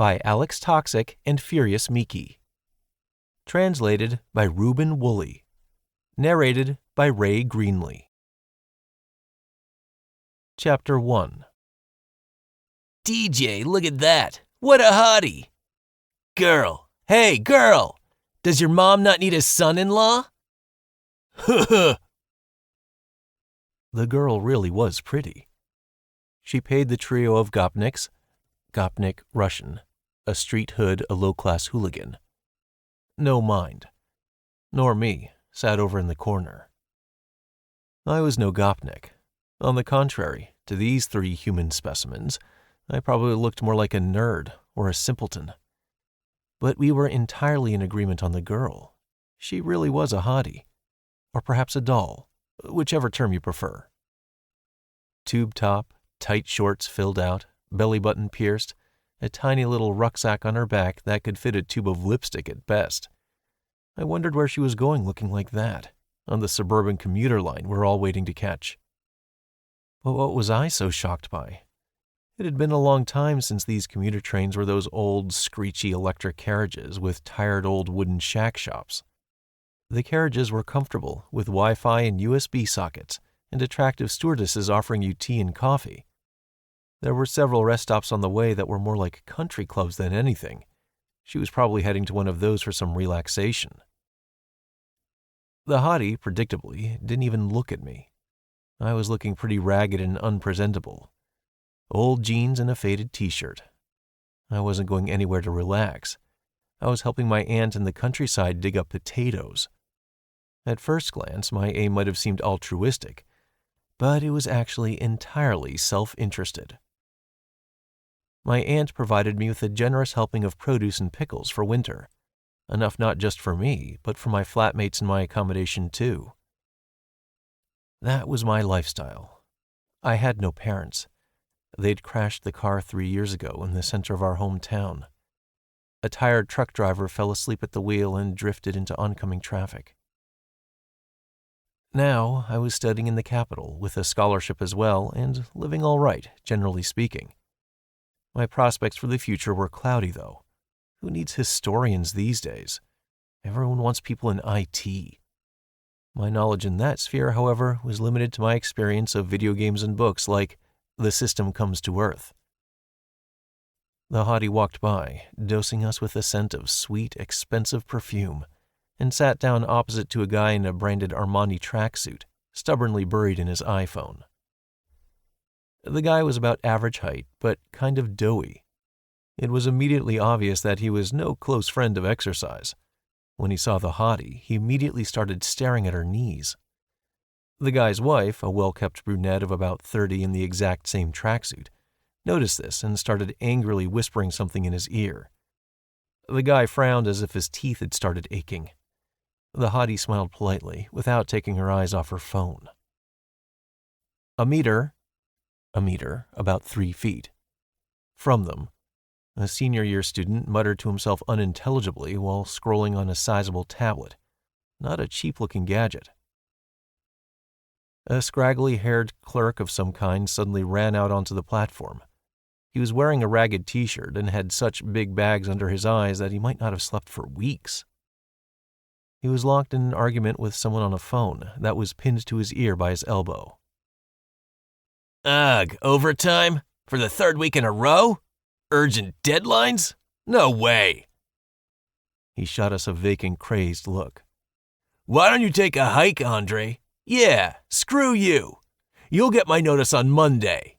by Alex Toxic and Furious Miki. Translated by Reuben Woolley. Narrated by Ray Greenlee. Chapter 1. DJ, look at that. What a hottie. Girl, hey, girl. Does your mom not need a son-in-law? The girl really was pretty. She paid the trio of Gopniks, Gopnik Russian, a street hood, a low-class hooligan, no mind, nor me, sat over in the corner. I was no Gopnik. On the contrary, to these three human specimens, I probably looked more like a nerd or a simpleton. But we were entirely in agreement on the girl. She really was a hottie, or perhaps a doll, whichever term you prefer. Tube top, tight shorts filled out, belly button pierced, a tiny little rucksack on her back that could fit a tube of lipstick at best. I wondered where she was going looking like that, on the suburban commuter line we're all waiting to catch. But what was I so shocked by? It had been a long time since these commuter trains were those old, screechy electric carriages with tired old wooden shack shops. The carriages were comfortable, with Wi-Fi and USB sockets, and attractive stewardesses offering you tea and coffee. There were several rest stops on the way that were more like country clubs than anything. She was probably heading to one of those for some relaxation. The hottie, predictably, didn't even look at me. I was looking pretty ragged and unpresentable. Old jeans and a faded t-shirt. I wasn't going anywhere to relax. I was helping my aunt in the countryside dig up potatoes. At first glance, my aim might have seemed altruistic, but it was actually entirely self-interested. My aunt provided me with a generous helping of produce and pickles for winter, enough not just for me, but for my flatmates in my accommodation too. That was my lifestyle. I had no parents. They'd crashed the car 3 years ago in the center of our hometown. A tired truck driver fell asleep at the wheel and drifted into oncoming traffic. Now I was studying in the capital with a scholarship as well and living all right, generally speaking. My prospects for the future were cloudy, though. Who needs historians these days? Everyone wants people in IT. My knowledge in that sphere, however, was limited to my experience of video games and books like The System Comes to Earth. The hottie walked by, dosing us with a scent of sweet, expensive perfume, and sat down opposite to a guy in a branded Armani tracksuit, stubbornly buried in his iPhone. The guy was about average height, but kind of doughy. It was immediately obvious that he was no close friend of exercise. When he saw the hottie, he immediately started staring at her knees. The guy's wife, a well-kept brunette of about 30 in the exact same tracksuit, noticed this and started angrily whispering something in his ear. The guy frowned as if his teeth had started aching. The hottie smiled politely, without taking her eyes off her phone. A meter, about 3 feet. From them, a senior-year student muttered to himself unintelligibly while scrolling on a sizable tablet. Not a cheap-looking gadget. A scraggly-haired clerk of some kind suddenly ran out onto the platform. He was wearing a ragged t-shirt and had such big bags under his eyes that he might not have slept for weeks. He was locked in an argument with someone on a phone that was pinned to his ear by his elbow. Ugh, overtime? For the 3rd week in a row? Urgent deadlines? No way. He shot us a vacant, crazed look. Why don't you take a hike, Andre? Yeah, screw you. You'll get my notice on Monday.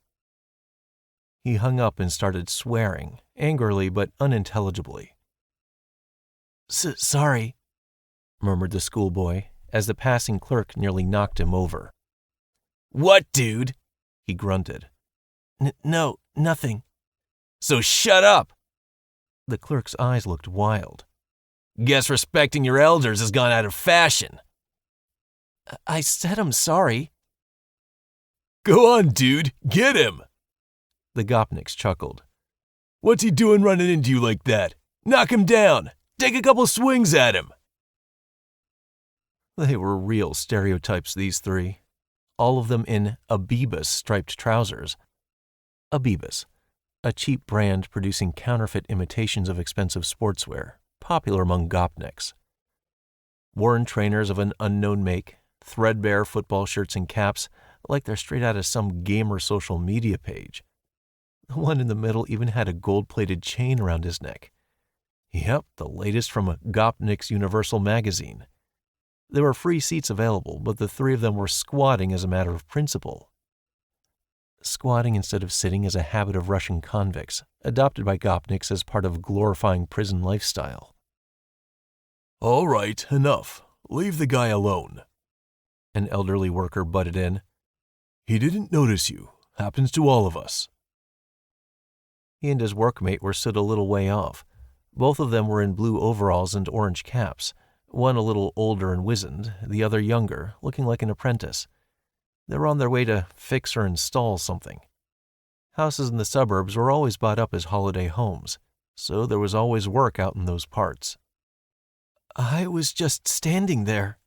He hung up and started swearing, angrily but unintelligibly. Sorry, murmured the schoolboy, as the passing clerk nearly knocked him over. What, dude? He grunted. No, nothing. So shut up. The clerk's eyes looked wild. Guess respecting your elders has gone out of fashion. I said I'm sorry. Go on, dude. Get him. The Gopniks chuckled. What's he doing running into you like that? Knock him down. Take a couple swings at him. They were real stereotypes, these three. All of them in Abibus striped trousers. Abibus, a cheap brand producing counterfeit imitations of expensive sportswear, popular among gopniks. Worn trainers of an unknown make, threadbare football shirts and caps, like they're straight out of some gamer social media page. The one in the middle even had a gold-plated chain around his neck. Yep, the latest from Gopnik's Universal magazine. There were free seats available, but the three of them were squatting as a matter of principle. Squatting instead of sitting is a habit of Russian convicts, adopted by Gopniks as part of glorifying prison lifestyle. All right, enough. Leave the guy alone. An elderly worker butted in. He didn't notice you. Happens to all of us. He and his workmate were stood a little way off. Both of them were in blue overalls and orange caps, one a little older and wizened, the other younger, looking like an apprentice. They were on their way to fix or install something. Houses in the suburbs were always bought up as holiday homes, so there was always work out in those parts. I was just standing there.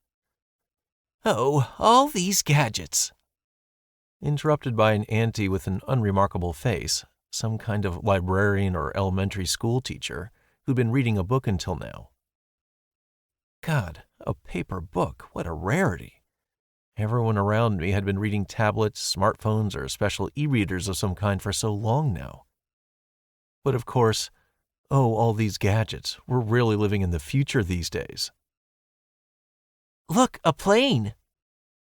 Oh, all these gadgets. Interrupted by an auntie with an unremarkable face, some kind of librarian or elementary school teacher, who'd been reading a book until now. God, a paper book, what a rarity. Everyone around me had been reading tablets, smartphones, or special e-readers of some kind for so long now. But of course, all these gadgets, we're really living in the future these days. Look, a plane,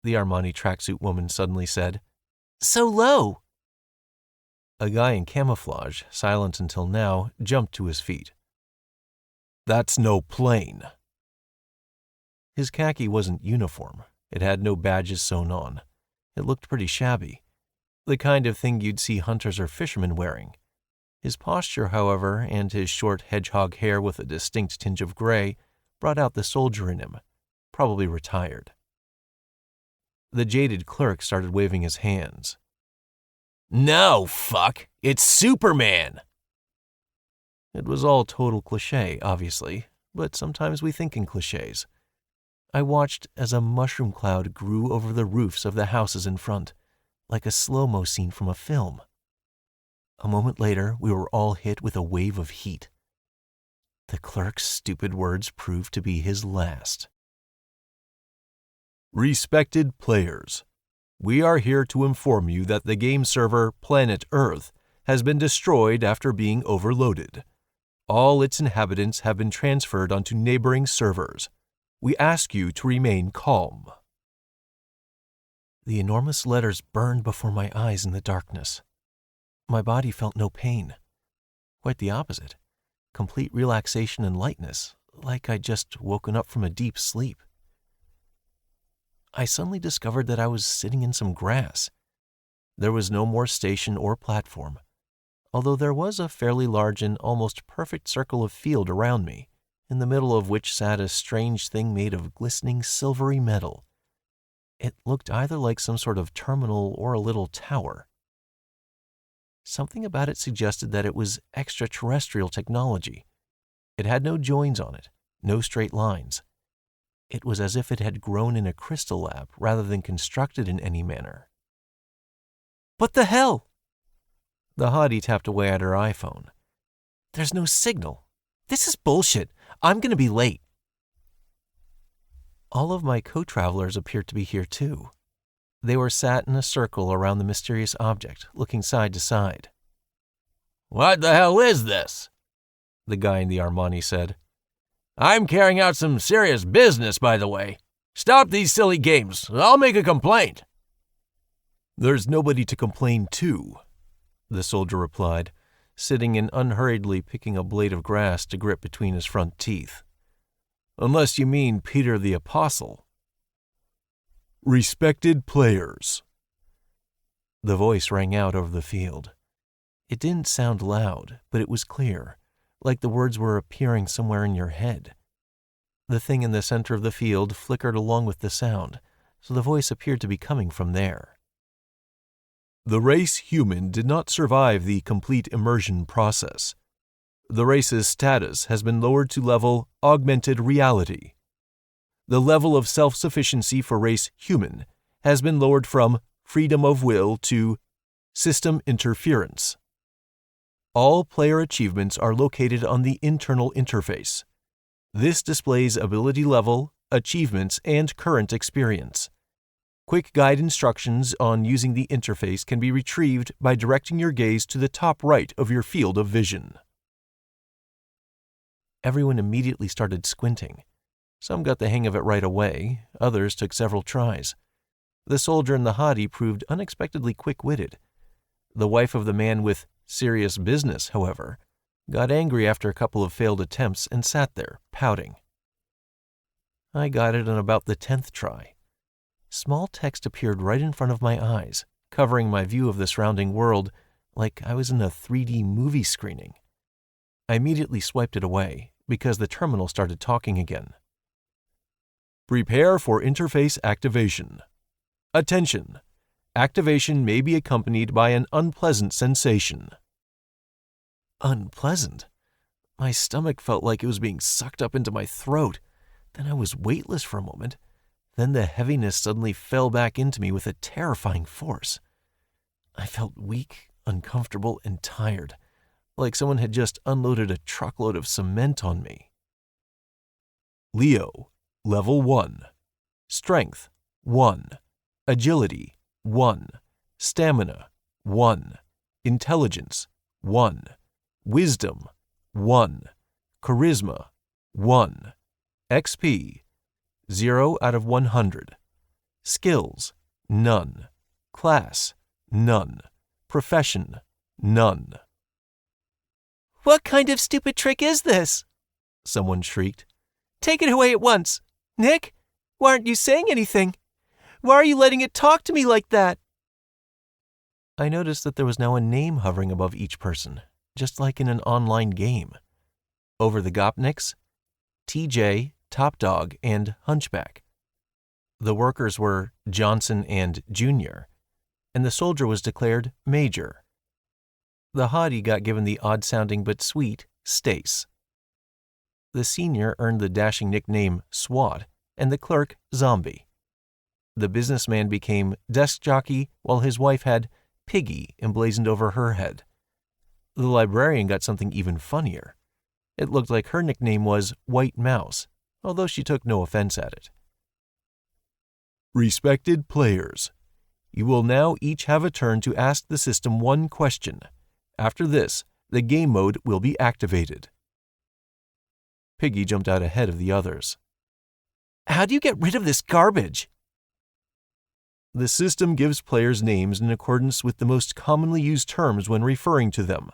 the Armani tracksuit woman suddenly said. So low. A guy in camouflage, silent until now, jumped to his feet. That's no plane. His khaki wasn't uniform. It had no badges sewn on. It looked pretty shabby. The kind of thing you'd see hunters or fishermen wearing. His posture, however, and his short hedgehog hair with a distinct tinge of gray, brought out the soldier in him, probably retired. The jaded clerk started waving his hands. No, fuck! It's Superman! It was all total cliché, obviously, but sometimes we think in clichés. I watched as a mushroom cloud grew over the roofs of the houses in front, like a slow-mo scene from a film. A moment later, we were all hit with a wave of heat. The clerk's stupid words proved to be his last. Respected players, we are here to inform you that the game server Planet Earth has been destroyed after being overloaded. All its inhabitants have been transferred onto neighboring servers. We ask you to remain calm. The enormous letters burned before my eyes in the darkness. My body felt no pain. Quite the opposite. Complete relaxation and lightness, like I'd just woken up from a deep sleep. I suddenly discovered that I was sitting in some grass. There was no more station or platform, although there was a fairly large and almost perfect circle of field around me, in the middle of which sat a strange thing made of glistening silvery metal. It looked either like some sort of terminal or a little tower. Something about it suggested that it was extraterrestrial technology. It had no joins on it, no straight lines. It was as if it had grown in a crystal lab rather than constructed in any manner. What the hell? The hottie tapped away at her iPhone. There's no signal. This is bullshit. I'm going to be late. All of my co-travelers appeared to be here too. They were sat in a circle around the mysterious object, looking side to side. What the hell is this? The guy in the Armani said. I'm carrying out some serious business, by the way. Stop these silly games. I'll make a complaint. There's nobody to complain to, the soldier replied, sitting and unhurriedly picking a blade of grass to grip between his front teeth. Unless you mean Peter the Apostle. Respected players. The voice rang out over the field. It didn't sound loud, but it was clear, like the words were appearing somewhere in your head. The thing in the center of the field flickered along with the sound, so the voice appeared to be coming from there. The race human did not survive the complete immersion process. The race's status has been lowered to level augmented reality. The level of self-sufficiency for race human has been lowered from freedom of will to system interference. All player achievements are located on the internal interface. This displays ability level, achievements, and current experience. Quick guide instructions on using the interface can be retrieved by directing your gaze to the top right of your field of vision. Everyone immediately started squinting. Some got the hang of it right away, others took several tries. The soldier and the hottie proved unexpectedly quick-witted. The wife of the man with serious business, however, got angry after a couple of failed attempts and sat there, pouting. I got it on about the 10th try. Small text appeared right in front of my eyes, covering my view of the surrounding world like I was in a 3D movie screening. I immediately swiped it away because the terminal started talking again. Prepare for interface activation. Attention! Activation may be accompanied by an unpleasant sensation. Unpleasant? My stomach felt like it was being sucked up into my throat. Then I was weightless for a moment. Then the heaviness suddenly fell back into me with a terrifying force. I felt weak, uncomfortable, and tired, like someone had just unloaded a truckload of cement on me. Leo, Level 1. Strength, 1. Agility, 1. Stamina, 1. Intelligence, 1. Wisdom, 1. Charisma, 1. XP, 0 out of 100. Skills, none. Class, none. Profession, none. What kind of stupid trick is this? Someone shrieked. Take it away at once. Nick, why aren't you saying anything? Why are you letting it talk to me like that? I noticed that there was now a name hovering above each person, just like in an online game. Over the Gopniks, TJ, Top Dog, and Hunchback. The workers were Johnson and Junior, and the soldier was declared Major. The hottie got given the odd-sounding but sweet Stace. The senior earned the dashing nickname SWAT, and the clerk Zombie. The businessman became Desk Jockey, while his wife had Piggy emblazoned over her head. The librarian got something even funnier. It looked like her nickname was White Mouse, although she took no offense at it. Respected players, you will now each have a turn to ask the system one question. After this, the game mode will be activated. Piggy jumped out ahead of the others. How do you get rid of this garbage? The system gives players names in accordance with the most commonly used terms when referring to them.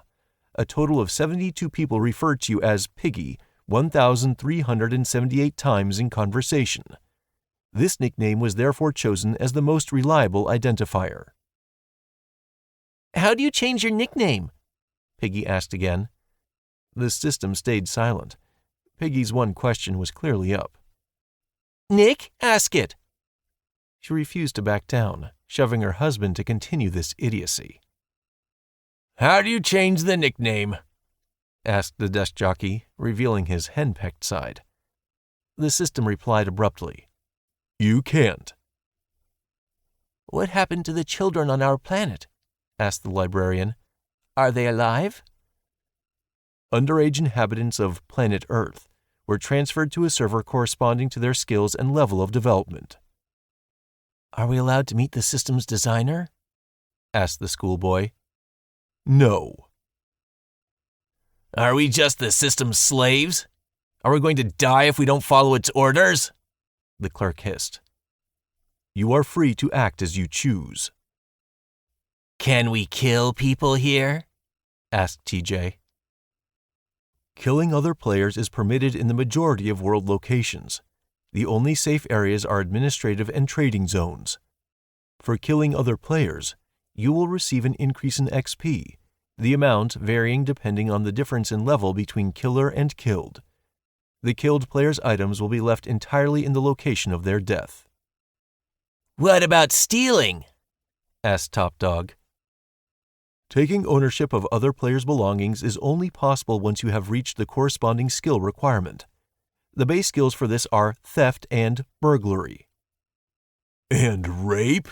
A total of 72 people referred to you as Piggy 1,378 times in conversation. This nickname was therefore chosen as the most reliable identifier. How do you change your nickname? Piggy asked again. The system stayed silent. Piggy's one question was clearly up. Nick, ask it. She refused to back down, shoving her husband to continue this idiocy. How do you change the nickname? Asked the desk jockey, revealing his henpecked side. The system replied abruptly. You can't. What happened to the children on our planet? Asked the librarian. Are they alive? Underage inhabitants of planet Earth were transferred to a server corresponding to their skills and level of development. Are we allowed to meet the system's designer? Asked the schoolboy. No. Are we just the system's slaves? Are we going to die if we don't follow its orders? The clerk hissed. You are free to act as you choose. Can we kill people here? Asked TJ. Killing other players is permitted in the majority of world locations. The only safe areas are administrative and trading zones. For killing other players, you will receive an increase in XP, the amount varying depending on the difference in level between killer and killed. The killed player's items will be left entirely in the location of their death. What about stealing? Asked Top Dog. Taking ownership of other players' belongings is only possible once you have reached the corresponding skill requirement. The base skills for this are theft and burglary. And rape?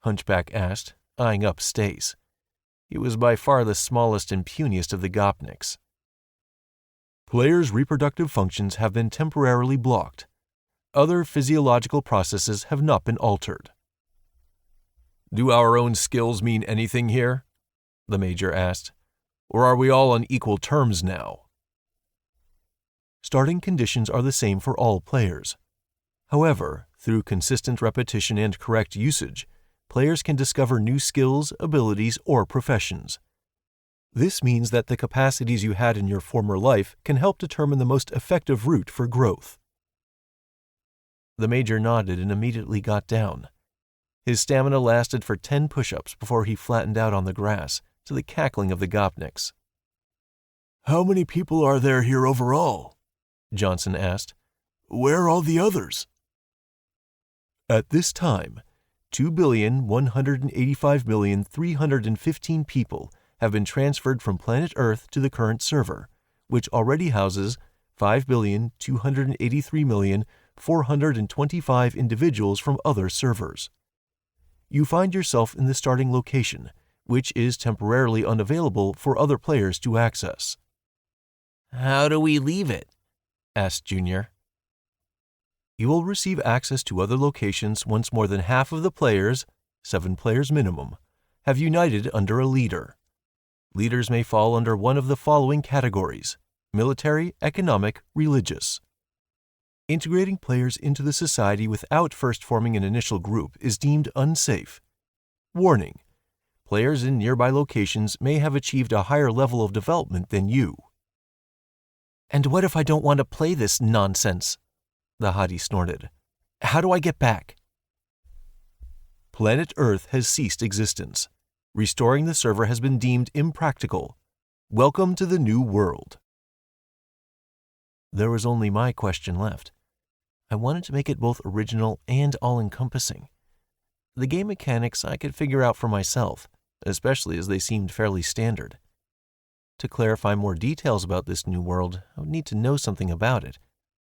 Hunchback asked, eyeing up Stace. He was by far the smallest and puniest of the Gopniks. Players' reproductive functions have been temporarily blocked. Other physiological processes have not been altered. Do our own skills mean anything here? The Major asked. Or are we all on equal terms now? Starting conditions are the same for all players. However, through consistent repetition and correct usage, players can discover new skills, abilities, or professions. This means that the capacities you had in your former life can help determine the most effective route for growth. The Major nodded and immediately got down. His stamina lasted for 10 push-ups before he flattened out on the grass, to the cackling of the Gopniks. "How many people are there here overall?" Johnson asked. "Where are all the others?" At this time, 2,185,315 people have been transferred from planet Earth to the current server, which already houses 5,283,425 individuals from other servers. You find yourself in the starting location, which is temporarily unavailable for other players to access. How do we leave it? Asked Junior. You will receive access to other locations once more than half of the players, 7 players minimum, have united under a leader. Leaders may fall under one of the following categories: military, economic, religious. Integrating players into the society without first forming an initial group is deemed unsafe. Warning: players in nearby locations may have achieved a higher level of development than you. And what if I don't want to play this nonsense? The hottie snorted. How do I get back? Planet Earth has ceased existence. Restoring the server has been deemed impractical. Welcome to the new world. There was only my question left. I wanted to make it both original and all-encompassing. The game mechanics I could figure out for myself, especially as they seemed fairly standard. To clarify more details about this new world, I would need to know something about it,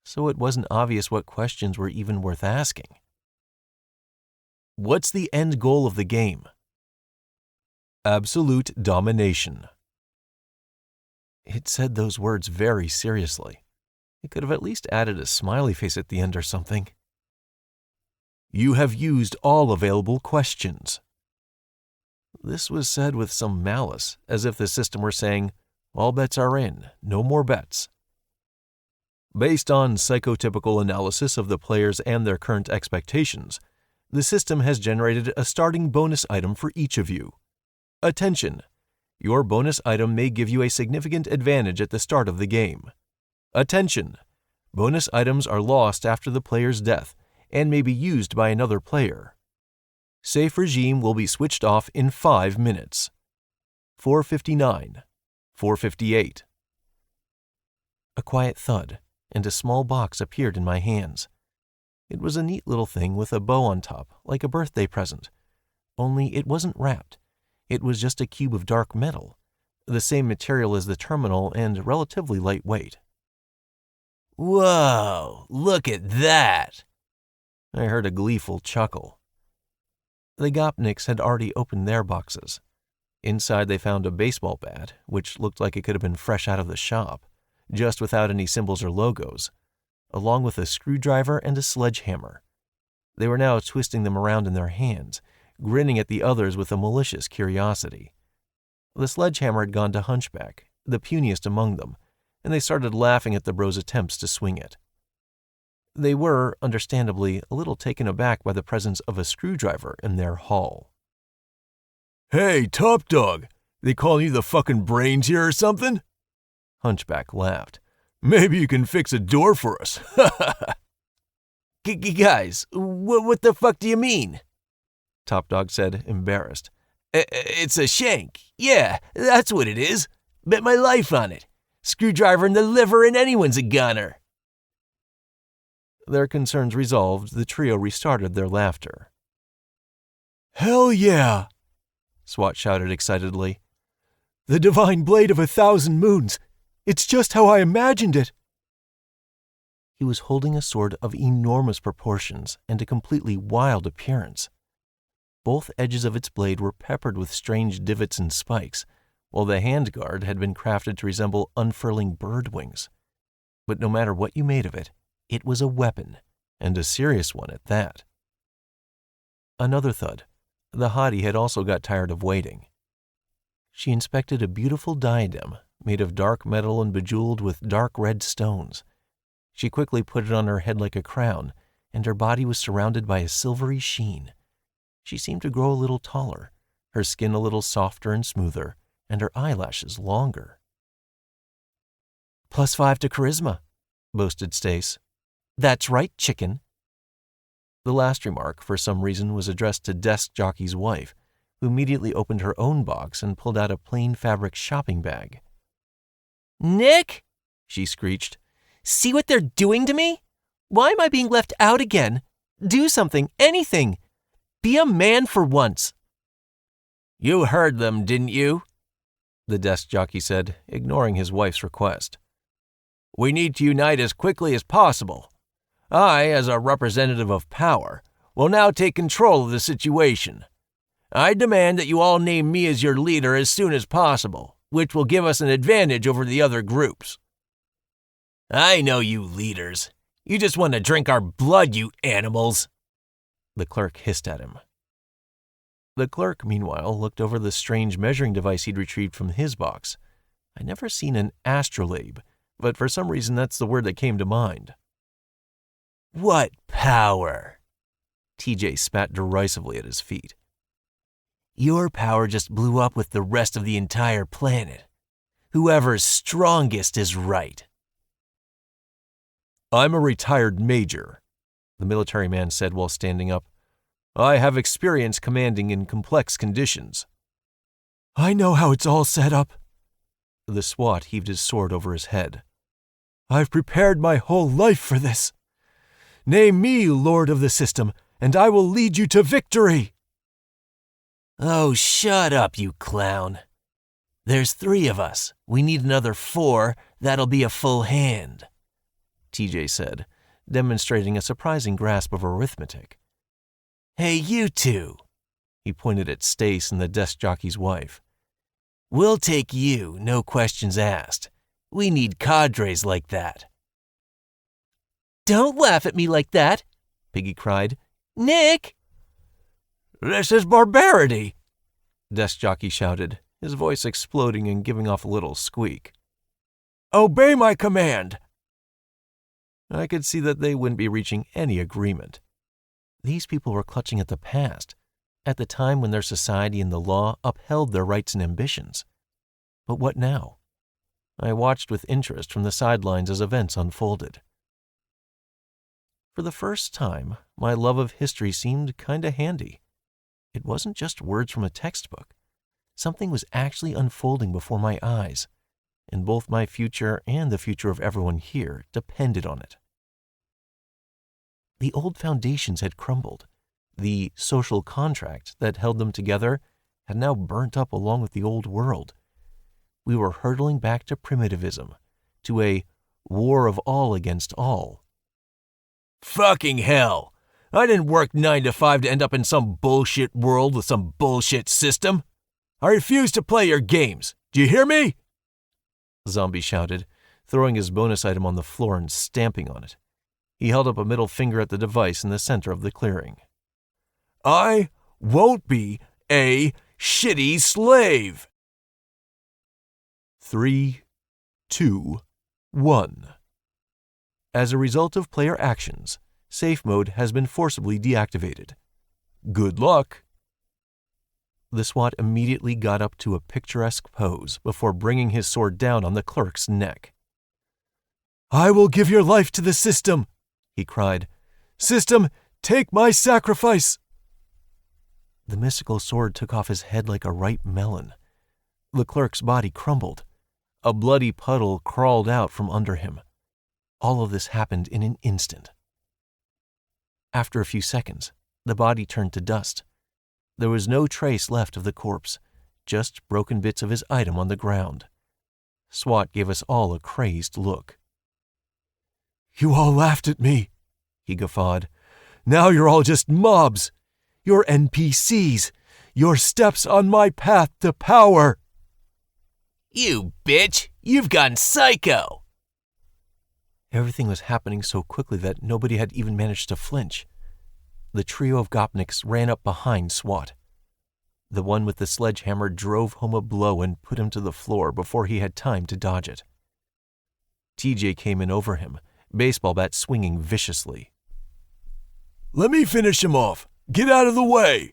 so it wasn't obvious what questions were even worth asking. What's the end goal of the game? Absolute domination. It said those words very seriously. It could have at least added a smiley face at the end or something. You have used all available questions. This was said with some malice, as if the system were saying, all bets are in, no more bets. Based on psychotypical analysis of the players and their current expectations, the system has generated a starting bonus item for each of you. Attention! Your bonus item may give you a significant advantage at the start of the game. Attention! Bonus items are lost after the player's death and may be used by another player. Safe regime will be switched off in 5 minutes. 4:59, 4:58. A quiet thud, and a small box appeared in my hands. It was a neat little thing with a bow on top, like a birthday present. Only it wasn't wrapped. It was just a cube of dark metal, the same material as the terminal and relatively lightweight. Whoa, look at that! I heard a gleeful chuckle. The Gopniks had already opened their boxes. Inside they found a baseball bat, which looked like it could have been fresh out of the shop, just without any symbols or logos, along with a screwdriver and a sledgehammer. They were now twisting them around in their hands, grinning at the others with a malicious curiosity. The sledgehammer had gone to Hunchback, the puniest among them, and they started laughing at the bro's attempts to swing it. They were, understandably, a little taken aback by the presence of a screwdriver in their haul. "Hey, Top Dog, they calling you the fucking brains here or something?" Hunchback laughed. "Maybe you can fix a door for us." Guys, what the fuck do you mean? Top Dog said, embarrassed. It's a shank. Yeah, that's what it is. Bet my life on it. Screwdriver in the liver and anyone's a gunner. Their concerns resolved, the trio restarted their laughter. "Hell yeah!" Swat shouted excitedly. "The divine blade of 1,000 moons! It's just how I imagined it!" He was holding a sword of enormous proportions and a completely wild appearance. Both edges of its blade were peppered with strange divots and spikes, while the handguard had been crafted to resemble unfurling bird wings. But no matter what you made of it, it was a weapon, and a serious one at that. Another thud. The hottie had also got tired of waiting. She inspected a beautiful diadem made of dark metal and bejeweled with dark red stones. She quickly put it on her head like a crown, and her body was surrounded by a silvery sheen. She seemed to grow a little taller, her skin a little softer and smoother, and her eyelashes longer. "+5 to charisma," boasted Stace. "That's right, chicken." The last remark, for some reason, was addressed to Desk Jockey's wife, who immediately opened her own box and pulled out a plain fabric shopping bag. "Nick," she screeched, "see what they're doing to me? Why am I being left out again? Do something, anything. Be a man for once." "You heard them, didn't you?" the desk jockey said, ignoring his wife's request. "We need to unite as quickly as possible. I, as a representative of power, will now take control of the situation. I demand that you all name me as your leader as soon as possible, which will give us an advantage over the other groups." "I know you leaders. You just want to drink our blood, you animals," the clerk hissed at him. The clerk, meanwhile, looked over the strange measuring device he'd retrieved from his box. I'd never seen an astrolabe, but for some reason that's the word that came to mind. "What power?" TJ spat derisively at his feet. "Your power just blew up with the rest of the entire planet. Whoever's strongest is right." "I'm a retired major," the military man said while standing up. "I have experience commanding in complex conditions." "I know how it's all set up." The SWAT heaved his sword over his head. "I've prepared my whole life for this. Name me Lord of the System, and I will lead you to victory." "Oh, shut up, you clown. There's 3 of us. We need another 4. That'll be a full hand," TJ said, demonstrating a surprising grasp of arithmetic. "Hey, you 2. He pointed at Stace and the desk jockey's wife. "We'll take you, no questions asked. We need cadres like that." "Don't laugh at me like that," Piggy cried. "Nick!" "This is barbarity!" Desk jockey shouted, his voice exploding and giving off a little squeak. "Obey my command!" I could see that they wouldn't be reaching any agreement. These people were clutching at the past, at the time when their society and the law upheld their rights and ambitions. But what now? I watched with interest from the sidelines as events unfolded. For the first time, my love of history seemed kinda handy. It wasn't just words from a textbook. Something was actually unfolding before my eyes, and both my future and the future of everyone here depended on it. The old foundations had crumbled. The social contract that held them together had now burnt up along with the old world. We were hurtling back to primitivism, to a war of all against all. "Fucking hell! I didn't work 9 to 5 to end up in some bullshit world with some bullshit system. I refuse to play your games. Do you hear me?" Zombie shouted, throwing his bonus item on the floor and stamping on it. He held up a middle finger at the device in the center of the clearing. "I won't be a shitty slave." 3, 2, 1. As a result of player actions, safe mode has been forcibly deactivated. Good luck. The SWAT immediately got up to a picturesque pose before bringing his sword down on the clerk's neck. "I will give your life to the system," he cried. "System, take my sacrifice." The mystical sword took off his head like a ripe melon. The clerk's body crumbled. A bloody puddle crawled out from under him. All of this happened in an instant. After a few seconds, the body turned to dust. There was no trace left of the corpse, just broken bits of his item on the ground. SWAT gave us all a crazed look. "You all laughed at me," he guffawed. "Now you're all just mobs. You're NPCs. You're steps on my path to power. You bitch! You've gone psycho! Everything was happening so quickly that nobody had even managed to flinch. The trio of Gopniks ran up behind Swat. The one with the sledgehammer drove home a blow and put him to the floor before he had time to dodge it. TJ came in over him, baseball bat swinging viciously. Let me finish him off. Get out of the way!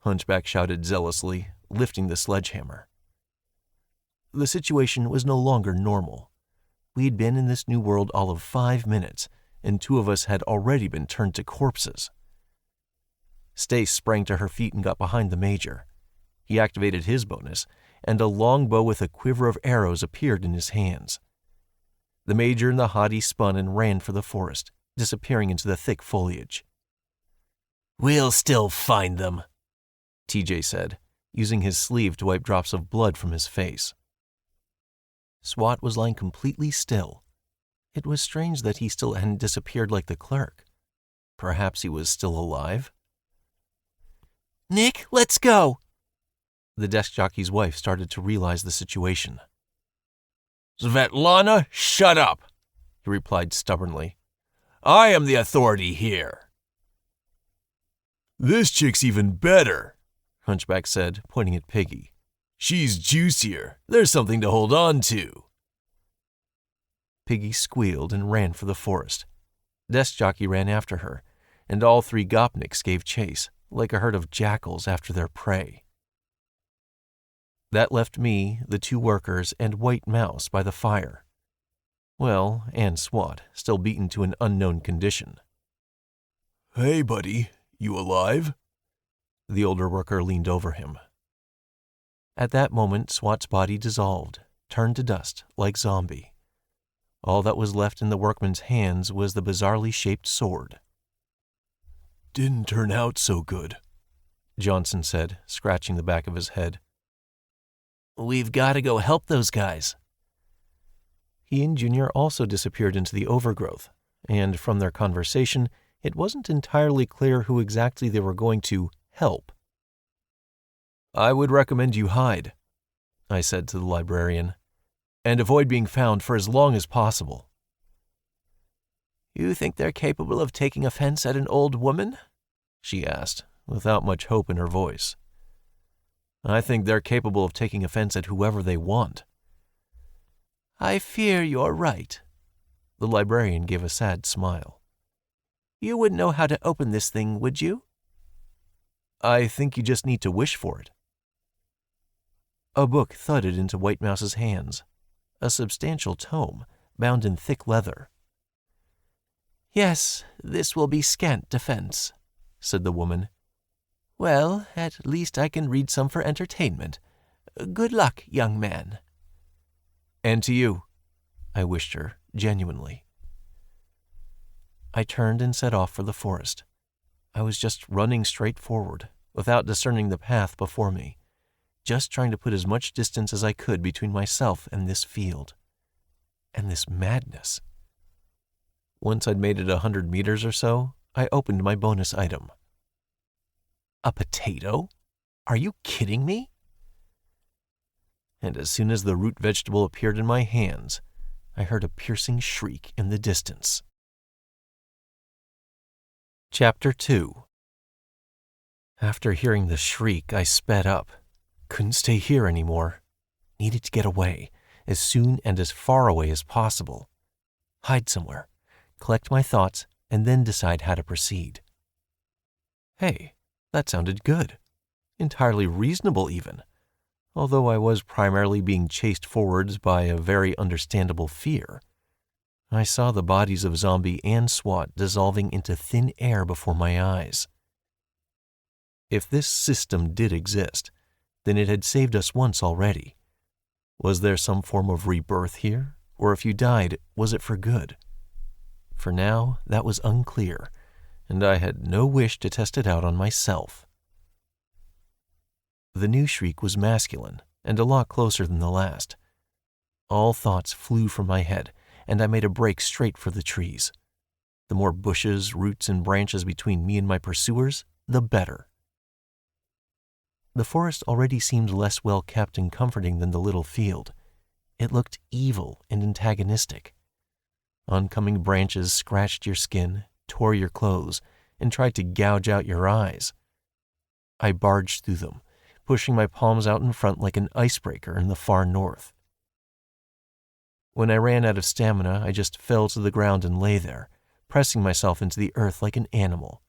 Hunchback shouted zealously, lifting the sledgehammer. The situation was no longer normal. We'd been in this new world all of 5 minutes, and 2 of us had already been turned to corpses. Stace sprang to her feet and got behind the Major. He activated his bonus, and a long bow with a quiver of arrows appeared in his hands. The Major and the hottie spun and ran for the forest, disappearing into the thick foliage. We'll still find them, TJ said, using his sleeve to wipe drops of blood from his face. Swat was lying completely still. It was strange that he still hadn't disappeared like the clerk. Perhaps he was still alive? Nick, let's go! The desk jockey's wife started to realize the situation. Svetlana, shut up, he replied stubbornly. I am the authority here. This chick's even better, Hunchback said, pointing at Piggy. She's juicier. There's something to hold on to. Piggy squealed and ran for the forest. Desk jockey ran after her, and all 3 Gopniks gave chase, like a herd of jackals after their prey. That left me, the 2 workers, and White Mouse by the fire. Well, and Swat, still beaten to an unknown condition. Hey, buddy, you alive? The older worker leaned over him. At that moment, Swat's body dissolved, turned to dust, like zombie. All that was left in the workman's hands was the bizarrely shaped sword. Didn't turn out so good, Johnson said, scratching the back of his head. We've got to go help those guys. He and Junior also disappeared into the overgrowth, and from their conversation, it wasn't entirely clear who exactly they were going to help. I would recommend you hide, I said to the librarian, and avoid being found for as long as possible. You think they're capable of taking offense at an old woman? She asked, without much hope in her voice. I think they're capable of taking offense at whoever they want. I fear you're right. The librarian gave a sad smile. You wouldn't know how to open this thing, would you? I think you just need to wish for it. A book thudded into White Mouse's hands, a substantial tome, bound in thick leather. Yes, this will be scant defense, said the woman. Well, at least I can read some for entertainment. Good luck, young man. And to you, I wished her, genuinely. I turned and set off for the forest. I was just running straight forward, without discerning the path before me, just trying to put as much distance as I could between myself and this field, and this madness. Once I'd made it 100 meters or so, I opened my bonus item. A potato? Are you kidding me? And as soon as the root vegetable appeared in my hands, I heard a piercing shriek in the distance. Chapter 2. After hearing the shriek, I sped up. Couldn't stay here anymore. Needed to get away, as soon and as far away as possible. Hide somewhere, collect my thoughts, and then decide how to proceed. Hey, that sounded good. Entirely reasonable even, although I was primarily being chased forwards by a very understandable fear. I saw the bodies of Zombie and Swat dissolving into thin air before my eyes. If this system did exist, then it had saved us once already. Was there some form of rebirth here, or if you died, was it for good? For now, that was unclear, and I had no wish to test it out on myself. The new shriek was masculine, and a lot closer than the last. All thoughts flew from my head, and I made a break straight for the trees. The more bushes, roots, and branches between me and my pursuers, the better. The forest already seemed less well kept and comforting than the little field. It looked evil and antagonistic. Oncoming branches scratched your skin, tore your clothes, and tried to gouge out your eyes. I barged through them, pushing my palms out in front like an icebreaker in the far north. When I ran out of stamina, I just fell to the ground and lay there, pressing myself into the earth like an animal.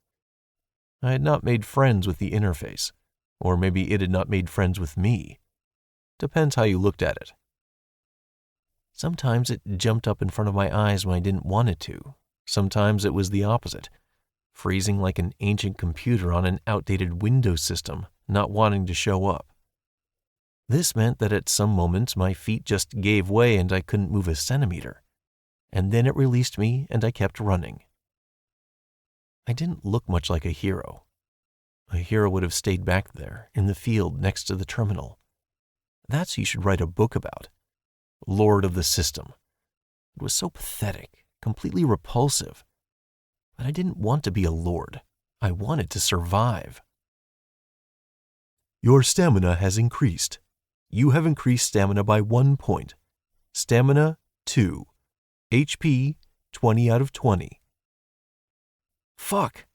I had not made friends with the interface, or maybe it had not made friends with me. Depends how you looked at it. Sometimes it jumped up in front of my eyes when I didn't want it to. Sometimes it was the opposite, freezing like an ancient computer on an outdated Windows system, not wanting to show up. This meant that at some moments my feet just gave way and I couldn't move a centimeter. And then it released me and I kept running. I didn't look much like a hero. A hero would have stayed back there in the field next to the terminal. That's who you should write a book about. Lord of the System. It was so pathetic, completely repulsive. But I didn't want to be a lord. I wanted to survive. Your stamina has increased. You have increased stamina by 1 point. Stamina 2. HP 20 out of 20. Fuck!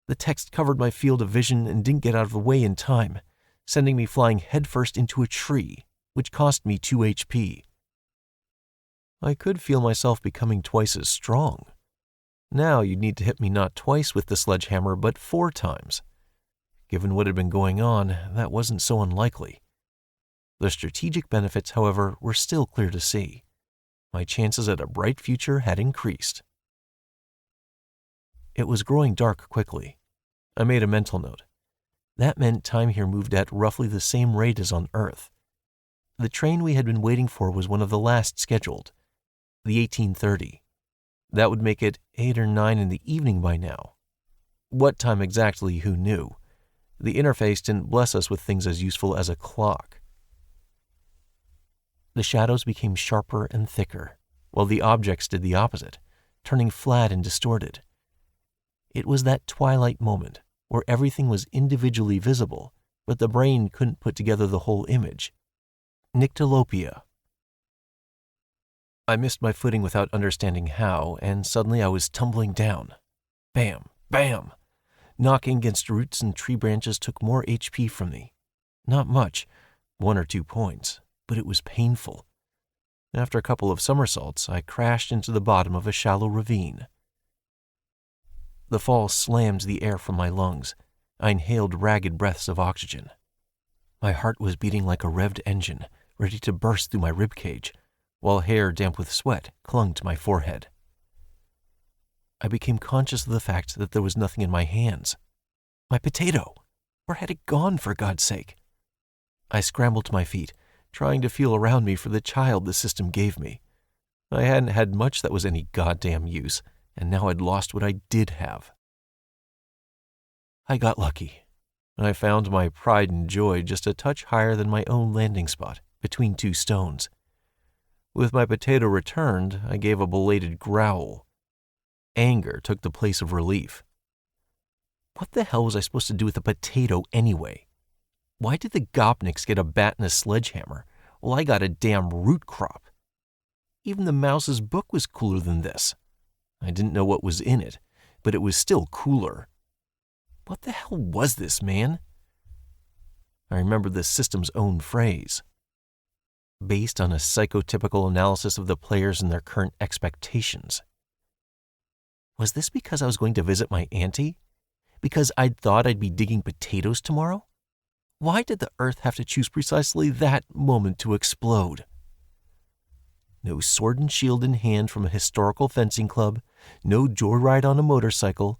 The text covered my field of vision and didn't get out of the way in time, sending me flying headfirst into a tree, which cost me 2 HP. I could feel myself becoming twice as strong. Now you'd need to hit me not twice with the sledgehammer, but 4 times. Given what had been going on, that wasn't so unlikely. The strategic benefits, however, were still clear to see. My chances at a bright future had increased. It was growing dark quickly. I made a mental note. That meant time here moved at roughly the same rate as on Earth. The train we had been waiting for was one of the last scheduled, the 1830. That would make it 8 or 9 in the evening by now. What time exactly, who knew? The interface didn't bless us with things as useful as a clock. The shadows became sharper and thicker, while the objects did the opposite, turning flat and distorted. It was that twilight moment where everything was individually visible, but the brain couldn't put together the whole image. Nyctalopia. I missed my footing without understanding how, and suddenly I was tumbling down. Bam, bam! Knocking against roots and tree branches took more HP from me. Not much, 1 or 2 points, but it was painful. After a couple of somersaults, I crashed into the bottom of a shallow ravine. The fall slammed the air from my lungs. I inhaled ragged breaths of oxygen. My heart was beating like a revved engine, ready to burst through my ribcage, while hair damp with sweat clung to my forehead. I became conscious of the fact that there was nothing in my hands. My potato! Where had it gone, for God's sake? I scrambled to my feet, trying to feel around me for the child the system gave me. I hadn't had much that was any goddamn use, and now I'd lost what I did have. I got lucky. I found my pride and joy just a touch higher than my own landing spot, between 2 stones. With my potato returned, I gave a belated growl. Anger took the place of relief. What the hell was I supposed to do with a potato anyway? Why did the Gopniks get a bat and a sledgehammer, while I got a damn root crop? Even the mouse's book was cooler than this. I didn't know what was in it, but it was still cooler. What the hell was this, man? I remembered the system's own phrase. Based on a psychotypical analysis of the players and their current expectations. Was this because I was going to visit my auntie? Because I'd thought I'd be digging potatoes tomorrow? Why did the Earth have to choose precisely that moment to explode? No sword and shield in hand from a historical fencing club, no joyride on a motorcycle.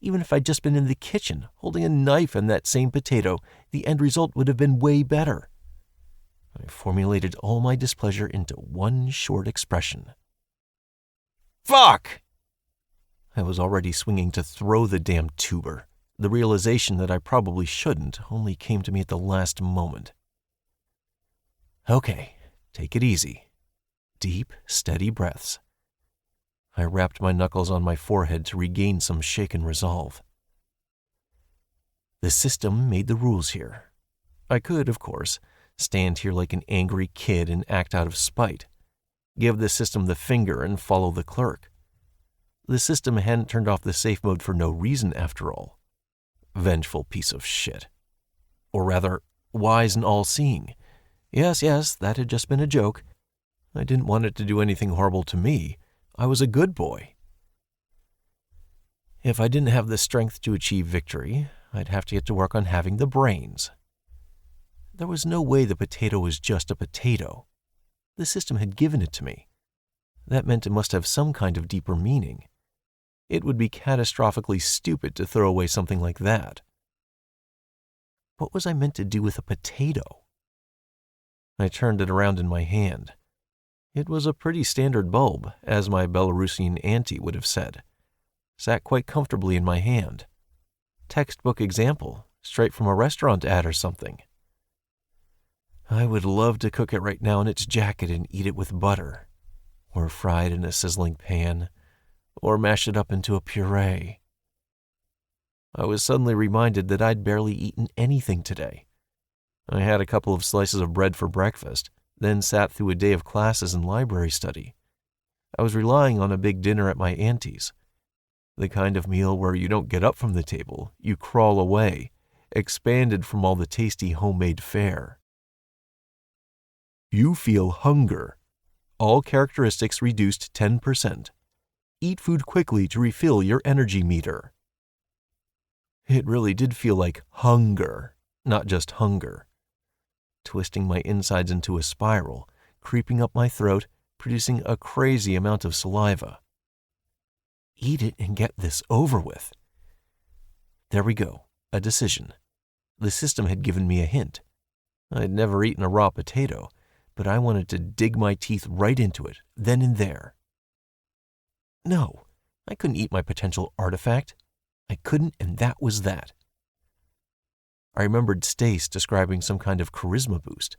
Even if I'd just been in the kitchen holding a knife and that same potato, the end result would have been way better. I formulated all my displeasure into one short expression. Fuck! I was already swinging to throw the damn tuber. The realization that I probably shouldn't only came to me at the last moment. Okay, take it easy. Deep, steady breaths. I rapped my knuckles on my forehead to regain some shaken resolve. The system made the rules here. I could, of course, stand here like an angry kid and act out of spite, give the system the finger and follow the clerk. The system hadn't turned off the safe mode for no reason, after all. Vengeful piece of shit. Or rather, wise and all-seeing. Yes, that had just been a joke. I didn't want it to do anything horrible to me. I was a good boy. If I didn't have the strength to achieve victory, I'd have to get to work on having the brains. There was no way the potato was just a potato. The system had given it to me. That meant it must have some kind of deeper meaning. It would be catastrophically stupid to throw away something like that. What was I meant to do with a potato? I turned it around in my hand. It was a pretty standard bulb, as my Belarusian auntie would have said. Sat quite comfortably in my hand. Textbook example, straight from a restaurant ad or something. I would love to cook it right now in its jacket and eat it with butter, or fry it in a sizzling pan, or mash it up into a puree. I was suddenly reminded that I'd barely eaten anything today. I had a couple of slices of bread for breakfast, then sat through a day of classes and library study. I was relying on a big dinner at my auntie's, the kind of meal where you don't get up from the table, you crawl away, expanded from all the tasty homemade fare. You feel hunger. All characteristics reduced 10%. Eat food quickly to refill your energy meter. It really did feel like hunger, not just hunger. Twisting my insides into a spiral, creeping up my throat, producing a crazy amount of saliva. Eat it and get this over with. There we go, a decision. The system had given me a hint. I'd never eaten a raw potato, but I wanted to dig my teeth right into it, then and there. No, I couldn't eat my potential artifact. I couldn't, and that was that. I remembered Stace describing some kind of charisma boost.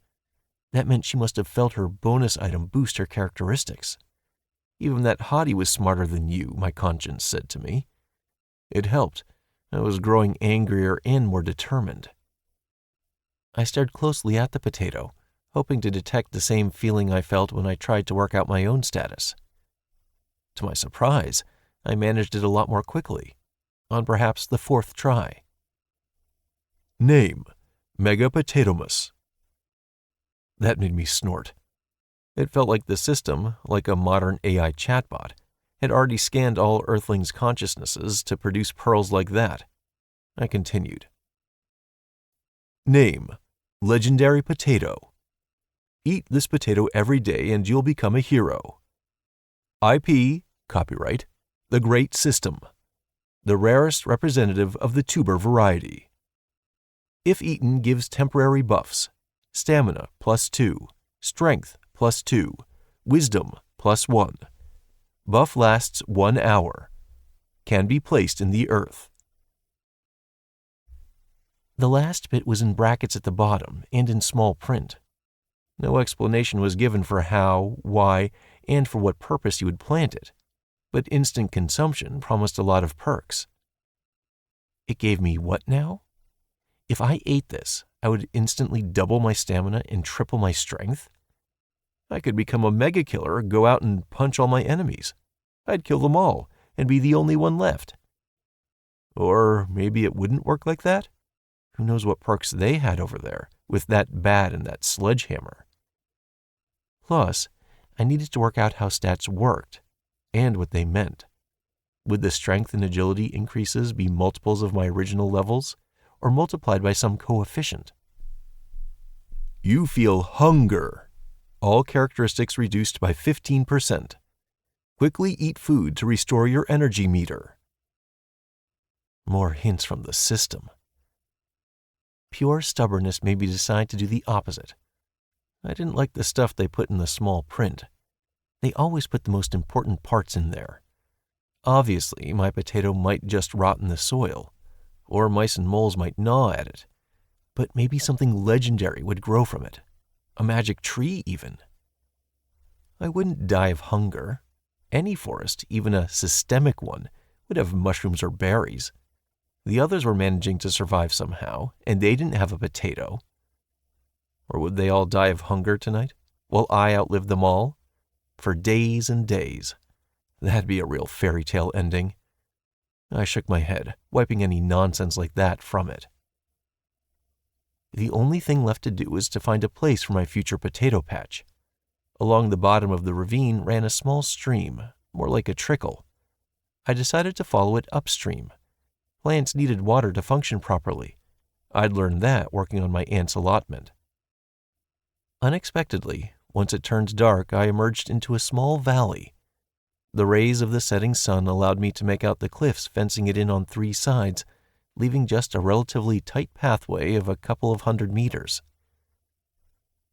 That meant she must have felt her bonus item boost her characteristics. Even that hottie was smarter than you, my conscience said to me. It helped. I was growing angrier and more determined. I stared closely at the potato, hoping to detect the same feeling I felt when I tried to work out my own status. To my surprise, I managed it a lot more quickly, on perhaps the 4th try. Name, Megapotatomus. That made me snort. It felt like the system, like a modern AI chatbot, had already scanned all Earthlings' consciousnesses to produce pearls like that. I continued. Name, Legendary Potato. Eat this potato every day and you'll become a hero. IP, copyright, The Great System. The rarest representative of the tuber variety. If eaten, gives temporary buffs. Stamina +2, strength +2, wisdom +1. Buff lasts 1 hour. Can be placed in the earth. The last bit was in brackets at the bottom and in small print. No explanation was given for how, why, and for what purpose you would plant it, but instant consumption promised a lot of perks. It gave me what now? If I ate this, I would instantly double my stamina and triple my strength? I could become a mega killer, go out and punch all my enemies. I'd kill them all and be the only one left. Or maybe it wouldn't work like that? Who knows what perks they had over there with that bat and that sledgehammer? Plus, I needed to work out how stats worked and what they meant. Would the strength and agility increases be multiples of my original levels or multiplied by some coefficient? You feel hunger. All characteristics reduced by 15%. Quickly eat food to restore your energy meter. More hints from the system. Pure stubbornness made me decide to do the opposite. I didn't like the stuff they put in the small print. They always put the most important parts in there. Obviously, my potato might just rot in the soil, or mice and moles might gnaw at it, but maybe something legendary would grow from it. A magic tree, even. I wouldn't die of hunger. Any forest, even a systemic one, would have mushrooms or berries. The others were managing to survive somehow, and they didn't have a potato. Or would they all die of hunger tonight, while I outlived them all? For days and days. That'd be a real fairy tale ending. I shook my head, wiping any nonsense like that from it. The only thing left to do was to find a place for my future potato patch. Along the bottom of the ravine ran a small stream, more like a trickle. I decided to follow it upstream. Plants needed water to function properly. I'd learned that working on my aunt's allotment. Unexpectedly, once it turned dark, I emerged into a small valley. The rays of the setting sun allowed me to make out the cliffs fencing it in on 3 sides, leaving just a relatively tight pathway of a couple of 100 meters.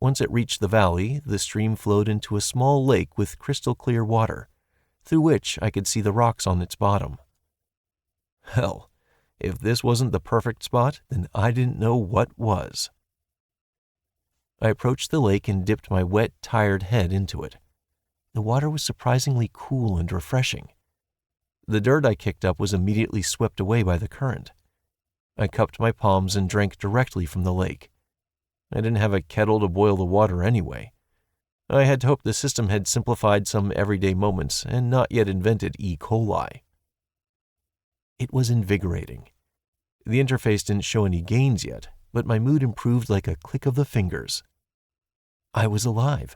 Once it reached the valley, the stream flowed into a small lake with crystal clear water, through which I could see the rocks on its bottom. Hell, if this wasn't the perfect spot, then I didn't know what was. I approached the lake and dipped my wet, tired head into it. The water was surprisingly cool and refreshing. The dirt I kicked up was immediately swept away by the current. I cupped my palms and drank directly from the lake. I didn't have a kettle to boil the water anyway. I had hoped the system had simplified some everyday moments and not yet invented E. coli. It was invigorating. The interface didn't show any gains yet, but my mood improved like a click of the fingers. I was alive.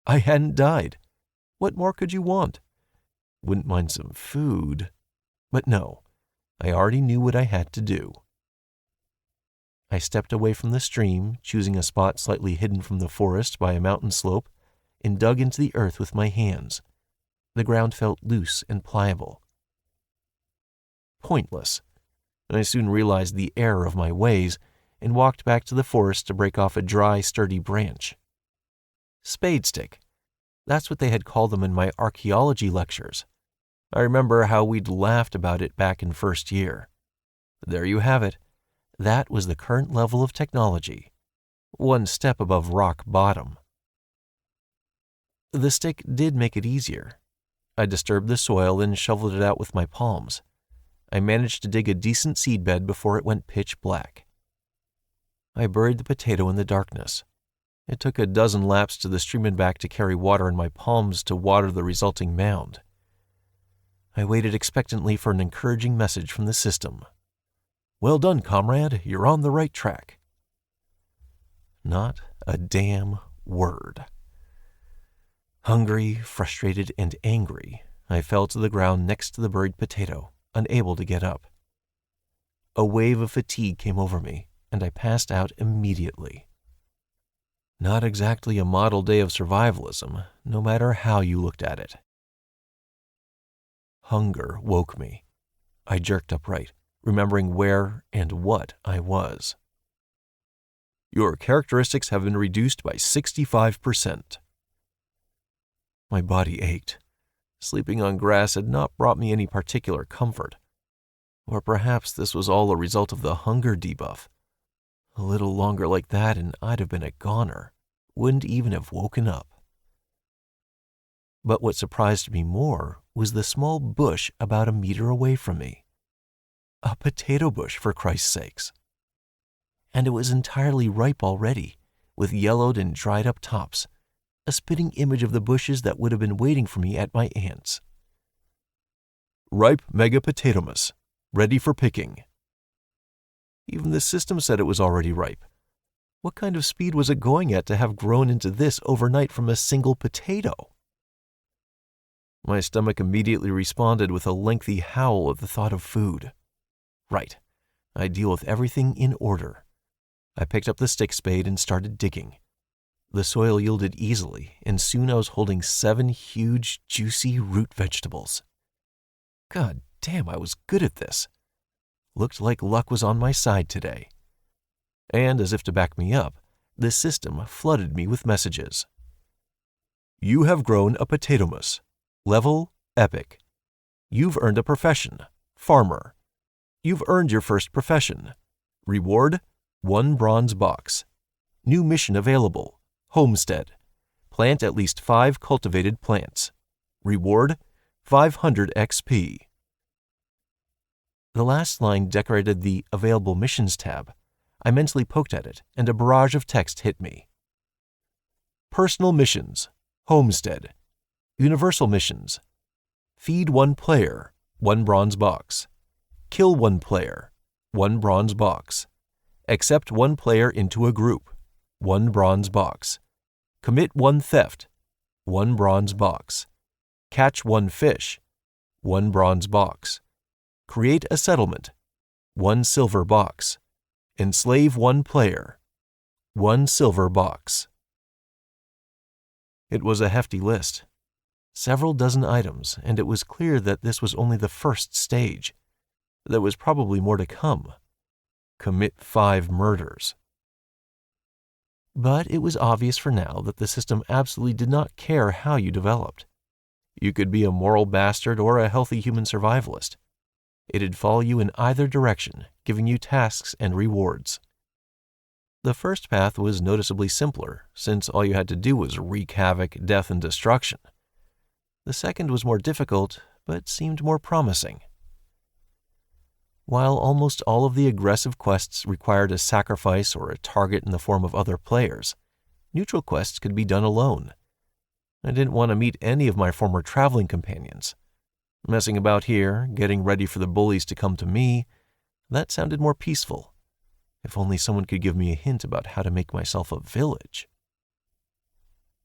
I hadn't died. What more could you want? Wouldn't mind some food. But no, I already knew what I had to do. I stepped away from the stream, choosing a spot slightly hidden from the forest by a mountain slope, and dug into the earth with my hands. The ground felt loose and pliable. Pointless. I soon realized the error of my ways and walked back to the forest to break off a dry, sturdy branch. Spade stick. That's what they had called them in my archaeology lectures. I remember how we'd laughed about it back in first year. There you have it. That was the current level of technology. One step above rock bottom. The stick did make it easier. I disturbed the soil and shoveled it out with my palms. I managed to dig a decent seedbed before it went pitch black. I buried the potato in the darkness. It took a dozen laps to the stream and back to carry water in my palms to water the resulting mound. I waited expectantly for an encouraging message from the system. Well done, comrade. You're on the right track. Not a damn word. Hungry, frustrated, and angry, I fell to the ground next to the buried potato, unable to get up. A wave of fatigue came over me, and I passed out immediately. Not exactly a model day of survivalism, no matter how you looked at it. Hunger woke me. I jerked upright, remembering where and what I was. Your characteristics have been reduced by 65%. My body ached. Sleeping on grass had not brought me any particular comfort. Or perhaps this was all a result of the hunger debuff. A little longer like that and I'd have been a goner. Wouldn't even have woken up. But what surprised me more was the small bush about a meter away from me. A potato bush, for Christ's sakes. And it was entirely ripe already, with yellowed and dried up tops, a spitting image of the bushes that would have been waiting for me at my aunt's. Ripe Megapotatomus, ready for picking. Even the system said it was already ripe. What kind of speed was it going at to have grown into this overnight from a single potato? My stomach immediately responded with a lengthy howl at the thought of food. Right, I deal with everything in order. I picked up the stick spade and started digging. The soil yielded easily, and soon I was holding 7 huge, juicy root vegetables. God damn, I was good at this. Looked like luck was on my side today. And as if to back me up, the system flooded me with messages. You have grown a potatomus. Level, epic. You've earned a profession, farmer. You've earned your first profession. Reward, 1 bronze box. New mission available, homestead. Plant at least 5 cultivated plants. Reward, 500 XP. The last line decorated the Available Missions tab. I mentally poked at it, and a barrage of text hit me. Personal missions, Homestead. Universal missions, feed 1 player, 1 bronze box. Kill 1 player, 1 bronze box. Accept 1 player into a group, 1 bronze box. Commit 1 theft, 1 bronze box. Catch 1 fish, 1 bronze box. Create a settlement, 1 silver box. Enslave 1 player, 1 silver box. It was a hefty list. Several dozen items, and it was clear that this was only the first stage. There was probably more to come. Commit 5 murders. But it was obvious for now that the system absolutely did not care how you developed. You could be a moral bastard or a healthy human survivalist. It'd follow you in either direction, giving you tasks and rewards. The first path was noticeably simpler, since all you had to do was wreak havoc, death, and destruction. The second was more difficult, but seemed more promising. While almost all of the aggressive quests required a sacrifice or a target in the form of other players, neutral quests could be done alone. I didn't want to meet any of my former traveling companions. Messing about here, getting ready for the bullies to come to me, that sounded more peaceful. If only someone could give me a hint about how to make myself a village.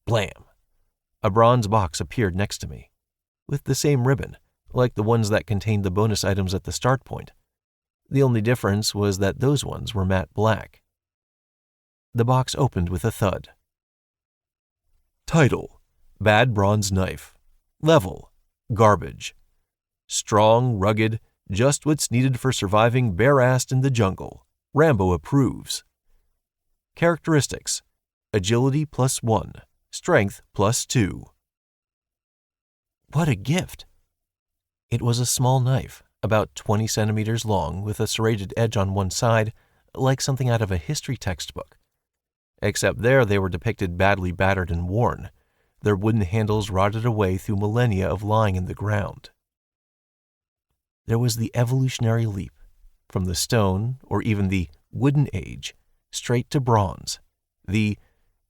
Blam! A bronze box appeared next to me, with the same ribbon, like the ones that contained the bonus items at the start point. The only difference was that those ones were matte black. The box opened with a thud. Title: Bad Bronze Knife. Level: Garbage. Strong, rugged, just what's needed for surviving bare-assed in the jungle. Rambo approves. Characteristics: Agility +1, Strength +2. What a gift! It was a small knife, about 20 centimeters long, with a serrated edge on one side, like something out of a history textbook. Except there they were depicted badly battered and worn, their wooden handles rotted away through millennia of lying in the ground. There was the evolutionary leap, from the stone, or even the wooden age, straight to bronze. The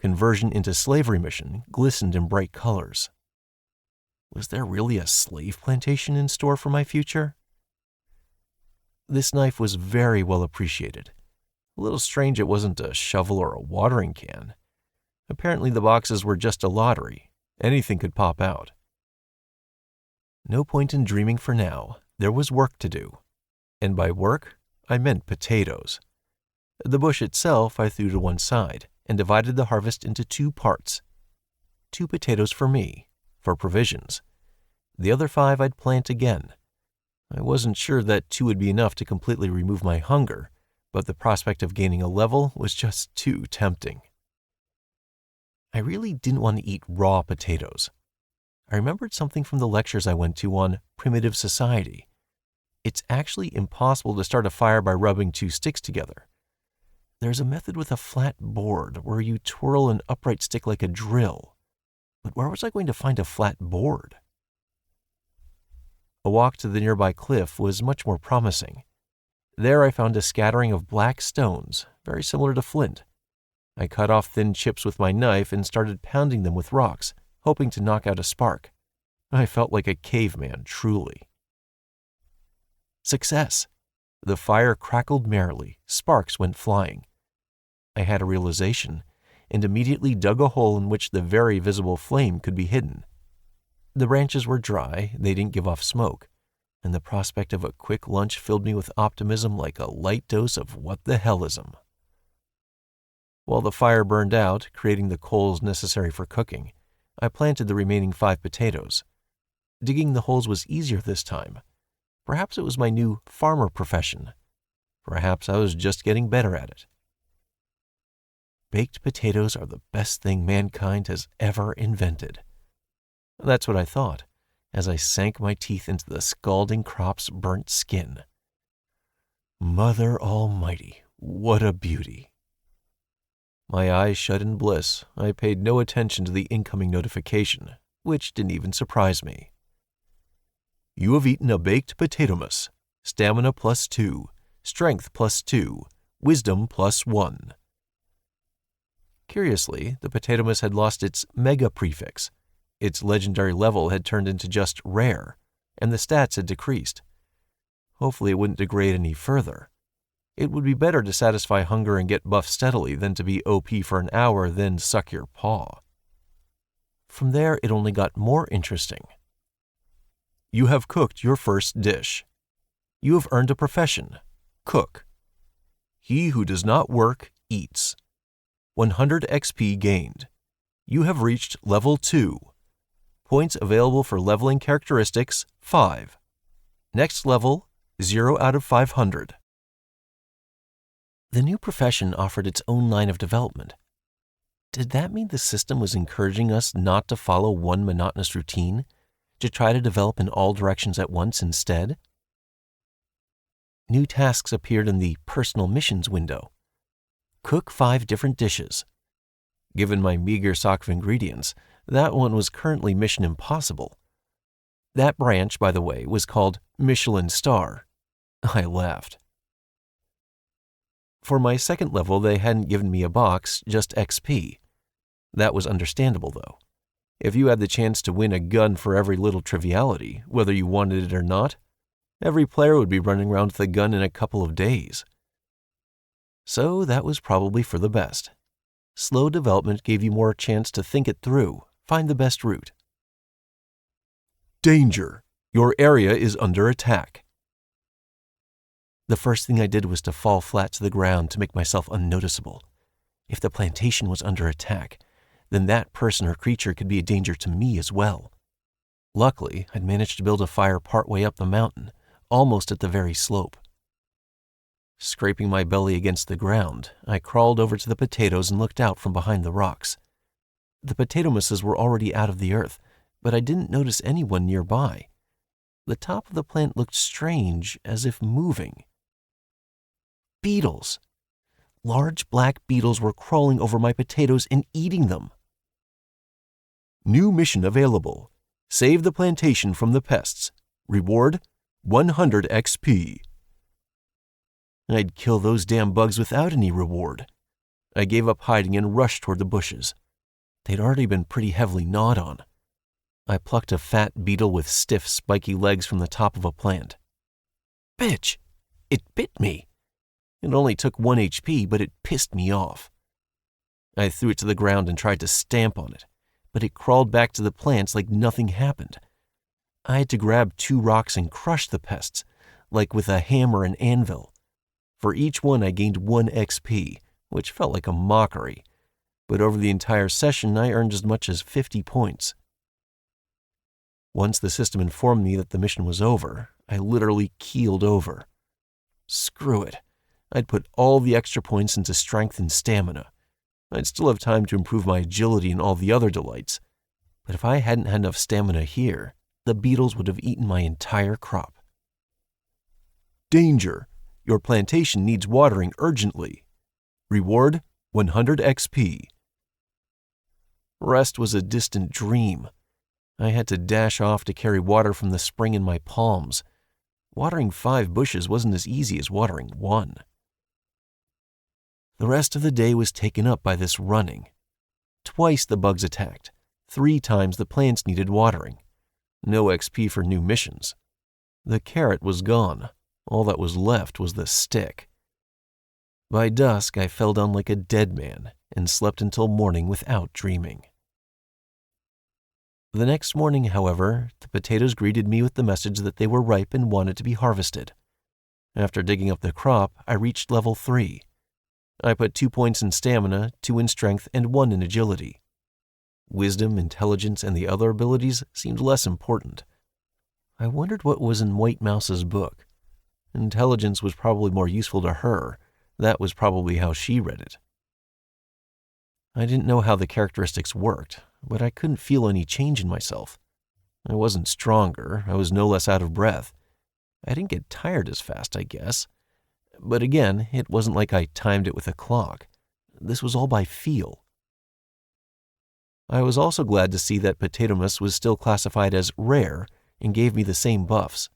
conversion into slavery mission glistened in bright colors. Was there really a slave plantation in store for my future? This knife was very well appreciated. A little strange it wasn't a shovel or a watering can. Apparently the boxes were just a lottery. Anything could pop out. No point in dreaming for now. There was work to do. And by work, I meant potatoes. The bush itself I threw to one side and divided the harvest into 2 parts. 2 potatoes for me, for provisions. The other 5 I'd plant again. I wasn't sure that 2 would be enough to completely remove my hunger, but the prospect of gaining a level was just too tempting. I really didn't want to eat raw potatoes. I remembered something from the lectures I went to on primitive society. It's actually impossible to start a fire by rubbing 2 sticks together. There's a method with a flat board where you twirl an upright stick like a drill. But where was I going to find a flat board? A walk to the nearby cliff was much more promising. There I found a scattering of black stones, very similar to flint. I cut off thin chips with my knife and started pounding them with rocks, hoping to knock out a spark. I felt like a caveman, truly. Success! The fire crackled merrily, sparks went flying. I had a realization, and immediately dug a hole in which the very visible flame could be hidden. The branches were dry, they didn't give off smoke, and the prospect of a quick lunch filled me with optimism like a light dose of what-the-hellism. While the fire burned out, creating the coals necessary for cooking, I planted the remaining 5 potatoes. Digging the holes was easier this time. Perhaps it was my new farmer profession. Perhaps I was just getting better at it. Baked potatoes are the best thing mankind has ever invented. That's what I thought, as I sank my teeth into the scalding crop's burnt skin. Mother Almighty, what a beauty! My eyes shut in bliss, I paid no attention to the incoming notification, which didn't even surprise me. You have eaten a baked potatomus. stamina +2, strength +2, wisdom +1. Curiously, the Potatomus had lost its mega prefix. Its legendary level had turned into just rare, and the stats had decreased. Hopefully it wouldn't degrade any further. It would be better to satisfy hunger and get buffed steadily than to be OP for an hour, then suck your paw. From there, it only got more interesting. You have cooked your first dish. You have earned a profession, cook. He who does not work, eats. 100 XP gained. You have reached level 2. Points available for leveling characteristics, 5. Next level, 0 out of 500. The new profession offered its own line of development. Did that mean the system was encouraging us not to follow one monotonous routine, to try to develop in all directions at once instead? New tasks appeared in the personal missions window. Cook 5 different dishes. Given my meager stock of ingredients, that one was currently mission impossible. That branch, by the way, was called Michelin Star. I laughed. For my second level, they hadn't given me a box, just XP. That was understandable, though. If you had the chance to win a gun for every little triviality, whether you wanted it or not, every player would be running around with a gun in a couple of days. So that was probably for the best. Slow development gave you more chance to think it through, find the best route. Danger! Your area is under attack. The first thing I did was to fall flat to the ground to make myself unnoticeable. If the plantation was under attack, then that person or creature could be a danger to me as well. Luckily, I'd managed to build a fire partway up the mountain, almost at the very slope. Scraping my belly against the ground, I crawled over to the potatoes and looked out from behind the rocks. The potatomuses were already out of the earth, but I didn't notice anyone nearby. The top of the plant looked strange, as if moving. Beetles! Large black beetles were crawling over my potatoes and eating them. New mission available. Save the plantation from the pests. Reward, 100 XP. I'd kill those damn bugs without any reward. I gave up hiding and rushed toward the bushes. They'd already been pretty heavily gnawed on. I plucked a fat beetle with stiff, spiky legs from the top of a plant. Bitch! It bit me! It only took 1 HP, but it pissed me off. I threw it to the ground and tried to stamp on it, but it crawled back to the plants like nothing happened. I had to grab 2 rocks and crush the pests, like with a hammer and anvil. For each one, I gained 1 XP, which felt like a mockery, but over the entire session, I earned as much as 50 points. Once the system informed me that the mission was over, I literally keeled over. Screw it. I'd put all the extra points into strength and stamina. I'd still have time to improve my agility and all the other delights. But if I hadn't had enough stamina here, the beetles would have eaten my entire crop. Danger! Your plantation needs watering urgently. Reward, 100 XP. Rest was a distant dream. I had to dash off to carry water from the spring in my palms. Watering 5 bushes wasn't as easy as watering 1. The rest of the day was taken up by this running. Twice the bugs attacked. 3 times the plants needed watering. No XP for new missions. The carrot was gone. All that was left was the stick. By dusk, I fell down like a dead man and slept until morning without dreaming. The next morning, however, the potatoes greeted me with the message that they were ripe and wanted to be harvested. After digging up the crop, I reached level 3. I put 2 points in stamina, 2 in strength, and 1 in agility. Wisdom, intelligence, and the other abilities seemed less important. I wondered what was in White Mouse's book. Intelligence was probably more useful to her. That was probably how she read it. I didn't know how the characteristics worked, but I couldn't feel any change in myself. I wasn't stronger. I was no less out of breath. I didn't get tired as fast, I guess. But again, it wasn't like I timed it with a clock. This was all by feel. I was also glad to see that Potatomus was still classified as rare and gave me the same buffs.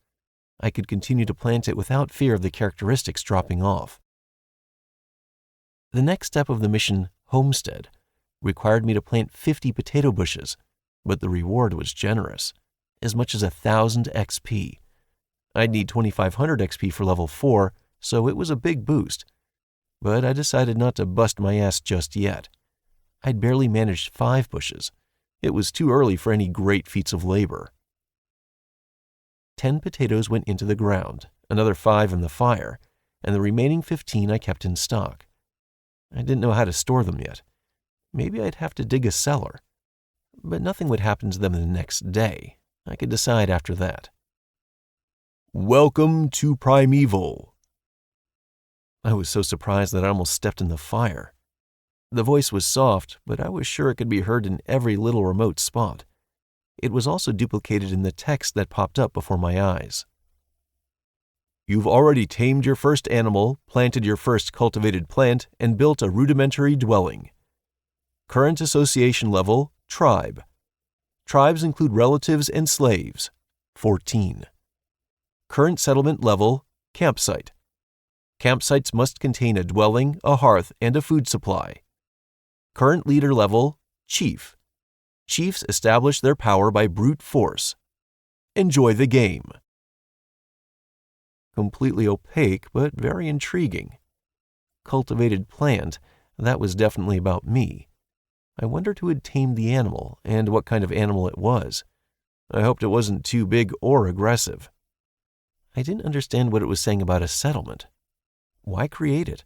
I could continue to plant it without fear of the characteristics dropping off. The next step of the mission, Homestead, required me to plant 50 potato bushes, but the reward was generous, as much as 1,000 XP. I'd need 2,500 XP for level 4, so it was a big boost. But I decided not to bust my ass just yet. I'd barely managed 5 bushes. It was too early for any great feats of labor. 10 potatoes went into the ground, another 5 in the fire, and the remaining 15 I kept in stock. I didn't know how to store them yet. Maybe I'd have to dig a cellar. But nothing would happen to them the next day. I could decide after that. Welcome to Primeval. I was so surprised that I almost stepped in the fire. The voice was soft, but I was sure it could be heard in every little remote spot. It was also duplicated in the text that popped up before my eyes. You've already tamed your first animal, planted your first cultivated plant, and built a rudimentary dwelling. Current association level, tribe. Tribes include relatives and slaves, 14. Current settlement level, campsite. Campsites must contain a dwelling, a hearth, and a food supply. Current leader level, chief. Chiefs establish their power by brute force. Enjoy the game. Completely opaque, but very intriguing. Cultivated plant, that was definitely about me. I wondered who had tamed the animal and what kind of animal it was. I hoped it wasn't too big or aggressive. I didn't understand what it was saying about a settlement. Why create it?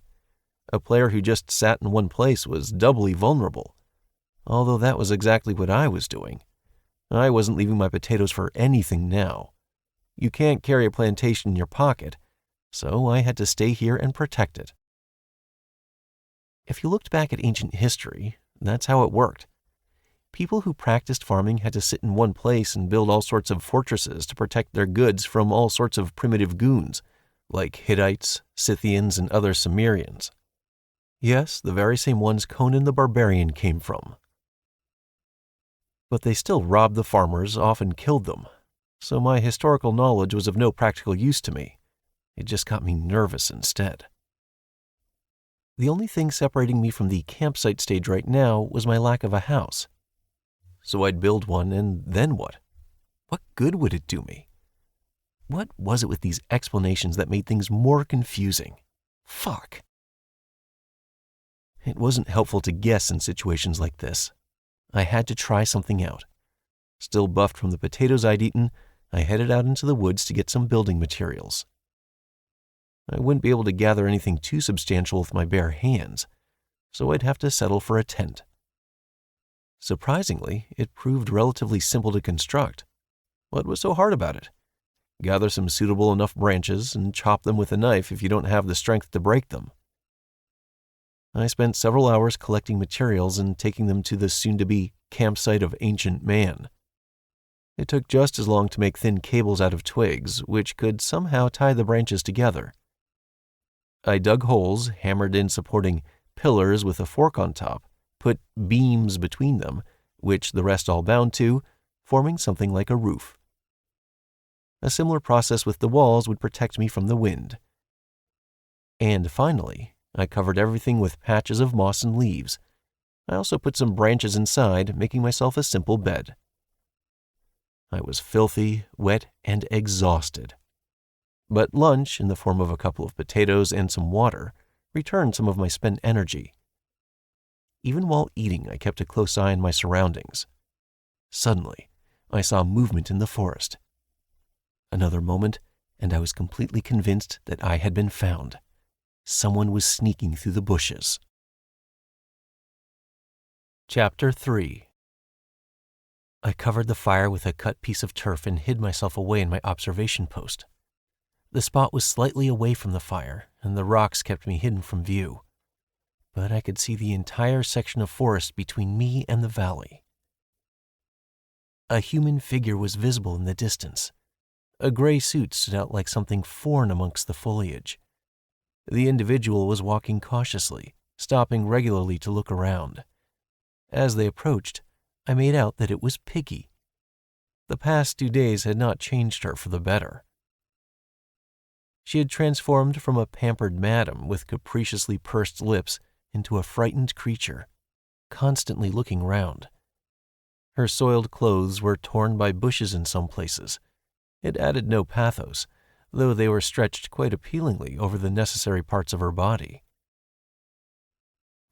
A player who just sat in one place was doubly vulnerable. Although that was exactly what I was doing. I wasn't leaving my potatoes for anything now. You can't carry a plantation in your pocket, so I had to stay here and protect it. If you looked back at ancient history, that's how it worked. People who practiced farming had to sit in one place and build all sorts of fortresses to protect their goods from all sorts of primitive goons, like Hittites, Scythians, and other Cimmerians. Yes, the very same ones Conan the Barbarian came from. But they still robbed the farmers, often killed them. So my historical knowledge was of no practical use to me. It just got me nervous instead. The only thing separating me from the campsite stage right now was my lack of a house. So I'd build one, and then what? What good would it do me? What was it with these explanations that made things more confusing? Fuck. It wasn't helpful to guess in situations like this. I had to try something out. Still buffed from the potatoes I'd eaten, I headed out into the woods to get some building materials. I wouldn't be able to gather anything too substantial with my bare hands, so I'd have to settle for a tent. Surprisingly, it proved relatively simple to construct. What was so hard about it? Gather some suitable enough branches and chop them with a knife if you don't have the strength to break them. I spent several hours collecting materials and taking them to the soon-to-be campsite of Ancient Man. It took just as long to make thin cables out of twigs, which could somehow tie the branches together. I dug holes, hammered in supporting pillars with a fork on top, put beams between them, which the rest all bound to, forming something like a roof. A similar process with the walls would protect me from the wind. And finally, I covered everything with patches of moss and leaves. I also put some branches inside, making myself a simple bed. I was filthy, wet, and exhausted. But lunch, in the form of a couple of potatoes and some water, returned some of my spent energy. Even while eating, I kept a close eye on my surroundings. Suddenly, I saw movement in the forest. Another moment, and I was completely convinced that I had been found. Someone was sneaking through the bushes. Chapter 3. I covered the fire with a cut piece of turf and hid myself away in my observation post. The spot was slightly away from the fire, and the rocks kept me hidden from view. But I could see the entire section of forest between me and the valley. A human figure was visible in the distance. A gray suit stood out like something foreign amongst the foliage. The individual was walking cautiously, stopping regularly to look around. As they approached, I made out that it was Piggy. The past 2 days had not changed her for the better. She had transformed from a pampered madam with capriciously pursed lips into a frightened creature, constantly looking round. Her soiled clothes were torn by bushes in some places. It added no pathos, though they were stretched quite appealingly over the necessary parts of her body.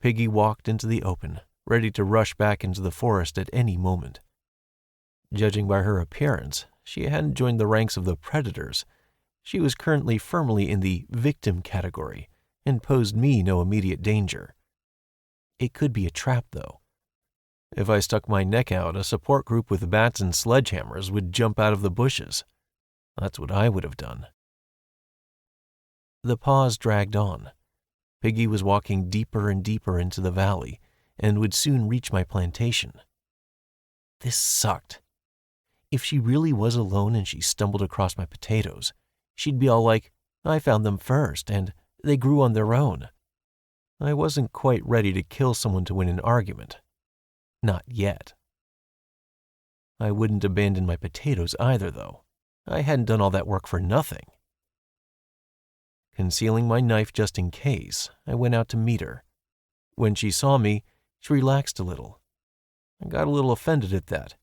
Piggy walked into the open, ready to rush back into the forest at any moment. Judging by her appearance, she hadn't joined the ranks of the predators. She was currently firmly in the victim category and posed me no immediate danger. It could be a trap, though. If I stuck my neck out, a support group with bats and sledgehammers would jump out of the bushes. That's what I would have done. The pause dragged on. Piggy was walking deeper and deeper into the valley and would soon reach my plantation. This sucked. If she really was alone and she stumbled across my potatoes, she'd be all like, "I found them first, and they grew on their own." I wasn't quite ready to kill someone to win an argument. Not yet. I wouldn't abandon my potatoes either, though. I hadn't done all that work for nothing. Concealing my knife just in case, I went out to meet her. When she saw me, she relaxed a little. I got a little offended at that.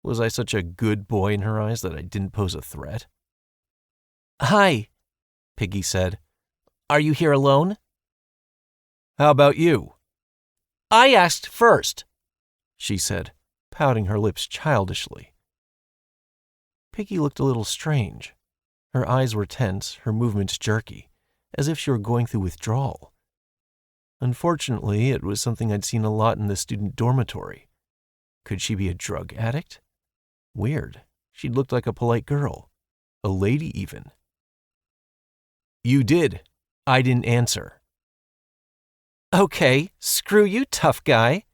Was I such a good boy in her eyes that I didn't pose a threat? "Hi," Piggy said. "Are you here alone?" "How about you?" "I asked first," she said, pouting her lips childishly. Piggy looked a little strange. Her eyes were tense, her movements jerky, as if she were going through withdrawal. Unfortunately, it was something I'd seen a lot in the student dormitory. Could she be a drug addict? Weird. She'd looked like a polite girl. A lady, even. "You did. I didn't answer." "Okay, screw you, tough guy."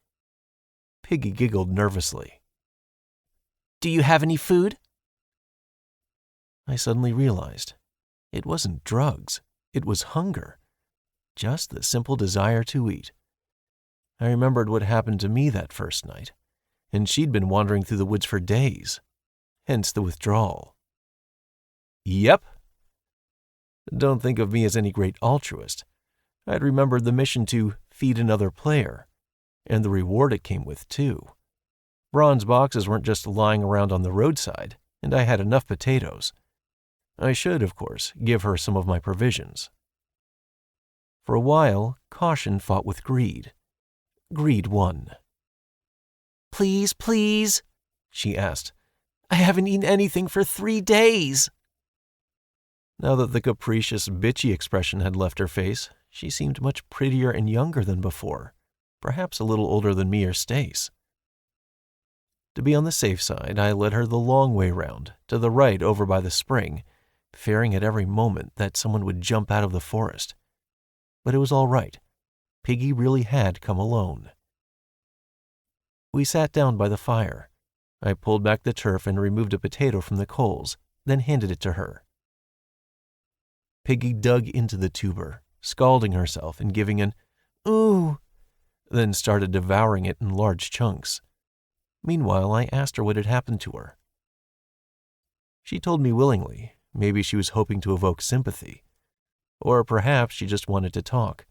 Piggy giggled nervously. "Do you have any food?" I suddenly realized it wasn't drugs. It was hunger. Just the simple desire to eat. I remembered what happened to me that first night, and she'd been wandering through the woods for days, hence the withdrawal. Yep. Don't think of me as any great altruist. I'd remembered the mission to feed another player, and the reward it came with, too. Bronze boxes weren't just lying around on the roadside, and I had enough potatoes. I should, of course, give her some of my provisions. For a while, caution fought with greed. Greed won. "Please, please," she asked. "I haven't eaten anything for 3 days." Now that the capricious, bitchy expression had left her face, she seemed much prettier and younger than before, perhaps a little older than me or Stace. To be on the safe side, I led her the long way round, to the right over by the spring, fearing at every moment that someone would jump out of the forest. But it was all right. Piggy really had come alone. We sat down by the fire. I pulled back the turf and removed a potato from the coals, then handed it to her. Piggy dug into the tuber, scalding herself and giving an "ooh," then started devouring it in large chunks. Meanwhile, I asked her what had happened to her. She told me willingly. Maybe she was hoping to evoke sympathy. Or perhaps she just wanted to talk.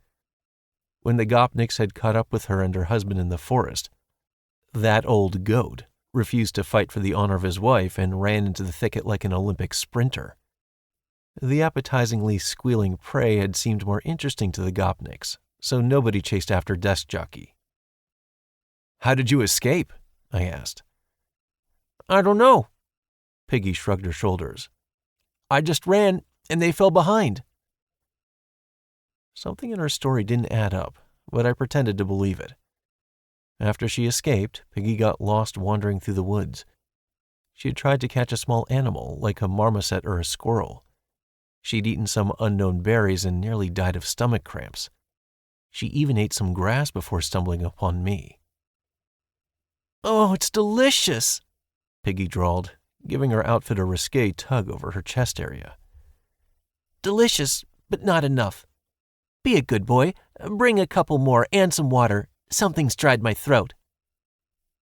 When the Gopniks had caught up with her and her husband in the forest, that old goat refused to fight for the honor of his wife and ran into the thicket like an Olympic sprinter. The appetizingly squealing prey had seemed more interesting to the Gopniks, so nobody chased after Desk Jockey. "How did you escape?" I asked. "I don't know." Piggy shrugged her shoulders. "I just ran, and they fell behind." Something in her story didn't add up, but I pretended to believe it. After she escaped, Piggy got lost wandering through the woods. She had tried to catch a small animal, like a marmoset or a squirrel. She'd eaten some unknown berries and nearly died of stomach cramps. She even ate some grass before stumbling upon me. "Oh, it's delicious," Piggy drawled, giving her outfit a risque tug over her chest area. "Delicious, but not enough. Be a good boy. Bring a couple more and some water. Something's dried my throat."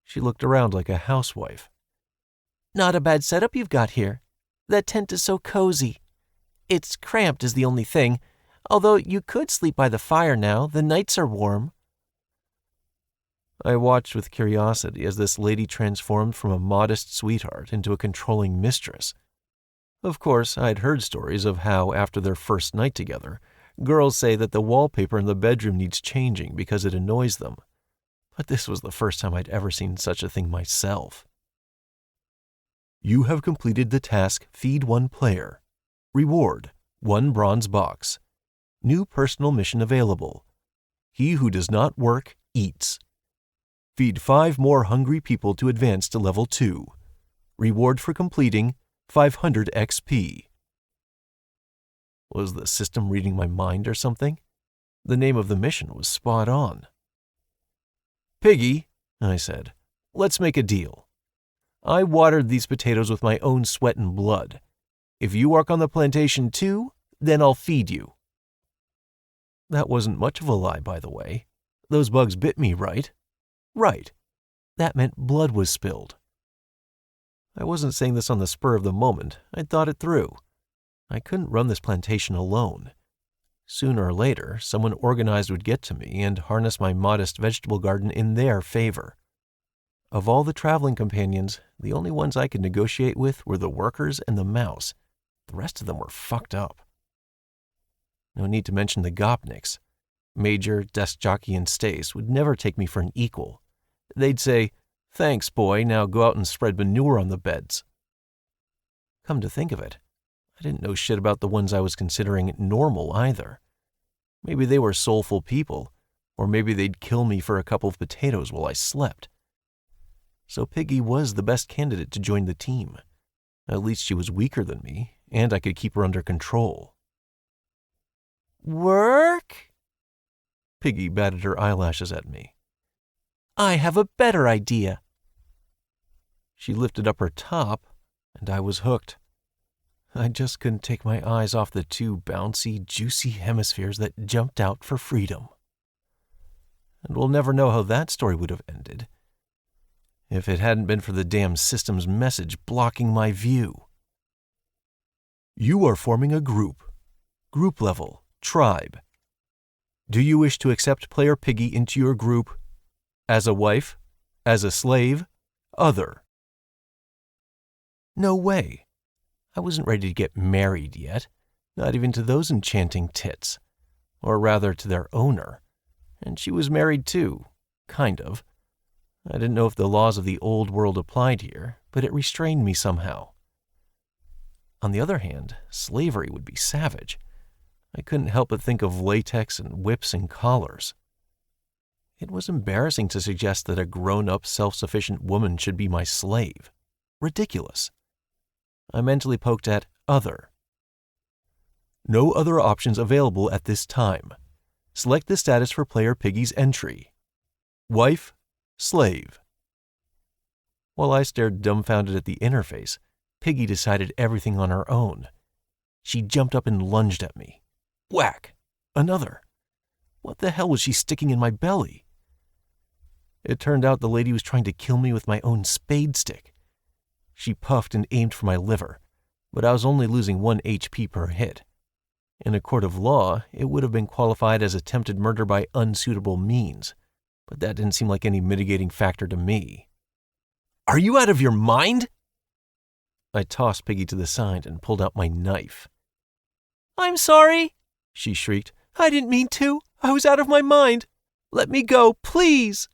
She looked around like a housewife. "Not a bad setup you've got here. That tent is so cozy. It's cramped is the only thing, although you could sleep by the fire now. The nights are warm. I watched with curiosity as this lady transformed from a modest sweetheart into a controlling mistress. Of course, I'd heard stories of how, after their first night together, girls say that the wallpaper in the bedroom needs changing because it annoys them. But this was the first time I'd ever seen such a thing myself. You have completed the task Feed One Player. Reward, 1 bronze box. New personal mission available. He who does not work, eats. Feed 5 more hungry people to advance to level 2. Reward for completing, 500 XP. Was the system reading my mind or something? The name of the mission was spot on. Piggy, I said, let's make a deal. I watered these potatoes with my own sweat and blood. If you work on the plantation too, then I'll feed you. That wasn't much of a lie, by the way. Those bugs bit me, right? Right. That meant blood was spilled. I wasn't saying this on the spur of the moment. I'd thought it through. I couldn't run this plantation alone. Sooner or later, someone organized would get to me and harness my modest vegetable garden in their favor. Of all the traveling companions, the only ones I could negotiate with were the workers and the mouse. The rest of them were fucked up. No need to mention the Gopniks. Major, Desk Jockey, and Stace would never take me for an equal. They'd say, "Thanks, boy, now go out and spread manure on the beds." Come to think of it, I didn't know shit about the ones I was considering normal either. Maybe they were soulful people, or maybe they'd kill me for a couple of potatoes while I slept. So Piggy was the best candidate to join the team. At least she was weaker than me, and I could keep her under control. Work? Piggy batted her eyelashes at me. I have a better idea. She lifted up her top, and I was hooked. I just couldn't take my eyes off the 2 bouncy, juicy hemispheres that jumped out for freedom. And we'll never know how that story would have ended if it hadn't been for the damn system's message blocking my view. You are forming a group. Group level, tribe. Do you wish to accept player Piggy into your group as a wife, as a slave, other? No way. I wasn't ready to get married yet, not even to those enchanting tits, or rather to their owner. And she was married too, kind of. I didn't know if the laws of the old world applied here, but it restrained me somehow. On the other hand, slavery would be savage. I couldn't help but think of latex and whips and collars. It was embarrassing to suggest that a grown-up, self-sufficient woman should be my slave. Ridiculous. I mentally poked at other. No other options available at this time. Select the status for player Piggy's entry. Wife, slave. While I stared dumbfounded at the interface, Piggy decided everything on her own. She jumped up and lunged at me. Whack! Another. What the hell was she sticking in my belly? It turned out the lady was trying to kill me with my own spade stick. She puffed and aimed for my liver, but I was only losing 1 HP per hit. In a court of law, it would have been qualified as attempted murder by unsuitable means, but that didn't seem like any mitigating factor to me. Are you out of your mind? I tossed Piggy to the side and pulled out my knife. I'm sorry, she shrieked. I didn't mean to. I was out of my mind. Let me go, please.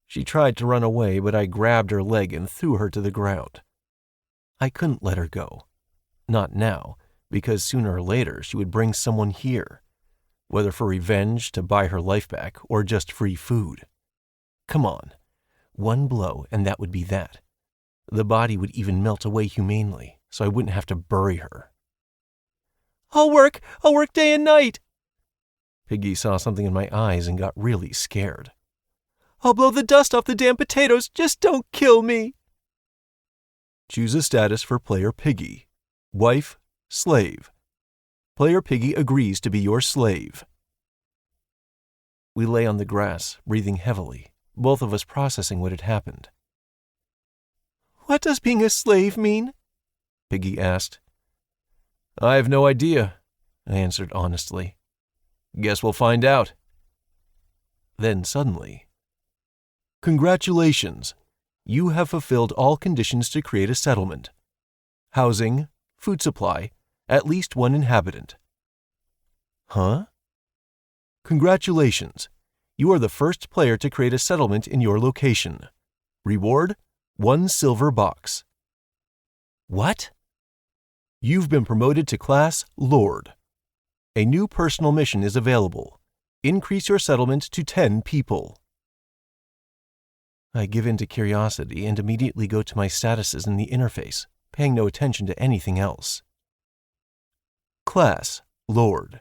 She tried to run away, but I grabbed her leg and threw her to the ground. I couldn't let her go. Not now, because sooner or later she would bring someone here, whether for revenge, to buy her life back, or just free food. Come on. 1 blow, and that would be that. The body would even melt away humanely, so I wouldn't have to bury her. I'll work day and night. Piggy saw something in my eyes and got really scared. I'll blow the dust off the damn potatoes, just don't kill me. Choose a status for player Piggy. Wife, slave. Player Piggy agrees to be your slave. We lay on the grass, breathing heavily, both of us processing what had happened. What does being a slave mean? Piggy asked. I have no idea, I answered honestly. Guess we'll find out. Then suddenly, congratulations! You have fulfilled all conditions to create a settlement. Housing, food supply, at least one inhabitant. Huh? Congratulations! You are the first player to create a settlement in your location. Reward, 1 silver box. What? You've been promoted to class Lord. A new personal mission is available. Increase your settlement to 10 people. I give in to curiosity and immediately go to my statuses in the interface, paying no attention to anything else. Class Lord.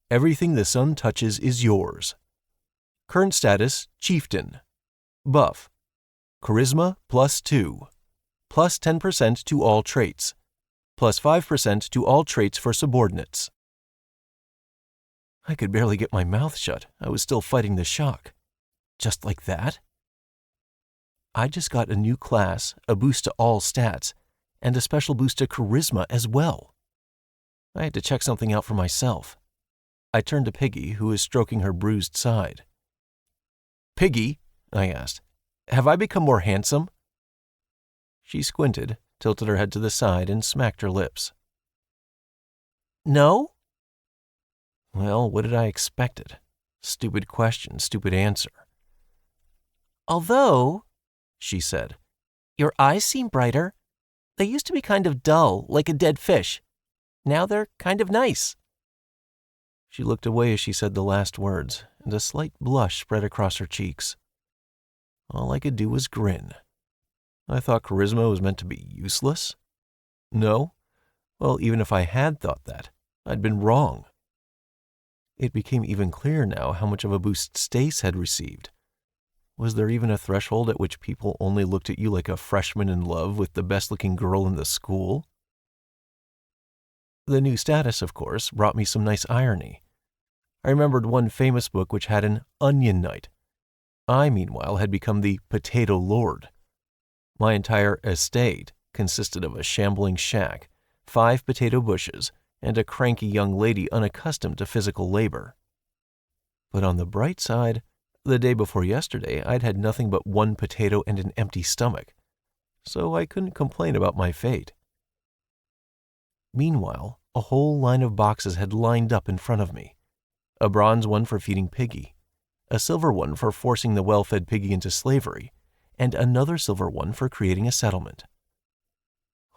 Everything the sun touches is yours. Current status, Chieftain. Buff. Charisma +2. Plus 10% to all traits. Plus 5% to all traits for subordinates. I could barely get my mouth shut. I was still fighting the shock. Just like that? I just got a new class, a boost to all stats, and a special boost to charisma as well. I had to check something out for myself. I turned to Piggy, who was stroking her bruised side. Piggy, I asked, have I become more handsome? She squinted, tilted her head to the side, and smacked her lips. No? Well, what did I expect? Stupid question, stupid answer. Although, she said, your eyes seem brighter. They used to be kind of dull, like a dead fish. Now they're kind of nice. She looked away as she said the last words, and a slight blush spread across her cheeks. All I could do was grin. I thought charisma was meant to be useless? No? Well, even if I had thought that, I'd been wrong. It became even clearer now how much of a boost Stace had received. Was there even a threshold at which people only looked at you like a freshman in love with the best-looking girl in the school? The new status, of course, brought me some nice irony. I remembered one famous book which had an onion knight. I, meanwhile, had become the Potato Lord. My entire estate consisted of a shambling shack, 5 potato bushes, and a cranky young lady unaccustomed to physical labor. But on the bright side, the day before yesterday, I'd had nothing but 1 potato and an empty stomach, so I couldn't complain about my fate. Meanwhile, a whole line of boxes had lined up in front of me. A bronze one for feeding Piggy, a silver one for forcing the well-fed Piggy into slavery, and another silver one for creating a settlement.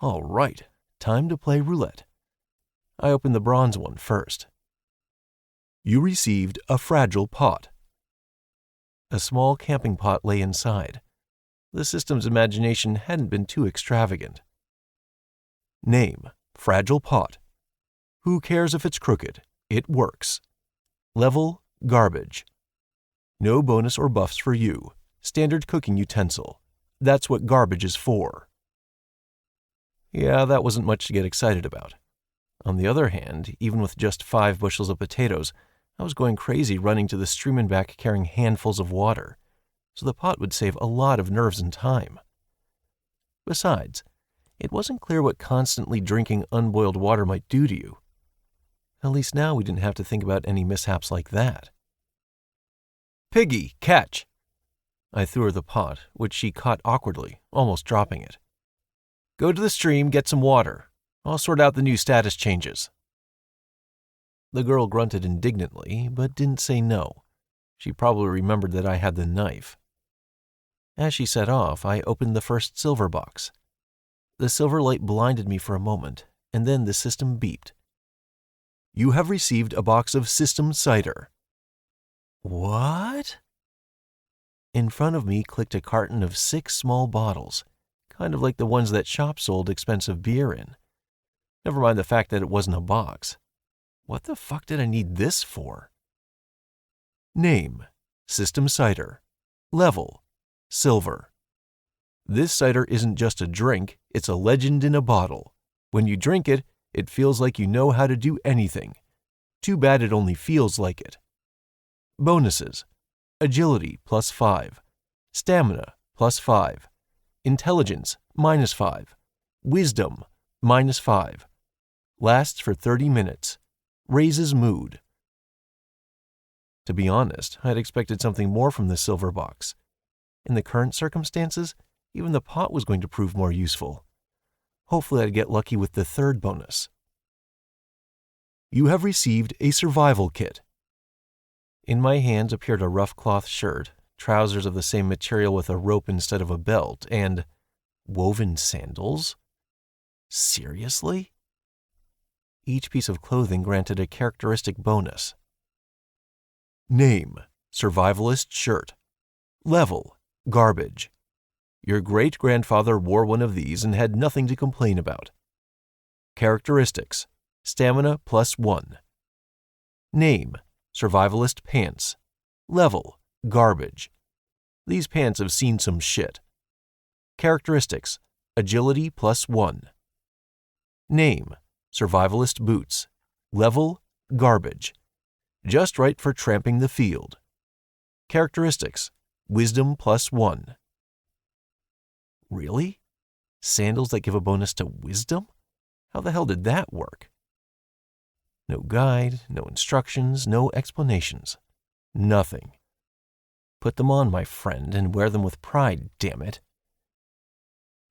All right, time to play roulette. I opened the bronze one first. You received a fragile pot. A small camping pot lay inside. The system's imagination hadn't been too extravagant. Name, fragile pot. Who cares if it's crooked? It works. Level, garbage. No bonus or buffs for you. Standard cooking utensil. That's what garbage is for. Yeah, that wasn't much to get excited about. On the other hand, even with just 5 bushels of potatoes, I was going crazy running to the stream and back carrying handfuls of water, so the pot would save a lot of nerves and time. Besides, it wasn't clear what constantly drinking unboiled water might do to you. At least now we didn't have to think about any mishaps like that. Piggy, catch! I threw her the pot, which she caught awkwardly, almost dropping it. Go to the stream, get some water. I'll sort out the new status changes. The girl grunted indignantly, but didn't say no. She probably remembered that I had the knife. As she set off, I opened the first silver box. The silver light blinded me for a moment, and then the system beeped. You have received a box of system cider. What? In front of me clicked a carton of 6 small bottles, kind of like the ones that shops sold expensive beer in. Never mind the fact that it wasn't a box. What the fuck did I need this for? Name, System Cider. Level, Silver. This cider isn't just a drink, it's a legend in a bottle. When you drink it, it feels like you know how to do anything. Too bad it only feels like it. Bonuses. Agility +5. Stamina +5. Intelligence -5. Wisdom -5. Lasts for 30 minutes. Raises mood. To be honest, I had expected something more from this silver box. In the current circumstances, even the pot was going to prove more useful. Hopefully I'd get lucky with the third bonus. You have received a survival kit. In my hands appeared a rough cloth shirt, trousers of the same material with a rope instead of a belt, and woven sandals? Seriously? Each piece of clothing granted a characteristic bonus. Name: Survivalist shirt. Level: garbage. Your great-grandfather wore one of these and had nothing to complain about. Characteristics: stamina +1. Name: Survivalist pants. Level: garbage. These pants have seen some shit. Characteristics: agility +1. Name: Survivalist boots. Level: garbage. Just right for tramping the field. Characteristics: wisdom +1. Really? Sandals that give a bonus to wisdom? How the hell did that work? No guide, no instructions, no explanations. Nothing. Put them on, my friend, and wear them with pride, damn it.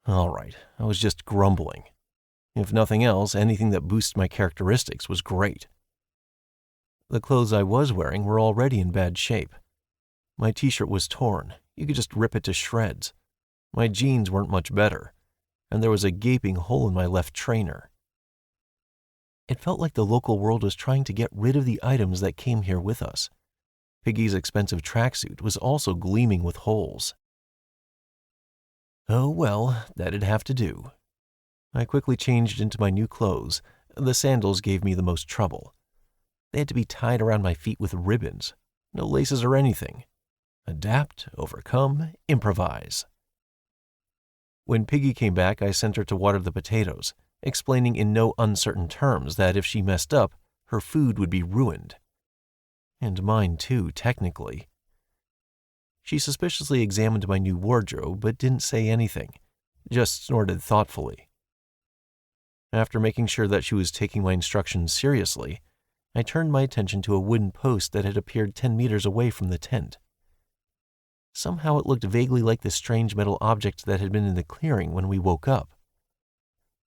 All right, I was just grumbling. If nothing else, anything that boosts my characteristics was great. The clothes I was wearing were already in bad shape. My t-shirt was torn. You could just rip it to shreds. My jeans weren't much better, and there was a gaping hole in my left trainer. It felt like the local world was trying to get rid of the items that came here with us. Piggy's expensive tracksuit was also gleaming with holes. Oh well, that'd have to do. I quickly changed into my new clothes. The sandals gave me the most trouble. They had to be tied around my feet with ribbons. No laces or anything. Adapt, overcome, improvise. When Piggy came back, I sent her to water the potatoes, explaining in no uncertain terms that if she messed up, her food would be ruined. And mine too, technically. She suspiciously examined my new wardrobe, but didn't say anything, just snorted thoughtfully. After making sure that she was taking my instructions seriously, I turned my attention to a wooden post that had appeared 10 meters away from the tent. Somehow it looked vaguely like the strange metal object that had been in the clearing when we woke up.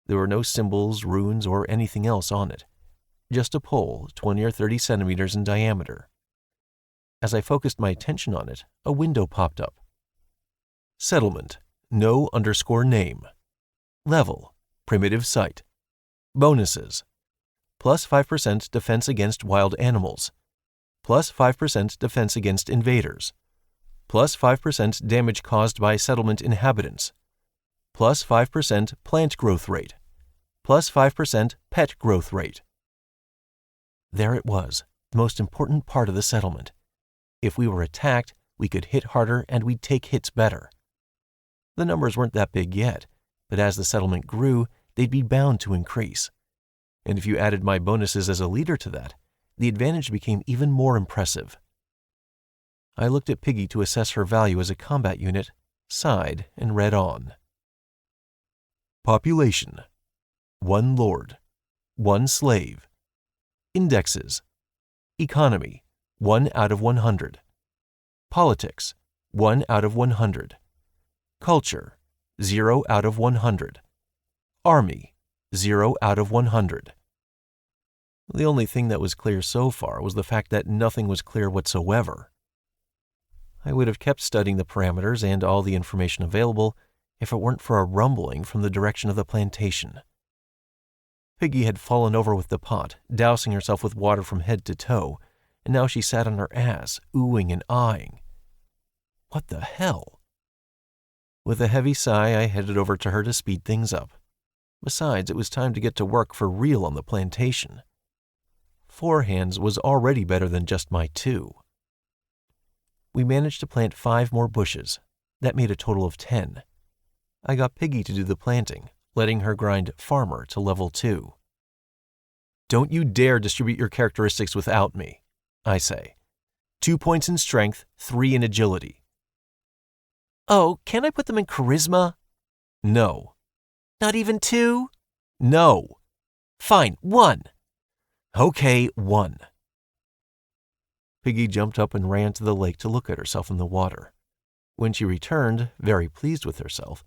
There were no symbols, runes, or anything else on it, just a pole 20 or 30 centimeters in diameter. As I focused my attention on it, a window popped up. Settlement, no_name. Level, primitive site. Bonuses, +5% defense against wild animals, +5% defense against invaders, +5% damage caused by settlement inhabitants, +5% plant growth rate, +5% pet growth rate. There it was, the most important part of the settlement. If we were attacked, we could hit harder and we'd take hits better. The numbers weren't that big yet, but as the settlement grew, they'd be bound to increase. And if you added my bonuses as a leader to that, the advantage became even more impressive. I looked at Piggy to assess her value as a combat unit, sighed, and read on. Population: 1 lord, 1 slave. Indexes: economy, 1 out of 100. Politics, 1 out of 100. Culture, 0 out of 100. Army, 0 out of 100. The only thing that was clear so far was the fact that nothing was clear whatsoever. I would have kept studying the parameters and all the information available if it weren't for a rumbling from the direction of the plantation. Piggy had fallen over with the pot, dousing herself with water from head to toe, and now she sat on her ass, oohing and aahing. What the hell? With a heavy sigh, I headed over to her to speed things up. Besides, it was time to get to work for real on the plantation. 4 hands was already better than just my 2. We managed to plant 5 more bushes. That made a total of 10. I got Piggy to do the planting, letting her grind farmer to level 2. Don't you dare distribute your characteristics without me, I say. 2 points in strength, 3 in agility. Oh, can't I put them in charisma? No. Not even 2? No. Fine, 1. Okay, 1. Piggy jumped up and ran to the lake to look at herself in the water. When she returned, very pleased with herself,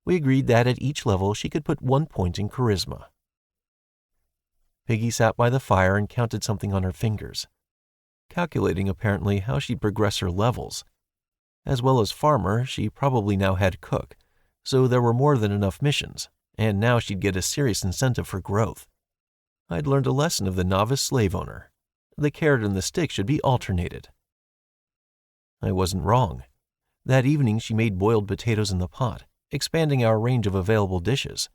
we agreed that at each level she could put 1 point in charisma. Piggy sat by the fire and counted something on her fingers, calculating apparently how she'd progress her levels. As well as farmer, she probably now had cook, so there were more than enough missions, and now she'd get a serious incentive for growth. I'd learned a lesson of the novice slave owner. The carrot and the stick should be alternated. I wasn't wrong. That evening she made boiled potatoes in the pot, expanding our range of available dishes.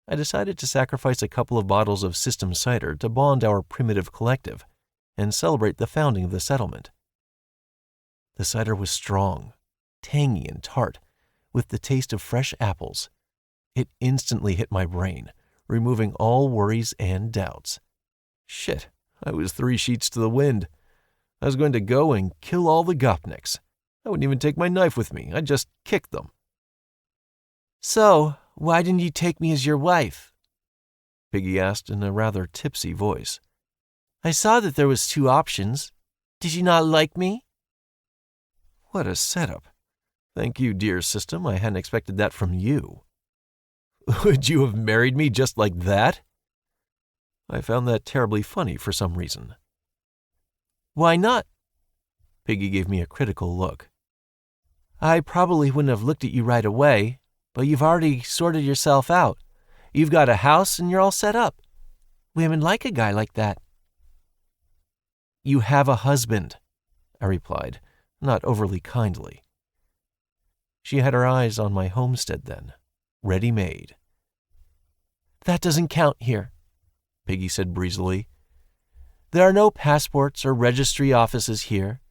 I decided to sacrifice a couple of bottles of system cider to bond our primitive collective and celebrate the founding of the settlement. The cider was strong, tangy and tart, with the taste of fresh apples. It instantly hit my brain, removing all worries and doubts. Shit, I was 3 sheets to the wind. I was going to go and kill all the Gopniks. I wouldn't even take my knife with me. I'd just kick them. So, why didn't you take me as your wife? Piggy asked in a rather tipsy voice. I saw that there was 2 options. Did you not like me? What a setup. Thank you, dear system. I hadn't expected that from you. Would you have married me just like that? I found that terribly funny for some reason. Why not? Piggy gave me a critical look. I probably wouldn't have looked at you right away, but you've already sorted yourself out. You've got a house and you're all set up. Women like a guy like that. You have a husband, I replied, not overly kindly. She had her eyes on my homestead then, ready-made. That doesn't count here, Piggy said breezily. There are no passports or registry offices here.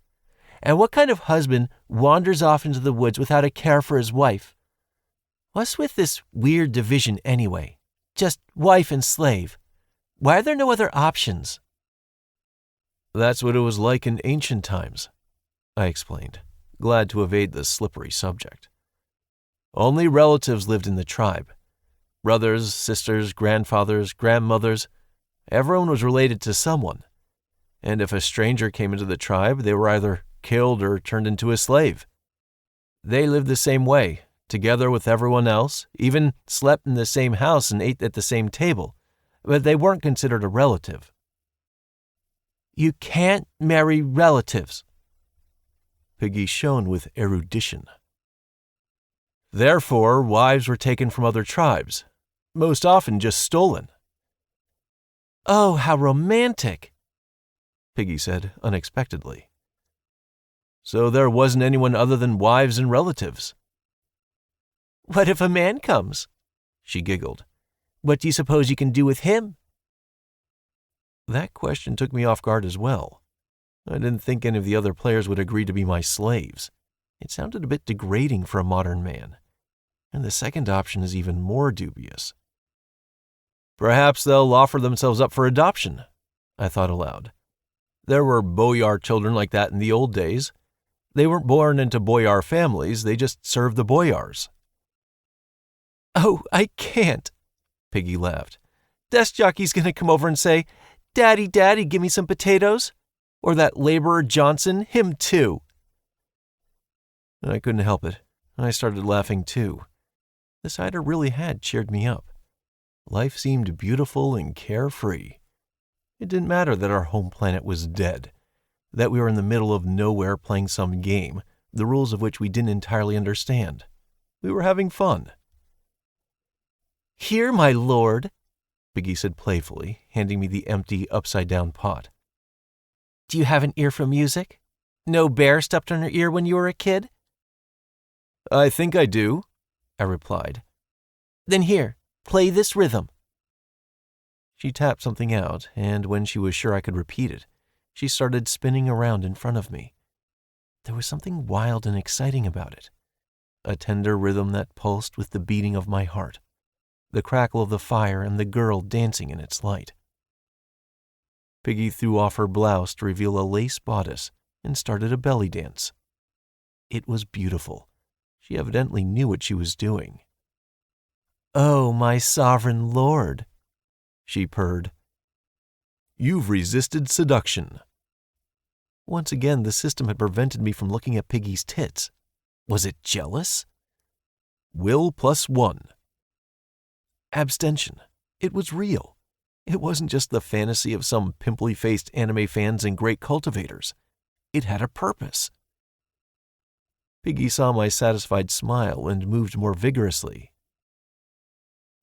And what kind of husband wanders off into the woods without a care for his wife? What's with this weird division anyway? Just wife and slave. Why are there no other options? That's what it was like in ancient times, I explained, glad to evade the slippery subject. Only relatives lived in the tribe. Brothers, sisters, grandfathers, grandmothers, everyone was related to someone. And if a stranger came into the tribe, they were either killed or turned into a slave. They lived the same way, together with everyone else, even slept in the same house and ate at the same table, but they weren't considered a relative. You can't marry relatives. Piggy shone with erudition. Therefore, wives were taken from other tribes, most often just stolen. Oh, how romantic, Piggy said unexpectedly. So there wasn't anyone other than wives and relatives. What if a man comes? She giggled. What do you suppose you can do with him? That question took me off guard as well. I didn't think any of the other players would agree to be my slaves. It sounded a bit degrading for a modern man. And the second option is even more dubious. Perhaps they'll offer themselves up for adoption, I thought aloud. There were boyar children like that in the old days. They weren't born into boyar families, they just served the boyars. Oh, I can't, Piggy laughed. Desk jockey's going to come over and say, Daddy, Daddy, give me some potatoes. Or that laborer Johnson, him too. I couldn't help it. I started laughing too. The cider really had cheered me up. Life seemed beautiful and carefree. It didn't matter that our home planet was dead, that we were in the middle of nowhere playing some game, the rules of which we didn't entirely understand. We were having fun. Here, my lord, Piggy said playfully, handing me the empty, upside-down pot. Do you have an ear for music? No bear stepped on your ear when you were a kid? I think I do, I replied. Then here, play this rhythm. She tapped something out, and when she was sure I could repeat it, she started spinning around in front of me. There was something wild and exciting about it. A tender rhythm that pulsed with the beating of my heart, the crackle of the fire and the girl dancing in its light. Piggy threw off her blouse to reveal a lace bodice and started a belly dance. It was beautiful. She evidently knew what she was doing. Oh, my sovereign lord, she purred. You've resisted seduction. Once again, the system had prevented me from looking at Piggy's tits. Was it jealous? Will +1. Abstention. It was real. It wasn't just the fantasy of some pimply-faced anime fans and great cultivators. It had a purpose. Piggy saw my satisfied smile and moved more vigorously.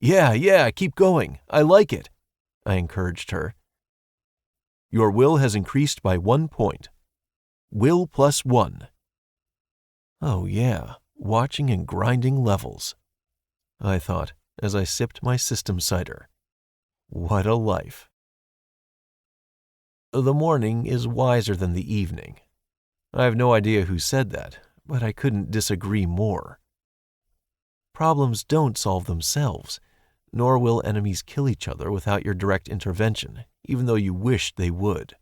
Yeah, keep going. I like it, I encouraged her. Your will has increased by 1 point. Will +1. Oh yeah, watching and grinding levels, I thought as I sipped my system cider. What a life. The morning is wiser than the evening. I have no idea who said that, but I couldn't disagree more. Problems don't solve themselves, nor will enemies kill each other without your direct intervention, even though you wished they would.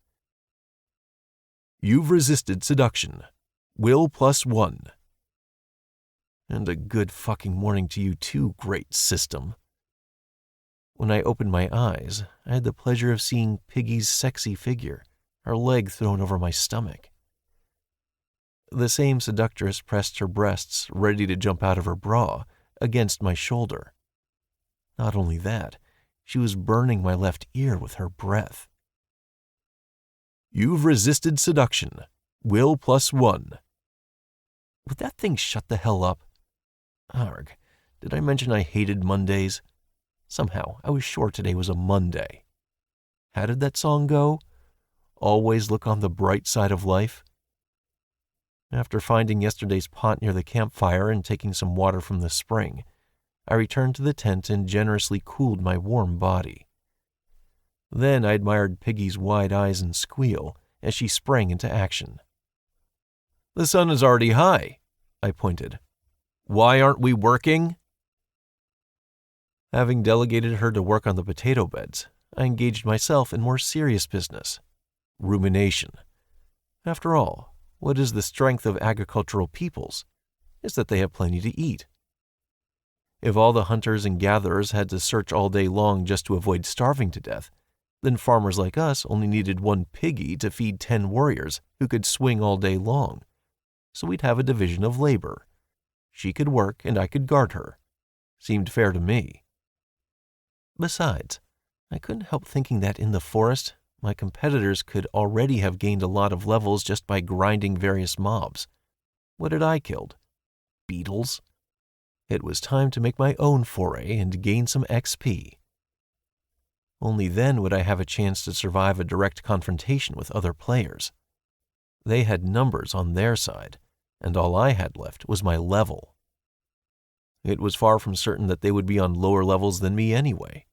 You've resisted seduction. Will +1. And a good fucking morning to you too, great system. When I opened my eyes, I had the pleasure of seeing Piggy's sexy figure, her leg thrown over my stomach. The same seductress pressed her breasts, ready to jump out of her bra, against my shoulder. Not only that, she was burning my left ear with her breath. You've resisted seduction. Will +1. Would that thing shut the hell up? Arg, did I mention I hated Mondays? Somehow, I was sure today was a Monday. How did that song go? Always look on the bright side of life. After finding yesterday's pot near the campfire and taking some water from the spring, I returned to the tent and generously cooled my warm body. Then I admired Piggy's wide eyes and squeal as she sprang into action. The sun is already high, I pointed. Why aren't we working? Having delegated her to work on the potato beds, I engaged myself in more serious business. Rumination. After all, what is the strength of agricultural peoples? Is that they have plenty to eat. If all the hunters and gatherers had to search all day long just to avoid starving to death, then farmers like us only needed 1 piggy to feed 10 warriors who could swing all day long. So we'd have a division of labor. She could work and I could guard her. Seemed fair to me. Besides, I couldn't help thinking that in the forest, my competitors could already have gained a lot of levels just by grinding various mobs. What had I killed? Beetles? It was time to make my own foray and gain some XP. Only then would I have a chance to survive a direct confrontation with other players. They had numbers on their side, and all I had left was my level. It was far from certain that they would be on lower levels than me anyway.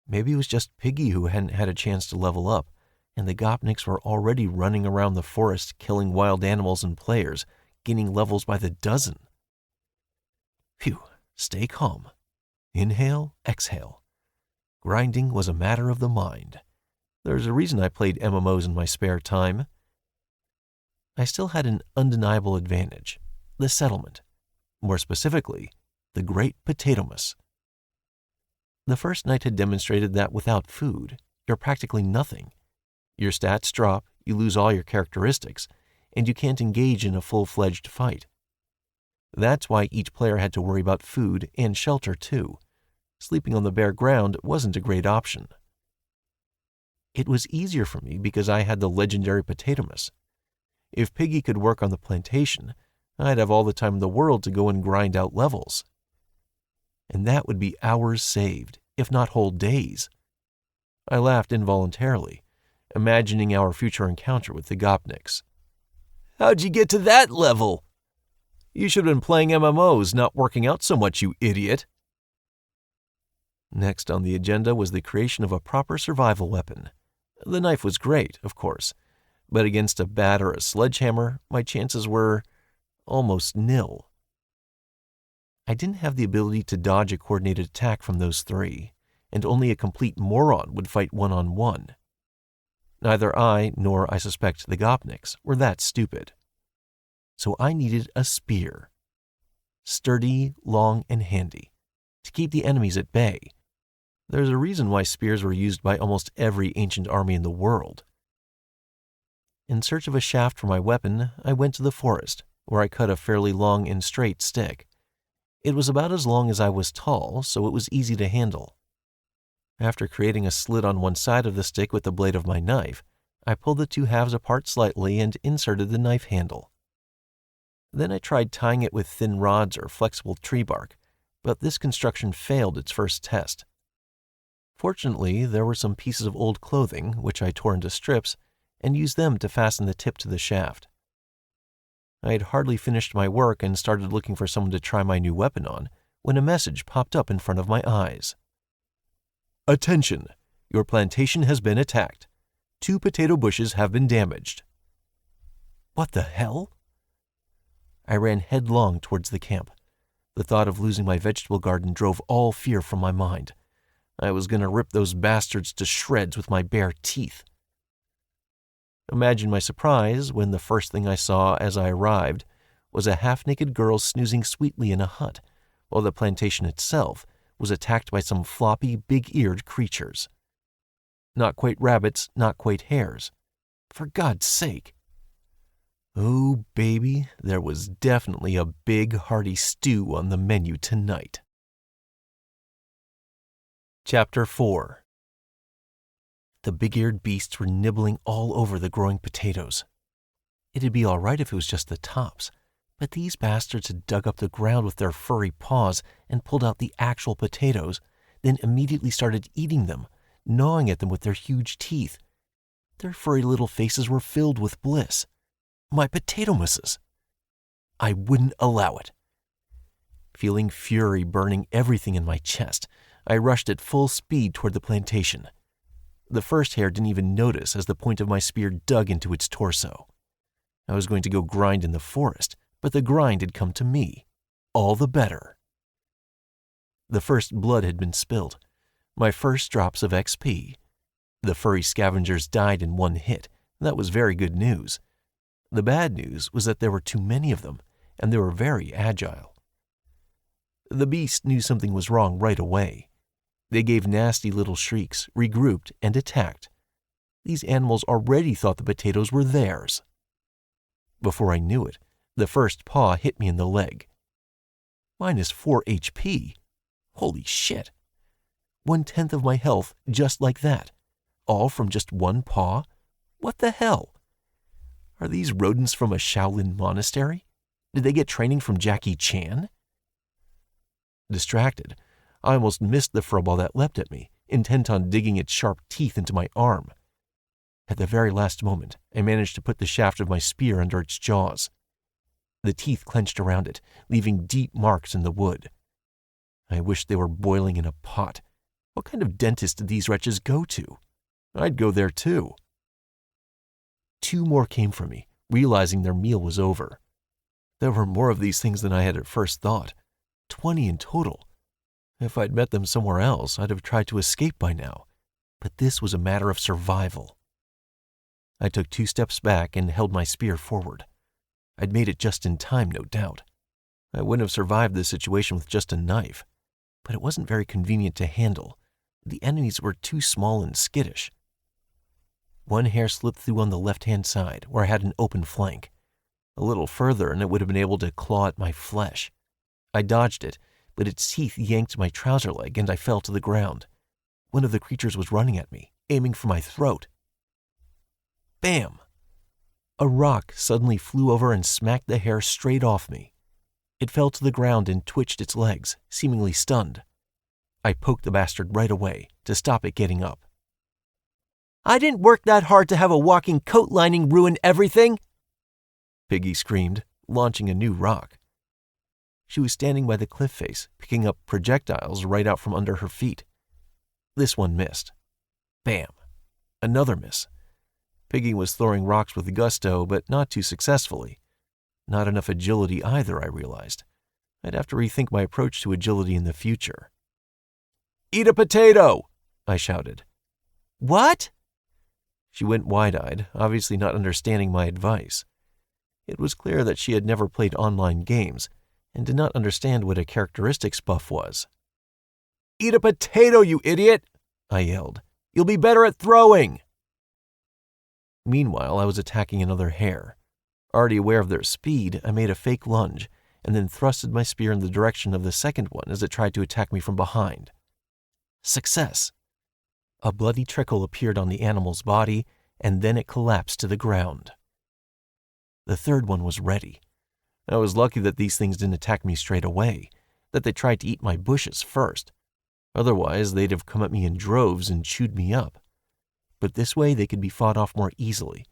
Maybe it was just Piggy who hadn't had a chance to level up, and the Gopniks were already running around the forest killing wild animals and players, gaining levels by the dozen. Phew, stay calm. Inhale, exhale. Grinding was a matter of the mind. There's a reason I played MMOs in my spare time. I still had an undeniable advantage, the settlement. More specifically, the Great Potatomus. The first night had demonstrated that without food, you're practically nothing. Your stats drop, you lose all your characteristics, and you can't engage in a full-fledged fight. That's why each player had to worry about food and shelter too. Sleeping on the bare ground wasn't a great option. It was easier for me because I had the legendary Potatomus. If Piggy could work on the plantation, I'd have all the time in the world to go and grind out levels. And that would be hours saved, if not whole days. I laughed involuntarily, imagining our future encounter with the Gopniks. How'd you get to that level? You should have been playing MMOs, not working out so much, you idiot. Next on the agenda was the creation of a proper survival weapon. The knife was great, of course, but against a bat or a sledgehammer, my chances were almost nil. I didn't have the ability to dodge a coordinated attack from those 3, and only a complete moron would fight one-on-one. Neither I nor, I suspect, the Gopniks were that stupid. So I needed a spear. Sturdy, long, and handy, to keep the enemies at bay. There's a reason why spears were used by almost every ancient army in the world. In search of a shaft for my weapon, I went to the forest, where I cut a fairly long and straight stick. It was about as long as I was tall, so it was easy to handle. After creating a slit on one side of the stick with the blade of my knife, I pulled the two halves apart slightly and inserted the knife handle. Then I tried tying it with thin rods or flexible tree bark, but this construction failed its first test. Fortunately, there were some pieces of old clothing, which I tore into strips, and used them to fasten the tip to the shaft. I had hardly finished my work and started looking for someone to try my new weapon on, when a message popped up in front of my eyes. Attention! Your plantation has been attacked. 2 potato bushes have been damaged. What the hell? I ran headlong towards the camp. The thought of losing my vegetable garden drove all fear from my mind. I was going to rip those bastards to shreds with my bare teeth. Imagine my surprise when the first thing I saw as I arrived was a half-naked girl snoozing sweetly in a hut, while the plantation itself was attacked by some floppy, big-eared creatures. Not quite rabbits, not quite hares. For God's sake! Oh, baby, there was definitely a big, hearty stew on the menu tonight. Chapter 4. The big-eared beasts were nibbling all over the growing potatoes. It'd be all right if it was just the tops, but these bastards had dug up the ground with their furry paws and pulled out the actual potatoes, then immediately started eating them, gnawing at them with their huge teeth. Their furry little faces were filled with bliss. My potato misses. I wouldn't allow it. Feeling fury burning everything in my chest, I rushed at full speed toward the plantation. The first hare didn't even notice as the point of my spear dug into its torso. I was going to go grind in the forest, but the grind had come to me. All the better. The first blood had been spilled. My first drops of XP. The furry scavengers died in one hit. That was very good news. The bad news was that there were too many of them, and they were very agile. The beast knew something was wrong right away. They gave nasty little shrieks, regrouped, and attacked. These animals already thought the potatoes were theirs. Before I knew it, the first paw hit me in the leg. Minus 4 HP. Holy shit. 1/10 of my health just like that. All from just one paw? What the hell? Are these rodents from a Shaolin monastery? Did they get training from Jackie Chan? Distracted, I almost missed the furball that leapt at me, intent on digging its sharp teeth into my arm. At the very last moment, I managed to put the shaft of my spear under its jaws. The teeth clenched around it, leaving deep marks in the wood. I wished they were boiling in a pot. What kind of dentist did these wretches go to? I'd go there too. 2 more came for me, realizing their meal was over. There were more of these things than I had at first thought. 20 in total. If I'd met them somewhere else, I'd have tried to escape by now. But this was a matter of survival. I took 2 steps back and held my spear forward. I'd made it just in time, no doubt. I wouldn't have survived this situation with just a knife, but it wasn't very convenient to handle. The enemies were too small and skittish. One hare slipped through on the left-hand side, where I had an open flank. A little further, and it would have been able to claw at my flesh. I dodged it, but its teeth yanked my trouser leg, and I fell to the ground. One of the creatures was running at me, aiming for my throat. Bam! A rock suddenly flew over and smacked the hare straight off me. It fell to the ground and twitched its legs, seemingly stunned. I poked the bastard right away to stop it getting up. I didn't work that hard to have a walking coat lining ruin everything, Piggy screamed, launching a new rock. She was standing by the cliff face, picking up projectiles right out from under her feet. This one missed. Bam! Another miss. Piggy was throwing rocks with gusto, but not too successfully. Not enough agility either, I realized. I'd have to rethink my approach to agility in the future. Eat a potato! I shouted. What? She went wide-eyed, obviously not understanding my advice. It was clear that she had never played online games and did not understand what a characteristics buff was. Eat a potato, you idiot! I yelled. You'll be better at throwing! Meanwhile, I was attacking another hare. Already aware of their speed, I made a fake lunge and then thrusted my spear in the direction of the second one as it tried to attack me from behind. Success! A bloody trickle appeared on the animal's body, and then it collapsed to the ground. The third one was ready. I was lucky that these things didn't attack me straight away, that they tried to eat my bushes first. Otherwise, they'd have come at me in droves and chewed me up. But this way they could be fought off more easily,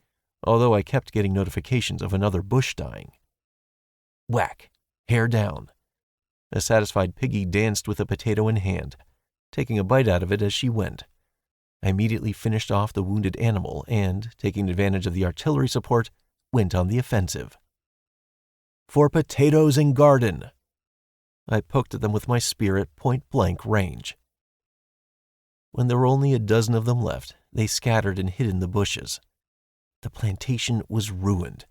although I kept getting notifications of another bush dying. Whack! Hare down. A satisfied piggy danced with a potato in hand, taking a bite out of it as she went. I immediately finished off the wounded animal and, taking advantage of the artillery support, went on the offensive. For potatoes and garden! I poked at them with my spear at point-blank range. When there were only a dozen of them left, they scattered and hid in the bushes. The plantation was ruined.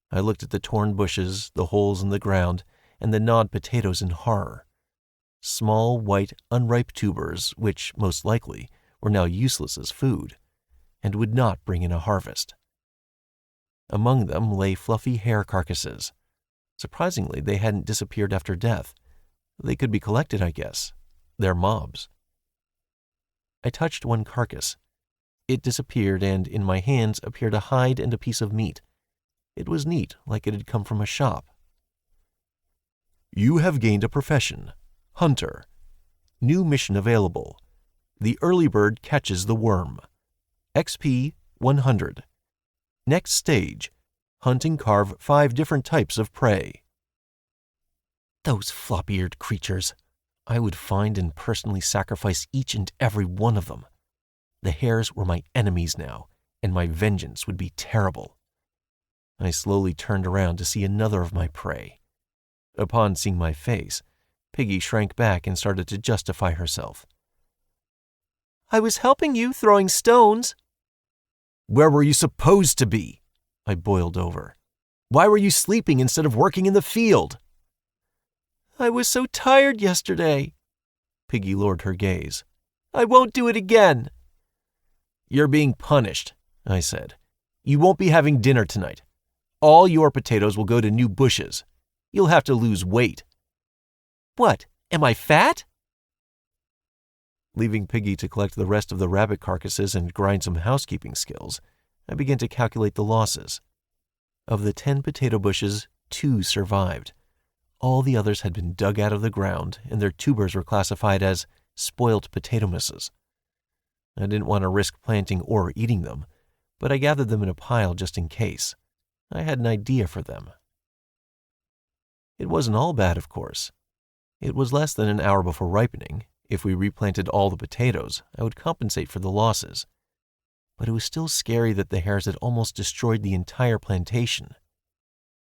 I looked at the torn bushes, the holes in the ground, and the gnawed potatoes in horror. Small, white, unripe tubers, which, most likely, were now useless as food, and would not bring in a harvest. Among them lay fluffy hare carcasses. Surprisingly, they hadn't disappeared after death. They could be collected, I guess. They're mobs. I touched one carcass. It disappeared, and in my hands appeared a hide and a piece of meat. It was neat, like it had come from a shop. You have gained a profession. Hunter. New mission available. The early bird catches the worm. XP 100. Next stage. Hunt and carve 5 different types of prey. Those flop-eared creatures. I would find and personally sacrifice each and every one of them. The hares were my enemies now, and my vengeance would be terrible. I slowly turned around to see another of my prey. Upon seeing my face, Piggy shrank back and started to justify herself. I was helping you, throwing stones. Where were you supposed to be? I boiled over. Why were you sleeping instead of working in the field? I was so tired yesterday. Piggy lowered her gaze. I won't do it again. You're being punished, I said. You won't be having dinner tonight. All your potatoes will go to new bushes. You'll have to lose weight. What, am I fat? Leaving Piggy to collect the rest of the rabbit carcasses and grind some housekeeping skills, I began to calculate the losses. Of the 10 potato bushes, 2 survived. All the others had been dug out of the ground, and their tubers were classified as spoilt potato misses. I didn't want to risk planting or eating them, but I gathered them in a pile just in case. I had an idea for them. It wasn't all bad, of course. It was less than an hour before ripening. If we replanted all the potatoes, I would compensate for the losses. But it was still scary that the hares had almost destroyed the entire plantation.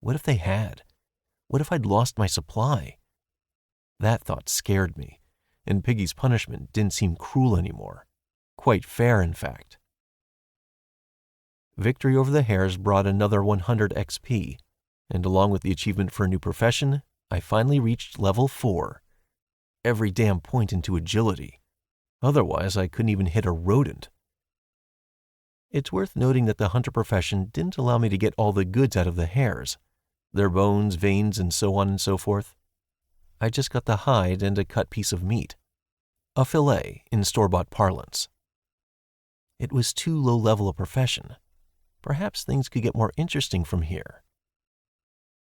What if they had? What if I'd lost my supply? That thought scared me, and Piggy's punishment didn't seem cruel anymore. Quite fair, in fact. Victory over the hares brought another 100 XP, and along with the achievement for a new profession, I finally reached level 4. Every damn point into agility. Otherwise, I couldn't even hit a rodent. It's worth noting that the hunter profession didn't allow me to get all the goods out of the hares, their bones, veins, and so on and so forth. I just got the hide and a cut piece of meat. A fillet in store-bought parlance. It was too low-level a profession. Perhaps things could get more interesting from here.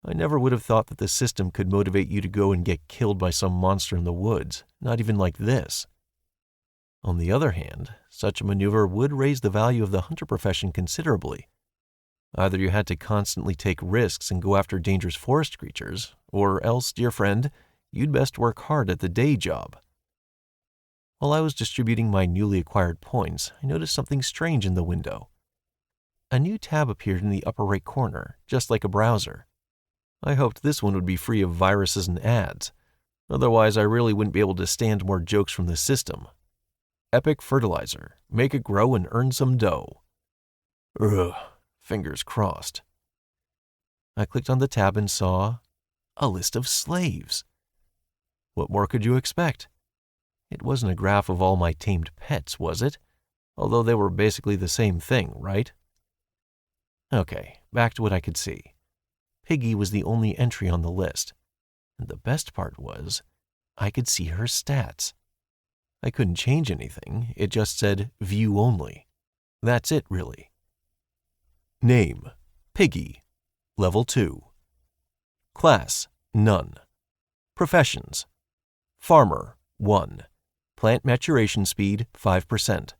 I never would have thought that the system could motivate you to go and get killed by some monster in the woods, not even like this. On the other hand, such a maneuver would raise the value of the hunter profession considerably. Either you had to constantly take risks and go after dangerous forest creatures, or else, dear friend, you'd best work hard at the day job. While I was distributing my newly acquired points, I noticed something strange in the window. A new tab appeared in the upper right corner, just like a browser. I hoped this one would be free of viruses and ads. Otherwise, I really wouldn't be able to stand more jokes from the system. Epic fertilizer. Make it grow and earn some dough. Ugh, fingers crossed. I clicked on the tab and saw a list of slaves. What more could you expect? It wasn't a graph of all my tamed pets, was it? Although they were basically the same thing, right? Okay, back to what I could see. Piggy was the only entry on the list. And the best part was, I could see her stats. I couldn't change anything, it just said view only. That's it, really. Name, Piggy, level 2. Class, none. Professions, farmer, 1. Plant maturation speed, 5%.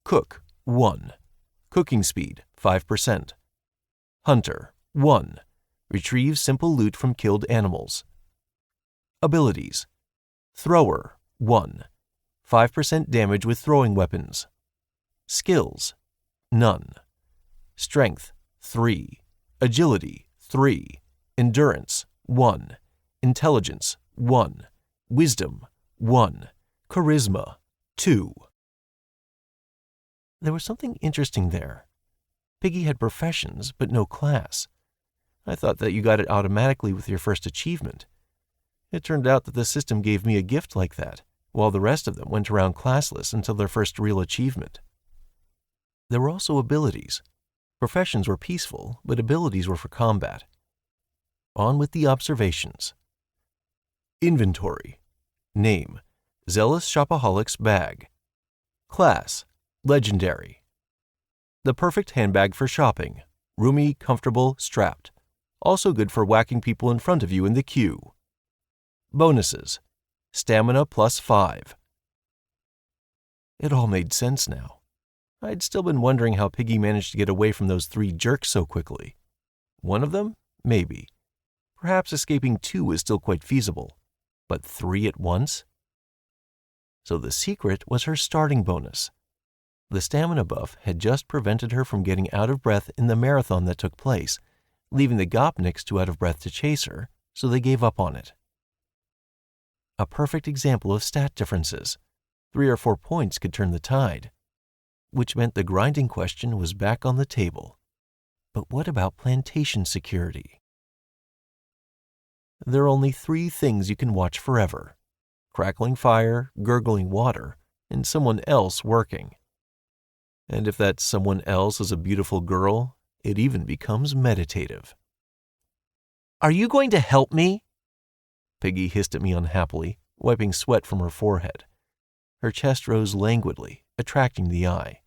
Cook, 1. Cooking speed, 5%. Hunter, 1. Retrieve simple loot from killed animals. Abilities, Thrower, 1. 5% damage with throwing weapons. Skills, none. Strength, 3. Agility, 3. Endurance, 1. Intelligence, 1. Wisdom, 1. Charisma, 2. There was something interesting there. Piggy had professions, but no class. I thought that you got it automatically with your first achievement. It turned out that the system gave me a gift like that, while the rest of them went around classless until their first real achievement. There were also abilities. Professions were peaceful, but abilities were for combat. On with the observations. Inventory. Name, Zealous Shopaholics Bag. Class, Legendary. The perfect handbag for shopping. Roomy, comfortable, strapped. Also good for whacking people in front of you in the queue. Bonuses. Stamina plus 5. It all made sense now. I'd still been wondering how Piggy managed to get away from those 3 jerks so quickly. One of them? Maybe. Perhaps escaping 2 was still quite feasible. But 3 at once? So the secret was her starting bonus. The stamina buff had just prevented her from getting out of breath in the marathon that took place, leaving the Gopniks too out of breath to chase her, so they gave up on it. A perfect example of stat differences. 3 or 4 points could turn the tide, which meant the grinding question was back on the table. But what about plantation security? There are only 3 things you can watch forever: crackling fire, gurgling water, and someone else working. And if that someone else is a beautiful girl, it even becomes meditative. "Are you going to help me?" Piggy hissed at me unhappily, wiping sweat from her forehead. Her chest rose languidly, attracting the eye.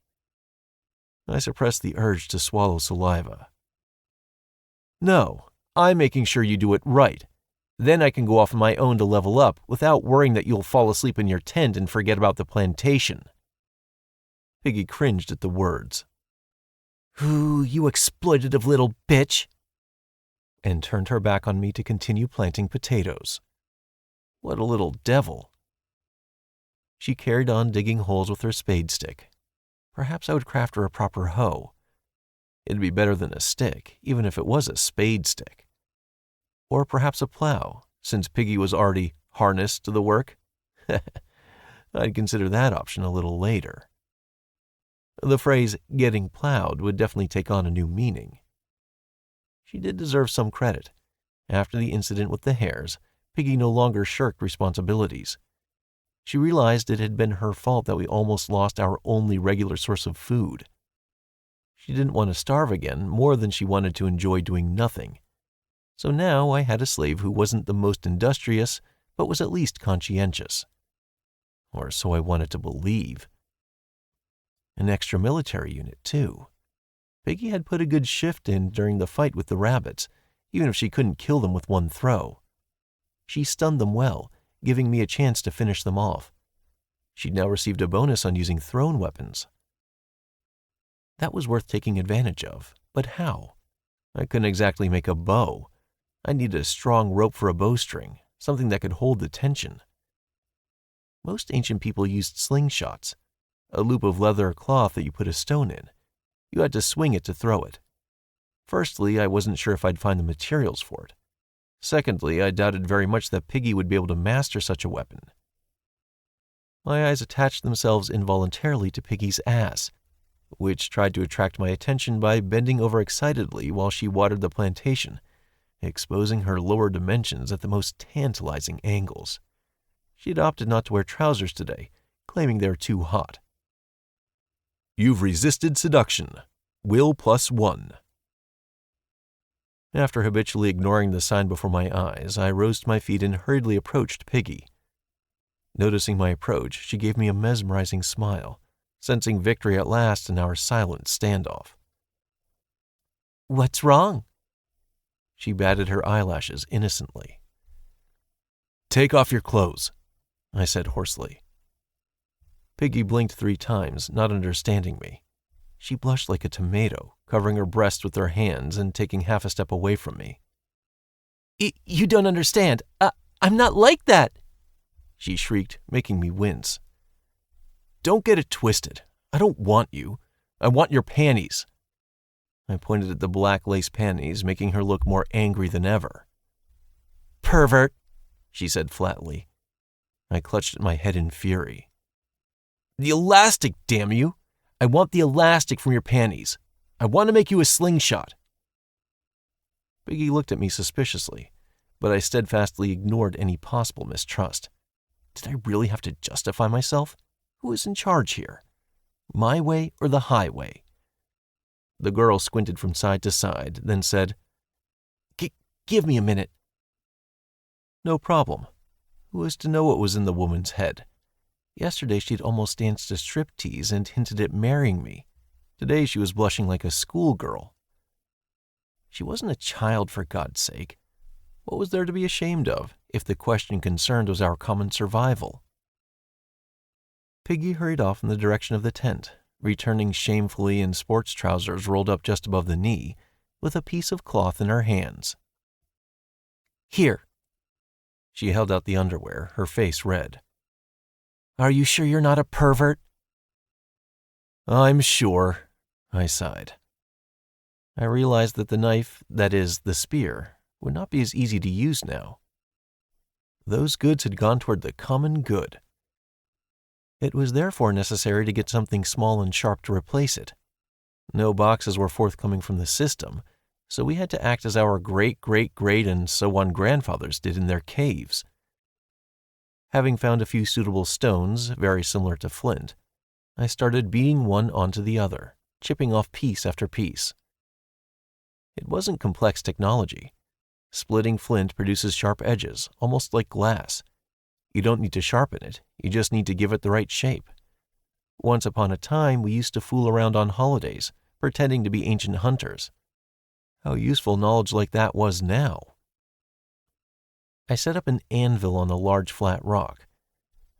I suppressed the urge to swallow saliva. "No, I'm making sure you do it right. Then I can go off on my own to level up without worrying that you'll fall asleep in your tent and forget about the plantation." Piggy cringed at the words. "Ooh, you exploitative little bitch," and turned her back on me to continue planting potatoes. What a little devil. She carried on digging holes with her spade stick. Perhaps I would craft her a proper hoe. It'd be better than a stick, even if it was a spade stick. Or perhaps a plow, since Piggy was already harnessed to the work. I'd consider that option a little later. The phrase "getting plowed" would definitely take on a new meaning. She did deserve some credit. After the incident with the hares, Piggy no longer shirked responsibilities. She realized it had been her fault that we almost lost our only regular source of food. She didn't want to starve again more than she wanted to enjoy doing nothing. So now I had a slave who wasn't the most industrious, but was at least conscientious. Or so I wanted to believe. An extra military unit, too. Piggy had put a good shift in during the fight with the rabbits, even if she couldn't kill them with one throw. She stunned them well, giving me a chance to finish them off. She'd now received a bonus on using thrown weapons. That was worth taking advantage of, but how? I couldn't exactly make a bow. I needed a strong rope for a bowstring, something that could hold the tension. Most ancient people used slingshots, a loop of leather or cloth that you put a stone in. You had to swing it to throw it. Firstly, I wasn't sure if I'd find the materials for it. Secondly, I doubted very much that Piggy would be able to master such a weapon. My eyes attached themselves involuntarily to Piggy's ass, which tried to attract my attention by bending over excitedly while she watered the plantation, exposing her lower dimensions at the most tantalizing angles. She'd opted not to wear trousers today, claiming they were too hot. You've resisted seduction. Will +1. After habitually ignoring the sign before my eyes, I rose to my feet and hurriedly approached Piggy. Noticing my approach, she gave me a mesmerizing smile, sensing victory at last in our silent standoff. "What's wrong?" She batted her eyelashes innocently. Take off your clothes, I said hoarsely. Piggy blinked 3 times, not understanding me. She blushed like a tomato, covering her breast with her hands and taking half a step away from me. You don't understand. I'm not like that," she shrieked, making me wince. Don't get it twisted. I don't want you. I want your panties. I pointed at the black lace panties, making her look more angry than ever. "Pervert," she said flatly. I clutched at my head in fury. The elastic, damn you! I want the elastic from your panties. I want to make you a slingshot. Piggy looked at me suspiciously, but I steadfastly ignored any possible mistrust. Did I really have to justify myself? Who is in charge here? My way or the highway? The girl squinted from side to side, then said, Give me a minute. No problem. Who is to know what was in the woman's head? Yesterday she'd almost danced a striptease and hinted at marrying me. Today she was blushing like a schoolgirl. She wasn't a child, for God's sake. What was there to be ashamed of if the question concerned was our common survival? Piggy hurried off in the direction of the tent, returning shamefully in sports trousers rolled up just above the knee, with a piece of cloth in her hands. "Here." She held out the underwear, her face red. "Are you sure you're not a pervert?" "I'm sure," I sighed. I realized that the knife, that is, the spear, would not be as easy to use now. Those goods had gone toward the common good. It was therefore necessary to get something small and sharp to replace it. No boxes were forthcoming from the system, so we had to act as our great-great-great and so on grandfathers did in their caves. Having found a few suitable stones, very similar to flint, I started beating one onto the other, chipping off piece after piece. It wasn't complex technology. Splitting flint produces sharp edges, almost like glass. You don't need to sharpen it, you just need to give it the right shape. Once upon a time, we used to fool around on holidays, pretending to be ancient hunters. How useful knowledge like that was now. I set up an anvil on a large flat rock.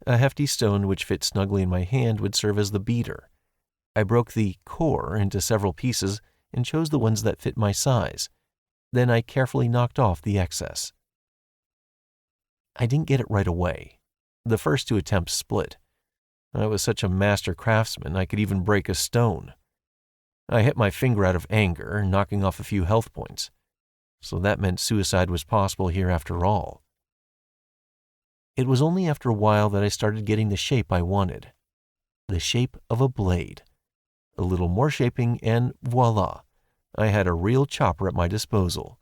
A hefty stone which fit snugly in my hand would serve as the beater. I broke the core into several pieces and chose the ones that fit my size. Then I carefully knocked off the excess. I didn't get it right away. The first 2 attempts split. I was such a master craftsman I could even break a stone. I hit my finger out of anger, knocking off a few health points. So that meant suicide was possible here after all. It was only after a while that I started getting the shape I wanted. The shape of a blade. A little more shaping and voila, I had a real chopper at my disposal.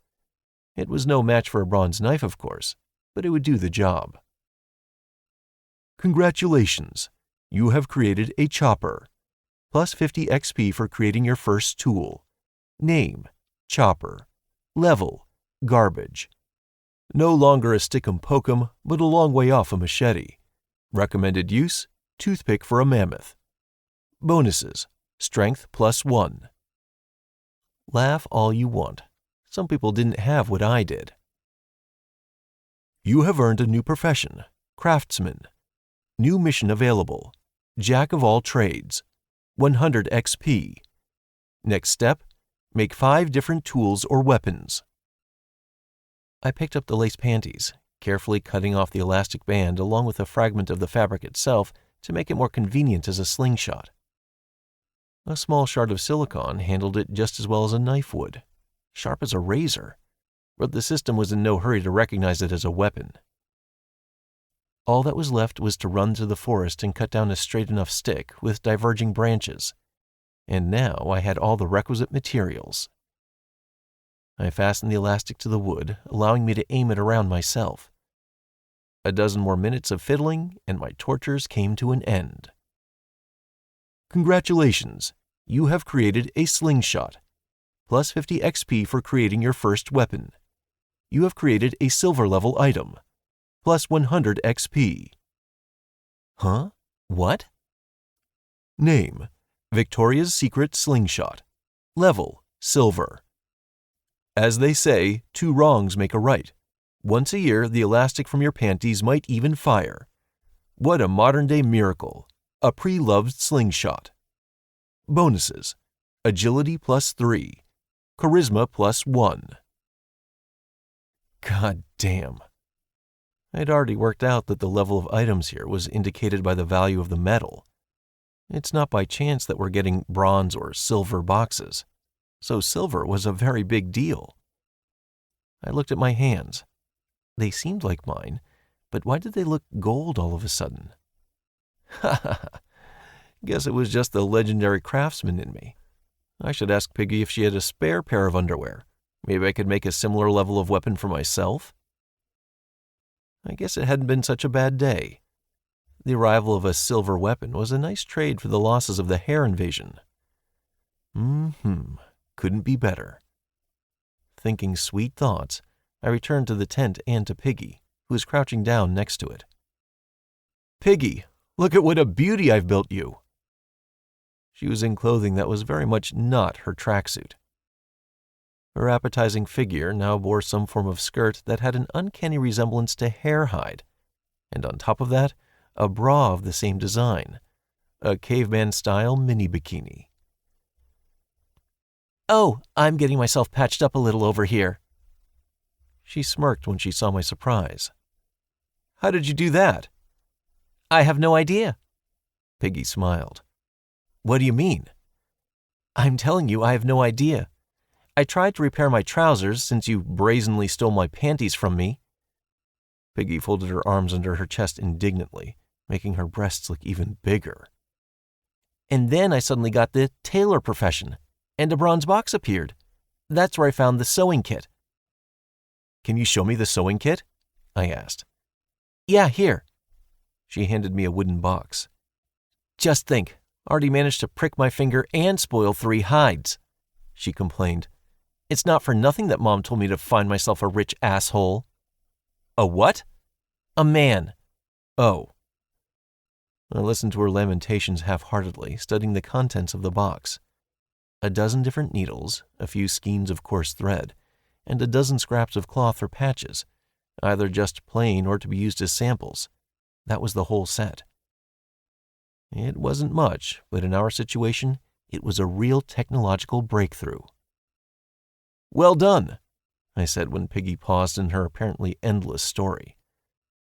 It was no match for a bronze knife, of course, but it would do the job. Congratulations! You have created a chopper. Plus 50 XP for creating your first tool. Name, chopper. Level, garbage. No longer a stick-'em poke-'em, but a long way off a machete. Recommended use, toothpick for a mammoth. Bonuses, strength +1. Laugh all you want. Some people didn't have what I did. You have earned a new profession, craftsman. New mission available, jack of all trades. 100 XP. Next step, make 5 different tools or weapons. I picked up the lace panties, carefully cutting off the elastic band along with a fragment of the fabric itself to make it more convenient as a slingshot. A small shard of silicone handled it just as well as a knife would, sharp as a razor, but the system was in no hurry to recognize it as a weapon. All that was left was to run through the forest and cut down a straight enough stick with diverging branches, and now I had all the requisite materials. I fastened the elastic to the wood, allowing me to aim it around myself. A dozen more minutes of fiddling, and my tortures came to an end. Congratulations! You have created a slingshot. Plus 50 XP for creating your first weapon. You have created a silver level item. Plus 100 XP. Huh? What? Name: Victoria's Secret Slingshot. Level: Silver. As they say, 2 wrongs make a right. Once a year, the elastic from your panties might even fire. What a modern-day miracle. A pre-loved slingshot. Bonuses: Agility plus 3. Charisma plus 1. God damn. I'd already worked out that the level of items here was indicated by the value of the metal. It's not by chance that we're getting bronze or silver boxes. So silver was a very big deal. I looked at my hands. They seemed like mine, but why did they look gold all of a sudden? Ha ha ha. Guess it was just the legendary craftsman in me. I should ask Piggy if she had a spare pair of underwear. Maybe I could make a similar level of weapon for myself? I guess it hadn't been such a bad day. The arrival of a silver weapon was a nice trade for the losses of the hair invasion. Couldn't be better. Thinking sweet thoughts, I returned to the tent and to Piggy, who was crouching down next to it. Piggy, look at what a beauty I've built you. She was in clothing that was very much not her tracksuit. Her appetizing figure now bore some form of skirt that had an uncanny resemblance to hair hide, and on top of that, a bra of the same design, a caveman-style mini-bikini. Oh, I'm getting myself patched up a little over here. She smirked when she saw my surprise. How did you do that? I have no idea. Piggy smiled. What do you mean? I'm telling you, I have no idea. I tried to repair my trousers since you brazenly stole my panties from me. Piggy folded her arms under her chest indignantly, making her breasts look even bigger. And then I suddenly got the tailor profession, and a bronze box appeared. That's where I found the sewing kit. Can you show me the sewing kit? I asked. Yeah, here. She handed me a wooden box. Just think, already managed to prick my finger and spoil 3 hides, she complained. It's not for nothing that Mom told me to find myself a rich asshole. A what? A man. Oh. I listened to her lamentations half-heartedly, studying the contents of the box. A dozen different needles, a few skeins of coarse thread, and a dozen scraps of cloth or patches, either just plain or to be used as samples. That was the whole set. It wasn't much, but in our situation, it was a real technological breakthrough. Well done, I said when Piggy paused in her apparently endless story.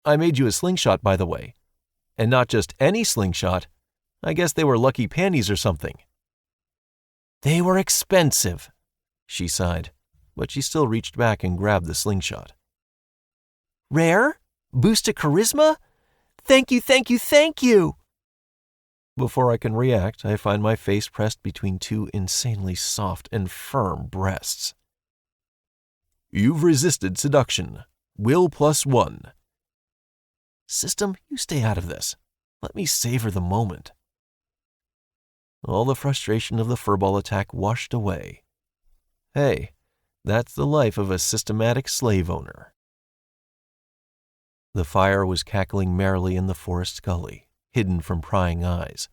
I made you a slingshot, by the way. And not just any slingshot. I guess they were lucky panties or something. They were expensive, she sighed, but she still reached back and grabbed the slingshot. Rare? Boost to charisma? Thank you, thank you, thank you! Before I can react, I find my face pressed between 2 insanely soft and firm breasts. You've resisted seduction. Will plus 1. System, you stay out of this. Let me savor the moment. All the frustration of the furball attack washed away. Hey, that's the life of a systematic slave owner. The fire was cackling merrily in the forest gully, hidden from prying eyes.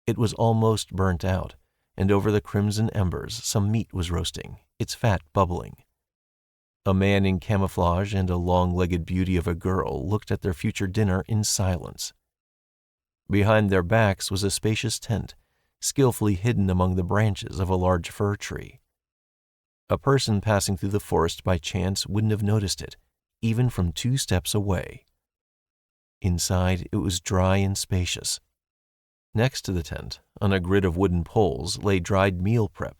It was almost burnt out, and over the crimson embers some meat was roasting, its fat bubbling. A man in camouflage and a long-legged beauty of a girl looked at their future dinner in silence. Behind their backs was a spacious tent, skillfully hidden among the branches of a large fir tree. A person passing through the forest by chance wouldn't have noticed it, even from 2 steps away. Inside, it was dry and spacious. Next to the tent, on a grid of wooden poles, lay dried meal prep,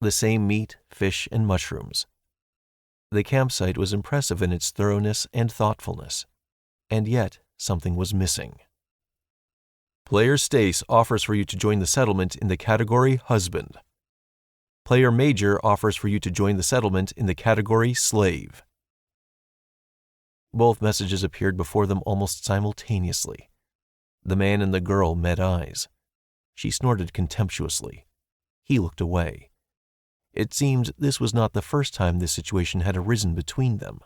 the same meat, fish, and mushrooms. The campsite was impressive in its thoroughness and thoughtfulness, and yet something was missing. Player Stace offers for you to join the settlement in the category Husband. Player Major offers for you to join the settlement in the category Slave. Both messages appeared before them almost simultaneously. The man and the girl met eyes. She snorted contemptuously. He looked away. It seemed this was not the first time this situation had arisen between them.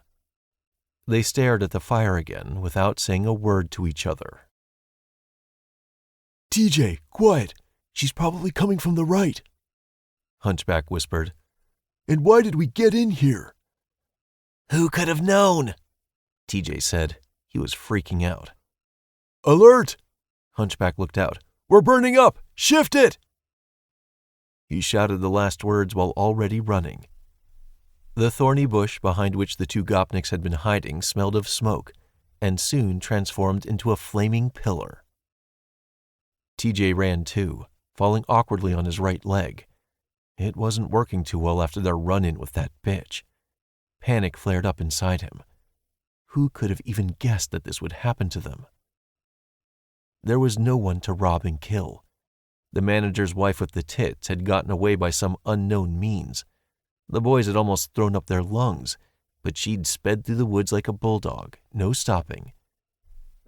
They stared at the fire again without saying a word to each other. TJ, quiet. She's probably coming from the right, Hunchback whispered. And why did we get in here? Who could have known? TJ said. He was freaking out. Alert! Hunchback looked out. We're burning up! Shift it! He shouted the last words while already running. The thorny bush behind which the two Gopniks had been hiding smelled of smoke and soon transformed into a flaming pillar. TJ ran too, falling awkwardly on his right leg. It wasn't working too well after their run-in with that bitch. Panic flared up inside him. Who could have even guessed that this would happen to them? There was no one to rob and kill. The manager's wife with the tits had gotten away by some unknown means. The boys had almost thrown up their lungs, but she'd sped through the woods like a bulldog, no stopping.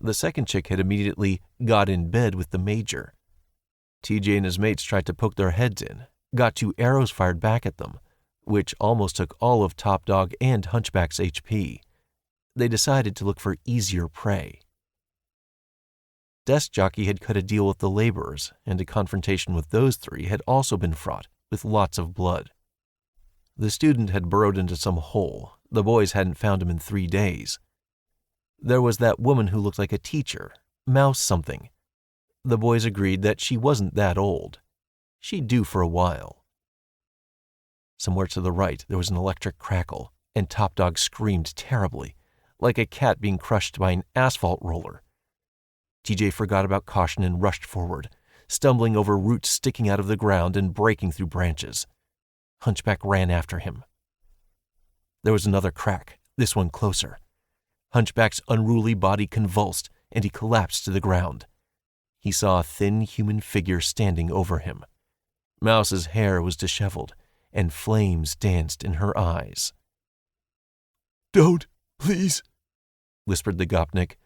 The second chick had immediately got in bed with the major. TJ and his mates tried to poke their heads in, got 2 arrows fired back at them, which almost took all of Top Dog and Hunchback's HP. They decided to look for easier prey. Desk Jockey had cut a deal with the laborers, and a confrontation with those 3 had also been fraught with lots of blood. The student had burrowed into some hole. The boys hadn't found him in 3 days. There was that woman who looked like a teacher, Mouse something. The boys agreed that she wasn't that old. She'd do for a while. Somewhere to the right, there was an electric crackle, and Top Dog screamed terribly, like a cat being crushed by an asphalt roller. TJ forgot about caution and rushed forward, stumbling over roots sticking out of the ground and breaking through branches. Hunchback ran after him. There was another crack, this one closer. Hunchback's unruly body convulsed, and he collapsed to the ground. He saw a thin human figure standing over him. Mouse's hair was disheveled, and flames danced in her eyes. Don't, please, whispered the Gopnik.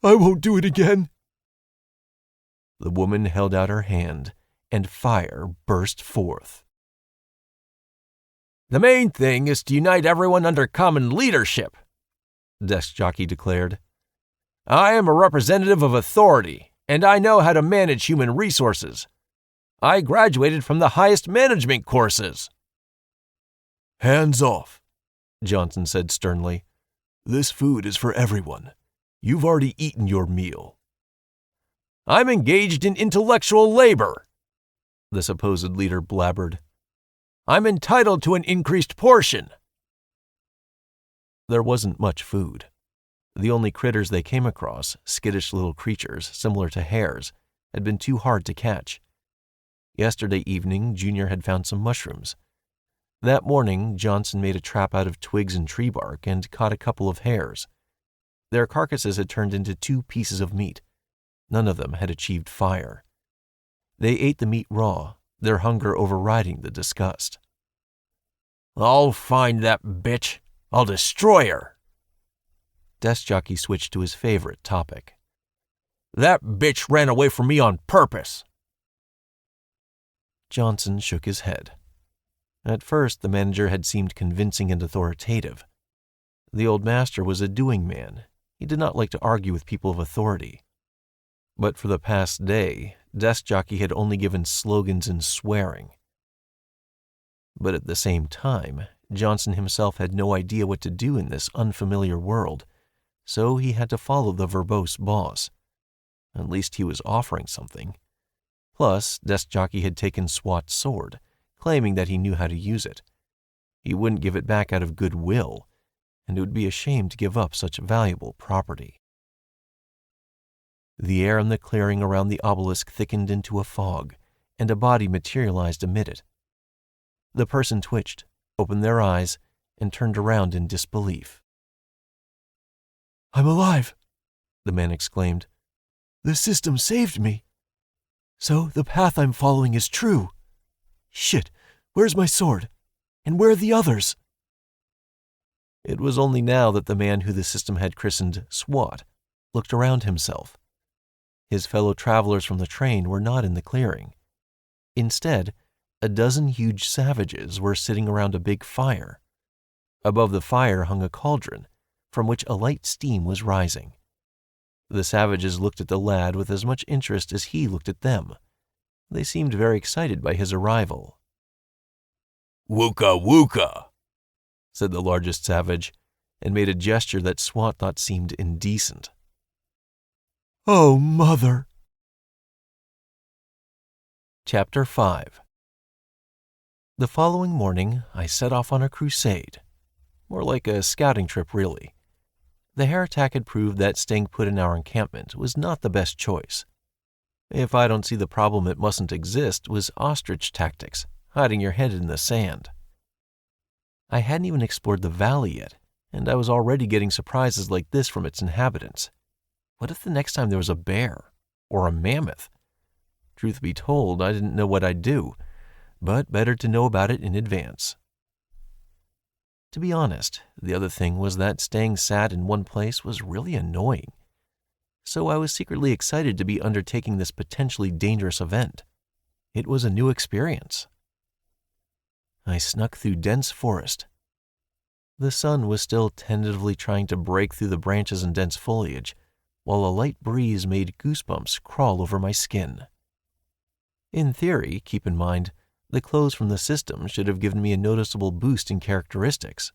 I won't do it again. The woman held out her hand, and fire burst forth. The main thing is to unite everyone under common leadership, Desk Jockey declared. I am a representative of authority, and I know how to manage human resources. I graduated from the highest management courses. Hands off, Johnson said sternly. This food is for everyone. You've already eaten your meal. I'm engaged in intellectual labor, the supposed leader blabbered. I'm entitled to an increased portion. There wasn't much food. The only critters they came across, skittish little creatures similar to hares, had been too hard to catch. Yesterday evening, Junior had found some mushrooms. That morning, Johnson made a trap out of twigs and tree bark and caught a couple of hares. Their carcasses had turned into 2 pieces of meat. None of them had achieved fire. They ate the meat raw, their hunger overriding the disgust. I'll find that bitch. I'll destroy her. Desk Jockey switched to his favorite topic. That bitch ran away from me on purpose. Johnson shook his head. At first, the manager had seemed convincing and authoritative. The old master was a doing man. He did not like to argue with people of authority. But for the past day, Desk Jockey had only given slogans and swearing. But at the same time, Johnson himself had no idea what to do in this unfamiliar world, so he had to follow the verbose boss. At least he was offering something. Plus, Desk Jockey had taken SWAT's sword, claiming that he knew how to use it. He wouldn't give it back out of goodwill, and it would be a shame to give up such valuable property. The air in the clearing around the obelisk thickened into a fog, and a body materialized amid it. The person twitched, opened their eyes, and turned around in disbelief. I'm alive, the man exclaimed. The system saved me. So the path I'm following is true. Shit, where's my sword? And where are the others? It was only now that the man who the system had christened SWAT looked around himself. His fellow travelers from the train were not in the clearing. Instead, a dozen huge savages were sitting around a big fire. Above the fire hung a cauldron, from which a light steam was rising. The savages looked at the lad with as much interest as he looked at them. They seemed very excited by his arrival. "Wooka wooka," said the largest savage, and made a gesture that SWAT thought seemed indecent. "Oh, mother!" Chapter 5. The following morning, I set off on a crusade. More like a scouting trip, really. The hair attack had proved that staying put in our encampment was not the best choice. If I don't see the problem, it mustn't exist was ostrich tactics, hiding your head in the sand. I hadn't even explored the valley yet, and I was already getting surprises like this from its inhabitants. What if the next time there was a bear or a mammoth? Truth be told, I didn't know what I'd do, but better to know about it in advance. To be honest, the other thing was that staying sat in one place was really annoying. So I was secretly excited to be undertaking this potentially dangerous event. It was a new experience. I snuck through dense forest. The sun was still tentatively trying to break through the branches and dense foliage, while a light breeze made goosebumps crawl over my skin. In theory, keep in mind, the clothes from the system should have given me a noticeable boost in characteristics.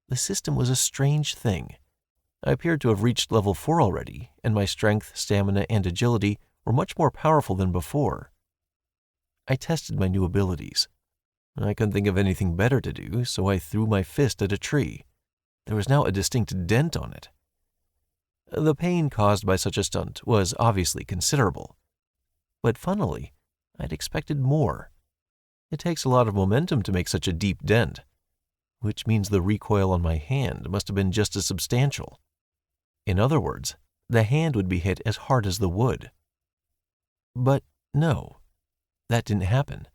The system was a strange thing. I appeared to have reached level 4 already, and my strength, stamina, and agility were much more powerful than before. I tested my new abilities. I couldn't think of anything better to do, so I threw my fist at a tree. There was now a distinct dent on it. The pain caused by such a stunt was obviously considerable. But funnily, I'd expected more. It takes a lot of momentum to make such a deep dent, which means the recoil on my hand must have been just as substantial. In other words, the hand would be hit as hard as the wood. But no, that didn't happen.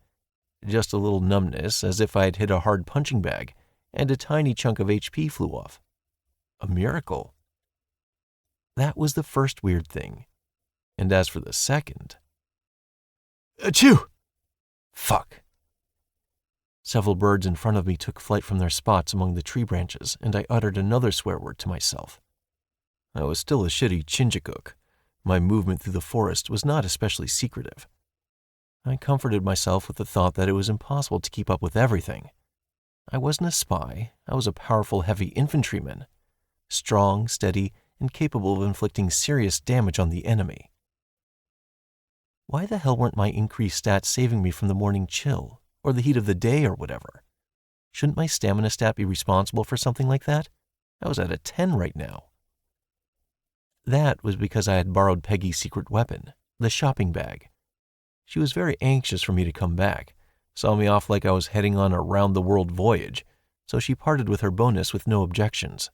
Just a little numbness, as if I had hit a hard punching bag, and a tiny chunk of HP flew off. A miracle. That was the first weird thing. And as for the second... Achoo! Fuck. Several birds in front of me took flight from their spots among the tree branches, and I uttered another swear word to myself. I was still a shitty Chingachgook. My movement through the forest was not especially secretive. I comforted myself with the thought that it was impossible to keep up with everything. I wasn't a spy. I was a powerful heavy infantryman, strong, steady, and capable of inflicting serious damage on the enemy. Why the hell weren't my increased stats saving me from the morning chill, or the heat of the day, or whatever? Shouldn't my stamina stat be responsible for something like that? I was at a 10 right now. That was because I had borrowed Peggy's secret weapon, the shopping bag. She was very anxious for me to come back, saw me off like I was heading on a round-the-world voyage, so she parted with her bonus with no objections.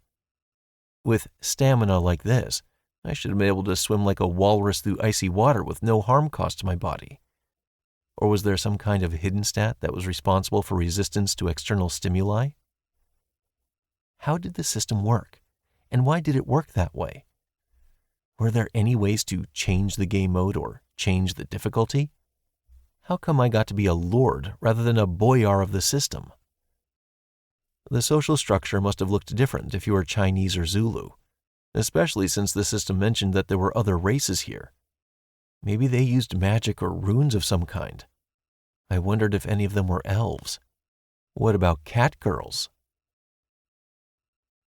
With stamina like this, I should have been able to swim like a walrus through icy water with no harm caused to my body. Or was there some kind of hidden stat that was responsible for resistance to external stimuli? How did the system work, and why did it work that way? Were there any ways to change the game mode or change the difficulty? How come I got to be a lord rather than a boyar of the system? The social structure must have looked different if you were Chinese or Zulu, especially since the system mentioned that there were other races here. Maybe they used magic or runes of some kind. I wondered if any of them were elves. What about cat girls?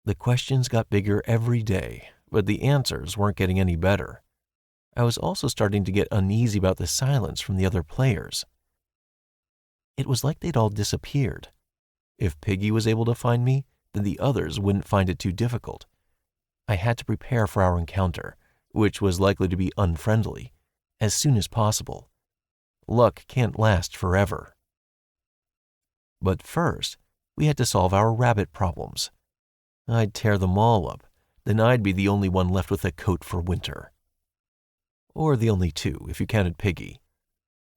The questions got bigger every day, but the answers weren't getting any better. I was also starting to get uneasy about the silence from the other players. It was like they'd all disappeared. If Piggy was able to find me, then the others wouldn't find it too difficult. I had to prepare for our encounter, which was likely to be unfriendly, as soon as possible. Luck can't last forever. But first, we had to solve our rabbit problems. I'd tear them all up, then I'd be the only one left with a coat for winter. Or the only two, if you counted Piggy.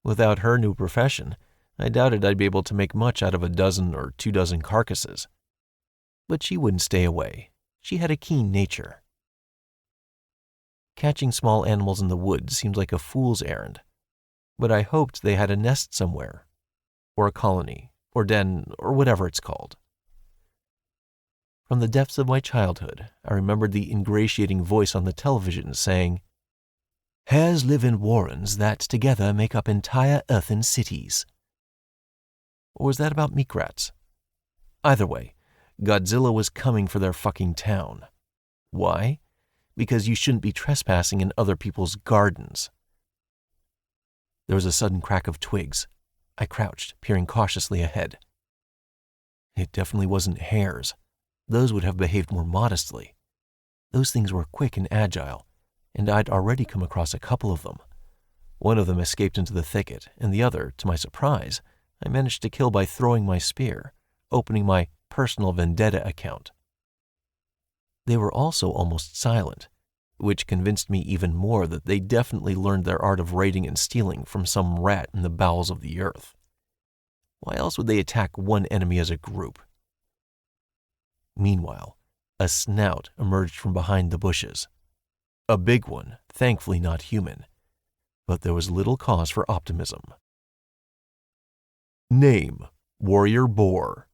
Without her new profession, I doubted I'd be able to make much out of a dozen or 2 dozen carcasses. But she wouldn't stay away. She had a keen nature. Catching small animals in the woods seemed like a fool's errand, but I hoped they had a nest somewhere, or a colony, or den, or whatever it's called. From the depths of my childhood, I remembered the ingratiating voice on the television saying, "Hares live in warrens that together make up entire earthen cities." Or was that about meat rats? Either way, Godzilla was coming for their fucking town. Why? Because you shouldn't be trespassing in other people's gardens. There was a sudden crack of twigs. I crouched, peering cautiously ahead. It definitely wasn't hares. Those would have behaved more modestly. Those things were quick and agile, and I'd already come across a couple of them. One of them escaped into the thicket, and the other, to my surprise, I managed to kill by throwing my spear, opening my personal vendetta account. They were also almost silent, which convinced me even more that they definitely learned their art of raiding and stealing from some rat in the bowels of the earth. Why else would they attack one enemy as a group? Meanwhile, a snout emerged from behind the bushes. A big one, thankfully not human, but there was little cause for optimism. Name: Warrior Boar.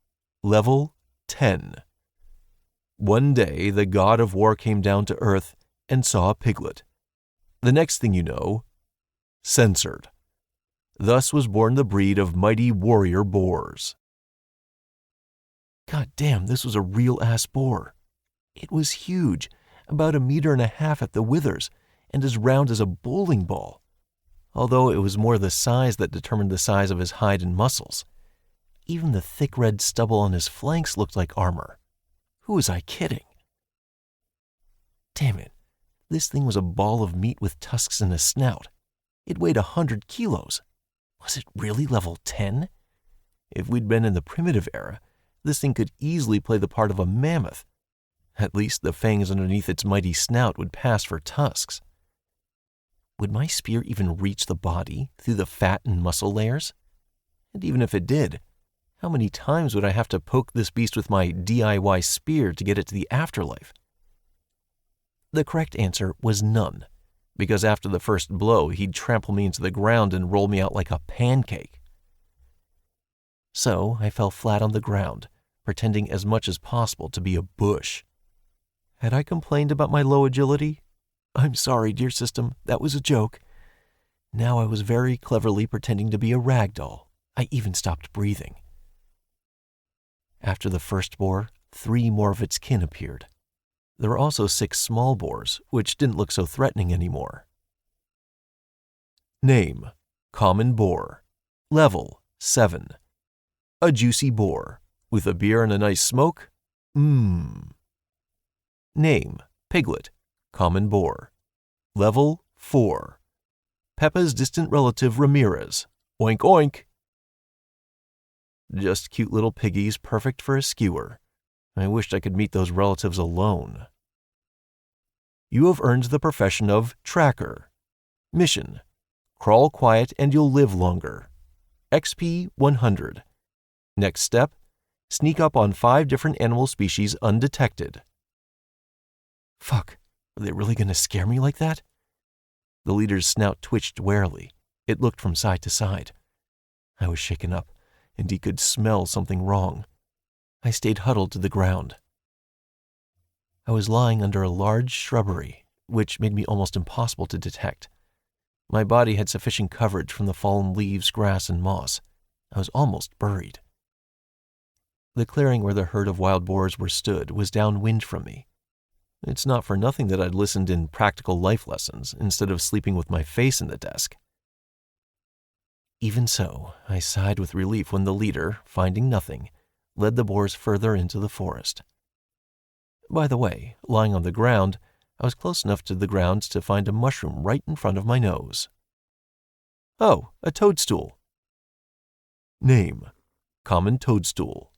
Level 10. One day, the god of war came down to earth and saw a piglet. The next thing you know, censored. Thus was born the breed of mighty warrior boars. God damn, this was a real-ass boar. It was huge, about 1.5 meters at the withers, and as round as a bowling ball, although it was more the size that determined the size of his hide and muscles. Even the thick red stubble on his flanks looked like armor. Who was I kidding? Damn it, this thing was a ball of meat with tusks and a snout. It weighed 100 kilos. Was it really level 10? If we'd been in the primitive era, this thing could easily play the part of a mammoth. At least the fangs underneath its mighty snout would pass for tusks. Would my spear even reach the body through the fat and muscle layers? And even if it did, how many times would I have to poke this beast with my DIY spear to get it to the afterlife? The correct answer was none, because after the first blow, he'd trample me into the ground and roll me out like a pancake. So I fell flat on the ground, pretending as much as possible to be a bush. Had I complained about my low agility? I'm sorry, dear system, that was a joke. Now I was very cleverly pretending to be a rag doll. I even stopped breathing. After the first boar, 3 more of its kin appeared. There were also 6 small boars, which didn't look so threatening anymore. Name: Common Boar. Level 7. A juicy boar. With a beer and a nice smoke? Name: Piglet. Common Boar. Level 4. Peppa's distant relative Ramirez. Oink oink. Just cute little piggies perfect for a skewer. I wished I could meet those relatives alone. You have earned the profession of Tracker. Mission: Crawl quiet and you'll live longer. XP 100. Next step: sneak up on 5 different animal species undetected. Fuck, are they really going to scare me like that? The leader's snout twitched warily. It looked from side to side. I was shaken up, and he could smell something wrong. I stayed huddled to the ground. I was lying under a large shrubbery, which made me almost impossible to detect. My body had sufficient coverage from the fallen leaves, grass, and moss. I was almost buried. The clearing where the herd of wild boars were stood was downwind from me. It's not for nothing that I'd listened in practical life lessons instead of sleeping with my face in the desk. Even so, I sighed with relief when the leader, finding nothing, led the boars further into the forest. By the way, lying on the ground, I was close enough to the ground to find a mushroom right in front of my nose. Oh, a toadstool. Name: Common Toadstool.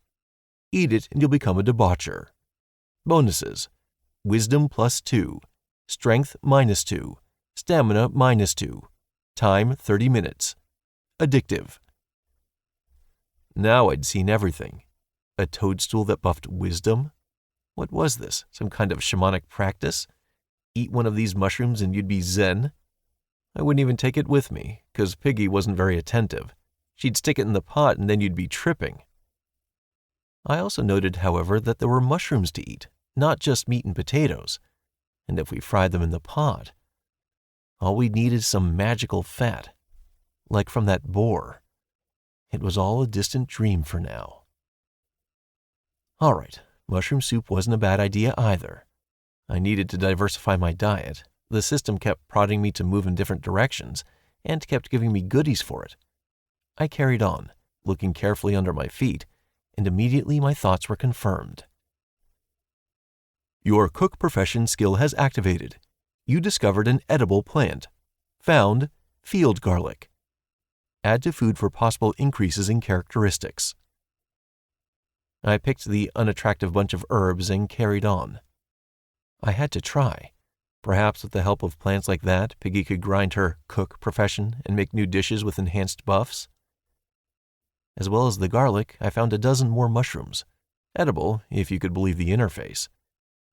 Eat it and you'll become a debaucher. Bonuses: Wisdom +2, Strength -2, Stamina -2, Time 30 minutes. Addictive. Now I'd seen everything. A toadstool that buffed wisdom, What was this, some kind of shamanic practice? Eat one of these mushrooms and you'd be zen? I wouldn't even take it with me, because Piggy wasn't very attentive. She'd stick it in the pot and then you'd be tripping. I also noted, however, that there were mushrooms to eat, not just meat and potatoes, and if we fried them in the pot, all we'd need is some magical fat, like from that boar. It was all a distant dream for now. All right, mushroom soup wasn't a bad idea either. I needed to diversify my diet. The system kept prodding me to move in different directions and kept giving me goodies for it. I carried on, looking carefully under my feet, and immediately my thoughts were confirmed. Your cook profession skill has activated. You discovered an edible plant. Found field garlic. Add to food for possible increases in characteristics. I picked the unattractive bunch of herbs and carried on. I had to try. Perhaps with the help of plants like that, Piggy could grind her cook profession and make new dishes with enhanced buffs. As well as the garlic, I found a dozen more mushrooms. Edible, if you could believe the interface.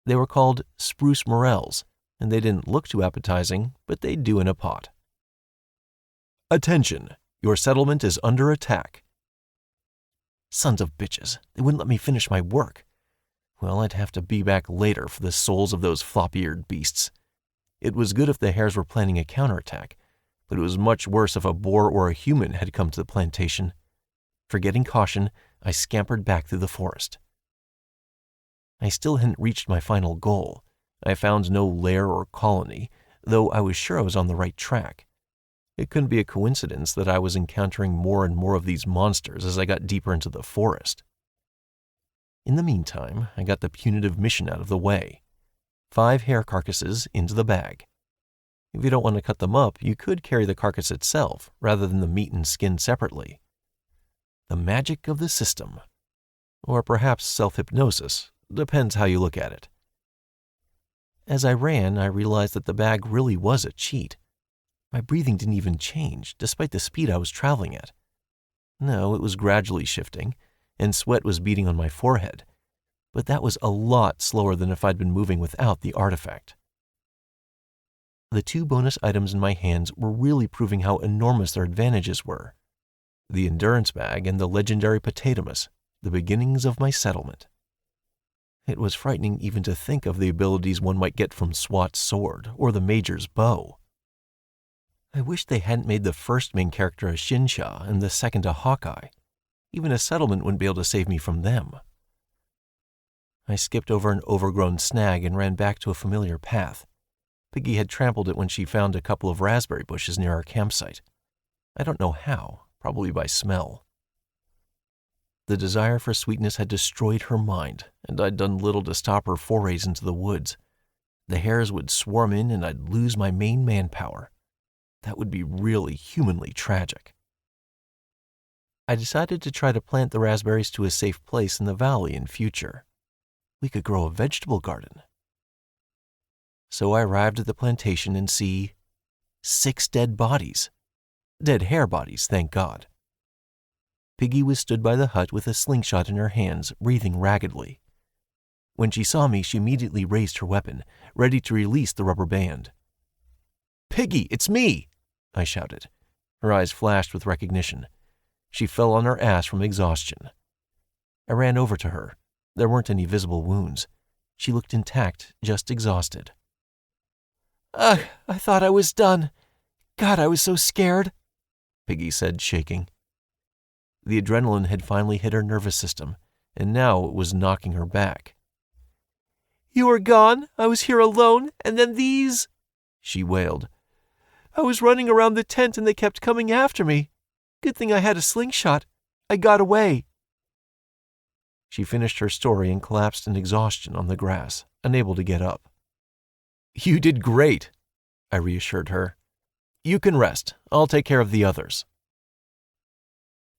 They were called spruce morels, and they didn't look too appetizing, but they'd do in a pot. Attention! Your settlement is under attack. Sons of bitches, they wouldn't let me finish my work. Well, I'd have to be back later for the souls of those floppy-eared beasts. It was good if the hares were planning a counterattack, but it was much worse if a boar or a human had come to the plantation. Forgetting caution, I scampered back through the forest. I still hadn't reached my final goal. I found no lair or colony, though I was sure I was on the right track. It couldn't be a coincidence that I was encountering more and more of these monsters as I got deeper into the forest. In the meantime, I got the punitive mission out of the way. 5 hare carcasses into the bag. If you don't want to cut them up, you could carry the carcass itself, rather than the meat and skin separately. The magic of the system. Or perhaps self-hypnosis, depends how you look at it. As I ran, I realized that the bag really was a cheat. My breathing didn't even change, despite the speed I was traveling at. No, it was gradually shifting, and sweat was beading on my forehead, but that was a lot slower than if I'd been moving without the artifact. The 2 bonus items in my hands were really proving how enormous their advantages were. The endurance bag and the legendary potatomus, the beginnings of my settlement. It was frightening even to think of the abilities one might get from SWAT's sword or the Major's bow. I wish they hadn't made the first main character a Shinsha and the second a Hawkeye. Even a settlement wouldn't be able to save me from them. I skipped over an overgrown snag and ran back to a familiar path. Piggy had trampled it when she found a couple of raspberry bushes near our campsite. I don't know how, probably by smell. The desire for sweetness had destroyed her mind, and I'd done little to stop her forays into the woods. The hares would swarm in and I'd lose my main manpower. That would be really humanly tragic. I decided to try to plant the raspberries to a safe place in the valley in future. We could grow a vegetable garden. So I arrived at the plantation and see 6 dead bodies. Dead hare bodies, thank God. Piggy was stood by the hut with a slingshot in her hands, breathing raggedly. When she saw me, she immediately raised her weapon, ready to release the rubber band. "Piggy, it's me!" I shouted. Her eyes flashed with recognition. She fell on her ass from exhaustion. I ran over to her. There weren't any visible wounds. She looked intact, just exhausted. "Ugh, I thought I was done. God, I was so scared," Piggy said, shaking. The adrenaline had finally hit her nervous system, and now it was knocking her back. "You were gone, I was here alone, and then these," she wailed. "I was running around the tent and they kept coming after me. Good thing I had a slingshot. I got away." She finished her story and collapsed in exhaustion on the grass, unable to get up. "You did great," I reassured her. "You can rest. I'll take care of the others."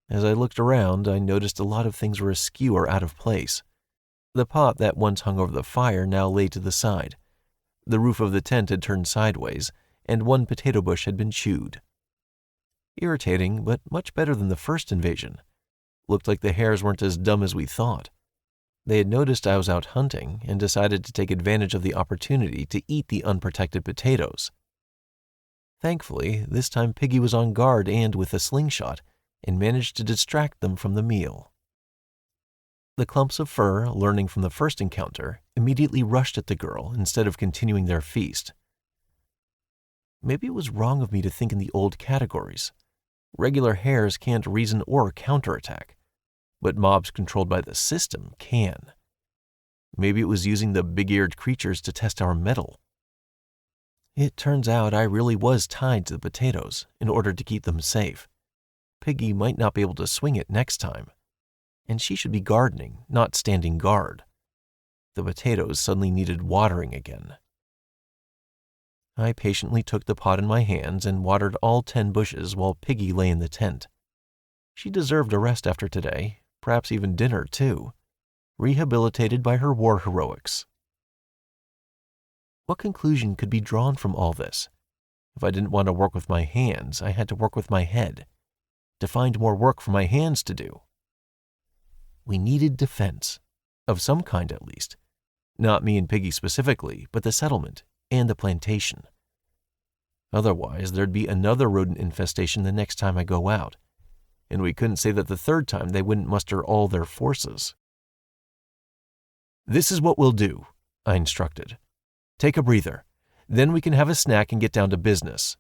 As I looked around, I noticed a lot of things were askew or out of place. The pot that once hung over the fire now lay to the side. The roof of the tent had turned sideways, and one potato bush had been chewed. Irritating, but much better than the first invasion. Looked like the hares weren't as dumb as we thought. They had noticed I was out hunting and decided to take advantage of the opportunity to eat the unprotected potatoes. Thankfully, this time Piggy was on guard and with a slingshot, and managed to distract them from the meal. The clumps of fur, learning from the first encounter, immediately rushed at the girl instead of continuing their feast. Maybe it was wrong of me to think in the old categories. Regular hares can't reason or counterattack, but mobs controlled by the system can. Maybe it was using the big-eared creatures to test our mettle. It turns out I really was tied to the potatoes in order to keep them safe. Piggy might not be able to swing it next time, and she should be gardening, not standing guard. The potatoes suddenly needed watering again. I patiently took the pot in my hands and watered all 10 bushes while Piggy lay in the tent. She deserved a rest after today, perhaps even dinner too, rehabilitated by her war heroics. What conclusion could be drawn from all this? If I didn't want to work with my hands, I had to work with my head, to find more work for my hands to do. We needed defense, of some kind at least. Not me and Piggy specifically, but the settlement and the plantation. Otherwise, there'd be another rodent infestation the next time I go out, and we couldn't say that the third time they wouldn't muster all their forces. "This is what we'll do," I instructed. "Take a breather. Then we can have a snack and get down to business."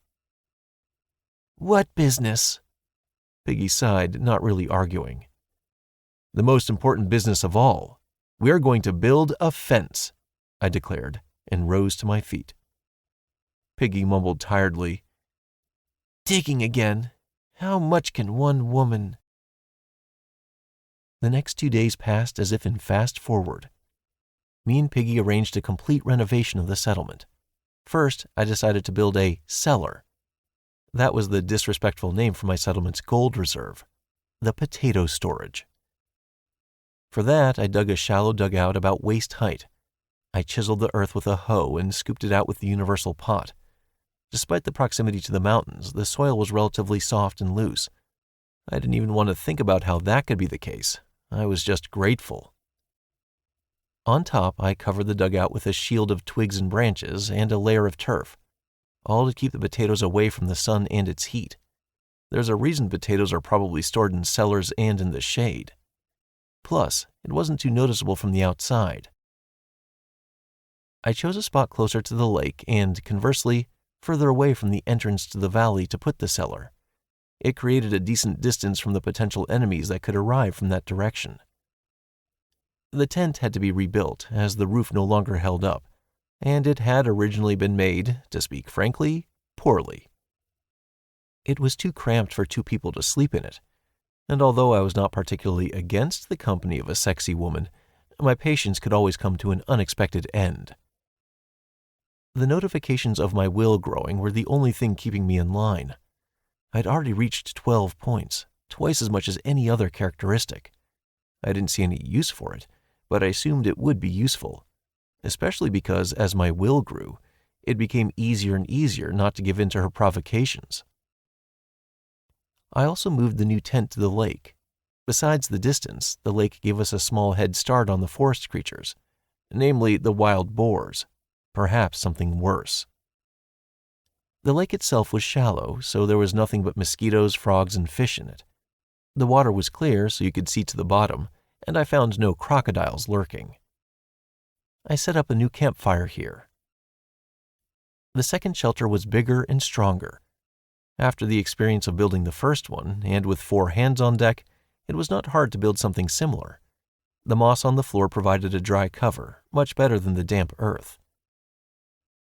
"What business?" Piggy sighed, not really arguing. "The most important business of all. We're going to build a fence," I declared, and rose to my feet. Piggy mumbled tiredly, "Digging again. How much can one woman?" The next 2 days passed as if in fast forward. Me and Piggy arranged a complete renovation of the settlement. First, I decided to build a cellar. That was the disrespectful name for my settlement's gold reserve, the potato storage. For that, I dug a shallow dugout about waist height. I chiseled the earth with a hoe and scooped it out with the universal pot. Despite the proximity to the mountains, the soil was relatively soft and loose. I didn't even want to think about how that could be the case. I was just grateful. On top, I covered the dugout with a shield of twigs and branches and a layer of turf, all to keep the potatoes away from the sun and its heat. There's a reason potatoes are probably stored in cellars and in the shade. Plus, it wasn't too noticeable from the outside. I chose a spot closer to the lake and, conversely, further away from the entrance to the valley to put the cellar. It created a decent distance from the potential enemies that could arrive from that direction. The tent had to be rebuilt as the roof no longer held up, and it had originally been made, to speak frankly, poorly. It was too cramped for 2 people to sleep in it, and although I was not particularly against the company of a sexy woman, my patience could always come to an unexpected end. The notifications of my will growing were the only thing keeping me in line. I'd already reached 12 points, twice as much as any other characteristic. I didn't see any use for it, but I assumed it would be useful, especially because as my will grew, it became easier and easier not to give in to her provocations. I also moved the new tent to the lake. Besides the distance, the lake gave us a small head start on the forest creatures, namely the wild boars, perhaps something worse. The lake itself was shallow, so there was nothing but mosquitoes, frogs, and fish in it. The water was clear, so you could see to the bottom, and I found no crocodiles lurking. I set up a new campfire here. The second shelter was bigger and stronger. After the experience of building the first one, and with 4 hands on deck, it was not hard to build something similar. The moss on the floor provided a dry cover, much better than the damp earth.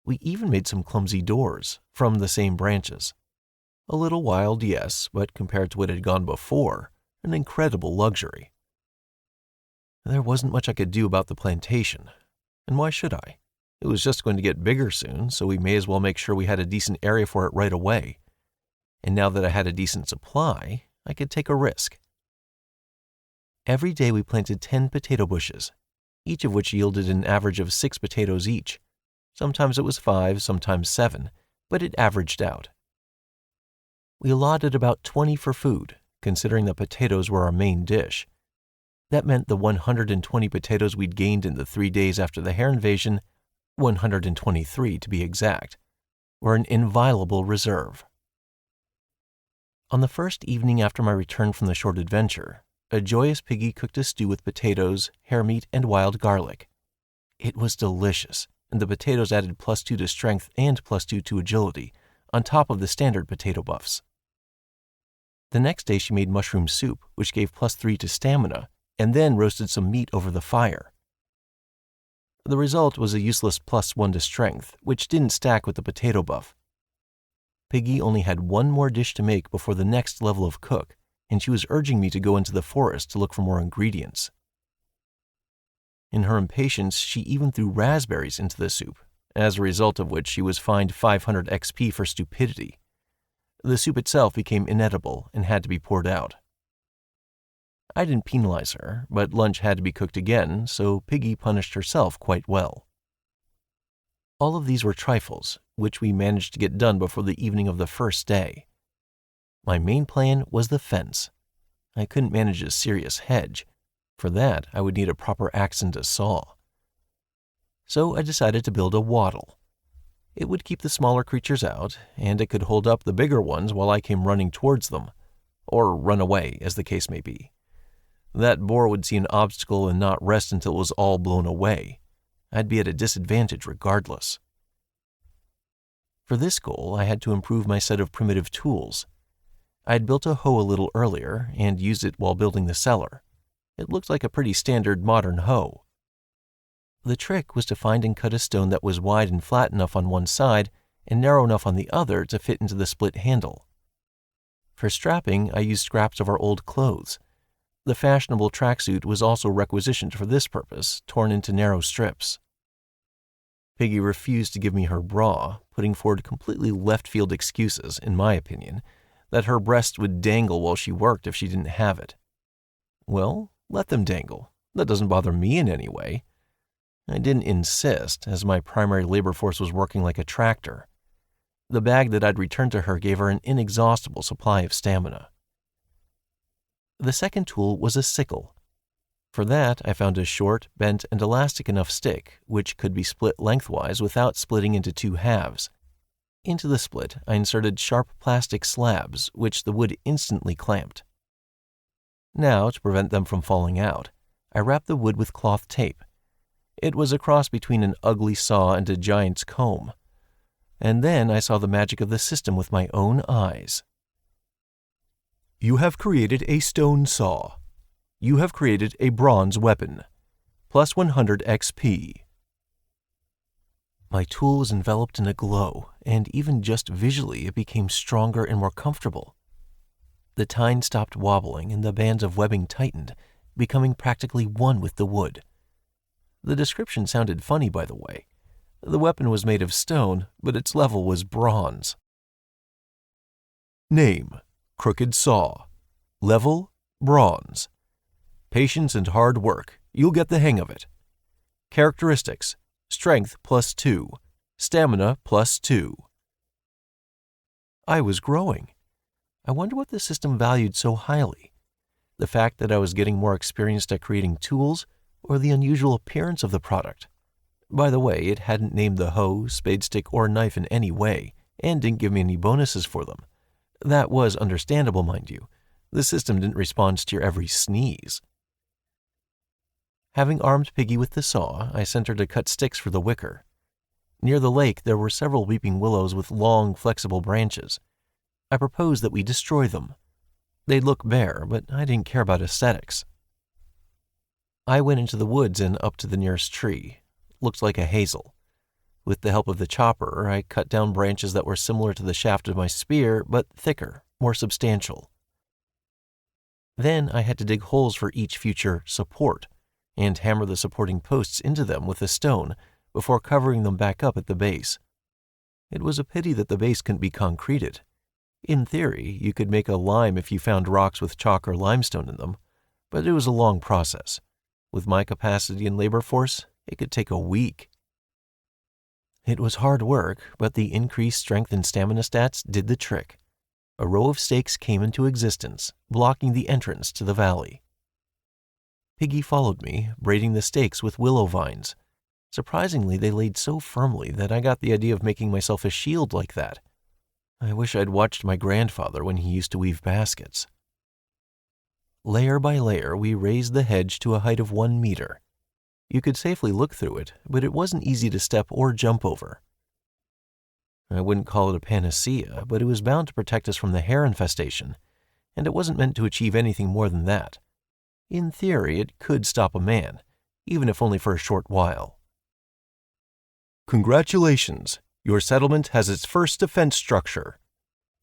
We even made some clumsy doors from the same branches. A little wild, yes, but compared to what had gone before, an incredible luxury. There wasn't much I could do about the plantation, and why should I? It was just going to get bigger soon, so we may as well make sure we had a decent area for it right away. And now that I had a decent supply, I could take a risk. Every day we planted 10 potato bushes, each of which yielded an average of 6 potatoes each. Sometimes it was 5, sometimes 7, but it averaged out. We allotted about 20 for food, considering that potatoes were our main dish. That meant the 120 potatoes we'd gained in the 3 days after the hare invasion, 123 to be exact, were an inviolable reserve. On the first evening after my return from the short adventure, a joyous Piggy cooked a stew with potatoes, hare meat, and wild garlic. It was delicious, and the potatoes added +2 to strength and +2 to agility, on top of the standard potato buffs. The next day she made mushroom soup, which gave +3 to stamina, and then roasted some meat over the fire. The result was a useless +1 to strength, which didn't stack with the potato buff. Piggy only had one more dish to make before the next level of cook, and she was urging me to go into the forest to look for more ingredients. In her impatience, she even threw raspberries into the soup, as a result of which she was fined 500 XP for stupidity. The soup itself became inedible and had to be poured out. I didn't penalize her, but lunch had to be cooked again, so Piggy punished herself quite well. All of these were trifles, which we managed to get done before the evening of the first day. My main plan was the fence. I couldn't manage a serious hedge. For that, I would need a proper axe and a saw. So I decided to build a wattle. It would keep the smaller creatures out, and it could hold up the bigger ones while I came running towards them, or run away, as the case may be. That boar would see an obstacle and not rest until it was all blown away. I'd be at a disadvantage regardless. For this goal, I had to improve my set of primitive tools. I had built a hoe a little earlier and used it while building the cellar. It looked like a pretty standard modern hoe. The trick was to find and cut a stone that was wide and flat enough on one side and narrow enough on the other to fit into the split handle. For strapping, I used scraps of our old clothes. The fashionable tracksuit was also requisitioned for this purpose, torn into narrow strips. Piggy refused to give me her bra, putting forward completely left-field excuses, in my opinion, that her breasts would dangle while she worked if she didn't have it. Well, let them dangle. That doesn't bother me in any way. I didn't insist, as my primary labor force was working like a tractor. The bag that I'd returned to her gave her an inexhaustible supply of stamina. The second tool was a sickle. For that, I found a short, bent, and elastic enough stick, which could be split lengthwise without splitting into two halves. Into the split, I inserted sharp plastic slabs, which the wood instantly clamped. Now, to prevent them from falling out, I wrapped the wood with cloth tape. It was a cross between an ugly saw and a giant's comb. And then I saw the magic of the system with my own eyes. You have created a stone saw. You have created a bronze weapon. Plus 100 XP. My tool was enveloped in a glow, and even just visually it became stronger and more comfortable. The tine stopped wobbling and the bands of webbing tightened, becoming practically one with the wood. The description sounded funny, by the way. The weapon was made of stone, but its level was bronze. Name: Crooked Saw. Level: Bronze. Patience and hard work. You'll get the hang of it. Characteristics: Strength +2. Stamina +2. I was growing. I wonder what the system valued so highly. The fact that I was getting more experienced at creating tools, or the unusual appearance of the product. By the way, it hadn't named the hoe, spade stick, or knife in any way, and didn't give me any bonuses for them. That was understandable, mind you. The system didn't respond to your every sneeze. Having armed Piggy with the saw, I sent her to cut sticks for the wicker. Near the lake, there were several weeping willows with long, flexible branches. I proposed that we destroy them. They'd look bare, but I didn't care about aesthetics. I went into the woods and up to the nearest tree. Looked like a hazel. With the help of the chopper, I cut down branches that were similar to the shaft of my spear, but thicker, more substantial. Then I had to dig holes for each future support, and hammer the supporting posts into them with a stone before covering them back up at the base. It was a pity that the base couldn't be concreted. In theory, you could make a lime if you found rocks with chalk or limestone in them, but it was a long process. With my capacity and labor force, it could take a week. It was hard work, but the increased strength and stamina stats did the trick. A row of stakes came into existence, blocking the entrance to the valley. Piggy followed me, braiding the stakes with willow vines. Surprisingly, they laid so firmly that I got the idea of making myself a shield like that. I wish I'd watched my grandfather when he used to weave baskets. Layer by layer, we raised the hedge to a height of 1 meter. You could safely look through it, but it wasn't easy to step or jump over. I wouldn't call it a panacea, but it was bound to protect us from the hare infestation, and it wasn't meant to achieve anything more than that. In theory, it could stop a man, even if only for a short while. Congratulations! Your settlement has its first defense structure.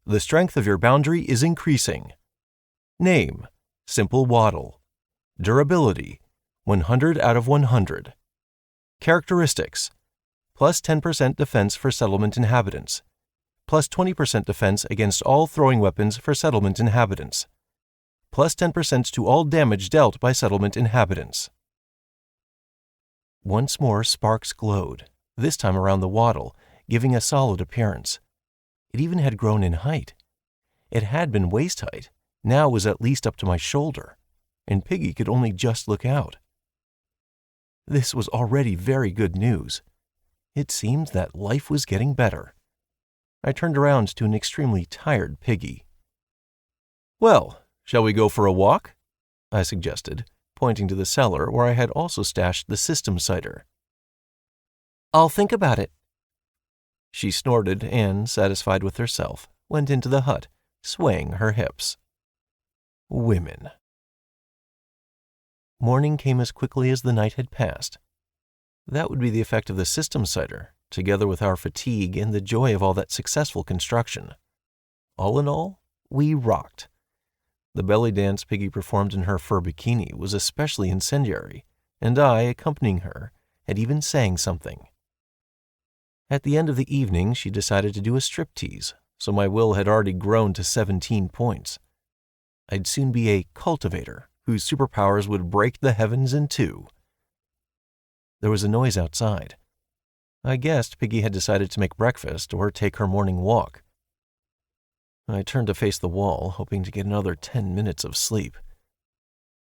The strength of your boundary is increasing. Name: Simple Waddle. Durability: 100 out of 100. Characteristics: plus 10% defense for settlement inhabitants. Plus 20% defense against all throwing weapons for settlement inhabitants. Plus 10% to all damage dealt by settlement inhabitants. Once more sparks glowed, this time around the waddle, giving a solid appearance. It even had grown in height. It had been waist height, now was at least up to my shoulder, and Piggy could only just look out. This was already very good news. It seemed that life was getting better. I turned around to an extremely tired Piggy. "Well, shall we go for a walk?" I suggested, pointing to the cellar where I had also stashed the system cider. "I'll think about it." She snorted and, satisfied with herself, went into the hut, swaying her hips. Women. Morning came as quickly as the night had passed. That would be the effect of the system cider, together with our fatigue and the joy of all that successful construction. All in all, we rocked. The belly dance Piggy performed in her fur bikini was especially incendiary, and I, accompanying her, had even sang something. At the end of the evening, she decided to do a striptease, so my will had already grown to 17 points. I'd soon be a cultivator whose superpowers would break the heavens in two. There was a noise outside. I guessed Piggy had decided to make breakfast or take her morning walk. I turned to face the wall, hoping to get another 10 minutes of sleep.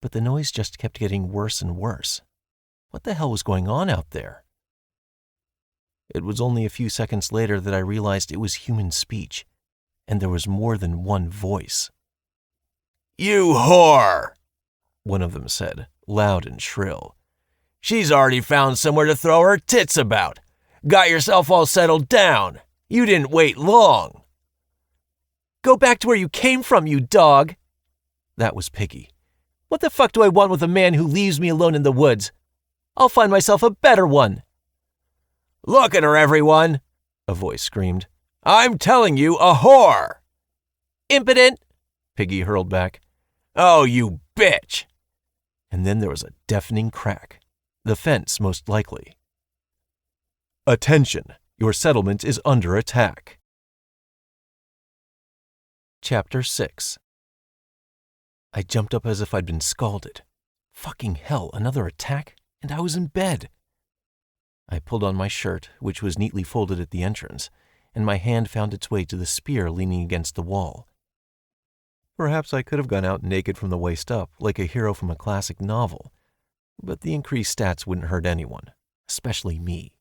But the noise just kept getting worse and worse. What the hell was going on out there? It was only a few seconds later that I realized it was human speech, and there was more than one voice. "You whore!" one of them said, loud and shrill. "She's already found somewhere to throw her tits about. Got yourself all settled down. You didn't wait long." "Go back to where you came from, you dog!" That was Piggy. "What the fuck do I want with a man who leaves me alone in the woods? I'll find myself a better one." "Look at her, everyone!" a voice screamed. "I'm telling you, a whore!" "Impotent!" Piggy hurled back. "Oh, you bitch!" And then there was a deafening crack. The fence, most likely. Attention! Your settlement is under attack. Chapter 6. I jumped up as if I'd been scalded. Fucking hell, another attack? And I was in bed. I pulled on my shirt, which was neatly folded at the entrance, and my hand found its way to the spear leaning against the wall. Perhaps I could have gone out naked from the waist up, like a hero from a classic novel, but the increased stats wouldn't hurt anyone, especially me.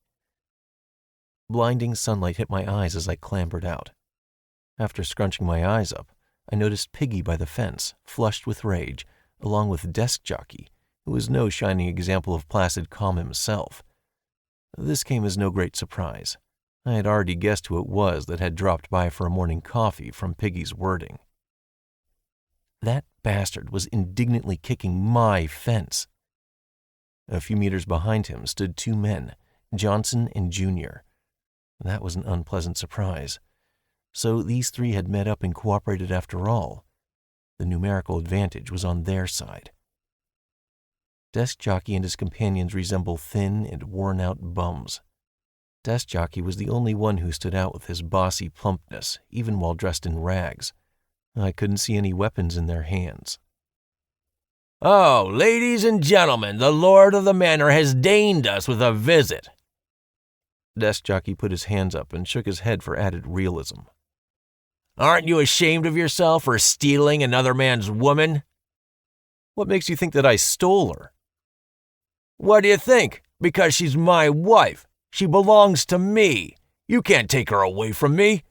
Blinding sunlight hit my eyes as I clambered out. After scrunching my eyes up, I noticed Piggy by the fence, flushed with rage, along with Desk Jockey, who was no shining example of placid calm himself. This came as no great surprise. I had already guessed who it was that had dropped by for a morning coffee from Piggy's wording. That bastard was indignantly kicking my fence. A few meters behind him stood two men, Johnson and Junior. That was an unpleasant surprise. So these three had met up and cooperated after all. The numerical advantage was on their side. Desk Jockey and his companions resembled thin and worn-out bums. Desk Jockey was the only one who stood out with his bossy plumpness, even while dressed in rags. I couldn't see any weapons in their hands. "Oh, ladies and gentlemen, the Lord of the Manor has deigned us with a visit." Desk Jockey put his hands up and shook his head for added realism. "Aren't you ashamed of yourself for stealing another man's woman?" "What makes you think that I stole her?" What do you think? Because she's my wife. She belongs to me. You can't take her away from me.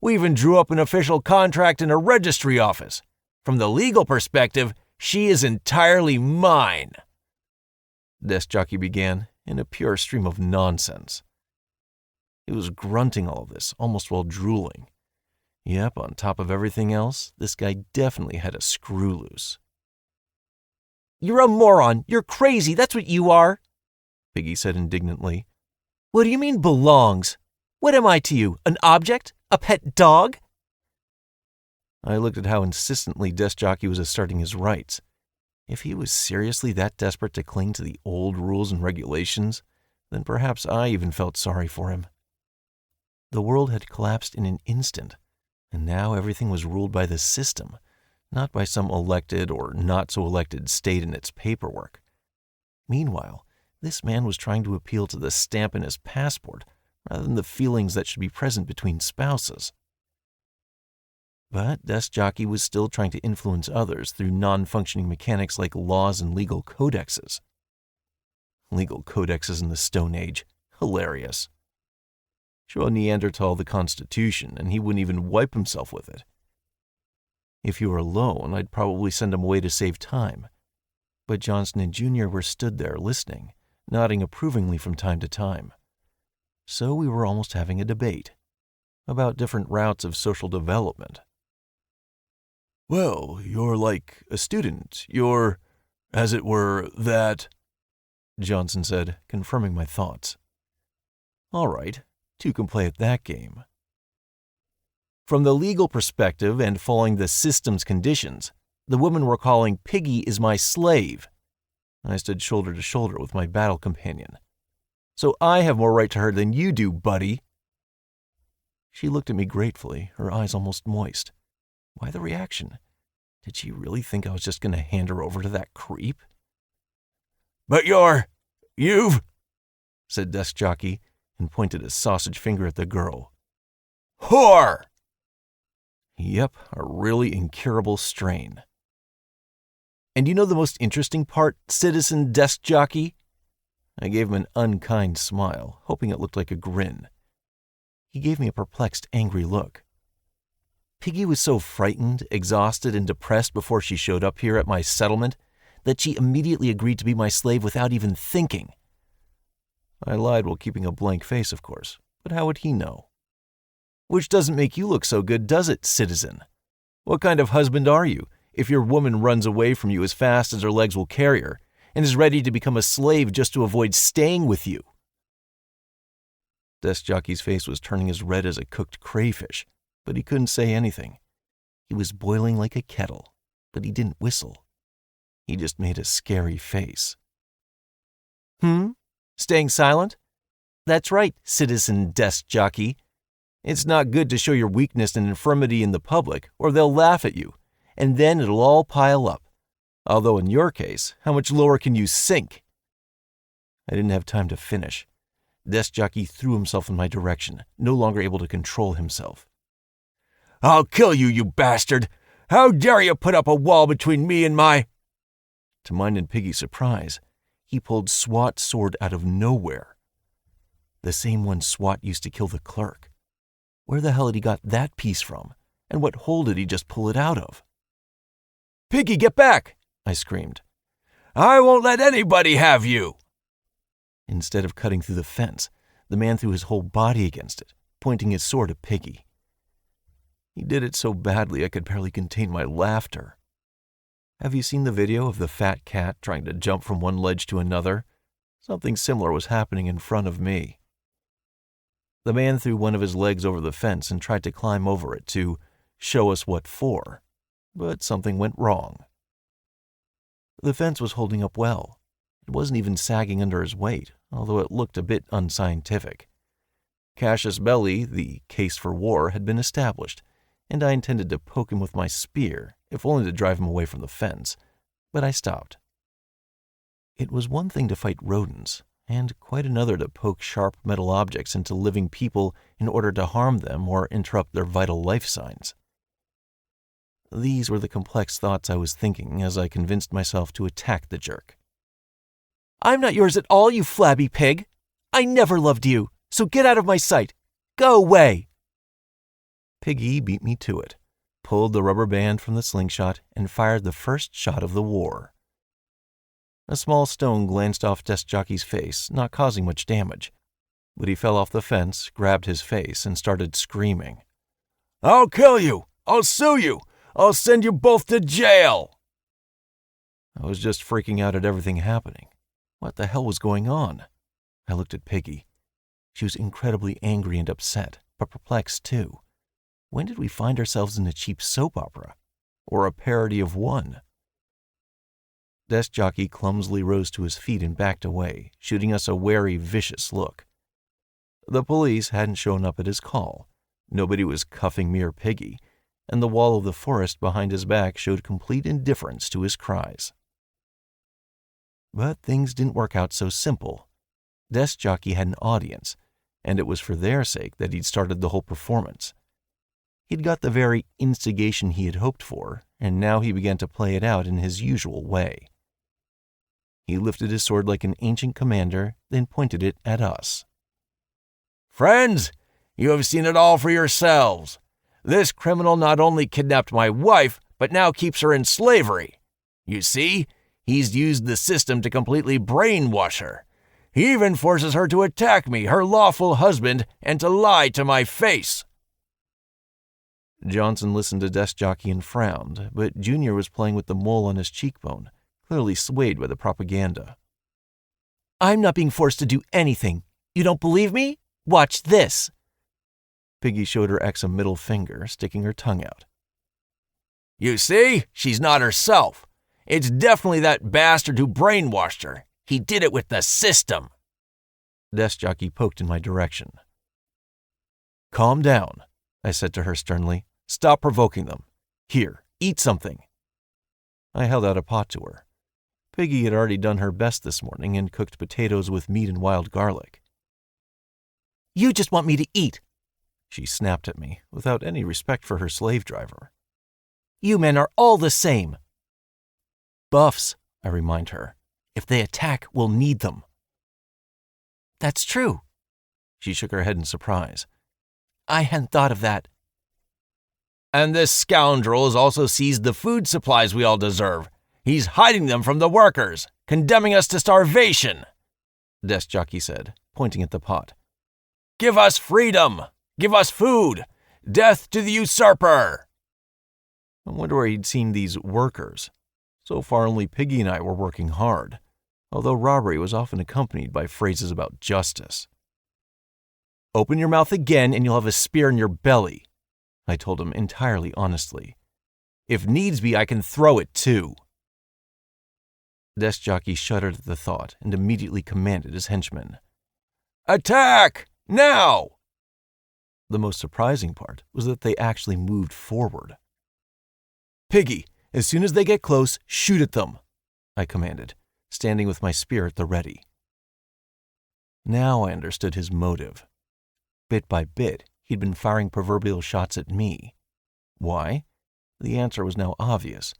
We even drew up an official contract in a registry office. From the legal perspective, she is entirely mine. Desk Jockey began in a pure stream of nonsense. He was grunting all this, almost while drooling. Yep, on top of everything else, this guy definitely had a screw loose. You're a moron. You're crazy. That's what you are, Piggy said indignantly. What do you mean belongs? What am I to you? An object? A pet dog? I looked at how insistently Desk Jockey was asserting his rights. If he was seriously that desperate to cling to the old rules and regulations, then perhaps I even felt sorry for him. The world had collapsed in an instant, and now everything was ruled by the system, not by some elected or not-so-elected state in its paperwork. Meanwhile, this man was trying to appeal to the stamp in his passport rather than the feelings that should be present between spouses. But Desk Jockey was still trying to influence others through non-functioning mechanics like laws and legal codexes. Legal codexes in the Stone Age. Hilarious. Show a Neanderthal the Constitution, and he wouldn't even wipe himself with it. If he were alone, I'd probably send him away to save time. But Johnston and Jr. were stood there listening, nodding approvingly from time to time. So we were almost having a debate about different routes of social development. Well, you're like a student. You're, as it were, that, Johnson said, confirming my thoughts. All right, two can play at that game. From the legal perspective and following the system's conditions, the woman we're calling Piggy is my slave. I stood shoulder to shoulder with my battle companion. So I have more right to her than you do, buddy. She looked at me gratefully, her eyes almost moist. Why the reaction? Did she really think I was just going to hand her over to that creep? But you've, said Desk Jockey, and pointed a sausage finger at the girl. Whore! Yep, a really incurable strain. And you know the most interesting part, Citizen Desk Jockey? I gave him an unkind smile, hoping it looked like a grin. He gave me a perplexed, angry look. Piggy was so frightened, exhausted, and depressed before she showed up here at my settlement that she immediately agreed to be my slave without even thinking. I lied while keeping a blank face, of course, but how would he know? Which doesn't make you look so good, does it, citizen? What kind of husband are you if your woman runs away from you as fast as her legs will carry her and is ready to become a slave just to avoid staying with you? Desk Jockey's face was turning as red as a cooked crayfish, but he couldn't say anything. He was boiling like a kettle, but he didn't whistle. He just made a scary face. Staying silent? That's right, Citizen Desk Jockey. It's not good to show your weakness and infirmity in the public, or they'll laugh at you, and then it'll all pile up. Although in your case, how much lower can you sink? I didn't have time to finish. Desk Jockey threw himself in my direction, no longer able to control himself. I'll kill you, you bastard! How dare you put up a wall between me and my... To mine and Piggy's surprise, he pulled SWAT's sword out of nowhere. The same one SWAT used to kill the clerk. Where the hell had he got that piece from? And what hole did he just pull it out of? Piggy, get back! I screamed. I won't let anybody have you! Instead of cutting through the fence, the man threw his whole body against it, pointing his sword at Piggy. He did it so badly I could barely contain my laughter. Have you seen the video of the fat cat trying to jump from one ledge to another? Something similar was happening in front of me. The man threw one of his legs over the fence and tried to climb over it to show us what for, but something went wrong. The fence was holding up well. It wasn't even sagging under his weight, although it looked a bit unscientific. Casus belli, the case for war, had been established, and I intended to poke him with my spear, if only to drive him away from the fence, but I stopped. It was one thing to fight rodents, and quite another to poke sharp metal objects into living people in order to harm them or interrupt their vital life signs. These were the complex thoughts I was thinking as I convinced myself to attack the jerk. I'm not yours at all, you flabby pig. I never loved you, so get out of my sight. Go away. Piggy beat me to it, pulled the rubber band from the slingshot, and fired the first shot of the war. A small stone glanced off Desk Jockey's face, not causing much damage, but he fell off the fence, grabbed his face, and started screaming. I'll kill you! I'll sue you! I'll send you both to jail! I was just freaking out at everything happening. What the hell was going on? I looked at Piggy. She was incredibly angry and upset, but perplexed too. When did we find ourselves in a cheap soap opera? Or a parody of one? Desk Jockey clumsily rose to his feet and backed away, shooting us a wary, vicious look. The police hadn't shown up at his call. Nobody was cuffing me or Piggy, and the wall of the forest behind his back showed complete indifference to his cries. But things didn't work out so simple. Desk Jockey had an audience, and it was for their sake that he'd started the whole performance. He'd got the very instigation he had hoped for, and now he began to play it out in his usual way. He lifted his sword like an ancient commander, then pointed it at us. Friends, you have seen it all for yourselves. This criminal not only kidnapped my wife, but now keeps her in slavery. You see, he's used the system to completely brainwash her. He even forces her to attack me, her lawful husband, and to lie to my face. Johnson listened to Desk Jockey and frowned, but Junior was playing with the mole on his cheekbone, clearly swayed by the propaganda. I'm not being forced to do anything. You don't believe me? Watch this. Piggy showed her ex a middle finger, sticking her tongue out. You see, she's not herself. It's definitely that bastard who brainwashed her. He did it with the system. Desk Jockey poked in my direction. Calm down, I said to her sternly. Stop provoking them. Here, eat something. I held out a pot to her. Piggy had already done her best this morning and cooked potatoes with meat and wild garlic. You just want me to eat, she snapped at me, without any respect for her slave driver. You men are all the same. Buffs, I remind her. If they attack, we'll need them. That's true. She shook her head in surprise. I hadn't thought of that. And this scoundrel has also seized the food supplies we all deserve. He's hiding them from the workers, condemning us to starvation, Desk Jockey said, pointing at the pot. Give us freedom! Give us food! Death to the usurper! I wonder where he'd seen these workers. So far, only Piggy and I were working hard, although robbery was often accompanied by phrases about justice. Open your mouth again and you'll have a spear in your belly, I told him entirely honestly. If needs be, I can throw it too. Desk Jockey shuddered at the thought and immediately commanded his henchmen. Attack! Now! The most surprising part was that they actually moved forward. Piggy, as soon as they get close, shoot at them, I commanded, standing with my spear at the ready. Now I understood his motive. Bit by bit, he'd been firing proverbial shots at me. Why? The answer was now obvious.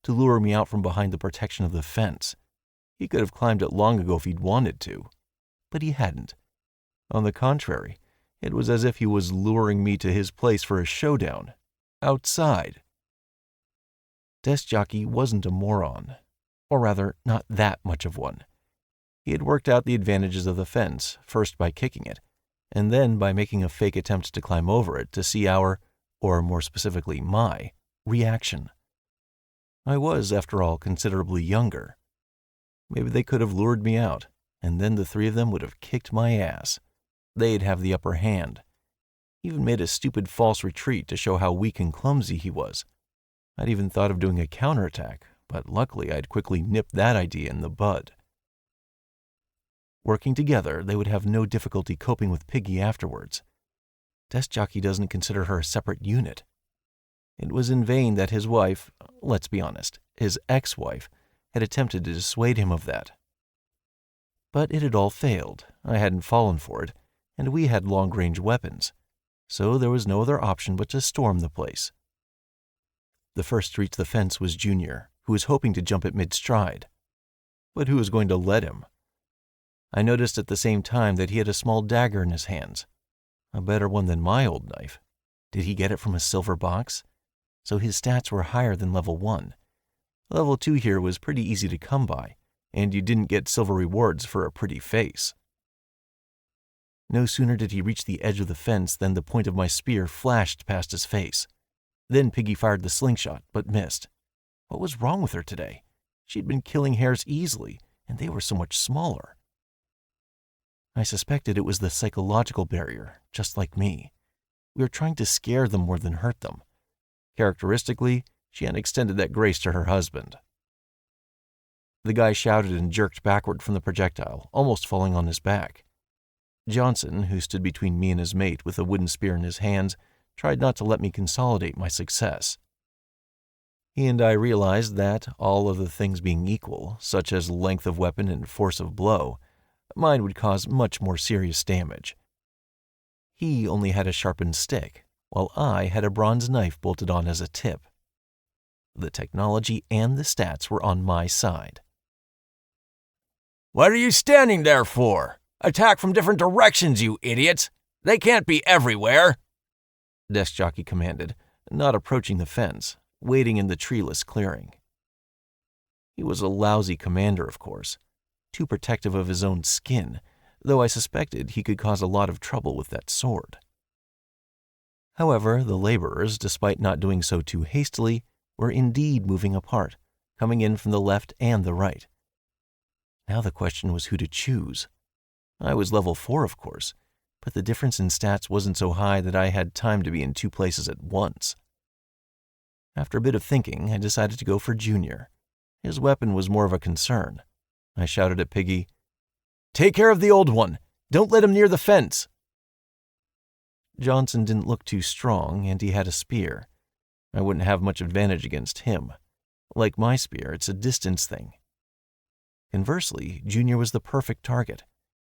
To lure me out from behind the protection of the fence. He could have climbed it long ago if he'd wanted to. But he hadn't. On the contrary, it was as if he was luring me to his place for a showdown. Outside. Desk Jockey wasn't a moron. Or rather, not that much of one. He had worked out the advantages of the fence, first by kicking it, and then by making a fake attempt to climb over it to see our, or more specifically my, reaction. I was, after all, considerably younger. Maybe they could have lured me out, and then the three of them would have kicked my ass. They'd have the upper hand. Even made a stupid false retreat to show how weak and clumsy he was. I'd even thought of doing a counterattack, but luckily I'd quickly nipped that idea in the bud. Working together, they would have no difficulty coping with Piggy afterwards. Desk Jockey doesn't consider her a separate unit. It was in vain that his wife, let's be honest, his ex-wife, had attempted to dissuade him of that. But it had all failed. I hadn't fallen for it, and we had long-range weapons, so there was no other option but to storm the place. The first to reach the fence was Junior, who was hoping to jump it mid-stride. But who was going to let him? I noticed at the same time that he had a small dagger in his hands. A better one than my old knife. Did he get it from a silver box? So his stats were higher than level 1. Level 2 here was pretty easy to come by, and you didn't get silver rewards for a pretty face. No sooner did he reach the edge of the fence than the point of my spear flashed past his face. Then Piggy fired the slingshot, but missed. What was wrong with her today? She'd been killing hares easily, and they were so much smaller. I suspected it was the psychological barrier, just like me. We were trying to scare them more than hurt them. Characteristically, she had extended that grace to her husband. The guy shouted and jerked backward from the projectile, almost falling on his back. Johnson, who stood between me and his mate with a wooden spear in his hands, tried not to let me consolidate my success. He and I realized that, all other things being equal, such as length of weapon and force of blow, mine would cause much more serious damage. He only had a sharpened stick, while I had a bronze knife bolted on as a tip. The technology and the stats were on my side. "What are you standing there for? Attack from different directions, you idiots! They can't be everywhere!" Desk Jockey commanded, not approaching the fence, waiting in the treeless clearing. He was a lousy commander, of course, too protective of his own skin, though I suspected he could cause a lot of trouble with that sword. However, the laborers, despite not doing so too hastily, were indeed moving apart, coming in from the left and the right. Now the question was who to choose. I was level 4, of course, but the difference in stats wasn't so high that I had time to be in 2 places at once. After a bit of thinking, I decided to go for Junior. His weapon was more of a concern. I shouted at Piggy, "Take care of the old one! Don't let him near the fence!" Johnson didn't look too strong, and he had a spear. I wouldn't have much advantage against him. Like my spear, it's a distance thing. Conversely, Junior was the perfect target.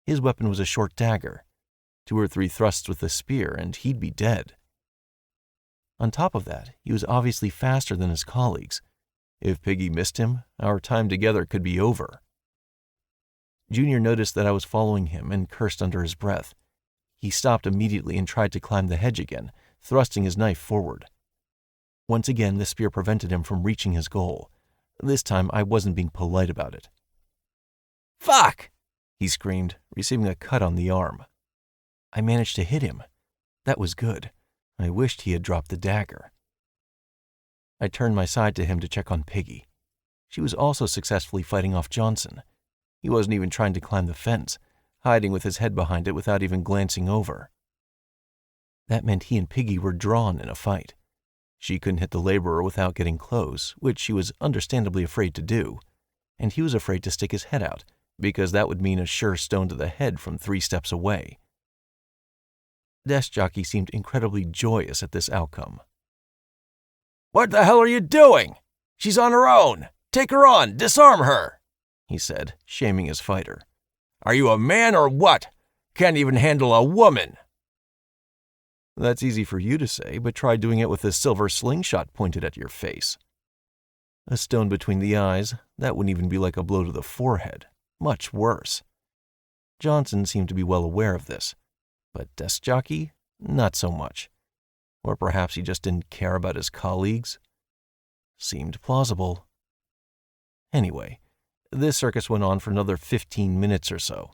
His weapon was a short dagger. 2 or 3 thrusts with the spear, and he'd be dead. On top of that, he was obviously faster than his colleagues. If Piggy missed him, our time together could be over. Junior noticed that I was following him and cursed under his breath. He stopped immediately and tried to climb the hedge again, thrusting his knife forward. Once again, the spear prevented him from reaching his goal. This time, I wasn't being polite about it. "Fuck!" he screamed, receiving a cut on the arm. I managed to hit him. That was good. I wished he had dropped the dagger. I turned my side to him to check on Piggy. She was also successfully fighting off Johnson. He wasn't even trying to climb the fence, hiding with his head behind it without even glancing over. That meant he and Piggy were drawn in a fight. She couldn't hit the laborer without getting close, which she was understandably afraid to do, and he was afraid to stick his head out, because that would mean a sure stone to the head from 3 steps away. Desk Jockey seemed incredibly joyous at this outcome. "What the hell are you doing? She's on her own! Take her on! Disarm her!" he said, shaming his fighter. "Are you a man or what? Can't even handle a woman!" That's easy for you to say, but try doing it with a silver slingshot pointed at your face. A stone between the eyes, that wouldn't even be like a blow to the forehead. Much worse. Johnson seemed to be well aware of this, but Desk Jockey, not so much. Or perhaps he just didn't care about his colleagues. Seemed plausible. Anyway, this circus went on for another 15 minutes or so.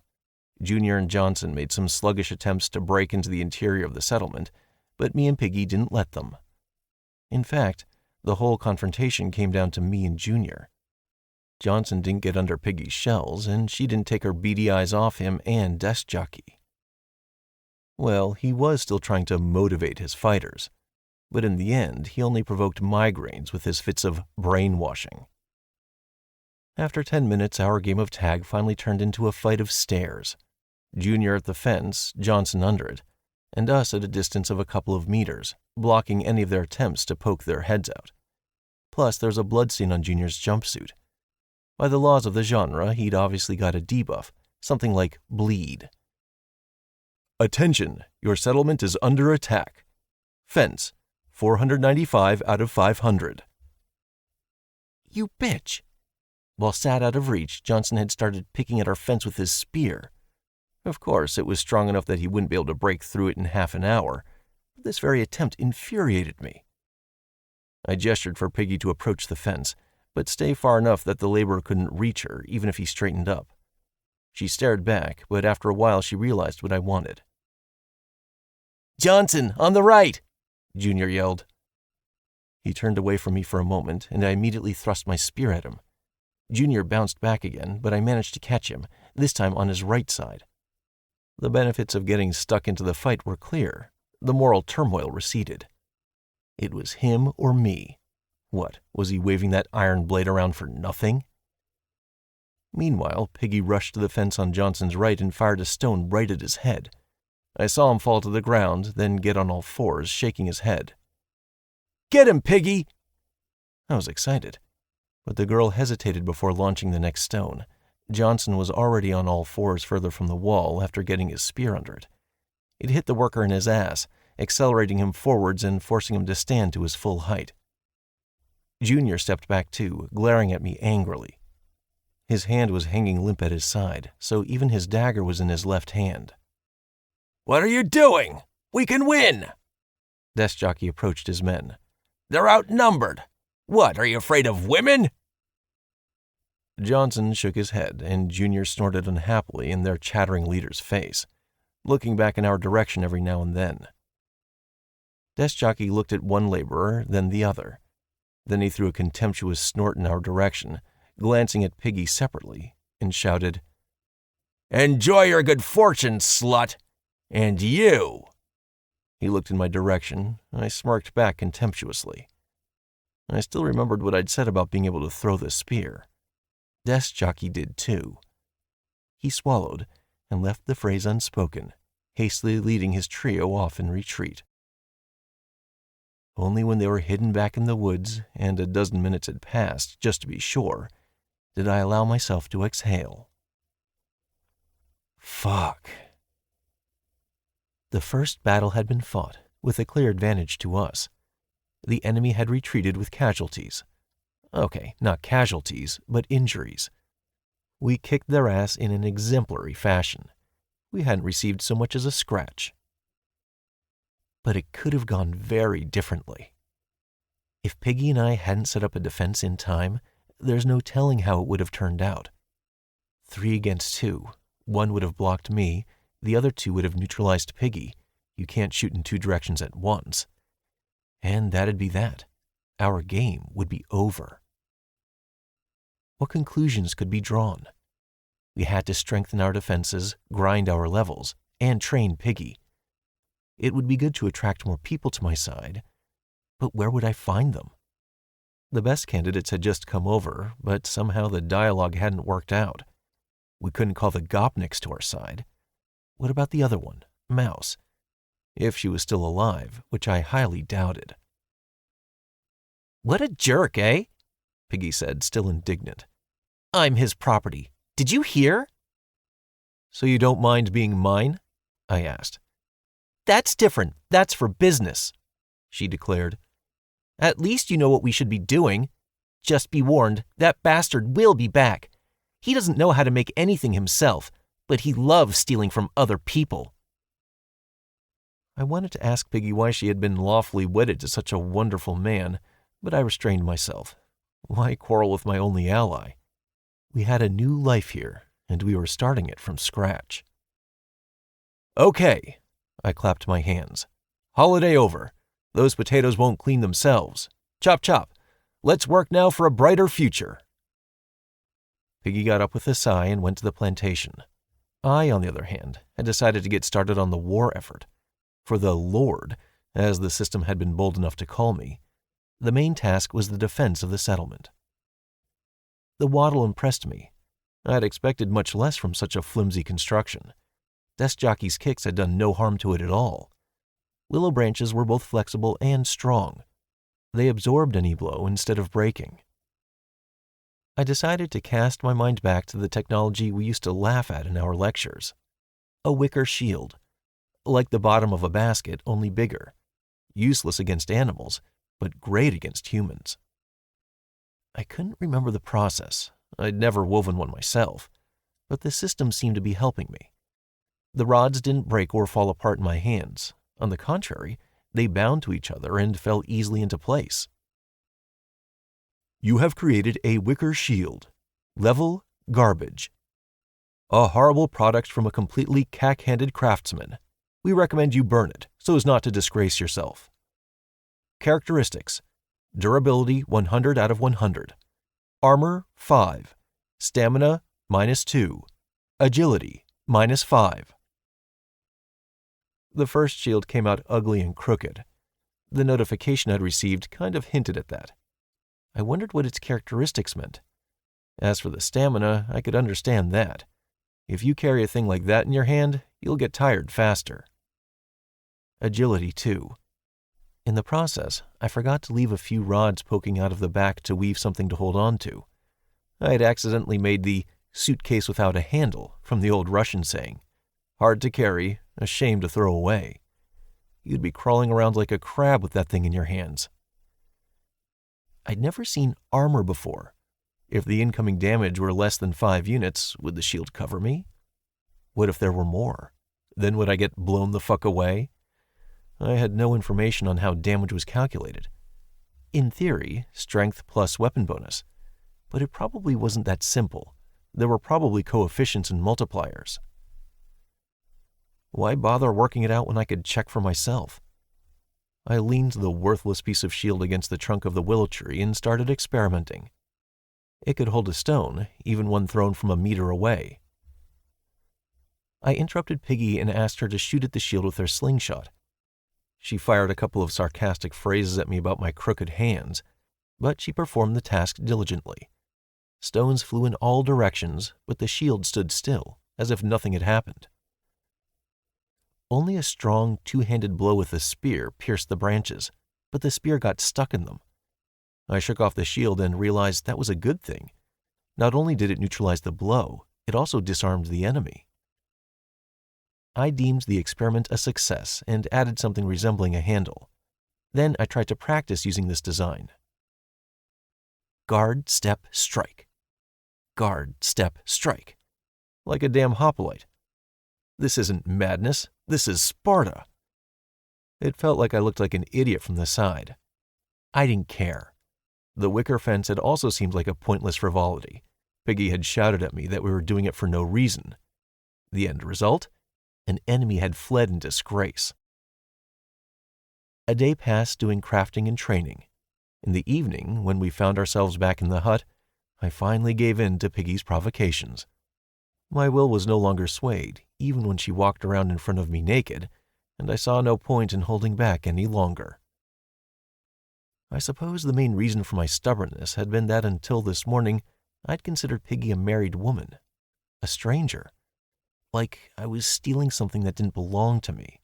Junior and Johnson made some sluggish attempts to break into the interior of the settlement, but me and Piggy didn't let them. In fact, the whole confrontation came down to me and Junior. Johnson didn't get under Piggy's shells, and she didn't take her beady eyes off him and Desk Jockey. Well, he was still trying to motivate his fighters, but in the end, he only provoked migraines with his fits of brainwashing. After 10 minutes, our game of tag finally turned into a fight of stairs. Junior at the fence, Johnson under it, and us at a distance of a couple of meters, blocking any of their attempts to poke their heads out. Plus, there was a bloodstain on Junior's jumpsuit. By the laws of the genre, he'd obviously got a debuff, something like bleed. "Attention, your settlement is under attack. Fence, 495 out of 500. "You bitch!" While sat out of reach, Johnson had started picking at our fence with his spear. Of course, it was strong enough that he wouldn't be able to break through it in half an hour. This very attempt infuriated me. I gestured for Piggy to approach the fence, but stay far enough that the laborer couldn't reach her, even if he straightened up. She stared back, but after a while she realized what I wanted. "Johnson, on the right!" Junior yelled. He turned away from me for a moment, and I immediately thrust my spear at him. Junior bounced back again, but I managed to catch him, this time on his right side. The benefits of getting stuck into the fight were clear. The moral turmoil receded. It was him or me. What, was he waving that iron blade around for nothing? Meanwhile, Piggy rushed to the fence on Johnson's right and fired a stone right at his head. I saw him fall to the ground, then get on all fours, shaking his head. "Get him, Piggy!" I was excited, but the girl hesitated before launching the next stone. Johnson was already on all fours further from the wall after getting his spear under it. It hit the worker in his ass, accelerating him forwards and forcing him to stand to his full height. Junior stepped back too, glaring at me angrily. His hand was hanging limp at his side, so even his dagger was in his left hand. "What are you doing? We can win!" Desk Jockey approached his men. "They're outnumbered. What, are you afraid of women?" Johnson shook his head, and Junior snorted unhappily in their chattering leader's face, looking back in our direction every now and then. Desk Jockey looked at one laborer, then the other. Then he threw a contemptuous snort in our direction, glancing at Piggy separately, and shouted, "Enjoy your good fortune, slut! And you!" He looked in my direction. I smirked back contemptuously. I still remembered what I'd said about being able to throw the spear. Desk Jockey did too. He swallowed and left the phrase unspoken, hastily leading his trio off in retreat. Only when they were hidden back in the woods, and a dozen minutes had passed, just to be sure, did I allow myself to exhale. Fuck. The first battle had been fought, with a clear advantage to us. The enemy had retreated with casualties. Okay, not casualties, but injuries. We kicked their ass in an exemplary fashion. We hadn't received so much as a scratch. But it could have gone very differently. If Piggy and I hadn't set up a defense in time, there's no telling how it would have turned out. 3 against 2. One would have blocked me, the other 2 would have neutralized Piggy. You can't shoot in 2 directions at once. And that'd be that. Our game would be over. What conclusions could be drawn? We had to strengthen our defenses, grind our levels, and train Piggy. It would be good to attract more people to my side, but where would I find them? The best candidates had just come over, but somehow the dialogue hadn't worked out. We couldn't call the Gopniks to our side. What about the other one, Mouse? If she was still alive, which I highly doubted. "What a jerk, eh?" Piggy said, still indignant. "I'm his property. Did you hear?" "So you don't mind being mine?" I asked. "That's different. That's for business," she declared. "At least you know what we should be doing. Just be warned, that bastard will be back. He doesn't know how to make anything himself, but he loves stealing from other people." I wanted to ask Piggy why she had been lawfully wedded to such a wonderful man, but I restrained myself. Why quarrel with my only ally? We had a new life here, and we were starting it from scratch. "Okay," I clapped my hands. "Holiday over. Those potatoes won't clean themselves. Chop, chop. Let's work now for a brighter future." Piggy got up with a sigh and went to the plantation. I, on the other hand, had decided to get started on the war effort. For the Lord, as the system had been bold enough to call me, the main task was the defense of the settlement. The wattle impressed me. I had expected much less from such a flimsy construction. Desk Jockey's kicks had done no harm to it at all. Willow branches were both flexible and strong. They absorbed any blow instead of breaking. I decided to cast my mind back to the technology we used to laugh at in our lectures. A wicker shield. Like the bottom of a basket, only bigger. Useless against animals, but great against humans. I couldn't remember the process. I'd never woven one myself, but the system seemed to be helping me. The rods didn't break or fall apart in my hands. On the contrary, they bound to each other and fell easily into place. You have created a wicker shield. Level garbage. A horrible product from a completely cack-handed craftsman. We recommend you burn it so as not to disgrace yourself. Characteristics: durability 100 out of 100. Armor 5. Stamina -2. Agility -5. The first shield came out ugly and crooked. The notification I'd received kind of hinted at that. I wondered what its characteristics meant. As for the stamina, I could understand that. If you carry a thing like that in your hand, you'll get tired faster. Agility, too. In the process, I forgot to leave a few rods poking out of the back to weave something to hold on to. I had accidentally made the suitcase without a handle from the old Russian saying. Hard to carry, a shame to throw away. You'd be crawling around like a crab with that thing in your hands. I'd never seen armor before. If the incoming damage were less than 5 units, would the shield cover me? What if there were more? Then would I get blown the fuck away? I had no information on how damage was calculated. In theory, strength plus weapon bonus. But it probably wasn't that simple. There were probably coefficients and multipliers. Why bother working it out when I could check for myself? I leaned the worthless piece of shield against the trunk of the willow tree and started experimenting. It could hold a stone, even one thrown from a meter away. I interrupted Piggy and asked her to shoot at the shield with her slingshot. She fired a couple of sarcastic phrases at me about my crooked hands, but she performed the task diligently. Stones flew in all directions, but the shield stood still, as if nothing had happened. Only a strong, two-handed blow with a spear pierced the branches, but the spear got stuck in them. I shook off the shield and realized that was a good thing. Not only did it neutralize the blow, it also disarmed the enemy. I deemed the experiment a success and added something resembling a handle. Then I tried to practice using this design. Guard, step, strike. Guard, step, strike. Like a damn hoplite. This isn't madness. This is Sparta. It felt like I looked like an idiot from the side. I didn't care. The wicker fence had also seemed like a pointless frivolity. Piggy had shouted at me that we were doing it for no reason. The end result? An enemy had fled in disgrace. A day passed doing crafting and training. In the evening, when we found ourselves back in the hut, I finally gave in to Piggy's provocations. My will was no longer swayed, even when she walked around in front of me naked, and I saw no point in holding back any longer. I suppose the main reason for my stubbornness had been that until this morning, I'd considered Piggy a married woman, a stranger, like I was stealing something that didn't belong to me.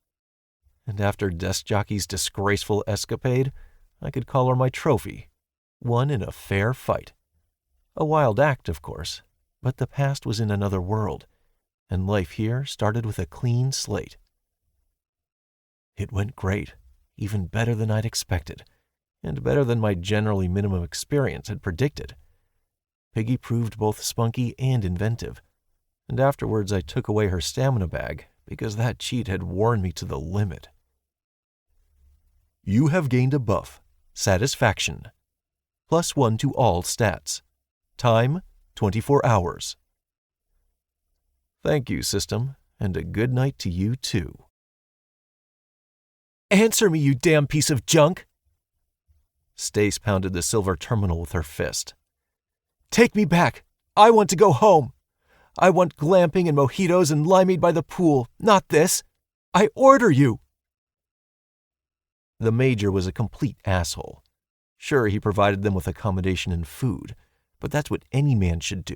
And after Desk Jockey's disgraceful escapade, I could call her my trophy, won in a fair fight. A wild act, of course, but the past was in another world, and life here started with a clean slate. It went great, even better than I'd expected, and better than my generally minimum experience had predicted. Piggy proved both spunky and inventive, and afterwards I took away her stamina bag because that cheat had worn me to the limit. You have gained a buff, Satisfaction. +1 to all stats. Time, 24 hours. Thank you, system, and a good night to you, too. Answer me, you damn piece of junk! Stace pounded the silver terminal with her fist. Take me back! I want to go home! I want glamping and mojitos and limeade by the pool, not this! I order you! The Major was a complete asshole. Sure, he provided them with accommodation and food, but that's what any man should do.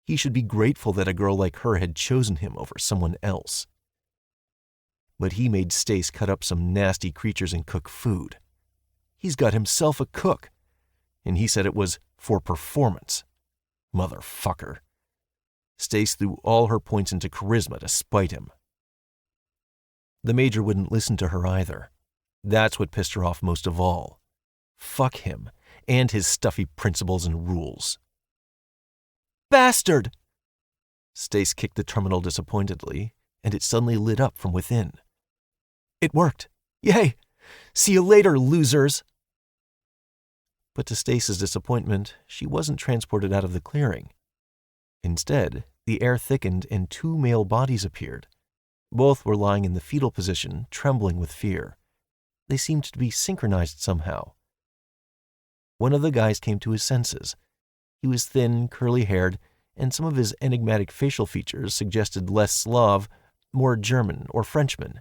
He should be grateful that a girl like her had chosen him over someone else. But he made Stace cut up some nasty creatures and cook food. He's got himself a cook, and he said it was for performance. Motherfucker. Stace threw all her points into charisma to spite him. The Major wouldn't listen to her either. That's what pissed her off most of all. Fuck him and his stuffy principles and rules. Bastard! Stace kicked the terminal disappointedly, and it suddenly lit up from within. It worked! Yay! See you later, losers! But to Stace's disappointment, she wasn't transported out of the clearing. Instead, the air thickened and 2 male bodies appeared. Both were lying in the fetal position, trembling with fear. They seemed to be synchronized somehow. One of the guys came to his senses. He was thin, curly-haired, and some of his enigmatic facial features suggested less Slav, more German or Frenchman.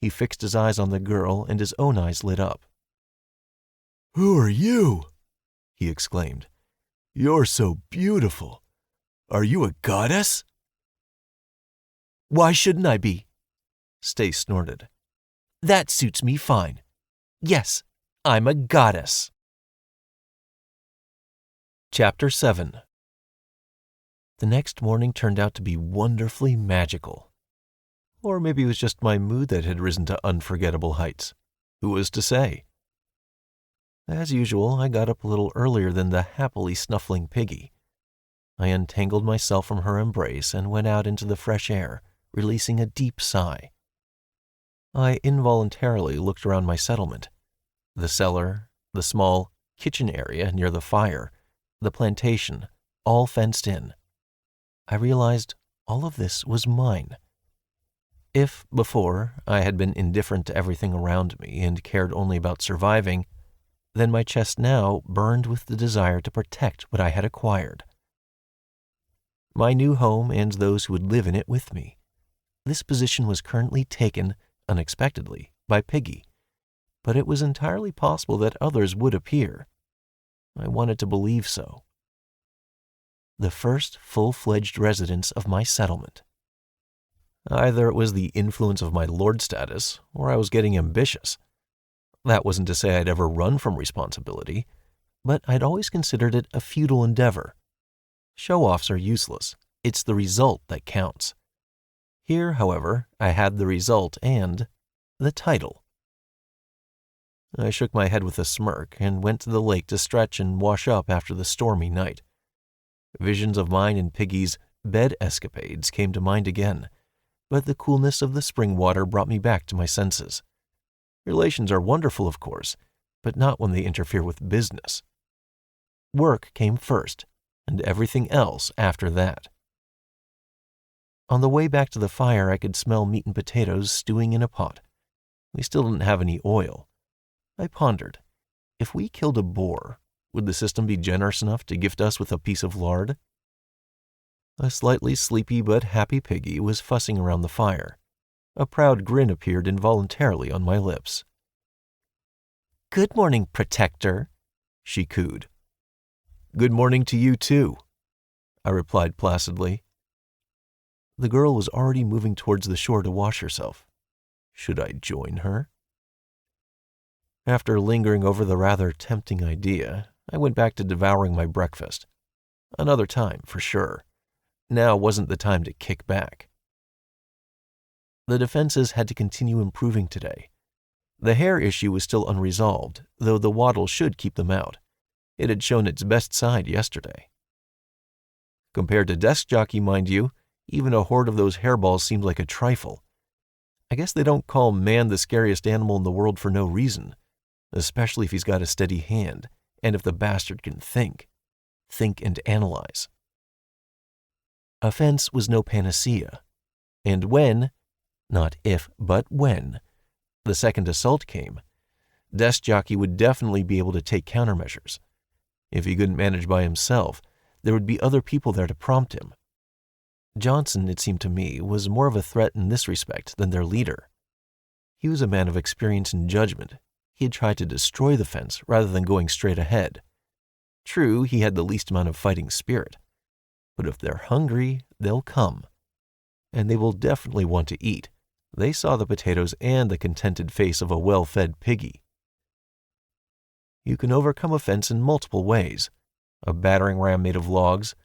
He fixed his eyes on the girl, and his own eyes lit up. "Who are you?" he exclaimed. "You're so beautiful. Are you a goddess?" "Why shouldn't I be?" Stace snorted. "That suits me fine. Yes, I'm a goddess." Chapter 7. The next morning turned out to be wonderfully magical. Or maybe it was just my mood that had risen to unforgettable heights. Who was to say? As usual, I got up a little earlier than the happily snuffling Piggy. I untangled myself from her embrace and went out into the fresh air, releasing a deep sigh. I involuntarily looked around my settlement. The cellar, the small kitchen area near the fire, the plantation, all fenced in. I realized all of this was mine. If, before, I had been indifferent to everything around me and cared only about surviving, then my chest now burned with the desire to protect what I had acquired. My new home and those who would live in it with me. This position was currently taken, unexpectedly, by Piggy, but it was entirely possible that others would appear. I wanted to believe so. The first full-fledged residents of my settlement. Either it was the influence of my lord status, or I was getting ambitious. That wasn't to say I'd ever run from responsibility, but I'd always considered it a futile endeavor. Show-offs are useless. It's the result that counts. Here, however, I had the result and the title. I shook my head with a smirk and went to the lake to stretch and wash up after the stormy night. Visions of mine and Piggy's bed escapades came to mind again, but the coolness of the spring water brought me back to my senses. Relations are wonderful, of course, but not when they interfere with business. Work came first, and everything else after that. On the way back to the fire, I could smell meat and potatoes stewing in a pot. We still didn't have any oil. I pondered, if we killed a boar, would the system be generous enough to gift us with a piece of lard? A slightly sleepy but happy Piggy was fussing around the fire. A proud grin appeared involuntarily on my lips. "Good morning, Protector," she cooed. "Good morning to you, too," I replied placidly. The girl was already moving towards the shore to wash herself. Should I join her? After lingering over the rather tempting idea, I went back to devouring my breakfast. Another time, for sure. Now wasn't the time to kick back. The defenses had to continue improving today. The hair issue was still unresolved, though the wattle should keep them out. It had shown its best side yesterday. Compared to Desk Jockey, mind you, even a horde of those hairballs seemed like a trifle. I guess they don't call man the scariest animal in the world for no reason, especially if he's got a steady hand, and if the bastard can think and analyze. Offense was no panacea, and when, not if, but when, the second assault came, Desk Jockey would definitely be able to take countermeasures. If he couldn't manage by himself, there would be other people there to prompt him. Johnson, it seemed to me, was more of a threat in this respect than their leader. He was a man of experience and judgment. He had tried to destroy the fence rather than going straight ahead. True, he had the least amount of fighting spirit. But if they're hungry, they'll come. And they will definitely want to eat. They saw the potatoes and the contented face of a well-fed Piggy. You can overcome a fence in multiple ways. A battering ram made of logs,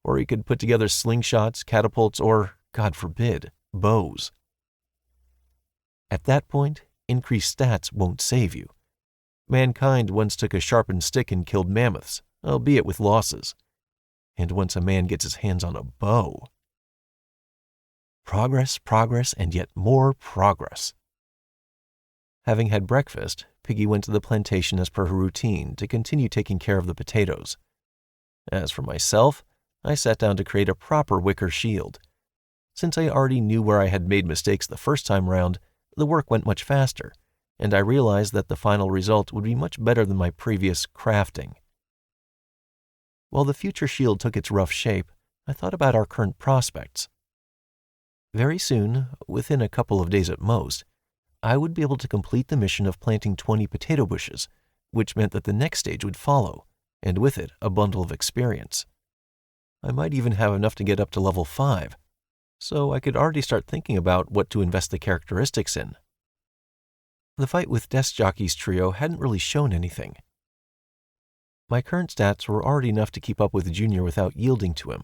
or you could put together slingshots, catapults, or, God forbid, bows. At that point, increased stats won't save you. Mankind once took a sharpened stick and killed mammoths, albeit with losses. And once a man gets his hands on a bow... Progress, progress, and yet more progress. Having had breakfast, Piggy went to the plantation as per her routine to continue taking care of the potatoes. As for myself, I sat down to create a proper wicker shield. Since I already knew where I had made mistakes the first time round, the work went much faster, and I realized that the final result would be much better than my previous crafting. While the future shield took its rough shape, I thought about our current prospects. Very soon, within a couple of days at most, I would be able to complete the mission of planting 20 potato bushes, which meant that the next stage would follow, and with it a bundle of experience. I might even have enough to get up to level 5, so I could already start thinking about what to invest the characteristics in. The fight with Desk Jockey's trio hadn't really shown anything. My current stats were already enough to keep up with Junior without yielding to him,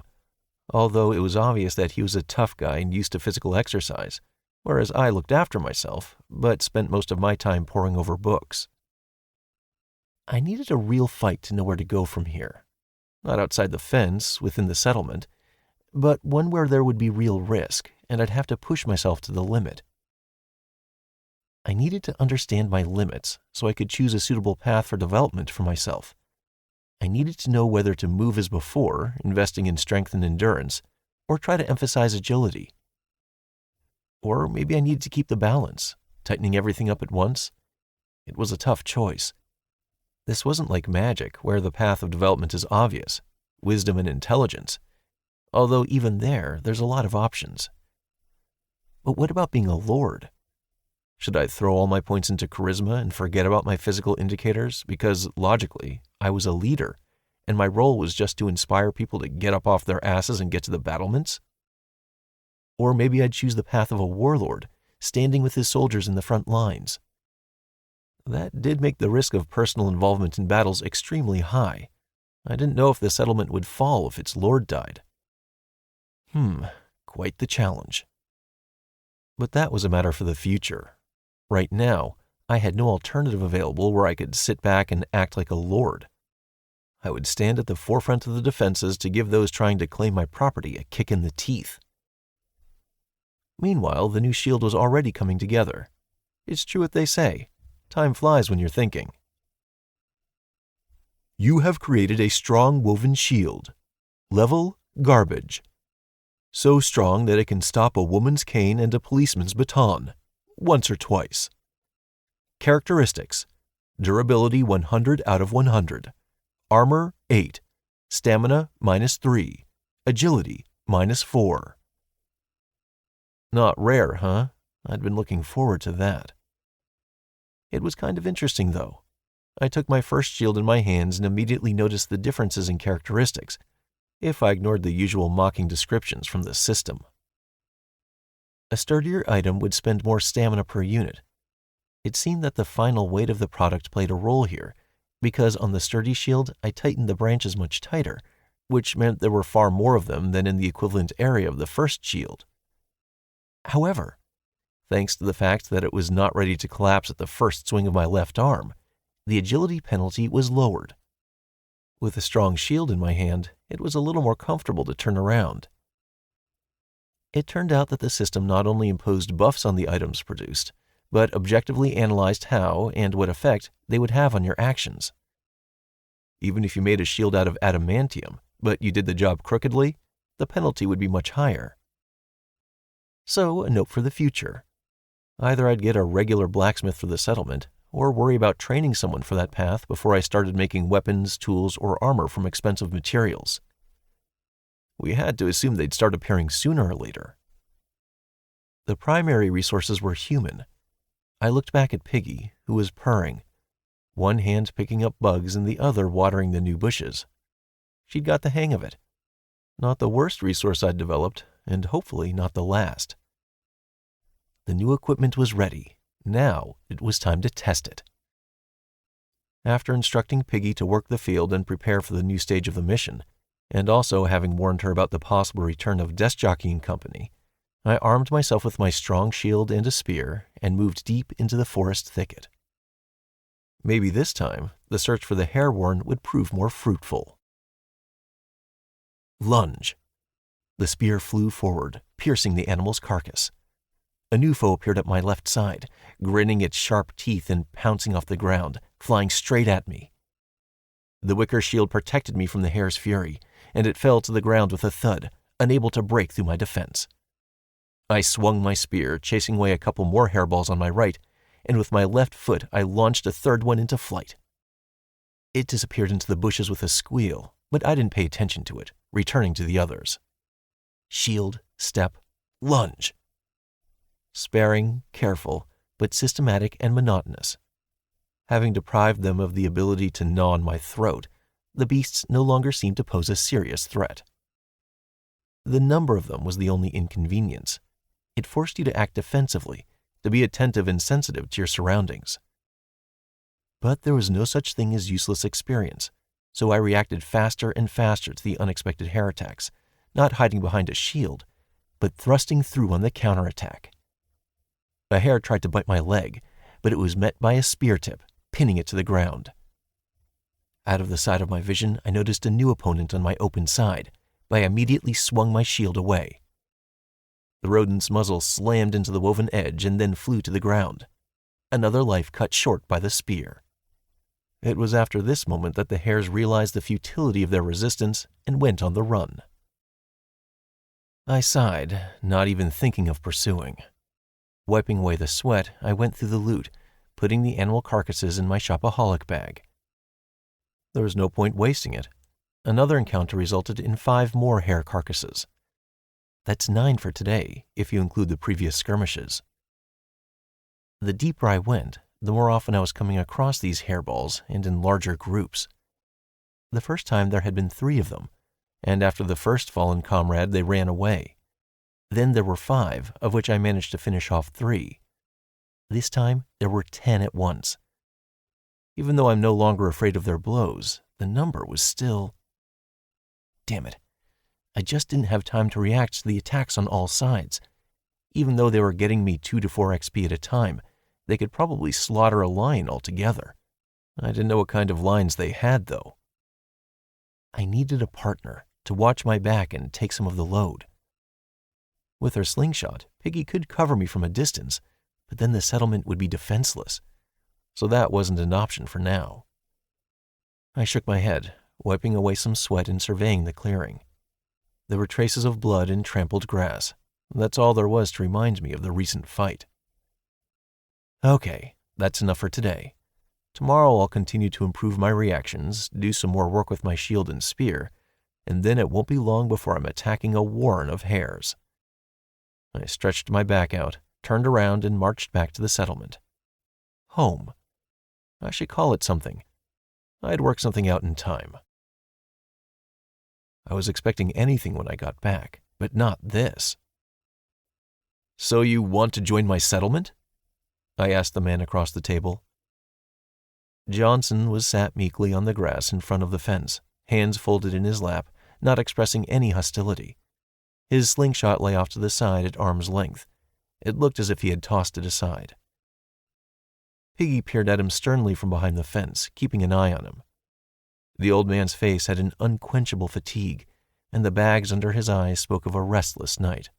although it was obvious that he was a tough guy and used to physical exercise, whereas I looked after myself, but spent most of my time poring over books. I needed a real fight to know where to go from here. Not outside the fence, within the settlement, but one where there would be real risk, and I'd have to push myself to the limit. I needed to understand my limits so I could choose a suitable path for development for myself. I needed to know whether to move as before, investing in strength and endurance, or try to emphasize agility. Or maybe I needed to keep the balance, tightening everything up at once. It was a tough choice. This wasn't like magic, where the path of development is obvious, wisdom and intelligence, although even there's a lot of options. But what about being a lord? Should I throw all my points into charisma and forget about my physical indicators because, logically, I was a leader, and my role was just to inspire people to get up off their asses and get to the battlements? Or maybe I'd choose the path of a warlord, standing with his soldiers in the front lines. That did make the risk of personal involvement in battles extremely high. I didn't know if the settlement would fall if its lord died. Quite the challenge. But that was a matter for the future. Right now, I had no alternative available where I could sit back and act like a lord. I would stand at the forefront of the defenses to give those trying to claim my property a kick in the teeth. Meanwhile, the new shield was already coming together. It's true what they say. Time flies when you're thinking. You have created a strong woven shield. Level garbage. So strong that it can stop a woman's cane and a policeman's baton, once or twice. Characteristics: durability 100 out of 100, armor 8, stamina -3, agility -4. Not rare, huh? I'd been looking forward to that. It was kind of interesting, though. I took my first shield in my hands and immediately noticed the differences in characteristics, if I ignored the usual mocking descriptions from the system. A sturdier item would spend more stamina per unit. It seemed that the final weight of the product played a role here, because on the sturdy shield I tightened the branches much tighter, which meant there were far more of them than in the equivalent area of the first shield. However, thanks to the fact that it was not ready to collapse at the first swing of my left arm, the agility penalty was lowered. With a strong shield in my hand, it was a little more comfortable to turn around. It turned out that the system not only imposed buffs on the items produced, but objectively analyzed how and what effect they would have on your actions. Even if you made a shield out of adamantium, but you did the job crookedly, the penalty would be much higher. So, a note for the future. Either I'd get a regular blacksmith for the settlement, or worry about training someone for that path before I started making weapons, tools, or armor from expensive materials. We had to assume they'd start appearing sooner or later. The primary resources were human. I looked back at Piggy, who was purring, one hand picking up bugs and the other watering the new bushes. She'd got the hang of it. Not the worst resource I'd developed, and hopefully not the last. The new equipment was ready. Now it was time to test it. After instructing Piggy to work the field and prepare for the new stage of the mission, and also having warned her about the possible return of Desk Jockeying Company, I armed myself with my strong shield and a spear and moved deep into the forest thicket. Maybe this time, the search for the Hairworn would prove more fruitful. Lunge. The spear flew forward, piercing the animal's carcass. A new foe appeared at my left side, grinning its sharp teeth and pouncing off the ground, flying straight at me. The wicker shield protected me from the hare's fury, and it fell to the ground with a thud, unable to break through my defense. I swung my spear, chasing away a couple more hareballs on my right, and with my left foot I launched a third one into flight. It disappeared into the bushes with a squeal, but I didn't pay attention to it, returning to the others. Shield, step, lunge. Sparing, careful, but systematic and monotonous. Having deprived them of the ability to gnaw on my throat, the beasts no longer seemed to pose a serious threat. The number of them was the only inconvenience. It forced you to act defensively, to be attentive and sensitive to your surroundings. But there was no such thing as useless experience, so I reacted faster and faster to the unexpected hare attacks, not hiding behind a shield, but thrusting through on the counterattack. A hare tried to bite my leg, but it was met by a spear tip, pinning it to the ground. Out of the side of my vision, I noticed a new opponent on my open side, but I immediately swung my shield away. The rodent's muzzle slammed into the woven edge and then flew to the ground. Another life cut short by the spear. It was after this moment that the hares realized the futility of their resistance and went on the run. I sighed, not even thinking of pursuing. Wiping away the sweat, I went through the loot, putting the animal carcasses in my shopaholic bag. There was no point wasting it. Another encounter resulted in 5 more hare carcasses. That's 9 for today, if you include the previous skirmishes. The deeper I went, the more often I was coming across these hareballs and in larger groups. The first time there had been 3 of them, and after the first fallen comrade they ran away. Then there were 5, of which I managed to finish off 3. This time there were 10 at once. Even though I'm no longer afraid of their blows, the number was still... Damn it. I just didn't have time to react to the attacks on all sides. Even though they were getting me 2 to 4 XP at a time, they could probably slaughter a lion altogether. I didn't know what kind of lions they had, though. I needed a partner to watch my back and take some of the load. With her slingshot, Piggy could cover me from a distance, but then the settlement would be defenseless, so that wasn't an option for now. I shook my head, wiping away some sweat and surveying the clearing. There were traces of blood and trampled grass. That's all there was to remind me of the recent fight. Okay, that's enough for today. Tomorrow I'll continue to improve my reactions, do some more work with my shield and spear, and then it won't be long before I'm attacking a warren of hares. I stretched my back out, turned around, and marched back to the settlement. Home. I should call it something. I'd work something out in time. I was expecting anything when I got back, but not this. So you want to join my settlement? I asked the man across the table. Johnson was sat meekly on the grass in front of the fence, hands folded in his lap, not expressing any hostility. His slingshot lay off to the side at arm's length. It looked as if he had tossed it aside. Piggy peered at him sternly from behind the fence, keeping an eye on him. The old man's face had an unquenchable fatigue, and the bags under his eyes spoke of a restless night.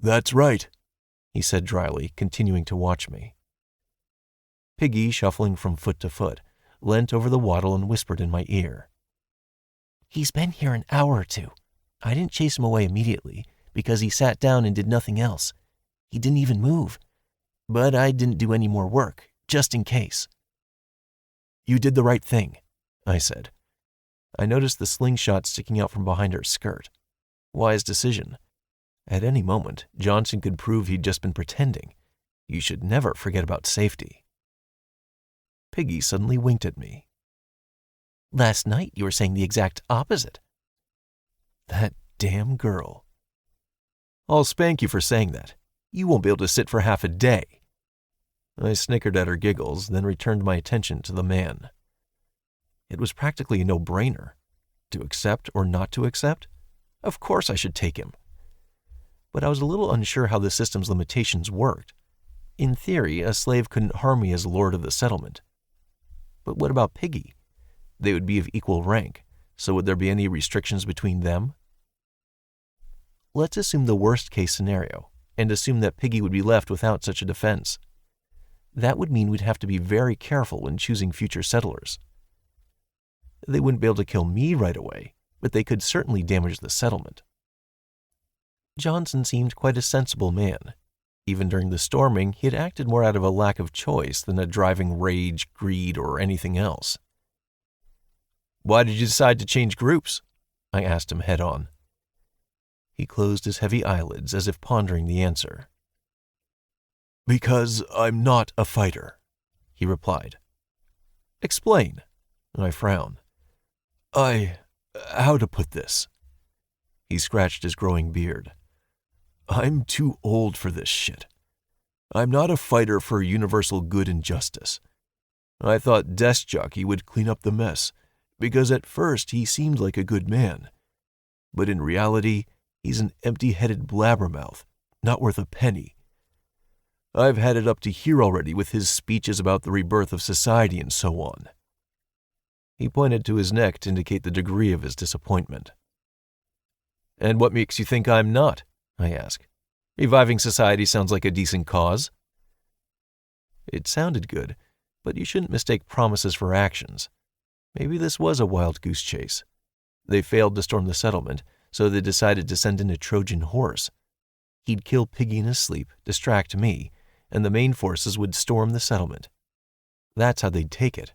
"That's right," he said dryly, continuing to watch me. Piggy, shuffling from foot to foot, leant over the wattle and whispered in my ear. "He's been here an hour or 2. I didn't chase him away immediately, because he sat down and did nothing else. He didn't even move. But I didn't do any more work, just in case." "You did the right thing," I said. I noticed the slingshot sticking out from behind her skirt. Wise decision. At any moment, Johnson could prove he'd just been pretending. You should never forget about safety. Piggy suddenly winked at me. "Last night you were saying the exact opposite." That damn girl. "I'll spank you for saying that. You won't be able to sit for half a day." I snickered at her giggles, then returned my attention to the man. It was practically a no-brainer. To accept or not to accept? Of course I should take him. But I was a little unsure how the system's limitations worked. In theory, a slave couldn't harm me as lord of the settlement. But what about Piggy? They would be of equal rank, so would there be any restrictions between them? Let's assume the worst-case scenario, and assume that Piggy would be left without such a defense. That would mean we'd have to be very careful when choosing future settlers. They wouldn't be able to kill me right away, but they could certainly damage the settlement. Johnson seemed quite a sensible man. Even during the storming, he had acted more out of a lack of choice than a driving rage, greed, or anything else. "Why did you decide to change groups?" I asked him head on. He closed his heavy eyelids as if pondering the answer. "Because I'm not a fighter," he replied. "Explain." I frowned. How to put this?" He scratched his growing beard. "I'm too old for this shit. I'm not a fighter for universal good and justice. I thought Desk Jockey would clean up the mess, because at first he seemed like a good man. But in reality, he's an empty-headed blabbermouth, not worth a penny. I've had it up to here already with his speeches about the rebirth of society and so on." He pointed to his neck to indicate the degree of his disappointment. "And what makes you think I'm not?" I asked. "Reviving society sounds like a decent cause." It sounded good, but you shouldn't mistake promises for actions. Maybe this was a wild goose chase. They failed to storm the settlement, so they decided to send in a Trojan horse. He'd kill Piggy in his sleep, distract me, and the main forces would storm the settlement. That's how they'd take it.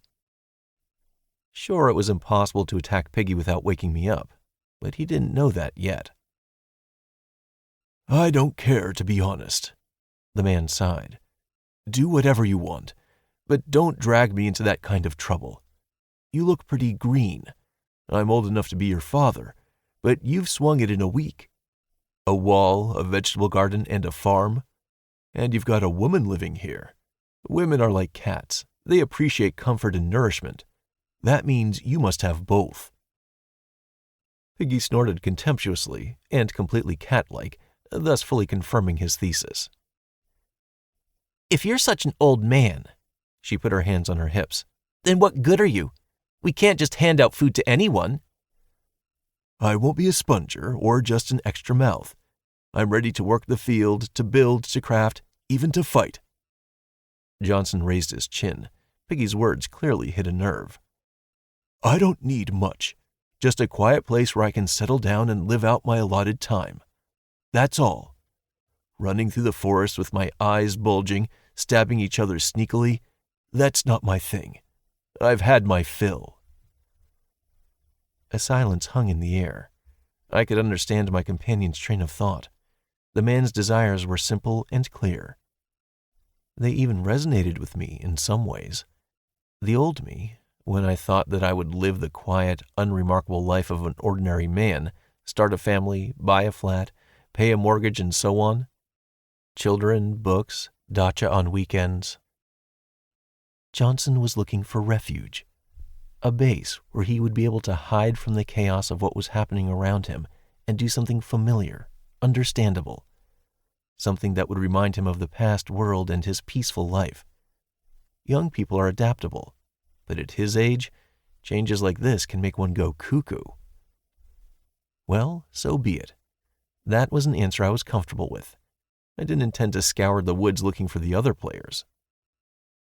Sure, it was impossible to attack Piggy without waking me up, but he didn't know that yet. "I don't care, to be honest," the man sighed. "Do whatever you want, but don't drag me into that kind of trouble. You look pretty green. I'm old enough to be your father, but you've swung it in a week. A wall, a vegetable garden, and a farm. And you've got a woman living here. Women are like cats. They appreciate comfort and nourishment. That means you must have both." Piggy snorted contemptuously and completely cat-like, thus fully confirming his thesis. "If you're such an old man," she put her hands on her hips, "then what good are you? We can't just hand out food to anyone." "I won't be a sponger or just an extra mouth. I'm ready to work the field, to build, to craft, even to fight." Johnson raised his chin. Piggy's words clearly hit a nerve. "I don't need much. Just a quiet place where I can settle down and live out my allotted time. That's all. Running through the forest with my eyes bulging, stabbing each other sneakily, that's not my thing. I've had my fill." A silence hung in the air. I could understand my companion's train of thought. The man's desires were simple and clear. They even resonated with me in some ways. The old me, when I thought that I would live the quiet, unremarkable life of an ordinary man, start a family, buy a flat, pay a mortgage, and so on. Children, books, dacha on weekends. Johnson was looking for refuge, a base where he would be able to hide from the chaos of what was happening around him and do something familiar, understandable, something that would remind him of the past world and his peaceful life. Young people are adaptable, but at his age, changes like this can make one go cuckoo. Well, so be it. That was an answer I was comfortable with. I didn't intend to scour the woods looking for the other players.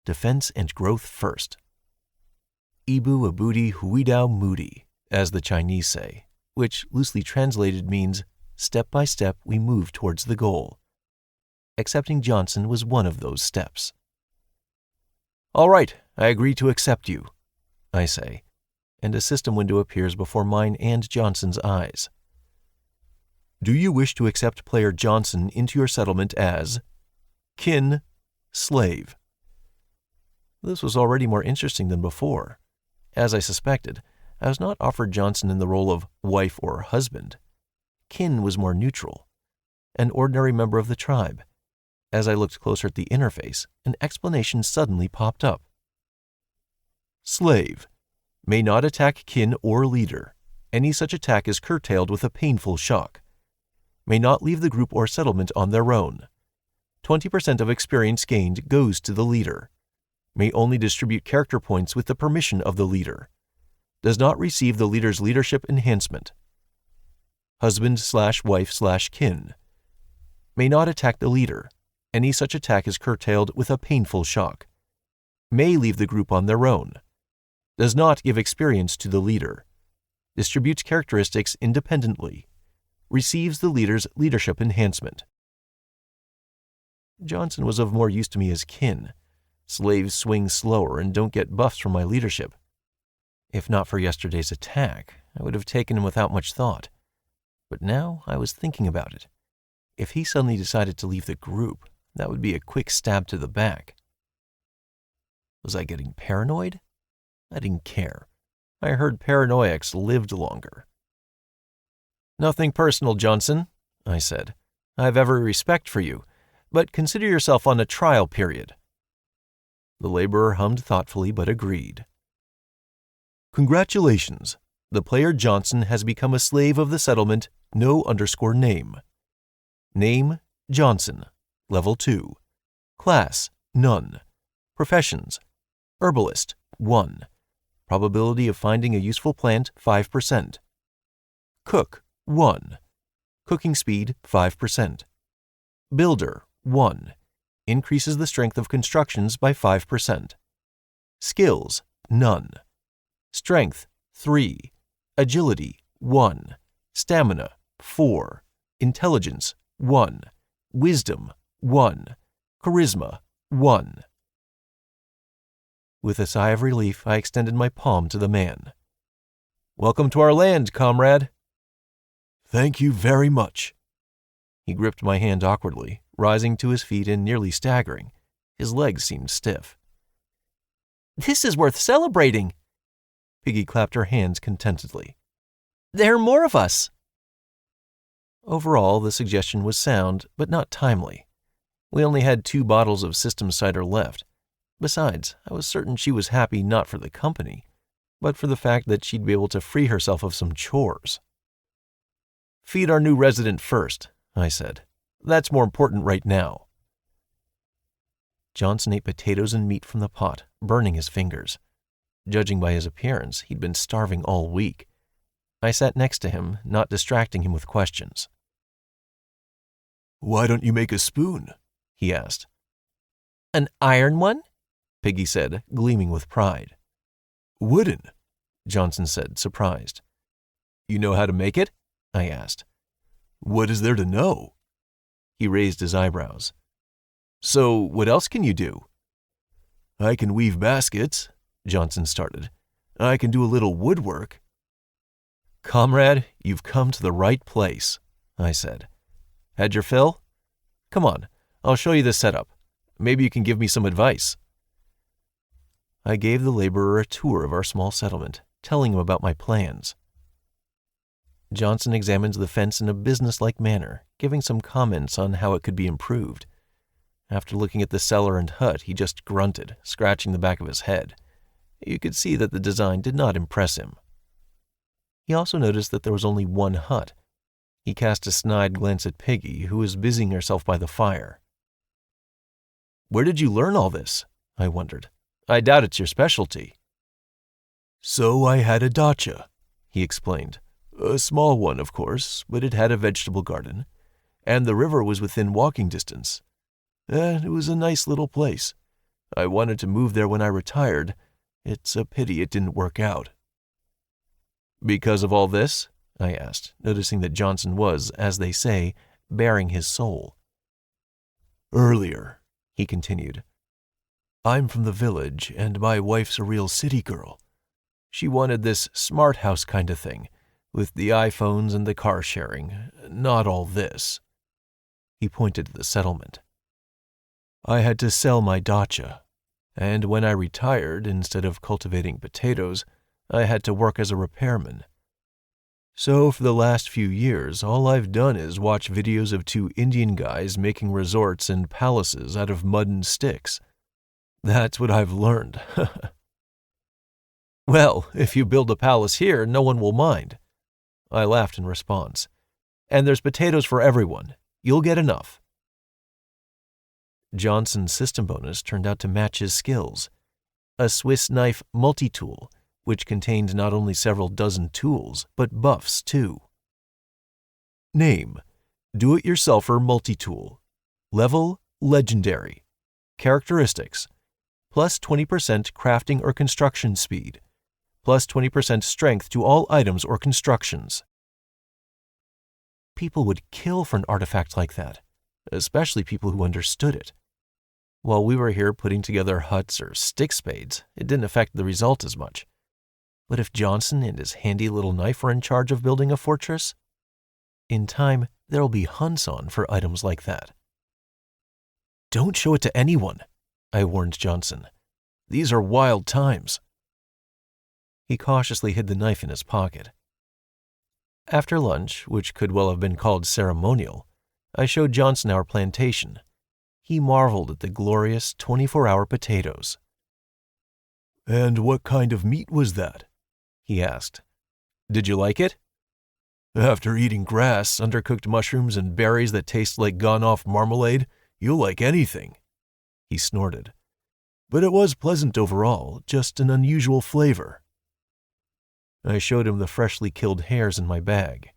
Defense and growth first. Ibu abudi huidao mudi, as the Chinese say, which loosely translated means, step by step we move towards the goal. Accepting Johnson was one of those steps. "All right, I agree to accept you," I say, and a system window appears before mine and Johnson's eyes. "Do you wish to accept player Johnson into your settlement as kin, slave?" This was already more interesting than before. As I suspected, I was not offered Johnson in the role of wife or husband. Kin was more neutral, an ordinary member of the tribe. As I looked closer at the interface, an explanation suddenly popped up. Slave. May not attack kin or leader. Any such attack is curtailed with a painful shock. May not leave the group or settlement on their own. 20% of experience gained goes to the leader. May only distribute character points with the permission of the leader. Does not receive the leader's leadership enhancement. husband/wife/kin. May not attack the leader. Any such attack is curtailed with a painful shock. May leave the group on their own. Does not give experience to the leader. Distributes characteristics independently. Receives the leader's leadership enhancement. Johnson was of more use to me as kin. Slaves swing slower and don't get buffs from my leadership. If not for yesterday's attack, I would have taken him without much thought. But now I was thinking about it. If he suddenly decided to leave the group, that would be a quick stab to the back. Was I getting paranoid? I didn't care. I heard paranoiacs lived longer. Nothing personal, Johnson, I said. I have every respect for you, but consider yourself on a trial period. The laborer hummed thoughtfully but agreed. Congratulations. The player Johnson has become a slave of the settlement no_name. Name, Johnson. Level 2. Class, none. Professions, herbalist, 1. Probability of finding a useful plant, 5%. Cook, 1. Cooking speed, 5%. Builder, 1. Increases the strength of constructions by 5%. Skills, none. Strength, 3. Agility, 1. Stamina, 4. Intelligence, 1. Wisdom, 1. Charisma, 1. With a sigh of relief, I extended my palm to the man. Welcome to our land, comrade. Thank you very much. He gripped my hand awkwardly, rising to his feet and nearly staggering. His legs seemed stiff. This is worth celebrating. Piggy clapped her hands contentedly. There are more of us. Overall, the suggestion was sound, but not timely. We only had 2 bottles of system cider left. Besides, I was certain she was happy not for the company, but for the fact that she'd be able to free herself of some chores. Feed our new resident first, I said. That's more important right now. Johnson ate potatoes and meat from the pot, burning his fingers. Judging by his appearance, he'd been starving all week. I sat next to him, not distracting him with questions. Why don't you make a spoon? He asked. An iron one? Piggy said, gleaming with pride. Wooden, Johnson said, surprised. You know how to make it? I asked. What is there to know? He raised his eyebrows. So, what else can you do? I can weave baskets, Johnson started. I can do a little woodwork. Comrade, you've come to the right place, I said. Had your fill? Come on, I'll show you the setup. Maybe you can give me some advice. I gave the laborer a tour of our small settlement, telling him about my plans. Johnson examined the fence in a businesslike manner, giving some comments on how it could be improved. After looking at the cellar and hut, he just grunted, scratching the back of his head. You could see that the design did not impress him. He also noticed that there was only 1 hut. He cast a snide glance at Piggy, who was busying herself by the fire. Where did you learn all this? I wondered. I doubt it's your specialty. So I had a dacha, he explained. A small one, of course, but it had a vegetable garden, and the river was within walking distance. It was a nice little place. I wanted to move there when I retired. It's a pity it didn't work out. Because of all this? I asked, noticing that Johnson was, as they say, baring his soul. Earlier, he continued. I'm from the village, and my wife's a real city girl. She wanted this smart house kind of thing, with the iPhones and the car sharing, not all this. He pointed to the settlement. I had to sell my dacha, and when I retired, instead of cultivating potatoes, I had to work as a repairman. So for the last few years, all I've done is watch videos of 2 Indian guys making resorts and palaces out of mud and sticks. That's what I've learned. Well, if you build a palace here, no one will mind. I laughed in response. And there's potatoes for everyone. You'll get enough. Johnson's system bonus turned out to match his skills. A Swiss knife multi-tool, which contained not only several dozen tools, but buffs too. Name: Do-It-Yourselfer Multi-Tool. Level: Legendary. Characteristics: plus 20% crafting or construction speed, plus 20% strength to all items or constructions. People would kill for an artifact like that, especially people who understood it. While we were here putting together huts or stick spades, it didn't affect the result as much. But if Johnson and his handy little knife were in charge of building a fortress, in time there'll be hunts on for items like that. Don't show it to anyone, I warned Johnson. These are wild times. He cautiously hid the knife in his pocket. After lunch, which could well have been called ceremonial, I showed Johnson our plantation. He marveled at the glorious 24-hour potatoes. And what kind of meat was that? He asked. Did you like it? After eating grass, undercooked mushrooms, and berries that taste like gone-off marmalade, you'll like anything, he snorted. But it was pleasant overall, just an unusual flavor. I showed him the freshly killed hares in my bag.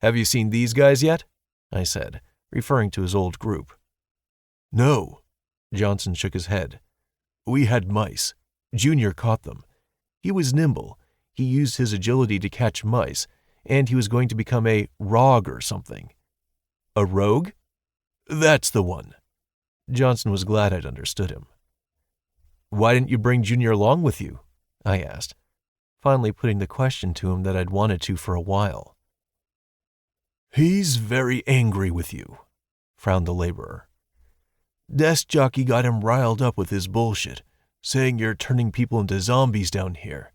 Have you seen these guys yet? I said, referring to his old group. No, Johnson shook his head. We had mice. Junior caught them. He was nimble. He used his agility to catch mice, and he was going to become a rogue or something. A rogue? That's the one. Johnson was glad I'd understood him. Why didn't you bring Junior along with you? I asked, finally putting the question to him that I'd wanted to for a while. He's very angry with you, frowned the laborer. Desk jockey got him riled up with his bullshit, saying you're turning people into zombies down here.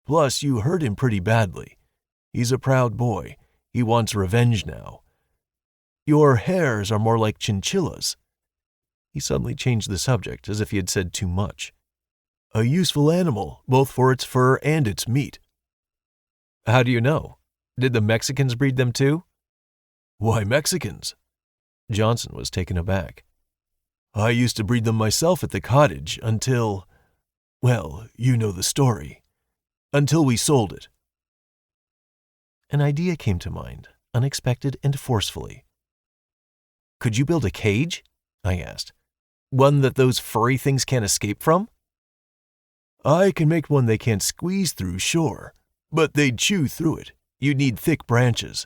Plus, you hurt him pretty badly. He's a proud boy. He wants revenge now. Your hares are more like chinchillas. He suddenly changed the subject, as if he had said too much. A useful animal, both for its fur and its meat. How do you know? Did the Mexicans breed them too? Why Mexicans? Johnson was taken aback. I used to breed them myself at the cottage until, well, you know the story. Until we sold it. An idea came to mind, unexpected and forcefully. Could you build a cage? I asked. One that those furry things can't escape from? I can make one they can't squeeze through, sure, but they'd chew through it. You'd need thick branches.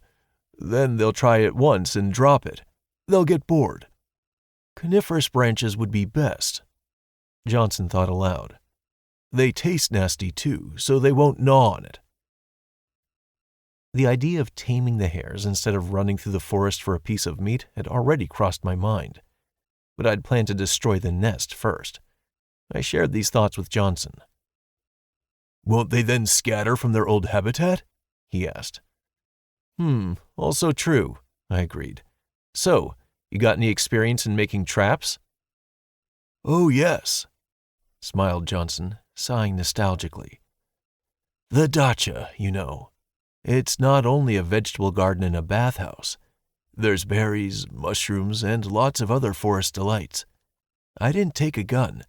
Then they'll try it once and drop it. They'll get bored. Coniferous branches would be best. Johnson thought aloud. They taste nasty too, so they won't gnaw on it. The idea of taming the hares instead of running through the forest for a piece of meat had already crossed my mind, but I'd planned to destroy the nest first. I shared these thoughts with Johnson. Won't they then scatter from their old habitat? He asked. Also true, I agreed. So, you got any experience in making traps? Oh, yes, smiled Johnson, sighing nostalgically. The dacha, you know. It's not only a vegetable garden and a bathhouse. There's berries, mushrooms, and lots of other forest delights. I didn't take a gun.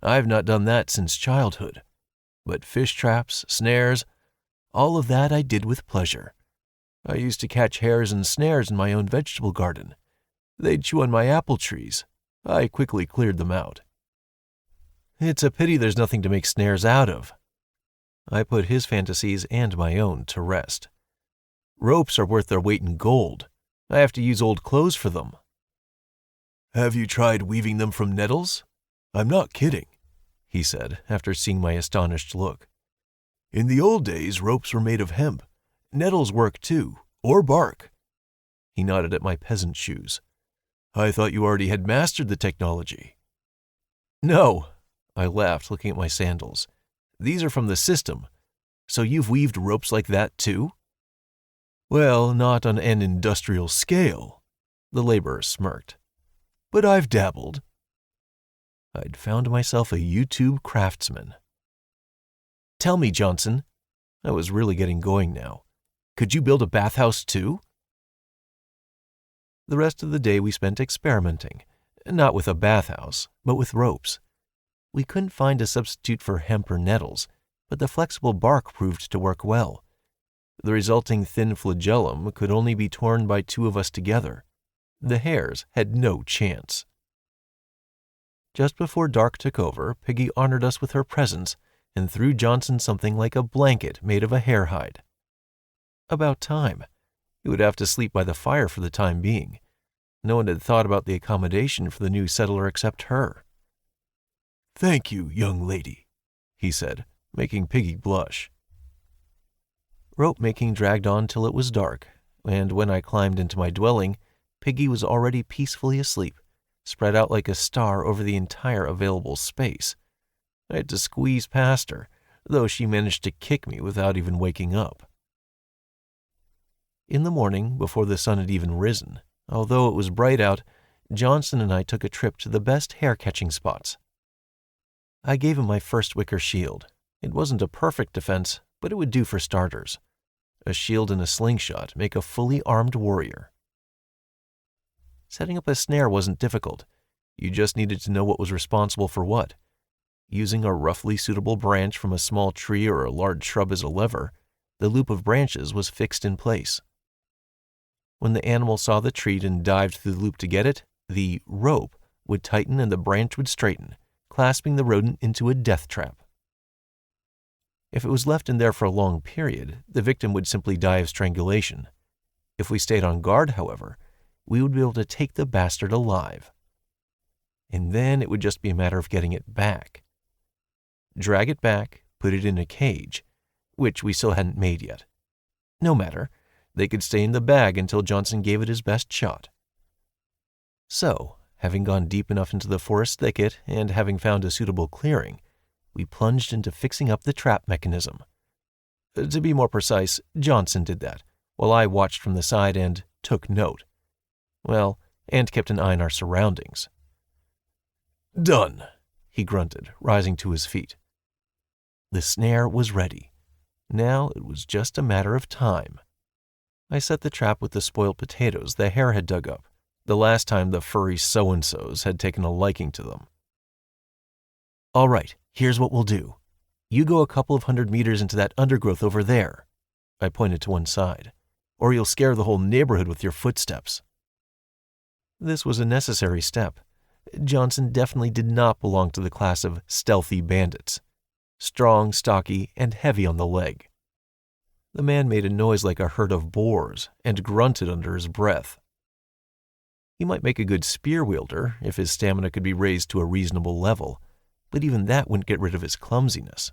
I've not done that since childhood. But fish traps, snares, all of that I did with pleasure. I used to catch hares and snares in my own vegetable garden. They'd chew on my apple trees. I quickly cleared them out. It's a pity there's nothing to make snares out of. I put his fantasies and my own to rest. Ropes are worth their weight in gold. I have to use old clothes for them. Have you tried weaving them from nettles? I'm not kidding, he said after seeing my astonished look. In the old days, ropes were made of hemp. Nettles work too, or bark. He nodded at my peasant shoes. I thought you already had mastered the technology. No, I laughed, looking at my sandals. These are from the system. So you've weaved ropes like that too? Well, not on an industrial scale, the laborer smirked. But I've dabbled. I'd found myself a YouTube craftsman. Tell me, Johnson. I was really getting going now. Could you build a bathhouse too? The rest of the day we spent experimenting, not with a bathhouse, but with ropes. We couldn't find a substitute for hemp or nettles, but the flexible bark proved to work well. The resulting thin flagellum could only be torn by two of us together. The hares had no chance. Just before dark took over, Piggy honored us with her presence and threw Johnson something like a blanket made of a hare hide. About time. He would have to sleep by the fire for the time being. No one had thought about the accommodation for the new settler except her. "Thank you, young lady," he said, making Piggy blush. Rope-making dragged on till it was dark, and when I climbed into my dwelling, Piggy was already peacefully asleep, spread out like a star over the entire available space. I had to squeeze past her, though she managed to kick me without even waking up. In the morning, before the sun had even risen, although it was bright out, Johnson and I took a trip to the best hare-catching spots. I gave him my first wicker shield. It wasn't a perfect defense, but it would do for starters. A shield and a slingshot make a fully armed warrior. Setting up a snare wasn't difficult. You just needed to know what was responsible for what. Using a roughly suitable branch from a small tree or a large shrub as a lever, the loop of branches was fixed in place. When the animal saw the treat and dived through the loop to get it, the rope would tighten and the branch would straighten, clasping the rodent into a death trap. If it was left in there for a long period, the victim would simply die of strangulation. If we stayed on guard, however, we would be able to take the bastard alive. And then it would just be a matter of getting it back. Drag it back, put it in a cage, which we still hadn't made yet. No matter, they could stay in the bag until Johnson gave it his best shot. So, having gone deep enough into the forest thicket and having found a suitable clearing, we plunged into fixing up the trap mechanism. To be more precise, Johnson did that, while I watched from the side and took note. Well, and kept an eye on our surroundings. "Done," he grunted, rising to his feet. The snare was ready. Now it was just a matter of time. I set the trap with the spoiled potatoes the hare had dug up, the last time the furry so-and-sos had taken a liking to them. "All right, here's what we'll do. You go a couple of 100 meters into that undergrowth over there," I pointed to one side, "or you'll scare the whole neighborhood with your footsteps." This was a necessary step. Johnson definitely did not belong to the class of stealthy bandits. Strong, stocky, and heavy on the leg. The man made a noise like a herd of boars and grunted under his breath. He might make a good spear wielder if his stamina could be raised to a reasonable level, but even that wouldn't get rid of his clumsiness.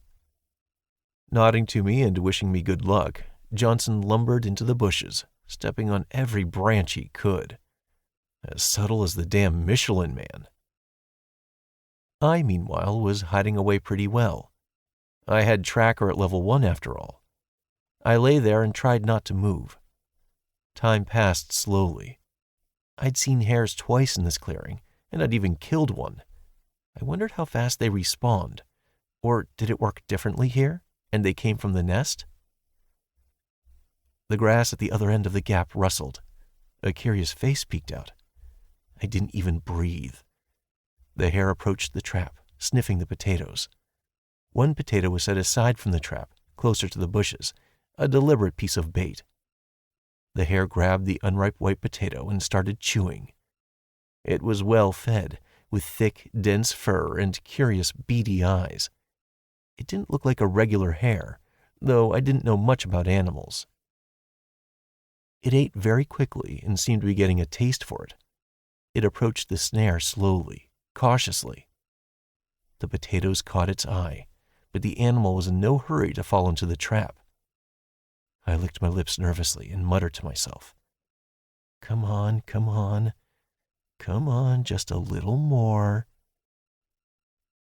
Nodding to me and wishing me good luck, Johnson lumbered into the bushes, stepping on every branch he could. As subtle as the damn Michelin Man. I, meanwhile, was hiding away pretty well. I had tracker at level 1 after all. I lay there and tried not to move. Time passed slowly. I'd seen hares twice in this clearing, and I'd even killed one. I wondered how fast they respawned. Or did it work differently here, and they came from the nest? The grass at the other end of the gap rustled. A curious face peeked out. I didn't even breathe. The hare approached the trap, sniffing the potatoes. One potato was set aside from the trap, closer to the bushes, a deliberate piece of bait. The hare grabbed the unripe white potato and started chewing. It was well fed, with thick, dense fur and curious, beady eyes. It didn't look like a regular hare, though I didn't know much about animals. It ate very quickly and seemed to be getting a taste for it. It approached the snare slowly, cautiously. The potatoes caught its eye, but the animal was in no hurry to fall into the trap. I licked my lips nervously and muttered to myself, "Come on, come on. Come on, just a little more."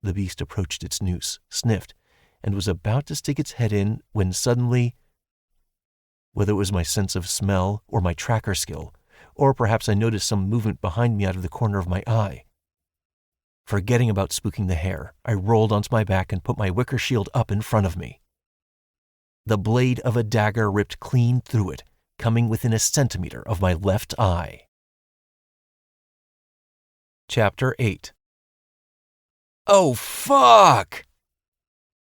The beast approached its noose, sniffed, and was about to stick its head in when suddenly, whether it was my sense of smell or my tracker skill, or perhaps I noticed some movement behind me out of the corner of my eye. Forgetting about spooking the hare, I rolled onto my back and put my wicker shield up in front of me. The blade of a dagger ripped clean through it, coming within a centimeter of my left eye. Chapter 8. "Oh, fuck!"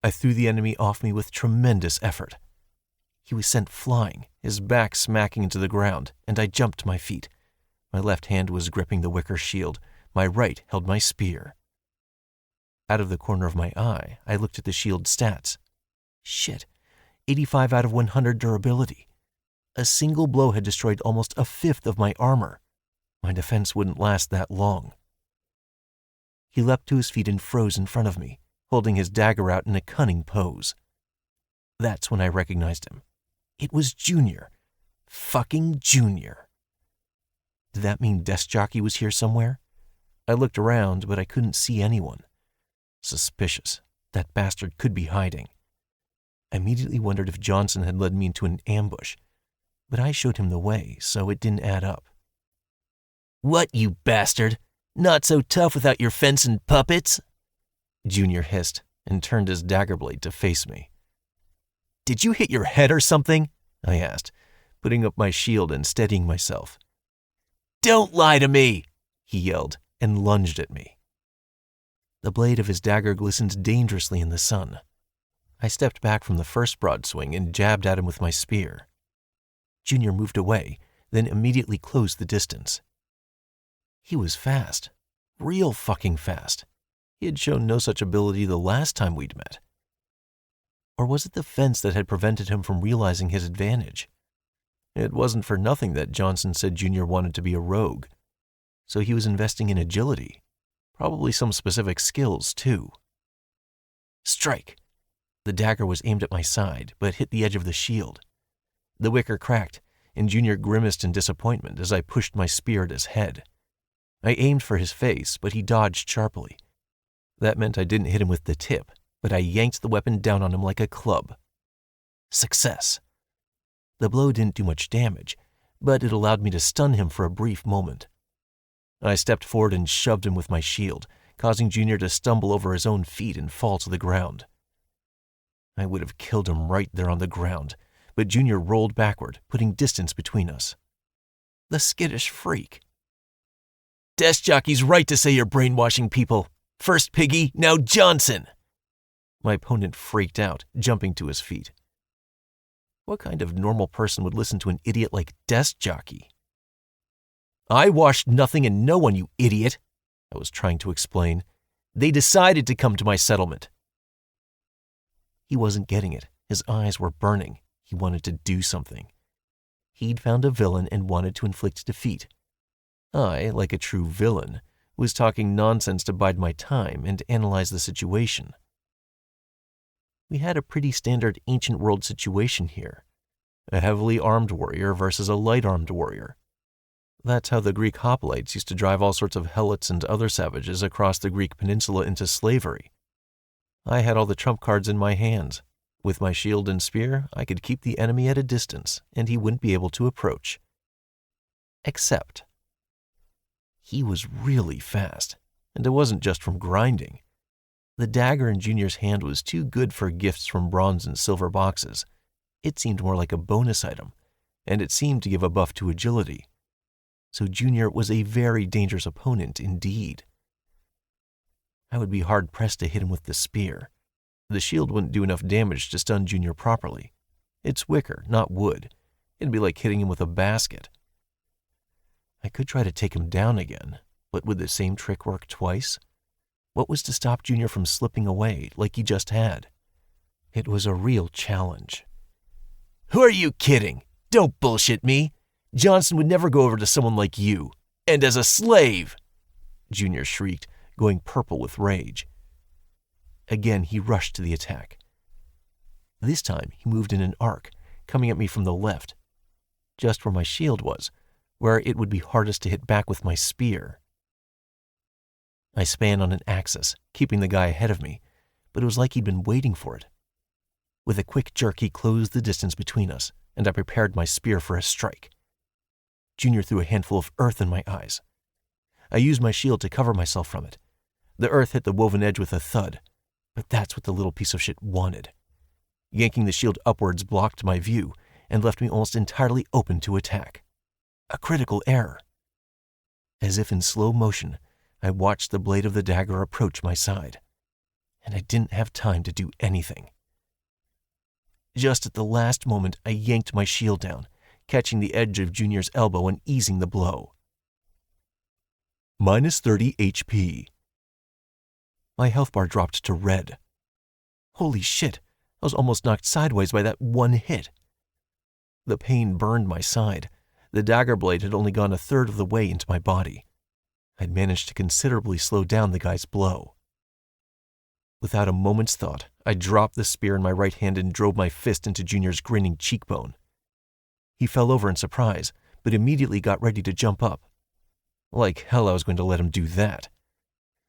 I threw the enemy off me with tremendous effort. He was sent flying, his back smacking into the ground, and I jumped to my feet. My left hand was gripping the wicker shield. My right held my spear. Out of the corner of my eye, I looked at the shield's stats. Shit, 85 out of 100 durability. A single blow had destroyed almost a fifth of my armor. My defense wouldn't last that long. He leapt to his feet and froze in front of me, holding his dagger out in a cunning pose. That's when I recognized him. It was Junior. Fucking Junior. Did that mean Desk Jockey was here somewhere? I looked around, but I couldn't see anyone. Suspicious. That bastard could be hiding. I immediately wondered if Johnson had led me into an ambush, but I showed him the way, so it didn't add up. "What, you bastard? Not so tough without your fencing puppets?" Junior hissed and turned his dagger blade to face me. "Did you hit your head or something?" I asked, putting up my shield and steadying myself. "Don't lie to me!" he yelled and lunged at me. The blade of his dagger glistened dangerously in the sun. I stepped back from the first broad swing and jabbed at him with my spear. Junior moved away, then immediately closed the distance. He was fast. Real fucking fast. He had shown no such ability the last time we'd met. Or was it the fence that had prevented him from realizing his advantage? It wasn't for nothing that Johnson said Junior wanted to be a rogue. So he was investing in agility. Probably some specific skills, too. Strike! The dagger was aimed at my side, but hit the edge of the shield. The wicker cracked, and Junior grimaced in disappointment as I pushed my spear at his head. I aimed for his face, but he dodged sharply. That meant I didn't hit him with the tip, but I yanked the weapon down on him like a club. Success! The blow didn't do much damage, but it allowed me to stun him for a brief moment. I stepped forward and shoved him with my shield, causing Junior to stumble over his own feet and fall to the ground. I would have killed him right there on the ground, but Junior rolled backward, putting distance between us. The skittish freak. "Desk Jockey's right to say you're brainwashing people. First Piggy, now Johnson!" My opponent freaked out, jumping to his feet. What kind of normal person would listen to an idiot like Desk Jockey? "I washed nothing and no one, you idiot," I was trying to explain. "They decided to come to my settlement." He wasn't getting it. His eyes were burning. He wanted to do something. He'd found a villain and wanted to inflict defeat. I, like a true villain, was talking nonsense to bide my time and analyze the situation. We had a pretty standard ancient world situation here. A heavily armed warrior versus a light-armed warrior. That's how the Greek hoplites used to drive all sorts of helots and other savages across the Greek peninsula into slavery. I had all the trump cards in my hands. With my shield and spear, I could keep the enemy at a distance, and he wouldn't be able to approach. Except he was really fast, and it wasn't just from grinding. The dagger in Junior's hand was too good for gifts from bronze and silver boxes. It seemed more like a bonus item, and it seemed to give a buff to agility. So Junior was a very dangerous opponent indeed. I would be hard-pressed to hit him with the spear. The shield wouldn't do enough damage to stun Junior properly. It's wicker, not wood. It'd be like hitting him with a basket. I could try to take him down again, but would the same trick work twice? What was to stop Junior from slipping away like he just had? It was a real challenge. "Who are you kidding? Don't bullshit me. Johnson would never go over to someone like you. And as a slave!" Junior shrieked, going purple with rage. Again, he rushed to the attack. This time, he moved in an arc, coming at me from the left, just where my shield was, where it would be hardest to hit back with my spear. I span on an axis, keeping the guy ahead of me, but it was like he'd been waiting for it. With a quick jerk, he closed the distance between us, and I prepared my spear for a strike. Junior threw a handful of earth in my eyes. I used my shield to cover myself from it. The earth hit the woven edge with a thud, but that's what the little piece of shit wanted. Yanking the shield upwards blocked my view and left me almost entirely open to attack. A critical error. As if in slow motion, I watched the blade of the dagger approach my side, and I didn't have time to do anything. Just at the last moment, I yanked my shield down, catching the edge of Junior's elbow and easing the blow. -30 HP. My health bar dropped to red. Holy shit, I was almost knocked sideways by that one hit. The pain burned my side. The dagger blade had only gone a third of the way into my body. I'd managed to considerably slow down the guy's blow. Without a moment's thought, I dropped the spear in my right hand and drove my fist into Junior's grinning cheekbone. He fell over in surprise, but immediately got ready to jump up. Like hell I was going to let him do that.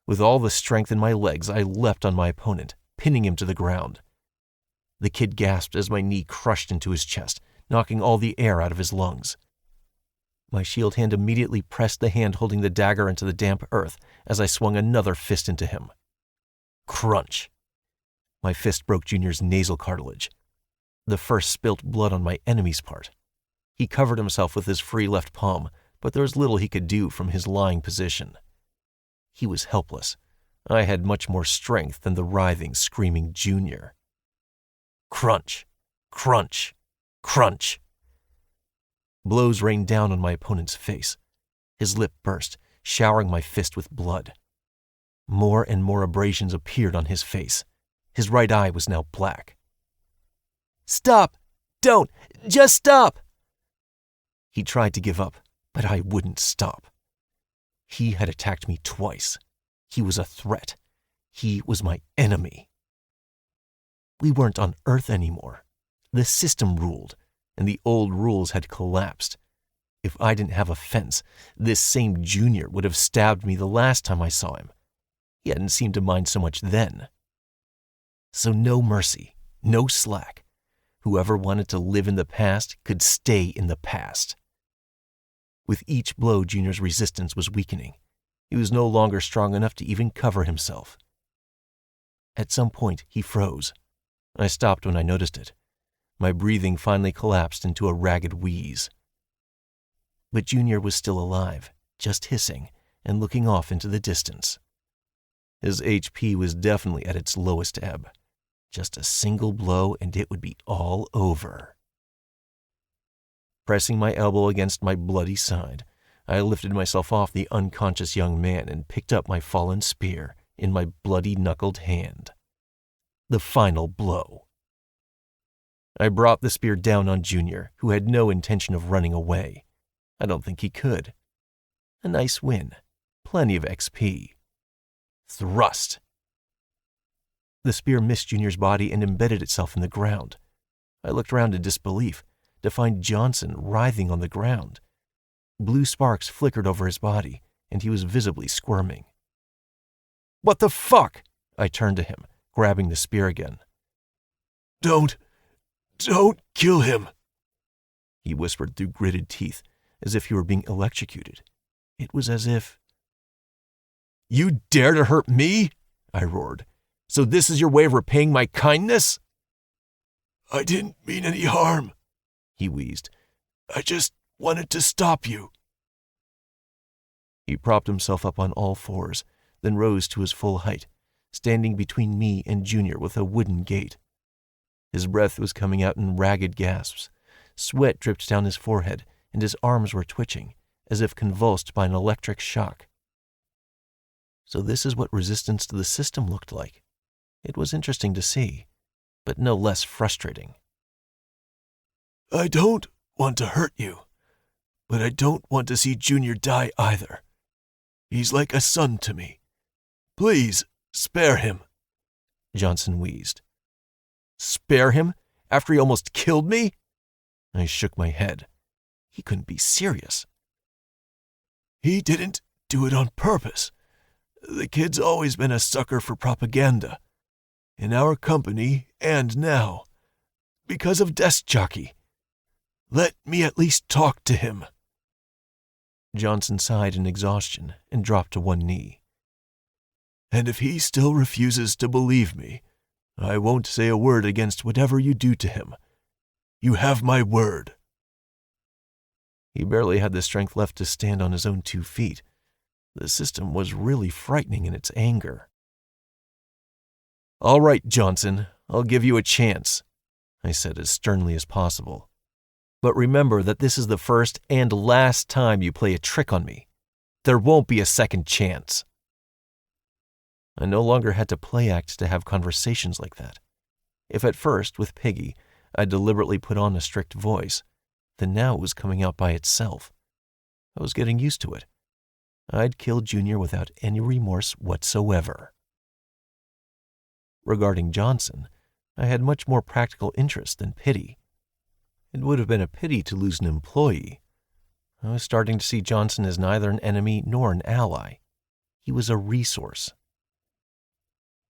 With all the strength in my legs, I leapt on my opponent, pinning him to the ground. The kid gasped as my knee crushed into his chest, knocking all the air out of his lungs. My shield hand immediately pressed the hand holding the dagger into the damp earth as I swung another fist into him. Crunch! My fist broke Junior's nasal cartilage. The first spilt blood on my enemy's part. He covered himself with his free left palm, but there was little he could do from his lying position. He was helpless. I had much more strength than the writhing, screaming Junior. Crunch! Crunch! Crunch! Blows rained down on my opponent's face. His lip burst, showering my fist with blood. More and more abrasions appeared on his face. His right eye was now black. Stop! Don't! Just stop! He tried to give up, but I wouldn't stop. He had attacked me twice. He was a threat. He was my enemy. We weren't on Earth anymore. The system ruled, and the old rules had collapsed. If I didn't have a fence, this same Junior would have stabbed me the last time I saw him. He hadn't seemed to mind so much then. So no mercy, no slack. Whoever wanted to live in the past could stay in the past. With each blow, Junior's resistance was weakening. He was no longer strong enough to even cover himself. At some point, he froze. I stopped when I noticed it. My breathing finally collapsed into a ragged wheeze. But Junior was still alive, just hissing and looking off into the distance. His HP was definitely at its lowest ebb. Just a single blow and it would be all over. Pressing my elbow against my bloody side, I lifted myself off the unconscious young man and picked up my fallen spear in my bloody-knuckled hand. The final blow. I brought the spear down on Junior, who had no intention of running away. I don't think he could. A nice win. Plenty of XP. Thrust. The spear missed Junior's body and embedded itself in the ground. I looked around in disbelief to find Johnson writhing on the ground. Blue sparks flickered over his body, and he was visibly squirming. What the fuck? I turned to him, grabbing the spear again. Don't kill him, he whispered through gritted teeth, as if he were being electrocuted. It was as if... You dare to hurt me? I roared. So this is your way of repaying my kindness? I didn't mean any harm, he wheezed. I just wanted to stop you. He propped himself up on all fours, then rose to his full height, standing between me and Junior with a wooden gait. His breath was coming out in ragged gasps. Sweat dripped down his forehead, and his arms were twitching, as if convulsed by an electric shock. So this is what resistance to the system looked like. It was interesting to see, but no less frustrating. I don't want to hurt you, but I don't want to see Junior die either. He's like a son to me. Please, spare him, Johnson wheezed. Spare him? After he almost killed me? I shook my head. He couldn't be serious. He didn't do it on purpose. The kid's always been a sucker for propaganda. In our company and now. Because of Desk Jockey. Let me at least talk to him. Johnson sighed in exhaustion and dropped to one knee. And if he still refuses to believe me, I won't say a word against whatever you do to him. You have my word. He barely had the strength left to stand on his own 2 feet. The system was really frightening in its anger. All right, Johnson, I'll give you a chance. I said as sternly as possible. But remember that this is the first and last time you play a trick on me. There won't be a second chance. I no longer had to play act to have conversations like that. If at first, with Piggy, I deliberately put on a strict voice, then now it was coming out by itself. I was getting used to it. I'd kill Junior without any remorse whatsoever. Regarding Johnson, I had much more practical interest than pity. It would have been a pity to lose an employee. I was starting to see Johnson as neither an enemy nor an ally. He was a resource.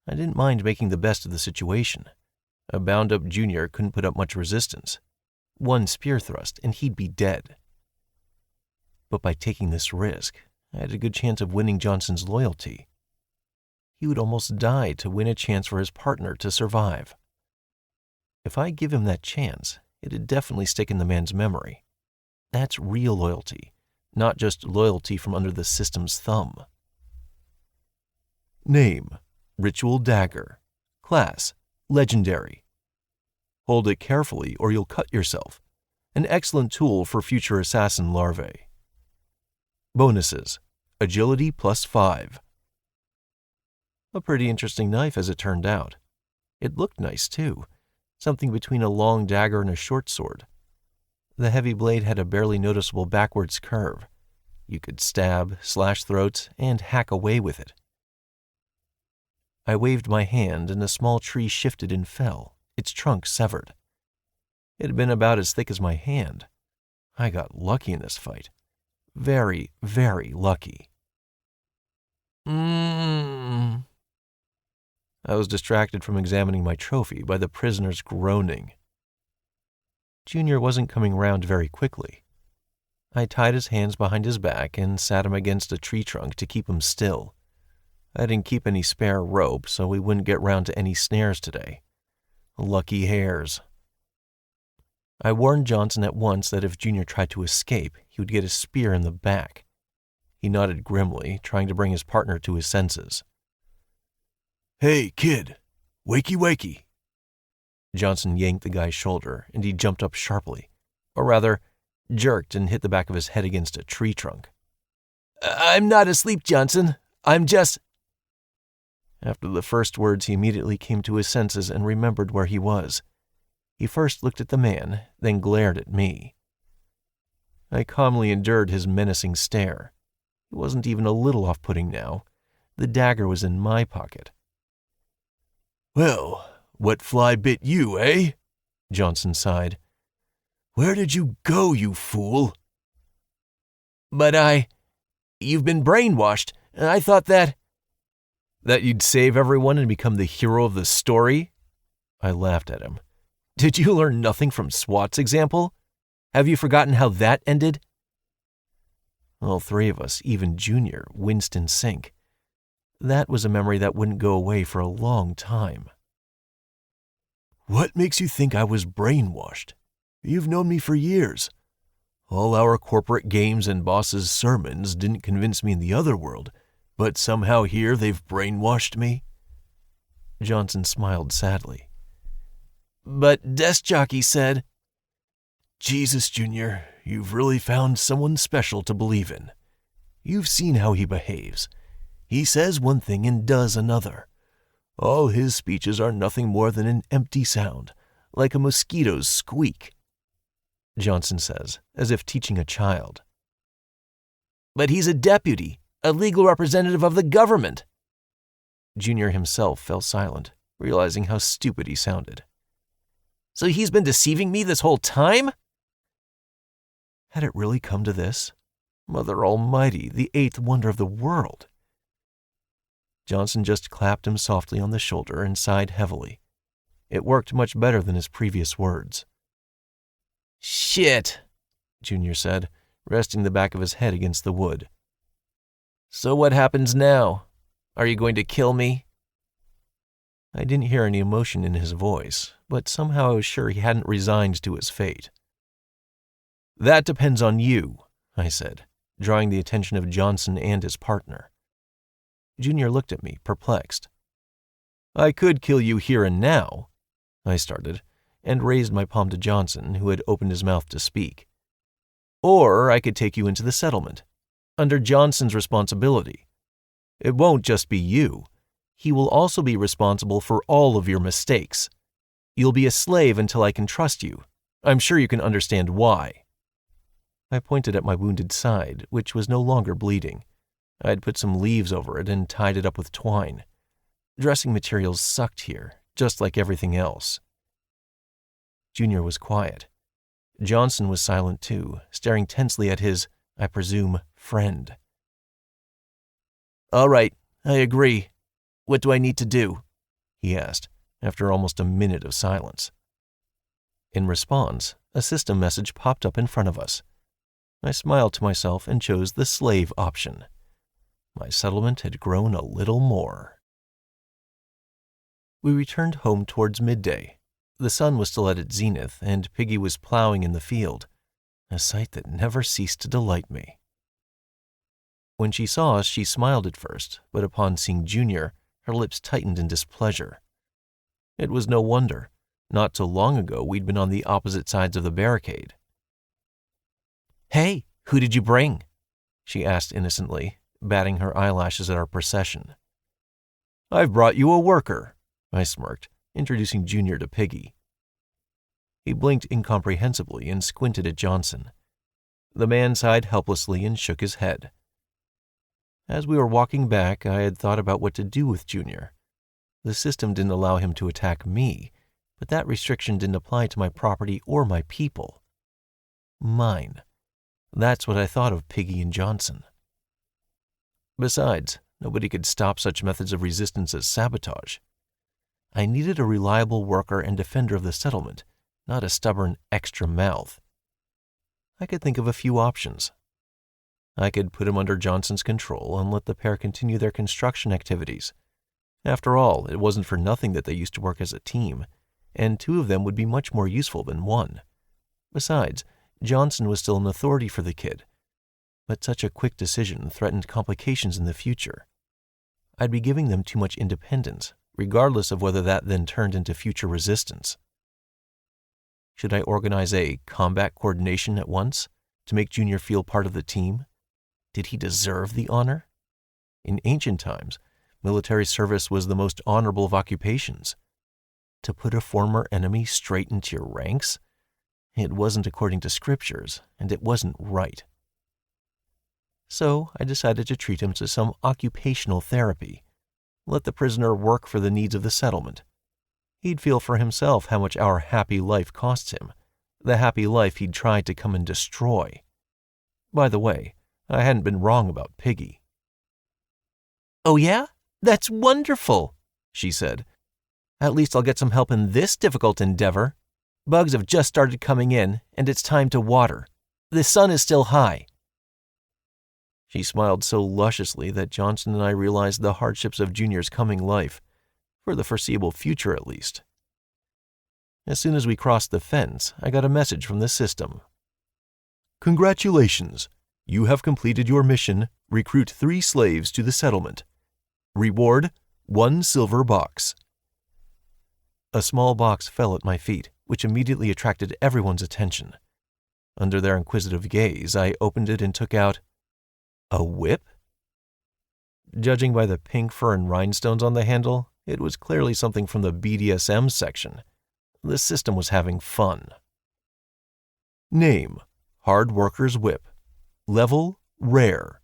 I didn't mind making the best of the situation. A bound-up Junior couldn't put up much resistance. One spear thrust and he'd be dead. But by taking this risk, I had a good chance of winning Johnson's loyalty. He would almost die to win a chance for his partner to survive. If I give him that chance, it'd definitely stick in the man's memory. That's real loyalty, not just loyalty from under the system's thumb. Name: Ritual Dagger. Class: Legendary. Hold it carefully or you'll cut yourself. An excellent tool for future assassin larvae. Bonuses: Agility +5. A pretty interesting knife as it turned out. It looked nice too, something between a long dagger and a short sword. The heavy blade had a barely noticeable backwards curve. You could stab, slash throats, and hack away with it. I waved my hand and a small tree shifted and fell, its trunk severed. It had been about as thick as my hand. I got lucky in this fight. Very, very lucky. I was distracted from examining my trophy by the prisoner's groaning. Junior wasn't coming round very quickly. I tied his hands behind his back and sat him against a tree trunk to keep him still. I didn't keep any spare rope, so we wouldn't get round to any snares today. Lucky hares. I warned Johnson at once that if Junior tried to escape, he would get a spear in the back. He nodded grimly, trying to bring his partner to his senses. "Hey, kid, wakey wakey." Johnson yanked the guy's shoulder, and he jumped up sharply, or rather, jerked and hit the back of his head against a tree trunk. "I'm not asleep, Johnson. I'm just—" After the first words, he immediately came to his senses and remembered where he was. He first looked at the man, then glared at me. I calmly endured his menacing stare. It wasn't even a little off-putting now. The dagger was in my pocket. "Well, what fly bit you, eh?" Johnson sighed. "Where did you go, you fool?" "But you've been brainwashed. I thought that you'd save everyone and become the hero of the story?" I laughed at him. "Did you learn nothing from SWAT's example? Have you forgotten how that ended?" All three of us, even Junior, winced in sync. That was a memory that wouldn't go away for a long time. "What makes you think I was brainwashed? You've known me for years. All our corporate games and bosses' sermons didn't convince me in the other world, but somehow here they've brainwashed me?" Johnson smiled sadly. "But Desk Jockey said—" "Jesus, Junior, you've really found someone special to believe in. You've seen how he behaves. He says one thing and does another. All his speeches are nothing more than an empty sound, like a mosquito's squeak," Johnson says, as if teaching a child. "But he's a deputy, a legal representative of the government." Junior himself fell silent, realizing how stupid he sounded. "So he's been deceiving me this whole time?" Had it really come to this? Mother Almighty, the eighth wonder of the world. Johnson just clapped him softly on the shoulder and sighed heavily. It worked much better than his previous words. "Shit," Junior said, resting the back of his head against the wood. "So what happens now? Are you going to kill me?" I didn't hear any emotion in his voice, but somehow I was sure he hadn't resigned to his fate. "That depends on you," I said, drawing the attention of Johnson and his partner. Junior looked at me, perplexed. "I could kill you here and now," I started, and raised my palm to Johnson, who had opened his mouth to speak. Or I could take you into the settlement, under Johnson's responsibility. It won't just be you. He will also be responsible for all of your mistakes. You'll be a slave until I can trust you. I'm sure you can understand why. I pointed at my wounded side, which was no longer bleeding. I had put some leaves over it and tied it up with twine. Dressing materials sucked here, just like everything else. Junior was quiet. Johnson was silent too, staring tensely at his, I presume, friend. "All right, I agree. What do I need to do?" he asked, after almost a minute of silence. In response, a system message popped up in front of us. I smiled to myself and chose the slave option. My settlement had grown a little more. We returned home towards midday. The sun was still at its zenith, and Piggy was plowing in the field, a sight that never ceased to delight me. When she saw us, she smiled at first, but upon seeing Junior, her lips tightened in displeasure. It was no wonder. Not so long ago, we'd been on the opposite sides of the barricade. "Hey, who did you bring?" she asked innocently, batting her eyelashes at our procession. "I've brought you a worker," I smirked, introducing Junior to Piggy. He blinked incomprehensibly and squinted at Johnson. The man sighed helplessly and shook his head. As we were walking back, I had thought about what to do with Junior. The system didn't allow him to attack me, but that restriction didn't apply to my property or my people. Mine. That's what I thought of Piggy and Johnson. Besides, nobody could stop such methods of resistance as sabotage. I needed a reliable worker and defender of the settlement, not a stubborn extra mouth. I could think of a few options. I could put him under Johnson's control and let the pair continue their construction activities. After all, it wasn't for nothing that they used to work as a team, and two of them would be much more useful than one. Besides, Johnson was still an authority for the kid, but such a quick decision threatened complications in the future. I'd be giving them too much independence, regardless of whether that then turned into future resistance. Should I organize a combat coordination at once to make Junior feel part of the team? Did he deserve the honor? In ancient times, military service was the most honorable of occupations. To put a former enemy straight into your ranks? It wasn't according to scriptures, and it wasn't right. So I decided to treat him to some occupational therapy. Let the prisoner work for the needs of the settlement. He'd feel for himself how much our happy life costs him, the happy life he'd tried to come and destroy. By the way, I hadn't been wrong about Piggy. "Oh yeah? That's wonderful," she said. "At least I'll get some help in this difficult endeavor. Bugs have just started coming in, and it's time to water. The sun is still high." She smiled so lusciously that Johnson and I realized the hardships of Junior's coming life, for the foreseeable future at least. As soon as we crossed the fence, I got a message from the system. "Congratulations! You have completed your mission. Recruit 3 slaves to the settlement. Reward, 1 silver box." A small box fell at my feet, which immediately attracted everyone's attention. Under their inquisitive gaze, I opened it and took out a whip? Judging by the pink fur and rhinestones on the handle, it was clearly something from the BDSM section. The system was having fun. Name: Hard Worker's Whip. Level: Rare.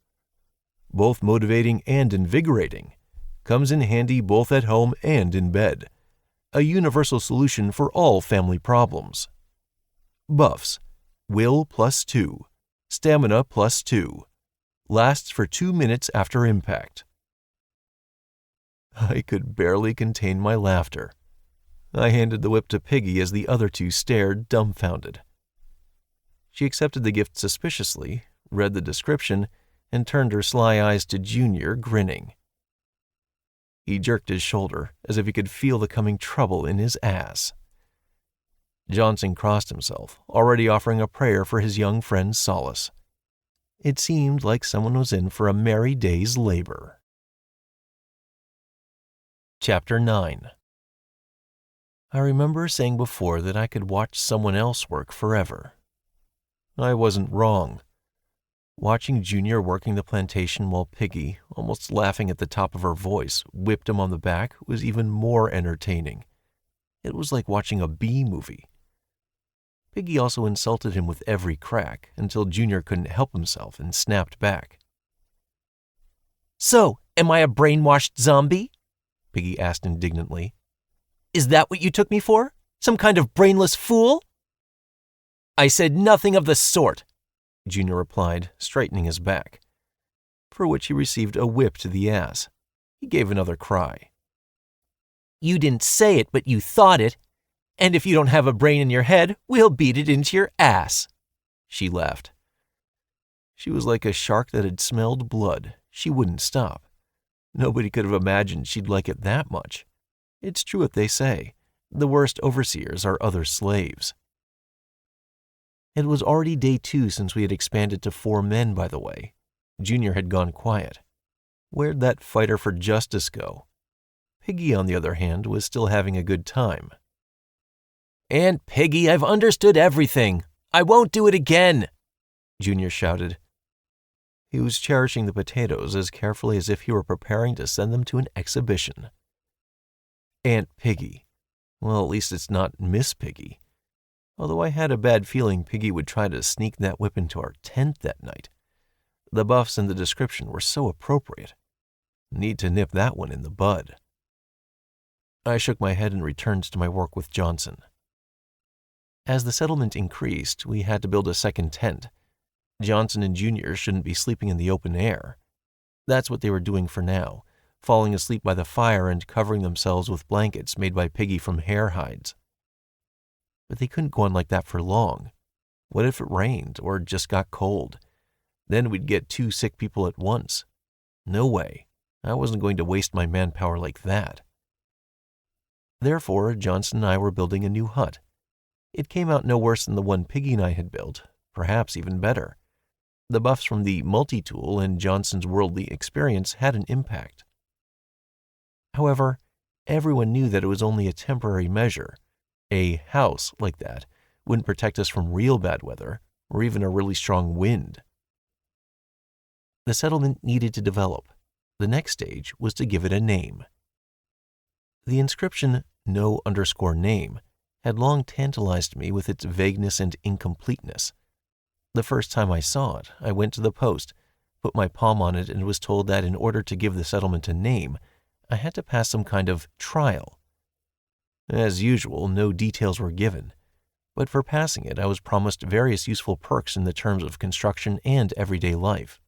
Both motivating and invigorating. Comes in handy both at home and in bed. A universal solution for all family problems. Buffs: Will +2. Stamina +2. Lasts for 2 minutes after impact. I could barely contain my laughter. I handed the whip to Piggy as the other 2 stared dumbfounded. She accepted the gift suspiciously, read the description, and turned her sly eyes to Junior, grinning. He jerked his shoulder as if he could feel the coming trouble in his ass. Johnson crossed himself, already offering a prayer for his young friend's solace. It seemed like someone was in for a merry day's labor. Chapter 9. I remember saying before that I could watch someone else work forever. I wasn't wrong. Watching Junior working the plantation while Piggy, almost laughing at the top of her voice, whipped him on the back was even more entertaining. It was like watching a B movie. Piggy also insulted him with every crack until Junior couldn't help himself and snapped back. "So, am I a brainwashed zombie?" Piggy asked indignantly. "Is that what you took me for? Some kind of brainless fool?" "I said nothing of the sort," Junior replied, straightening his back, for which he received a whip to the ass. He gave another cry. "You didn't say it, but you thought it. And if you don't have a brain in your head, we'll beat it into your ass." She laughed. She was like a shark that had smelled blood. She wouldn't stop. Nobody could have imagined she'd like it that much. It's true what they say. The worst overseers are other slaves. It was already day 2 since we had expanded to 4 men, by the way. Junior had gone quiet. Where'd that fighter for justice go? Piggy, on the other hand, was still having a good time. "Aunt Piggy, I've understood everything. I won't do it again," Junior shouted. He was cherishing the potatoes as carefully as if he were preparing to send them to an exhibition. Aunt Piggy. Well, at least it's not Miss Piggy. Although I had a bad feeling Piggy would try to sneak that whip into our tent that night. The buffs in the description were so appropriate. Need to nip that one in the bud. I shook my head and returned to my work with Johnson. As the settlement increased, we had to build a second tent. Johnson and Junior shouldn't be sleeping in the open air. That's what they were doing for now, falling asleep by the fire and covering themselves with blankets made by Piggy from hare hides. But they couldn't go on like that for long. What if it rained or just got cold? Then we'd get 2 sick people at once. No way. I wasn't going to waste my manpower like that. Therefore, Johnson and I were building a new hut. It came out no worse than the one Piggy and I had built, perhaps even better. The buffs from the multi-tool and Johnson's worldly experience had an impact. However, everyone knew that it was only a temporary measure. A house like that wouldn't protect us from real bad weather or even a really strong wind. The settlement needed to develop. The next stage was to give it a name. The inscription "No_name" had long tantalized me with its vagueness and incompleteness. The first time I saw it, I went to the post, put my palm on it, and was told that in order to give the settlement a name, I had to pass some kind of trial. As usual, no details were given, but for passing it, I was promised various useful perks in the terms of construction and everyday life.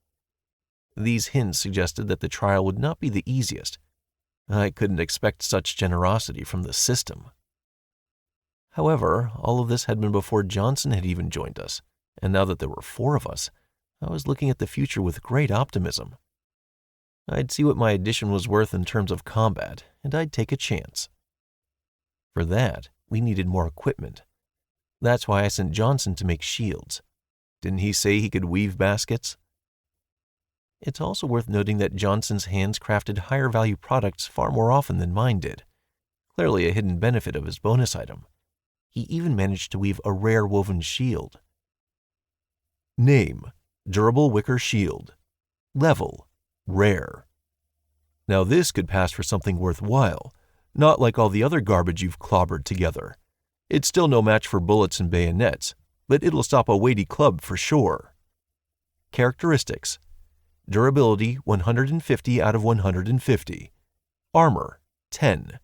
These hints suggested that the trial would not be the easiest. I couldn't expect such generosity from the system. However, all of this had been before Johnson had even joined us, and now that there were 4 of us, I was looking at the future with great optimism. I'd see what my addition was worth in terms of combat, and I'd take a chance. For that, we needed more equipment. That's why I sent Johnson to make shields. Didn't he say he could weave baskets? It's also worth noting that Johnson's hands crafted higher-value products far more often than mine did, clearly a hidden benefit of his bonus item. He even managed to weave a rare woven shield. Name: Durable Wicker Shield. Level: Rare. Now this could pass for something worthwhile, not like all the other garbage you've clobbered together. It's still no match for bullets and bayonets, but it'll stop a weighty club for sure. Characteristics: Durability 150 out of 150. Armor 10.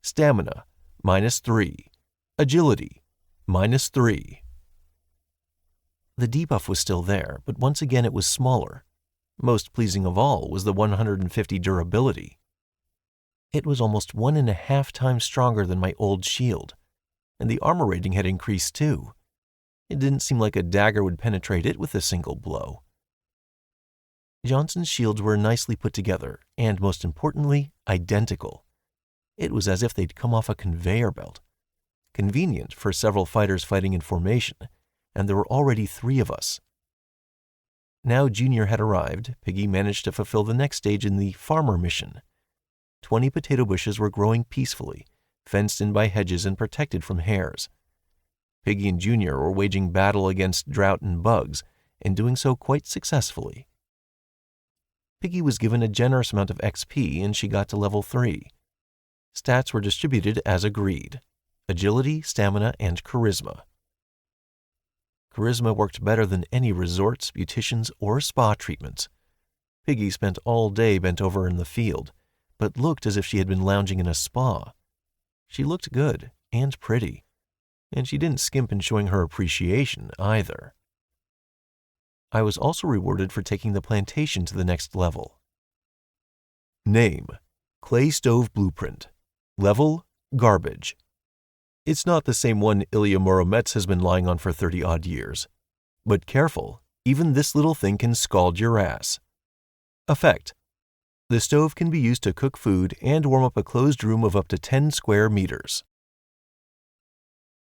Stamina -3. Agility -3. The debuff was still there, but once again it was smaller. Most pleasing of all was the 150 durability. It was almost 1.5 times stronger than my old shield, and the armor rating had increased too. It didn't seem like a dagger would penetrate it with a single blow. Johnson's shields were nicely put together, and most importantly, identical. It was as if they'd come off a conveyor belt. Convenient for several fighters fighting in formation, and there were already 3 of us. Now Junior had arrived, Piggy managed to fulfill the next stage in the farmer mission. 20 potato bushes were growing peacefully, fenced in by hedges and protected from hares. Piggy and Junior were waging battle against drought and bugs, and doing so quite successfully. Piggy was given a generous amount of XP and she got to level 3. Stats were distributed as agreed: agility, stamina, and charisma. Charisma worked better than any resorts, beauticians, or spa treatments. Piggy spent all day bent over in the field, but looked as if she had been lounging in a spa. She looked good and pretty, and she didn't skimp in showing her appreciation either. I was also rewarded for taking the plantation to the next level. Name: Clay Stove Blueprint. Level: Garbage. It's not the same one Ilya Muromets has been lying on for 30-odd years. But careful, even this little thing can scald your ass. Effect: the stove can be used to cook food and warm up a closed room of up to 10 square meters.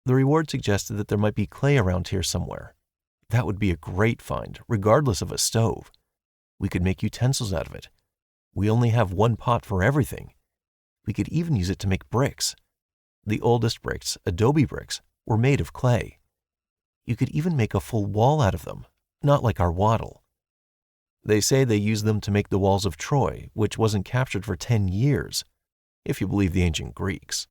The reward suggested that there might be clay around here somewhere. That would be a great find, regardless of a stove. We could make utensils out of it. We only have one pot for everything. We could even use it to make bricks. The oldest bricks, adobe bricks, were made of clay. You could even make a full wall out of them, not like our wattle. They say they used them to make the walls of Troy, which wasn't captured for 10 years, if you believe the ancient Greeks.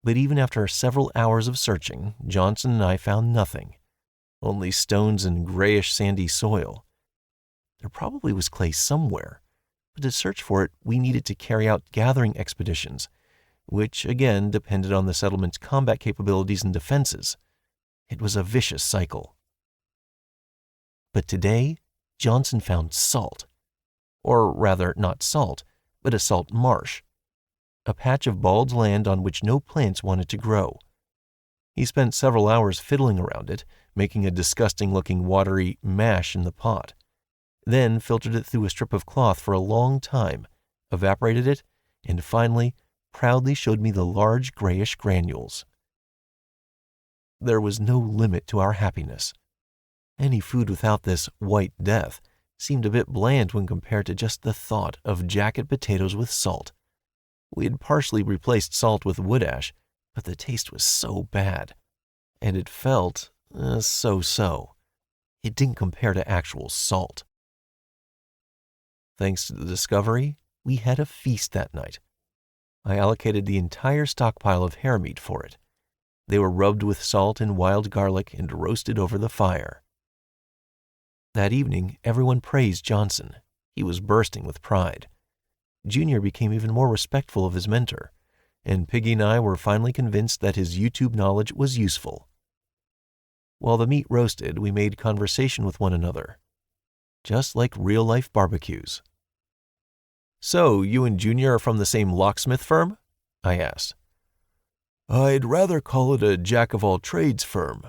But even after several hours of searching, Johnson and I found nothing. Only stones and grayish sandy soil. There probably was clay somewhere, but to search for it, we needed to carry out gathering expeditions, which again depended on the settlement's combat capabilities and defenses. It was a vicious cycle. But today, Johnson found salt. Or rather, not salt, but a salt marsh. A patch of bald land on which no plants wanted to grow. He spent several hours fiddling around it, making a disgusting-looking watery mash in the pot, then filtered it through a strip of cloth for a long time, evaporated it, and finally proudly showed me the large grayish granules. There was no limit to our happiness. Any food without this white death seemed a bit bland when compared to just the thought of jacket potatoes with salt. We had partially replaced salt with wood ash, but the taste was so bad, and it felt so-so. It didn't compare to actual salt. Thanks to the discovery, we had a feast that night. I allocated the entire stockpile of hare meat for it. They were rubbed with salt and wild garlic and roasted over the fire. That evening, everyone praised Johnson. He was bursting with pride. Junior became even more respectful of his mentor, and Piggy and I were finally convinced that his YouTube knowledge was useful. While the meat roasted, we made conversation with one another, just like real-life barbecues. "So, you and Junior are from the same locksmith firm?" I asked. "I'd rather call it a jack-of-all-trades firm,"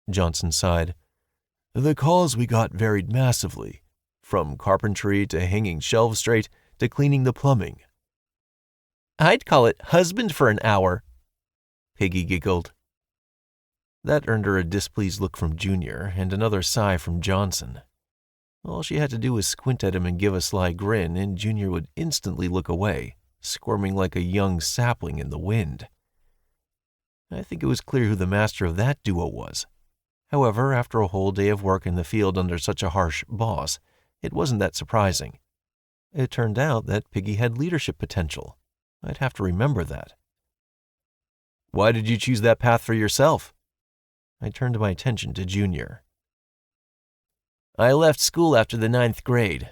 Johnson sighed. "The calls we got varied massively, from carpentry to hanging shelves straight to cleaning the plumbing." "I'd call it husband for an hour," Piggy giggled. That earned her a displeased look from Junior and another sigh from Johnson. All she had to do was squint at him and give a sly grin, and Junior would instantly look away, squirming like a young sapling in the wind. I think it was clear who the master of that duo was. However, after a whole day of work in the field under such a harsh boss, it wasn't that surprising. It turned out that Piggy had leadership potential. I'd have to remember that. "Why did you choose that path for yourself?" I turned my attention to Junior. "I left school after the 9th grade.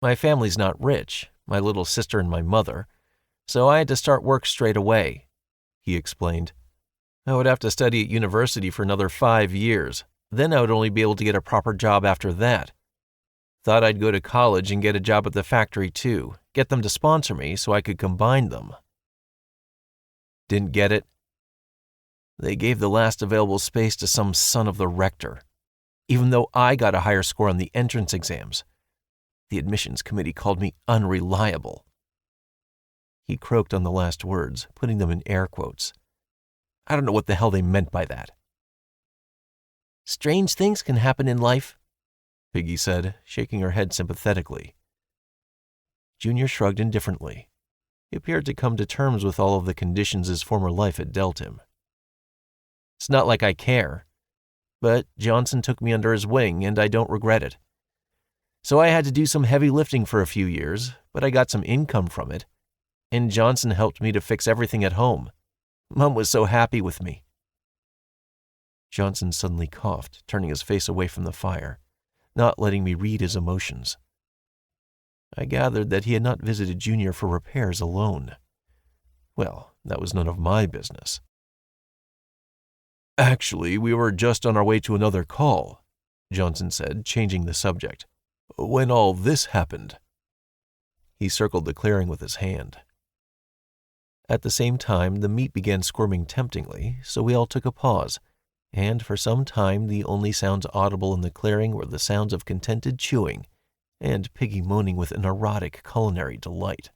My family's not rich, my little sister and my mother, so I had to start work straight away," he explained. "I would have to study at university for another 5 years. Then I would only be able to get a proper job after that. Thought I'd go to college and get a job at the factory too, get them to sponsor me so I could combine them. Didn't get it. They gave the last available space to some son of the rector, even though I got a higher score on the entrance exams. The admissions committee called me unreliable." He croaked on the last words, putting them in air quotes. I don't know what the hell they meant by that. "Strange things can happen in life," Piggy said, shaking her head sympathetically. Junior shrugged indifferently. He appeared to come to terms with all of the conditions his former life had dealt him. It's not like I care, but Johnson took me under his wing and I don't regret it. So I had to do some heavy lifting for a few years, but I got some income from it, and Johnson helped me to fix everything at home. Mom was so happy with me. Johnson suddenly coughed, turning his face away from the fire, not letting me read his emotions. I gathered that he had not visited Junior for repairs alone. Well, that was none of my business. Actually, we were just on our way to another call, Johnson said, changing the subject, when all this happened. He circled the clearing with his hand. At the same time, the meat began squirming temptingly, so we all took a pause, and for some time the only sounds audible in the clearing were the sounds of contented chewing and Piggy moaning with an erotic culinary delight.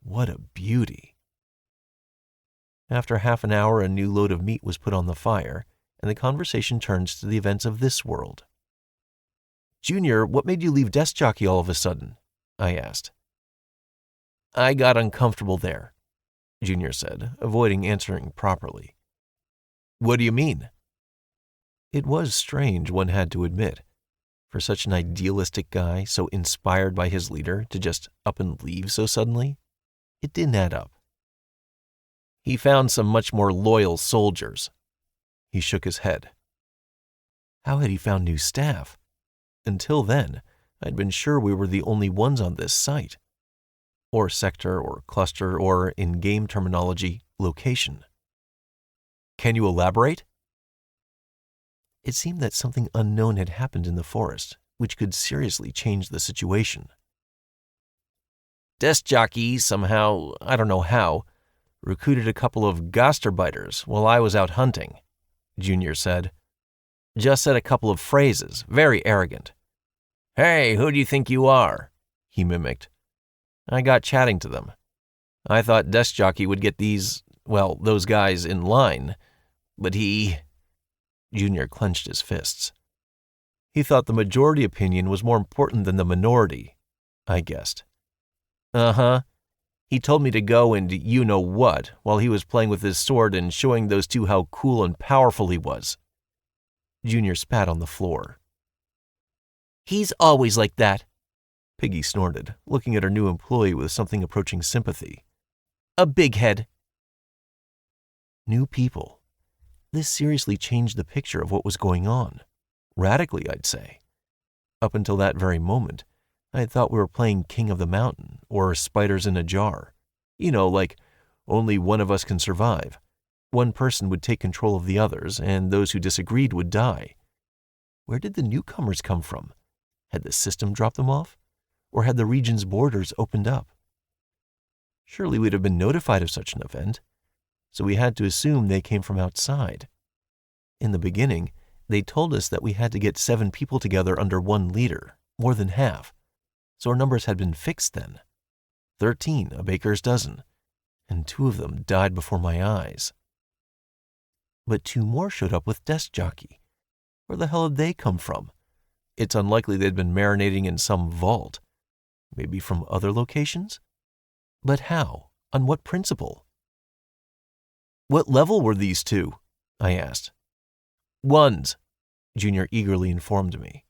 What a beauty. After half an hour, a new load of meat was put on the fire, and the conversation turned to the events of this world. Junior, what made you leave desk jockey all of a sudden? I asked. I got uncomfortable there, Junior said, avoiding answering properly. What do you mean? It was strange, one had to admit, for such an idealistic guy, so inspired by his leader, to just up and leave so suddenly. It didn't add up. He found some much more loyal soldiers. He shook his head. How had he found new staff? Until then, I'd been sure we were the only ones on this site. Or sector, or cluster, or, in game terminology, location. Can you elaborate? It seemed that something unknown had happened in the forest, which could seriously change the situation. Desk jockey somehow, I don't know how, recruited a couple of Gasterbiters while I was out hunting, Junior said. Just said a couple of phrases, very arrogant. Hey, who do you think you are? He mimicked. I got chatting to them. I thought desk jockey would get those guys in line, but he... Junior clenched his fists. He thought the majority opinion was more important than the minority, I guessed. Uh-huh. He told me to go and you-know-what while he was playing with his sword and showing those two how cool and powerful he was. Junior spat on the floor. He's always like that, Piggy snorted, looking at her new employee with something approaching sympathy. A big head. New people. This seriously changed the picture of what was going on. Radically, I'd say. Up until that very moment, I had thought we were playing King of the Mountain or Spiders in a Jar. You know, like only one of us can survive. One person would take control of the others, and those who disagreed would die. Where did the newcomers come from? Had the system dropped them off? Or had the region's borders opened up? Surely we'd have been notified of such an event, so we had to assume they came from outside. In the beginning, they told us that we had to get 7 people together under one leader, more than half, so our numbers had been fixed then. 13, a baker's dozen, and 2 of them died before my eyes. But 2 more showed up with desk jockey. Where the hell had they come from? It's unlikely they'd been marinating in some vault. Maybe from other locations? But how? On what principle? What level were these 2? I asked. 1s, Junior eagerly informed me.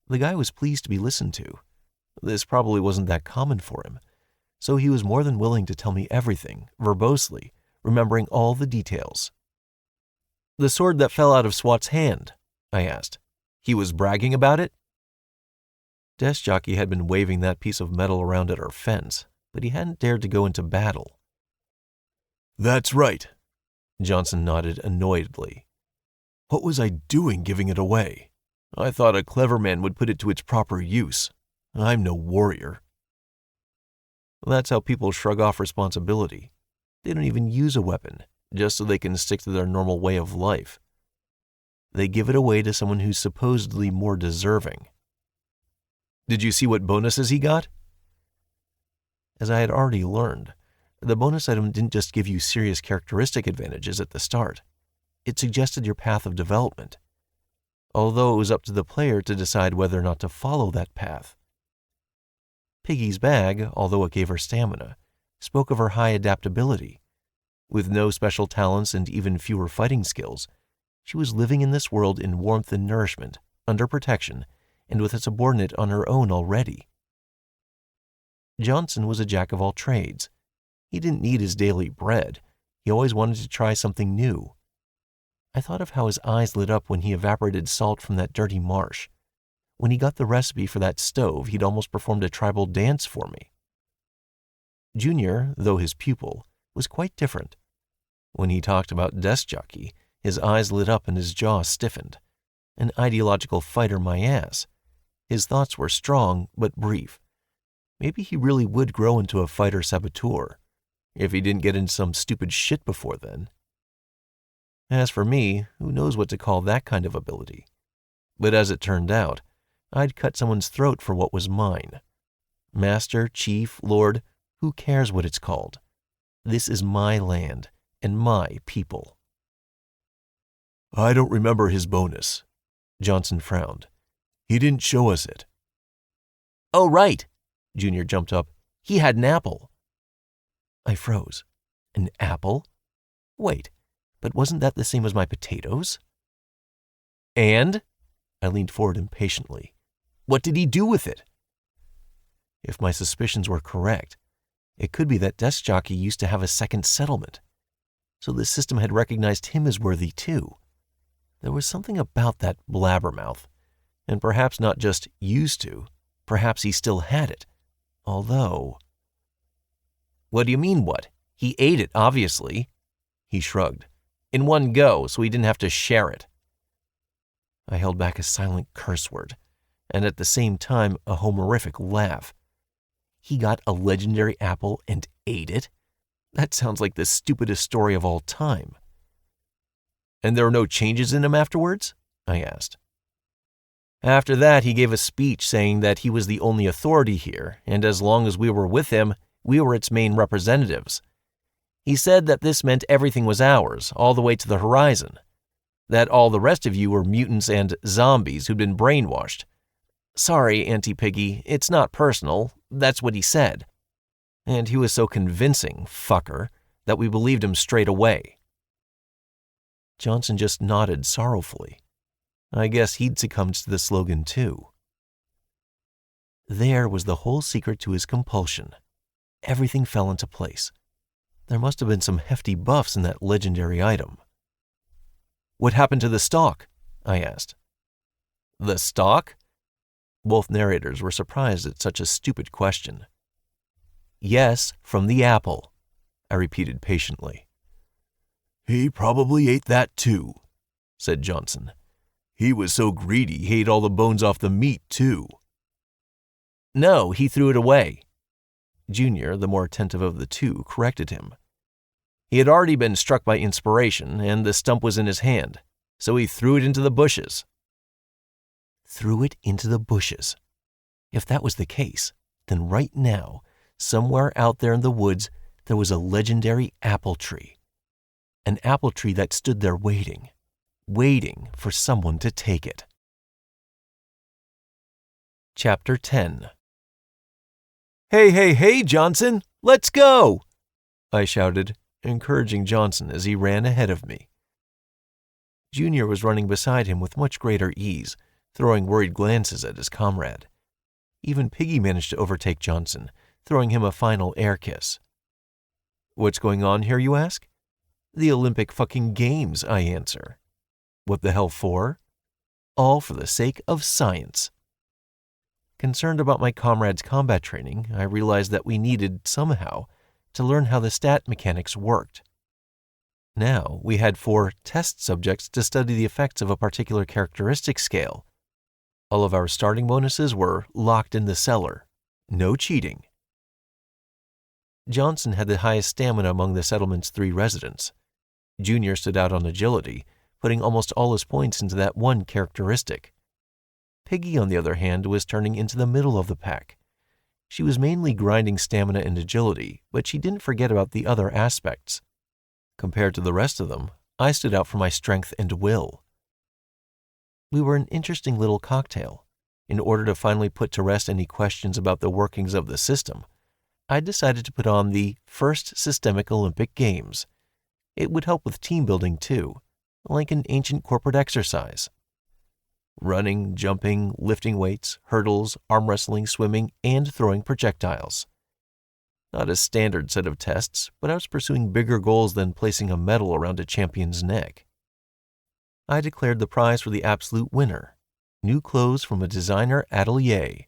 The guy was pleased to be listened to. This probably wasn't that common for him, so he was more than willing to tell me everything, verbosely, remembering all the details. The sword that fell out of Swat's hand, I asked. He was bragging about it? Desk jockey had been waving that piece of metal around at our fence, but he hadn't dared to go into battle. That's right, Johnson nodded annoyedly. What was I doing giving it away? I thought a clever man would put it to its proper use. I'm no warrior. That's how people shrug off responsibility. They don't even use a weapon, just so they can stick to their normal way of life. They give it away to someone who's supposedly more deserving. Did you see what bonuses he got? As I had already learned, the bonus item didn't just give you serious characteristic advantages at the start. It suggested your path of development, although it was up to the player to decide whether or not to follow that path. Piggy's bag, although it gave her stamina, spoke of her high adaptability. With no special talents and even fewer fighting skills, she was living in this world in warmth and nourishment, under protection, and with a subordinate on her own already. Johnson was a jack of all trades. He didn't need his daily bread. He always wanted to try something new. I thought of how his eyes lit up when he evaporated salt from that dirty marsh. When he got the recipe for that stove, he'd almost performed a tribal dance for me. Junior, though his pupil, was quite different. When he talked about desk jockey, his eyes lit up and his jaw stiffened. An ideological fighter, my ass. His thoughts were strong but brief. Maybe he really would grow into a fighter saboteur, if he didn't get into some stupid shit before then. As for me, who knows what to call that kind of ability? But as it turned out, I'd cut someone's throat for what was mine. Master, chief, lord, who cares what it's called? This is my land and my people. I don't remember his bonus. Johnson frowned. He didn't show us it. Oh, right. Junior jumped up. He had an apple. I froze. An apple? Wait, but wasn't that the same as my potatoes? And? I leaned forward impatiently. What did he do with it? If my suspicions were correct, it could be that desk jockey used to have a second settlement. So the system had recognized him as worthy too. There was something about that blabbermouth, and perhaps not just used to, perhaps he still had it. Although... What do you mean, what? He ate it, obviously. He shrugged. In one go, so he didn't have to share it. I held back a silent curse word, and at the same time a homerific laugh. He got a legendary apple and ate it? That sounds like the stupidest story of all time. And there were no changes in him afterwards? I asked. After that, he gave a speech saying that he was the only authority here, and as long as we were with him, we were its main representatives. He said that this meant everything was ours, all the way to the horizon. That all the rest of you were mutants and zombies who'd been brainwashed. Sorry, Auntie Piggy, it's not personal. That's what he said. And he was so convincing, fucker, that we believed him straight away. Johnson just nodded sorrowfully. I guess he'd succumbed to the slogan too. There was the whole secret to his compulsion. Everything fell into place. There must have been some hefty buffs in that legendary item. What happened to the stalk? I asked. The stalk? Both narrators were surprised at such a stupid question. Yes, from the apple, I repeated patiently. He probably ate that too, said Johnson. He was so greedy he ate all the bones off the meat too. No, he threw it away. Junior, the more attentive of the two, corrected him. He had already been struck by inspiration, and the stump was in his hand, so he threw it into the bushes. Threw it into the bushes. If that was the case, then right now, somewhere out there in the woods, there was a legendary apple tree. An apple tree that stood there waiting for someone to take it. Chapter 10. Hey, Johnson, let's go! I shouted, encouraging Johnson as he ran ahead of me. Junior was running beside him with much greater ease, throwing worried glances at his comrade. Even Piggy managed to overtake Johnson, throwing him a final air kiss. What's going on here, you ask? The Olympic fucking Games, I answer. What the hell for? All for the sake of science. Concerned about my comrade's combat training, I realized that we needed, somehow, to learn how the stat mechanics worked. Now, we had 4 test subjects to study the effects of a particular characteristic scale. All of our starting bonuses were locked in the cellar. No cheating. Johnson had the highest stamina among the settlement's 3 residents. Junior stood out on agility, putting almost all his points into that one characteristic. Piggy, on the other hand, was turning into the middle of the pack. She was mainly grinding stamina and agility, but she didn't forget about the other aspects. Compared to the rest of them, I stood out for my strength and will. We were an interesting little cocktail. in order to finally put to rest any questions about the workings of the system, I decided to put on the first systemic Olympic Games. It would help with team building too, like an ancient corporate exercise. Running, jumping, lifting weights, hurdles, arm wrestling, swimming, and throwing projectiles. Not a standard set of tests, but I was pursuing bigger goals than placing a medal around a champion's neck. I declared the prize for the absolute winner, new clothes from a designer atelier,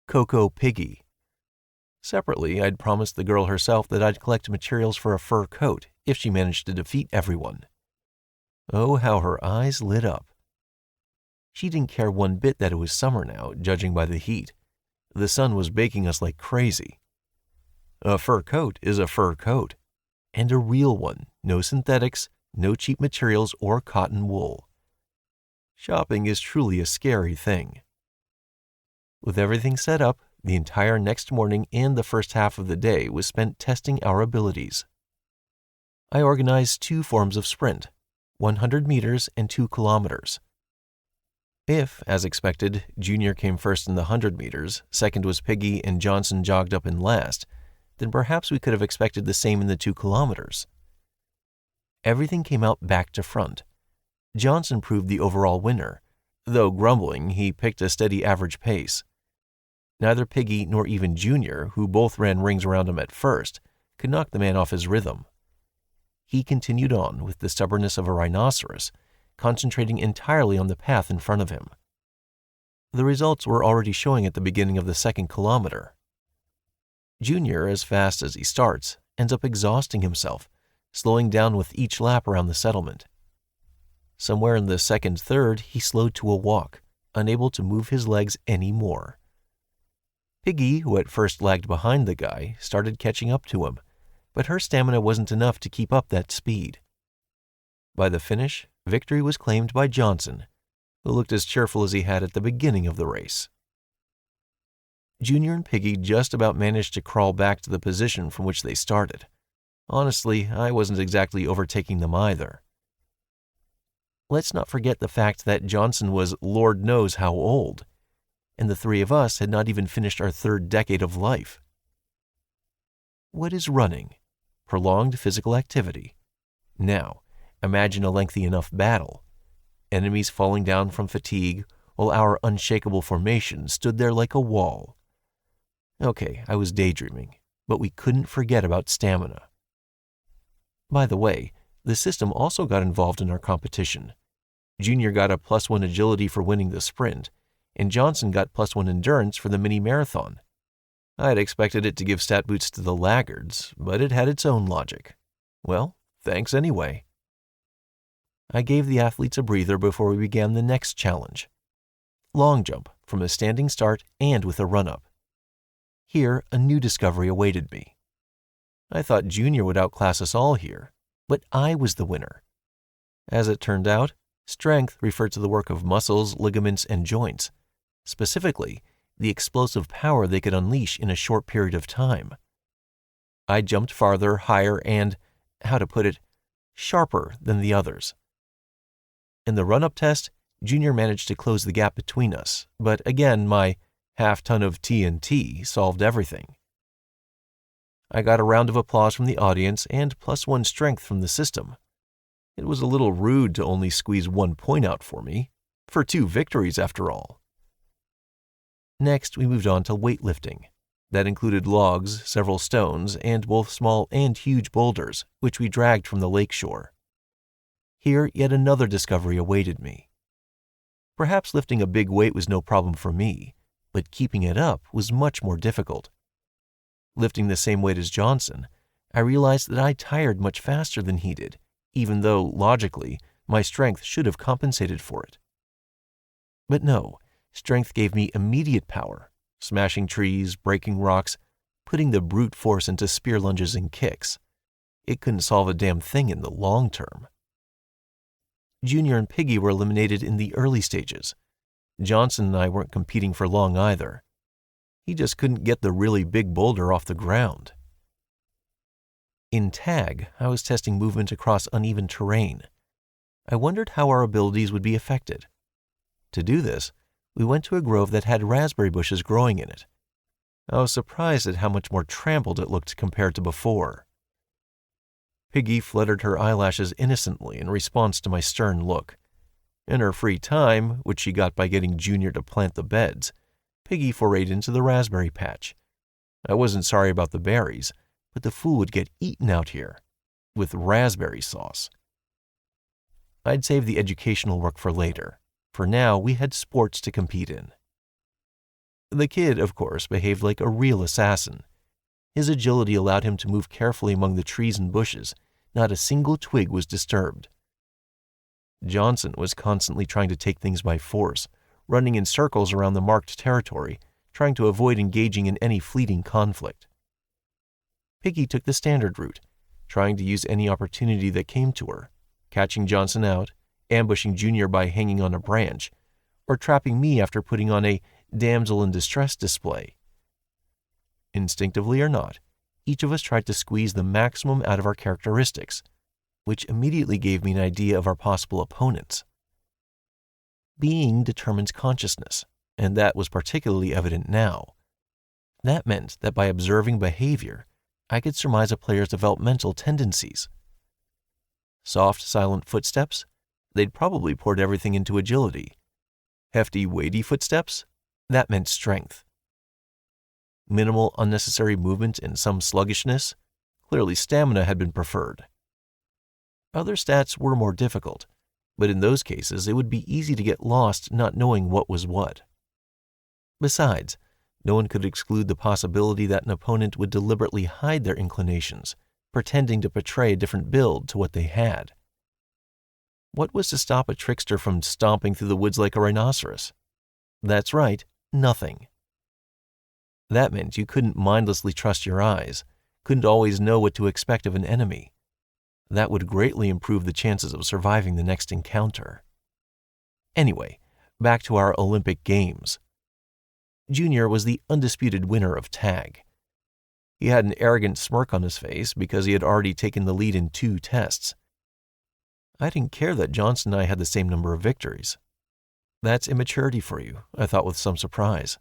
Coco Piggy. Separately, I'd promised the girl herself that I'd collect materials for a fur coat if she managed to defeat everyone. Oh, how her eyes lit up. She didn't care one bit that it was summer now, judging by the heat. The sun was baking us like crazy. A fur coat is a fur coat, and a real one, no synthetics, no cheap materials or cotton wool. Shopping is truly a scary thing. With everything set up, the entire next morning and the first half of the day was spent testing our abilities. I organized 2 forms of sprint, 100 meters and 2 kilometers. If, as expected, Junior came first in the 100 meters, second was Piggy, and Johnson jogged up in last, then perhaps we could have expected the same in the 2 kilometers. Everything came out back to front. Johnson proved the overall winner. Though grumbling, he picked a steady average pace. Neither Piggy nor even Junior, who both ran rings around him at first, could knock the man off his rhythm. He continued on with the stubbornness of a rhinoceros, concentrating entirely on the path in front of him. The results were already showing at the beginning of the 2nd kilometer. Junior, as fast as he starts, ends up exhausting himself, slowing down with each lap around the settlement. Somewhere in the 2nd third, he slowed to a walk, unable to move his legs any more. Piggy, who at first lagged behind the guy, started catching up to him, but her stamina wasn't enough to keep up that speed. By the finish, victory was claimed by Johnson, who looked as cheerful as he had at the beginning of the race. Junior and Piggy just about managed to crawl back to the position from which they started. Honestly, I wasn't exactly overtaking them either. Let's not forget the fact that Johnson was Lord knows how old, and the 3 of us had not even finished our 3rd decade of life. What is running? Prolonged physical activity. Now, imagine a lengthy enough battle. Enemies falling down from fatigue, while our unshakable formation stood there like a wall. Okay, I was daydreaming, but we couldn't forget about stamina. By the way, the system also got involved in our competition. Junior got a +1 agility for winning the sprint, and Johnson got +1 endurance for the mini marathon. I had expected it to give stat boosts to the laggards, but it had its own logic. Well, thanks anyway. I gave the athletes a breather before we began the next challenge. Long jump from a standing start and with a run-up. Here, a new discovery awaited me. I thought Junior would outclass us all here, but I was the winner. As it turned out, strength referred to the work of muscles, ligaments, and joints, specifically the explosive power they could unleash in a short period of time. I jumped farther, higher, and, how to put it, sharper than the others. In the run-up test, Junior managed to close the gap between us, but again, my half-ton of TNT solved everything. I got a round of applause from the audience and +1 strength from the system. It was a little rude to only squeeze 1 point out for me, for 2 victories after all. Next, we moved on to weightlifting. That included logs, several stones, and both small and huge boulders, which we dragged from the lake shore. Here, yet another discovery awaited me. Perhaps lifting a big weight was no problem for me, but keeping it up was much more difficult. Lifting the same weight as Johnson, I realized that I tired much faster than he did, even though, logically, my strength should have compensated for it. But no, strength gave me immediate power, smashing trees, breaking rocks, putting the brute force into spear lunges and kicks. It couldn't solve a damn thing in the long term. Junior and Piggy were eliminated in the early stages. Johnson and I weren't competing for long either. He just couldn't get the really big boulder off the ground. In tag, I was testing movement across uneven terrain. I wondered how our abilities would be affected. To do this, We went to a grove that had raspberry bushes growing in it. I was surprised at how much more trampled it looked compared to before. Piggy fluttered her eyelashes innocently in response to my stern look. In her free time, which she got by getting Junior to plant the beds, Piggy forayed into the raspberry patch. I wasn't sorry about the berries, but the food would get eaten out here, with raspberry sauce. I'd save the educational work for later. For now, we had sports to compete in. The kid, of course, behaved like a real assassin. His agility allowed him to move carefully among the trees and bushes. Not a single twig was disturbed. Johnson was constantly trying to take things by force, running in circles around the marked territory, trying to avoid engaging in any fleeting conflict. Piggy took the standard route, trying to use any opportunity that came to her, catching Johnson out, ambushing Junior by hanging on a branch, or trapping me after putting on a damsel in distress display. Instinctively or not, each of us tried to squeeze the maximum out of our characteristics, which immediately gave me an idea of our possible opponents. Being determines consciousness, and that was particularly evident now. That meant that by observing behavior, I could surmise a player's developmental tendencies. Soft, silent footsteps? They'd probably poured everything into agility. Hefty, weighty footsteps? That meant strength. Minimal, unnecessary movement and some sluggishness? Clearly stamina had been preferred. Other stats were more difficult, but in those cases it would be easy to get lost not knowing what was what. Besides, no one could exclude the possibility that an opponent would deliberately hide their inclinations, pretending to portray a different build to what they had. What was to stop a trickster from stomping through the woods like a rhinoceros? That's right, nothing. That meant you couldn't mindlessly trust your eyes, couldn't always know what to expect of an enemy. That would greatly improve the chances of surviving the next encounter. Anyway, back to our Olympic Games. Junior was the undisputed winner of tag. He had an arrogant smirk on his face because he had already taken the lead in 2 tests. I didn't care that Johnson and I had the same number of victories. That's immaturity for you, I thought with some surprise.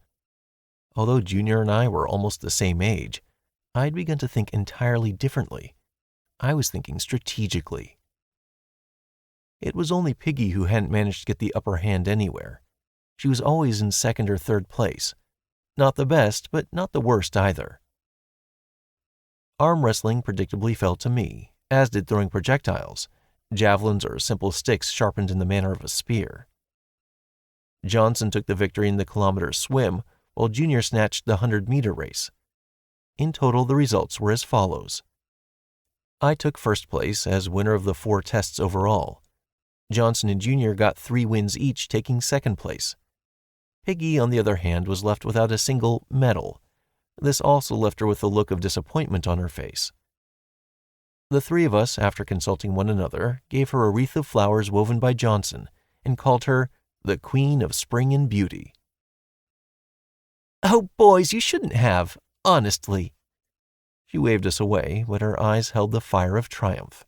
Although Junior and I were almost the same age, I'd begun to think entirely differently. I was thinking strategically. It was only Piggy who hadn't managed to get the upper hand anywhere. She was always in 2nd or 3rd place. Not the best, but not the worst either. Arm wrestling predictably fell to me, as did throwing projectiles, javelins or simple sticks sharpened in the manner of a spear. Johnson took the victory in the kilometer swim, while Junior snatched the 100-meter race. In total, the results were as follows. I took 1st place as winner of the 4 tests overall. Johnson and Junior got 3 wins each, taking 2nd place. Piggy, on the other hand, was left without a single medal. This also left her with a look of disappointment on her face. The 3 of us, after consulting one another, gave her a wreath of flowers woven by Johnson and called her the Queen of Spring and Beauty. "Oh, boys, you shouldn't have, honestly." She waved us away, but her eyes held the fire of triumph.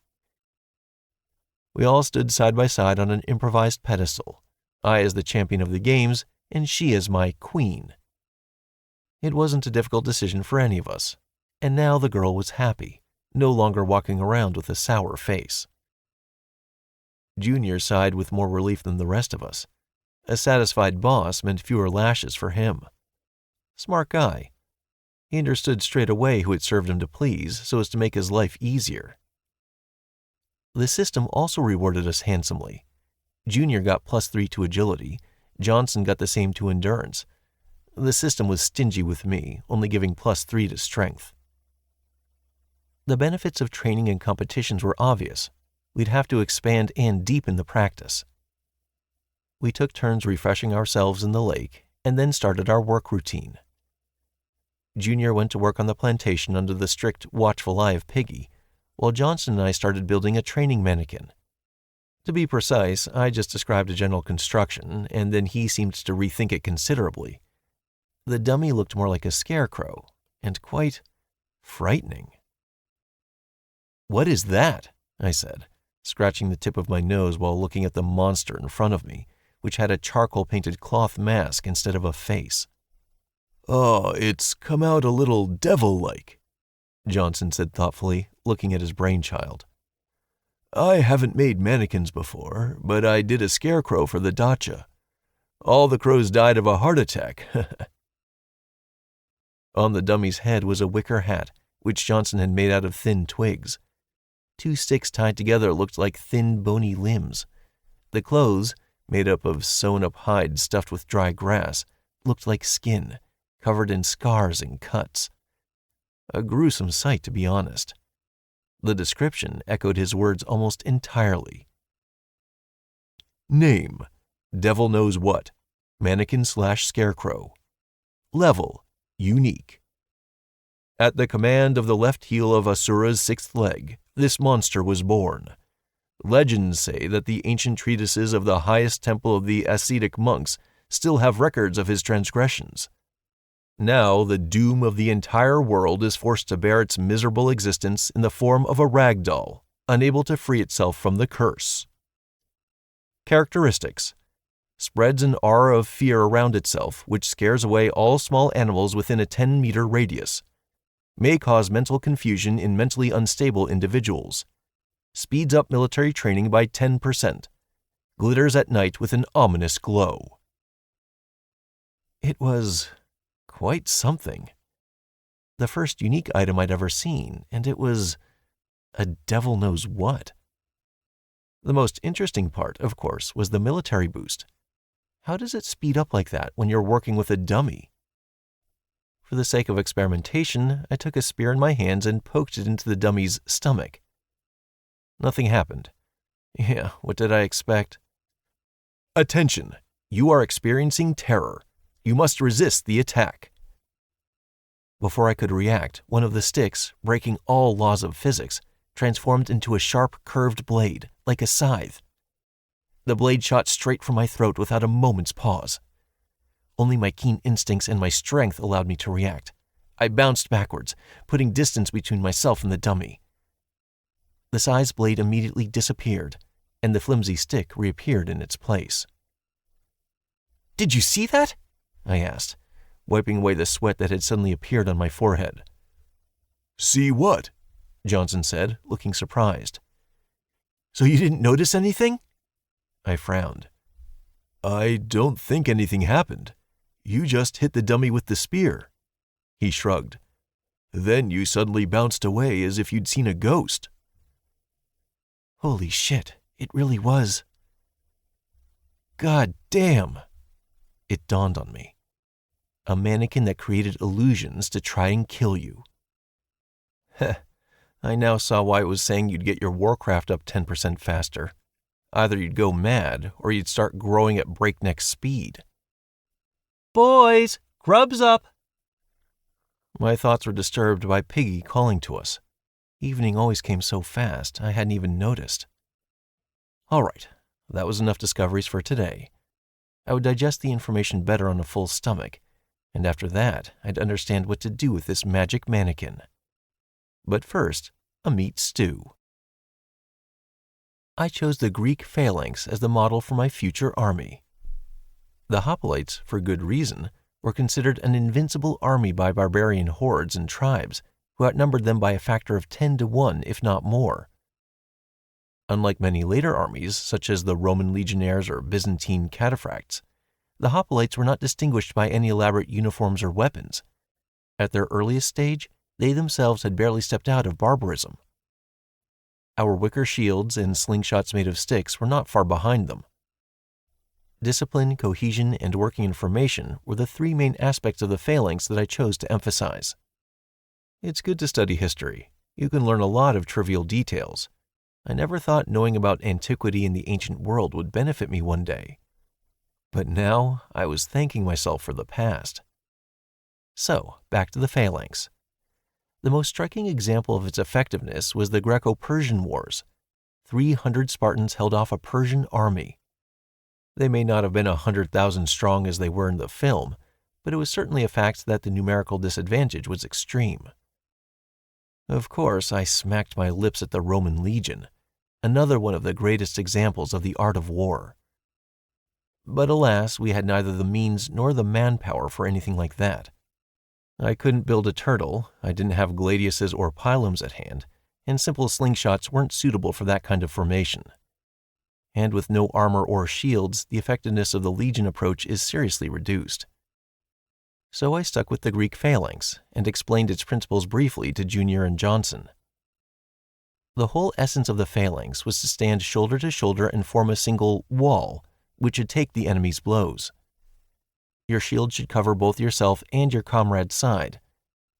We all stood side by side on an improvised pedestal, I as the champion of the games, and she as my queen. It wasn't a difficult decision for any of us, and now the girl was happy, no longer walking around with a sour face. Junior sighed with more relief than the rest of us. A satisfied boss meant fewer lashes for him. Smart guy. He understood straight away who it served him to please so as to make his life easier. The system also rewarded us handsomely. Junior got +3 to agility. Johnson got the same to endurance. The system was stingy with me, only giving +3 to strength. The benefits of training and competitions were obvious. We'd have to expand and deepen the practice. We took turns refreshing ourselves in the lake and then started our work routine. Junior went to work on the plantation under the strict, watchful eye of Piggy, while Johnson and I started building a training mannequin. To be precise, I just described a general construction, and then he seemed to rethink it considerably. The dummy looked more like a scarecrow, and quite frightening. "What is that?" I said, scratching the tip of my nose while looking at the monster in front of me, which had a charcoal-painted cloth mask instead of a face. "Oh, it's come out a little devil-like," Johnson said thoughtfully, looking at his brainchild. "I haven't made mannequins before, but I did a scarecrow for the dacha. All the crows died of a heart attack." On the dummy's head was a wicker hat, which Johnson had made out of thin twigs. 2 sticks tied together looked like thin, bony limbs. The clothes, made up of sewn-up hide stuffed with dry grass, looked like skin, covered in scars and cuts. A gruesome sight, to be honest. The description echoed his words almost entirely. Name: Devil Knows What, Mannequin/Scarecrow. Level: Unique. At the command of the left heel of Asura's 6th leg, this monster was born. Legends say that the ancient treatises of the highest temple of the ascetic monks still have records of his transgressions. Now the doom of the entire world is forced to bear its miserable existence in the form of a rag doll, unable to free itself from the curse. Characteristics: spreads an aura of fear around itself, which scares away all small animals within a 10-meter radius. May cause mental confusion in mentally unstable individuals. Speeds up military training by 10%. Glitters at night with an ominous glow. It was quite something. The first unique item I'd ever seen, and it was a devil knows what. The most interesting part, of course, was the military boost. How does it speed up like that when you're working with a dummy? For the sake of experimentation, I took a spear in my hands and poked it into the dummy's stomach. Nothing happened. Yeah, what did I expect? Attention! You are experiencing terror. You must resist the attack. Before I could react, one of the sticks, breaking all laws of physics, transformed into a sharp, curved blade, like a scythe. The blade shot straight for my throat without a moment's pause. Only my keen instincts and my strength allowed me to react. I bounced backwards, putting distance between myself and the dummy. The scythe's blade immediately disappeared, and the flimsy stick reappeared in its place. "Did you see that?" I asked, wiping away the sweat that had suddenly appeared on my forehead. "See what?" Johnson said, looking surprised. "So you didn't notice anything?" I frowned. "I don't think anything happened. You just hit the dummy with the spear." He shrugged. "Then you suddenly bounced away as if you'd seen a ghost." Holy shit, it really was. God damn! It dawned on me. A mannequin that created illusions to try and kill you. Heh, I now saw why it was saying you'd get your Warcraft up 10% faster. Either you'd go mad, or you'd start growing at breakneck speed. "Boys, grub's up!" My thoughts were disturbed by Piggy calling to us. Evening always came so fast, I hadn't even noticed. All right, that was enough discoveries for today. I would digest the information better on a full stomach, and after that, I'd understand what to do with this magic mannequin. But first, a meat stew. I chose the Greek phalanx as the model for my future army. The hoplites, for good reason, were considered an invincible army by barbarian hordes and tribes who outnumbered them by a factor of 10 to 1, if not more. Unlike many later armies, such as the Roman legionaries or Byzantine cataphracts, the hoplites were not distinguished by any elaborate uniforms or weapons. At their earliest stage, they themselves had barely stepped out of barbarism. Our wicker shields and slingshots made of sticks were not far behind them. Discipline, cohesion, and working in formation were the 3 main aspects of the phalanx that I chose to emphasize. It's good to study history. You can learn a lot of trivial details. I never thought knowing about antiquity in the ancient world would benefit me one day. But now I was thanking myself for the past. So, back to the phalanx. The most striking example of its effectiveness was the Greco-Persian Wars. 300 Spartans held off a Persian army. They may not have been 100,000 strong as they were in the film, but it was certainly a fact that the numerical disadvantage was extreme. Of course, I smacked my lips at the Roman legion, another one of the greatest examples of the art of war. But alas, we had neither the means nor the manpower for anything like that. I couldn't build a turtle, I didn't have gladiuses or pylons at hand, and simple slingshots weren't suitable for that kind of formation. And with no armor or shields, the effectiveness of the Legion approach is seriously reduced. So I stuck with the Greek phalanx and explained its principles briefly to Junior and Johnson. The whole essence of the phalanx was to stand shoulder to shoulder and form a single wall, which should take the enemy's blows. Your shield should cover both yourself and your comrade's side.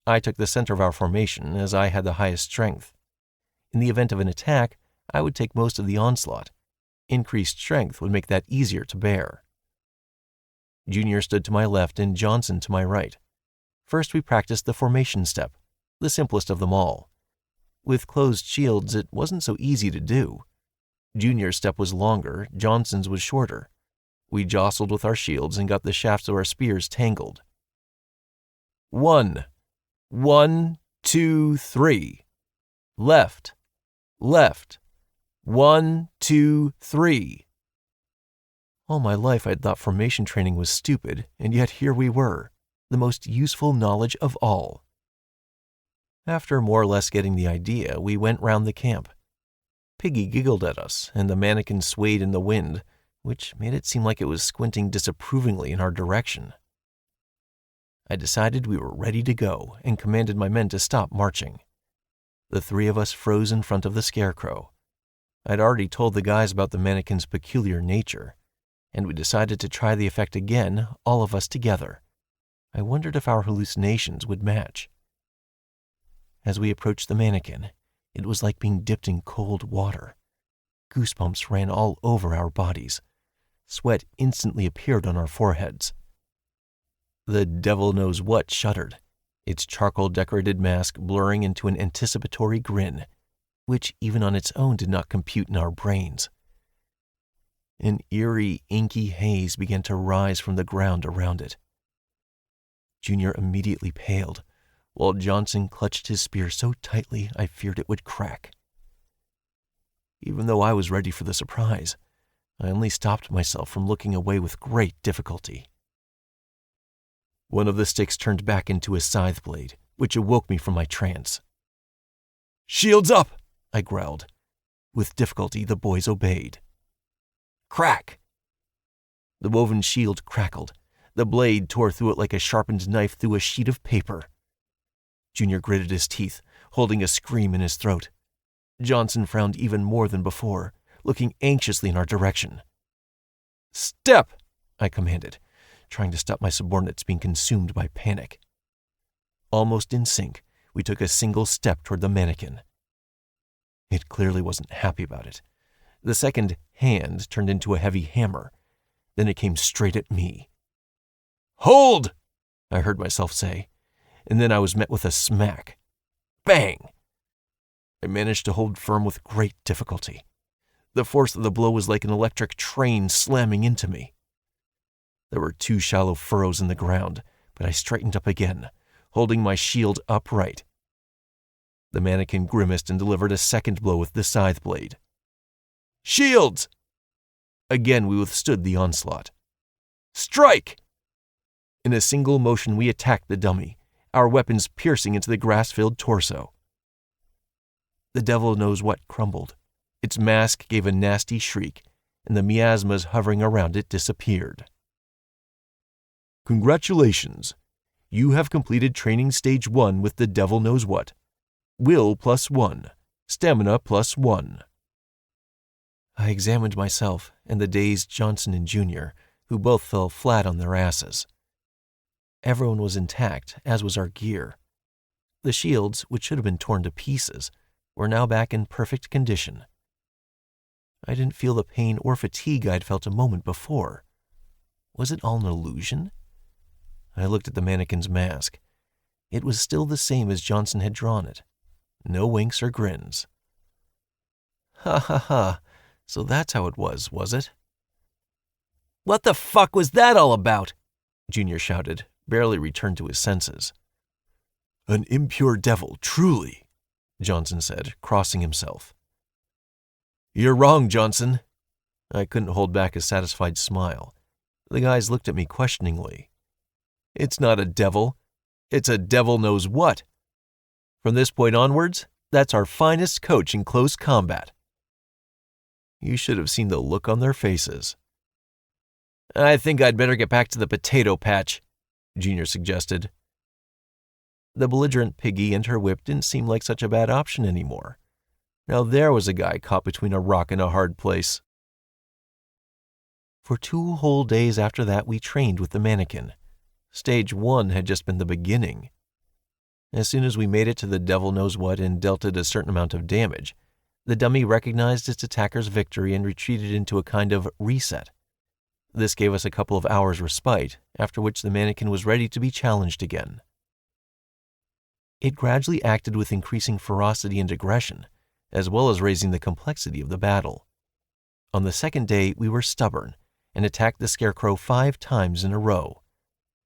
I took the center of our formation as I had the highest strength. In the event of an attack, I would take most of the onslaught. Increased strength would make that easier to bear. Junior stood to my left and Johnson to my right. First we practiced the formation step, the simplest of them all. With closed shields, it wasn't so easy to do. Junior's step was longer, Johnson's was shorter. We jostled with our shields and got the shafts of our spears tangled. 1, 1, 2, 3. Left, left. 1, 2, 3. All my life I'd thought formation training was stupid, and yet here we were, the most useful knowledge of all. After more or less getting the idea, we went round the camp. Piggy giggled at us, and the mannequin swayed in the wind, which made it seem like it was squinting disapprovingly in our direction. I decided we were ready to go and commanded my men to stop marching. The three of us froze in front of the scarecrow. I'd already told the guys about the mannequin's peculiar nature, and we decided to try the effect again, all of us together. I wondered if our hallucinations would match. As we approached the mannequin, it was like being dipped in cold water. Goosebumps ran all over our bodies. Sweat instantly appeared on our foreheads. The devil knows what shuddered, its charcoal-decorated mask blurring into an anticipatory grin, which even on its own did not compute in our brains. An eerie, inky haze began to rise from the ground around it. Junior immediately paled, while Johnson clutched his spear so tightly I feared it would crack. Even though I was ready for the surprise, I only stopped myself from looking away with great difficulty. One of the sticks turned back into a scythe blade, which awoke me from my trance. "Shields up!" I growled. With difficulty, the boys obeyed. Crack! The woven shield crackled. The blade tore through it like a sharpened knife through a sheet of paper. Junior gritted his teeth, holding a scream in his throat. Johnson frowned even more than before, looking anxiously in our direction. "Step!" I commanded, trying to stop my subordinates being consumed by panic. Almost in sync, we took a single step toward the mannequin. It clearly wasn't happy about it. The second hand turned into a heavy hammer. Then it came straight at me. "Hold!" I heard myself say, and then I was met with a smack. Bang! I managed to hold firm with great difficulty. The force of the blow was like an electric train slamming into me. There were 2 shallow furrows in the ground, but I straightened up again, holding my shield upright. The mannequin grimaced and delivered a second blow with the scythe blade. "Shields!" Again we withstood the onslaught. "Strike!" In a single motion we attacked the dummy, our weapons piercing into the grass-filled torso. The devil knows what crumbled. Its mask gave a nasty shriek, and the miasmas hovering around it disappeared. "Congratulations. You have completed training stage 1 with the devil knows what. Will +1, stamina +1. I examined myself and the dazed Johnson and Junior, who both fell flat on their asses. Everyone was intact, as was our gear. The shields, which should have been torn to pieces, were now back in perfect condition. I didn't feel the pain or fatigue I'd felt a moment before. Was it all an illusion? I looked at the mannequin's mask. It was still the same as Johnson had drawn it. No winks or grins. "Ha ha ha, so that's how it was it?" "What the fuck was that all about?" Junior shouted, barely returned to his senses. "An impure devil, truly," Johnson said, crossing himself. "You're wrong, Johnson." I couldn't hold back a satisfied smile. The guys looked at me questioningly. It's not a devil. It's a devil knows what. From this point onwards, that's our finest coach in close combat. You should have seen the look on their faces. I think I'd better get back to the potato patch, Junior suggested. The belligerent Piggy and her whip didn't seem like such a bad option anymore. Now there was a guy caught between a rock and a hard place. For 2 whole days after that, we trained with the mannequin. Stage 1 had just been the beginning. As soon as we made it to the devil knows what and dealt it a certain amount of damage, the dummy recognized its attacker's victory and retreated into a kind of reset. This gave us a couple of hours' respite, after which the mannequin was ready to be challenged again. It gradually acted with increasing ferocity and aggression, as well as raising the complexity of the battle. On the second day, we were stubborn and attacked the scarecrow 5 times in a row.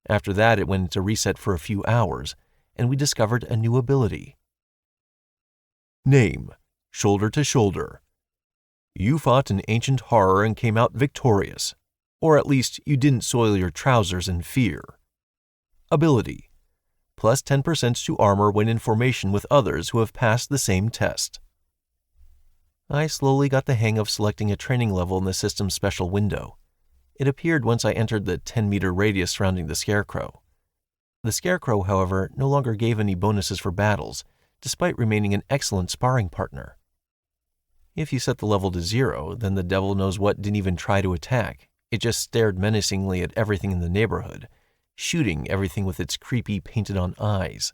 After that, it went into reset for a few hours, and we discovered a new ability. Name: Shoulder to Shoulder. You fought an ancient horror and came out victorious, or at least you didn't soil your trousers in fear. Ability: plus 10% to armor when in formation with others who have passed the same test. I slowly got the hang of selecting a training level in the system's special window. It appeared once I entered the 10-meter radius surrounding the scarecrow. The scarecrow, however, no longer gave any bonuses for battles, despite remaining an excellent sparring partner. If you set the level to 0, then the devil knows what didn't even try to attack. It just stared menacingly at everything in the neighborhood, shooting everything with its creepy painted-on eyes.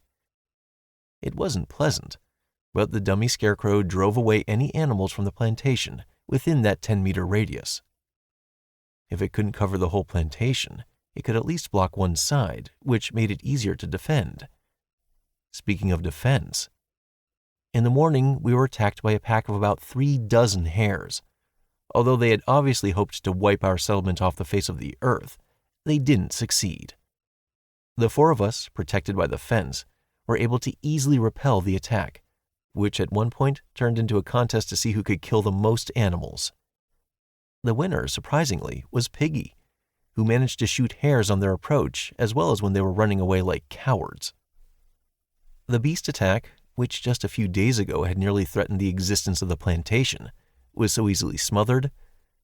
It wasn't pleasant, but the dummy scarecrow drove away any animals from the plantation within that 10-meter radius. If it couldn't cover the whole plantation, it could at least block one side, which made it easier to defend. Speaking of defense, in the morning we were attacked by a pack of about 3 dozen hares. Although they had obviously hoped to wipe our settlement off the face of the earth, they didn't succeed. The 4 of us, protected by the fence, were able to easily repel the attack, which at one point turned into a contest to see who could kill the most animals. The winner, surprisingly, was Piggy, who managed to shoot hares on their approach as well as when they were running away like cowards. The beast attack, which just a few days ago had nearly threatened the existence of the plantation, was so easily smothered,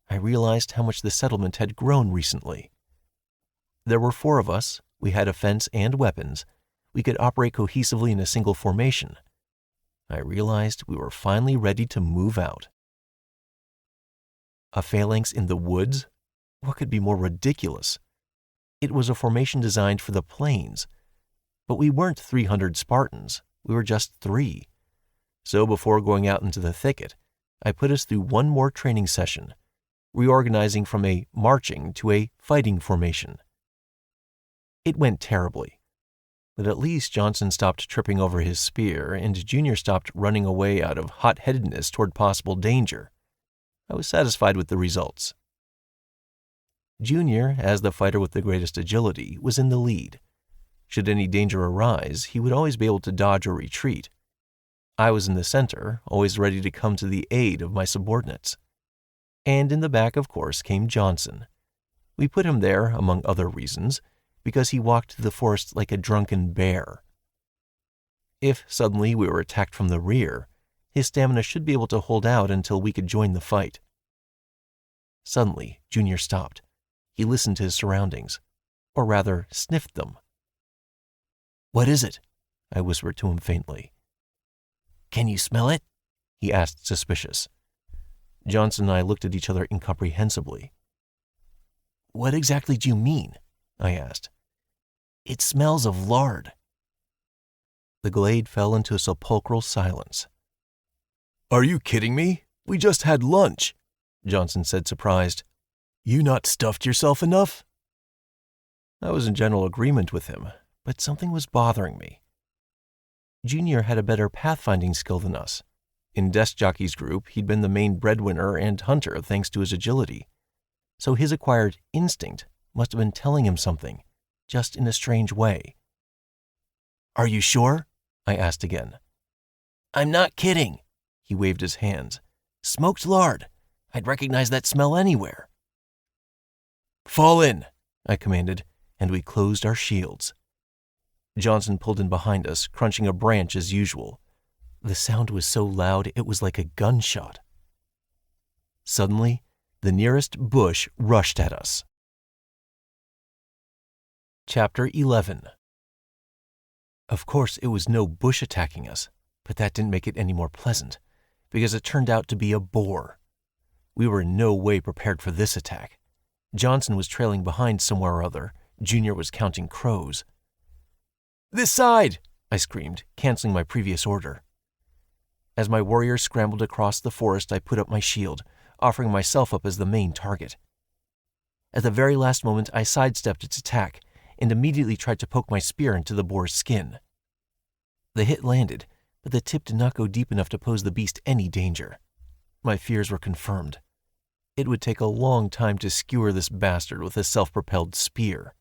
I realized how much the settlement had grown recently. There were 4 of us, we had a fence and weapons, we could operate cohesively in a single formation. I realized we were finally ready to move out. A phalanx in the woods? What could be more ridiculous? It was a formation designed for the plains. But we weren't 300 Spartans, we were just 3. So before going out into the thicket, I put us through one more training session, reorganizing from a marching to a fighting formation. It went terribly, but at least Johnson stopped tripping over his spear and Junior stopped running away out of hot-headedness toward possible danger. I was satisfied with the results. Junior, as the fighter with the greatest agility, was in the lead. Should any danger arise, he would always be able to dodge or retreat. I was in the center, always ready to come to the aid of my subordinates. And in the back, of course, came Johnson. We put him there, among other reasons, because he walked through the forest like a drunken bear. If suddenly we were attacked from the rear, his stamina should be able to hold out until we could join the fight. Suddenly, Junior stopped. He listened to his surroundings, or rather, sniffed them. "What is it?" I whispered to him faintly. "Can you smell it?" he asked, suspicious. Johnson and I looked at each other incomprehensibly. "What exactly do you mean?" I asked. "It smells of lard." The glade fell into a sepulchral silence. "Are you kidding me? We just had lunch," Johnson said, surprised. "You not stuffed yourself enough?" I was in general agreement with him, but something was bothering me. Junior had a better pathfinding skill than us. In Desk Jockey's group, he'd been the main breadwinner and hunter thanks to his agility. So his acquired instinct must have been telling him something, just in a strange way. "Are you sure?" I asked again. "I'm not kidding." He waved his hands. "Smoked lard. I'd recognize that smell anywhere." "Fall in," I commanded, and we closed our shields. Johnson pulled in behind us, crunching a branch as usual. The sound was so loud it was like a gunshot. Suddenly, the nearest bush rushed at us. Chapter 11. Of course, it was no bush attacking us, but that didn't make it any more pleasant, because it turned out to be a boar. We were in no way prepared for this attack. Johnson was trailing behind somewhere or other. Junior was counting crows. "This side!" I screamed, canceling my previous order. As my warriors scrambled across the forest, I put up my shield, offering myself up as the main target. At the very last moment, I sidestepped its attack and immediately tried to poke my spear into the boar's skin. The hit landed, but the tip did not go deep enough to pose the beast any danger. My fears were confirmed. It would take a long time to skewer this bastard with a self-propelled spear.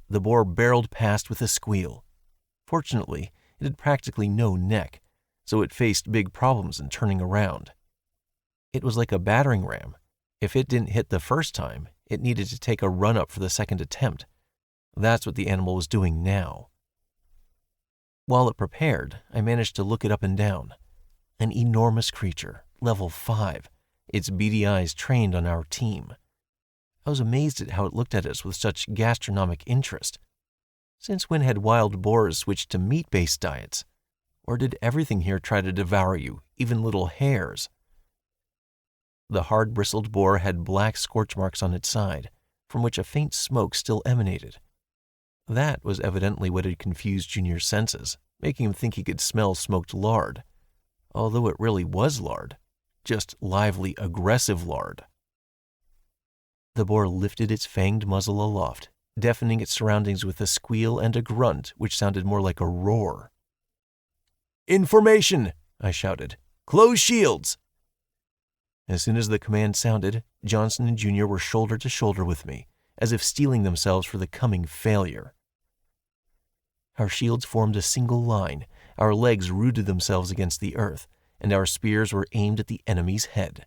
The boar barreled past with a squeal. Fortunately, it had practically no neck, so it faced big problems in turning around. It was like a battering ram. If it didn't hit the first time, it needed to take a run-up for the second attempt. That's what the animal was doing now. While it prepared, I managed to look it up and down. An enormous creature, level 5, its beady eyes trained on our team. I was amazed at how it looked at us with such gastronomic interest. Since when had wild boars switched to meat-based diets? Or did everything here try to devour you, even little hares? The hard-bristled boar had black scorch marks on its side, from which a faint smoke still emanated. That was evidently what had confused Junior's senses, making him think he could smell smoked lard, although it really was lard, just lively, aggressive lard. The boar lifted its fanged muzzle aloft, deafening its surroundings with a squeal and a grunt which sounded more like a roar. "Information!" I shouted. "Close shields!" As soon as the command sounded, Johnson and Junior were shoulder to shoulder with me, as if steeling themselves for the coming failure. Our shields formed a single line, our legs rooted themselves against the earth, and our spears were aimed at the enemy's head.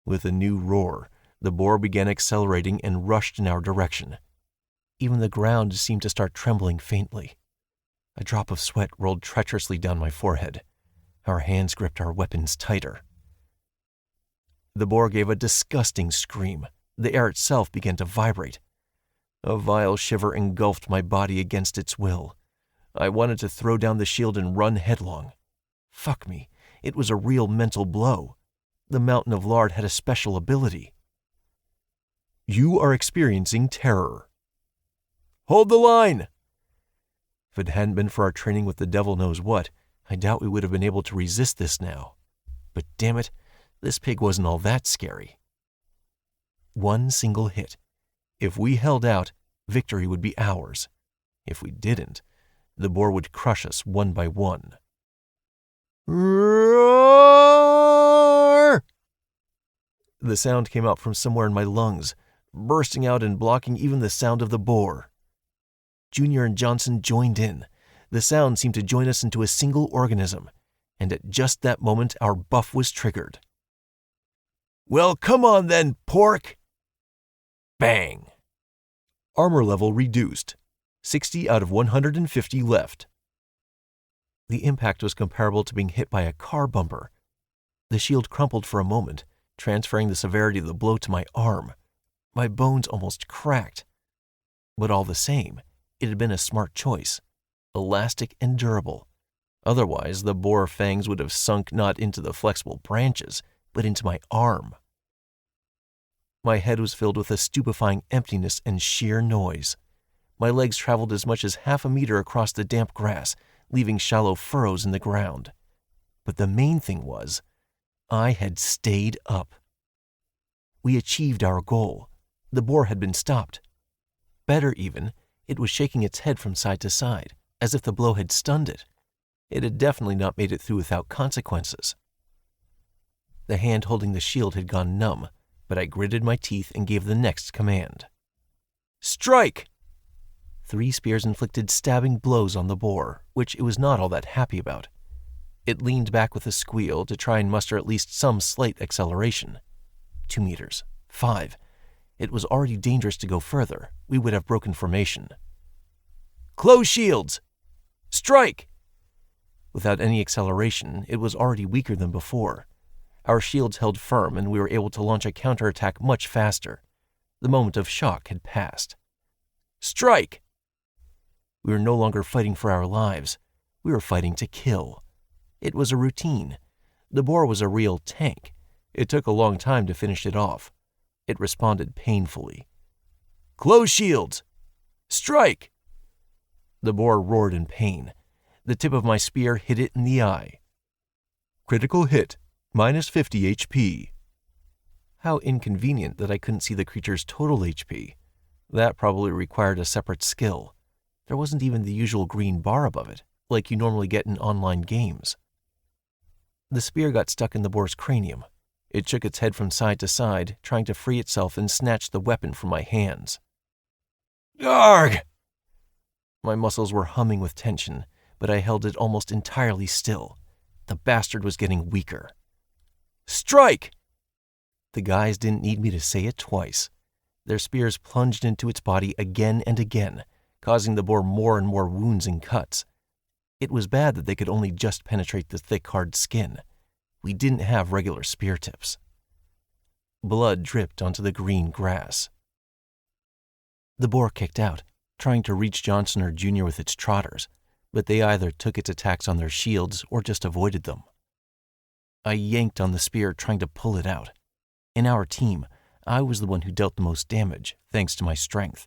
With a new roar, the boar began accelerating and rushed in our direction. Even the ground seemed to start trembling faintly. A drop of sweat rolled treacherously down my forehead. Our hands gripped our weapons tighter. The boar gave a disgusting scream. The air itself began to vibrate. A vile shiver engulfed my body against its will. I wanted to throw down the shield and run headlong. Fuck me, it was a real mental blow. The mountain of lard had a special ability. "You are experiencing terror." "Hold the line!" If it hadn't been for our training with the devil knows what, I doubt we would have been able to resist this now. But damn it, this pig wasn't all that scary. One single hit. If we held out, victory would be ours. If we didn't, the boar would crush us one by one. Roar! The sound came out from somewhere in my lungs, bursting out and blocking even the sound of the boar. Junior and Johnson joined in. The sound seemed to join us into a single organism, and at just that moment our buff was triggered. "Well, come on then, pork!" Bang! Armor level reduced. 60 out of 150 left. The impact was comparable to being hit by a car bumper. The shield crumpled for a moment, transferring the severity of the blow to my arm. My bones almost cracked. But all the same, it had been a smart choice. Elastic and durable. Otherwise, the boar fangs would have sunk not into the flexible branches, but into my arm. My head was filled with a stupefying emptiness and sheer noise. My legs traveled as much as half a meter across the damp grass, leaving shallow furrows in the ground. But the main thing was, I had stayed up. We achieved our goal. The boar had been stopped. Better even, it was shaking its head from side to side, as if the blow had stunned it. It had definitely not made it through without consequences. The hand holding the shield had gone numb, but I gritted my teeth and gave the next command. "Strike!" 3 spears inflicted stabbing blows on the boar, which it was not all that happy about. It leaned back with a squeal to try and muster at least some slight acceleration. 2 meters, 5. It was already dangerous to go further. We would have broken formation. "Close shields! Strike!" Without any acceleration, it was already weaker than before. Our shields held firm, and we were able to launch a counterattack much faster. The moment of shock had passed. "Strike!" We were no longer fighting for our lives. We were fighting to kill. It was a routine. The boar was a real tank. It took a long time to finish it off. It responded painfully. "Close shields! Strike!" The boar roared in pain. The tip of my spear hit it in the eye. Critical hit, minus 50 HP. How inconvenient that I couldn't see the creature's total HP. That probably required a separate skill. There wasn't even the usual green bar above it, like you normally get in online games. The spear got stuck in the boar's cranium. It shook its head from side to side, trying to free itself and snatch the weapon from my hands. "Arg!" My muscles were humming with tension, but I held it almost entirely still. The bastard was getting weaker. "Strike!" The guys didn't need me to say it twice. Their spears plunged into its body again and again, causing the boar more and more wounds and cuts. It was bad that they could only just penetrate the thick, hard skin. We didn't have regular spear tips. Blood dripped onto the green grass. The boar kicked out, trying to reach Johnson or Junior with its trotters, but they either took its attacks on their shields or just avoided them. I yanked on the spear, trying to pull it out. In our team, I was the one who dealt the most damage, thanks to my strength.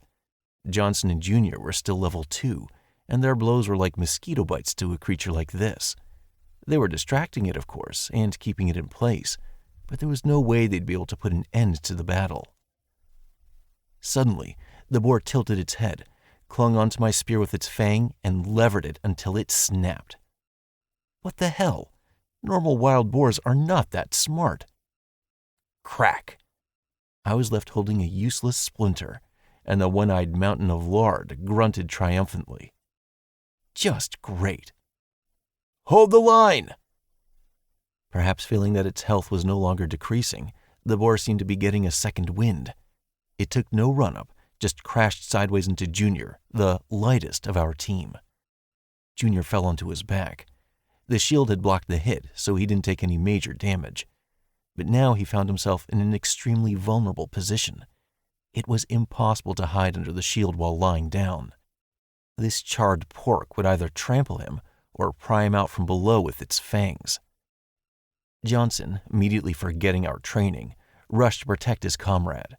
Johnson and Junior were still level 2, and their blows were like mosquito bites to a creature like this. They were distracting it, of course, and keeping it in place, but there was no way they'd be able to put an end to the battle. Suddenly, the boar tilted its head, clung onto my spear with its fang, and levered it until it snapped. What the hell? Normal wild boars are not that smart. Crack! I was left holding a useless splinter, and the one-eyed mountain of lard grunted triumphantly. Just great. "Hold the line!" Perhaps feeling that its health was no longer decreasing, the boar seemed to be getting a second wind. It took no run-up, just crashed sideways into Junior, the lightest of our team. Junior fell onto his back. The shield had blocked the hit, so he didn't take any major damage. But now he found himself in an extremely vulnerable position. It was impossible to hide under the shield while lying down. This charred pork would either trample him or pry him out from below with its fangs. Johnson, immediately forgetting our training, rushed to protect his comrade.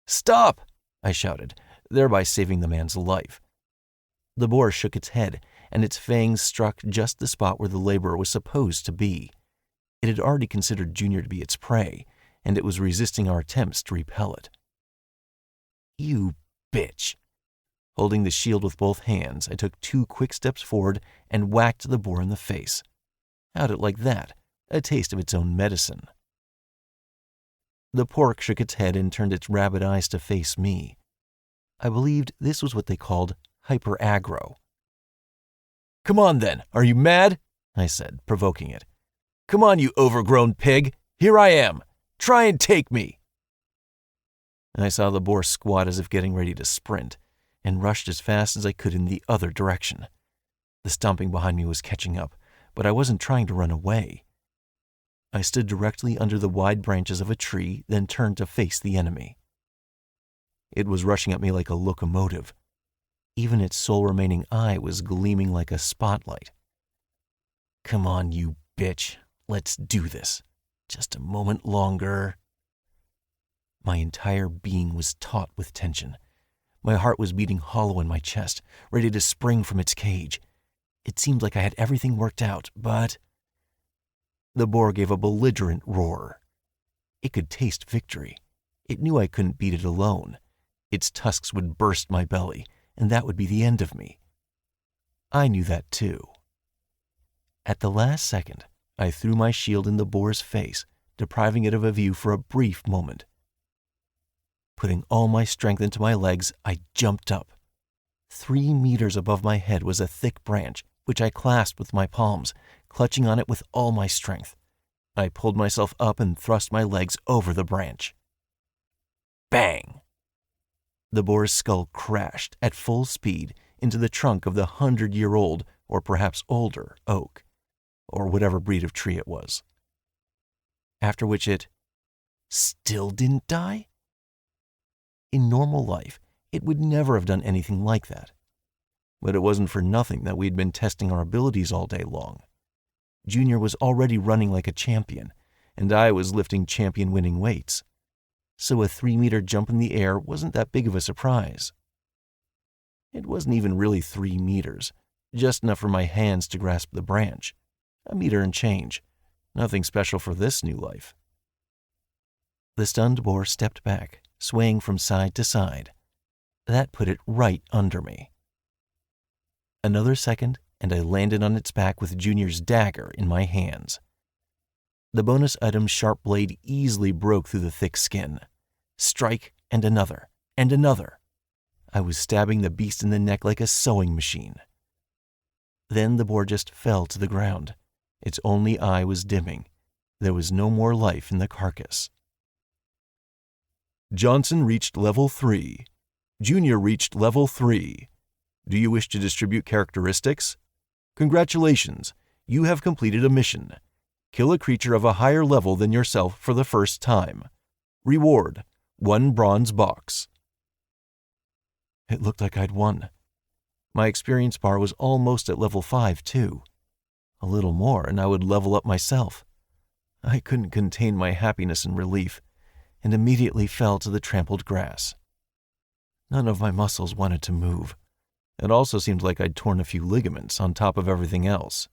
"Stop!" I shouted, thereby saving the man's life. The boar shook its head, and its fangs struck just the spot where the laborer was supposed to be. It had already considered Junior to be its prey, and it was resisting our attempts to repel it. "You bitch!" Holding the shield with both hands, I took 2 quick steps forward and whacked the boar in the face. How'd it like that? A taste of its own medicine. The pork shook its head and turned its rabbit eyes to face me. I believed this was what they called hyper-aggro. "Come on then, are you mad?" I said, provoking it. "Come on, you overgrown pig! Here I am! Try and take me!" I saw the boar squat as if getting ready to sprint, and rushed as fast as I could in the other direction. The stomping behind me was catching up, but I wasn't trying to run away. I stood directly under the wide branches of a tree, then turned to face the enemy. It was rushing at me like a locomotive. Even its sole remaining eye was gleaming like a spotlight. "Come on, you bitch. Let's do this. Just a moment longer." My entire being was taut with tension. My heart was beating hollow in my chest, ready to spring from its cage. It seemed like I had everything worked out, but... The boar gave a belligerent roar. It could taste victory. It knew I couldn't beat it alone. Its tusks would burst my belly, and that would be the end of me. I knew that too. At the last second, I threw my shield in the boar's face, depriving it of a view for a brief moment. Putting all my strength into my legs, I jumped up. 3 meters above my head was a thick branch, which I clasped with my palms, clutching on it with all my strength. I pulled myself up and thrust my legs over the branch. Bang! The boar's skull crashed at full speed into the trunk of the 100-year-old, or perhaps older, oak, or whatever breed of tree it was. After which it still didn't die? In normal life, it would never have done anything like that. But it wasn't for nothing that we'd been testing our abilities all day long. Junior was already running like a champion, and I was lifting champion-winning weights. So a 3-meter jump in the air wasn't that big of a surprise. It wasn't even really 3 meters, just enough for my hands to grasp the branch. A meter and change. Nothing special for this new life. The stunned boar stepped back, swaying from side to side. That put it right under me. Another second, and I landed on its back with Junior's dagger in my hands. The bonus item's sharp blade easily broke through the thick skin. Strike, and another, and another. I was stabbing the beast in the neck like a sewing machine. Then the boar just fell to the ground. Its only eye was dimming. There was no more life in the carcass. Johnson reached level 3. Junior reached level 3. Do you wish to distribute characteristics? Congratulations, you have completed a mission. Kill a creature of a higher level than yourself for the first time. Reward, 1 bronze box. It looked like I'd won. My experience bar was almost at level 5, too. A little more, and I would level up myself. I couldn't contain my happiness and relief, and immediately fell to the trampled grass. None of my muscles wanted to move. It also seemed like I'd torn a few ligaments on top of everything else.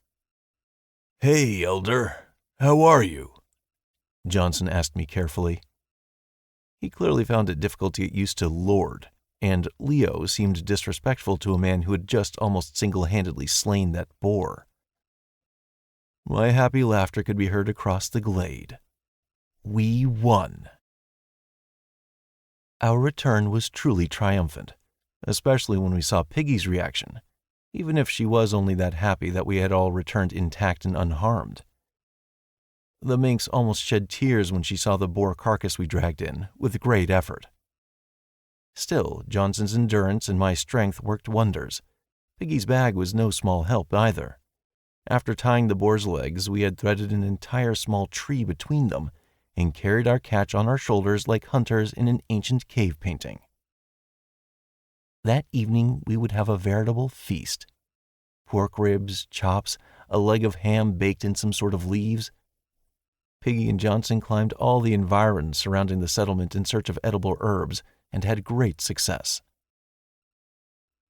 Hey, Elder. How are you? Johnson asked me carefully. He clearly found it difficult to get used to Lord, and Leo seemed disrespectful to a man who had just almost single-handedly slain that boar. My happy laughter could be heard across the glade. We won. Our return was truly triumphant, especially when we saw Piggy's reaction, even if she was only that happy that we had all returned intact and unharmed. The minx almost shed tears when she saw the boar carcass we dragged in, with great effort. Still, Johnson's endurance and my strength worked wonders. Piggy's bag was no small help either. After tying the boar's legs, we had threaded an entire small tree between them and carried our catch on our shoulders like hunters in an ancient cave painting. That evening we would have a veritable feast. Pork ribs, chops, a leg of ham baked in some sort of leaves. Piggy and Johnson climbed all the environs surrounding the settlement in search of edible herbs and had great success.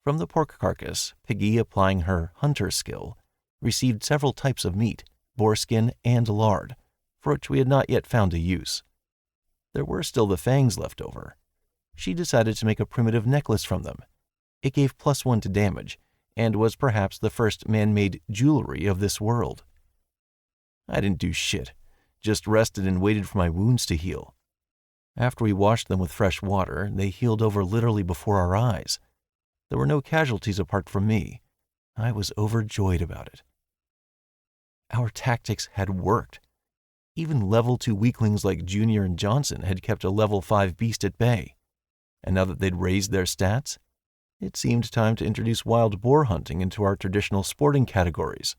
From the pork carcass, Piggy, applying her hunter skill, received several types of meat, boar skin, and lard, for which we had not yet found a use. There were still the fangs left over. She decided to make a primitive necklace from them. It gave +1 to damage, and was perhaps the first man-made jewelry of this world. I didn't do shit, just rested and waited for my wounds to heal. After we washed them with fresh water, they healed over literally before our eyes. There were no casualties apart from me. I was overjoyed about it. Our tactics had worked. Even level 2 weaklings like Junior and Johnson had kept a level 5 beast at bay. And now that they'd raised their stats, it seemed time to introduce wild boar hunting into our traditional sporting categories.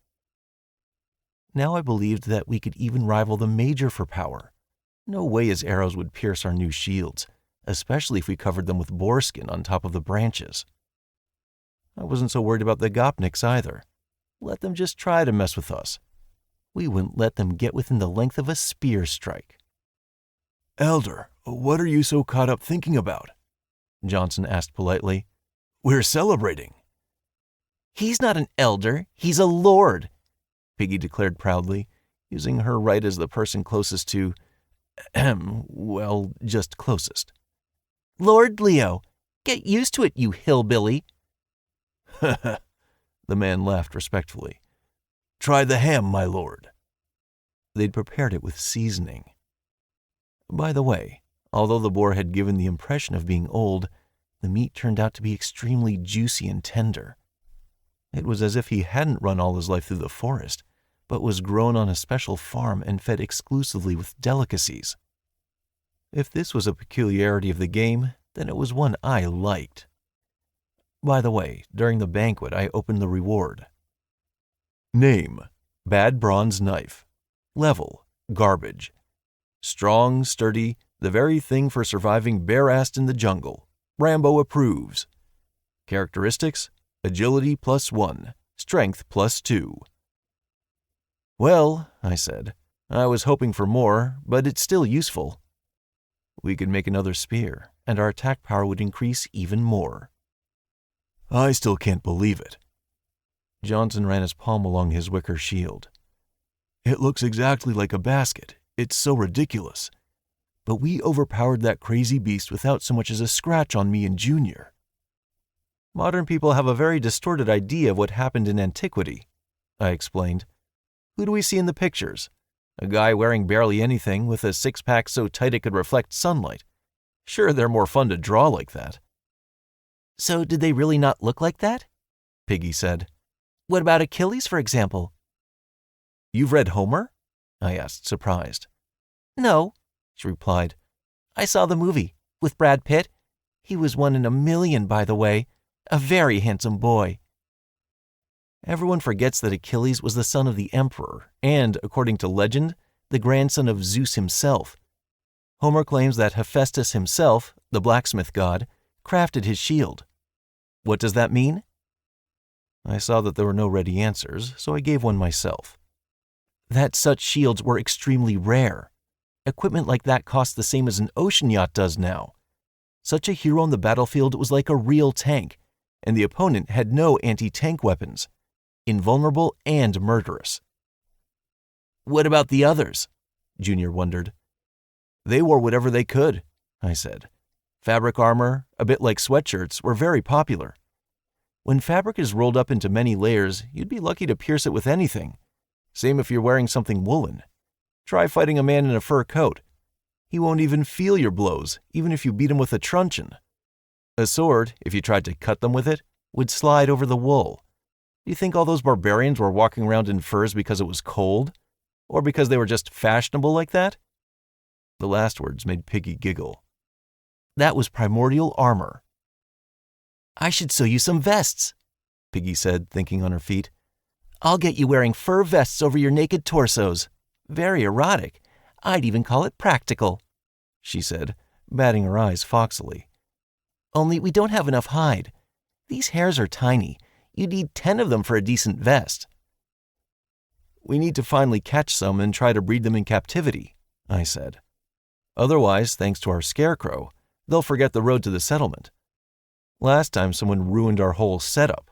Now I believed that we could even rival the Major for power. No way his arrows would pierce our new shields, especially if we covered them with boar skin on top of the branches. I wasn't so worried about the Gopniks either. Let them just try to mess with us. We wouldn't let them get within the length of a spear strike. Elder, what are you so caught up thinking about? Johnson asked politely. We're celebrating. He's not an elder, he's a lord, Piggy declared proudly, using her right as the person closest to, well, just closest. Lord Leo, get used to it, you hillbilly. The man laughed respectfully. Try the ham, my lord. They'd prepared it with seasoning. By the way, although the boar had given the impression of being old, the meat turned out to be extremely juicy and tender. It was as if he hadn't run all his life through the forest, but was grown on a special farm and fed exclusively with delicacies. If this was a peculiarity of the game, then it was one I liked. By the way, during the banquet, I opened the reward. Name: Bad Bronze Knife. Level: Garbage. Strong, sturdy, the very thing for surviving bare-assed in the jungle. Rambo approves. Characteristics: Agility +1, Strength +2. Well, I said, I was hoping for more, but it's still useful. We could make another spear, and our attack power would increase even more. I still can't believe it. Johnson ran his palm along his wicker shield. It looks exactly like a basket. It's so ridiculous. But we overpowered that crazy beast without so much as a scratch on me and Junior. Modern people have a very distorted idea of what happened in antiquity, I explained. Who do we see in the pictures? A guy wearing barely anything with a six-pack so tight it could reflect sunlight. Sure, they're more fun to draw like that. So did they really not look like that? Piggy said. What about Achilles, for example? You've read Homer? I asked, surprised. No, she replied. I saw the movie, with Brad Pitt. He was 1 in a million, by the way. A very handsome boy. Everyone forgets that Achilles was the son of the emperor and, according to legend, the grandson of Zeus himself. Homer claims that Hephaestus himself, the blacksmith god, crafted his shield. What does that mean? I saw that there were no ready answers, so I gave one myself. That such shields were extremely rare. Equipment like that cost the same as an ocean yacht does now. Such a hero on the battlefield was like a real tank, and the opponent had no anti-tank weapons. Invulnerable and murderous. What about the others? Junior wondered. They wore whatever they could, I said. Fabric armor, a bit like sweatshirts, were very popular. When fabric is rolled up into many layers, you'd be lucky to pierce it with anything. Same if you're wearing something woolen. Try fighting a man in a fur coat. He won't even feel your blows, even if you beat him with a truncheon. A sword, if you tried to cut them with it, would slide over the wool. Do you think all those barbarians were walking around in furs because it was cold? Or because they were just fashionable like that? The last words made Piggy giggle. That was primordial armor. I should sew you some vests, Piggy said, thinking on her feet. I'll get you wearing fur vests over your naked torsos. Very erotic. I'd even call it practical, she said, batting her eyes foxily. Only we don't have enough hide. These hairs are tiny. You'd need 10 of them for a decent vest. We need to finally catch some and try to breed them in captivity, I said. Otherwise, thanks to our scarecrow, they'll forget the road to the settlement. Last time someone ruined our whole setup,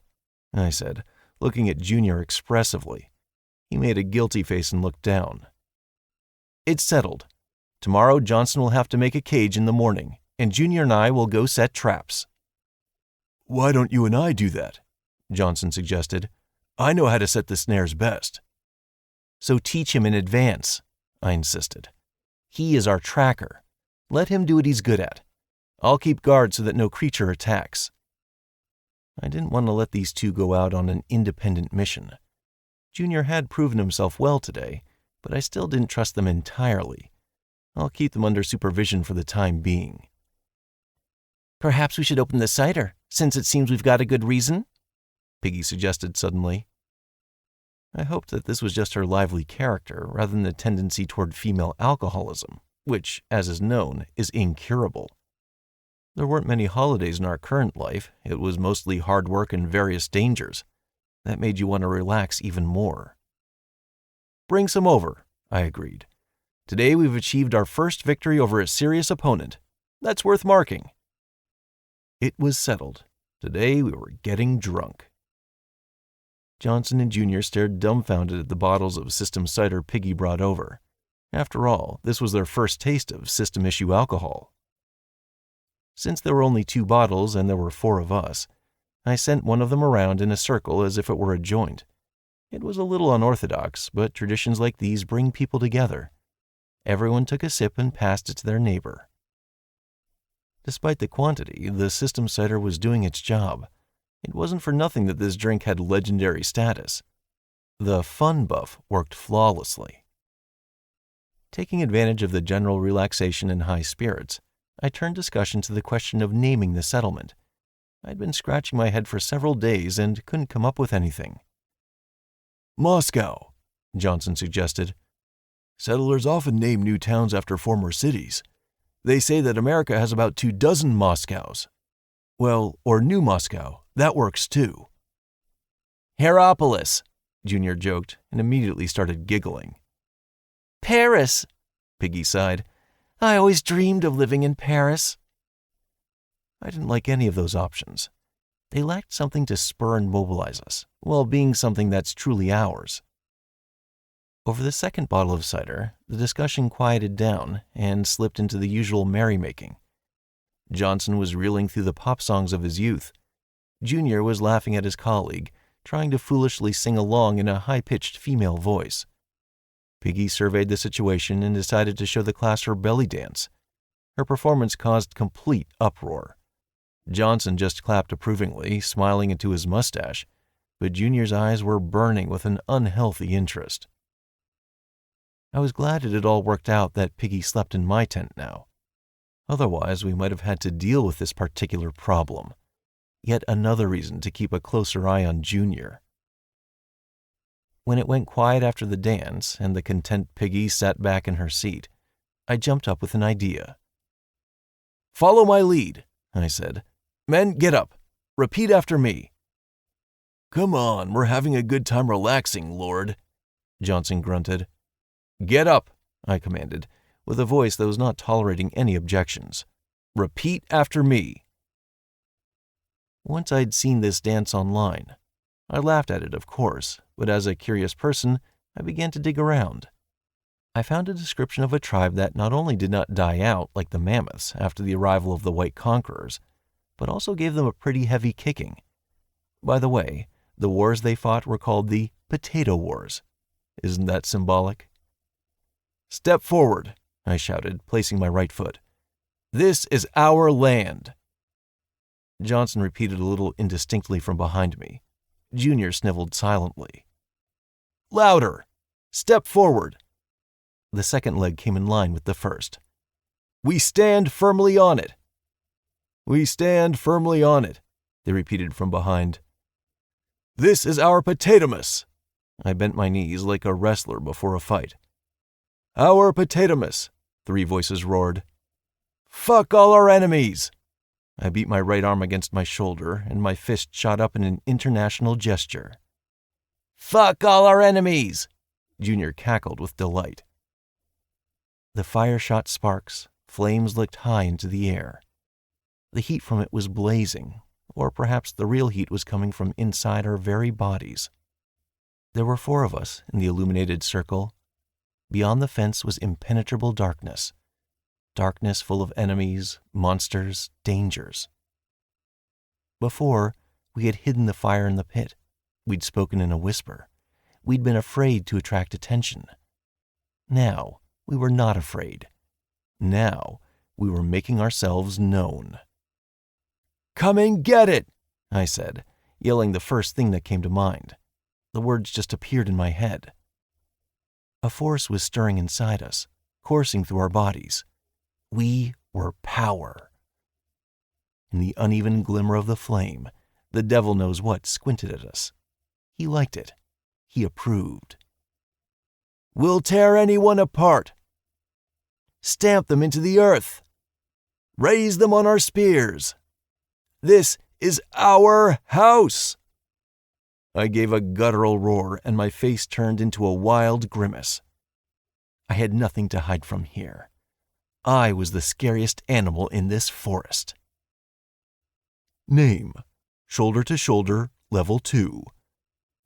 I said, looking at Junior expressively. He made a guilty face and looked down. It's settled. Tomorrow Johnson will have to make a cage in the morning, and Junior and I will go set traps. Why don't you and I do that? Johnson suggested. I know how to set the snares best. So teach him in advance, I insisted. He is our tracker. Let him do what he's good at. I'll keep guard so that no creature attacks. I didn't want to let these two go out on an independent mission. Junior had proven himself well today, but I still didn't trust them entirely. I'll keep them under supervision for the time being. Perhaps we should open the cider, since it seems we've got a good reason, Piggy suggested suddenly. I hoped that this was just her lively character rather than the tendency toward female alcoholism, which, as is known, is incurable. There weren't many holidays in our current life. It was mostly hard work and various dangers. That made you want to relax even more. Bring some over, I agreed. Today we've achieved our first victory over a serious opponent. That's worth marking. It was settled. Today we were getting drunk. Johnson and Junior stared dumbfounded at the bottles of system cider Piggy brought over. After all, this was their first taste of system-issue alcohol. Since there were only 2 bottles and there were 4 of us, I sent one of them around in a circle as if it were a joint. It was a little unorthodox, but traditions like these bring people together. Everyone took a sip and passed it to their neighbor. Despite the quantity, the system cider was doing its job. It wasn't for nothing that this drink had legendary status. The fun buff worked flawlessly. Taking advantage of the general relaxation and high spirits, I turned discussion to the question of naming the settlement. I'd been scratching my head for several days and couldn't come up with anything. Moscow, Johnson suggested. Settlers often name new towns after former cities. They say that America has about 24 Moscows. Well, or New Moscow. That works too. Heropolis, Junior joked and immediately started giggling. Paris, Piggy sighed. I always dreamed of living in Paris. I didn't like any of those options. They lacked something to spur and mobilize us, while being something that's truly ours. Over the second bottle of cider, the discussion quieted down and slipped into the usual merrymaking. Johnson was reeling through the pop songs of his youth. Junior was laughing at his colleague, trying to foolishly sing along in a high-pitched female voice. Piggy surveyed the situation and decided to show the class her belly dance. Her performance caused complete uproar. Johnson just clapped approvingly, smiling into his mustache, but Junior's eyes were burning with an unhealthy interest. I was glad it had all worked out that Piggy slept in my tent now. Otherwise, we might have had to deal with this particular problem. Yet another reason to keep a closer eye on Junior. When it went quiet after the dance and the content Piggy sat back in her seat, I jumped up with an idea. Follow my lead, I said. Men, get up. Repeat after me. Come on, we're having a good time relaxing, Lord, Johnson grunted. Get up, I commanded, with a voice that was not tolerating any objections. Repeat after me. Once I'd seen this dance online. I laughed at it, of course, but as a curious person, I began to dig around. I found a description of a tribe that not only did not die out like the mammoths after the arrival of the white conquerors, but also gave them a pretty heavy kicking. By the way, the wars they fought were called the Potato Wars. Isn't that symbolic? Step forward, I shouted, placing my right foot. This is our land. Johnson repeated a little indistinctly from behind me. Junior sniveled silently. Louder! Step forward! The second leg came in line with the first. We stand firmly on it. We stand firmly on it, they repeated from behind. This is our potatomus. I bent my knees like a wrestler before a fight. Our potatomus, 3 voices roared. Fuck all our enemies. I beat my right arm against my shoulder, and my fist shot up in an international gesture. Fuck all our enemies, Junior cackled with delight. The fire shot sparks, flames licked high into the air. The heat from it was blazing, or perhaps the real heat was coming from inside our very bodies. There were 4 of us in the illuminated circle. Beyond the fence was impenetrable darkness. Darkness full of enemies, monsters, dangers. Before, we had hidden the fire in the pit. We'd spoken in a whisper. We'd been afraid to attract attention. Now, we were not afraid. Now, we were making ourselves known. Come and get it, I said, yelling the first thing that came to mind. The words just appeared in my head. A force was stirring inside us, coursing through our bodies. We were power. In the uneven glimmer of the flame, the devil knows what squinted at us. He liked it. He approved. We'll tear anyone apart. Stamp them into the earth. Raise them on our spears. This is our house. I gave a guttural roar, and my face turned into a wild grimace. I had nothing to hide from here. I was the scariest animal in this forest. Name: Shoulder to Shoulder, Level 2.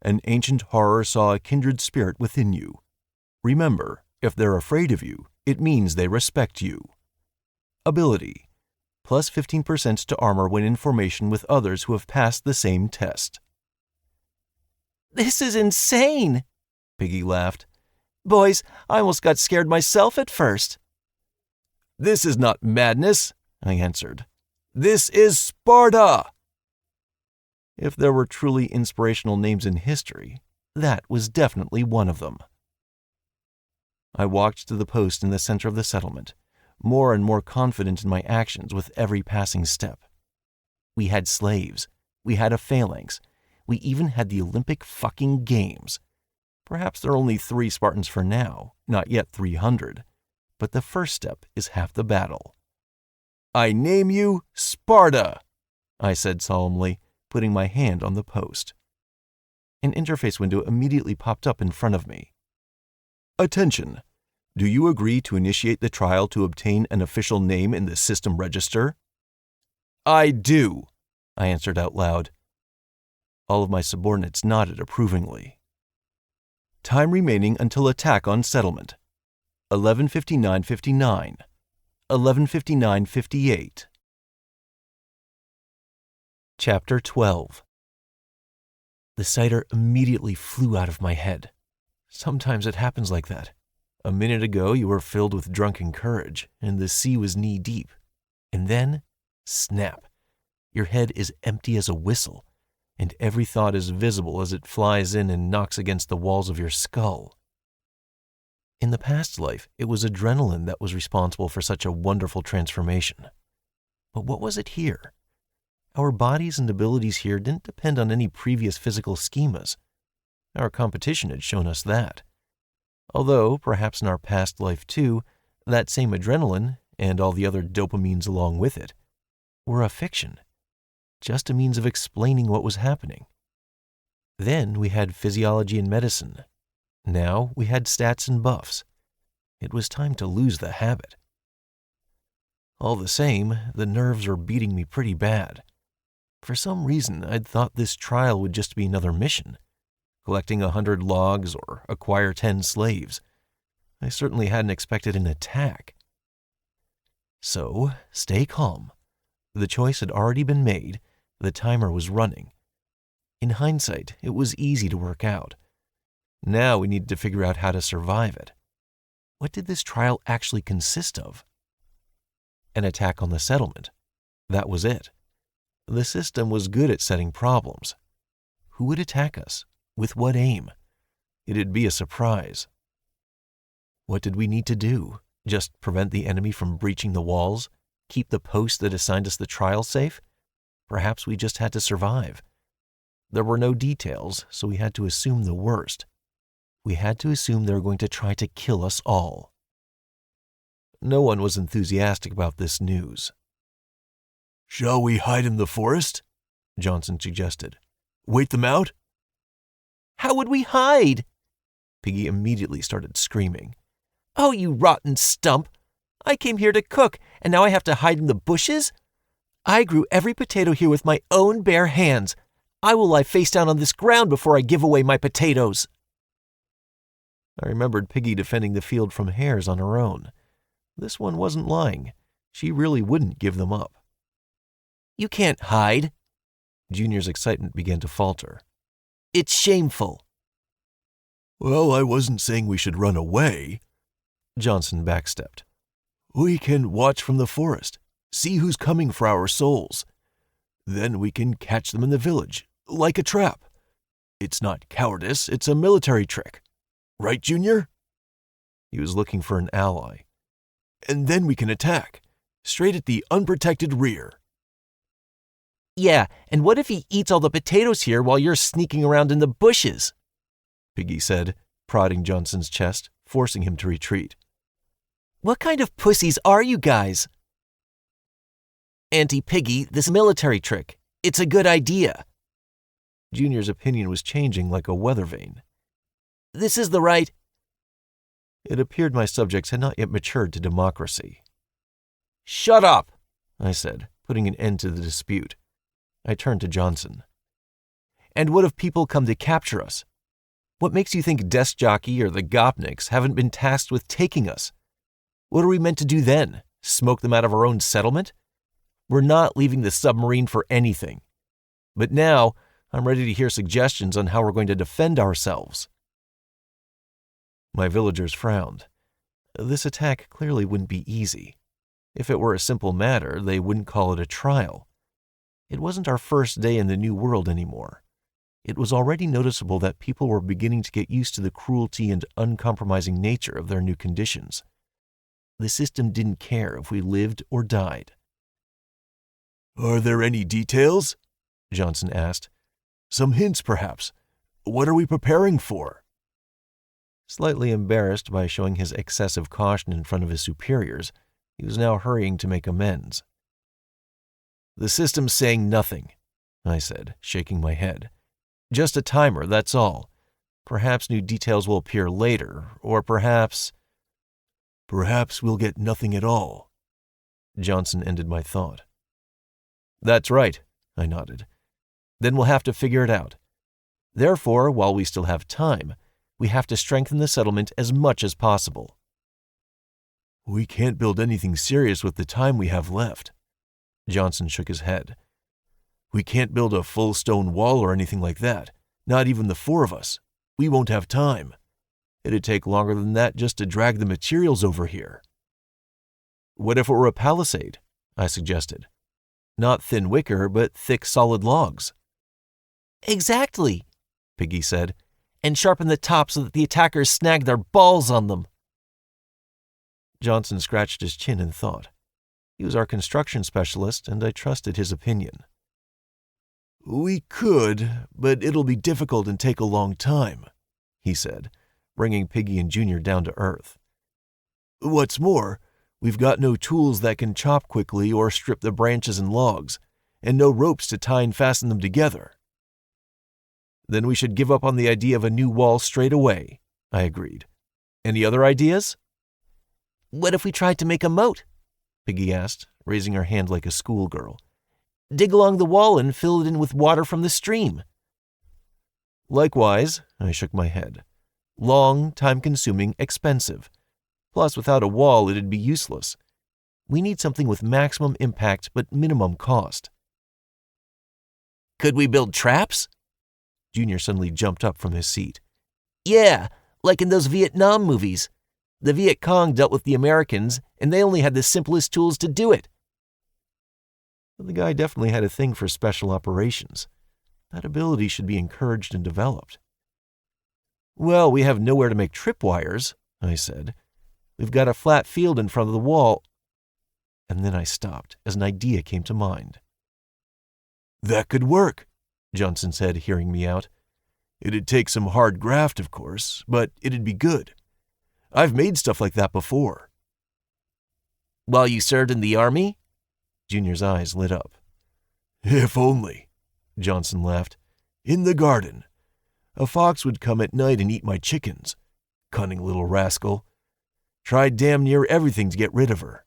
An ancient horror saw a kindred spirit within you. Remember, if they're afraid of you, it means they respect you. Ability: plus 15% to armor when in formation with others who have passed the same test. This is insane, Piggy laughed. Boys, I almost got scared myself at first. This is not madness, I answered. This is Sparta! If there were truly inspirational names in history, that was definitely one of them. I walked to the post in the center of the settlement, more and more confident in my actions with every passing step. We had slaves. We had a phalanx. We even had the Olympic fucking Games. Perhaps there are only 3 Spartans for now, not yet 300. But the first step is half the battle. "I name you Sparta," I said solemnly, putting my hand on the post. An interface window immediately popped up in front of me. "Attention! Do you agree to initiate the trial to obtain an official name in the system register?" "I do," I answered out loud. All of my subordinates nodded approvingly. Time remaining until attack on settlement. 11:59:59. 11:59:58. Chapter 12. The cider immediately flew out of my head. Sometimes it happens like that. A minute ago you were filled with drunken courage, and the sea was knee-deep. And then, snap, your head is empty as a whistle, and every thought is visible as it flies in and knocks against the walls of your skull. In the past life, it was adrenaline that was responsible for such a wonderful transformation. But what was it here? Our bodies and abilities here didn't depend on any previous physical schemas. Our competition had shown us that. Although, perhaps in our past life too, that same adrenaline, and all the other dopamines along with it, were a fiction, just a means of explaining what was happening. Then we had physiology and medicine. Now we had stats and buffs. It was time to lose the habit. All the same, the nerves were beating me pretty bad. For some reason, I'd thought this trial would just be another mission. Collecting 100 logs or acquire 10 slaves. I certainly hadn't expected an attack. So, stay calm. The choice had already been made. The timer was running. In hindsight, it was easy to work out. Now we needed to figure out how to survive it. What did this trial actually consist of? An attack on the settlement. That was it. The system was good at setting problems. Who would attack us? With what aim? It'd be a surprise. What did we need to do? Just prevent the enemy from breaching the walls? Keep the post that assigned us the trial safe? Perhaps we just had to survive. There were no details, so we had to assume the worst. We had to assume they were going to try to kill us all. No one was enthusiastic about this news. "Shall we hide in the forest?" Johnson suggested. "Wait them out?" "How would we hide?" Piggy immediately started screaming. "Oh, you rotten stump! I came here to cook, and now I have to hide in the bushes? I grew every potato here with my own bare hands. I will lie face down on this ground before I give away my potatoes." I remembered Piggy defending the field from hares on her own. This one wasn't lying. She really wouldn't give them up. "You can't hide." Junior's excitement began to falter. "It's shameful." "Well, I wasn't saying we should run away." Johnson backstepped. "We can watch from the forest, see who's coming for our souls. Then we can catch them in the village, like a trap. It's not cowardice, it's a military trick. Right, Junior?" He was looking for an ally. "And then we can attack, straight at the unprotected rear." "Yeah, and what if he eats all the potatoes here while you're sneaking around in the bushes?" Piggy said, prodding Johnson's chest, forcing him to retreat. "What kind of pussies are you guys?" "Auntie Piggy, this military trick. It's a good idea." Junior's opinion was changing like a weather vane. "This is the right—" It appeared my subjects had not yet matured to democracy. "Shut up," I said, putting an end to the dispute. I turned to Johnson. "And what if people come to capture us? What makes you think Desk Jockey or the Gopniks haven't been tasked with taking us? What are we meant to do then? Smoke them out of our own settlement? We're not leaving the submarine for anything. But now, I'm ready to hear suggestions on how we're going to defend ourselves." My villagers frowned. This attack clearly wouldn't be easy. If it were a simple matter, they wouldn't call it a trial. It wasn't our first day in the new world anymore. it was already noticeable that people were beginning to get used to the cruelty and uncompromising nature of their new conditions. The system didn't care if we lived or died. "Are there any details?" Johnson asked. "Some hints, perhaps. What are we preparing for?" Slightly embarrassed by showing his excessive caution in front of his superiors, he was now hurrying to make amends. "The system's saying nothing," I said, shaking my head. "Just a timer, that's all. Perhaps new details will appear later, or perhaps—" "Perhaps we'll get nothing at all," Johnson ended my thought. "That's right," I nodded. "Then we'll have to figure it out. Therefore, while we still have time, we have to strengthen the settlement as much as possible." "We can't build anything serious with the time we have left." Johnson shook his head. "We can't build a full stone wall or anything like that, not even the four of us. We won't have time. It'd take longer than that just to drag the materials over here." "What if it were a palisade?" I suggested. "Not thin wicker, but thick solid logs." "Exactly," Piggy said, "and sharpen the top so that the attackers snag their balls on them." Johnson scratched his chin in thought. He was our construction specialist, and I trusted his opinion. "We could, but it'll be difficult and take a long time," he said, bringing Piggy and Junior down to earth. "What's more, we've got no tools that can chop quickly or strip the branches and logs, and no ropes to tie and fasten them together." "Then we should give up on the idea of a new wall straight away," I agreed. "Any other ideas?" "What if we tried to make a moat?" Piggy asked, raising her hand like a schoolgirl. "Dig along the wall and fill it in with water from the stream." "Likewise," I shook my head. "Long, time-consuming, expensive. Plus, without a wall, it'd be useless. We need something with maximum impact but minimum cost." "Could we build traps?" Junior suddenly jumped up from his seat. "Yeah, like in those Vietnam movies. The Viet Cong dealt with the Americans, and they only had the simplest tools to do it." The guy definitely had a thing for special operations. That ability should be encouraged and developed. "Well, we have nowhere to make tripwires," I said. "We've got a flat field in front of the wall." And then I stopped as an idea came to mind. "That could work," Johnson said, hearing me out. "It'd take some hard graft, of course, but it'd be good. I've made stuff like that before." "While you served in the army?" Junior's eyes lit up. "If only," Johnson laughed. "In the garden. A fox would come at night and eat my chickens. Cunning little rascal. Tried damn near everything to get rid of her.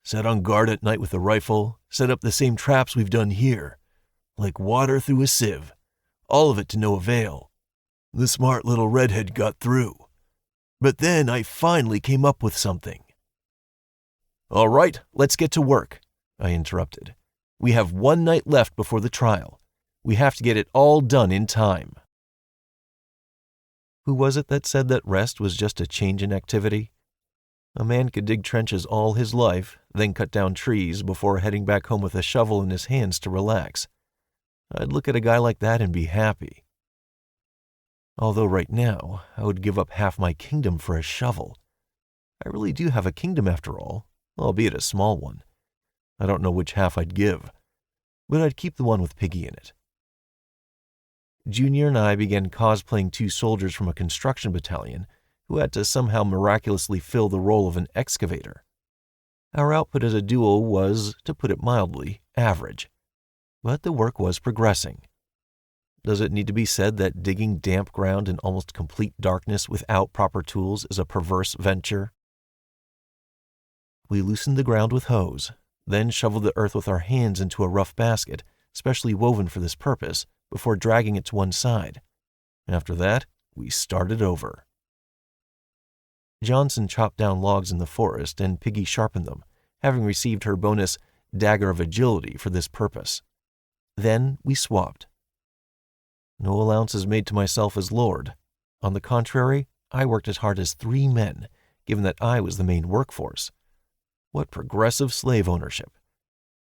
Sat on guard at night with a rifle, set up the same traps we've done here. Like water through a sieve. All of it to no avail. The smart little redhead got through. But then I finally came up with something." "All right, let's get to work," I interrupted. "We have one night left before the trial. We have to get it all done in time." Who was it that said that rest was just a change in activity? A man could dig trenches all his life, then cut down trees before heading back home with a shovel in his hands to relax. I'd look at a guy like that and be happy. Although right now, I would give up half my kingdom for a shovel. I really do have a kingdom after all, albeit a small one. I don't know which half I'd give, but I'd keep the one with Piggy in it. Junior and I began cosplaying two soldiers from a construction battalion who had to somehow miraculously fill the role of an excavator. Our output as a duo was, to put it mildly, average, but the work was progressing. Does it need to be said that digging damp ground in almost complete darkness without proper tools is a perverse venture? We loosened the ground with hoes, then shoveled the earth with our hands into a rough basket, specially woven for this purpose, before dragging it to one side. After that, we started over. Johnson chopped down logs in the forest and Piggy sharpened them, having received her bonus dagger of agility for this purpose. Then we swapped. No allowances made to myself as lord. On the contrary, I worked as hard as 3 men, given that I was the main workforce. What progressive slave ownership.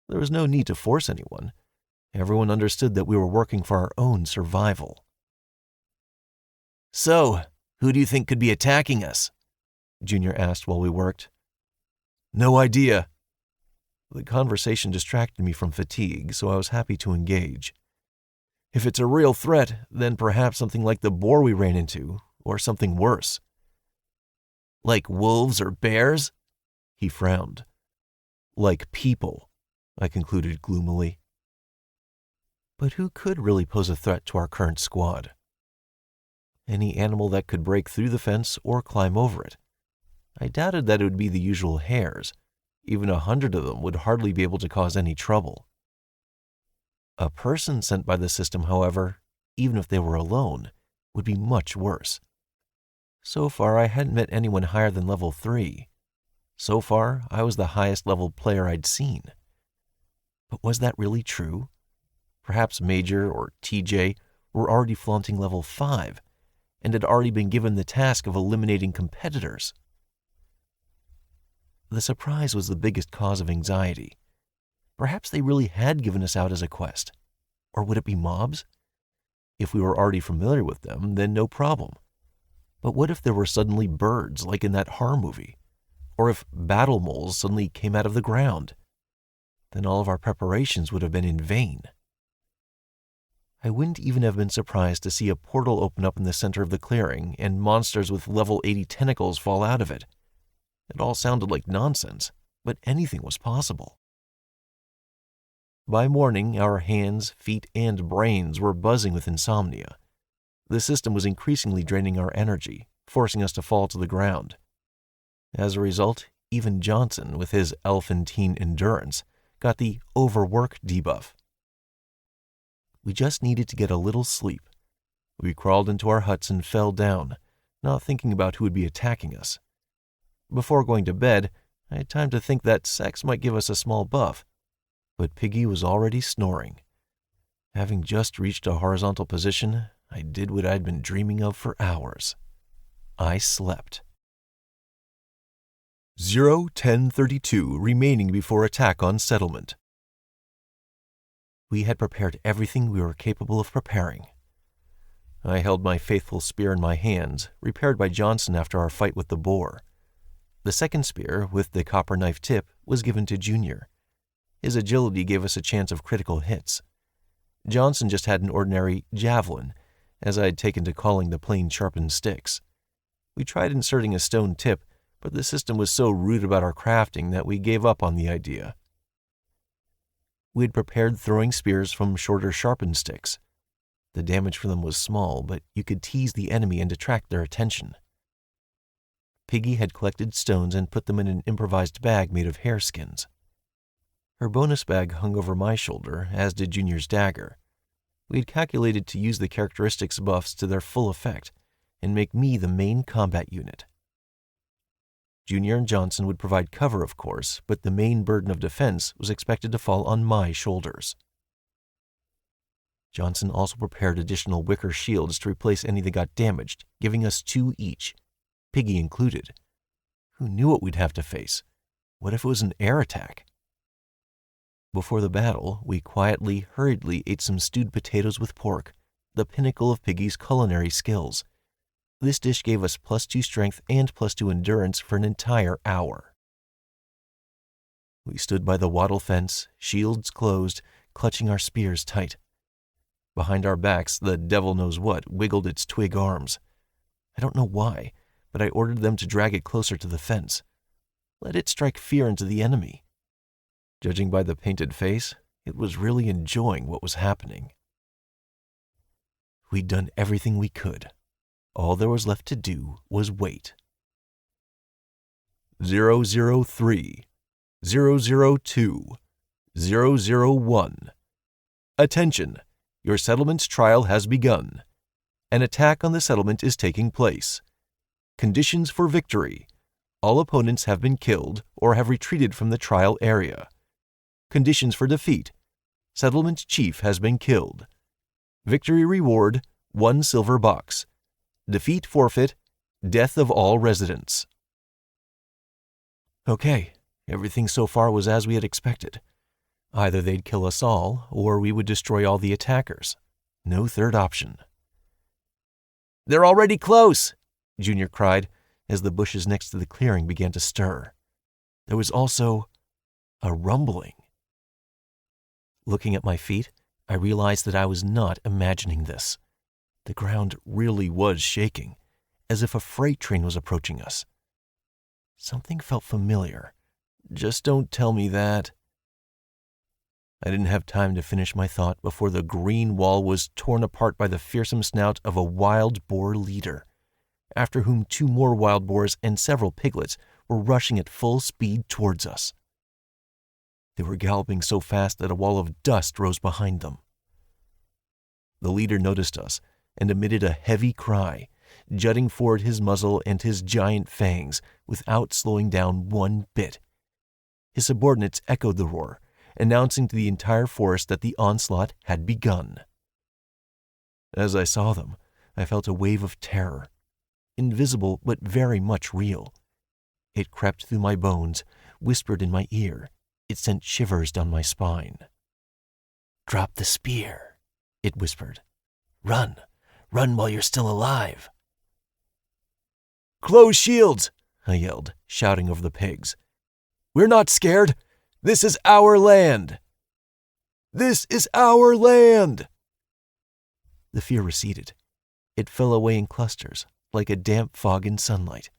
There was no need to force anyone. Everyone understood that we were working for our own survival. "So, who do you think could be attacking us?" Junior asked while we worked. "No idea." The conversation distracted me from fatigue, so I was happy to engage. "If it's a real threat, then perhaps something like the boar we ran into, or something worse." "Like wolves or bears?" He frowned. "Like people," I concluded gloomily. But who could really pose a threat to our current squad? Any animal that could break through the fence or climb over it. I doubted that it would be the usual hares. Even 100 of them would hardly be able to cause any trouble. A person sent by the system, however, even if they were alone, would be much worse. So far, I hadn't met anyone higher than level 3. So far, I was the highest level player I'd seen. But was that really true? Perhaps Major or TJ were already flaunting level 5 and had already been given the task of eliminating competitors. The surprise was the biggest cause of anxiety. Perhaps they really had given us out as a quest. Or would it be mobs? If we were already familiar with them, then no problem. But what if there were suddenly birds, like in that horror movie? Or if battle moles suddenly came out of the ground? Then all of our preparations would have been in vain. I wouldn't even have been surprised to see a portal open up in the center of the clearing and monsters with level 80 tentacles fall out of it. It all sounded like nonsense, but anything was possible. By morning, our hands, feet, and brains were buzzing with insomnia. The system was increasingly draining our energy, forcing us to fall to the ground. As a result, even Johnson, with his elephantine endurance, got the overwork debuff. We just needed to get a little sleep. We crawled into our huts and fell down, not thinking about who would be attacking us. Before going to bed, I had time to think that sex might give us a small buff, but Piggy was already snoring. Having just reached a horizontal position, I did what I'd been dreaming of for hours. I slept. 0:10:32 remaining before attack on settlement. We had prepared everything we were capable of preparing. I held my faithful spear in my hands, repaired by Johnson after our fight with the boar. The second spear, with the copper knife tip, was given to Junior. His agility gave us a chance of critical hits. Johnson just had an ordinary javelin, as I had taken to calling the plain sharpened sticks. We tried inserting a stone tip, but the system was so rude about our crafting that we gave up on the idea. We had prepared throwing spears from shorter sharpened sticks. The damage from them was small, but you could tease the enemy and attract their attention. Piggy had collected stones and put them in an improvised bag made of hare skins. Her bonus bag hung over my shoulder, as did Junior's dagger. We had calculated to use the characteristics buffs to their full effect and make me the main combat unit. Junior and Johnson would provide cover, of course, but the main burden of defense was expected to fall on my shoulders. Johnson also prepared additional wicker shields to replace any that got damaged, giving us 2 each, Piggy included. Who knew what we'd have to face? What if it was an air attack? Before the battle, we quietly, hurriedly ate some stewed potatoes with pork, the pinnacle of Piggy's culinary skills. This dish gave us +2 strength and +2 endurance for an entire hour. We stood by the wattle fence, shields closed, clutching our spears tight. Behind our backs, the devil knows what wiggled its twig arms. I don't know why, but I ordered them to drag it closer to the fence. Let it strike fear into the enemy. Judging by the painted face, it was really enjoying what was happening. We'd done everything we could. All there was left to do was wait. 003, 002, 001. Attention! Your settlement's trial has begun. An attack on the settlement is taking place. Conditions for victory. All opponents have been killed or have retreated from the trial area. Conditions for defeat. Settlement chief has been killed. Victory reward, 1 silver box. Defeat forfeit, death of all residents. Okay, everything so far was as we had expected. Either they'd kill us all, or we would destroy all the attackers. No third option. "They're already close," Junior cried as the bushes next to the clearing began to stir. There was also a rumbling. Looking at my feet, I realized that I was not imagining this. The ground really was shaking, as if a freight train was approaching us. Something felt familiar. Just don't tell me that. I didn't have time to finish my thought before the green wall was torn apart by the fearsome snout of a wild boar leader, after whom 2 more wild boars and several piglets were rushing at full speed towards us. They were galloping so fast that a wall of dust rose behind them. The leader noticed us and emitted a heavy cry, jutting forward his muzzle and his giant fangs without slowing down one bit. His subordinates echoed the roar, announcing to the entire forest that the onslaught had begun. As I saw them, I felt a wave of terror, invisible but very much real. It crept through my bones, whispered in my ear. It sent shivers down my spine. "Drop the spear," it whispered. "Run. Run while you're still alive." "Close shields," I yelled, shouting over the pigs. "We're not scared. This is our land. This is our land." The fear receded. It fell away in clusters, like a damp fog in sunlight.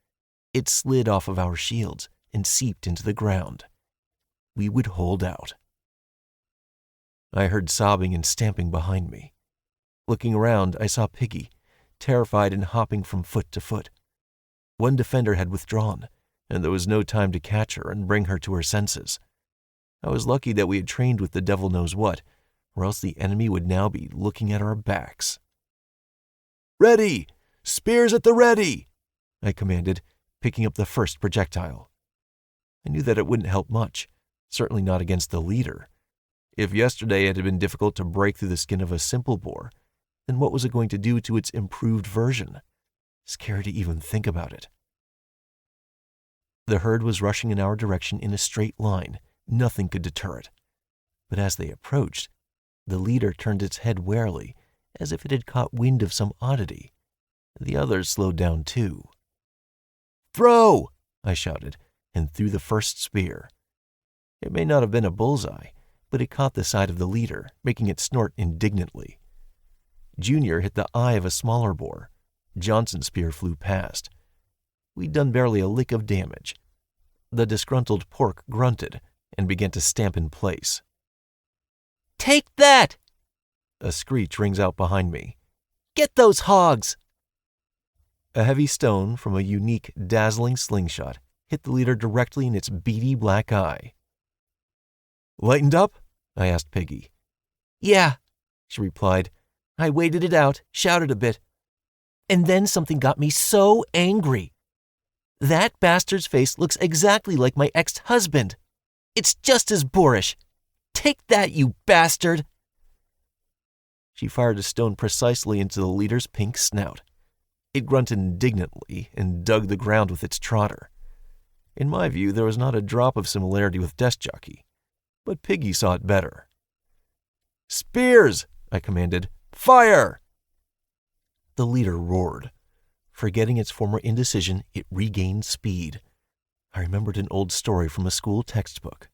It slid off of our shields and seeped into the ground. We would hold out. I heard sobbing and stamping behind me. Looking around, I saw Piggy, terrified and hopping from foot to foot. One defender had withdrawn, and there was no time to catch her and bring her to her senses. I was lucky that we had trained with the devil knows what, or else the enemy would now be looking at our backs. "Ready! Spears at the ready!" I commanded, picking up the first projectile. I knew that it wouldn't help much, certainly not against the leader. If yesterday it had been difficult to break through the skin of a simple boar, then what was it going to do to its improved version? Scary to even think about it. The herd was rushing in our direction in a straight line. Nothing could deter it. But as they approached, the leader turned its head warily, as if it had caught wind of some oddity. The others slowed down too. "Throw!" I shouted, and threw the first spear. It may not have been a bullseye, but it caught the side of the leader, making it snort indignantly. Junior hit the eye of a smaller boar. Johnson's spear flew past. We'd done barely a lick of damage. The disgruntled pork grunted and began to stamp in place. "Take that!" A screech rings out behind me. "Get those hogs!" A heavy stone from a unique, dazzling slingshot hit the leader directly in its beady black eye. "Lightened up?" I asked Piggy. "Yeah," she replied. "I waited it out, shouted a bit. And then something got me so angry. That bastard's face looks exactly like my ex-husband. It's just as boorish. Take that, you bastard!" She fired a stone precisely into the leader's pink snout. It grunted indignantly and dug the ground with its trotter. In my view, there was not a drop of similarity with Desk Jockey, but Piggy saw it better. "Spears!" I commanded. "Fire!" The leader roared. Forgetting its former indecision, it regained speed. I remembered an old story from a school textbook.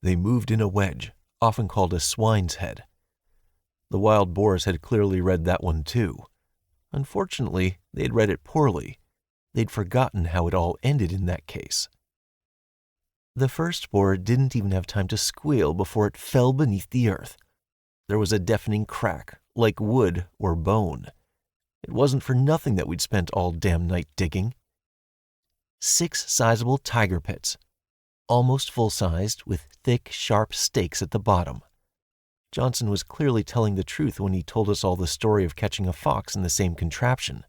They moved in a wedge, often called a swine's head. The wild boars had clearly read that one too. Unfortunately, they had read it poorly. They'd forgotten how it all ended in that case. The first boar didn't even have time to squeal before it fell beneath the earth. There was a deafening crack, like wood or bone. It wasn't for nothing that we'd spent all damn night digging. 6 sizable tiger pits, almost full-sized, with thick, sharp stakes at the bottom. Johnson was clearly telling the truth when he told us all the story of catching a fox in the same contraption.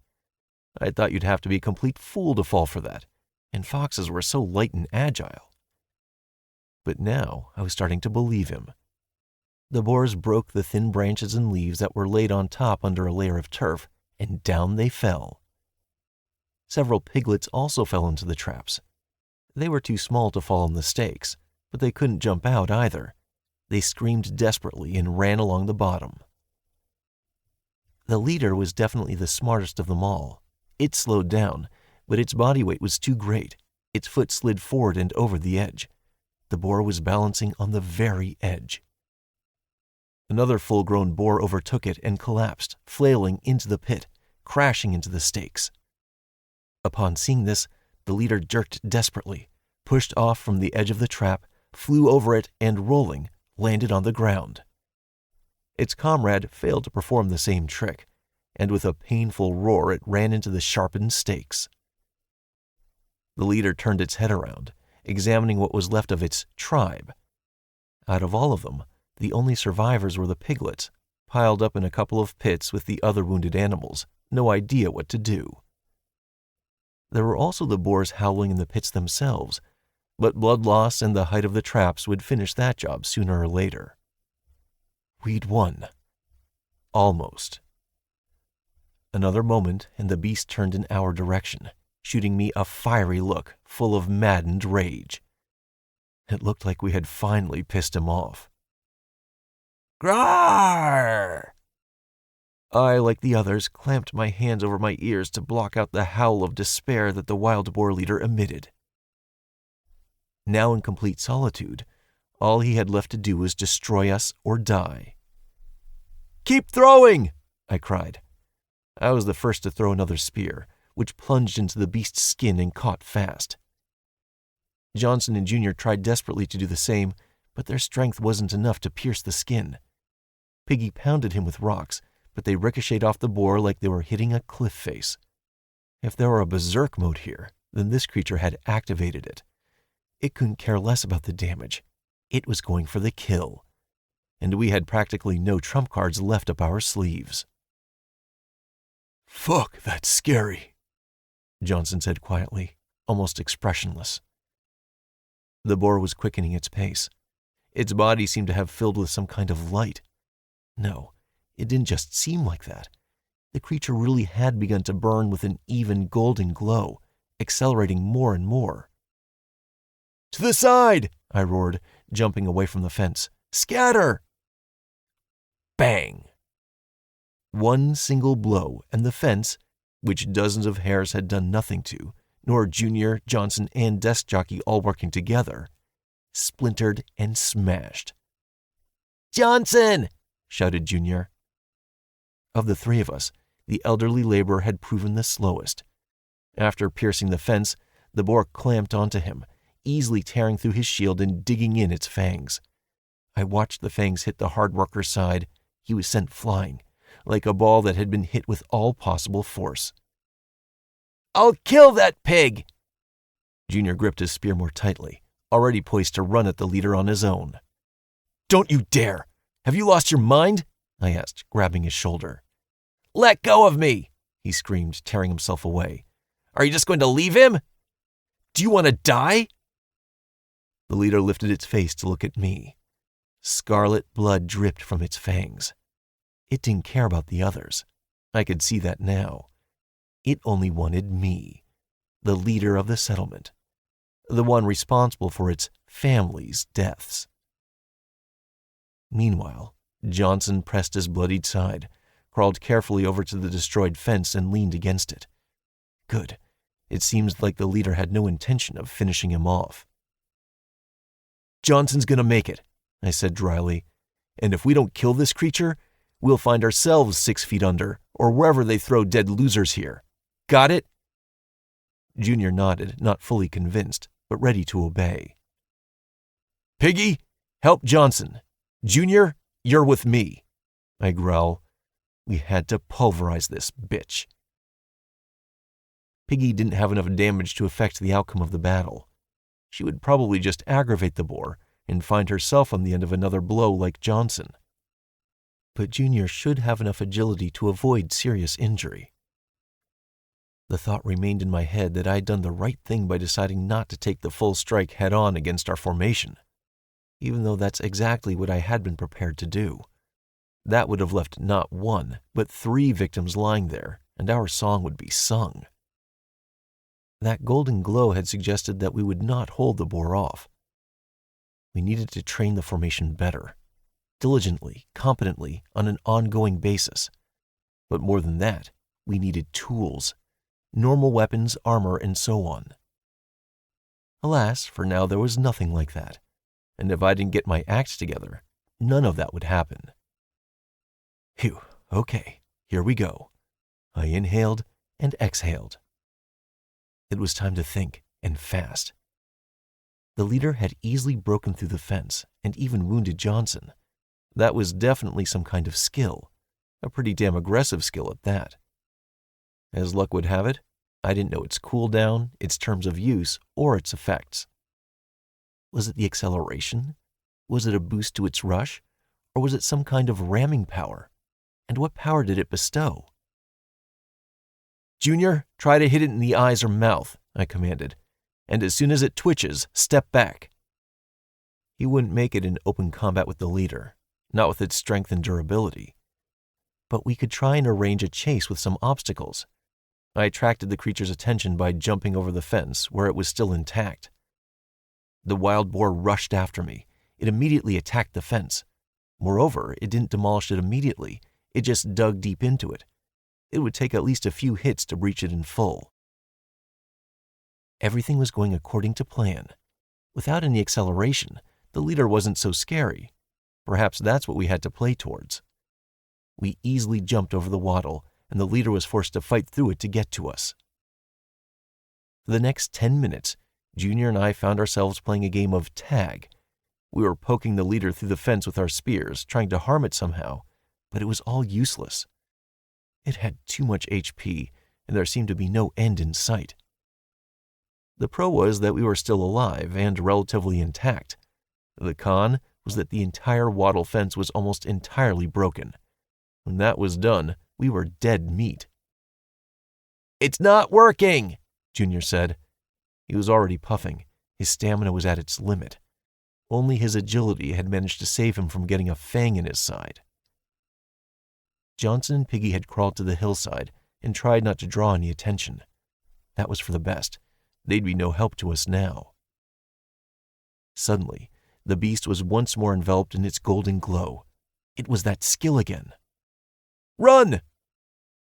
I thought you'd have to be a complete fool to fall for that, and foxes were so light and agile. But now I was starting to believe him. The boars broke the thin branches and leaves that were laid on top under a layer of turf, and down they fell. Several piglets also fell into the traps. They were too small to fall on the stakes, but they couldn't jump out either. They screamed desperately and ran along the bottom. The leader was definitely the smartest of them all. It slowed down, but its body weight was too great. Its foot slid forward and over the edge. The boar was balancing on the very edge. Another full-grown boar overtook it and collapsed, flailing into the pit, crashing into the stakes. Upon seeing this, the leader jerked desperately, pushed off from the edge of the trap, flew over it, and rolling, landed on the ground. Its comrade failed to perform the same trick, and with a painful roar it ran into the sharpened stakes. The leader turned its head around, examining what was left of its tribe. Out of all of them, the only survivors were the piglets, piled up in a couple of pits with the other wounded animals, no idea what to do. There were also the boars howling in the pits themselves, but blood loss and the height of the traps would finish that job sooner or later. We'd won. Almost. Another moment, and the beast turned in our direction, shooting me a fiery look full of maddened rage. It looked like we had finally pissed him off. Grrrr! I, like the others, clamped my hands over my ears to block out the howl of despair that the wild boar leader emitted. Now in complete solitude, all he had left to do was destroy us or die. "Keep throwing!" I cried. I was the first to throw another spear, which plunged into the beast's skin and caught fast. Johnson and Junior tried desperately to do the same, but their strength wasn't enough to pierce the skin. Piggy pounded him with rocks, but they ricocheted off the boar like they were hitting a cliff face. If there were a berserk mode here, then this creature had activated it. It couldn't care less about the damage. It was going for the kill. And we had practically no trump cards left up our sleeves. "Fuck, that's scary," Johnson said quietly, almost expressionless. The boar was quickening its pace. Its body seemed to have filled with some kind of light. No, it didn't just seem like that. The creature really had begun to burn with an even golden glow, accelerating more and more. "To the side!" I roared, jumping away from the fence. "Scatter!" Bang! One single blow, and the fence, which dozens of hairs had done nothing to, nor Junior, Johnson, and Desk Jockey all working together, splintered and smashed. "Johnson!" shouted Junior. Of the three of us, the elderly laborer had proven the slowest. After piercing the fence, the boar clamped onto him, easily tearing through his shield and digging in its fangs. I watched the fangs hit the hard worker's side. He was sent flying, like a ball that had been hit with all possible force. "I'll kill that pig!" Junior gripped his spear more tightly, already poised to run at the leader on his own. "Don't you dare! Have you lost your mind?" I asked, grabbing his shoulder. "Let go of me!" he screamed, tearing himself away. "Are you just going to leave him? Do you want to die?" The leader lifted its face to look at me. Scarlet blood dripped from its fangs. It didn't care about the others. I could see that now. It only wanted me, the leader of the settlement, the one responsible for its family's deaths. Meanwhile, Johnson pressed his bloodied side, crawled carefully over to the destroyed fence, and leaned against it. Good. It seems like the leader had no intention of finishing him off. "Johnson's gonna make it," I said dryly. "And if we don't kill this creature, we'll find ourselves 6 feet under, or wherever they throw dead losers here. Got it?" Junior nodded, not fully convinced, but ready to obey. "Piggy, help Johnson. Junior, you're with me," I growl. We had to pulverize this bitch. Piggy didn't have enough damage to affect the outcome of the battle. She would probably just aggravate the boar and find herself on the end of another blow like Johnson. But Junior should have enough agility to avoid serious injury. The thought remained in my head that I'd done the right thing by deciding not to take the full strike head-on against our formation, even though that's exactly what I had been prepared to do. That would have left not 1, but 3 victims lying there, and our song would be sung. That golden glow had suggested that we would not hold the boar off. We needed to train the formation better, diligently, competently, on an ongoing basis. But more than that, we needed tools, normal weapons, armor, and so on. Alas, for now there was nothing like that, and if I didn't get my act together, none of that would happen. Phew, okay, here we go. I inhaled and exhaled. It was time to think, and fast. The leader had easily broken through the fence and even wounded Johnson. That was definitely some kind of skill, a pretty damn aggressive skill at that. As luck would have it, I didn't know its cooldown, its terms of use, or its effects. Was it the acceleration? Was it a boost to its rush? Or was it some kind of ramming power? And what power did it bestow? Junior, try to hit it in the eyes or mouth, I commanded, and as soon as it twitches, step back. He wouldn't make it in open combat with the leader, not with its strength and durability. But we could try and arrange a chase with some obstacles. I attracted the creature's attention by jumping over the fence where it was still intact. The wild boar rushed after me. It immediately attacked the fence. Moreover, it didn't demolish it immediately. It just dug deep into it. It would take at least a few hits to breach it in full. Everything was going according to plan. Without any acceleration, the leader wasn't so scary. Perhaps that's what we had to play towards. We easily jumped over the wattle, and the leader was forced to fight through it to get to us. For the next 10 minutes, Junior and I found ourselves playing a game of tag. We were poking the leader through the fence with our spears, trying to harm it somehow, but it was all useless. It had too much HP, and there seemed to be no end in sight. The pro was that we were still alive and relatively intact. The con was that the entire wattle fence was almost entirely broken. When that was done, we were dead meat. "It's not working," Junior said. He was already puffing. His stamina was at its limit. Only his agility had managed to save him from getting a fang in his side. Johnson and Piggy had crawled to the hillside and tried not to draw any attention. That was for the best. They'd be no help to us now. Suddenly, the beast was once more enveloped in its golden glow. It was that skill again. "Run!"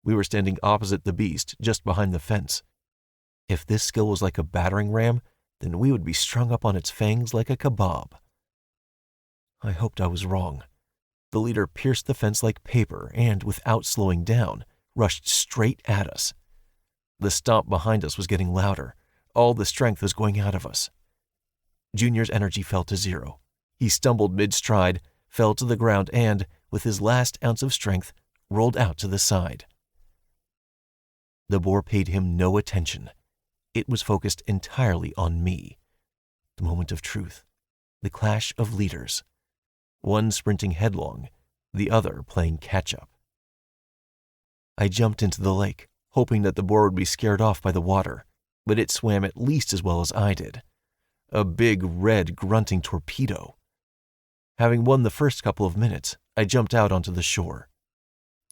We were standing opposite the beast, just behind the fence. If this skill was like a battering ram, then we would be strung up on its fangs like a kebab. I hoped I was wrong. The leader pierced the fence like paper and, without slowing down, rushed straight at us. The stomp behind us was getting louder. All the strength was going out of us. Junior's energy fell to zero. He stumbled mid-stride, fell to the ground, and, with his last ounce of strength, rolled out to the side. The boar paid him no attention. It was focused entirely on me. The moment of truth. The clash of leaders. One sprinting headlong, the other playing catch-up. I jumped into the lake, hoping that the boar would be scared off by the water, but it swam at least as well as I did. A big, red, grunting torpedo. Having won the first couple of minutes, I jumped out onto the shore.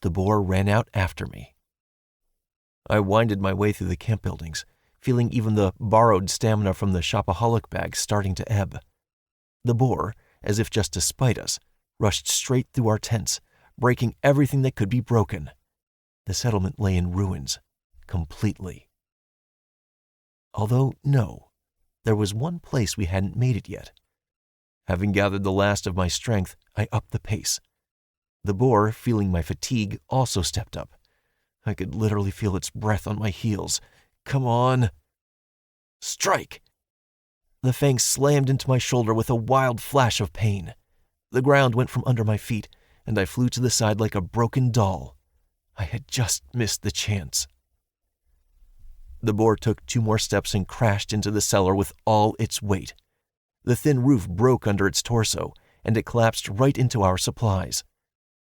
The boar ran out after me. I winded my way through the camp buildings, feeling even the borrowed stamina from the shopaholic bag starting to ebb. The boar, as if just to spite us, rushed straight through our tents, breaking everything that could be broken. The settlement lay in ruins, completely. Although, no, there was one place we hadn't made it yet. Having gathered the last of my strength, I upped the pace. The boar, feeling my fatigue, also stepped up. I could literally feel its breath on my heels. "Come on!" "Strike!" The fang slammed into my shoulder with a wild flash of pain. The ground went from under my feet, and I flew to the side like a broken doll. I had just missed the chance. The boar took 2 more steps and crashed into the cellar with all its weight. The thin roof broke under its torso, and it collapsed right into our supplies.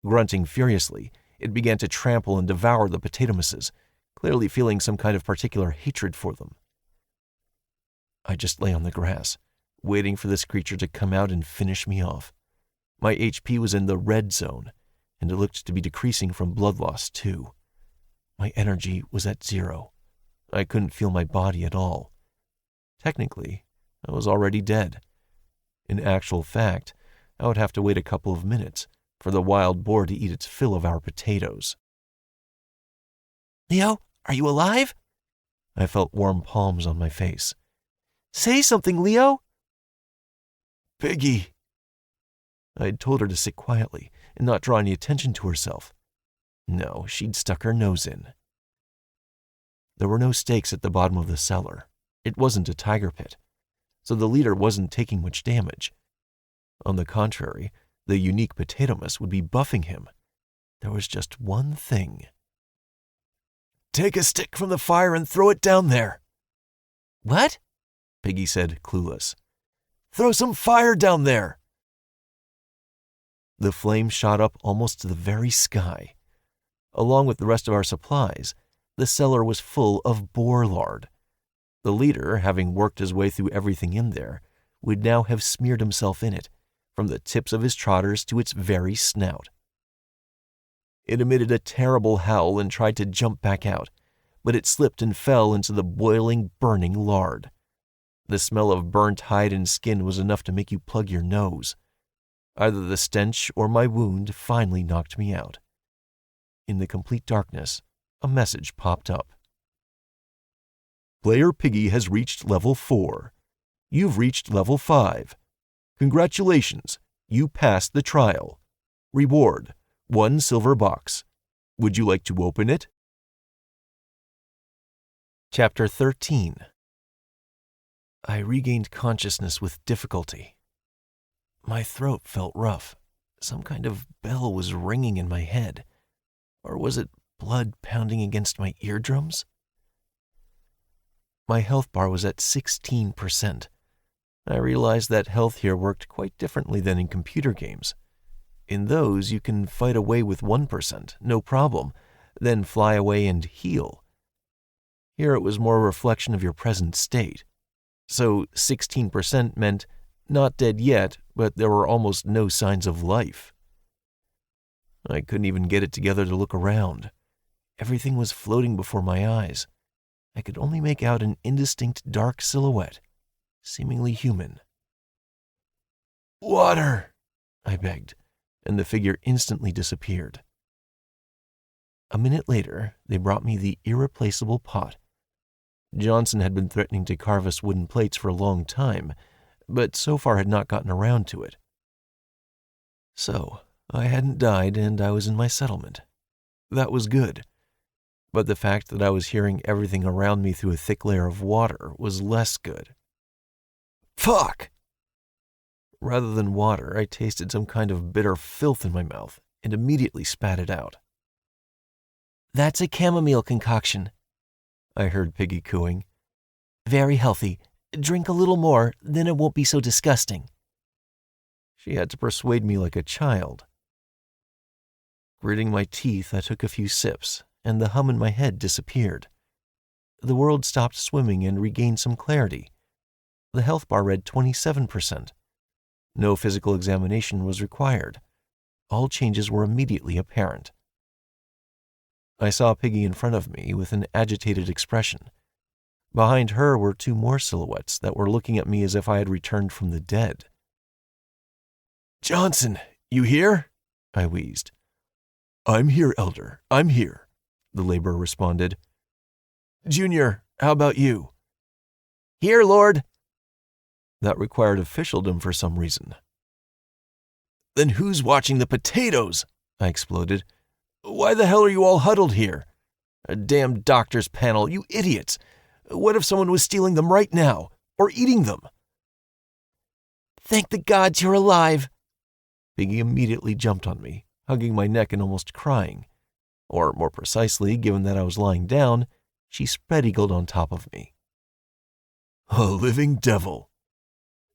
Grunting furiously, it began to trample and devour the potato misses, clearly feeling some kind of particular hatred for them. I just lay on the grass, waiting for this creature to come out and finish me off. My HP was in the red zone, and it looked to be decreasing from blood loss too. My energy was at 0. I couldn't feel my body at all. Technically, I was already dead. In actual fact, I would have to wait a couple of minutes for the wild boar to eat its fill of our potatoes. Leo, are you alive? I felt warm palms on my face. Say something, Leo. Piggy. I had told her to sit quietly and not draw any attention to herself. No, she'd stuck her nose in. There were no stakes at the bottom of the cellar. It wasn't a tiger pit, so the leader wasn't taking much damage. On the contrary, the unique potatomus would be buffing him. There was just one thing. Take a stick from the fire and throw it down there. What? Piggy said, clueless. Throw some fire down there. The flame shot up almost to the very sky. Along with the rest of our supplies, the cellar was full of boar lard. The leader, having worked his way through everything in there, would now have smeared himself in it, from the tips of his trotters to its very snout. It emitted a terrible howl and tried to jump back out, but it slipped and fell into the boiling, burning lard. The smell of burnt hide and skin was enough to make you plug your nose. Either the stench or my wound finally knocked me out. In the complete darkness, a message popped up. Player Piggy has reached level 4. You've reached level 5. Congratulations, you passed the trial. Reward, 1 silver box. Would you like to open it? Chapter 13. I regained consciousness with difficulty. My throat felt rough. Some kind of bell was ringing in my head. Or was it blood pounding against my eardrums? My health bar was at 16%. I realized that health here worked quite differently than in computer games. In those, you can fight away with 1%, no problem, then fly away and heal. Here it was more a reflection of your present state. So 16% meant not dead yet, but there were almost no signs of life. I couldn't even get it together to look around. Everything was floating before my eyes. I could only make out an indistinct dark silhouette, seemingly human. Water, I begged, and the figure instantly disappeared. A minute later, they brought me the irreplaceable pot. Johnson had been threatening to carve us wooden plates for a long time, but so far had not gotten around to it. So, I hadn't died and I was in my settlement. That was good. But the fact that I was hearing everything around me through a thick layer of water was less good. Fuck! Rather than water, I tasted some kind of bitter filth in my mouth and immediately spat it out. That's a chamomile concoction, I heard Piggy cooing. Very healthy. Drink a little more, then it won't be so disgusting. She had to persuade me like a child. Gritting my teeth, I took a few sips, and the hum in my head disappeared. The world stopped swimming and regained some clarity. The health bar read 27%. No physical examination was required. All changes were immediately apparent. I saw Piggy in front of me with an agitated expression. Behind her were 2 more silhouettes that were looking at me as if I had returned from the dead. Johnson, you here? I wheezed. I'm here, Elder, I'm here, the laborer responded. Junior, how about you? Here, Lord. That required officialdom for some reason. Then who's watching the potatoes? I exploded. Why the hell are you all huddled here? A damn doctor's panel, you idiots! What if someone was stealing them right now, or eating them? Thank the gods you're alive. Piggy immediately jumped on me, hugging my neck and almost crying. Or more precisely, given that I was lying down, she spread-eagled on top of me. A living devil!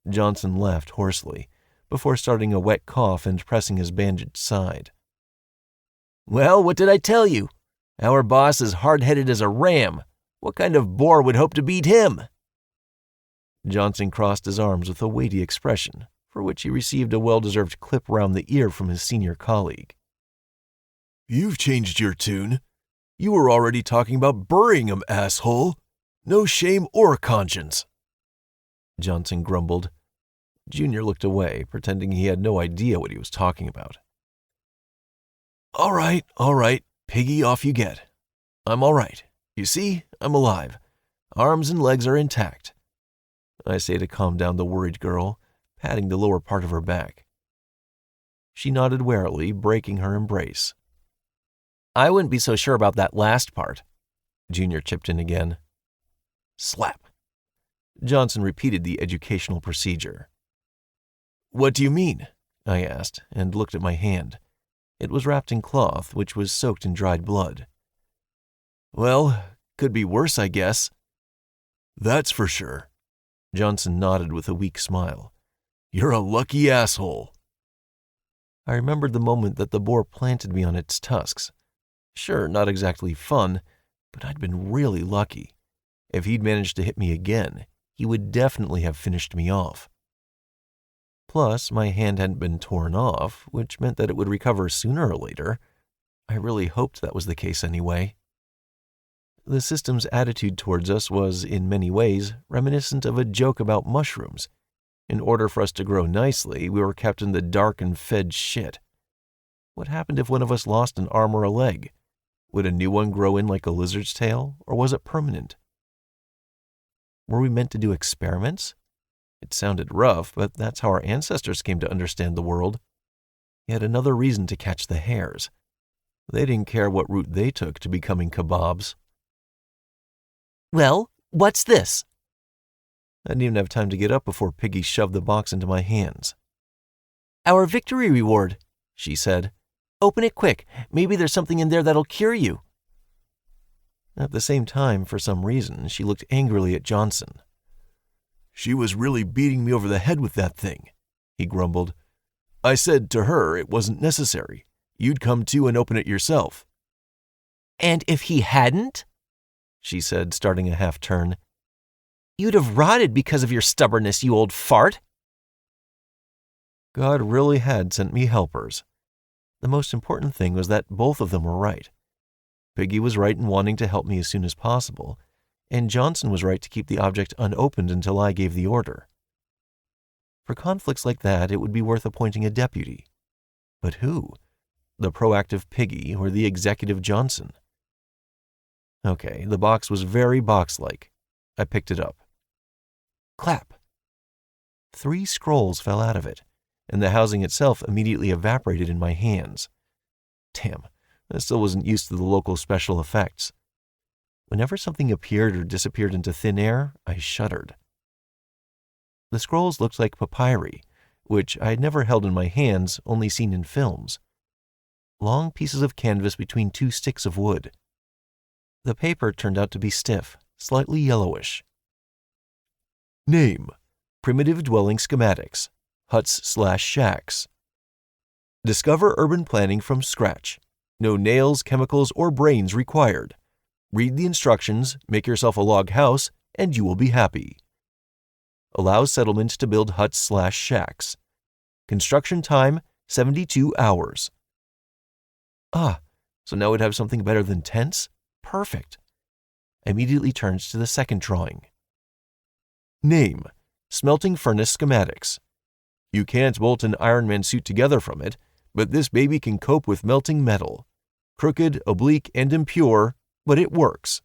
Johnson laughed hoarsely, before starting a wet cough and pressing his bandaged side. Well, what did I tell you? Our boss is hard-headed as a ram. What kind of boar would hope to beat him? Johnson crossed his arms with a weighty expression, for which he received a well-deserved clip round the ear from his senior colleague. You've changed your tune. You were already talking about burying him, asshole. No shame or conscience. Johnson grumbled. Junior looked away, pretending he had no idea what he was talking about. All right, Piggy, off you get. I'm all right. You see, I'm alive. Arms and legs are intact. I say to calm down the worried girl, patting the lower part of her back. She nodded warily, breaking her embrace. I wouldn't be so sure about that last part. Junior chipped in again. Slap. Johnson repeated the educational procedure. What do you mean? I asked, and looked at my hand. It was wrapped in cloth, which was soaked in dried blood. Well, could be worse, I guess. That's for sure. Johnson nodded with a weak smile. You're a lucky asshole. I remembered the moment that the boar planted me on its tusks. Sure, not exactly fun, but I'd been really lucky. If he'd managed to hit me again, he would definitely have finished me off. Plus, my hand hadn't been torn off, which meant that it would recover sooner or later. I really hoped that was the case anyway. The system's attitude towards us was, in many ways, reminiscent of a joke about mushrooms. In order for us to grow nicely, we were kept in the dark and fed shit. What happened if one of us lost an arm or a leg? Would a new one grow in like a lizard's tail, or was it permanent? Were we meant to do experiments? It sounded rough, but that's how our ancestors came to understand the world. Yet another reason to catch the hares. They didn't care what route they took to becoming kebabs. Well, what's this? I didn't even have time to get up before Piggy shoved the box into my hands. Our victory reward, she said. Open it quick. Maybe there's something in there that'll cure you. At the same time, for some reason, she looked angrily at Johnson. She was really beating me over the head with that thing, he grumbled. I said to her it wasn't necessary. You'd come to and open it yourself. And if he hadn't? She said, starting a half turn. You'd have rotted because of your stubbornness, you old fart. God really had sent me helpers. The most important thing was that both of them were right. Piggy was right in wanting to help me as soon as possible, and Johnson was right to keep the object unopened until I gave the order. For conflicts like that, it would be worth appointing a deputy. But who? The proactive Piggy or the executive Johnson? Okay, the box was very box-like. I picked it up. Clap. 3 scrolls fell out of it, and the housing itself immediately evaporated in my hands. Damn, I still wasn't used to the local special effects. Whenever something appeared or disappeared into thin air, I shuddered. The scrolls looked like papyri, which I had never held in my hands, only seen in films. Long pieces of canvas between 2 sticks of wood. The paper turned out to be stiff, slightly yellowish. Name: Primitive Dwelling Schematics, Huts/Shacks. Discover urban planning from scratch. No nails, chemicals, or brains required. Read the instructions, make yourself a log house, and you will be happy. Allows settlements to build huts/shacks. Construction time, 72 hours. Ah, so now we'd have something better than tents? Perfect. Immediately turns to the second drawing. Name: Smelting Furnace Schematics. You can't bolt an Iron Man suit together from it, but this baby can cope with melting metal. Crooked, oblique, and impure, but it works.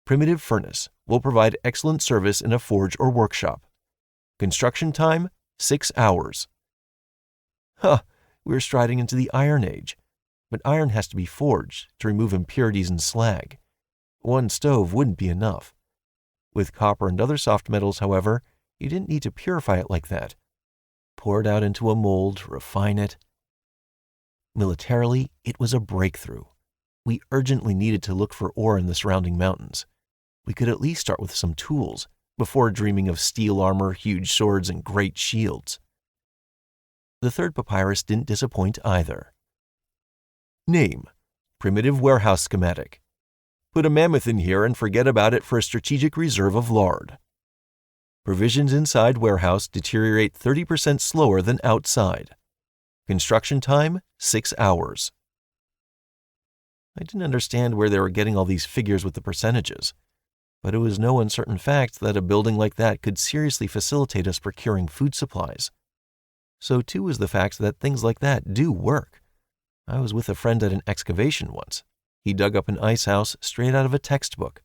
Primitive furnace will provide excellent service in a forge or workshop. Construction time, 6 hours. We're striding into the Iron Age. But iron has to be forged to remove impurities and slag. One stove wouldn't be enough. With copper and other soft metals, however, you didn't need to purify it like that. Pour it out into a mold, refine it. Militarily, it was a breakthrough. We urgently needed to look for ore in the surrounding mountains. We could at least start with some tools, before dreaming of steel armor, huge swords, and great shields. The third papyrus didn't disappoint either. Name: Primitive Warehouse Schematic. Put a mammoth in here and forget about it for a strategic reserve of lard. Provisions inside warehouse deteriorate 30% slower than outside. Construction time, 6 hours. I didn't understand where they were getting all these figures with the percentages. but it was no uncertain fact that a building like that could seriously facilitate us procuring food supplies. So too was the fact that things like that do work. I was with a friend at an excavation once. He dug up an ice house straight out of a textbook.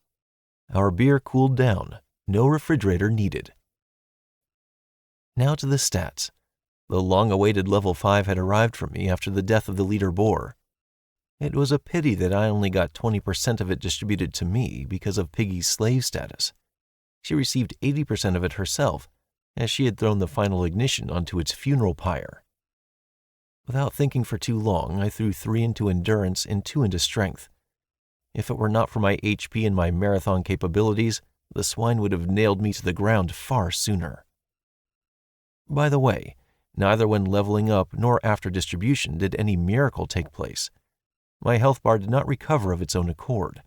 Our beer cooled down, no refrigerator needed. Now to the stats. The long-awaited level 5 had arrived for me after the death of the leader boar. It was a pity that I only got 20% of it distributed to me because of Piggy's slave status. She received 80% of it herself, as she had thrown the final ignition onto its funeral pyre. Without thinking for too long, I threw 3 into endurance and 2 into strength. If it were not for my HP and my marathon capabilities, the swine would have nailed me to the ground far sooner. By the way, neither when leveling up nor after distribution did any miracle take place. My health bar did not recover of its own accord.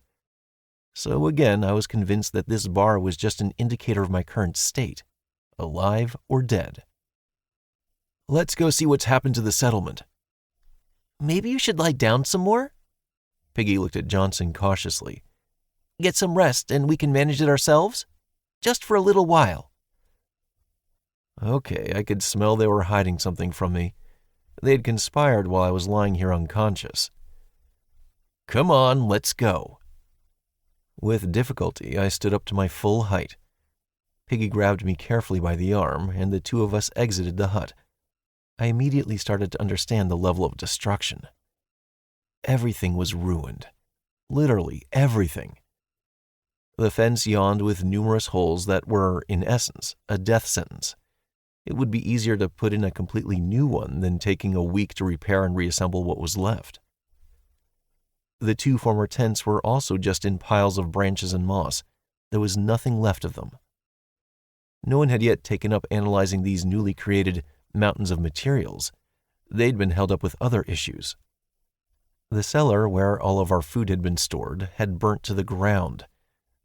So again, I was convinced that this bar was just an indicator of my current state, alive or dead. Let's go see what's happened to the settlement. Maybe you should lie down some more? Piggy looked at Johnson cautiously. Get some rest and we can manage it ourselves? Just for a little while. Okay, I could smell they were hiding something from me. They had conspired while I was lying here unconscious. Come on, let's go. With difficulty, I stood up to my full height. Piggy grabbed me carefully by the arm, and the two of us exited the hut. I immediately started to understand the level of destruction. Everything was ruined. Literally everything. The fence yawned with numerous holes that were, in essence, a death sentence. It would be easier to put in a completely new one than taking a week to repair and reassemble what was left. The 2 former tents were also just in piles of branches and moss. There was nothing left of them. No one had yet taken up analyzing these newly created mountains of materials. They'd been held up with other issues. The cellar where all of our food had been stored had burnt to the ground.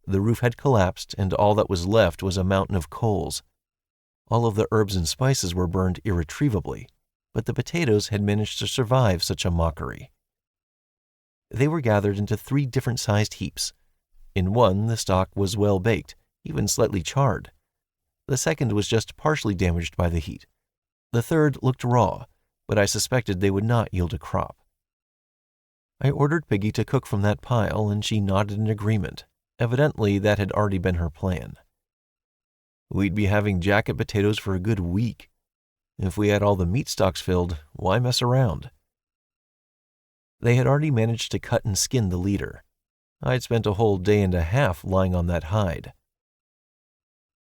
The roof had collapsed, and all that was left was a mountain of coals. All of the herbs and spices were burned irretrievably, but the potatoes had managed to survive such a mockery. They were gathered into 3 different-sized heaps. In one, the stalk was well baked, even slightly charred. The second was just partially damaged by the heat. The third looked raw, but I suspected they would not yield a crop. I ordered Piggy to cook from that pile, and she nodded in agreement. Evidently, that had already been her plan. We'd be having jacket potatoes for a good week. If we had all the meat stocks filled, why mess around? They had already managed to cut and skin the leader. I'd spent a whole day and a half lying on that hide.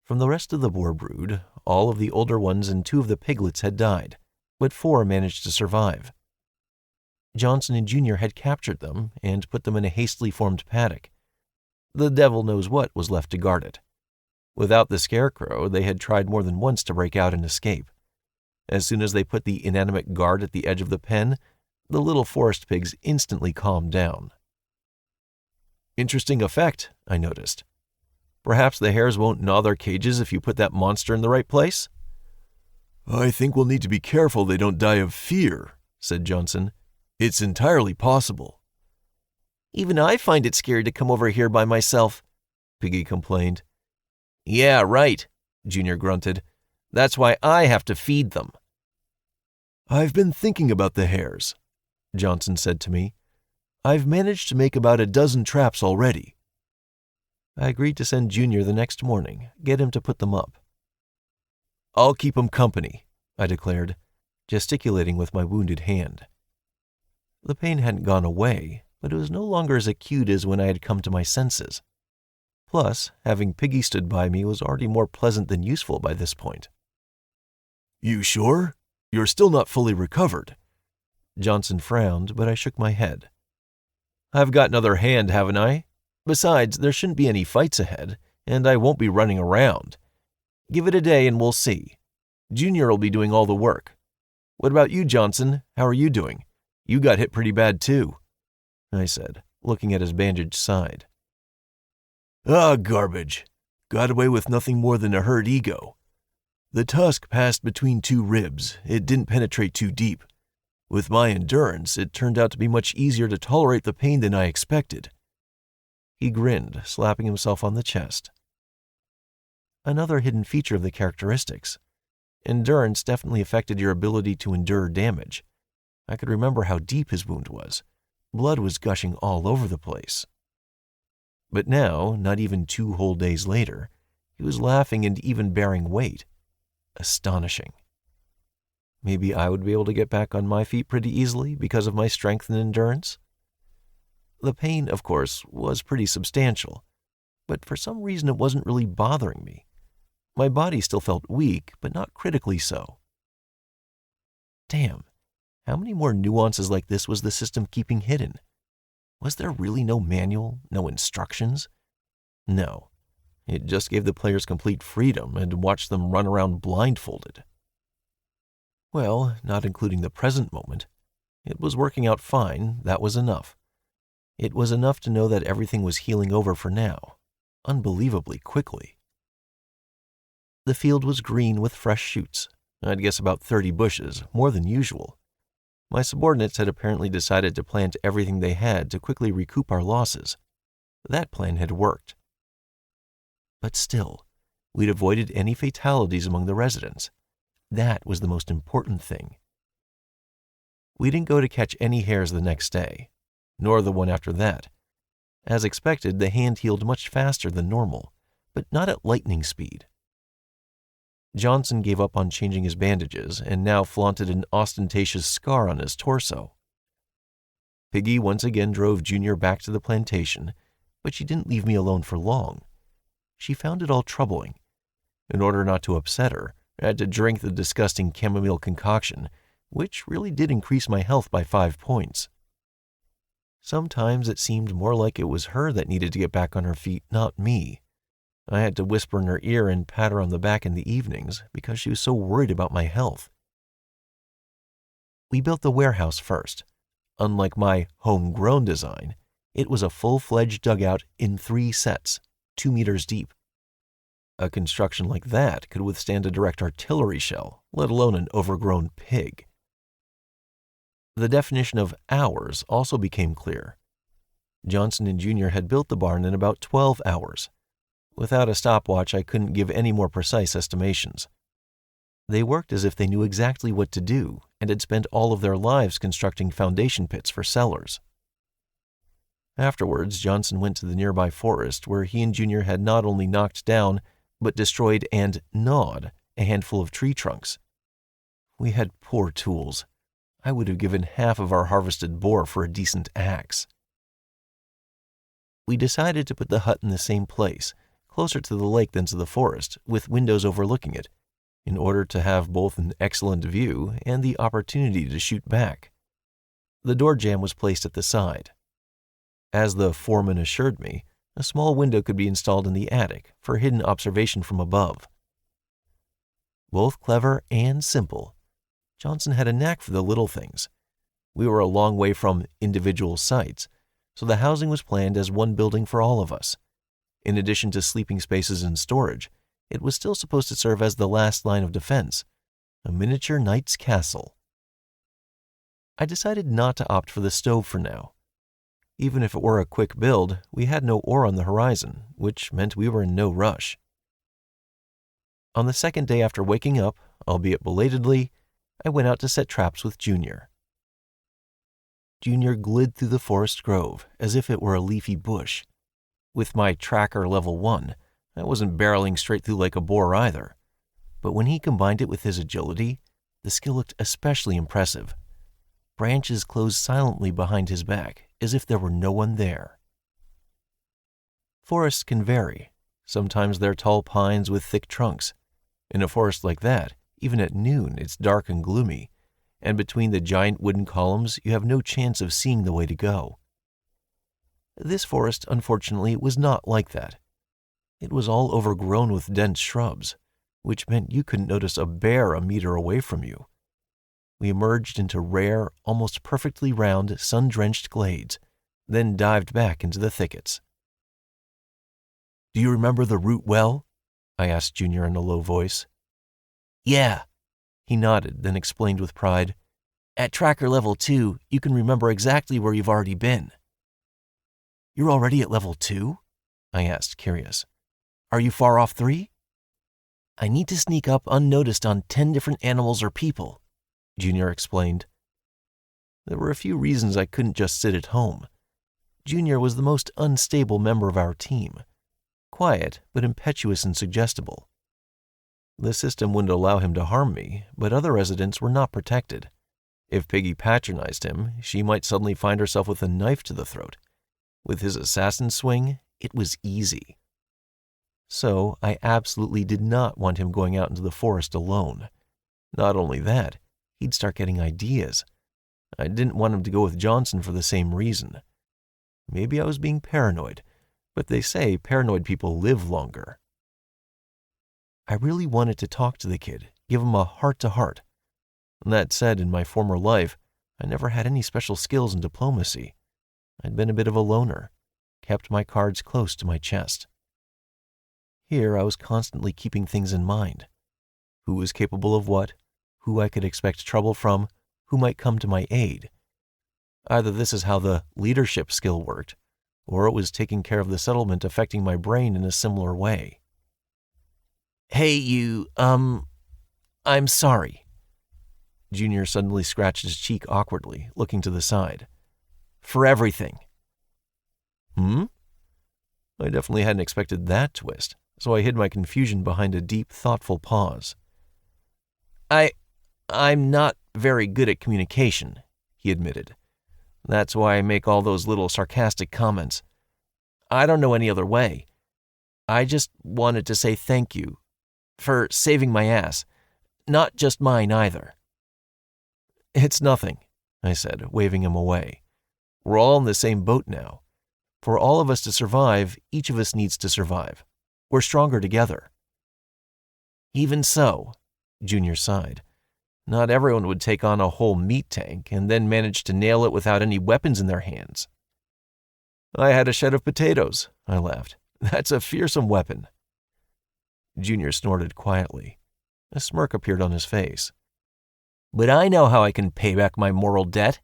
From the rest of the boar brood, all of the older ones and 2 of the piglets had died, but 4 managed to survive. Johnson and Junior had captured them and put them in a hastily formed paddock. The devil knows what was left to guard it. Without the scarecrow, they had tried more than once to break out and escape. As soon as they put the inanimate guard at the edge of the pen, the little forest pigs instantly calmed down. Interesting effect, I noticed. Perhaps the hares won't gnaw their cages if you put that monster in the right place? I think we'll need to be careful they don't die of fear, said Johnson. It's entirely possible. Even I find it scary to come over here by myself, Piggy complained. Yeah, right, Junior grunted. That's why I have to feed them. I've been thinking about the hares, Johnson said to me. I've managed to make about a dozen traps already. I agreed to send Junior the next morning, get him to put them up. I'll keep him company, I declared, gesticulating with my wounded hand. The pain hadn't gone away, but it was no longer as acute as when I had come to my senses. Plus, having Piggy stood by me was already more pleasant than useful by this point. You sure? You're still not fully recovered. Johnson frowned, but I shook my head. I've got another hand, haven't I? Besides, there shouldn't be any fights ahead, and I won't be running around. Give it a day and we'll see. Junior will be doing all the work. What about you, Johnson? How are you doing? You got hit pretty bad too, I said, looking at his bandaged side. Garbage. Got away with nothing more than a hurt ego. The tusk passed between 2 ribs. It didn't penetrate too deep. With my endurance, it turned out to be much easier to tolerate the pain than I expected. He grinned, slapping himself on the chest. Another hidden feature of the characteristics. Endurance definitely affected your ability to endure damage. I could remember how deep his wound was. Blood was gushing all over the place. But now, not even 2 whole days later, he was laughing and even bearing weight. Astonishing. Maybe I would be able to get back on my feet pretty easily because of my strength and endurance? The pain, of course, was pretty substantial, but for some reason it wasn't really bothering me. My body still felt weak, but not critically so. Damn, how many more nuances like this was the system keeping hidden? Was there really no manual, no instructions? No, it just gave the players complete freedom and watched them run around blindfolded. Well, not including the present moment. It was working out fine, that was enough. It was enough to know that everything was healing over for now, unbelievably quickly. The field was green with fresh shoots. I'd guess about 30 bushes, more than usual. My subordinates had apparently decided to plant everything they had to quickly recoup our losses. That plan had worked. But still, we'd avoided any fatalities among the residents. That was the most important thing. We didn't go to catch any hares the next day, nor the one after that. As expected, the hand healed much faster than normal, but not at lightning speed. Johnson gave up on changing his bandages and now flaunted an ostentatious scar on his torso. Piggy once again drove Junior back to the plantation, but she didn't leave me alone for long. She found it all troubling. In order not to upset her, I had to drink the disgusting chamomile concoction, which really did increase my health by 5 points. Sometimes it seemed more like it was her that needed to get back on her feet, not me. I had to whisper in her ear and pat her on the back in the evenings because she was so worried about my health. We built the warehouse first. Unlike my homegrown design, it was a full-fledged dugout in 3 sets, 2 meters deep. A construction like that could withstand a direct artillery shell, let alone an overgrown pig. The definition of hours also became clear. Johnson and Junior had built the barn in about 12 hours. Without a stopwatch, I couldn't give any more precise estimations. They worked as if they knew exactly what to do and had spent all of their lives constructing foundation pits for cellars. Afterwards, Johnson went to the nearby forest where he and Junior had not only knocked down, but destroyed and gnawed a handful of tree trunks. We had poor tools. I would have given half of our harvested boar for a decent axe. We decided to put the hut in the same place, closer to the lake than to the forest, with windows overlooking it, in order to have both an excellent view and the opportunity to shoot back. The door jamb was placed at the side. As the foreman assured me, a small window could be installed in the attic for hidden observation from above. Both clever and simple, Johnson had a knack for the little things. We were a long way from individual sites, so the housing was planned as one building for all of us. In addition to sleeping spaces and storage, it was still supposed to serve as the last line of defense, a miniature knight's castle. I decided not to opt for the stove for now. Even if it were a quick build, we had no ore on the horizon, which meant we were in no rush. On the second day after waking up, albeit belatedly, I went out to set traps with Junior. Junior glid through the forest grove as if it were a leafy bush. With my tracker level 1, I wasn't barreling straight through like a boar either. But when he combined it with his agility, the skill looked especially impressive. Branches closed silently behind his back, as if there were no one there. Forests can vary. Sometimes they're tall pines with thick trunks. In a forest like that, even at noon, it's dark and gloomy, and between the giant wooden columns, you have no chance of seeing the way to go. This forest, unfortunately, was not like that. It was all overgrown with dense shrubs, which meant you couldn't notice a bear a meter away from you. We emerged into rare, almost perfectly round, sun-drenched glades, then dived back into the thickets. "Do you remember the route well?" I asked Junior in a low voice. "Yeah." He nodded, then explained with pride. "At tracker level 2, you can remember exactly where you've already been." You're already at level 2? I asked, curious. Are you far off 3? I need to sneak up unnoticed on 10 different animals or people, Junior explained. There were a few reasons I couldn't just sit at home. Junior was the most unstable member of our team. Quiet, but impetuous and suggestible. The system wouldn't allow him to harm me, but other residents were not protected. If Piggy patronized him, she might suddenly find herself with a knife to the throat. With his assassin swing, it was easy. So I absolutely did not want him going out into the forest alone. Not only that, he'd start getting ideas. I didn't want him to go with Johnson for the same reason. Maybe I was being paranoid, but they say paranoid people live longer. I really wanted to talk to the kid, give him a heart-to-heart. That said, in my former life, I never had any special skills in diplomacy. I'd been a bit of a loner, kept my cards close to my chest. Here I was constantly keeping things in mind. Who was capable of what, who I could expect trouble from, who might come to my aid. Either this is how the leadership skill worked, or it was taking care of the settlement affecting my brain in a similar way. Hey, you, I'm sorry. Junior suddenly scratched his cheek awkwardly, looking to the side. For everything. I definitely hadn't expected that twist, so I hid my confusion behind a deep, thoughtful pause. I'm not very good at communication, he admitted. That's why I make all those little sarcastic comments. I don't know any other way. I just wanted to say thank you for saving my ass. Not just mine either. It's nothing, I said, waving him away. We're all in the same boat now. For all of us to survive, each of us needs to survive. We're stronger together. Even so, Junior sighed. Not everyone would take on a whole meat tank and then manage to nail it without any weapons in their hands. I had a shed of potatoes, I laughed. That's a fearsome weapon. Junior snorted quietly. A smirk appeared on his face. But I know how I can pay back my moral debt.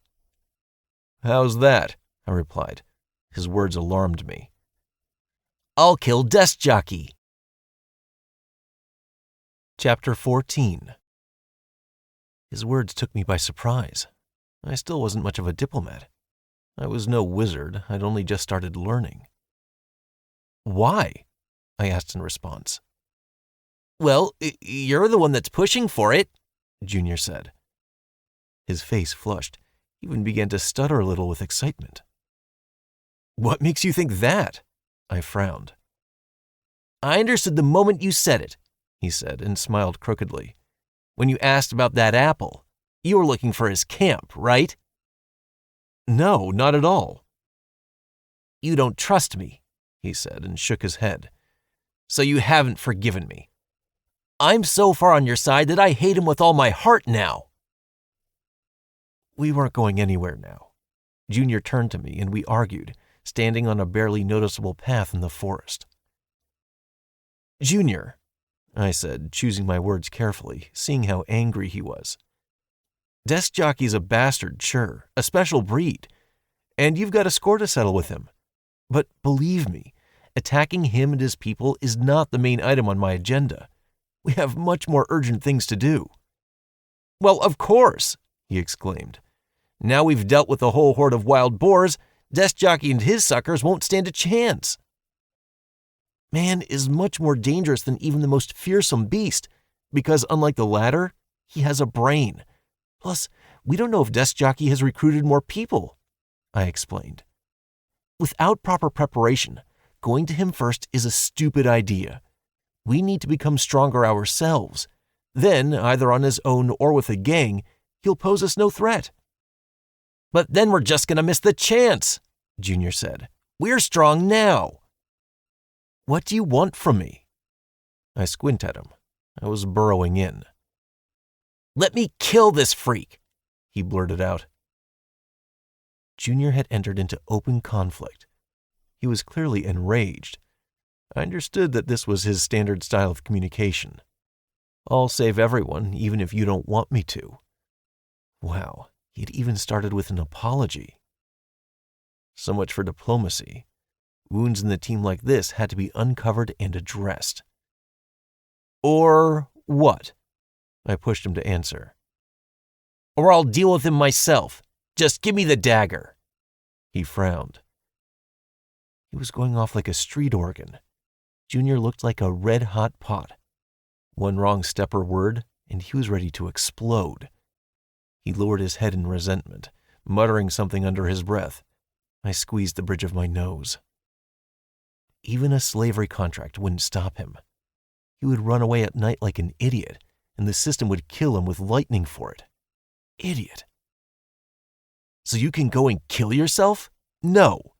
How's that? I replied. His words alarmed me. I'll kill Desk Jockey. Chapter 14. His words took me by surprise. I still wasn't much of a diplomat. I was no wizard. I'd only just started learning. Why? I asked in response. Well, you're the one that's pushing for it, Junior said. His face flushed. He even began to stutter a little with excitement. What makes you think that? I frowned. I understood the moment you said it, he said, and smiled crookedly. When you asked about that apple, you were looking for his camp, right? No, not at all. You don't trust me, he said, and shook his head. So you haven't forgiven me. I'm so far on your side that I hate him with all my heart now. We weren't going anywhere now. Junior turned to me and we argued, standing on a barely noticeable path in the forest. Junior, I said, choosing my words carefully, seeing how angry he was. Desk Jockey's a bastard, sure, a special breed, and you've got a score to settle with him. But believe me, attacking him and his people is not the main item on my agenda. We have much more urgent things to do. Well, of course, he exclaimed. Now we've dealt with the whole horde of wild boars, Desk Jockey and his suckers won't stand a chance. Man is much more dangerous than even the most fearsome beast, because unlike the latter, he has a brain. Plus, we don't know if Desk Jockey has recruited more people, I explained. Without proper preparation, going to him first is a stupid idea. We need to become stronger ourselves. Then, either on his own or with a gang, he'll pose us no threat. But then we're just going to miss the chance, Junior said. We're strong now. What do you want from me? I squint at him. I was burrowing in. Let me kill this freak, he blurted out. Junior had entered into open conflict. He was clearly enraged. I understood that this was his standard style of communication. I'll save everyone, even if you don't want me to. Wow, he had even started with an apology. So much for diplomacy. Wounds in the team like this had to be uncovered and addressed. Or what? I pushed him to answer. Or I'll deal with him myself. Just give me the dagger. He frowned. He was going off like a street organ. Junior looked like a red-hot pot. One wrong step or word, and he was ready to explode. He lowered his head in resentment, muttering something under his breath. I squeezed the bridge of my nose. Even a slavery contract wouldn't stop him. He would run away at night like an idiot, and the system would kill him with lightning for it. Idiot. So you can go and kill yourself? No.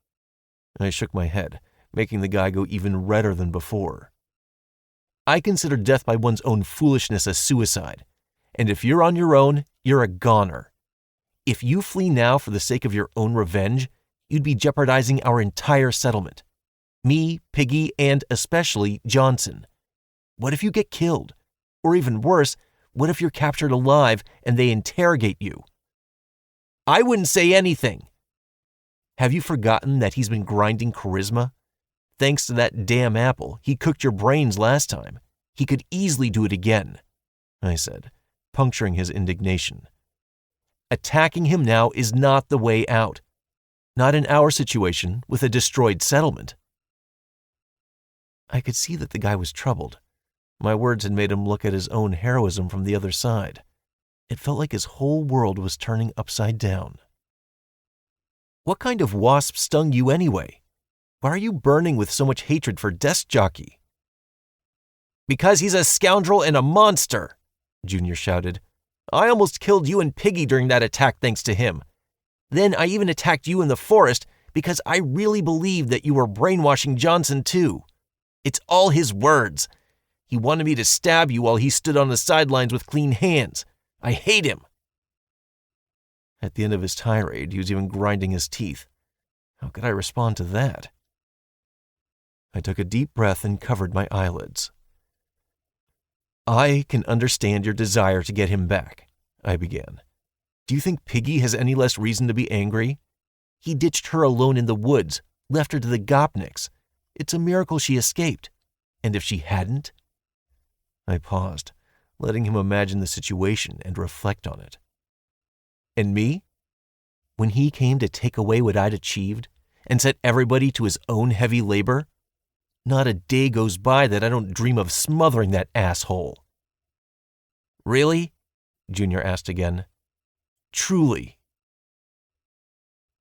I shook my head, making the guy go even redder than before. I consider death by one's own foolishness a suicide, and if you're on your own, you're a goner. If you flee now for the sake of your own revenge, you'd be jeopardizing our entire settlement. Me, Piggy, and especially Johnson. What if you get killed? Or even worse, what if you're captured alive and they interrogate you? I wouldn't say anything. Have you forgotten that he's been grinding charisma? Thanks to that damn apple, he cooked your brains last time. He could easily do it again, I said, puncturing his indignation. Attacking him now is not the way out. Not in our situation with a destroyed settlement. I could see that the guy was troubled. My words had made him look at his own heroism from the other side. It felt like his whole world was turning upside down. What kind of wasp stung you anyway? Why are you burning with so much hatred for Desk Jockey? Because he's a scoundrel and a monster, Junior shouted. I almost killed you and Piggy during that attack thanks to him. Then I even attacked you in the forest because I really believed that you were brainwashing Johnson too. It's all his words. He wanted me to stab you while he stood on the sidelines with clean hands. I hate him. At the end of his tirade, he was even grinding his teeth. How could I respond to that? I took a deep breath and covered my eyelids. I can understand your desire to get him back, I began. Do you think Piggy has any less reason to be angry? He ditched her alone in the woods, left her to the Gopniks. It's a miracle she escaped. And if she hadn't? I paused, letting him imagine the situation and reflect on it. And me? When he came to take away what I'd achieved and set everybody to his own heavy labor, not a day goes by that I don't dream of smothering that asshole. Really? Junior asked again. Truly.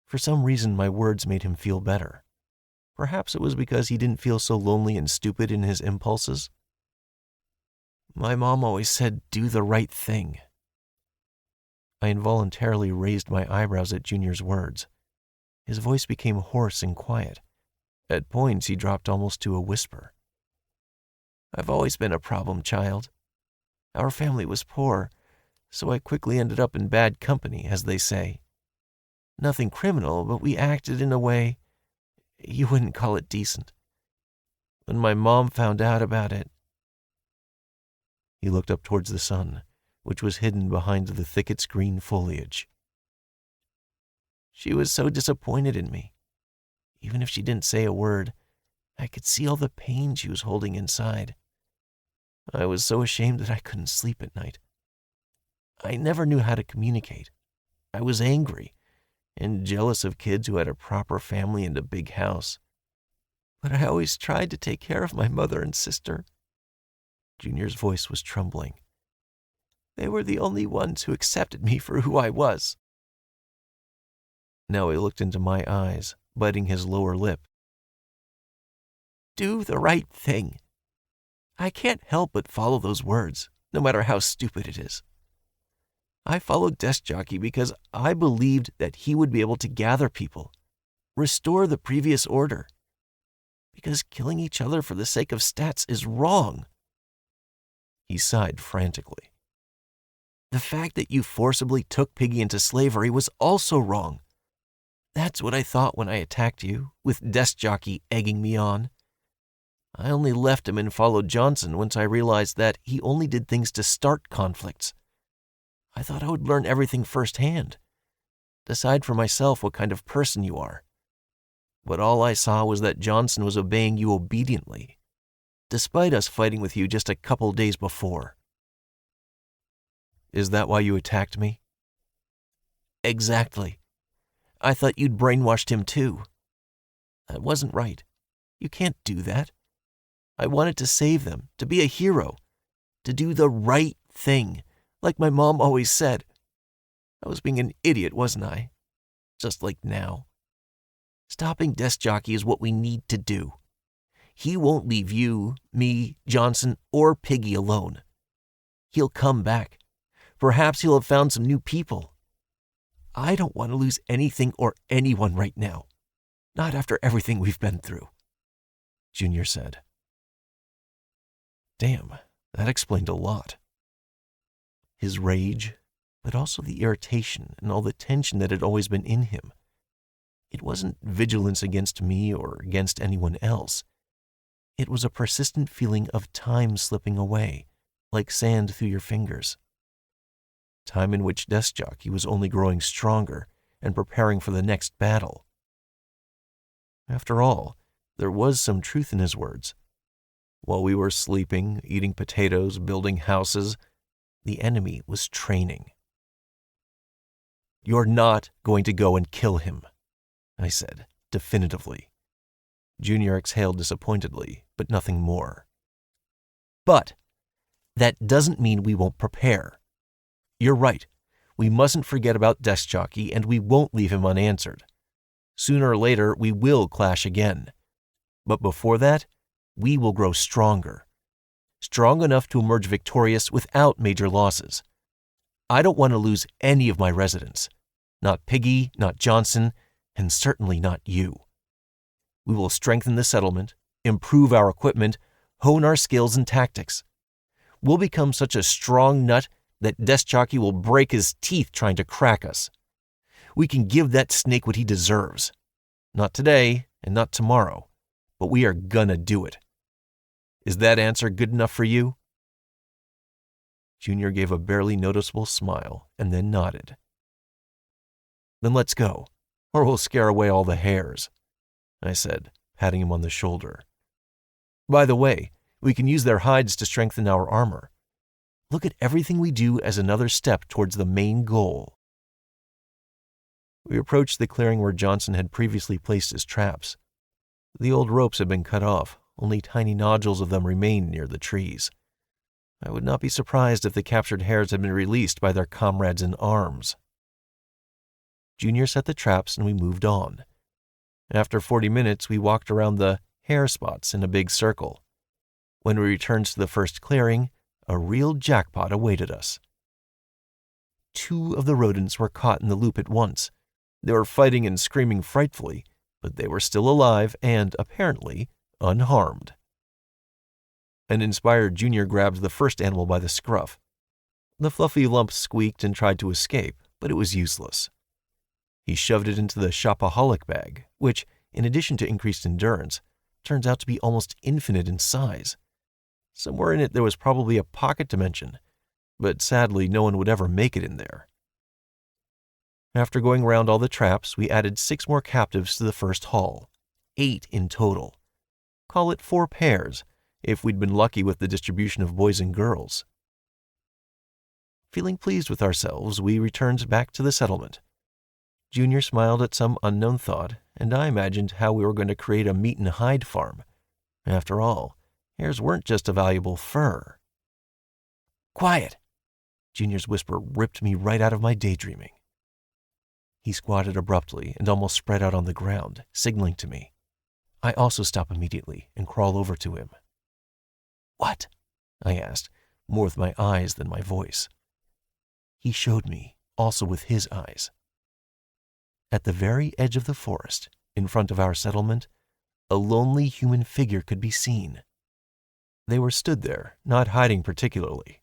For some reason, my words made him feel better. Perhaps it was because he didn't feel so lonely and stupid in his impulses. My mom always said, do the right thing. I involuntarily raised my eyebrows at Junior's words. His voice became hoarse and quiet. At points, he dropped almost to a whisper. I've always been a problem child. Our family was poor, so I quickly ended up in bad company, as they say. Nothing criminal, but we acted in a way you wouldn't call it decent. When my mom found out about it... He looked up towards the sun, which was hidden behind the thicket's green foliage. She was so disappointed in me. Even if she didn't say a word, I could see all the pain she was holding inside. I was so ashamed that I couldn't sleep at night. I never knew how to communicate. I was angry and jealous of kids who had a proper family and a big house. But I always tried to take care of my mother and sister. Junior's voice was trembling. They were the only ones who accepted me for who I was. Now he looked into my eyes, biting his lower lip. Do the right thing. I can't help but follow those words, no matter how stupid it is. I followed Desk Jockey because I believed that he would be able to gather people, restore the previous order. Because killing each other for the sake of stats is wrong. He sighed frantically. The fact that you forcibly took Piggy into slavery was also wrong. That's what I thought when I attacked you, with Desk Jockey egging me on. I only left him and followed Johnson once I realized that he only did things to start conflicts. I thought I would learn everything firsthand. Decide for myself what kind of person you are. but all I saw was that Johnson was obeying you obediently, despite us fighting with you just a couple days before. Is that why you attacked me? Exactly. I thought you'd brainwashed him too. That wasn't right. You can't do that. I wanted to save them, to be a hero, to do the right thing, like my mom always said. I was being an idiot, wasn't I? Just like now. Stopping Desk Jockey is what we need to do. He won't leave you, me, Johnson, or Piggy alone. He'll come back. Perhaps he'll have found some new people. I don't want to lose anything or anyone right now. Not after everything we've been through, Junior said. Damn, that explained a lot. His rage, but also the irritation and all the tension that had always been in him. It wasn't vigilance against me or against anyone else. It was a persistent feeling of time slipping away, like sand through your fingers. Time in which Desk Jockey was only growing stronger and preparing for the next battle. After all, there was some truth in his words. While we were sleeping, eating potatoes, building houses, the enemy was training. You're not going to go and kill him, I said, definitively. Junior exhaled disappointedly, but nothing more. But that doesn't mean we won't prepare. You're right. We mustn't forget about Desk Jockey, and we won't leave him unanswered. Sooner or later, we will clash again. But before that, we will grow stronger. Strong enough to emerge victorious without major losses. I don't want to lose any of my residents. Not Piggy, not Johnson, and certainly not you. We will strengthen the settlement, improve our equipment, hone our skills and tactics. We'll become such a strong nut that Desk Jockey will break his teeth trying to crack us. We can give that snake what he deserves. Not today and not tomorrow, but we are gonna do it. Is that answer good enough for you? Junior gave a barely noticeable smile and then nodded. Then let's go, or we'll scare away all the hares, I said, patting him on the shoulder. By the way, we can use their hides to strengthen our armor. Look at everything we do as another step towards the main goal. We approached the clearing where Johnson had previously placed his traps. The old ropes had been cut off, only tiny nodules of them remained near the trees. I would not be surprised if the captured hares had been released by their comrades in arms. Junior set the traps and we moved on. After 40 minutes, we walked around the hare spots in a big circle. When we returned to the first clearing, a real jackpot awaited us. 2 of the rodents were caught in the loop at once. They were fighting and screaming frightfully, but they were still alive and, apparently, unharmed. An inspired Junior grabbed the first animal by the scruff. The fluffy lump squeaked and tried to escape, but it was useless. He shoved it into the shopaholic bag, which, in addition to increased endurance, turns out to be almost infinite in size. Somewhere in it there was probably a pocket dimension, but sadly no one would ever make it in there. After going around all the traps, we added 6 more captives to the first haul, 8 in total. Call it 4 pairs, if we'd been lucky with the distribution of boys and girls. Feeling pleased with ourselves, we returned back to the settlement. Junior smiled at some unknown thought, and I imagined how we were going to create a meat and hide farm. After all, hares weren't just a valuable fur. Quiet! Junior's whisper ripped me right out of my daydreaming. He squatted abruptly and almost spread out on the ground, signaling to me. I also stop immediately and crawl over to him. What? I asked, more with my eyes than my voice. He showed me, also with his eyes. At the very edge of the forest, in front of our settlement, a lonely human figure could be seen. They were stood there, not hiding particularly.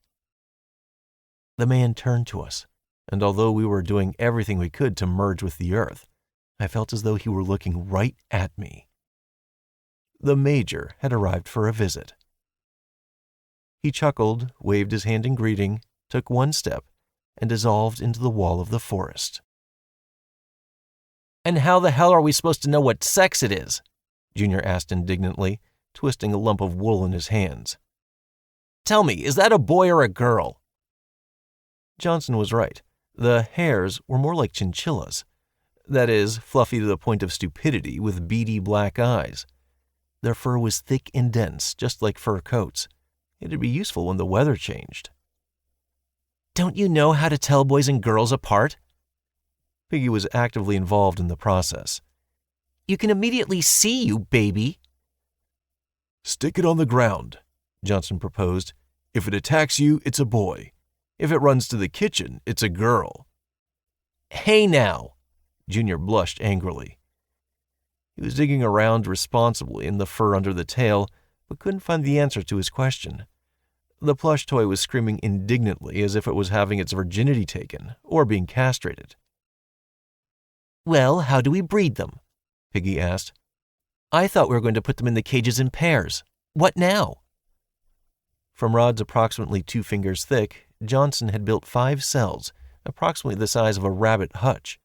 The man turned to us, and although we were doing everything we could to merge with the earth, I felt as though he were looking right at me. The Major had arrived for a visit. He chuckled, waved his hand in greeting, took 1 step, and dissolved into the wall of the forest. And how the hell are we supposed to know what sex it is? Junior asked indignantly, twisting a lump of wool in his hands. Tell me, is that a boy or a girl? Johnson was right. The hares were more like chinchillas. That is, fluffy to the point of stupidity with beady black eyes. Their fur was thick and dense, just like fur coats. It'd be useful when the weather changed. Don't you know how to tell boys and girls apart? Piggy was actively involved in the process. You can immediately see, you baby. Stick it on the ground, Johnson proposed. If it attacks you, it's a boy. If it runs to the kitchen, it's a girl. Hey now, Junior blushed angrily. He was digging around responsibly in the fur under the tail, but couldn't find the answer to his question. The plush toy was screaming indignantly as if it was having its virginity taken or being castrated. Well, how do we breed them? Piggy asked. I thought we were going to put them in the cages in pairs. What now? From rods approximately 2 fingers thick, Johnson had built 5 cells, approximately the size of a rabbit hutch,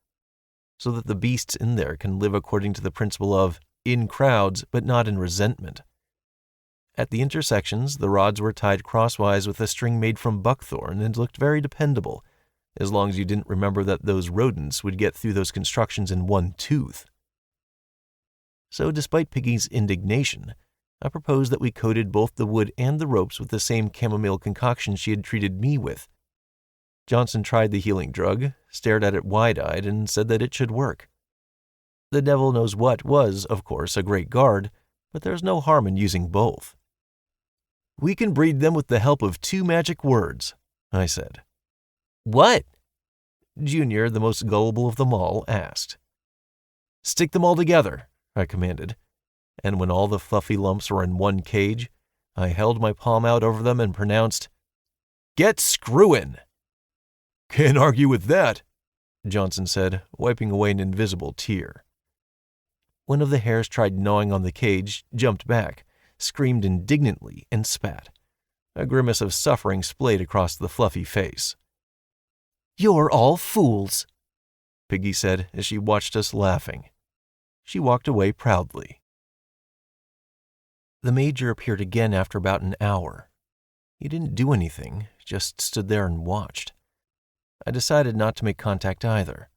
so that the beasts in there can live according to the principle of in crowds but not in resentment. At the intersections, the rods were tied crosswise with a string made from buckthorn and looked very dependable, as long as you didn't remember that those rodents would get through those constructions in one tooth. So despite Piggy's indignation, I proposed that we coated both the wood and the ropes with the same chamomile concoction she had treated me with. Johnson tried the healing drug, stared at it wide-eyed, and said that it should work. The devil knows what was, of course, a great guard, but there's no harm in using both. We can breed them with the help of 2 magic words, I said. What? Junior, the most gullible of them all, asked. Stick them all together, I commanded, and when all the fluffy lumps were in one cage, I held my palm out over them and pronounced, Get screwin'! Can't argue with that, Johnson said, wiping away an invisible tear. One of the hares tried gnawing on the cage, jumped back, screamed indignantly, and spat. A grimace of suffering splayed across the fluffy face. You're all fools, Piggy said as she watched us laughing. She walked away proudly. The Major appeared again after about an hour. He didn't do anything, just stood there and watched. I decided not to make contact either.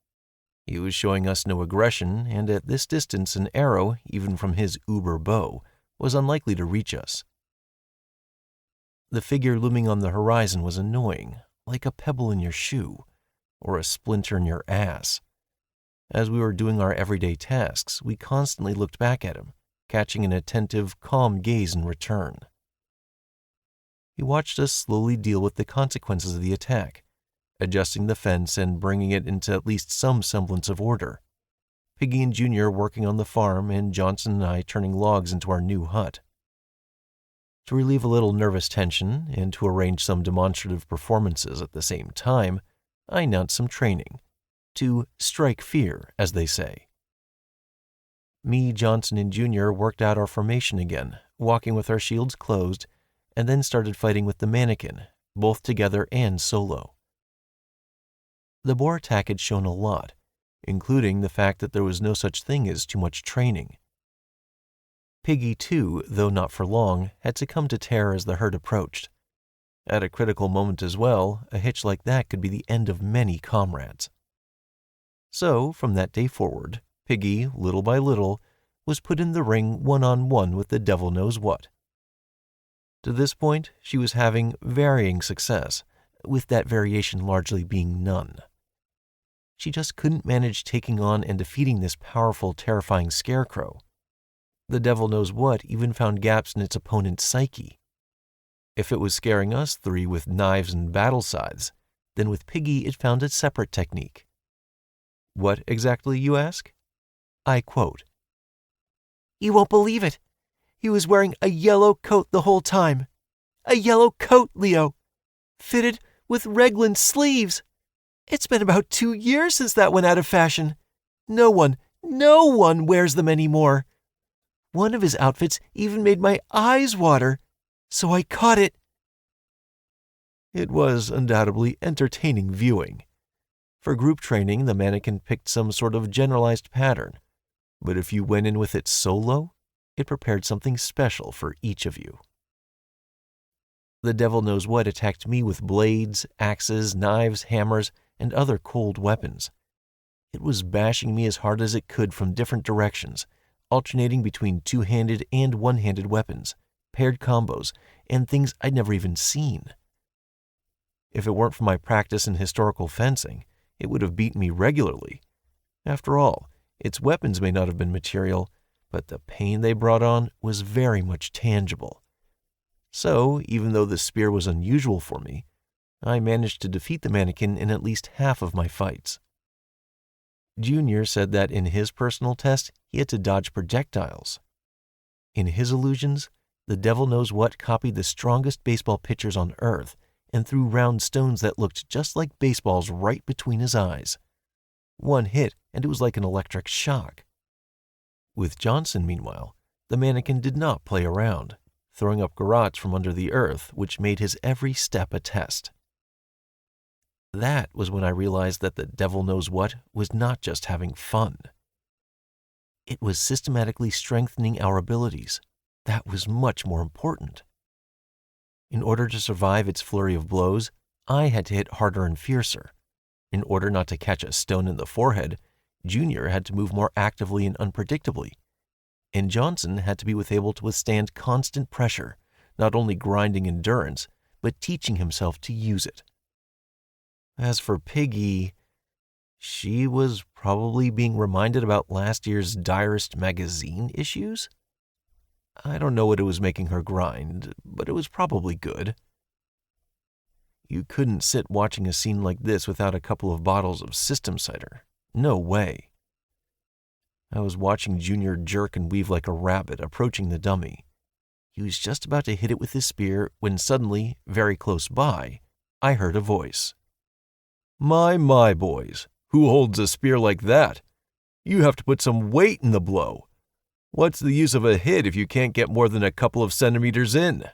He was showing us no aggression, and at this distance an arrow, even from his uber bow, was unlikely to reach us. The figure looming on the horizon was annoying, like a pebble in your shoe, or a splinter in your ass. As we were doing our everyday tasks, we constantly looked back at him, catching an attentive, calm gaze in return. He watched us slowly deal with the consequences of the attack, adjusting the fence and bringing it into at least some semblance of order. Piggy and Junior working on the farm, and Johnson and I turning logs into our new hut. To relieve a little nervous tension and to arrange some demonstrative performances at the same time, I announced some training. To strike fear, as they say. Me, Johnson, and Junior worked out our formation again, walking with our shields closed, and then started fighting with the mannequin, both together and solo. The boar attack had shown a lot, including the fact that there was no such thing as too much training. Piggy, too, though not for long, had succumbed to terror as the herd approached. At a critical moment as well, a hitch like that could be the end of many comrades. So, from that day forward, Piggy, little by little, was put in the ring one-on-one with the devil knows what. To this point, she was having varying success, with that variation largely being none. She just couldn't manage taking on and defeating this powerful, terrifying scarecrow. The devil knows what even found gaps in its opponent's psyche. If it was scaring us 3 with knives and battle scythes, then with Piggy it found a separate technique. What exactly, you ask? I quote, You won't believe it. He was wearing a yellow coat the whole time. A yellow coat, Leo. Fitted with raglan sleeves. It's been about 2 years since that went out of fashion. No one wears them anymore. One of his outfits even made my eyes water, so I caught it. It was undoubtedly entertaining viewing. For group training, the mannequin picked some sort of generalized pattern, but if you went in with it solo, it prepared something special for each of you. The devil knows what attacked me with blades, axes, knives, hammers, and other cold weapons. It was bashing me as hard as it could from different directions, alternating between two-handed and one-handed weapons, paired combos, and things I'd never even seen. If it weren't for my practice in historical fencing, it would have beaten me regularly. After all, its weapons may not have been material, but the pain they brought on was very much tangible. So, even though the spear was unusual for me, I managed to defeat the mannequin in at least half of my fights. Junior said that in his personal test, he had to dodge projectiles. In his illusions, the devil knows what copied the strongest baseball pitchers on Earth and threw round stones that looked just like baseballs right between his eyes. One hit, and it was like an electric shock. With Johnson, meanwhile, the mannequin did not play around, throwing up garrotes from under the earth, which made his every step a test. That was when I realized that the devil knows what was not just having fun. It was systematically strengthening our abilities. That was much more important. In order to survive its flurry of blows, I had to hit harder and fiercer. In order not to catch a stone in the forehead, Junior had to move more actively and unpredictably. And Johnson had to be able to withstand constant pressure, not only grinding endurance, but teaching himself to use it. As for Piggy, she was probably being reminded about last year's Diarist magazine issues? I don't know what it was making her grind, but it was probably good. You couldn't sit watching a scene like this without a couple of bottles of system cider. No way. I was watching Junior jerk and weave like a rabbit, approaching the dummy. He was just about to hit it with his spear when suddenly, very close by, I heard a voice. My, boys, who holds a spear like that? You have to put some weight in the blow. What's the use of a hit if you can't get more than a couple of centimeters in?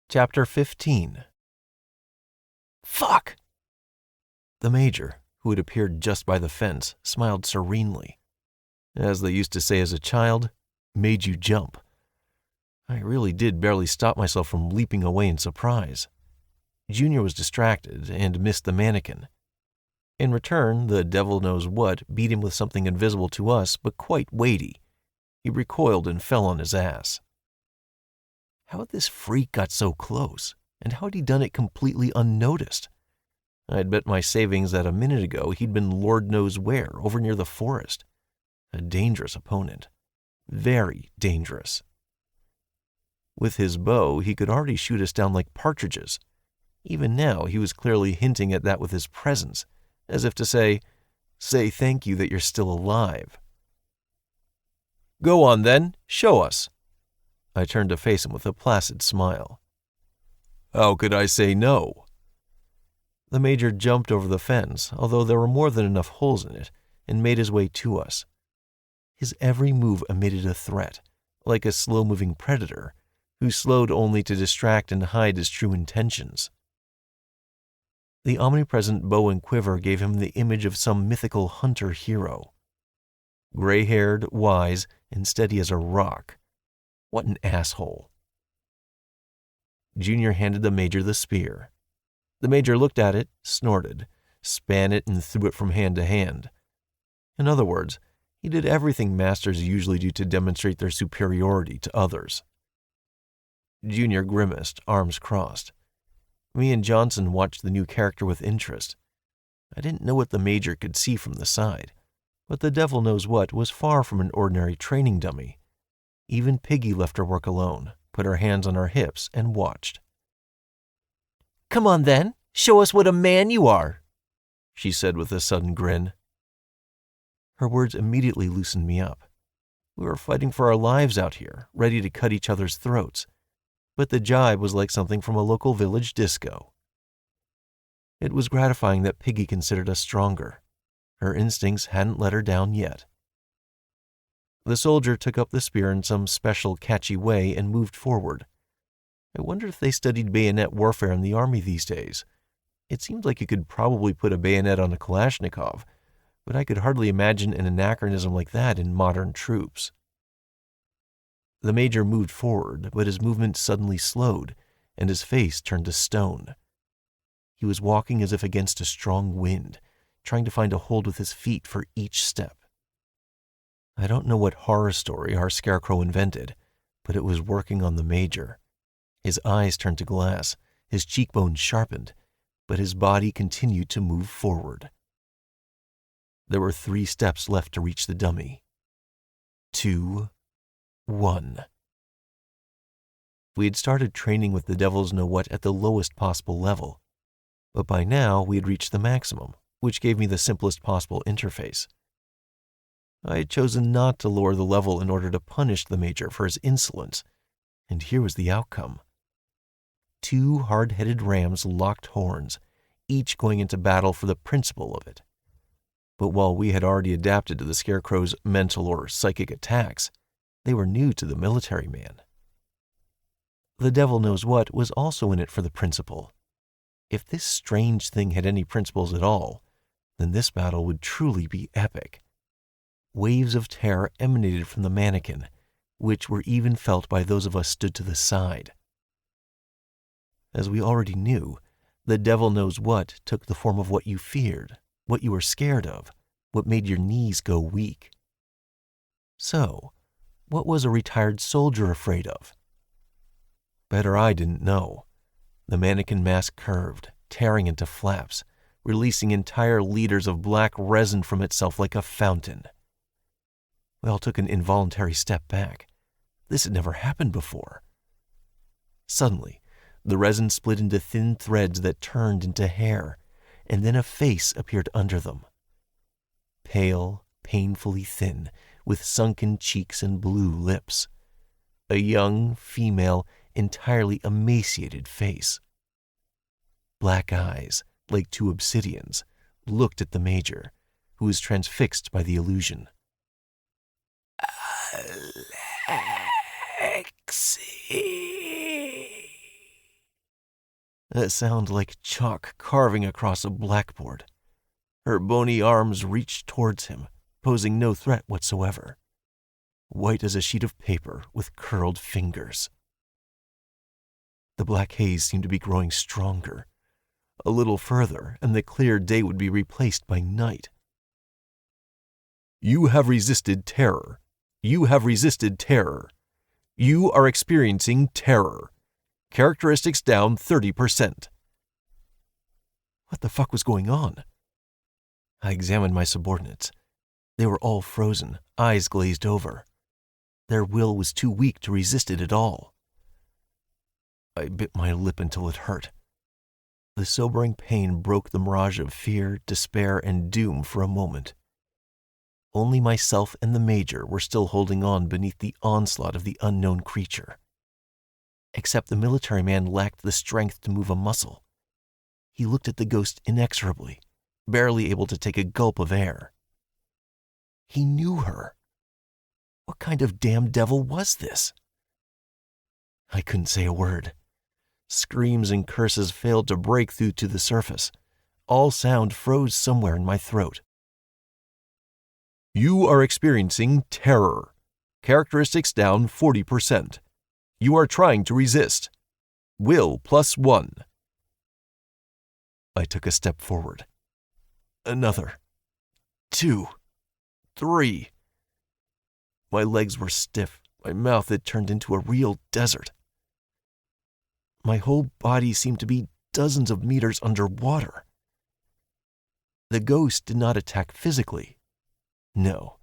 Chapter 15. Fuck! The Major, who had appeared just by the fence, smiled serenely. As they used to say as a child, made you jump. I really did barely stop myself from leaping away in surprise. Junior was distracted and missed the mannequin. In return, the devil knows what beat him with something invisible to us but quite weighty. He recoiled and fell on his ass. How had this freak got so close, and how had he done it completely unnoticed? I'd bet my savings that a minute ago he'd been Lord knows where, over near the forest. A dangerous opponent. Very dangerous. With his bow, he could already shoot us down like partridges. Even now, he was clearly hinting at that with his presence, as if to say thank you that you're still alive. Go on then, show us. I turned to face him with a placid smile. How could I say no? The Major jumped over the fence, although there were more than enough holes in it, and made his way to us. His every move emitted a threat, like a slow-moving predator, who slowed only to distract and hide his true intentions. The omnipresent bow and quiver gave him the image of some mythical hunter hero. Gray-haired, wise, and steady as a rock. What an asshole. Junior handed the Major the spear. The Major looked at it, snorted, span it, and threw it from hand to hand. In other words, he did everything masters usually do to demonstrate their superiority to others. Junior grimaced, arms crossed. Me and Johnson watched the new character with interest. I didn't know what the Major could see from the side, but the devil knows what was far from an ordinary training dummy. Even Piggy left her work alone, put her hands on her hips, and watched. Come on then, show us what a man you are, she said with a sudden grin. Her words immediately loosened me up. We were fighting for our lives out here, ready to cut each other's throats, but the jibe was like something from a local village disco. It was gratifying that Piggy considered us stronger. Her instincts hadn't let her down yet. The soldier took up the spear in some special catchy way and moved forward. I wondered if they studied bayonet warfare in the army these days. It seemed like you could probably put a bayonet on a Kalashnikov, but I could hardly imagine an anachronism like that in modern troops. The major moved forward, but his movement suddenly slowed, and his face turned to stone. He was walking as if against a strong wind, trying to find a hold with his feet for each step. I don't know what horror story our scarecrow invented, but it was working on the major. His eyes turned to glass, his cheekbones sharpened, but his body continued to move forward. There were 3 steps left to reach the dummy. 2, 1. We had started training with the Devils Know What at the lowest possible level, but by now we had reached the maximum, which gave me the simplest possible interface. I had chosen not to lower the level in order to punish the major for his insolence, and here was the outcome. 2 hard-headed rams locked horns, each going into battle for the principle of it. But while we had already adapted to the Scarecrow's mental or psychic attacks, they were new to the military man. The Devil Knows What was also in it for the principle. If this strange thing had any principles at all, then this battle would truly be epic. Waves of terror emanated from the mannequin, which were even felt by those of us stood to the side. As we already knew, the Devil Knows What took the form of what you feared, what you were scared of, what made your knees go weak. So, what was a retired soldier afraid of? Better I didn't know. The mannequin mask curved, tearing into flaps, releasing entire liters of black resin from itself like a fountain. We all took an involuntary step back. This had never happened before. Suddenly, the resin split into thin threads that turned into hair, and then a face appeared under them. Pale, painfully thin, with sunken cheeks and blue lips. A young, female, entirely emaciated face. Black eyes, like 2 obsidians, looked at the major, who was transfixed by the illusion. Alexei. That sounded like chalk carving across a blackboard. Her bony arms reached towards him, posing no threat whatsoever. White as a sheet of paper with curled fingers. The black haze seemed to be growing stronger. A little further, and the clear day would be replaced by night. You have resisted terror. You have resisted terror. You are experiencing terror. Characteristics down 30%. What the fuck was going on? I examined my subordinates. They were all frozen, eyes glazed over. Their will was too weak to resist it at all. I bit my lip until it hurt. The sobering pain broke the mirage of fear, despair, and doom for a moment. Only myself and the major were still holding on beneath the onslaught of the unknown creature. Except the military man lacked the strength to move a muscle. He looked at the ghost inexorably, barely able to take a gulp of air. He knew her. What kind of damn devil was this? I couldn't say a word. Screams and curses failed to break through to the surface. All sound froze somewhere in my throat. You are experiencing terror. Characteristics down 40%. You are trying to resist. Will +1. I took a step forward. Another. 2. 3. My legs were stiff. My mouth had turned into a real desert. My whole body seemed to be dozens of meters underwater. The ghost did not attack physically. No,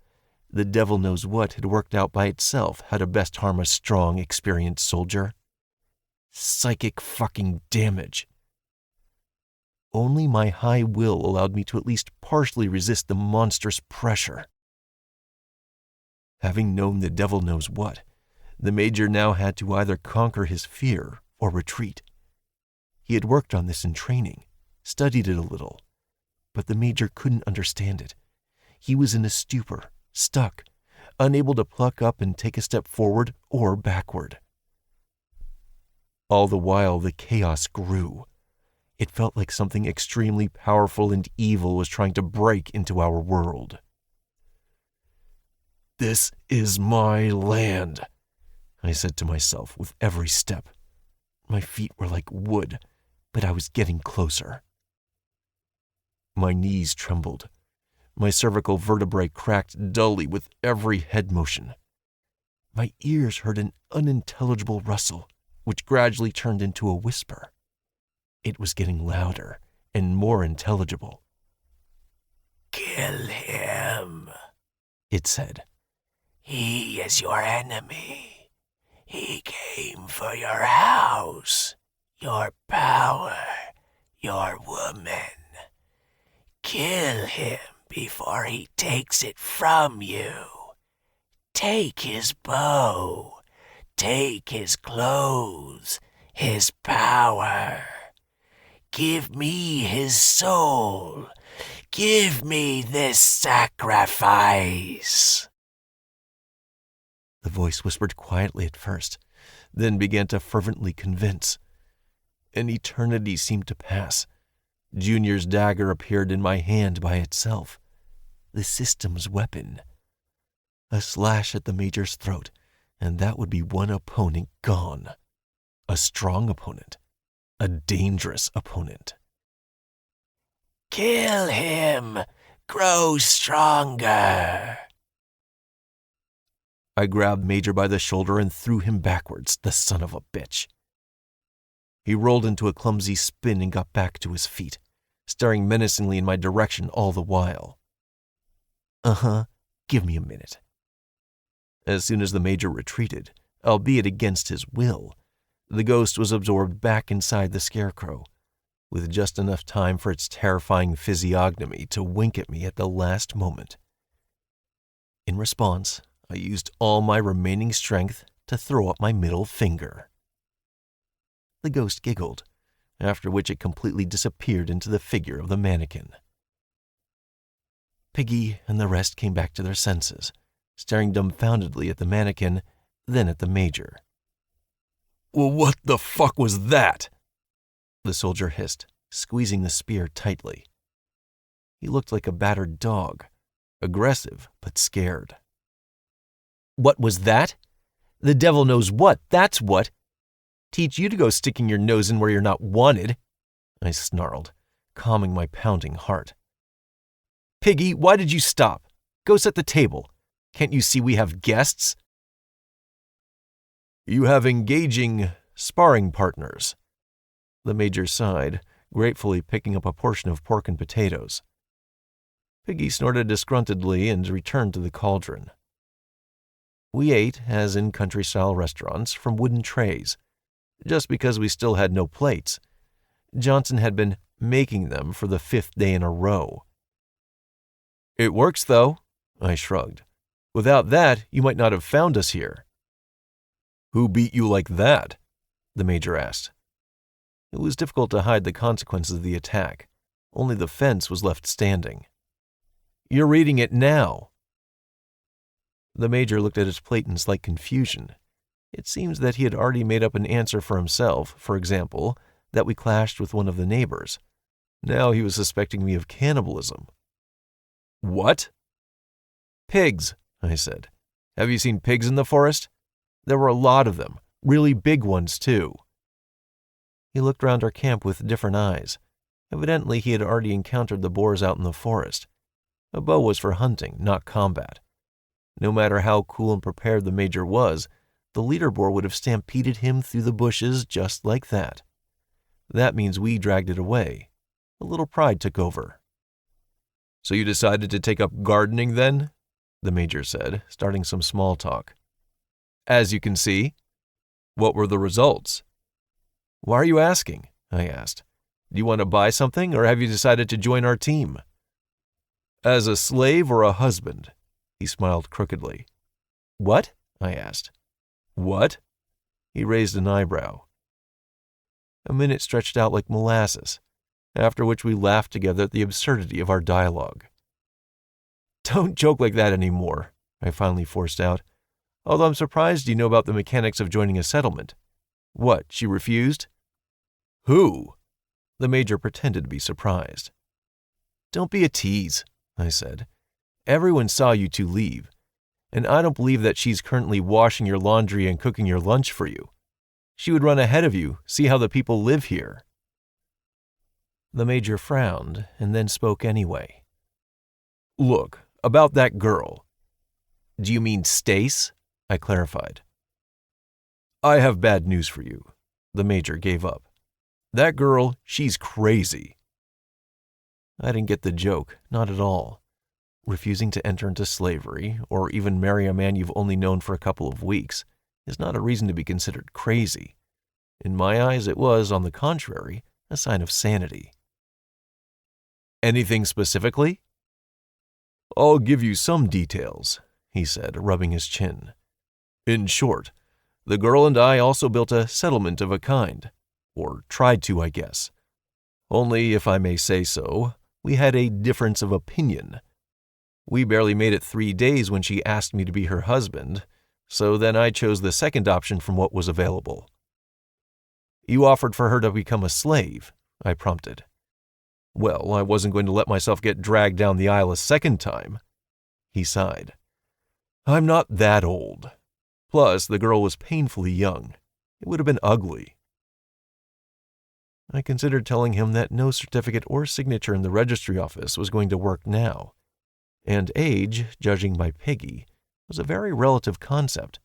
the Devil Knows What had worked out by itself how to best harm a strong, experienced soldier. Psychic fucking damage. Only my high will allowed me to at least partially resist the monstrous pressure. Having known the Devil Knows What, the major now had to either conquer his fear or retreat. He had worked on this in training, studied it a little, but the major couldn't understand it. He was in a stupor, stuck, unable to pluck up and take a step forward or backward. All the while, the chaos grew. It felt like something extremely powerful and evil was trying to break into our world. "This is my land," I said to myself with every step. My feet were like wood, but I was getting closer. My knees trembled. My cervical vertebrae cracked dully with every head motion. My ears heard an unintelligible rustle, which gradually turned into a whisper. It was getting louder and more intelligible. "Kill him," it said. "He is your enemy. He came for your house, your power, your woman. Kill him before he takes it from you. Take his bow, take his clothes, his power. Give me his soul. Give me this sacrifice." The voice whispered quietly at first, then began to fervently convince. An eternity seemed to pass. Junior's dagger appeared in my hand by itself. The system's weapon. A slash at the Major's throat, and that would be one opponent gone. A strong opponent. A dangerous opponent. "Kill him. Grow stronger." I grabbed Major by the shoulder and threw him backwards, the son of a bitch. He rolled into a clumsy spin and got back to his feet, staring menacingly in my direction all the while. Give me a minute. As soon as the Major retreated, albeit against his will, the ghost was absorbed back inside the scarecrow, with just enough time for its terrifying physiognomy to wink at me at the last moment. In response, I used all my remaining strength to throw up my middle finger. The ghost giggled, after which it completely disappeared into the figure of the mannequin. Piggy and the rest came back to their senses, staring dumbfoundedly at the mannequin, then at the Major. "Well, what the fuck was that?" the soldier hissed, squeezing the spear tightly. He looked like a battered dog, aggressive but scared. "What was that? The devil knows what, that's what. Teach you to go sticking your nose in where you're not wanted," I snarled, calming my pounding heart. "Piggy, why did you stop? Go set the table. Can't you see we have guests?" "You have engaging sparring partners." The Major sighed, gratefully picking up a portion of pork and potatoes. Piggy snorted disgruntledly and returned to the cauldron. We ate, as in country-style restaurants, from wooden trays. Just because we still had no plates, Johnson had been making them for the 5th day in a row. "It works, though," I shrugged. "Without that, you might not have found us here." "Who beat you like that?" the Major asked. It was difficult to hide the consequences of the attack. Only the fence was left standing. "You're reading it now." The Major looked at his plate in slight confusion. It seems that he had already made up an answer for himself, for example, that we clashed with one of the neighbors. Now he was suspecting me of cannibalism. "What?" "Pigs," I said. "Have you seen pigs in the forest? There were a lot of them, really big ones, too." He looked round our camp with different eyes. Evidently, he had already encountered the boars out in the forest. A bow was for hunting, not combat. No matter how cool and prepared the Major was, the leader boar would have stampeded him through the bushes just like that. That means we dragged it away. A little pride took over. "So you decided to take up gardening then?" the Major said, starting some small talk. "As you can see. What were the results?" "Why are you asking?" I asked. "Do you want to buy something, or have you decided to join our team?" "As a slave or a husband?" He smiled crookedly. "What?" I asked. "What?" He raised an eyebrow. A minute stretched out like molasses, after which we laughed together at the absurdity of our dialogue. "Don't joke like that anymore," I finally forced out, although I'm surprised you know about the mechanics of joining a settlement. What, she refused? "Who?" The Major pretended to be surprised. "Don't be a tease," I said. "Everyone saw you two leave, and I don't believe that she's currently washing your laundry and cooking your lunch for you. She would run ahead of you, see how the people live here." The Major frowned and then spoke anyway. "Look, about that girl." "Do you mean Stace?" I clarified. "I have bad news for you." The Major gave up. "That girl, she's crazy." I didn't get the joke, not at all. Refusing to enter into slavery, or even marry a man you've only known for a couple of weeks, is not a reason to be considered crazy. In my eyes, it was, on the contrary, a sign of sanity. "Anything specifically?" "I'll give you some details," he said, rubbing his chin. "In short, the girl and I also built a settlement of a kind. Or tried to, I guess. Only, if I may say so, we had a difference of opinion. We barely made it 3 days when she asked me to be her husband, so then I chose the second option from what was available." "You offered for her to become a slave," I prompted. "Well, I wasn't going to let myself get dragged down the aisle a second time." He sighed. "I'm not that old. Plus, the girl was painfully young. It would have been ugly." I considered telling him that no certificate or signature in the registry office was going to work now, and age, judging by Piggy, was a very relative concept.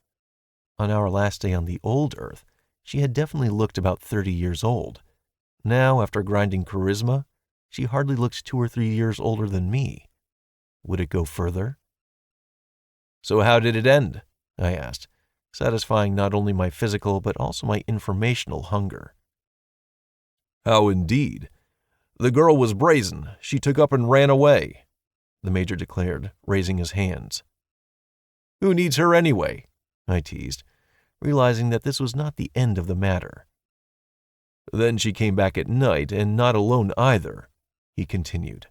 On our last day on the old Earth, she had definitely looked about 30 years old. Now, after grinding charisma, she hardly looked 2 or 3 years older than me. Would it go further? "So how did it end?" I asked, satisfying not only my physical but also my informational hunger. "How indeed? The girl was brazen. She took up and ran away," the Major declared, raising his hands. "Who needs her anyway?" I teased, realizing that this was not the end of the matter. "Then she came back at night, and not alone either," he continued.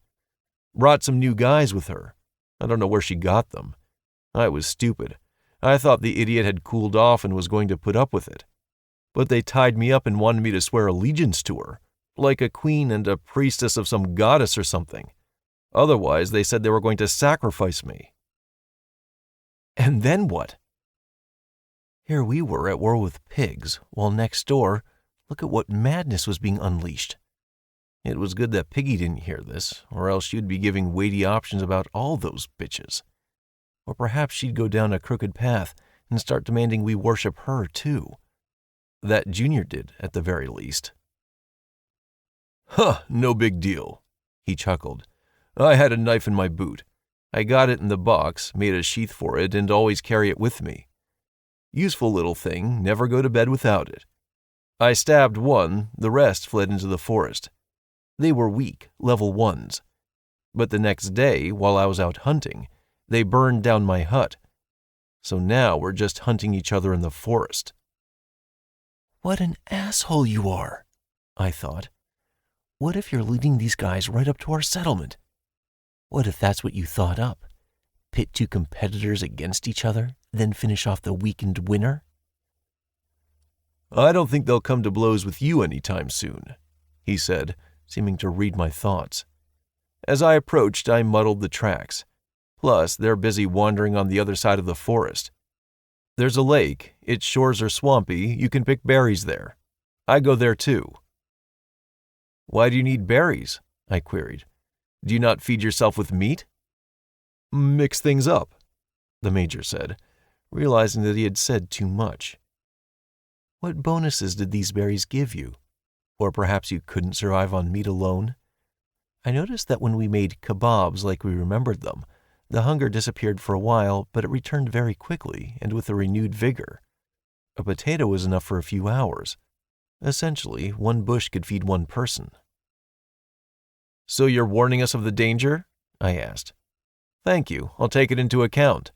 "Brought some new guys with her. I don't know where she got them. I was stupid. I thought the idiot had cooled off and was going to put up with it. But they tied me up and wanted me to swear allegiance to her, like a queen and a priestess of some goddess or something. Otherwise, they said they were going to sacrifice me." "And then what?" Here we were at war with pigs, while next door, look at what madness was being unleashed. It was good that Piggy didn't hear this, or else she'd be giving weighty options about all those bitches. Or perhaps she'd go down a crooked path and start demanding we worship her, too. That Junior did, at the very least. "Huh, no big deal," he chuckled. "I had a knife in my boot. I got it in the box, made a sheath for it, and always carry it with me. Useful little thing, never go to bed without it. I stabbed one, the rest fled into the forest. They were weak, level 1s. But the next day, while I was out hunting, they burned down my hut. So now we're just hunting each other in the forest." "What an asshole you are," I thought. "What if you're leading these guys right up to our settlement? What if that's what you thought up? Pit 2 competitors against each other, then finish off the weakened winner?" "I don't think they'll come to blows with you anytime soon," he said, seeming to read my thoughts. As I approached, I muddled the tracks. Plus, they're busy wandering on the other side of the forest. There's a lake. Its shores are swampy. You can pick berries there. I go there too." "Why do you need berries?" I queried. "Do you not feed yourself with meat?" "Mix things up," the Major said, realizing that he had said too much. "What bonuses did these berries give you? Or perhaps you couldn't survive on meat alone?" I noticed that when we made kebabs like we remembered them, the hunger disappeared for a while, but it returned very quickly and with a renewed vigor. A potato was enough for a few hours. Essentially, one bush could feed one person. "So you're warning us of the danger?" I asked. "Thank you. I'll take it into account."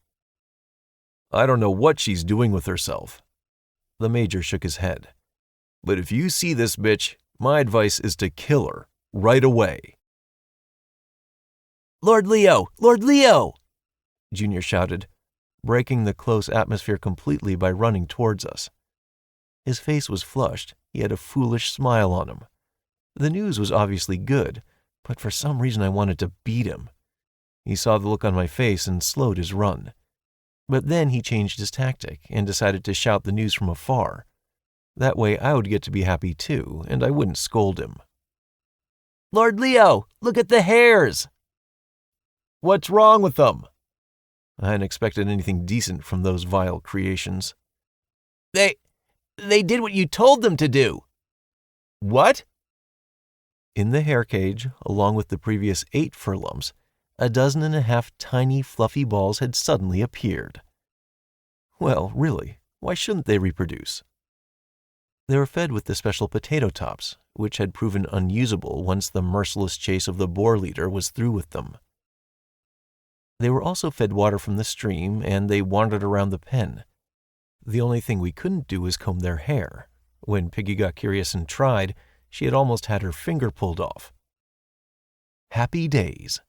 "I don't know what she's doing with herself." The Major shook his head. "But if you see this bitch, my advice is to kill her right away." "Lord Leo! Lord Leo!" Junior shouted, breaking the close atmosphere completely by running towards us. His face was flushed. He had a foolish smile on him. The news was obviously good, but for some reason I wanted to beat him. He saw the look on my face and slowed his run. But then he changed his tactic and decided to shout the news from afar. That way I would get to be happy too, and I wouldn't scold him. Lord Leo, look at the hares! What's wrong with them? I hadn't expected anything decent from those vile creations. They did what you told them to do. What? In the hair cage, along with the previous 8 fur lumps, 12 tiny fluffy balls had suddenly appeared. Well, really, why shouldn't they reproduce? They were fed with the special potato tops, which had proven unusable once the merciless chase of the boar leader was through with them. They were also fed water from the stream, and they wandered around the pen. The only thing we couldn't do was comb their hair. When Piggy got curious and tried, she had almost had her finger pulled off. Happy days.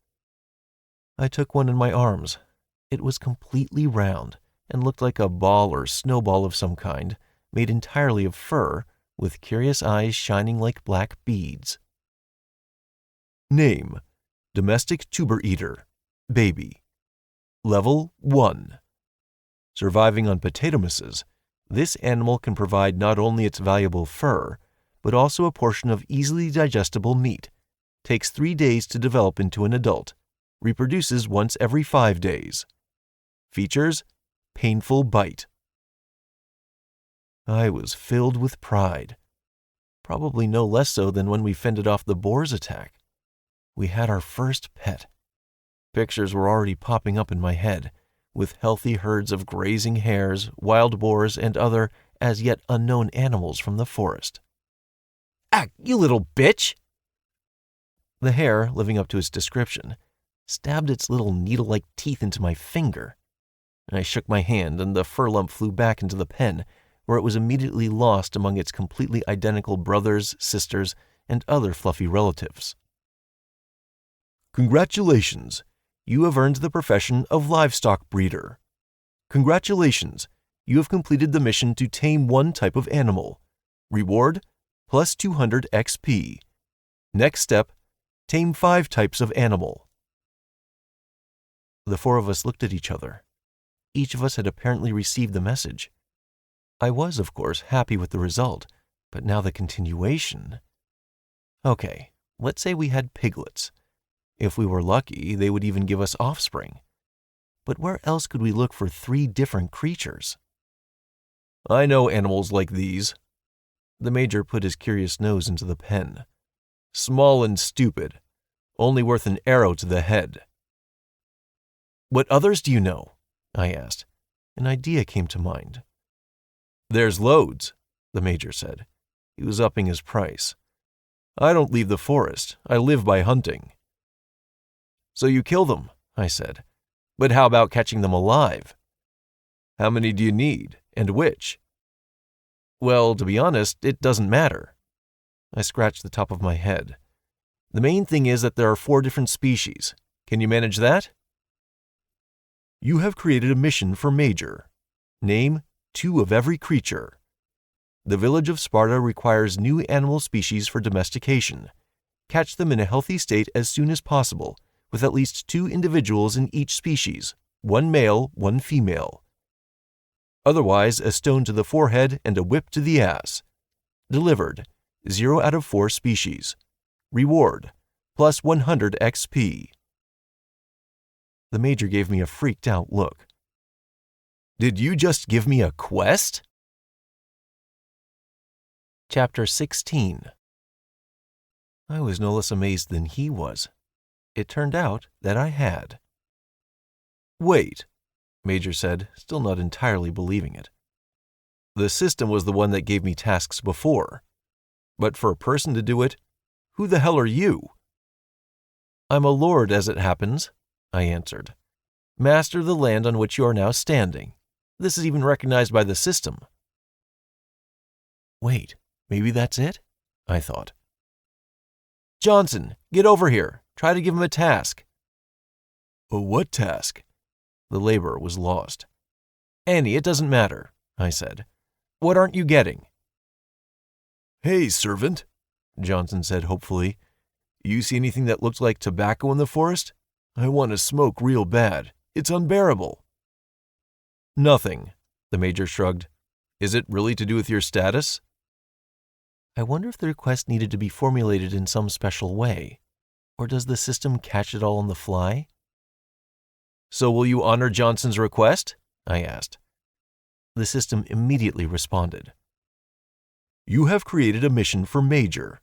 I took one in my arms. It was completely round and looked like a ball or snowball of some kind, made entirely of fur, with curious eyes shining like black beads. Name: Domestic Tuber Eater, Baby. Level 1. Surviving on potatomuses, this animal can provide not only its valuable fur, but also a portion of easily digestible meat. Takes 3 days to develop into an adult. Reproduces once every 5 days. Features: painful bite. I was filled with pride. Probably no less so than when we fended off the boar's attack. We had our first pet. Pictures were already popping up in my head, with healthy herds of grazing hares, wild boars, and other as yet unknown animals from the forest. Ah, you little bitch! The hare, living up to its description, stabbed its little needle-like teeth into my finger. I shook my hand, and the fur lump flew back into the pen, where it was immediately lost among its completely identical brothers, sisters, and other fluffy relatives. Congratulations! You have earned the profession of livestock breeder. Congratulations! You have completed the mission to tame one type of animal. Reward: plus 200 XP. Next step: tame 5 types of animal. The 4 of us looked at each other. Each of us had apparently received the message. I was, of course, happy with the result, but now the continuation. Okay, let's say we had piglets. If we were lucky, they would even give us offspring. But where else could we look for 3 different creatures? I know animals like these. The Major put his curious nose into the pen. Small and stupid, only worth an arrow to the head. What others do you know? I asked. An idea came to mind. There's loads, the Major said. He was upping his price. I don't leave the forest. I live by hunting. So you kill them, I said. But how about catching them alive? How many do you need, and which? Well, to be honest, it doesn't matter. I scratched the top of my head. The main thing is that there are 4 different species. Can you manage that? You have created a mission for Major. Name: 2 of every creature. The village of Sparta requires new animal species for domestication. Catch them in a healthy state as soon as possible, with at least 2 individuals in each species, 1 male, 1 female. Otherwise, a stone to the forehead and a whip to the ass. Delivered: 0 out of 4 species. Reward: plus 100 XP. The Major gave me a freaked out look. Did you just give me a quest? Chapter 16. I was no less amazed than he was. It turned out that I had. Wait, Major said, still not entirely believing it. The system was the one that gave me tasks before. But for a person to do it, who the hell are you? I'm a lord, as it happens, I answered. Master of the land on which you are now standing. This is even recognized by the system. Wait, maybe that's it? I thought. Johnson, get over here. Try to give him a task. A what task? The laborer was lost. Any, it doesn't matter, I said. What aren't you getting? Hey, servant, Johnson said hopefully. "You see anything that looks like tobacco in the forest? I want to smoke real bad. It's unbearable." "Nothing," the Major shrugged. "Is it really to do with your status?" I wonder if the request needed to be formulated in some special way, or does the system catch it all on the fly? "So will you honor Johnson's request?" I asked. The system immediately responded. "You have created a mission for Major.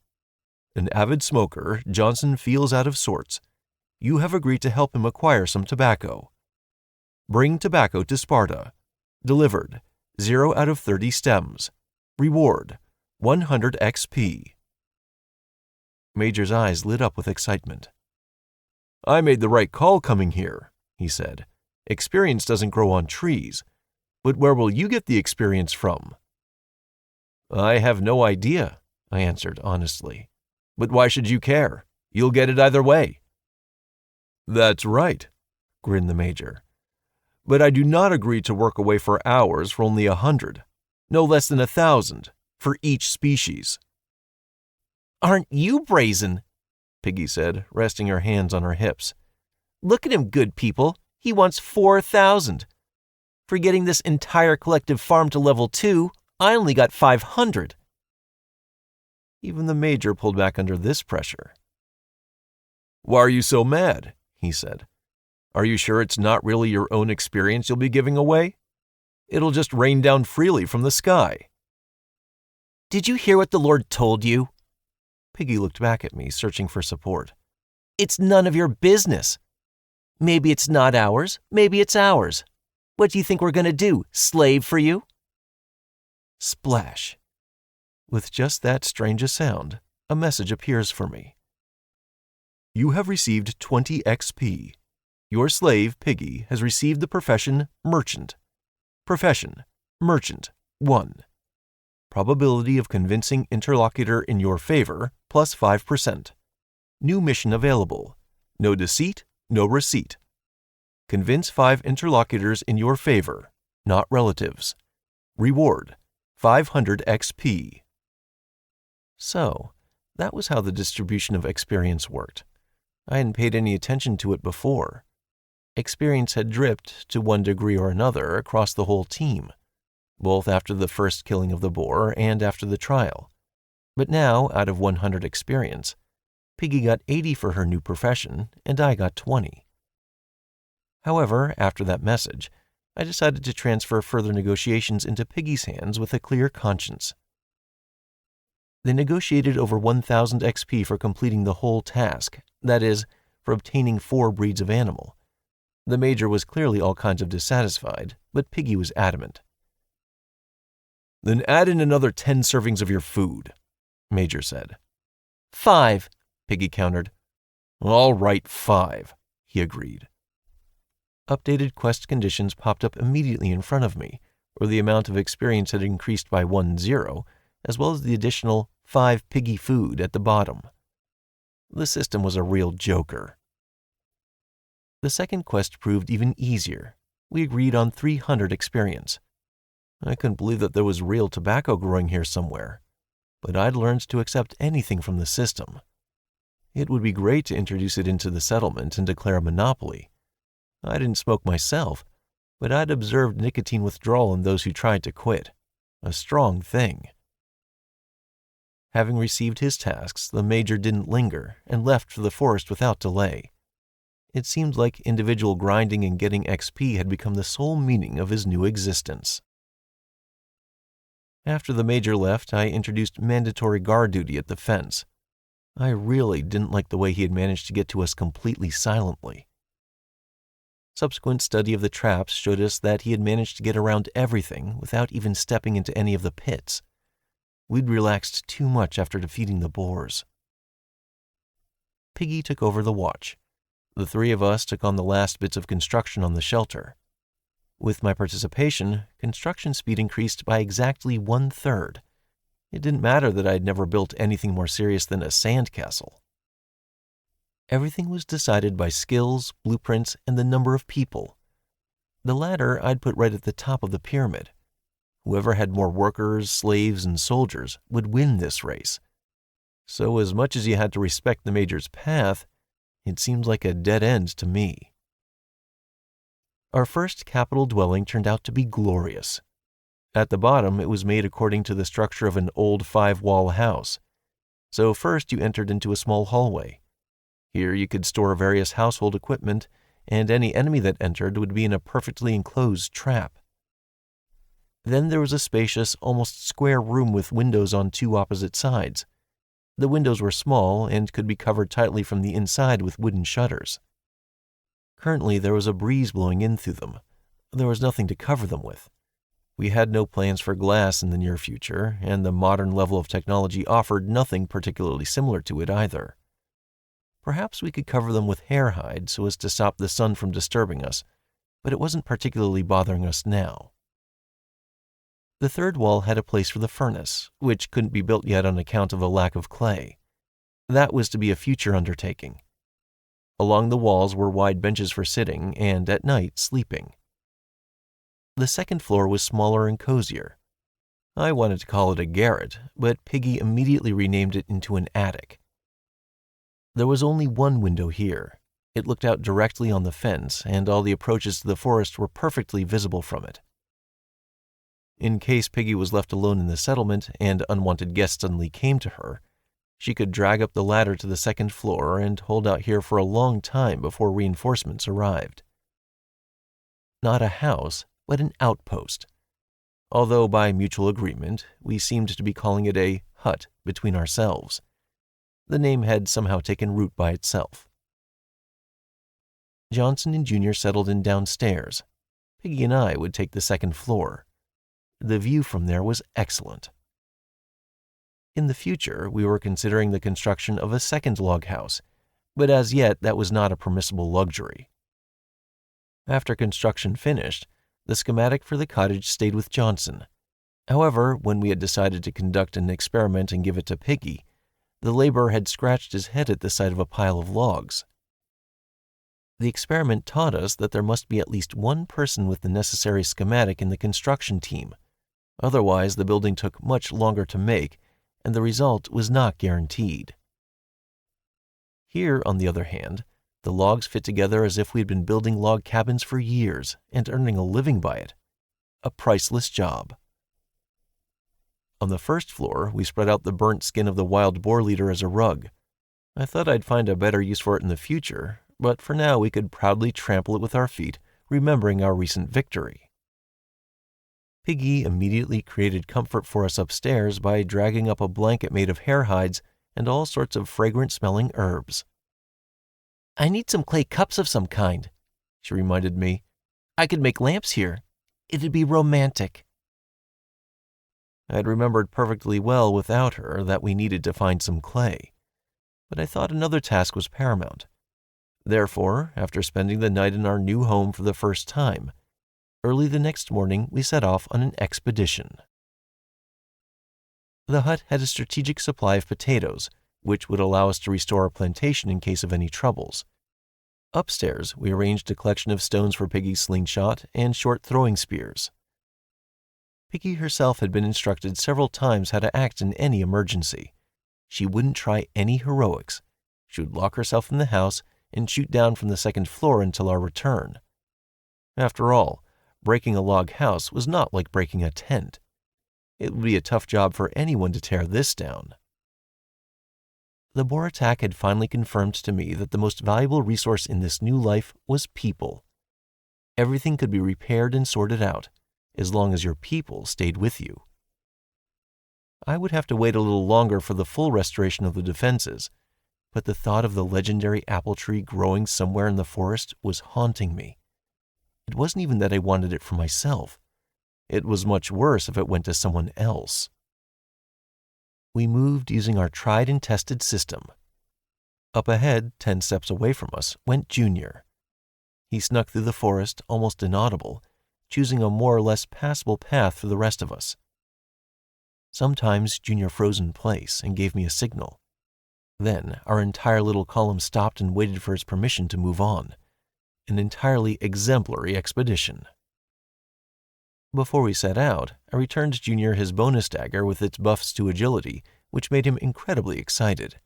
An avid smoker, Johnson feels out of sorts. You have agreed to help him acquire some tobacco. Bring tobacco to Sparta. Delivered. 0 out of 30 stems. Reward. 100 XP. Major's eyes lit up with excitement. "I made the right call coming here," he said. "Experience doesn't grow on trees. But where will you get the experience from?" "I have no idea," I answered honestly. "But why should you care? You'll get it either way." "That's right," grinned the Major. "But I do not agree to work away for hours for only 100, no less than 1,000, for each species." "Aren't you brazen?" Piggy said, resting her hands on her hips. "Look at him, good people. He wants 4,000. For getting this entire collective farm to level 2, I only got 500. Even the Major pulled back under this pressure. "Why are you so mad?" he said. "Are you sure it's not really your own experience you'll be giving away? It'll just rain down freely from the sky." "Did you hear what the Lord told you?" Piggy looked back at me, searching for support. "It's none of your business. Maybe it's not ours, maybe it's ours. What do you think we're going to do, slave for you?" Splash. With just that strange a sound, a message appears for me. "You have received 20 XP. Your slave, Piggy, has received the profession Merchant. Profession, Merchant, 1. Probability of convincing interlocutor in your favor, plus 5%. New mission available. No deceit, no receipt. Convince 5 interlocutors in your favor, not relatives. Reward, 500 XP. So, that was how the distribution of experience worked. I hadn't paid any attention to it before. Experience had dripped, to one degree or another, across the whole team, both after the first killing of the boar and after the trial. But now, out of 100 experience, Piggy got 80 for her new profession, and I got 20. However, after that message, I decided to transfer further negotiations into Piggy's hands with a clear conscience. They negotiated over 1,000 XP for completing the whole task, that is, for obtaining 4 breeds of animal. The Major was clearly all kinds of dissatisfied, but Piggy was adamant. "Then add in another 10 servings of your food," Major said. 5, Piggy countered. "All right, 5, he agreed. Updated quest conditions popped up immediately in front of me, where the amount of experience had increased by 10, as well as the additional 5 Piggy food at the bottom. The system was a real joker. The second quest proved even easier. We agreed on 300 experience. I couldn't believe that there was real tobacco growing here somewhere, but I'd learned to accept anything from the system. It would be great to introduce it into the settlement and declare a monopoly. I didn't smoke myself, but I'd observed nicotine withdrawal in those who tried to quit. A strong thing. Having received his tasks, the Major didn't linger and left for the forest without delay. It seemed like individual grinding and getting XP had become the sole meaning of his new existence. After the Major left, I introduced mandatory guard duty at the fence. I really didn't like the way he had managed to get to us completely silently. Subsequent study of the traps showed us that he had managed to get around everything without even stepping into any of the pits. We'd relaxed too much after defeating the boars. Piggy took over the watch. The 3 of us took on the last bits of construction on the shelter. With my participation, construction speed increased by exactly 1/3. It didn't matter that I had never built anything more serious than a sandcastle. Everything was decided by skills, blueprints, and the number of people. The latter I'd put right at the top of the pyramid. Whoever had more workers, slaves, and soldiers would win this race. So as much as you had to respect the Major's path, it seemed like a dead end to me. Our first capital dwelling turned out to be glorious. At the bottom, it was made according to the structure of an old 5-wall house. So first you entered into a small hallway. Here you could store various household equipment, and any enemy that entered would be in a perfectly enclosed trap. Then there was a spacious, almost square room with windows on 2 opposite sides. The windows were small and could be covered tightly from the inside with wooden shutters. Currently, there was a breeze blowing in through them. There was nothing to cover them with. We had no plans for glass in the near future, and the modern level of technology offered nothing particularly similar to it either. Perhaps we could cover them with hair hide so as to stop the sun from disturbing us, but it wasn't particularly bothering us now. The third wall had a place for the furnace, which couldn't be built yet on account of a lack of clay. That was to be a future undertaking. Along the walls were wide benches for sitting and, at night, sleeping. The second floor was smaller and cozier. I wanted to call it a garret, but Piggy immediately renamed it into an attic. There was only one window here. It looked out directly on the fence, and all the approaches to the forest were perfectly visible from it. In case Piggy was left alone in the settlement and unwanted guests suddenly came to her, she could drag up the ladder to the second floor and hold out here for a long time before reinforcements arrived. Not a house, but an outpost. Although by mutual agreement, we seemed to be calling it a hut between ourselves. The name had somehow taken root by itself. Johnson and Junior settled in downstairs. Piggy and I would take the second floor. The view from there was excellent. In the future, we were considering the construction of a second log house, but as yet that was not a permissible luxury. After construction finished, the schematic for the cottage stayed with Johnson. However, when we had decided to conduct an experiment and give it to Piggy, the laborer had scratched his head at the sight of a pile of logs. The experiment taught us that there must be at least one person with the necessary schematic in the construction team. Otherwise, the building took much longer to make, and the result was not guaranteed. Here, on the other hand, the logs fit together as if we had been building log cabins for years and earning a living by it. A priceless job. On the first floor, we spread out the burnt skin of the wild boar leader as a rug. I thought I'd find a better use for it in the future, but for now we could proudly trample it with our feet, remembering our recent victory. Piggy immediately created comfort for us upstairs by dragging up a blanket made of hair hides and all sorts of fragrant-smelling herbs. "I need some clay cups of some kind," she reminded me. "I could make lamps here. It'd be romantic." I had remembered perfectly well without her that we needed to find some clay, but I thought another task was paramount. Therefore, after spending the night in our new home for the first time, early the next morning we set off on an expedition. The hut had a strategic supply of potatoes, which would allow us to restore our plantation in case of any troubles. Upstairs, we arranged a collection of stones for Piggy's slingshot and short throwing spears. Piggy herself had been instructed several times how to act in any emergency. She wouldn't try any heroics. She would lock herself in the house and shoot down from the second floor until our return. After all, breaking a log house was not like breaking a tent. It would be a tough job for anyone to tear this down. The boar attack had finally confirmed to me that the most valuable resource in this new life was people. Everything could be repaired and sorted out, as long as your people stayed with you. I would have to wait a little longer for the full restoration of the defenses, but the thought of the legendary apple tree growing somewhere in the forest was haunting me. It wasn't even that I wanted it for myself. It was much worse if it went to someone else. We moved using our tried and tested system. Up ahead, 10 steps away from us, went Junior. He snuck through the forest, almost inaudible, choosing a more or less passable path for the rest of us. Sometimes Junior froze in place and gave me a signal. Then our entire little column stopped and waited for his permission to move on. An entirely exemplary expedition. Before we set out, I returned Junior his bonus dagger with its buffs to agility, which made him incredibly excited.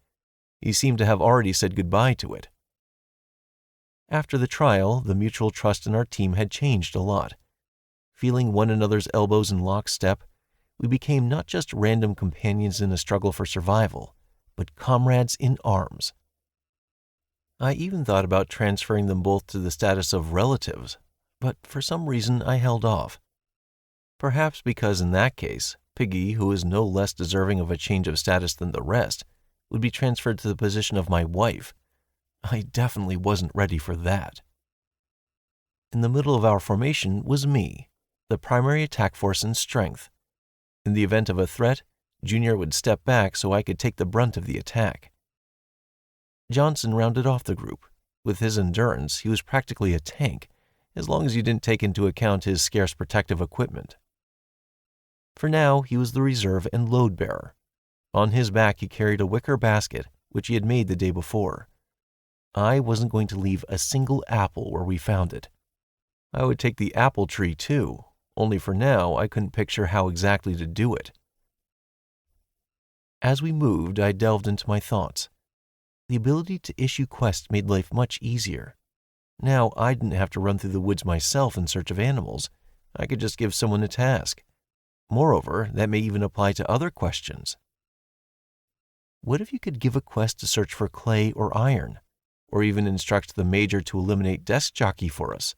He seemed to have already said goodbye to it. After the trial, the mutual trust in our team had changed a lot. Feeling one another's elbows in lockstep, we became not just random companions in a struggle for survival, but comrades in arms. I even thought about transferring them both to the status of relatives, but for some reason I held off. Perhaps because in that case, Piggy, who is no less deserving of a change of status than the rest, would be transferred to the position of my wife. I definitely wasn't ready for that. In the middle of our formation was me, the primary attack force in strength. In the event of a threat, Junior would step back so I could take the brunt of the attack. Johnson rounded off the group. With his endurance, he was practically a tank, as long as you didn't take into account his scarce protective equipment. For now, he was the reserve and load bearer. On his back, he carried a wicker basket, which he had made the day before. I wasn't going to leave a single apple where we found it. I would take the apple tree too, only for now I couldn't picture how exactly to do it. As we moved, I delved into my thoughts. The ability to issue quests made life much easier. Now I didn't have to run through the woods myself in search of animals. I could just give someone a task. Moreover, that may even apply to other questions. What if you could give a quest to search for clay or iron, or even instruct the major to eliminate desk jockey for us?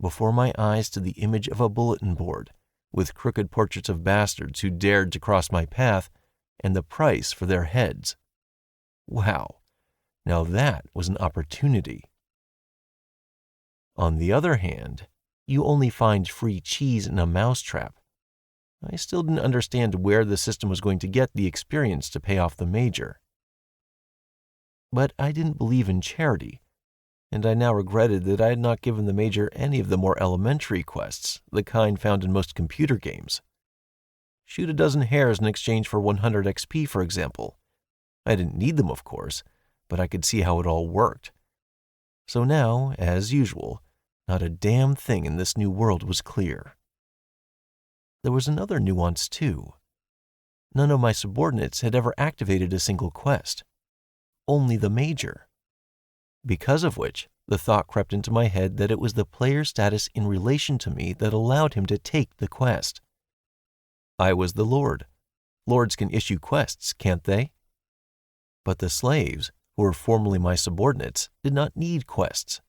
Before my eyes stood the image of a bulletin board, with crooked portraits of bastards who dared to cross my path, and the price for their heads. Wow, now that was an opportunity. On the other hand, you only find free cheese in a mousetrap. I still didn't understand where the system was going to get the experience to pay off the major. But I didn't believe in charity, and I now regretted that I had not given the major any of the more elementary quests, the kind found in most computer games. Shoot a dozen hares in exchange for 100 XP, for example. I didn't need them, of course, but I could see how it all worked. So now, as usual, not a damn thing in this new world was clear. There was another nuance, too. None of my subordinates had ever activated a single quest. Only the major. Because of which, the thought crept into my head that it was the player's status in relation to me that allowed him to take the quest. I was the lord. Lords can issue quests, can't they? But the slaves, who were formerly my subordinates, did not need quests.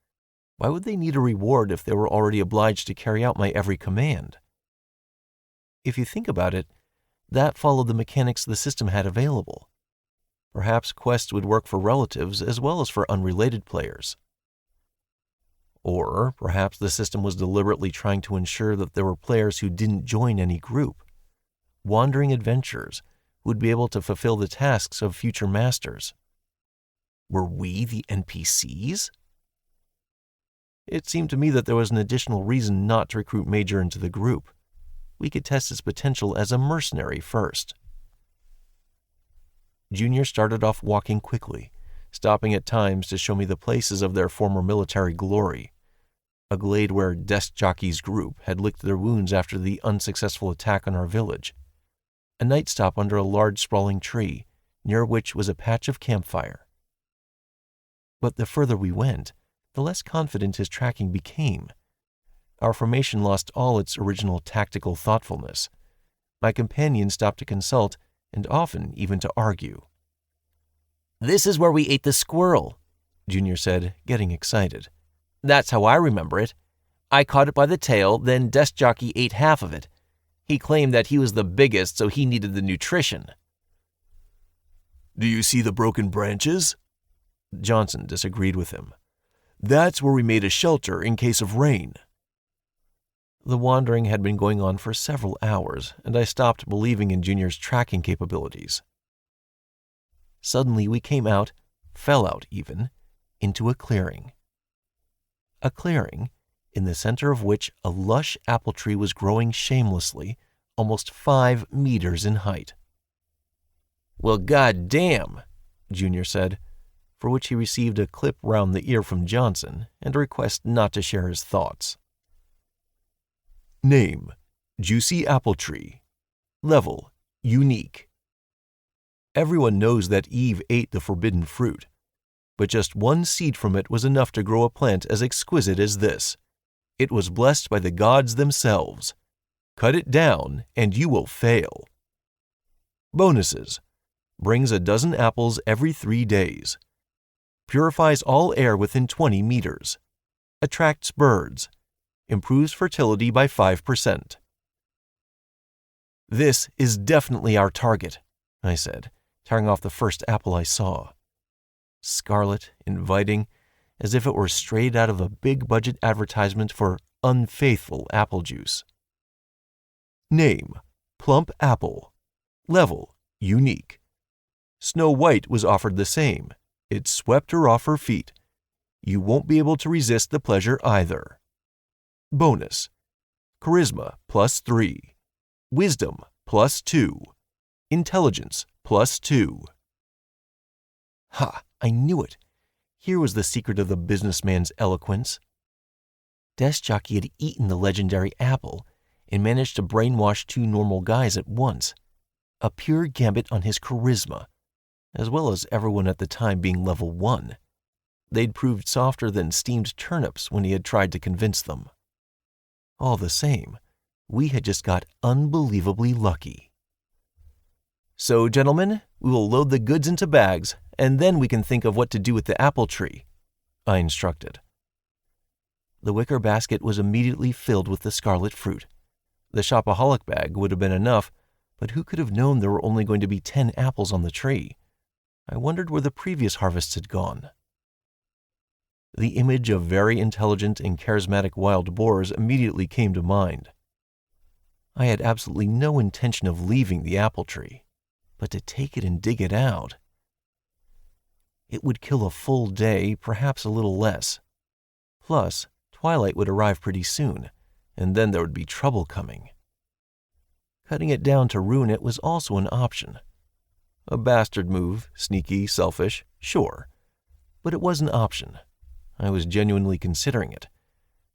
Why would they need a reward if they were already obliged to carry out my every command? If you think about it, that followed the mechanics the system had available. Perhaps quests would work for relatives as well as for unrelated players. Or perhaps the system was deliberately trying to ensure that there were players who didn't join any group, wandering adventurers who would be able to fulfill the tasks of future masters. Were we the NPCs? It seemed to me that there was an additional reason not to recruit Major into the group. We could test his potential as a mercenary first. Junior started off walking quickly, stopping at times to show me the places of their former military glory. A glade where desk jockey's group had licked their wounds after the unsuccessful attack on our village. A night stop under a large sprawling tree, near which was a patch of campfire. But the further we went, the less confident his tracking became. Our formation lost all its original tactical thoughtfulness. My companions stopped to consult, and often even to argue. "This is where we ate the squirrel," Junior said, getting excited. "That's how I remember it. I caught it by the tail, then desk jockey ate half of it. He claimed that he was the biggest, so he needed the nutrition." "Do you see the broken branches?" Johnson disagreed with him. "That's where we made a shelter in case of rain." The wandering had been going on for several hours, and I stopped believing in Junior's tracking capabilities. Suddenly we came out, fell out even, into a clearing. A clearing, in the center of which a lush apple tree was growing shamelessly, almost 5 meters in height. "Well, goddamn," Junior said, for which he received a clip round the ear from Johnson and a request not to share his thoughts. Name: Juicy Apple Tree. Level: Unique. Everyone knows that Eve ate the forbidden fruit, but just one seed from it was enough to grow a plant as exquisite as this. It was blessed by the gods themselves. Cut it down and you will fail. Bonuses. Brings a dozen apples every 3 days. Purifies all air within 20 meters. Attracts birds. Improves fertility by 5%. This is definitely our target, I said, tearing off the first apple I saw. Scarlet, inviting, as if it were straight out of a big-budget advertisement for unfaithful apple juice. Name, Plump Apple. Level, Unique. Snow White was offered the same. It swept her off her feet. You won't be able to resist the pleasure either. Bonus. Charisma +3. Wisdom +2. Intelligence +2. Ha! I knew it. Here was the secret of the businessman's eloquence. Desk Jockey had eaten the legendary apple and managed to brainwash 2 normal guys at once. A pure gambit on his charisma, as well as everyone at the time being level 1. They'd proved softer than steamed turnips when he had tried to convince them. All the same, we had just got unbelievably lucky. So, gentlemen, we will load the goods into bags, and then we can think of what to do with the apple tree, I instructed. The wicker basket was immediately filled with the scarlet fruit. The shopaholic bag would have been enough, but who could have known there were only going to be 10 apples on the tree? I wondered where the previous harvests had gone. The image of very intelligent and charismatic wild boars immediately came to mind. I had absolutely no intention of leaving the apple tree, but to take it and dig it out. It would kill a full day, perhaps a little less. Plus, twilight would arrive pretty soon, and then there would be trouble coming. Cutting it down to ruin it was also an option. A bastard move, sneaky, selfish, sure. But it was an option. I was genuinely considering it.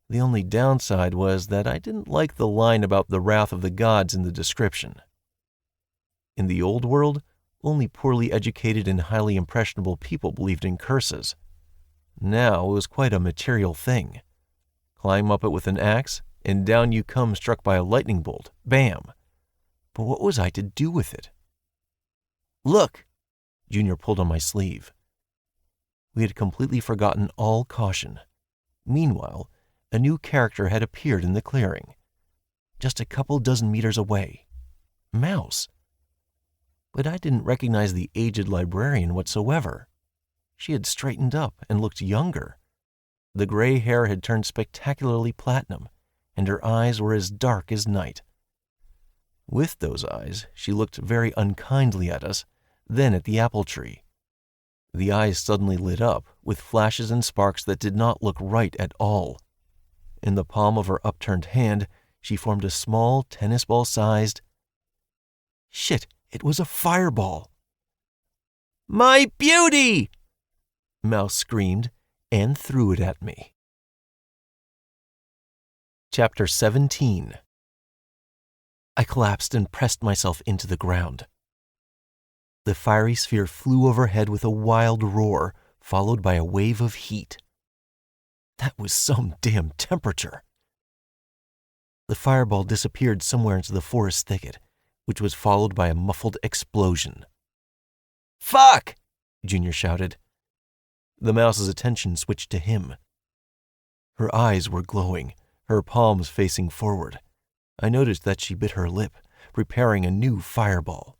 The only downside was that I didn't like the line about the wrath of the gods in the description. In the old world, only poorly educated and highly impressionable people believed in curses. Now it was quite a material thing. Climb up it with an axe, and down you come struck by a lightning bolt. Bam! But what was I to do with it? Look! Junior pulled on my sleeve. We had completely forgotten all caution. Meanwhile, a new character had appeared in the clearing. Just a couple dozen meters away. Mouse. But I didn't recognize the aged librarian whatsoever. She had straightened up and looked younger. The gray hair had turned spectacularly platinum, and her eyes were as dark as night. With those eyes, she looked very unkindly at us, then at the apple tree. The eyes suddenly lit up, with flashes and sparks that did not look right at all. In the palm of her upturned hand, she formed a small tennis ball-sized... Shit, it was a fireball! My beauty! Mouse screamed and threw it at me. Chapter 17. I collapsed and pressed myself into the ground. The fiery sphere flew overhead with a wild roar, followed by a wave of heat. That was some damn temperature. The fireball disappeared somewhere into the forest thicket, which was followed by a muffled explosion. Fuck! Junior shouted. The mouse's attention switched to him. Her eyes were glowing, her palms facing forward. I noticed that she bit her lip, preparing a new fireball.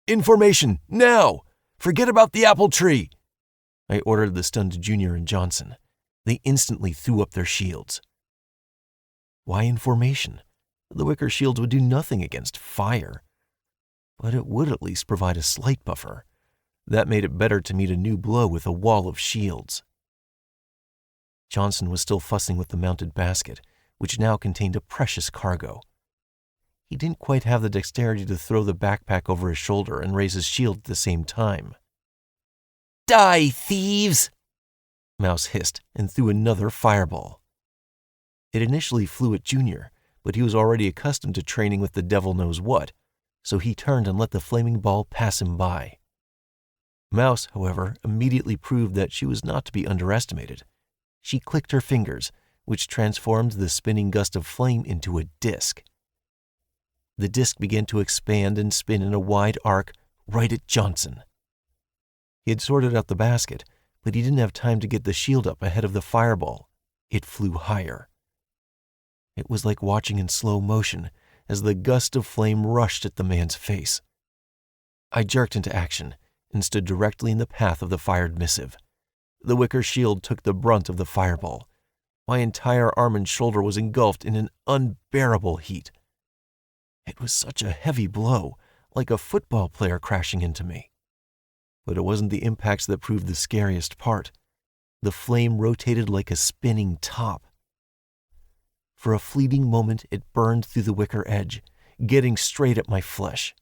Information, now! Forget about the apple tree! I ordered the stunned Junior and Johnson. They instantly threw up their shields. Why in formation? The wicker shields would do nothing against fire. But it would at least provide a slight buffer. That made it better to meet a new blow with a wall of shields. Johnson was still fussing with the mounted basket, which now contained a precious cargo. He didn't quite have the dexterity to throw the backpack over his shoulder and raise his shield at the same time. Die, thieves! Mouse hissed and threw another fireball. It initially flew at Junior, but he was already accustomed to training with the devil knows what, so he turned and let the flaming ball pass him by. Mouse, however, immediately proved that she was not to be underestimated. She clicked her fingers, which transformed the spinning gust of flame into a disc. The disc began to expand and spin in a wide arc right at Johnson. He had sorted out the basket, but he didn't have time to get the shield up ahead of the fireball. It flew higher. It was like watching in slow motion as the gust of flame rushed at the man's face. I jerked into action and stood directly in the path of the fired missive. The wicker shield took the brunt of the fireball. My entire arm and shoulder was engulfed in an unbearable heat. It was such a heavy blow, like a football player crashing into me. But it wasn't the impacts that proved the scariest part. The flame rotated like a spinning top. For a fleeting moment, it burned through the wicker edge, getting straight at my flesh.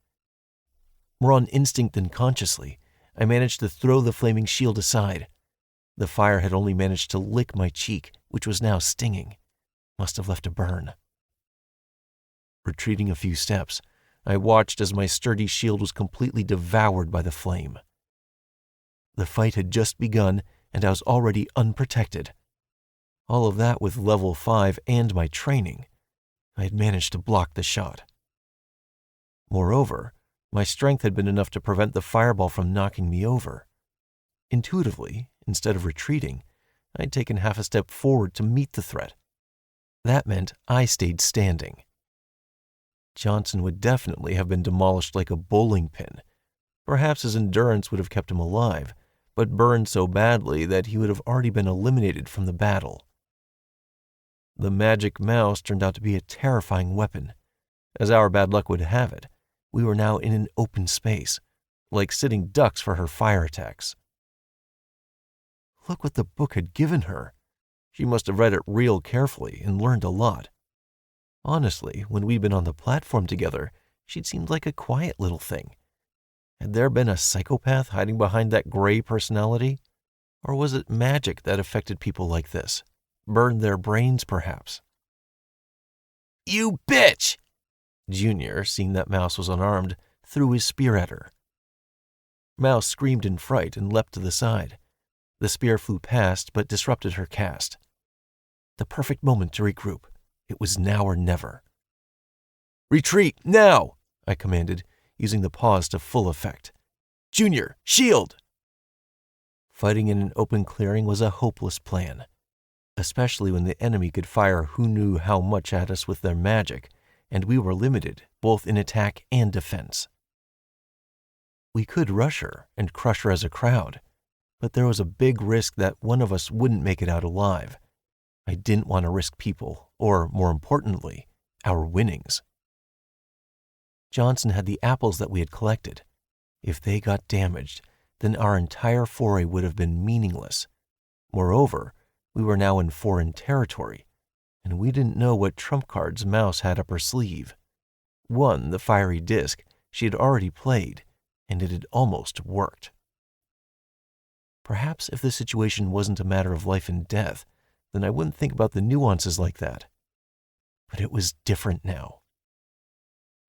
More on instinct than consciously, I managed to throw the flaming shield aside. The fire had only managed to lick my cheek, which was now stinging. Must have left a burn. Retreating a few steps, I watched as my sturdy shield was completely devoured by the flame. The fight had just begun, and I was already unprotected. All of that with level 5 and my training. I had managed to block the shot. Moreover, my strength had been enough to prevent the fireball from knocking me over. Intuitively, instead of retreating, I'd taken half a step forward to meet the threat. That meant I stayed standing. Johnson would definitely have been demolished like a bowling pin. Perhaps his endurance would have kept him alive, but burned so badly that he would have already been eliminated from the battle. The magic mouse turned out to be a terrifying weapon. As our bad luck would have it, we were now in an open space, like sitting ducks for her fire attacks. Look what the book had given her. She must have read it real carefully and learned a lot. Honestly, when we'd been on the platform together, she'd seemed like a quiet little thing. Had there been a psychopath hiding behind that gray personality? Or was it magic that affected people like this? Burned their brains, perhaps? "You bitch!" Junior, seeing that Mouse was unarmed, threw his spear at her. Mouse screamed in fright and leapt to the side. The spear flew past, but disrupted her cast. The perfect moment to regroup. It was now or never. "Retreat, now!" I commanded, using the pause to full effect. "Junior, shield!" Fighting in an open clearing was a hopeless plan, especially when the enemy could fire who knew how much at us with their magic, and we were limited both in attack and defense. We could rush her and crush her as a crowd, but there was a big risk that one of us wouldn't make it out alive. I didn't want to risk people, or, more importantly, our winnings. Johnson had the apples that we had collected. If they got damaged, then our entire foray would have been meaningless. Moreover, we were now in foreign territory, and we didn't know what trump cards Mouse had up her sleeve. One, the fiery disc, she had already played, and it had almost worked. Perhaps if the situation wasn't a matter of life and death, then I wouldn't think about the nuances like that. But it was different now.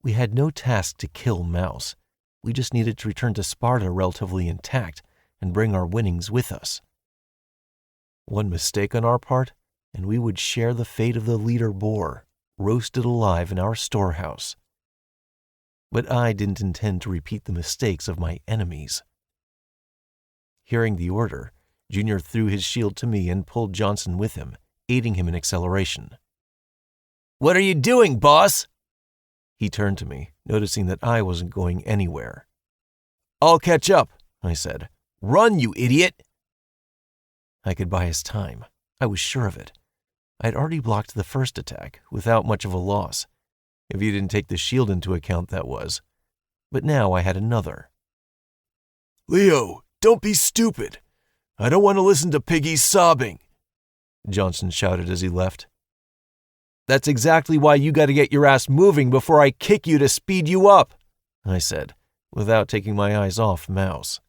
We had no task to kill Mouse. We just needed to return to Sparta relatively intact and bring our winnings with us. One mistake on our part, and we would share the fate of the leader boar, roasted alive in our storehouse. But I didn't intend to repeat the mistakes of my enemies. Hearing the order, Junior threw his shield to me and pulled Johnson with him, aiding him in acceleration. "What are you doing, boss?" He turned to me, noticing that I wasn't going anywhere. "I'll catch up," I said. "Run, you idiot!" I could buy his time. I was sure of it. I had already blocked the first attack, without much of a loss. If you didn't take the shield into account, that was. But now I had another. "Leo, don't be stupid. I don't want to listen to Piggy's sobbing," Johnson shouted as he left. "That's exactly why you got to get your ass moving before I kick you to speed you up," I said, without taking my eyes off Mouse.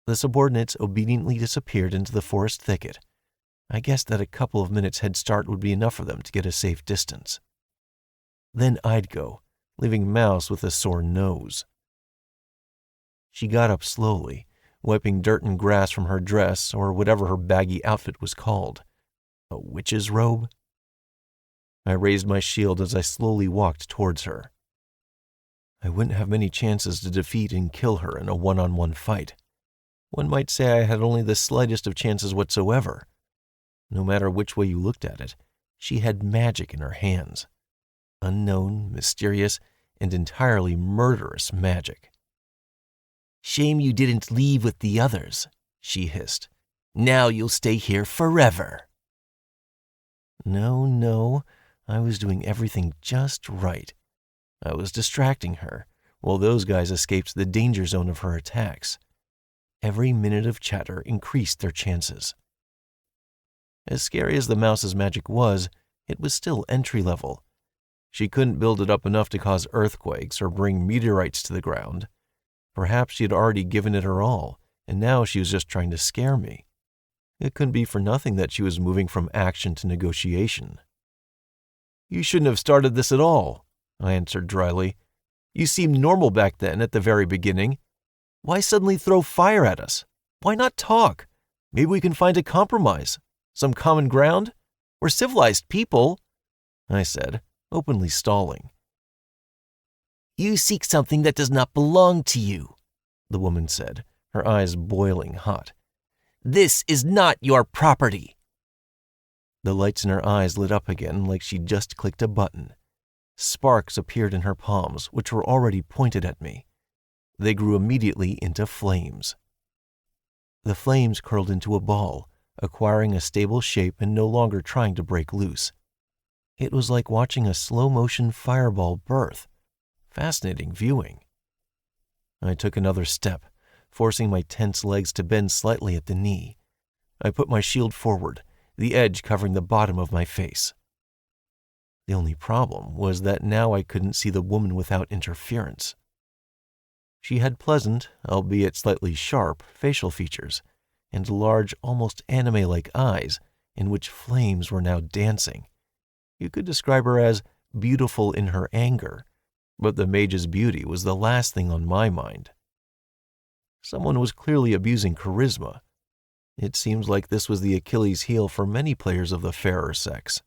The subordinates obediently disappeared into the forest thicket. I guessed that a couple of minutes' head start would be enough for them to get a safe distance. Then I'd go, leaving Mouse with a sore nose. She got up slowly, wiping dirt and grass from her dress or whatever her baggy outfit was called. A witch's robe? I raised my shield as I slowly walked towards her. I wouldn't have many chances to defeat and kill her in a one-on-one fight. One might say I had only the slightest of chances whatsoever. No matter which way you looked at it, she had magic in her hands. Unknown, mysterious, and entirely murderous magic. "Shame you didn't leave with the others," she hissed. "Now you'll stay here forever." No, I was doing everything just right. I was distracting her, while those guys escaped the danger zone of her attacks. Every minute of chatter increased their chances. As scary as the mouse's magic was, it was still entry-level. She couldn't build it up enough to cause earthquakes or bring meteorites to the ground. Perhaps she had already given it her all, and now she was just trying to scare me. It couldn't be for nothing that she was moving from action to negotiation. "You shouldn't have started this at all," I answered dryly. "You seemed normal back then at the very beginning. Why suddenly throw fire at us? Why not talk? Maybe we can find a compromise. Some common ground? We're civilized people," I said, openly stalling. "You seek something that does not belong to you," the woman said, her eyes boiling hot. "This is not your property." The lights in her eyes lit up again like she'd just clicked a button. Sparks appeared in her palms, which were already pointed at me. They grew immediately into flames. The flames curled into a ball, acquiring a stable shape and no longer trying to break loose. It was like watching a slow-motion fireball birth. Fascinating viewing. I took another step, forcing my tense legs to bend slightly at the knee. I put my shield forward, the edge covering the bottom of my face. The only problem was that now I couldn't see the woman without interference. She had pleasant, albeit slightly sharp, facial features, and large, almost anime-like eyes in which flames were now dancing. You could describe her as beautiful in her anger, but the mage's beauty was the last thing on my mind. Someone was clearly abusing charisma. It seems like this was the Achilles heel for many players of the fairer sex.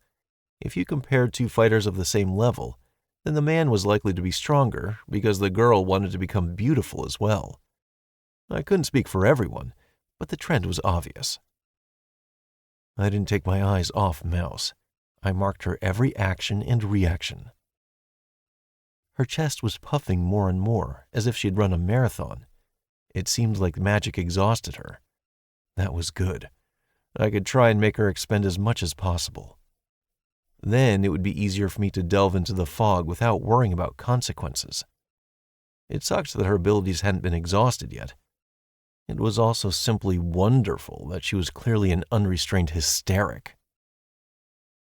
If you compared two fighters of the same level, then the man was likely to be stronger because the girl wanted to become beautiful as well. I couldn't speak for everyone, but the trend was obvious. I didn't take my eyes off Mouse. I marked her every action and reaction. Her chest was puffing more and more, as if she'd run a marathon. It seemed like magic exhausted her. That was good. I could try and make her expend as much as possible. Then it would be easier for me to delve into the fog without worrying about consequences. It sucked that her abilities hadn't been exhausted yet. It was also simply wonderful that she was clearly an unrestrained hysteric.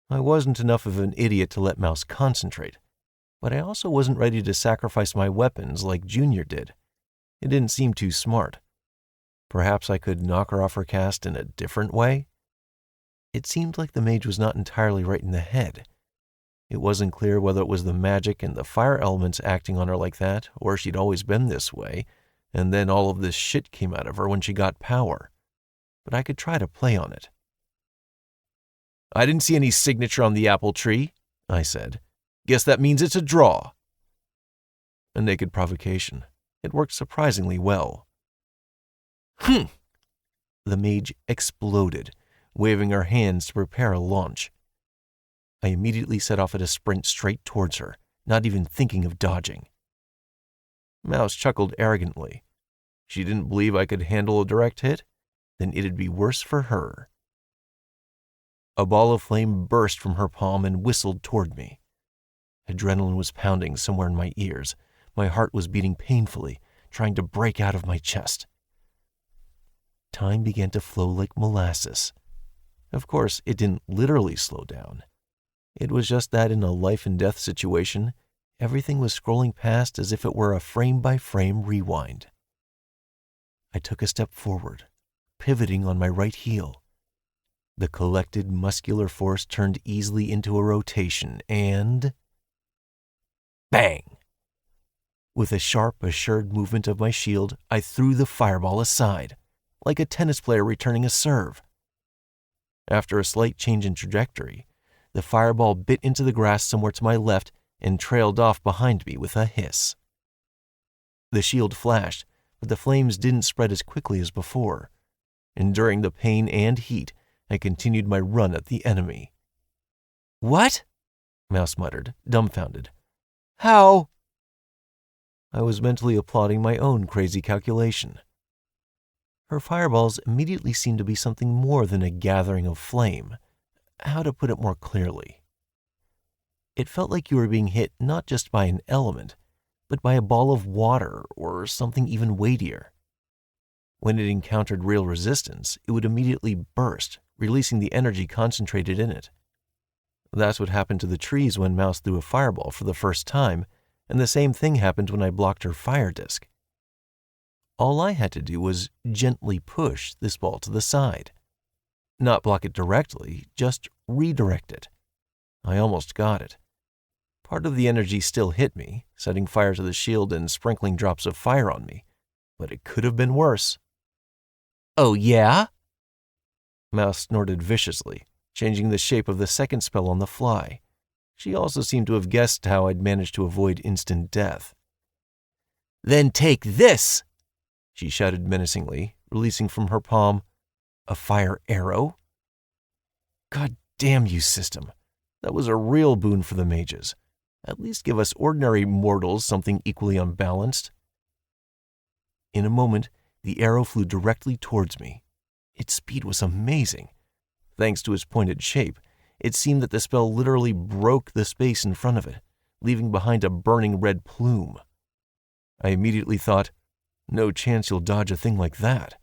I wasn't enough of an idiot to let Mouse concentrate, but I also wasn't ready to sacrifice my weapons like Junior did. It didn't seem too smart. Perhaps I could knock her off her cast in a different way? It seemed like the mage was not entirely right in the head. It wasn't clear whether it was the magic and the fire elements acting on her like that, or she'd always been this way, and then all of this shit came out of her when she got power. But I could try to play on it. "I didn't see any signature on the apple tree," I said. "Guess that means it's a draw." A naked provocation. It worked surprisingly well. "Humph!" The mage exploded, waving her hands to prepare a launch. I immediately set off at a sprint straight towards her, not even thinking of dodging. Mouse chuckled arrogantly. She didn't believe I could handle a direct hit? Then it'd be worse for her. A ball of flame burst from her palm and whistled toward me. Adrenaline was pounding somewhere in my ears. My heart was beating painfully, trying to break out of my chest. Time began to flow like molasses. Of course, it didn't literally slow down. It was just that in a life-and-death situation, everything was scrolling past as if it were a frame-by-frame rewind. I took a step forward, pivoting on my right heel. The collected muscular force turned easily into a rotation, and... bang! With a sharp, assured movement of my shield, I threw the fireball aside, like a tennis player returning a serve. After a slight change in trajectory, the fireball bit into the grass somewhere to my left and trailed off behind me with a hiss. The shield flashed, but the flames didn't spread as quickly as before. Enduring the pain and heat, I continued my run at the enemy. "What?" Mouse muttered, dumbfounded. "How?" I was mentally applauding my own crazy calculation. Her fireballs immediately seemed to be something more than a gathering of flame. How to put it more clearly? It felt like you were being hit not just by an element, but by a ball of water or something even weightier. When it encountered real resistance, it would immediately burst, releasing the energy concentrated in it. That's what happened to the trees when Mouse threw a fireball for the first time, and the same thing happened when I blocked her fire disc. All I had to do was gently push this ball to the side. Not block it directly, just redirect it. I almost got it. Part of the energy still hit me, setting fire to the shield and sprinkling drops of fire on me, but it could have been worse. "Oh, yeah?" Mouse snorted viciously, changing the shape of the second spell on the fly. She also seemed to have guessed how I'd managed to avoid instant death. "Then take this!" she shouted menacingly, releasing from her palm a fire arrow. God damn you, system. That was a real boon for the mages. At least give us ordinary mortals something equally unbalanced. In a moment, the arrow flew directly towards me. Its speed was amazing. Thanks to its pointed shape, it seemed that the spell literally broke the space in front of it, leaving behind a burning red plume. I immediately thought, no chance you'll dodge a thing like that.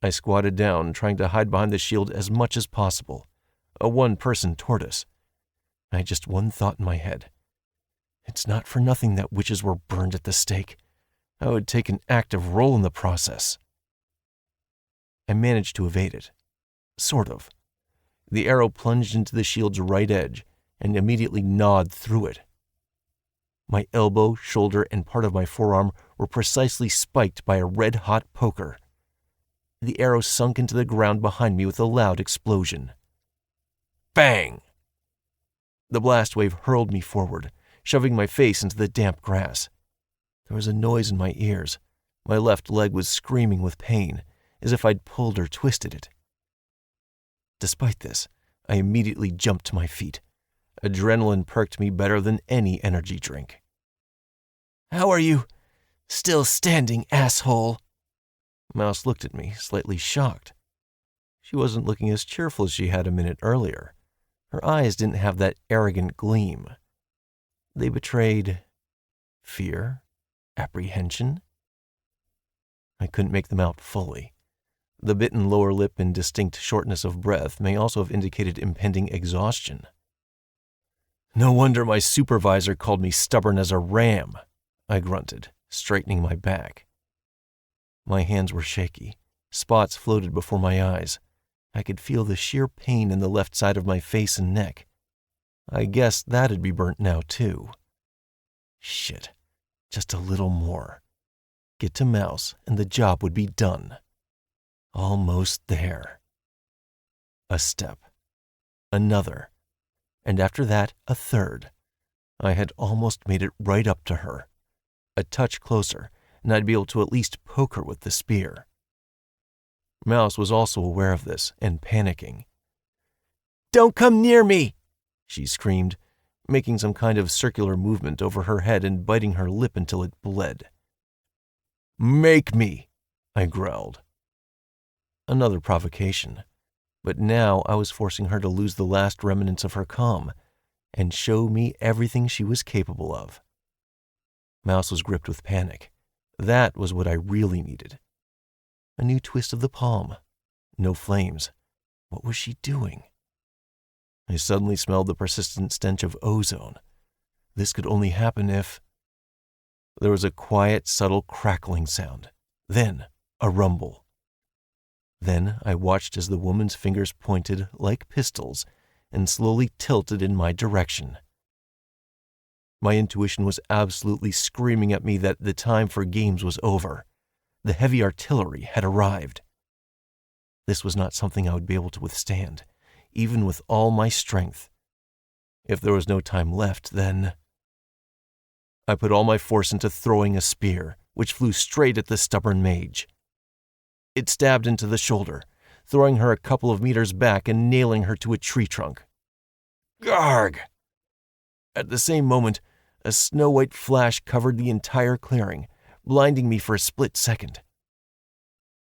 I squatted down, trying to hide behind the shield as much as possible, a one-person tortoise. I had just one thought in my head. It's not for nothing that witches were burned at the stake. I would take an active role in the process. I managed to evade it. Sort of. The arrow plunged into the shield's right edge and immediately gnawed through it. My elbow, shoulder, and part of my forearm were precisely spiked by a red-hot poker. The arrow sunk into the ground behind me with a loud explosion. Bang! The blast wave hurled me forward, shoving my face into the damp grass. There was a noise in my ears. My left leg was screaming with pain, as if I'd pulled or twisted it. Despite this, I immediately jumped to my feet. Adrenaline perked me better than any energy drink. "How are you still standing, asshole?" Mouse looked at me, slightly shocked. She wasn't looking as cheerful as she had a minute earlier. Her eyes didn't have that arrogant gleam. They betrayed fear, apprehension. I couldn't make them out fully. The bitten lower lip and distinct shortness of breath may also have indicated impending exhaustion. "No wonder my supervisor called me stubborn as a ram," I grunted, straightening my back. My hands were shaky. Spots floated before my eyes. I could feel the sheer pain in the left side of my face and neck. I guessed that'd be burnt now, too. Shit. Just a little more. Get to Mouse, and the job would be done. Almost there. A step. Another. And after that, a third. I had almost made it right up to her. A touch closer, and I'd be able to at least poke her with the spear. Mouse was also aware of this and panicking. "Don't come near me!" she screamed, making some kind of circular movement over her head and biting her lip until it bled. "Make me!" I growled. Another provocation, but now I was forcing her to lose the last remnants of her calm and show me everything she was capable of. Mouse was gripped with panic. That was what I really needed. A new twist of the palm. No flames. What was she doing? I suddenly smelled the persistent stench of ozone. This could only happen if... There was a quiet, subtle crackling sound. Then a rumble. Then I watched as the woman's fingers pointed like pistols and slowly tilted in my direction. My intuition was absolutely screaming at me that the time for games was over. The heavy artillery had arrived. This was not something I would be able to withstand, even with all my strength. If there was no time left, then... I put all my force into throwing a spear, which flew straight at the stubborn mage. It stabbed into the shoulder, throwing her a couple of meters back and nailing her to a tree trunk. Garg! At the same moment, a snow-white flash covered the entire clearing, blinding me for a split second.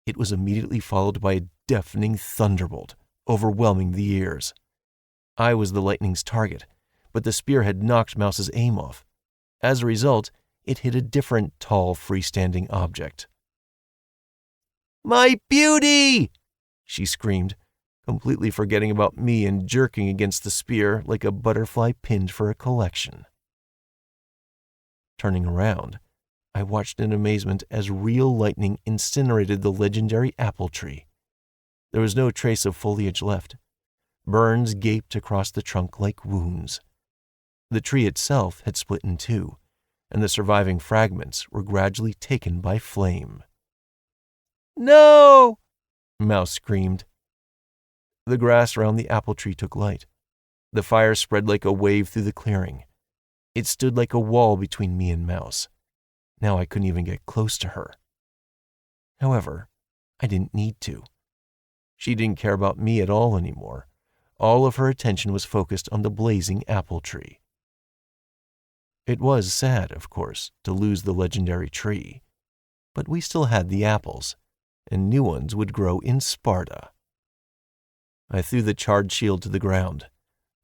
It was immediately followed by a deafening thunderbolt, overwhelming the ears. I was the lightning's target, but the spear had knocked Mouse's aim off. As a result, it hit a different tall, freestanding object. "My beauty!" she screamed, completely forgetting about me and jerking against the spear like a butterfly pinned for a collection. Turning around, I watched in amazement as real lightning incinerated the legendary apple tree. There was no trace of foliage left. Burns gaped across the trunk like wounds. The tree itself had split in two, and the surviving fragments were gradually taken by flame. "No!" Mouse screamed. The grass around the apple tree took light. The fire spread like a wave through the clearing. It stood like a wall between me and Mouse. Now I couldn't even get close to her. However, I didn't need to. She didn't care about me at all anymore. All of her attention was focused on the blazing apple tree. It was sad, of course, to lose the legendary tree, but we still had the apples, and new ones would grow in Sparta. I threw the charred shield to the ground.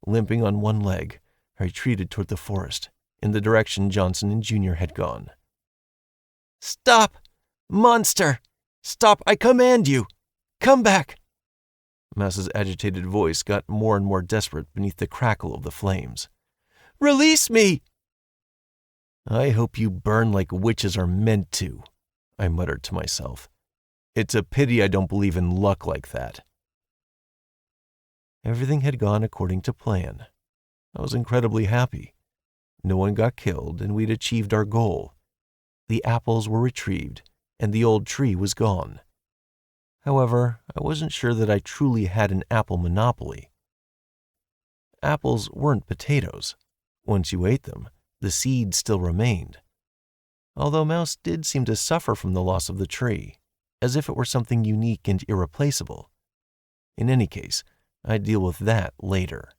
Limping on one leg, I retreated toward the forest, in the direction Johnson and Junior had gone. "Stop! Monster! Stop, I command you! Come back!" Mouse's agitated voice got more and more desperate beneath the crackle of the flames. "Release me!" "I hope you burn like witches are meant to," I muttered to myself. "It's a pity I don't believe in luck like that." Everything had gone according to plan. I was incredibly happy. No one got killed, and we'd achieved our goal. The apples were retrieved, and the old tree was gone. However, I wasn't sure that I truly had an apple monopoly. Apples weren't potatoes. Once you ate them, the seeds still remained. Although Mouse did seem to suffer from the loss of the tree, as if it were something unique and irreplaceable. In any case, I'd deal with that later.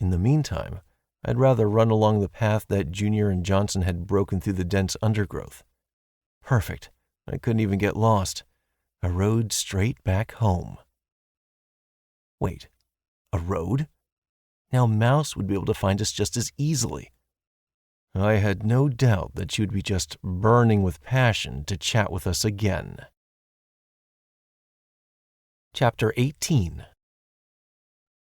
In the meantime, I'd rather run along the path that Junior and Johnson had broken through the dense undergrowth. Perfect. I couldn't even get lost. A road straight back home. Wait, a road? Now Mouse would be able to find us just as easily. I had no doubt that she would be just burning with passion to chat with us again. Chapter 18.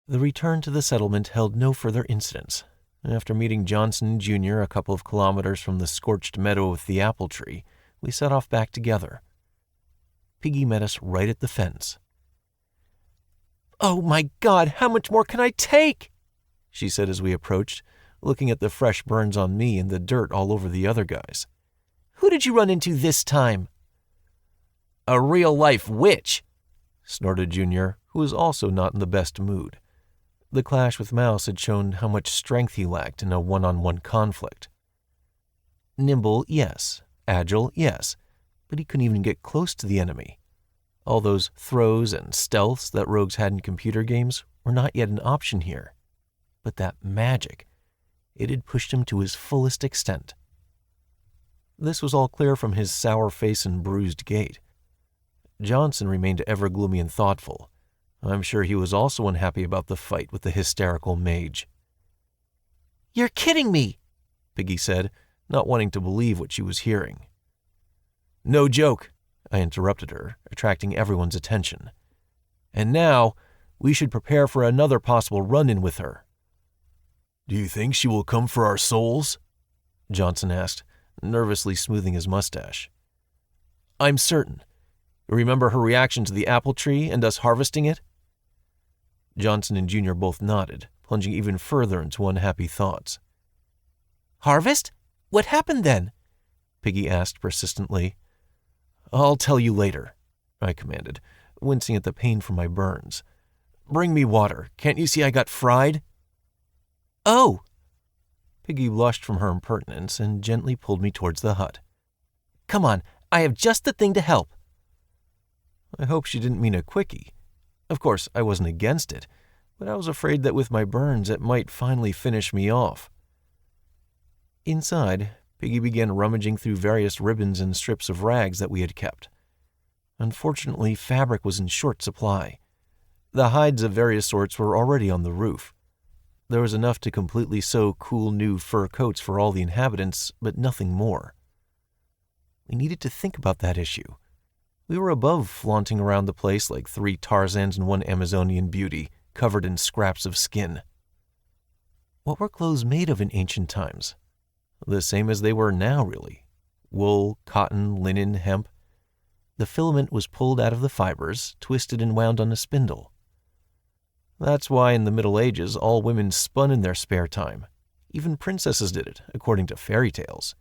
The return to the settlement held no further incidents. After meeting Johnson Jr. a couple of kilometers from the scorched meadow with the apple tree, we set off back together. Piggy met us right at the fence. "Oh my God, how much more can I take?" she said as we approached, looking at the fresh burns on me and the dirt all over the other guys. "Who did you run into this time?" "A real-life witch," snorted Junior, who was also not in the best mood. The clash with Mouse had shown how much strength he lacked in a one-on-one conflict. Nimble, yes. Agile, yes. But he couldn't even get close to the enemy. All those throws and stealths that rogues had in computer games were not yet an option here. But that magic, it had pushed him to his fullest extent. This was all clear from his sour face and bruised gait. Johnson remained ever gloomy and thoughtful. I'm sure he was also unhappy about the fight with the hysterical mage. "You're kidding me," Piggy said, not wanting to believe what she was hearing. "No joke," I interrupted her, attracting everyone's attention. "And now, we should prepare for another possible run-in with her." "Do you think she will come for our souls?" Johnson asked, nervously smoothing his mustache. "I'm certain. Remember her reaction to the apple tree and us harvesting it?" Johnson and Junior both nodded, plunging even further into unhappy thoughts. Harvest? What happened then? Piggy asked persistently. I'll tell you later, I commanded, wincing at the pain from my burns. Bring me water. Can't you see I got fried? Oh! Piggy blushed from her impertinence and gently pulled me towards the hut. Come on, I have just the thing to help. I hope she didn't mean a quickie. Of course, I wasn't against it, but I was afraid that with my burns it might finally finish me off. Inside, Piggy began rummaging through various ribbons and strips of rags that we had kept. Unfortunately, fabric was in short supply. The hides of various sorts were already on the roof. There was enough to completely sew cool new fur coats for all the inhabitants, but nothing more. We needed to think about that issue. We were above flaunting around the place like 3 Tarzans and 1 Amazonian beauty, covered in scraps of skin. What were clothes made of in ancient times? The same as they were now, really. Wool, cotton, linen, hemp. The filament was pulled out of the fibers, twisted and wound on a spindle. That's why in the Middle Ages all women spun in their spare time. Even princesses did it, according to fairy tales.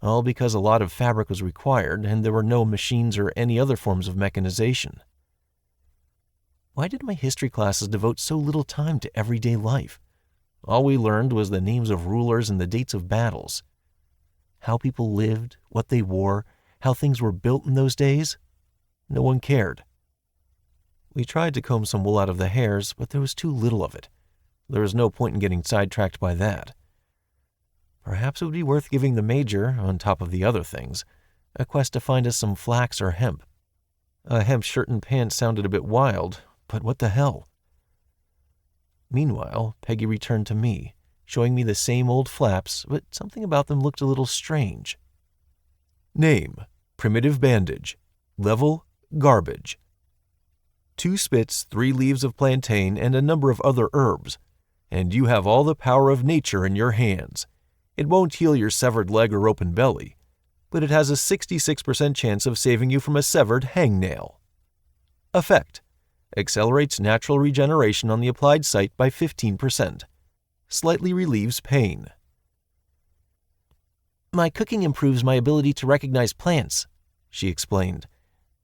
All because a lot of fabric was required and there were no machines or any other forms of mechanization. Why did my history classes devote so little time to everyday life? All we learned was the names of rulers and the dates of battles. How people lived, what they wore, how things were built in those days? No one cared. We tried to comb some wool out of the hairs, but there was too little of it. There was no point in getting sidetracked by that. Perhaps it would be worth giving the Major, on top of the other things, a quest to find us some flax or hemp. A hemp shirt and pants sounded a bit wild, but what the hell? Meanwhile, Peggy returned to me, showing me the same old flaps, but something about them looked a little strange. Name: Primitive Bandage. Level: Garbage. 2 spits, 3 leaves of plantain, and a number of other herbs. And you have all the power of nature in your hands. It won't heal your severed leg or open belly, but it has a 66% chance of saving you from a severed hangnail. Effect: accelerates natural regeneration on the applied site by 15%. Slightly relieves pain. My cooking improves my ability to recognize plants, she explained.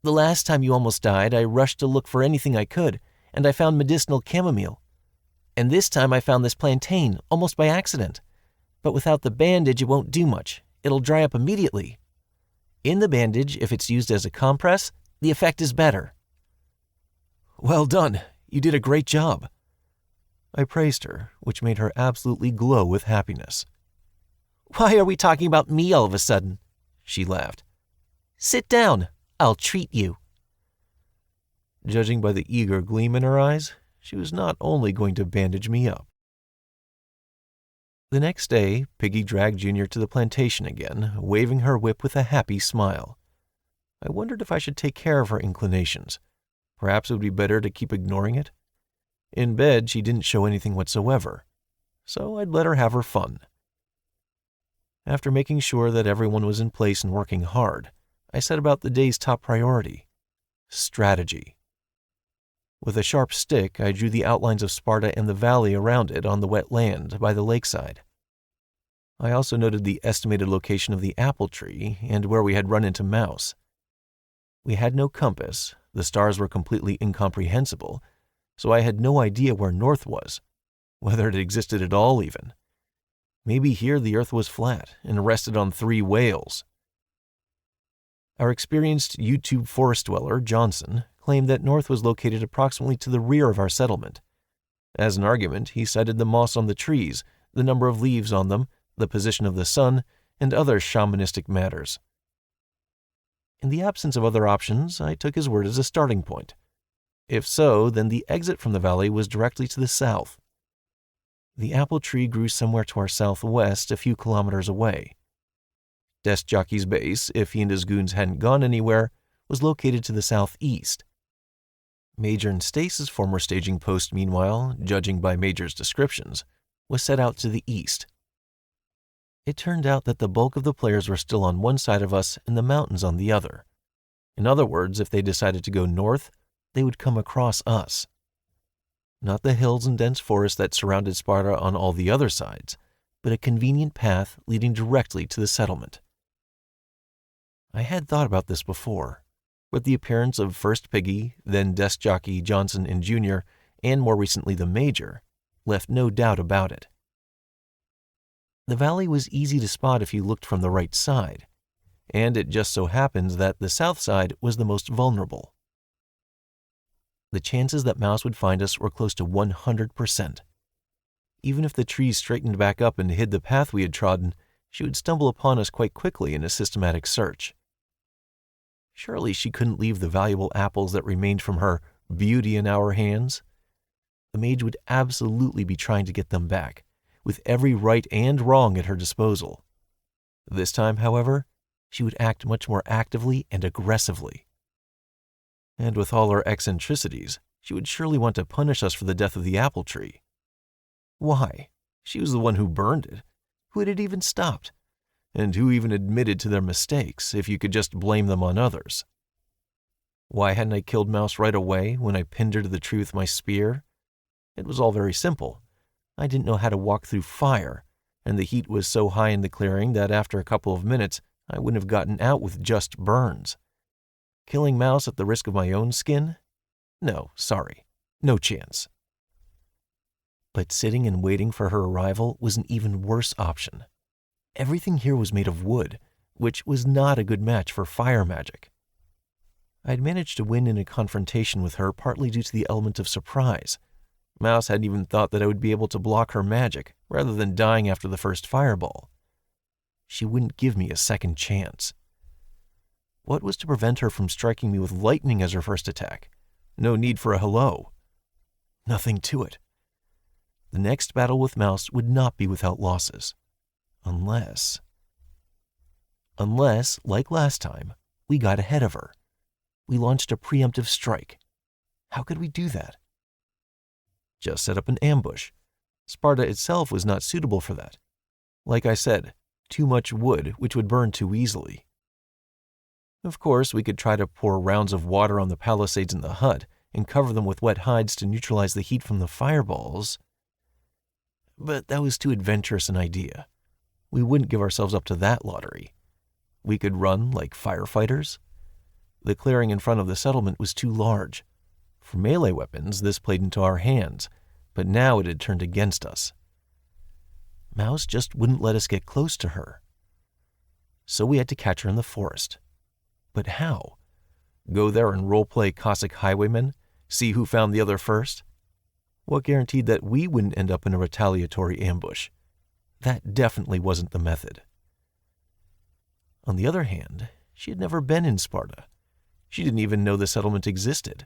The last time you almost died, I rushed to look for anything I could, and I found medicinal chamomile. And this time I found this plantain, almost by accident. But without the bandage, it won't do much. It'll dry up immediately. In the bandage, if it's used as a compress, the effect is better. Well done. You did a great job. I praised her, which made her absolutely glow with happiness. Why are we talking about me all of a sudden? She laughed. Sit down. I'll treat you. Judging by the eager gleam in her eyes, she was not only going to bandage me up. The next day, Piggy dragged Junior to the plantation again, waving her whip with a happy smile. I wondered if I should take care of her inclinations. Perhaps it would be better to keep ignoring it. In bed, she didn't show anything whatsoever, so I'd let her have her fun. After making sure that everyone was in place and working hard, I set about the day's top priority: strategy. With a sharp stick, I drew the outlines of Sparta and the valley around it on the wet land by the lakeside. I also noted the estimated location of the apple tree and where we had run into Mouse. We had no compass, the stars were completely incomprehensible, so I had no idea where north was, whether it existed at all even. Maybe here the earth was flat and rested on 3 whales. Our experienced YouTube forest dweller, Johnson, claimed that north was located approximately to the rear of our settlement. As an argument, he cited the moss on the trees, the number of leaves on them, the position of the sun, and other shamanistic matters. In the absence of other options, I took his word as a starting point. If so, then the exit from the valley was directly to the south. The apple tree grew somewhere to our southwest, a few kilometers away. Desk Jockey's base, if he and his goons hadn't gone anywhere, was located to the southeast. Major and Stace's former staging post, meanwhile, judging by Major's descriptions, was set out to the east. It turned out that the bulk of the players were still on one side of us and the mountains on the other. In other words, if they decided to go north, they would come across us. Not the hills and dense forests that surrounded Sparta on all the other sides, but a convenient path leading directly to the settlement. I had thought about this before, but the appearance of first Piggy, then desk jockey Johnson and Junior, and more recently the Major, left no doubt about it. The valley was easy to spot if you looked from the right side, and it just so happens that the south side was the most vulnerable. The chances that Mouse would find us were close to 100%. Even if the trees straightened back up and hid the path we had trodden, she would stumble upon us quite quickly in a systematic search. Surely she couldn't leave the valuable apples that remained from her beauty in our hands. The mage would absolutely be trying to get them back, with every right and wrong at her disposal. This time, however, she would act much more actively and aggressively. And with all her eccentricities, she would surely want to punish us for the death of the apple tree. Why? She was the one who burned it. Who had it even stopped? And who even admitted to their mistakes, if you could just blame them on others? Why hadn't I killed Mouse right away when I pinned her to the tree with my spear? It was all very simple. I didn't know how to walk through fire, and the heat was so high in the clearing that after a couple of minutes, I wouldn't have gotten out with just burns. Killing Mouse at the risk of my own skin? No, sorry. No chance. But sitting and waiting for her arrival was an even worse option. Everything here was made of wood, which was not a good match for fire magic. I'd managed to win in a confrontation with her partly due to the element of surprise. Mouse hadn't even thought that I would be able to block her magic, rather than dying after the first fireball. She wouldn't give me a second chance. What was to prevent her from striking me with lightning as her first attack? No need for a hello. Nothing to it. The next battle with Mouse would not be without losses. Unless, like last time, we got ahead of her. We launched a preemptive strike. How could we do that? Just set up an ambush. Sparta itself was not suitable for that. Like I said, too much wood, which would burn too easily. Of course, we could try to pour rounds of water on the palisades in the hut and cover them with wet hides to neutralize the heat from the fireballs. But that was too adventurous an idea. We wouldn't give ourselves up to that lottery. We could run like firefighters. The clearing in front of the settlement was too large. For melee weapons, this played into our hands, but now it had turned against us. Mouse just wouldn't let us get close to her. So we had to catch her in the forest. But how? Go there and roleplay Cossack highwaymen? See who found the other first? What guaranteed that we wouldn't end up in a retaliatory ambush? That definitely wasn't the method. On the other hand, she had never been in Sparta. She didn't even know the settlement existed.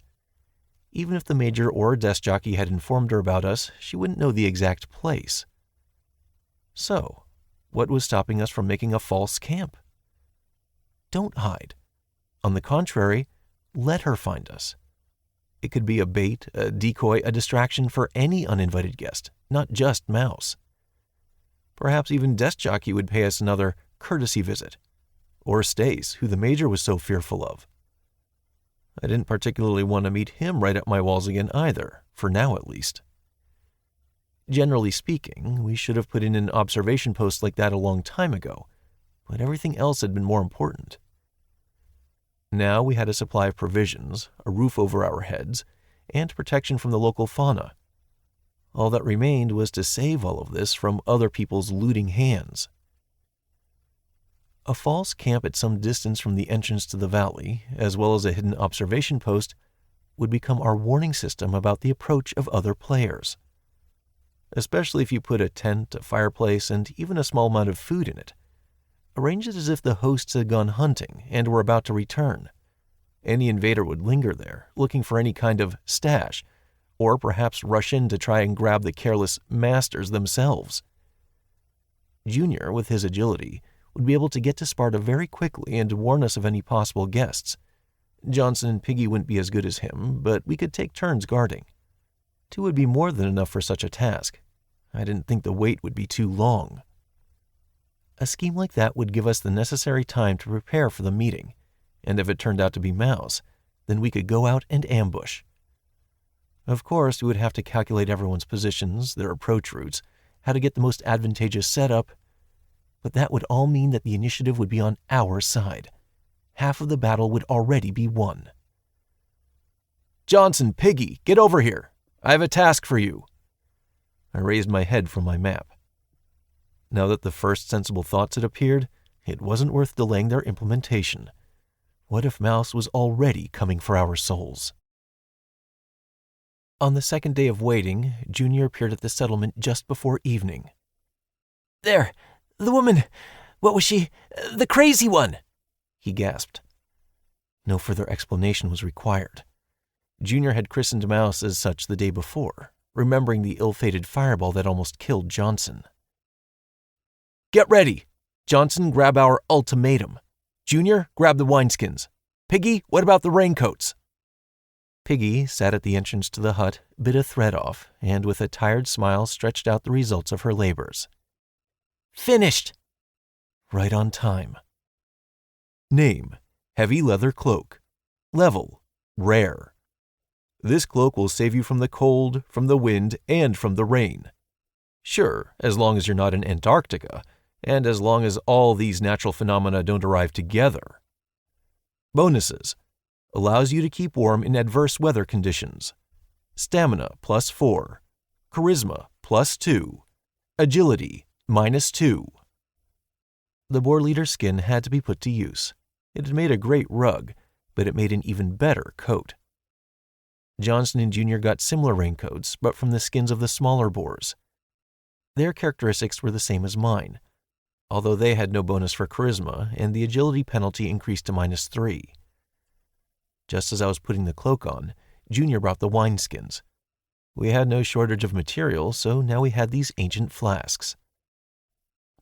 Even if the Major or desk jockey had informed her about us, she wouldn't know the exact place. So, what was stopping us from making a false camp? Don't hide. On the contrary, let her find us. It could be a bait, a decoy, a distraction for any uninvited guest, not just Mouse. Perhaps even desk jockey would pay us another courtesy visit. Or Stace, who the Major was so fearful of. I didn't particularly want to meet him right up my walls again either, for now at least. Generally speaking, we should have put in an observation post like that a long time ago, but everything else had been more important. Now we had a supply of provisions, a roof over our heads, and protection from the local fauna. All that remained was to save all of this from other people's looting hands. A false camp at some distance from the entrance to the valley, as well as a hidden observation post, would become our warning system about the approach of other players. Especially if you put a tent, a fireplace, and even a small amount of food in it. Arrange it as if the hosts had gone hunting and were about to return. Any invader would linger there, looking for any kind of stash, or perhaps rush in to try and grab the careless masters themselves. Junior, with his agility, would be able to get to Sparta very quickly and warn us of any possible guests. Johnson and Piggy wouldn't be as good as him, but we could take turns guarding. 2 would be more than enough for such a task. I didn't think the wait would be too long. A scheme like that would give us the necessary time to prepare for the meeting, and if it turned out to be Mouse, then we could go out and ambush. Of course, we would have to calculate everyone's positions, their approach routes, how to get the most advantageous setup, but that would all mean that the initiative would be on our side. Half of the battle would already be won. Johnson, Piggy, get over here. I have a task for you. I raised my head from my map. Now that the first sensible thoughts had appeared, it wasn't worth delaying their implementation. What if Mouse was already coming for our souls? On the second day of waiting, Junior appeared at the settlement just before evening. There, the woman, what was she? The crazy one, he gasped. No further explanation was required. Junior had christened Mouse as such the day before, remembering the ill-fated fireball that almost killed Johnson. Get ready! Johnson, grab our ultimatum. Junior, grab the wineskins. Piggy, what about the raincoats? Piggy sat at the entrance to the hut, bit a thread off, and with a tired smile stretched out the results of her labors. Finished! Right on time. Name, heavy leather cloak. Level, rare. This cloak will save you from the cold, from the wind, and from the rain. Sure, as long as you're not in Antarctica, and as long as all these natural phenomena don't arrive together. Bonuses. Allows you to keep warm in adverse weather conditions. Stamina +4. Charisma +2. Agility -2. The boar leader skin had to be put to use. It had made a great rug, but it made an even better coat. Johnson and Junior got similar raincoats, but from the skins of the smaller boars. Their characteristics were the same as mine, although they had no bonus for charisma, and the agility penalty increased to -3. Just as I was putting the cloak on, Junior brought the wineskins. We had no shortage of material, so now we had these ancient flasks.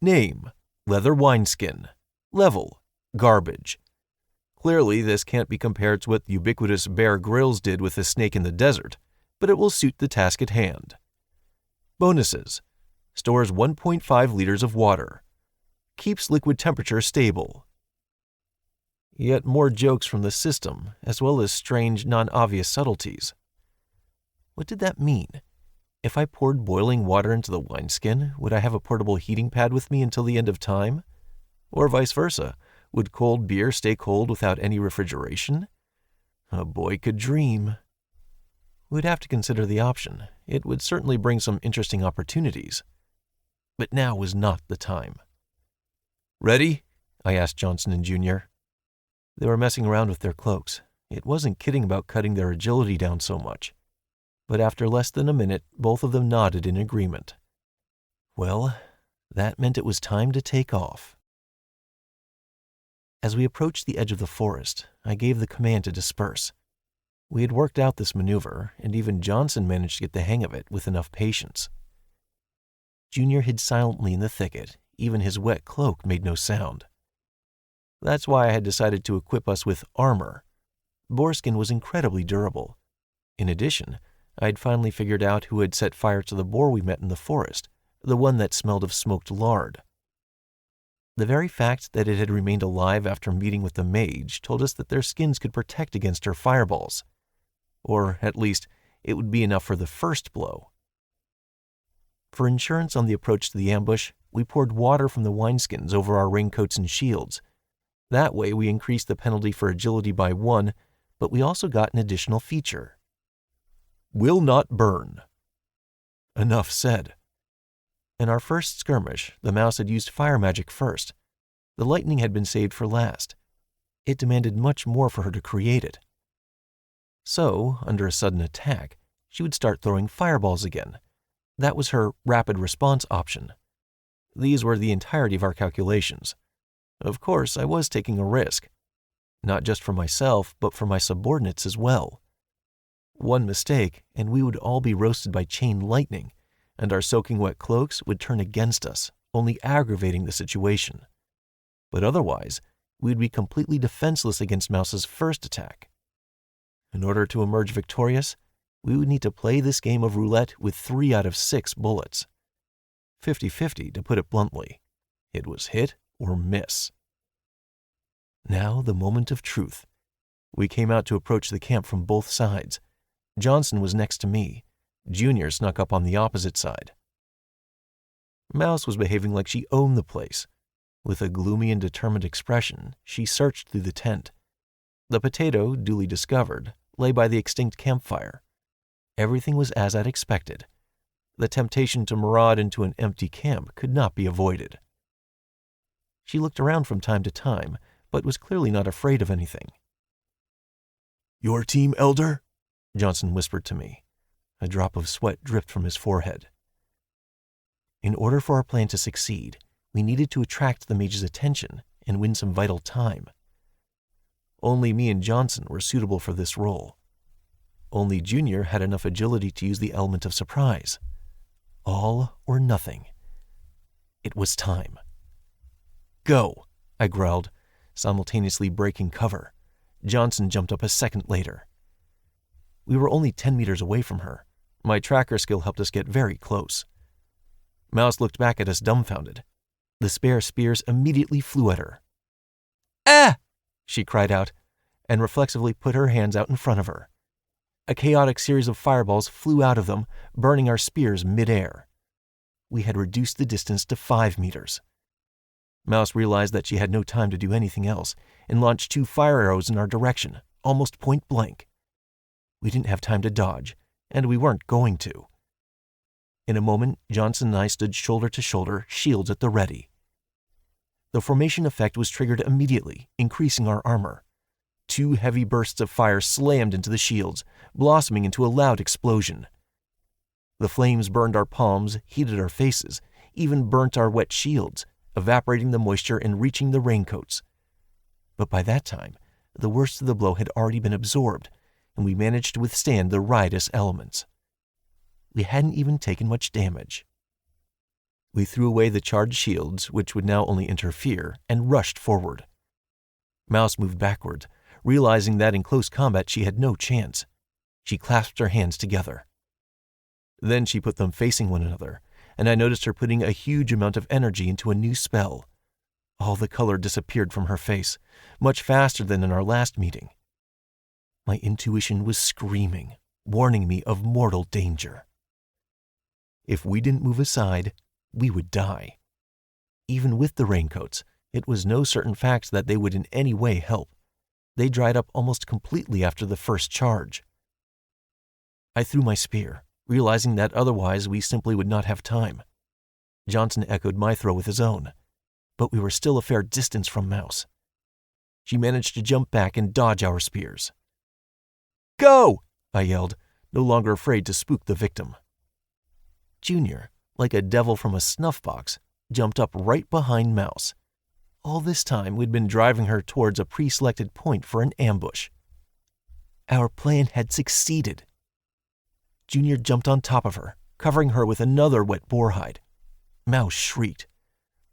Name, leather wineskin. Level, garbage. Clearly, this can't be compared to what the ubiquitous Bear Grylls did with the snake in the desert, but it will suit the task at hand. Bonuses. Stores 1.5 liters of water. Keeps liquid temperature stable. Yet more jokes from the system, as well as strange, non-obvious subtleties. What did that mean? If I poured boiling water into the wineskin, would I have a portable heating pad with me until the end of time? Or vice versa, would cold beer stay cold without any refrigeration? A boy could dream. We'd have to consider the option. It would certainly bring some interesting opportunities. But now was not the time. Ready? I asked Johnson and Junior. They were messing around with their cloaks. It wasn't kidding about cutting their agility down so much. But after less than a minute, both of them nodded in agreement. Well, that meant it was time to take off. As we approached the edge of the forest, I gave the command to disperse. We had worked out this maneuver, and even Johnson managed to get the hang of it with enough patience. Junior hid silently in the thicket. Even his wet cloak made no sound. That's why I had decided to equip us with armor. Boarskin was incredibly durable. In addition, I had finally figured out who had set fire to the boar we met in the forest, the one that smelled of smoked lard. The very fact that it had remained alive after meeting with the mage told us that their skins could protect against her fireballs. Or, at least, it would be enough for the first blow. For insurance on the approach to the ambush, we poured water from the wineskins over our raincoats and shields. That way we increased the penalty for agility by 1, but we also got an additional feature. Will not burn. Enough said. In our first skirmish, the mouse had used fire magic first. The lightning had been saved for last. It demanded much more for her to create it. So, under a sudden attack, she would start throwing fireballs again. That was her rapid response option. These were the entirety of our calculations. Of course, I was taking a risk. Not just for myself, but for my subordinates as well. One mistake, and we would all be roasted by chain lightning, and our soaking wet cloaks would turn against us, only aggravating the situation. But otherwise, we'd be completely defenseless against Mouse's first attack. In order to emerge victorious, we would need to play this game of roulette with 3 out of 6 bullets. 50-50, to put it bluntly. It was hit or miss. Now the moment of truth. We came out to approach the camp from both sides. Johnson was next to me. Junior snuck up on the opposite side. Mouse was behaving like she owned the place. With a gloomy and determined expression, she searched through the tent. The potato, duly discovered, lay by the extinct campfire. Everything was as I'd expected. The temptation to maraud into an empty camp could not be avoided. She looked around from time to time, but was clearly not afraid of anything. "Your team, Elder?" Johnson whispered to me. A drop of sweat dripped from his forehead. In order for our plan to succeed, we needed to attract the mage's attention and win some vital time. Only me and Johnson were suitable for this role. Only Junior had enough agility to use the element of surprise. All or nothing. It was time. "Go," I growled, simultaneously breaking cover. Johnson jumped up a second later. We were only 10 meters away from her. My tracker skill helped us get very close. Mouse looked back at us dumbfounded. The spare spears immediately flew at her. "Ah!" she cried out, and reflexively put her hands out in front of her. A chaotic series of fireballs flew out of them, burning our spears mid-air. We had reduced the distance to 5 meters. Mouse realized that she had no time to do anything else and launched 2 fire arrows in our direction, almost point blank. We didn't have time to dodge, and we weren't going to. In a moment, Johnson and I stood shoulder to shoulder, shields at the ready. The formation effect was triggered immediately, increasing our armor. 2 heavy bursts of fire slammed into the shields, blossoming into a loud explosion. The flames burned our palms, heated our faces, even burnt our wet shields, evaporating the moisture and reaching the raincoats. But by that time, the worst of the blow had already been absorbed, and we managed to withstand the riotous elements. We hadn't even taken much damage. We threw away the charged shields, which would now only interfere, and rushed forward. Mouse moved backward, realizing that in close combat she had no chance. She clasped her hands together. Then she put them facing one another, and I noticed her putting a huge amount of energy into a new spell. All the color disappeared from her face, much faster than in our last meeting. My intuition was screaming, warning me of mortal danger. If we didn't move aside, we would die. Even with the raincoats, it was no certain fact that they would in any way help. They dried up almost completely after the first charge. I threw my spear, realizing that otherwise we simply would not have time. Johnson echoed my throw with his own, but we were still a fair distance from Mouse. She managed to jump back and dodge our spears. "Go!" I yelled, no longer afraid to spook the victim. Junior, like a devil from a snuff box, jumped up right behind Mouse. All this time we'd been driving her towards a pre-selected point for an ambush. Our plan had succeeded. Junior jumped on top of her, covering her with another wet boarhide. Mouse shrieked.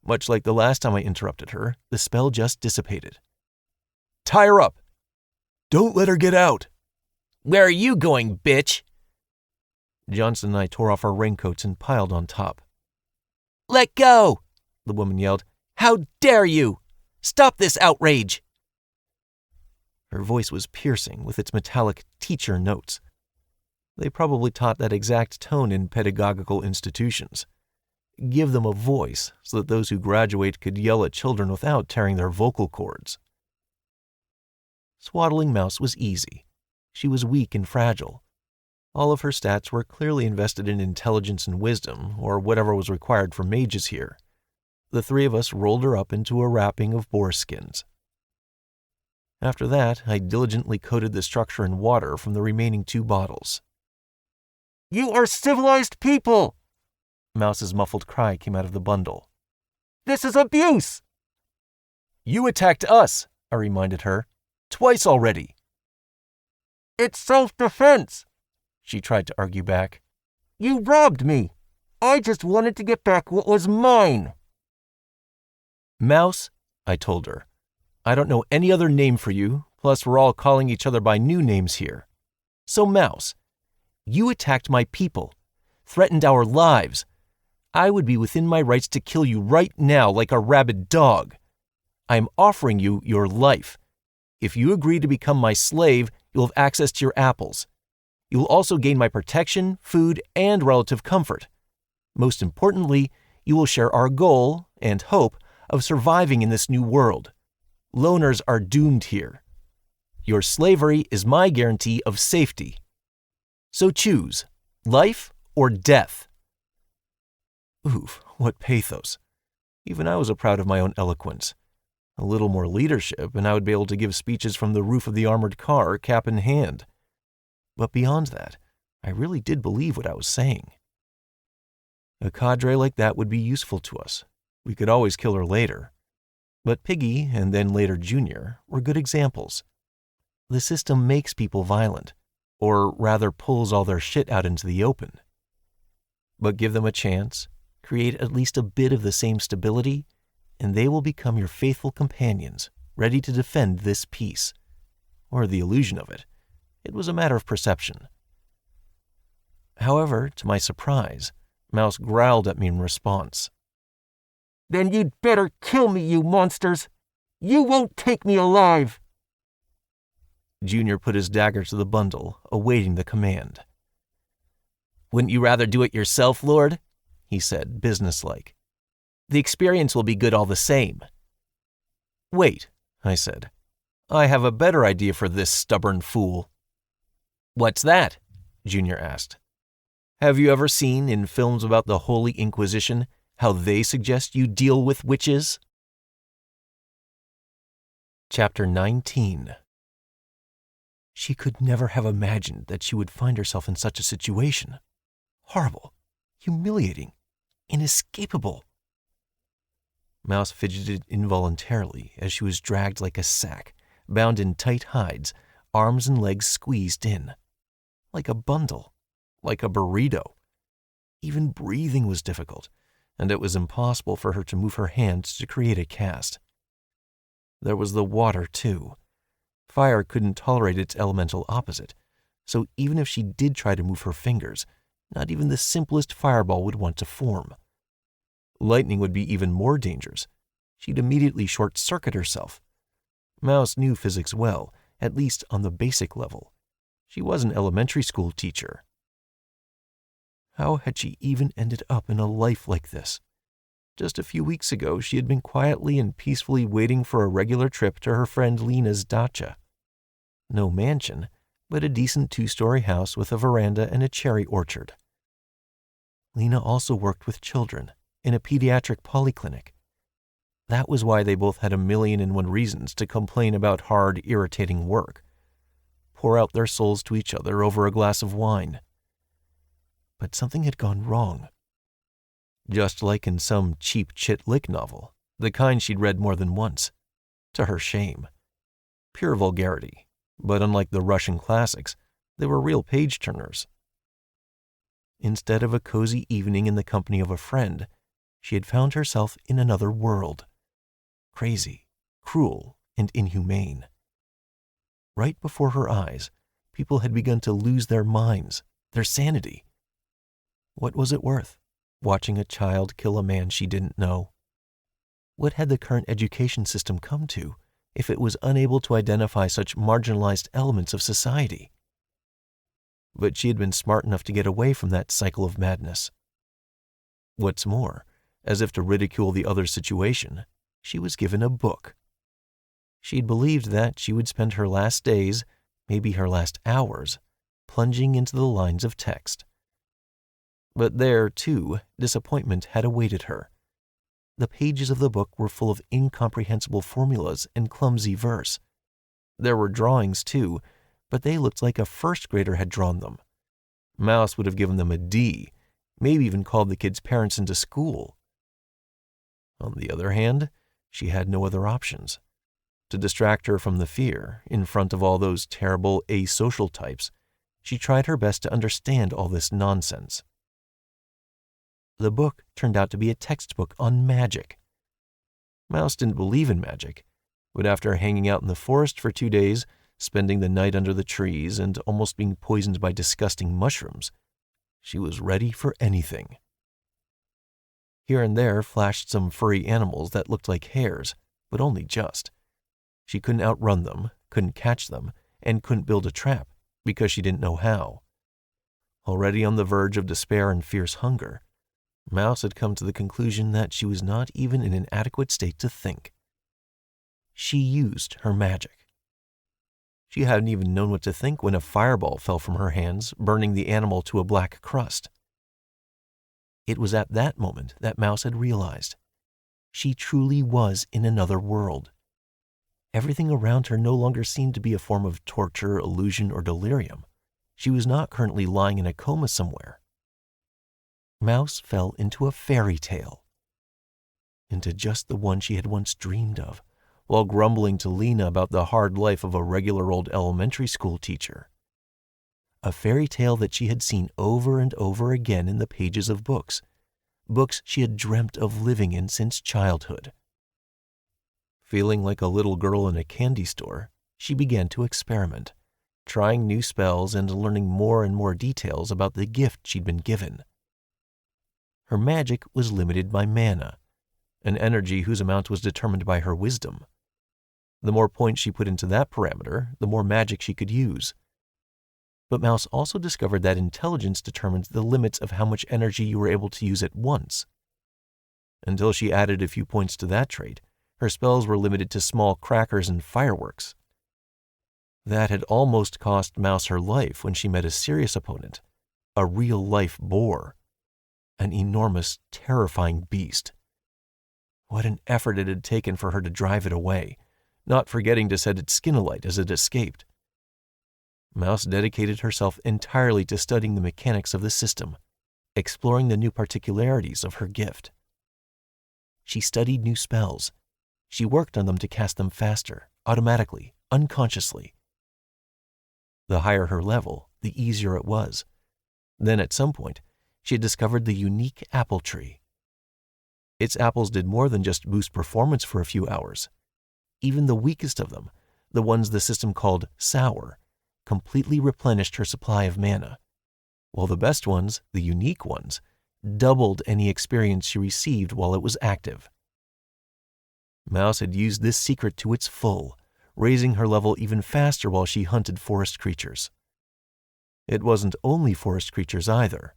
Much like the last time I interrupted her, the spell just dissipated. "Tie her up!" "Don't let her get out!" "Where are you going, bitch?" Johnson and I tore off our raincoats and piled on top. "Let go!" the woman yelled. "How dare you! Stop this outrage!" Her voice was piercing with its metallic teacher notes. They probably taught that exact tone in pedagogical institutions. Give them a voice so that those who graduate could yell at children without tearing their vocal cords. Swaddling Mouse was easy. She was weak and fragile. All of her stats were clearly invested in intelligence and wisdom, or whatever was required for mages here. The 3 of us rolled her up into a wrapping of boar skins. After that, I diligently coated the structure in water from the remaining 2 bottles. "You are civilized people!" Mouse's muffled cry came out of the bundle. "This is abuse!" "You attacked us," I reminded her. "Twice already." "It's self-defense," she tried to argue back. "You robbed me. I just wanted to get back what was mine." "Mouse," I told her, "I don't know any other name for you, plus we're all calling each other by new names here. So Mouse, you attacked my people, threatened our lives. I would be within my rights to kill you right now like a rabid dog. I am offering you your life. If you agree to become my slave, you'll have access to your apples. You will also gain my protection, food, and relative comfort. Most importantly, You will share our goal and hope of surviving in this new world. Loners are doomed here. Your slavery is my guarantee of safety. So choose, life or death." Oof, what pathos. Even I was proud of my own eloquence. A little more leadership, and I would be able to give speeches from the roof of the armored car, cap in hand. But beyond that, I really did believe what I was saying. A cadre like that would be useful to us. We could always kill her later. But Piggy, and then later Junior, were good examples. The system makes people violent, or rather pulls all their shit out into the open. But give them a chance, create at least a bit of the same stability, and they will become your faithful companions, ready to defend this peace. Or the illusion of it. It was a matter of perception. However, to my surprise, Mouse growled at me in response. "Then you'd better kill me, you monsters! You won't take me alive!" Junior put his dagger to the bundle, awaiting the command. "Wouldn't you rather do it yourself, Lord?" he said, businesslike. "The experience will be good all the same." "Wait," I said. "I have a better idea for this stubborn fool." "What's that?" Junior asked. "Have you ever seen in films about the Holy Inquisition how they suggest you deal with witches?" Chapter 19. She could never have imagined that she would find herself in such a situation. Horrible, humiliating, inescapable. Mouse fidgeted involuntarily as she was dragged like a sack, bound in tight hides, arms and legs squeezed in. Like a bundle, like a burrito. Even breathing was difficult, and it was impossible for her to move her hands to create a cast. There was the water, too. Fire couldn't tolerate its elemental opposite, so even if she did try to move her fingers, not even the simplest fireball would want to form. Lightning would be even more dangerous. She'd immediately short-circuit herself. Mouse knew physics well, at least on the basic level. She was an elementary school teacher. How had she even ended up in a life like this? Just a few weeks ago, she had been quietly and peacefully waiting for a regular trip to her friend Lena's dacha. No mansion, but a decent 2-story house with a veranda and a cherry orchard. Lena also worked with children in a pediatric polyclinic. That was why they both had 1,000,001 reasons to complain about hard, irritating work. Pour out their souls to each other over a glass of wine. But something had gone wrong. Just like in some cheap chit lick novel, the kind she'd read more than once, to her shame. Pure vulgarity, but unlike the Russian classics, they were real page-turners. Instead of a cozy evening in the company of a friend, she had found herself in another world. Crazy, cruel, and inhumane. Right before her eyes, people had begun to lose their minds, their sanity. What was it worth, watching a child kill a man she didn't know? What had the current education system come to if it was unable to identify such marginalized elements of society? But she had been smart enough to get away from that cycle of madness. What's more, as if to ridicule the other's situation, she was given a book. She'd believed that she would spend her last days, maybe her last hours, plunging into the lines of text. But there, too, disappointment had awaited her. The pages of the book were full of incomprehensible formulas and clumsy verse. There were drawings, too, but they looked like a first grader had drawn them. Mouse would have given them a D, maybe even called the kids' parents into school. On the other hand, she had no other options. To distract her from the fear, in front of all those terrible asocial types, she tried her best to understand all this nonsense. The book turned out to be a textbook on magic. Mouse didn't believe in magic, but after hanging out in the forest for 2 days, spending the night under the trees, and almost being poisoned by disgusting mushrooms, she was ready for anything. Here and there flashed some furry animals that looked like hares, but only just. She couldn't outrun them, couldn't catch them, and couldn't build a trap, because she didn't know how. Already on the verge of despair and fierce hunger, Mouse had come to the conclusion that she was not even in an adequate state to think. She used her magic. She hadn't even known what to think when a fireball fell from her hands, burning the animal to a black crust. It was at that moment that Mouse had realized she truly was in another world. Everything around her no longer seemed to be a form of torture, illusion, or delirium. She was not currently lying in a coma somewhere. Mouse fell into a fairy tale, into just the one she had once dreamed of, while grumbling to Lena about the hard life of a regular old elementary school teacher. A fairy tale that she had seen over and over again in the pages of books she had dreamt of living in since childhood. Feeling like a little girl in a candy store, she began to experiment, trying new spells and learning more and more details about the gift she'd been given. Her magic was limited by mana, an energy whose amount was determined by her wisdom. The more points she put into that parameter, the more magic she could use. But Mouse also discovered that intelligence determined the limits of how much energy you were able to use at once. Until she added a few points to that trait, her spells were limited to small crackers and fireworks. That had almost cost Mouse her life when she met a serious opponent, a real-life boar, an enormous, terrifying beast. What an effort it had taken for her to drive it away, not forgetting to set its skin alight as it escaped. Mouse dedicated herself entirely to studying the mechanics of the system, exploring the new particularities of her gift. She studied new spells. She worked on them to cast them faster, automatically, unconsciously. The higher her level, the easier it was. Then at some point, she had discovered the unique apple tree. Its apples did more than just boost performance for a few hours. Even the weakest of them, the ones the system called sour, completely replenished her supply of mana, while the best ones, the unique ones, doubled any experience she received while it was active. Mouse had used this secret to its full, raising her level even faster while she hunted forest creatures. It wasn't only forest creatures either.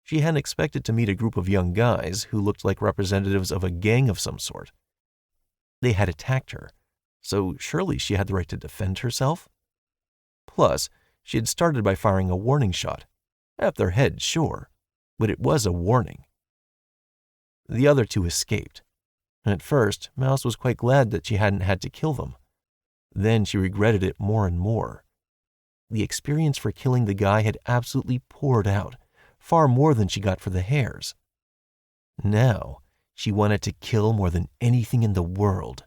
She hadn't expected to meet a group of young guys who looked like representatives of a gang of some sort. They had attacked her, so surely she had the right to defend herself? Plus, she had started by firing a warning shot. At their head, sure, but it was a warning. The other two escaped. At first, Mouse was quite glad that she hadn't had to kill them. Then she regretted it more and more. The experience for killing the guy had absolutely poured out, far more than she got for the hares. Now, she wanted to kill more than anything in the world.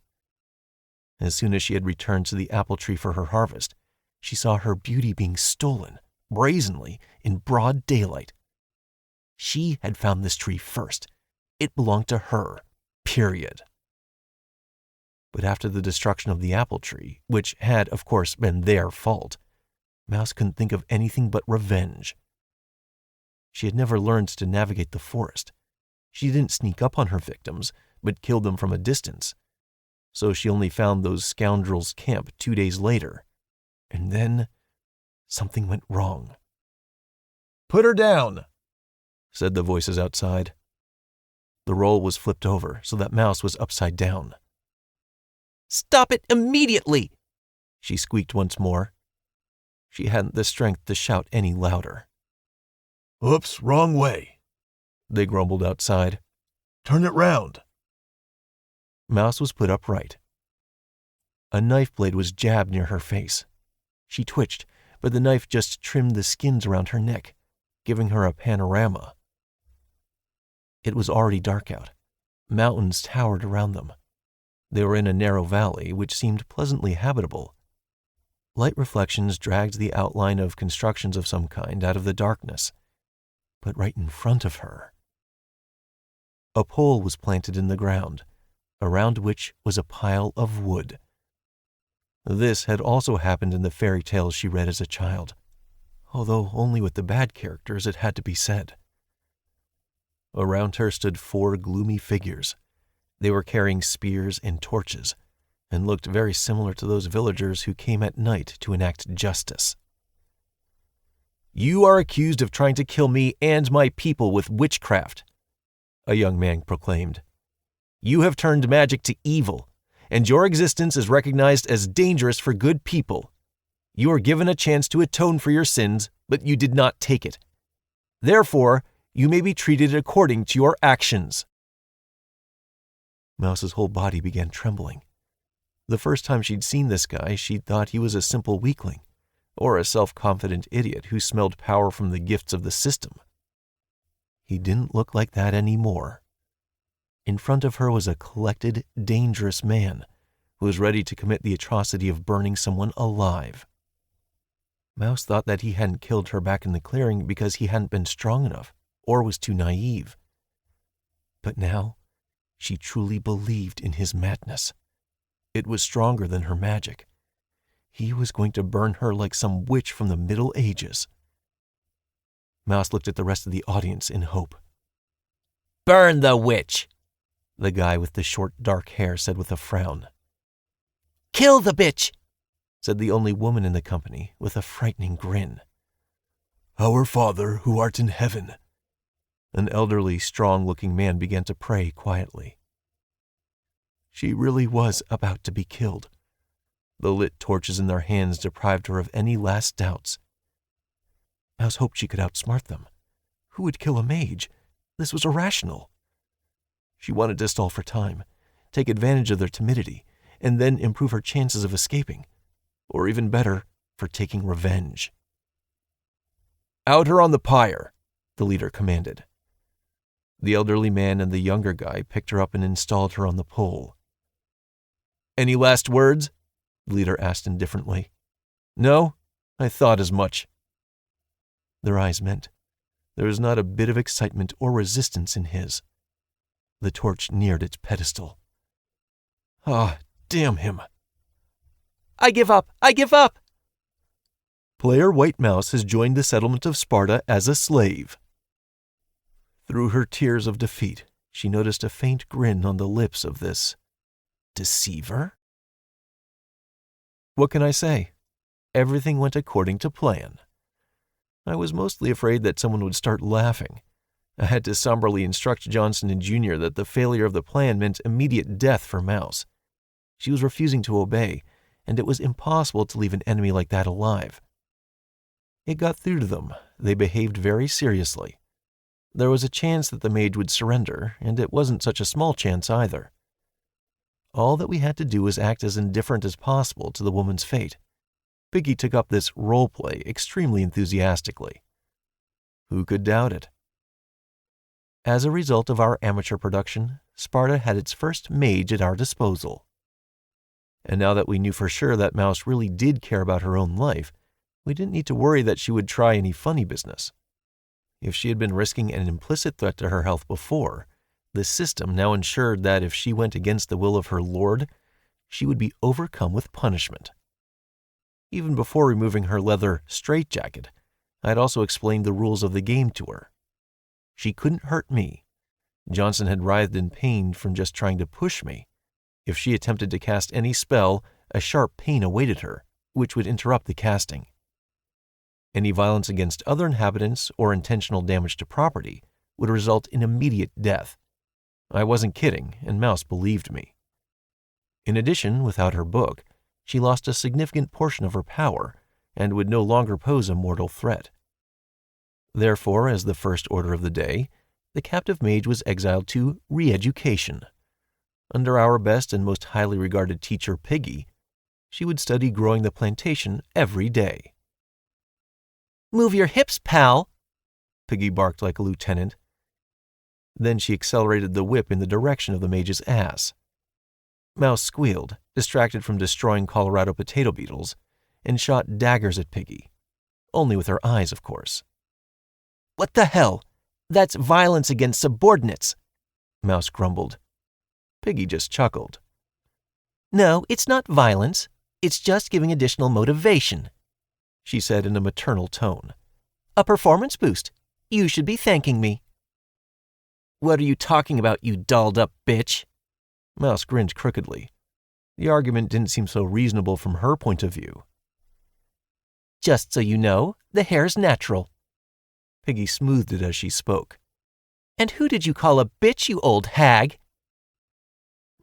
As soon as she had returned to the apple tree for her harvest, she saw her beauty being stolen, brazenly, in broad daylight. She had found this tree first. It belonged to her, period. But after the destruction of the apple tree, which had, of course, been their fault, Mouse couldn't think of anything but revenge. She had never learned to navigate the forest. She didn't sneak up on her victims, but killed them from a distance. So she only found those scoundrels' camp 2 days later. And then, something went wrong. "Put her down," said the voices outside. The roll was flipped over so that Mouse was upside down. "Stop it immediately!" she squeaked once more. She hadn't the strength to shout any louder. "Oops, wrong way," they grumbled outside. "Turn it round." Mouse was put upright. A knife blade was jabbed near her face. She twitched, but the knife just trimmed the skins around her neck, giving her a panorama. It was already dark out. Mountains towered around them. They were in a narrow valley, which seemed pleasantly habitable. Light reflections dragged the outline of constructions of some kind out of the darkness. But right in front of her, a pole was planted in the ground, around which was a pile of wood. This had also happened in the fairy tales she read as a child, although only with the bad characters, it had to be said. Around her stood 4 gloomy figures. They were carrying spears and torches, and looked very similar to those villagers who came at night to enact justice. You are accused of trying to kill me and my people with witchcraft," a young man proclaimed. "You have turned magic to evil, and your existence is recognized as dangerous for good people. You were given a chance to atone for your sins, but you did not take it. Therefore, you may be treated according to your actions." Mouse's whole body began trembling. The first time she'd seen this guy, she'd thought he was a simple weakling, or a self-confident idiot who smelled power from the gifts of the system. He didn't look like that anymore. In front of her was a collected, dangerous man who was ready to commit the atrocity of burning someone alive. Mouse thought that he hadn't killed her back in the clearing because he hadn't been strong enough or was too naive. But now, she truly believed in his madness. It was stronger than her magic. He was going to burn her like some witch from the Middle Ages. Mouse looked at the rest of the audience in hope. "Burn the witch," the guy with the short dark hair said with a frown. "Kill the bitch," said the only woman in the company with a frightening grin. "Our Father who art in heaven," an elderly, strong-looking man began to pray quietly. She really was about to be killed. The lit torches in their hands deprived her of any last doubts. Mouse hoped she could outsmart them. Who would kill a mage? This was irrational. She wanted to stall for time, take advantage of their timidity, and then improve her chances of escaping. Or even better, for taking revenge. "Out her on the pyre," the leader commanded. The elderly man and the younger guy picked her up and installed her on the pole. "Any last words?" the leader asked indifferently. "No? I thought as much." Their eyes met. There was not a bit of excitement or resistance in his. The torch neared its pedestal. "Ah, damn him." "I give up! I give up!" Player White Mouse has joined the settlement of Sparta as a slave. Through her tears of defeat, she noticed a faint grin on the lips of this deceiver. What can I say? Everything went according to plan. I was mostly afraid that someone would start laughing. I had to somberly instruct Johnson and Jr. that the failure of the plan meant immediate death for Mouse. She was refusing to obey, and it was impossible to leave an enemy like that alive. It got through to them. They behaved very seriously. There was a chance that the mage would surrender, and it wasn't such a small chance either. All that we had to do was act as indifferent as possible to the woman's fate. Piggy took up this role play extremely enthusiastically. Who could doubt it? As a result of our amateur production, Sparta had its first mage at our disposal. And now that we knew for sure that Mouse really did care about her own life, we didn't need to worry that she would try any funny business. If she had been risking an implicit threat to her health before, the system now ensured that if she went against the will of her lord, she would be overcome with punishment. Even before removing her leather straitjacket, I had also explained the rules of the game to her. She couldn't hurt me. Johnson had writhed in pain from just trying to push me. If she attempted to cast any spell, a sharp pain awaited her, which would interrupt the casting. Any violence against other inhabitants or intentional damage to property would result in immediate death. I wasn't kidding, and Mouse believed me. In addition, without her book, she lost a significant portion of her power and would no longer pose a mortal threat. Therefore, as the first order of the day, the captive mage was exiled to re-education. Under our best and most highly regarded teacher, Piggy, she would study growing the plantation every day. "Move your hips, pal," Piggy barked like a lieutenant. Then she accelerated the whip in the direction of the mage's ass. Mouse squealed, distracted from destroying Colorado potato beetles, and shot daggers at Piggy. Only with her eyes, of course. "What the hell? That's violence against subordinates," Mouse grumbled. Piggy just chuckled. "No, it's not violence. It's just giving additional motivation," she said in a maternal tone. "A performance boost. You should be thanking me." "What are you talking about, you dolled-up bitch?" Mouse grinned crookedly. The argument didn't seem so reasonable from her point of view. Just so you know, the hair's natural. Piggy smoothed it as she spoke. And who did you call a bitch, you old hag?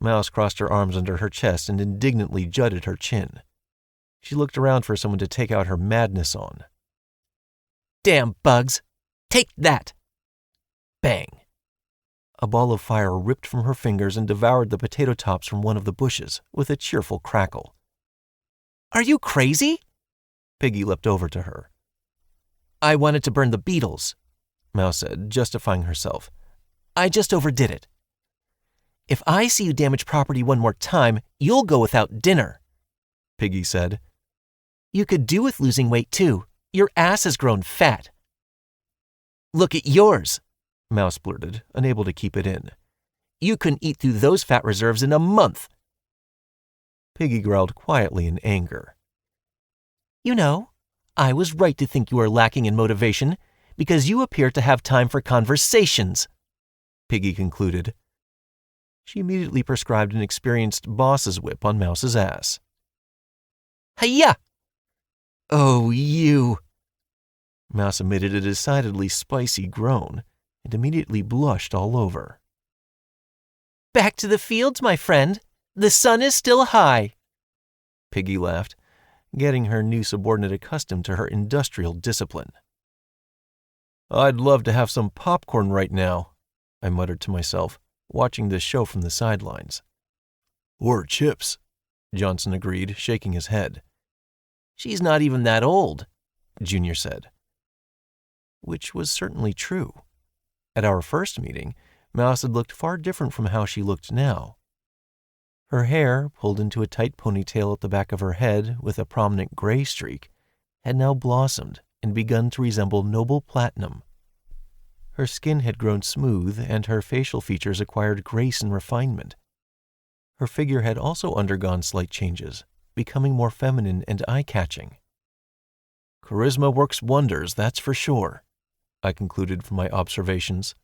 Mouse crossed her arms under her chest and indignantly jutted her chin. She looked around for someone to take out her madness on. Damn bugs! Take that! Bang! A ball of fire ripped from her fingers and devoured the potato tops from one of the bushes with a cheerful crackle. Are you crazy? Piggy leapt over to her. I wanted to burn the beetles, Mouse said, justifying herself. I just overdid it. If I see you damage property one more time, you'll go without dinner, Piggy said. You could do with losing weight too. Your ass has grown fat. Look at yours, Mouse blurted, unable to keep it in. You couldn't eat through those fat reserves in a month. Piggy growled quietly in anger. You know, I was right to think you were lacking in motivation because you appear to have time for conversations, Piggy concluded. She immediately prescribed an experienced boss's whip on Mouse's ass. Hi-ya! Oh, you! Mouse emitted a decidedly spicy groan and immediately blushed all over. Back to the fields, my friend. The sun is still high. Piggy laughed, getting her new subordinate accustomed to her industrial discipline. I'd love to have some popcorn right now, I muttered to myself, watching the show from the sidelines. Or chips, Johnson agreed, shaking his head. She's not even that old, Junior said. Which was certainly true. At our first meeting, Mouse had looked far different from how she looked now. Her hair, pulled into a tight ponytail at the back of her head with a prominent gray streak, had now blossomed and begun to resemble noble platinum. Her skin had grown smooth and her facial features acquired grace and refinement. Her figure had also undergone slight changes, becoming more feminine and eye-catching. Charisma works wonders, that's for sure, I concluded from my observations.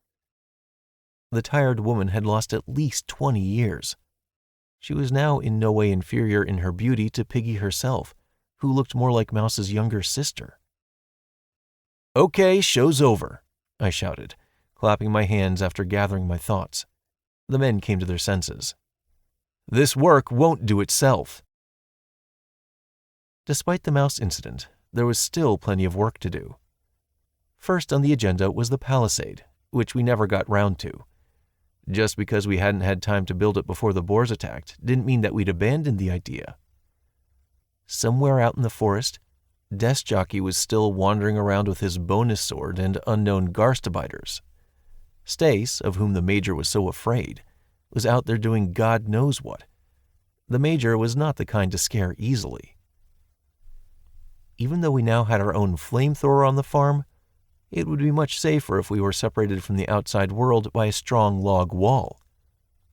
The tired woman had lost at least 20 years. She was now in no way inferior in her beauty to Piggy herself, who looked more like Mouse's younger sister. Okay, show's over, I shouted, clapping my hands after gathering my thoughts. The men came to their senses. This work won't do itself. Despite the mouse incident, there was still plenty of work to do. First on the agenda was the palisade, which we never got round to. Just because we hadn't had time to build it before the boars attacked didn't mean that we'd abandoned the idea. Somewhere out in the forest, Desk Jockey was still wandering around with his bonus sword and unknown Garstbiters. Stace, of whom the Major was so afraid, was out there doing God knows what. The Major was not the kind to scare easily. Even though we now had our own flamethrower on the farm, it would be much safer if we were separated from the outside world by a strong log wall.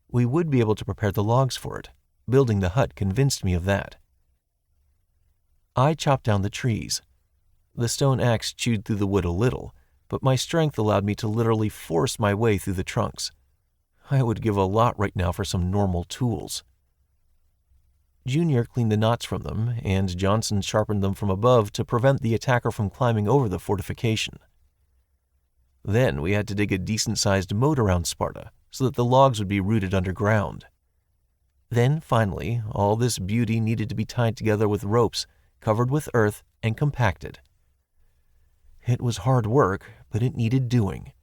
We would be able to prepare the logs for it. Building the hut convinced me of that. I chopped down the trees. The stone axe chewed through the wood a little, but my strength allowed me to literally force my way through the trunks. I would give a lot right now for some normal tools. Junior cleaned the knots from them, and Johnson sharpened them from above to prevent the attacker from climbing over the fortification. Then we had to dig a decent-sized moat around Sparta so that the logs would be rooted underground. Then, finally, all this beauty needed to be tied together with ropes, covered with earth, and compacted. It was hard work, but it needed doing.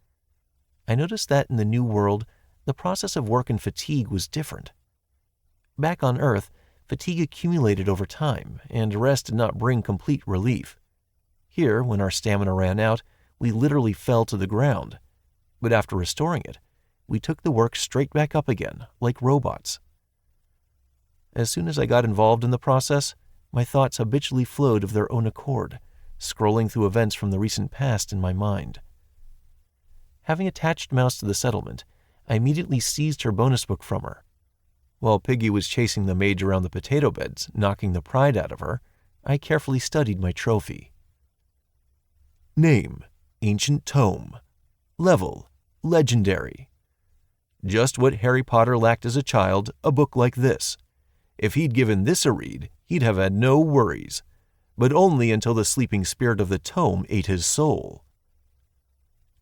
I noticed that in the New World, the process of work and fatigue was different. Back on Earth, fatigue accumulated over time, and rest did not bring complete relief. Here, when our stamina ran out, we literally fell to the ground. But after restoring it, we took the work straight back up again, like robots. As soon as I got involved in the process, my thoughts habitually flowed of their own accord, scrolling through events from the recent past in my mind. Having attached Mouse to the settlement, I immediately seized her bonus book from her. While Piggy was chasing the mage around the potato beds, knocking the pride out of her, I carefully studied my trophy. Name: Ancient Tome. Level: Legendary. Just what Harry Potter lacked as a child, a book like this. If he'd given this a read, he'd have had no worries. but only until the sleeping spirit of the tome ate his soul.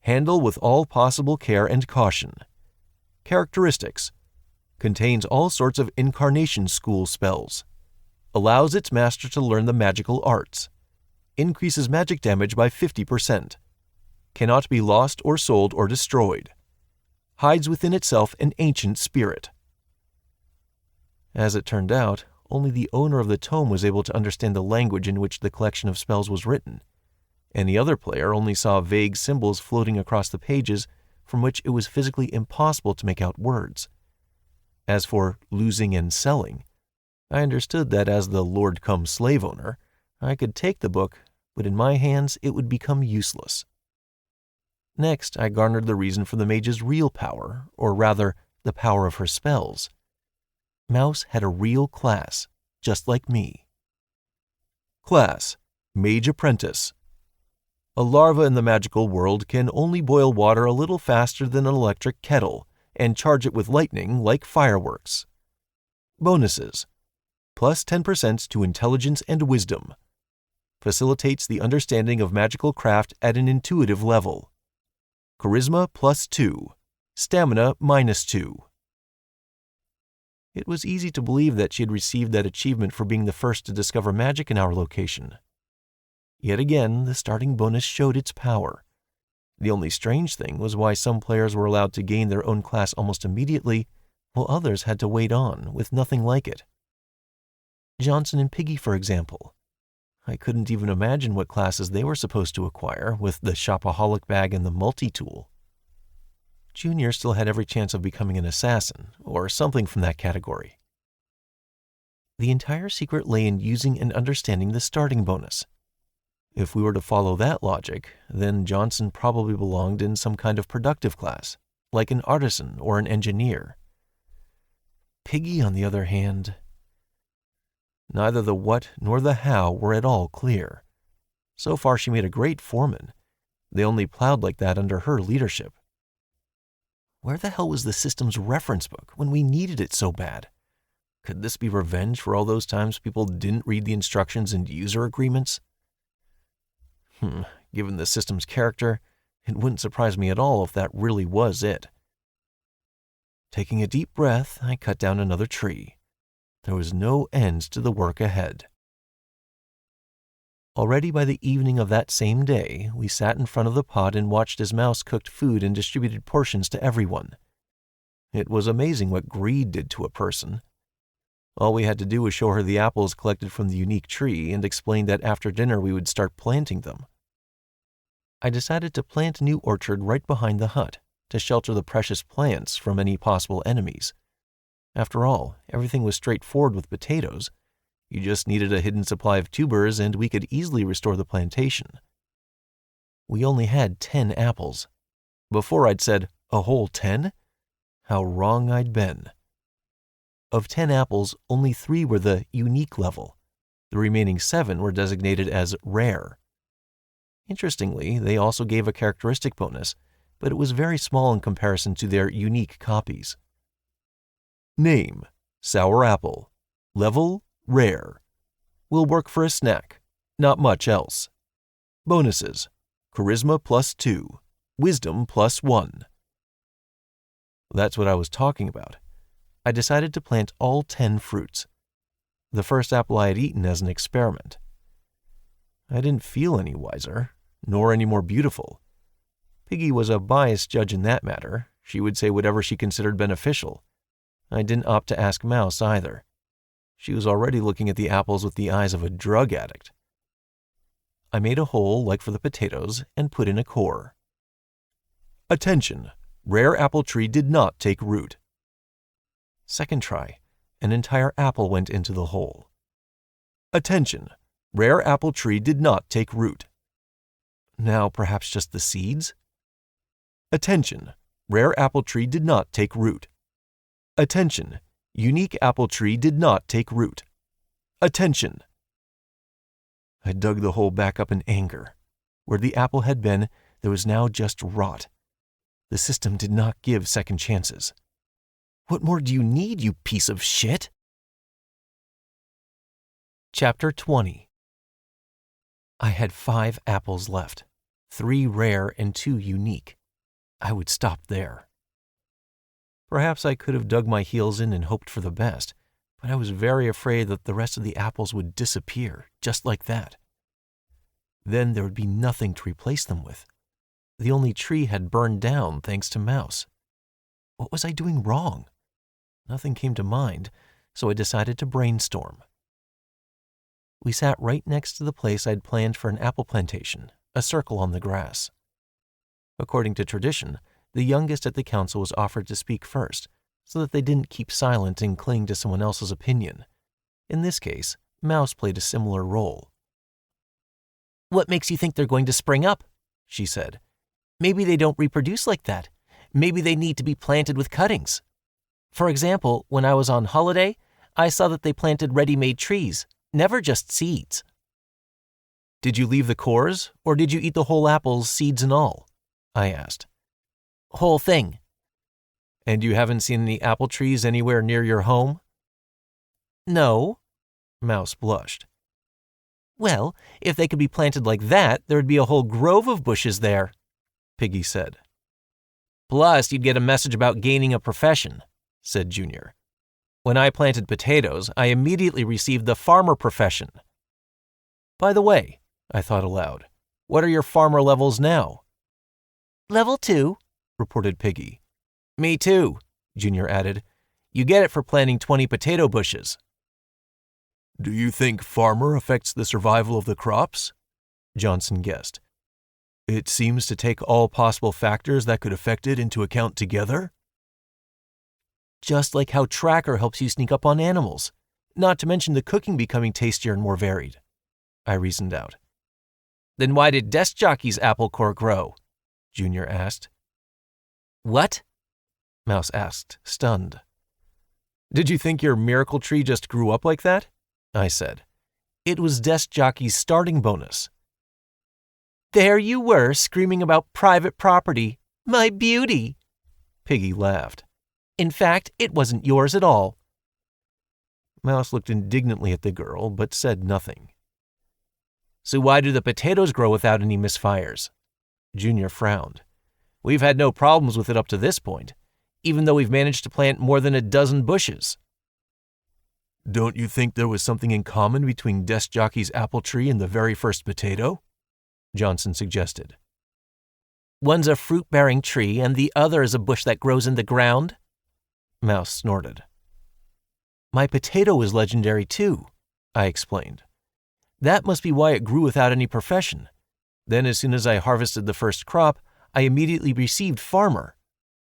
Handle with all possible care and caution. Characteristics: contains all sorts of incarnation school spells. Allows its master to learn the magical arts. Increases magic damage by 50%. Cannot be lost or sold or destroyed. Hides within itself an ancient spirit. As it turned out, only the owner of the tome was able to understand the language in which the collection of spells was written. Any other player only saw vague symbols floating across the pages from which it was physically impossible to make out words. As for losing and selling, I understood that as the Lord-cum-slave owner, I could take the book, but in my hands it would become useless. Next, I garnered the reason for the mage's real power, or rather, the power of her spells. Mouse had a real class, just like me. Class: Mage Apprentice. A larva in the magical world can only boil water a little faster than an electric kettle and charge it with lightning like fireworks. Bonuses: plus 10% to intelligence and wisdom. Facilitates the understanding of magical craft at an intuitive level. Charisma plus 2. Stamina minus 2. It was easy to believe that she had received that achievement for being the first to discover magic in our location. Yet again, the starting bonus showed its power. The only strange thing was why some players were allowed to gain their own class almost immediately, while others had to wait on, with nothing like it. Johnson and Piggy, for example. I couldn't even imagine what classes they were supposed to acquire with the shopaholic bag and the multi-tool. Junior still had every chance of becoming an assassin, or something from that category. The entire secret lay in using and understanding the starting bonus. If we were to follow that logic, then Johnson probably belonged in some kind of productive class, like an artisan or an engineer. Piggy, on the other hand, neither the what nor the how were at all clear. So far she made a great foreman. They only plowed like that under her leadership. Where the hell was the system's reference book when we needed it so bad? Could this be revenge for all those times people didn't read the instructions and user agreements? Given the system's character, it wouldn't surprise me at all if that really was it. Taking a deep breath, I cut down another tree. There was no end to the work ahead. Already by the evening of that same day, we sat in front of the pot and watched as Mouse cooked food and distributed portions to everyone. It was amazing what greed did to a person. All we had to do was show her the apples collected from the unique tree and explain that after dinner we would start planting them. I decided to plant a new orchard right behind the hut to shelter the precious plants from any possible enemies. After all, everything was straightforward with potatoes. You just needed a hidden supply of tubers and we could easily restore the plantation. We only had 10 apples. Before I'd said, a whole 10? How wrong I'd been. Of 10 apples, only 3 were the unique level. The remaining 7 were designated as rare. Interestingly, they also gave a characteristic bonus, but it was very small in comparison to their unique copies. Name: Sour Apple. Level: Rare. Will work for a snack. Not much else. Bonuses: Charisma plus 2. Wisdom plus 1. That's what I was talking about. I decided to plant all 10 fruits. The first apple I had eaten as an experiment. I didn't feel any wiser, nor any more beautiful. Piggy was a biased judge in that matter. She would say whatever she considered beneficial. I didn't opt to ask Mouse either. She was already looking at the apples with the eyes of a drug addict. I made a hole like for the potatoes and put in a core. Attention! Rare apple tree did not take root. Second try. An entire apple went into the hole. Attention! Rare apple tree did not take root. Now perhaps just the seeds? Attention! Rare apple tree did not take root. Attention! Unique apple tree did not take root. Attention! I dug the hole back up in anger. Where the apple had been, there was now just rot. The system did not give second chances. What more do you need, you piece of shit? Chapter 20. I had 5 apples left, 3 rare and 2 unique. I would stop there. Perhaps I could have dug my heels in and hoped for the best, but I was very afraid that the rest of the apples would disappear, just like that. Then there would be nothing to replace them with. The only tree had burned down thanks to Mouse. What was I doing wrong? Nothing came to mind, so I decided to brainstorm. We sat right next to the place I'd planned for an apple plantation, a circle on the grass. According to tradition, the youngest at the council was offered to speak first, so that they didn't keep silent and cling to someone else's opinion. In this case, Mouse played a similar role. "What makes you think they're going to spring up?" she said. "Maybe they don't reproduce like that. Maybe they need to be planted with cuttings. For example, when I was on holiday, I saw that they planted ready-made trees, never just seeds." Did you leave the cores, or did you eat the whole apples, seeds and all? I asked. Whole thing. And you haven't seen any apple trees anywhere near your home? No. Mouse blushed. Well, if they could be planted like that, there would be a whole grove of bushes there, Piggy said. Plus, you'd get a message about gaining a profession, said Junior. When I planted potatoes, I immediately received the farmer profession. By the way, I thought aloud, what are your farmer levels now? Level 2, reported Piggy. Me too, Junior added. You get it for planting 20 potato bushes. Do you think farmer affects the survival of the crops? Johnson guessed. It seems to take all possible factors that could affect it into account together. Just like how Tracker helps you sneak up on animals, not to mention the cooking becoming tastier and more varied, I reasoned out. Then why did Desk Jockey's apple core grow? Junior asked. What? Mouse asked, stunned. Did you think your miracle tree just grew up like that? I said. It was Desk Jockey's starting bonus. There you were, screaming about private property. My beauty! Piggy laughed. In fact, it wasn't yours at all. Mouse looked indignantly at the girl, but said nothing. So why do the potatoes grow without any misfires? Junior frowned. We've had no problems with it up to this point, even though we've managed to plant more than a dozen bushes. Don't you think there was something in common between Desk Jockey's apple tree and the very first potato? Johnson suggested. One's a fruit-bearing tree and the other is a bush that grows in the ground? Mouse snorted. My potato is legendary too, I explained. That must be why it grew without any profession. Then as soon as I harvested the first crop, I immediately received farmer.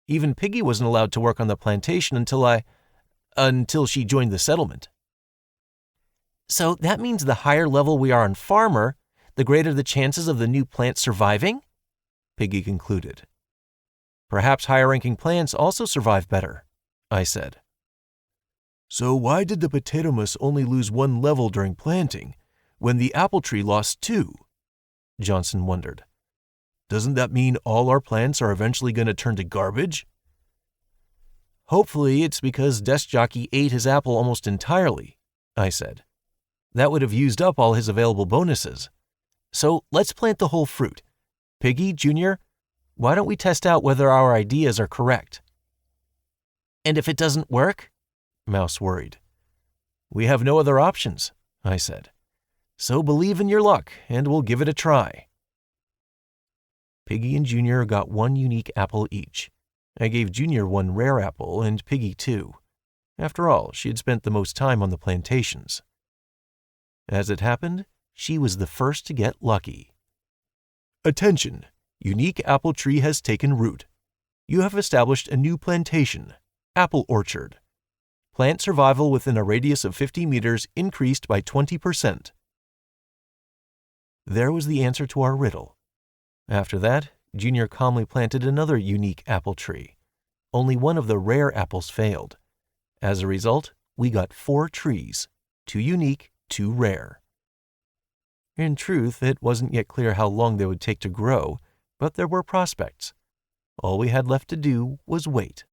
Even Piggy wasn't allowed to work on the plantation until she joined the settlement. So that means the higher level we are on farmer, the greater the chances of the new plant surviving? Piggy concluded. Perhaps higher-ranking plants also survive better, I said. So why did the potatomus only lose 1 level during planting, when the apple tree lost 2? Johnson wondered. Doesn't that mean all our plants are eventually going to turn to garbage? Hopefully it's because Desk Jockey ate his apple almost entirely, I said. That would have used up all his available bonuses. So let's plant the whole fruit. Piggy, Junior, why don't we test out whether our ideas are correct? And if it doesn't work? Mouse worried. We have no other options, I said. So believe in your luck, and we'll give it a try. Piggy and Junior got 1 unique apple each. I gave Junior 1 rare apple and Piggy 2. After all, she had spent the most time on the plantations. As it happened, she was the first to get lucky. Attention! Unique apple tree has taken root. You have established a new plantation, apple orchard. Plant survival within a radius of 50 meters increased by 20%. There was the answer to our riddle. After that, Junior calmly planted another unique apple tree. Only 1 of the rare apples failed. As a result, we got 4 trees, 2 unique, 2 rare. In truth, it wasn't yet clear how long they would take to grow, but there were prospects. All we had left to do was wait.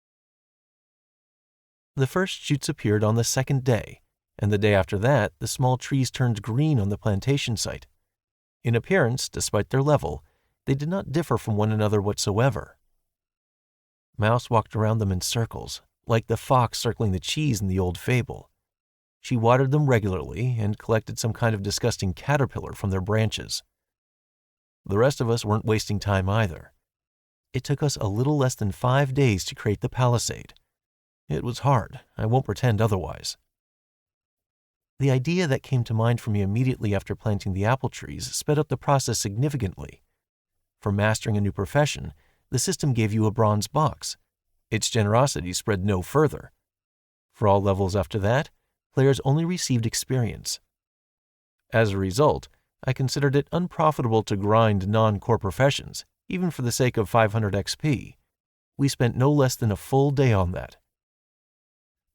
The first shoots appeared on the 2nd day, and the day after that, the small trees turned green on the plantation site. In appearance, despite their level, they did not differ from one another whatsoever. Mouse walked around them in circles, like the fox circling the cheese in the old fable. She watered them regularly and collected some kind of disgusting caterpillar from their branches. The rest of us weren't wasting time either. It took us a little less than 5 days to create the palisade. It was hard, I won't pretend otherwise. The idea that came to mind for me immediately after planting the apple trees sped up the process significantly. For mastering a new profession, the system gave you a bronze box. Its generosity spread no further. For all levels after that, players only received experience. As a result, I considered it unprofitable to grind non-core professions, even for the sake of 500 XP. We spent no less than a full day on that.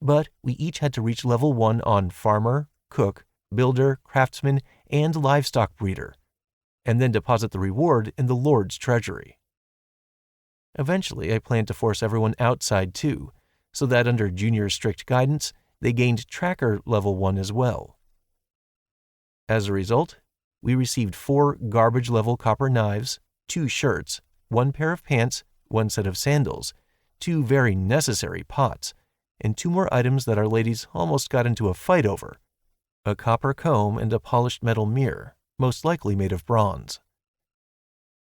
But we each had to reach level 1 on farmer, cook, builder, craftsman, and livestock breeder, and then deposit the reward in the Lord's treasury. Eventually, I planned to force everyone outside too, so that under Junior's strict guidance, they gained Tracker level 1 as well. As a result, we received 4 garbage-level copper knives, 2 shirts, 1 pair of pants, 1 set of sandals, 2 very necessary pots, and 2 more items that our ladies almost got into a fight over: a copper comb and a polished metal mirror, most likely made of bronze.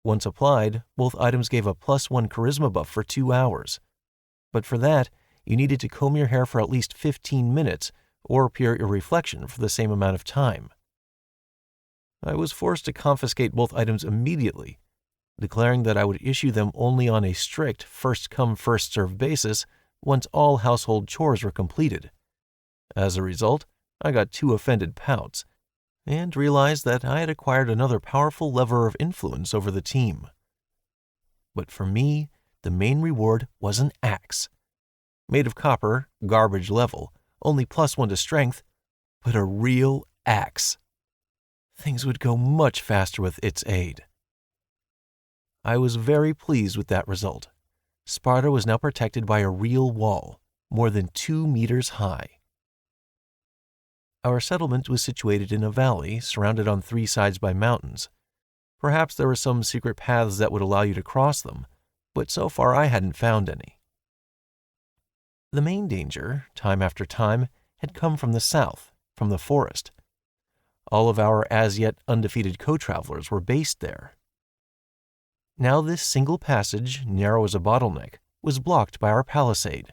Once applied, both items gave a +1 charisma buff for 2 hours. But for that, you needed to comb your hair for at least 15 minutes or peer your reflection for the same amount of time. I was forced to confiscate both items immediately, declaring that I would issue them only on a strict first-come, first-served basis once all household chores were completed. As a result, I got 2 offended pouts, and realized that I had acquired another powerful lever of influence over the team. But for me, the main reward was an axe. Made of copper, garbage level, only +1 to strength, but a real axe. Things would go much faster with its aid. I was very pleased with that result. Sparta was now protected by a real wall, more than 2 meters high. Our settlement was situated in a valley surrounded on 3 sides by mountains. Perhaps there were some secret paths that would allow you to cross them, but so far I hadn't found any. The main danger, time after time, had come from the south, from the forest. All of our as-yet undefeated co-travelers were based there. Now this single passage, narrow as a bottleneck, was blocked by our palisade.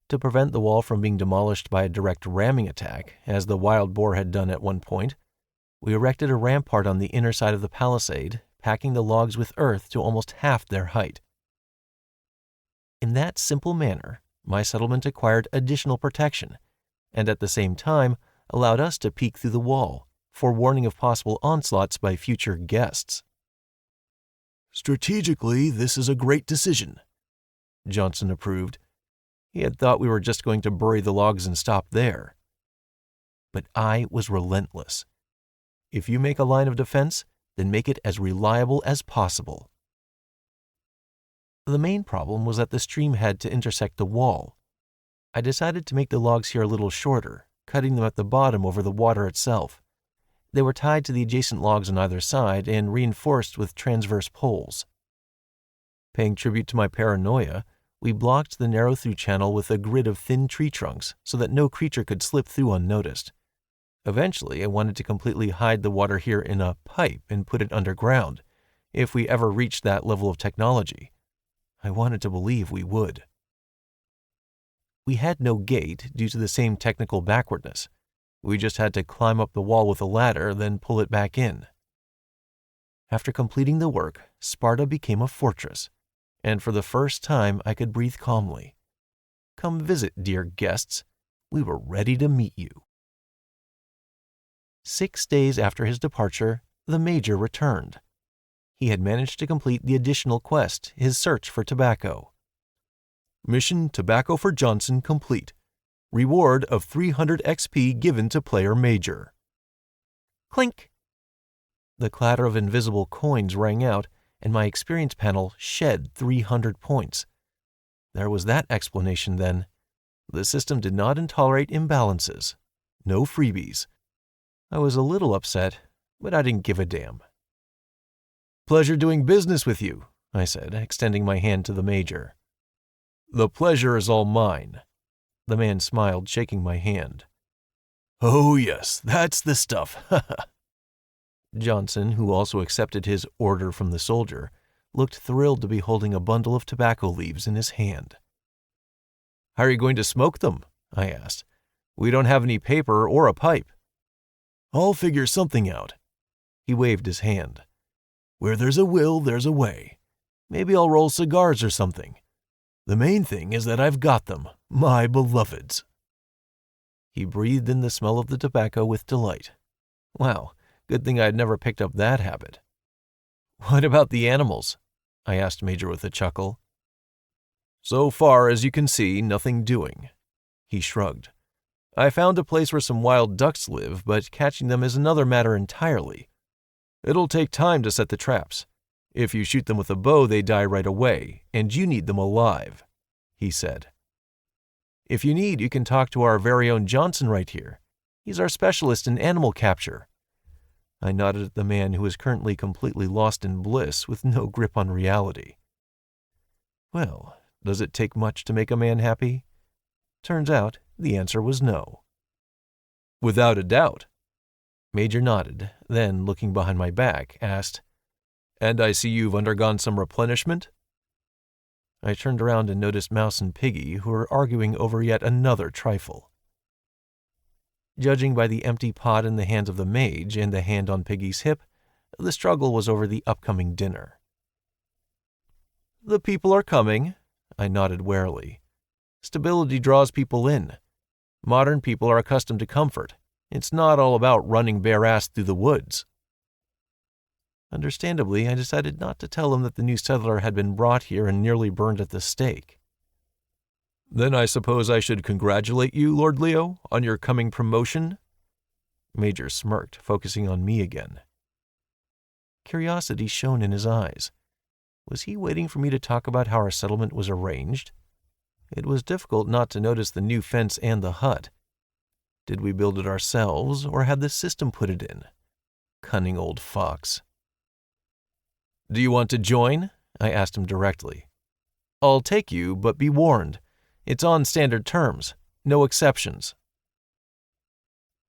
To prevent the wall from being demolished by a direct ramming attack, as the wild boar had done at one point, we erected a rampart on the inner side of the palisade, packing the logs with earth to almost half their height. In that simple manner, my settlement acquired additional protection, and at the same time allowed us to peek through the wall, forewarning of possible onslaughts by future guests. "Strategically, this is a great decision," Johnson approved. He had thought we were just going to bury the logs and stop there. But I was relentless. If you make a line of defense, then make it as reliable as possible. The main problem was that the stream had to intersect the wall. I decided to make the logs here a little shorter, cutting them at the bottom over the water itself. They were tied to the adjacent logs on either side and reinforced with transverse poles. Paying tribute to my paranoia, we blocked the narrow-through channel with a grid of thin tree trunks so that no creature could slip through unnoticed. Eventually, I wanted to completely hide the water here in a pipe and put it underground, if we ever reached that level of technology. I wanted to believe we would. We had no gate due to the same technical backwardness. We just had to climb up the wall with a ladder, then pull it back in. After completing the work, Sparta became a fortress, and for the first time I could breathe calmly. Come visit, dear guests. We were ready to meet you. 6 days after his departure, the Major returned. He had managed to complete the additional quest, his search for tobacco. Mission Tobacco for Johnson complete. Reward of 300 XP given to player Major. Clink! The clatter of invisible coins rang out, and my experience panel shed 300 points. There was that explanation then. The system did not tolerate imbalances. No freebies. I was a little upset, but I didn't give a damn. "Pleasure doing business with you," I said, extending my hand to the Major. "The pleasure is all mine." The man smiled, shaking my hand. "Oh yes, that's the stuff." Johnson, who also accepted his order from the soldier, looked thrilled to be holding a bundle of tobacco leaves in his hand. "How are you going to smoke them?" I asked. "We don't have any paper or a pipe." "I'll figure something out." He waved his hand. "Where there's a will, there's a way. Maybe I'll roll cigars or something. The main thing is that I've got them, my beloveds." He breathed in the smell of the tobacco with delight. Wow, good thing I had never picked up that habit. "What about the animals?" I asked Major with a chuckle. "So far as you can see, nothing doing." He shrugged. "I found a place where some wild ducks live, but catching them is another matter entirely. It'll take time to set the traps. If you shoot them with a bow, they die right away, and you need them alive," he said. "If you need, you can talk to our very own Johnson right here. He's our specialist in animal capture." I nodded at the man who was currently completely lost in bliss with no grip on reality. Well, does it take much to make a man happy? Turns out the answer was no. "Without a doubt." Major nodded, then, looking behind my back, asked, "And I see you've undergone some replenishment?" I turned around and noticed Mouse and Piggy, who were arguing over yet another trifle. Judging by the empty pot in the hands of the mage and the hand on Piggy's hip, the struggle was over the upcoming dinner. "The people are coming," I nodded warily. "Stability draws people in. Modern people are accustomed to comfort. It's not all about running bare-assed through the woods." Understandably, I decided not to tell him that the new settler had been brought here and nearly burned at the stake. "Then I suppose I should congratulate you, Lord Leo, on your coming promotion?" Major smirked, focusing on me again. Curiosity shone in his eyes. Was he waiting for me to talk about how our settlement was arranged? It was difficult not to notice the new fence and the hut. Did we build it ourselves, or had the system put it in? Cunning old fox. "Do you want to join?" I asked him directly. "I'll take you, but be warned. It's on standard terms. No exceptions."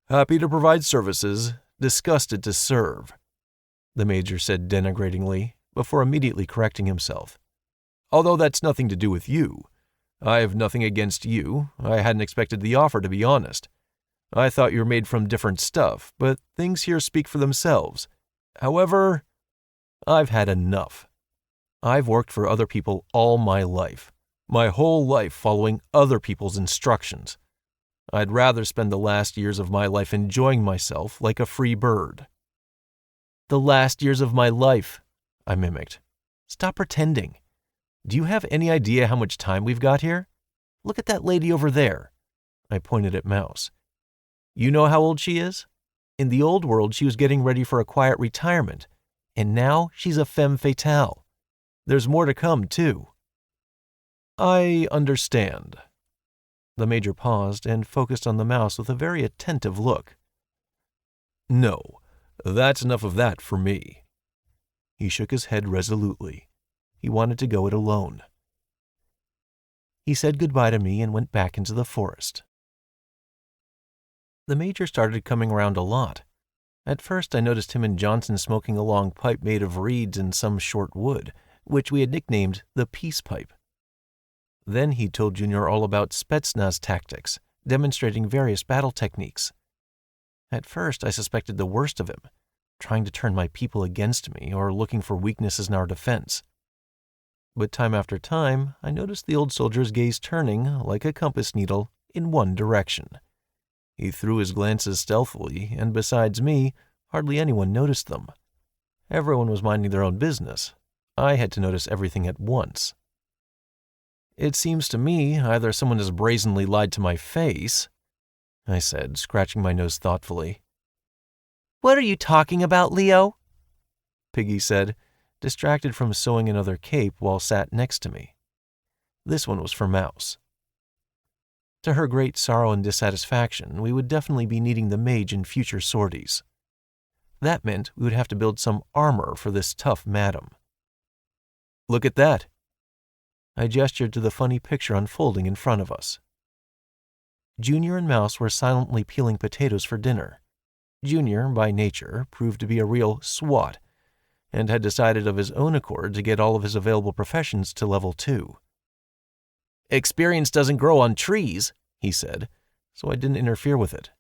"Happy to provide services, disgusted to serve," the Major said denigratingly, before immediately correcting himself. "Although that's nothing to do with you. I have nothing against you. I hadn't expected the offer, to be honest. I thought you were made from different stuff, but things here speak for themselves. However, I've had enough. I've worked for other people all my life. My whole life following other people's instructions. I'd rather spend the last years of my life enjoying myself like a free bird." "The last years of my life," I mimicked. "Stop pretending. Do you have any idea how much time we've got here? Look at that lady over there." I pointed at Mouse. "You know how old she is? In the old world, she was getting ready for a quiet retirement, and now she's a femme fatale. There's more to come, too." "I understand." The Major paused and focused on the Mouse with a very attentive look. "No, that's enough of that for me." He shook his head resolutely. He wanted to go it alone. He said goodbye to me and went back into the forest. The Major started coming around a lot. At first, I noticed him and Johnson smoking a long pipe made of reeds and some short wood, which we had nicknamed the Peace Pipe. Then he told Junior all about Spetsnaz tactics, demonstrating various battle techniques. At first, I suspected the worst of him, trying to turn my people against me or looking for weaknesses in our defense. But time after time, I noticed the old soldier's gaze turning, like a compass needle, in one direction. He threw his glances stealthily, and besides me, hardly anyone noticed them. Everyone was minding their own business. I had to notice everything at once. "It seems to me either someone has brazenly lied to my face," I said, scratching my nose thoughtfully. "What are you talking about, Leo?" Piggy said, distracted from sewing another cape while sat next to me. This one was for Mouse. To her great sorrow and dissatisfaction, we would definitely be needing the mage in future sorties. That meant we would have to build some armor for this tough madam. Look at that. I gestured to the funny picture unfolding in front of us. Junior and Mouse were silently peeling potatoes for dinner. Junior, by nature, proved to be a real swot, and had decided of his own accord to get all of his available professions to level 2. "Experience doesn't grow on trees," he said, so I didn't interfere with it.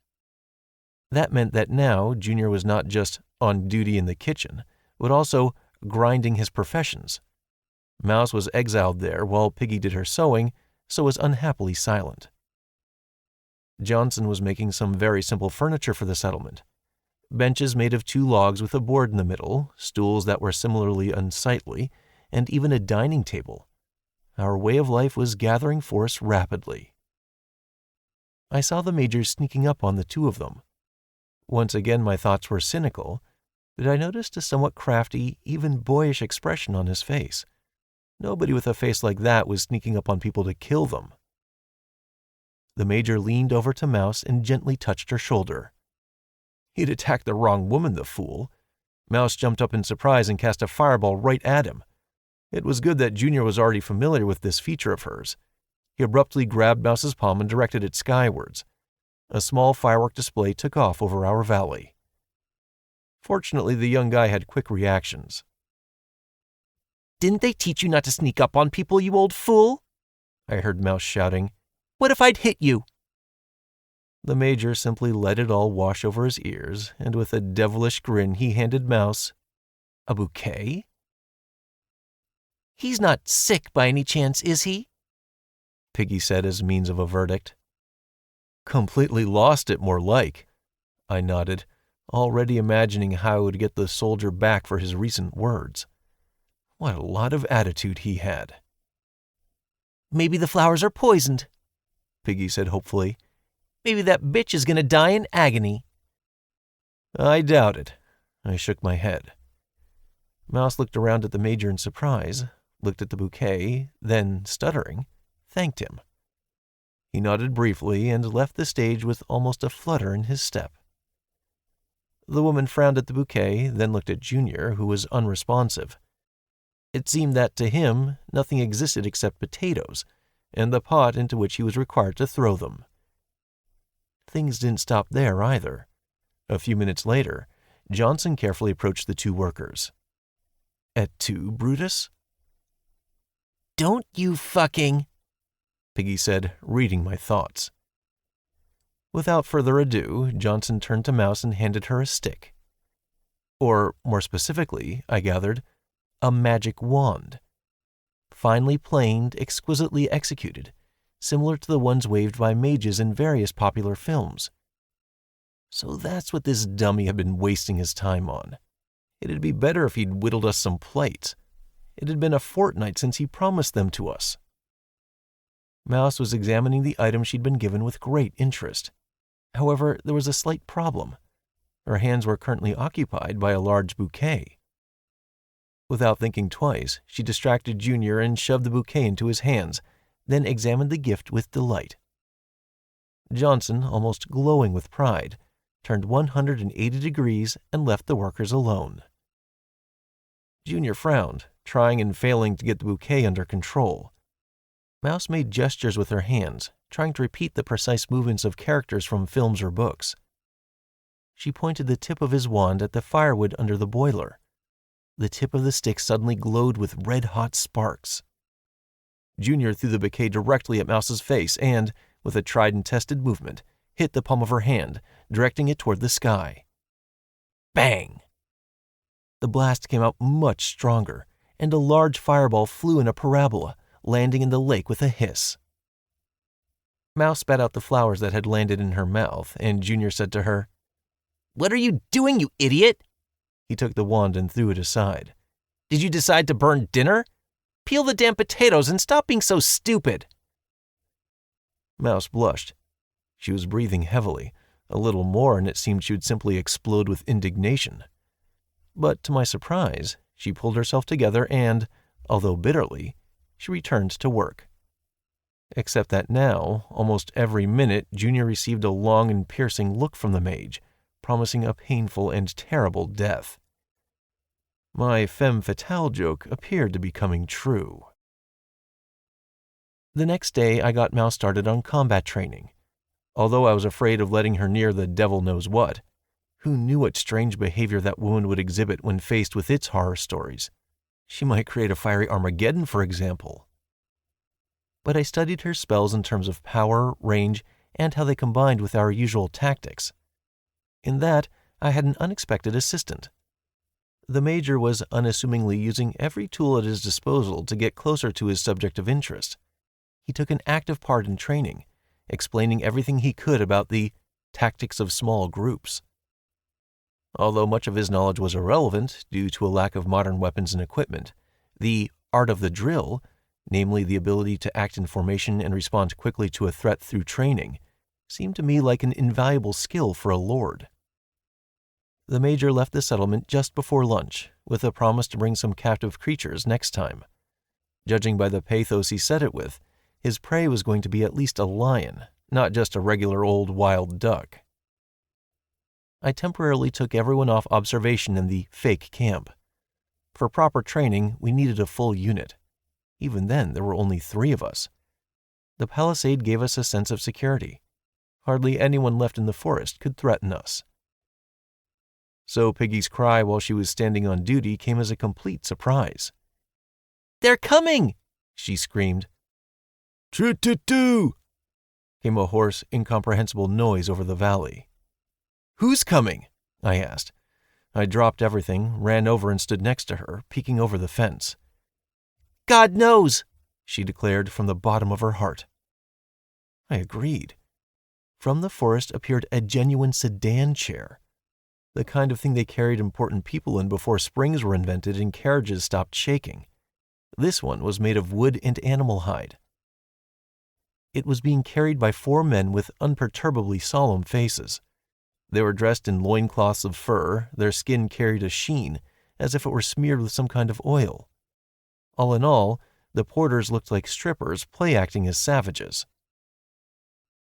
That meant that now Junior was not just on duty in the kitchen, but also grinding his professions. Mouse was exiled there while Piggy did her sewing, so was unhappily silent. Johnson was making some very simple furniture for the settlement. Benches made of 2 logs with a board in the middle, stools that were similarly unsightly, and even a dining table. Our way of life was gathering force rapidly. I saw the Major sneaking up on the 2 of them. Once again my thoughts were cynical, but I noticed a somewhat crafty, even boyish expression on his face. Nobody with a face like that was sneaking up on people to kill them. The Major leaned over to Mouse and gently touched her shoulder. He'd attacked the wrong woman, the fool. Mouse jumped up in surprise and cast a fireball right at him. It was good that Junior was already familiar with this feature of hers. He abruptly grabbed Mouse's palm and directed it skywards. A small firework display took off over our valley. Fortunately, the young guy had quick reactions. "Didn't they teach you not to sneak up on people, you old fool?" I heard Mouse shouting. "What if I'd hit you?" The Major simply let it all wash over his ears, and with a devilish grin he handed Mouse a bouquet. "He's not sick by any chance, is he?" Piggy said as means of a verdict. "Completely lost it, more like," I nodded, already imagining how I would get the soldier back for his recent words. What a lot of attitude he had. "Maybe the flowers are poisoned," Piggy said hopefully. "Maybe that bitch is going to die in agony." "I doubt it." I shook my head. Mouse looked around at the Major in surprise, looked at the bouquet, then, stuttering, thanked him. He nodded briefly and left the stage with almost a flutter in his step. The woman frowned at the bouquet, then looked at Junior, who was unresponsive. It seemed that, to him, nothing existed except potatoes, and the pot into which he was required to throw them. Things didn't stop there, either. A few minutes later, Johnson carefully approached the 2 workers. "Et tu, Brutus?" "Don't you fucking—" Piggy said, reading my thoughts. Without further ado, Johnson turned to Mouse and handed her a stick. Or, more specifically, I gathered, a magic wand. Finely planed, exquisitely executed, similar to the ones waved by mages in various popular films. So that's what this dummy had been wasting his time on. It'd be better if he'd whittled us some plates. It had been a fortnight since he promised them to us. Mouse was examining the item she'd been given with great interest. However, there was a slight problem. Her hands were currently occupied by a large bouquet. Without thinking twice, she distracted Junior and shoved the bouquet into his hands, then examined the gift with delight. Johnson, almost glowing with pride, turned 180 degrees and left the workers alone. Junior frowned, trying and failing to get the bouquet under control. Mouse made gestures with her hands, trying to repeat the precise movements of characters from films or books. She pointed the tip of his wand at the firewood under the boiler. The tip of the stick suddenly glowed with red-hot sparks. Junior threw the bouquet directly at Mouse's face and, with a tried-and-tested movement, hit the palm of her hand, directing it toward the sky. Bang! The blast came out much stronger, and a large fireball flew in a parabola, landing in the lake with a hiss. Mouse spat out the flowers that had landed in her mouth, and Junior said to her, "What are you doing, you idiot?" He took the wand and threw it aside. "Did you decide to burn dinner? Peel the damn potatoes and stop being so stupid." Mouse blushed. She was breathing heavily. A little more, and it seemed she would simply explode with indignation. But to my surprise, she pulled herself together and, although bitterly, she returned to work. Except that now, almost every minute, Junior received a long and piercing look from the mage, promising a painful and terrible death. My femme fatale joke appeared to be coming true. The next day, I got Mouse started on combat training. Although I was afraid of letting her near the devil knows what, who knew what strange behavior that woman would exhibit when faced with its horror stories? She might create a fiery Armageddon, for example. But I studied her spells in terms of power, range, and how they combined with our usual tactics. In that, I had an unexpected assistant. The Major was unassumingly using every tool at his disposal to get closer to his subject of interest. He took an active part in training, explaining everything he could about the tactics of small groups. Although much of his knowledge was irrelevant due to a lack of modern weapons and equipment, the art of the drill, namely the ability to act in formation and respond quickly to a threat through training, seemed to me like an invaluable skill for a lord. The Major left the settlement just before lunch, with a promise to bring some captive creatures next time. Judging by the pathos he said it with, his prey was going to be at least a lion, not just a regular old wild duck. I temporarily took everyone off observation in the fake camp. For proper training, we needed a full unit. Even then, there were only 3 of us. The palisade gave us a sense of security. Hardly anyone left in the forest could threaten us. So Piggy's cry while she was standing on duty came as a complete surprise. "They're coming!" she screamed. "True-too-too!" came a hoarse, incomprehensible noise over the valley. "Who's coming?" I asked. I dropped everything, ran over and stood next to her, peeking over the fence. "God knows," she declared from the bottom of her heart. I agreed. From the forest appeared a genuine sedan chair, the kind of thing they carried important people in before springs were invented and carriages stopped shaking. This one was made of wood and animal hide. It was being carried by 4 men with unperturbably solemn faces. They were dressed in loincloths of fur, their skin carried a sheen, as if it were smeared with some kind of oil. All in all, the porters looked like strippers play-acting as savages.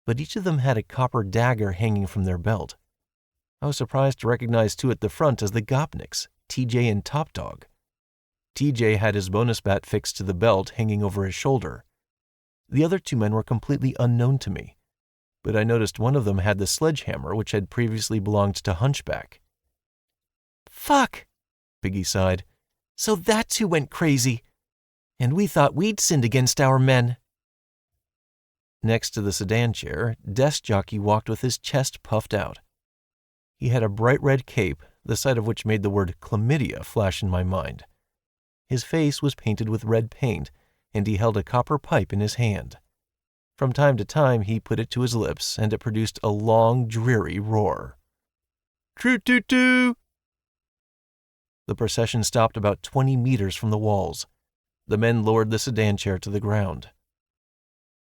But each of them had a copper dagger hanging from their belt. I was surprised to recognize 2 at the front as the Gopniks, TJ and Top Dog. TJ had his bonus bat fixed to the belt hanging over his shoulder. The other 2 men were completely unknown to me, but I noticed one of them had the sledgehammer which had previously belonged to Hunchback. "Fuck," Piggy sighed. "So that's who went crazy. And we thought we'd sinned against our men." Next to the sedan chair, Desk Jockey walked with his chest puffed out. He had a bright red cape, the sight of which made the word chlamydia flash in my mind. His face was painted with red paint, and he held a copper pipe in his hand. From time to time, he put it to his lips, and it produced a long, dreary roar. "True-too-too!" The procession stopped about 20 meters from the walls. The men lowered the sedan chair to the ground.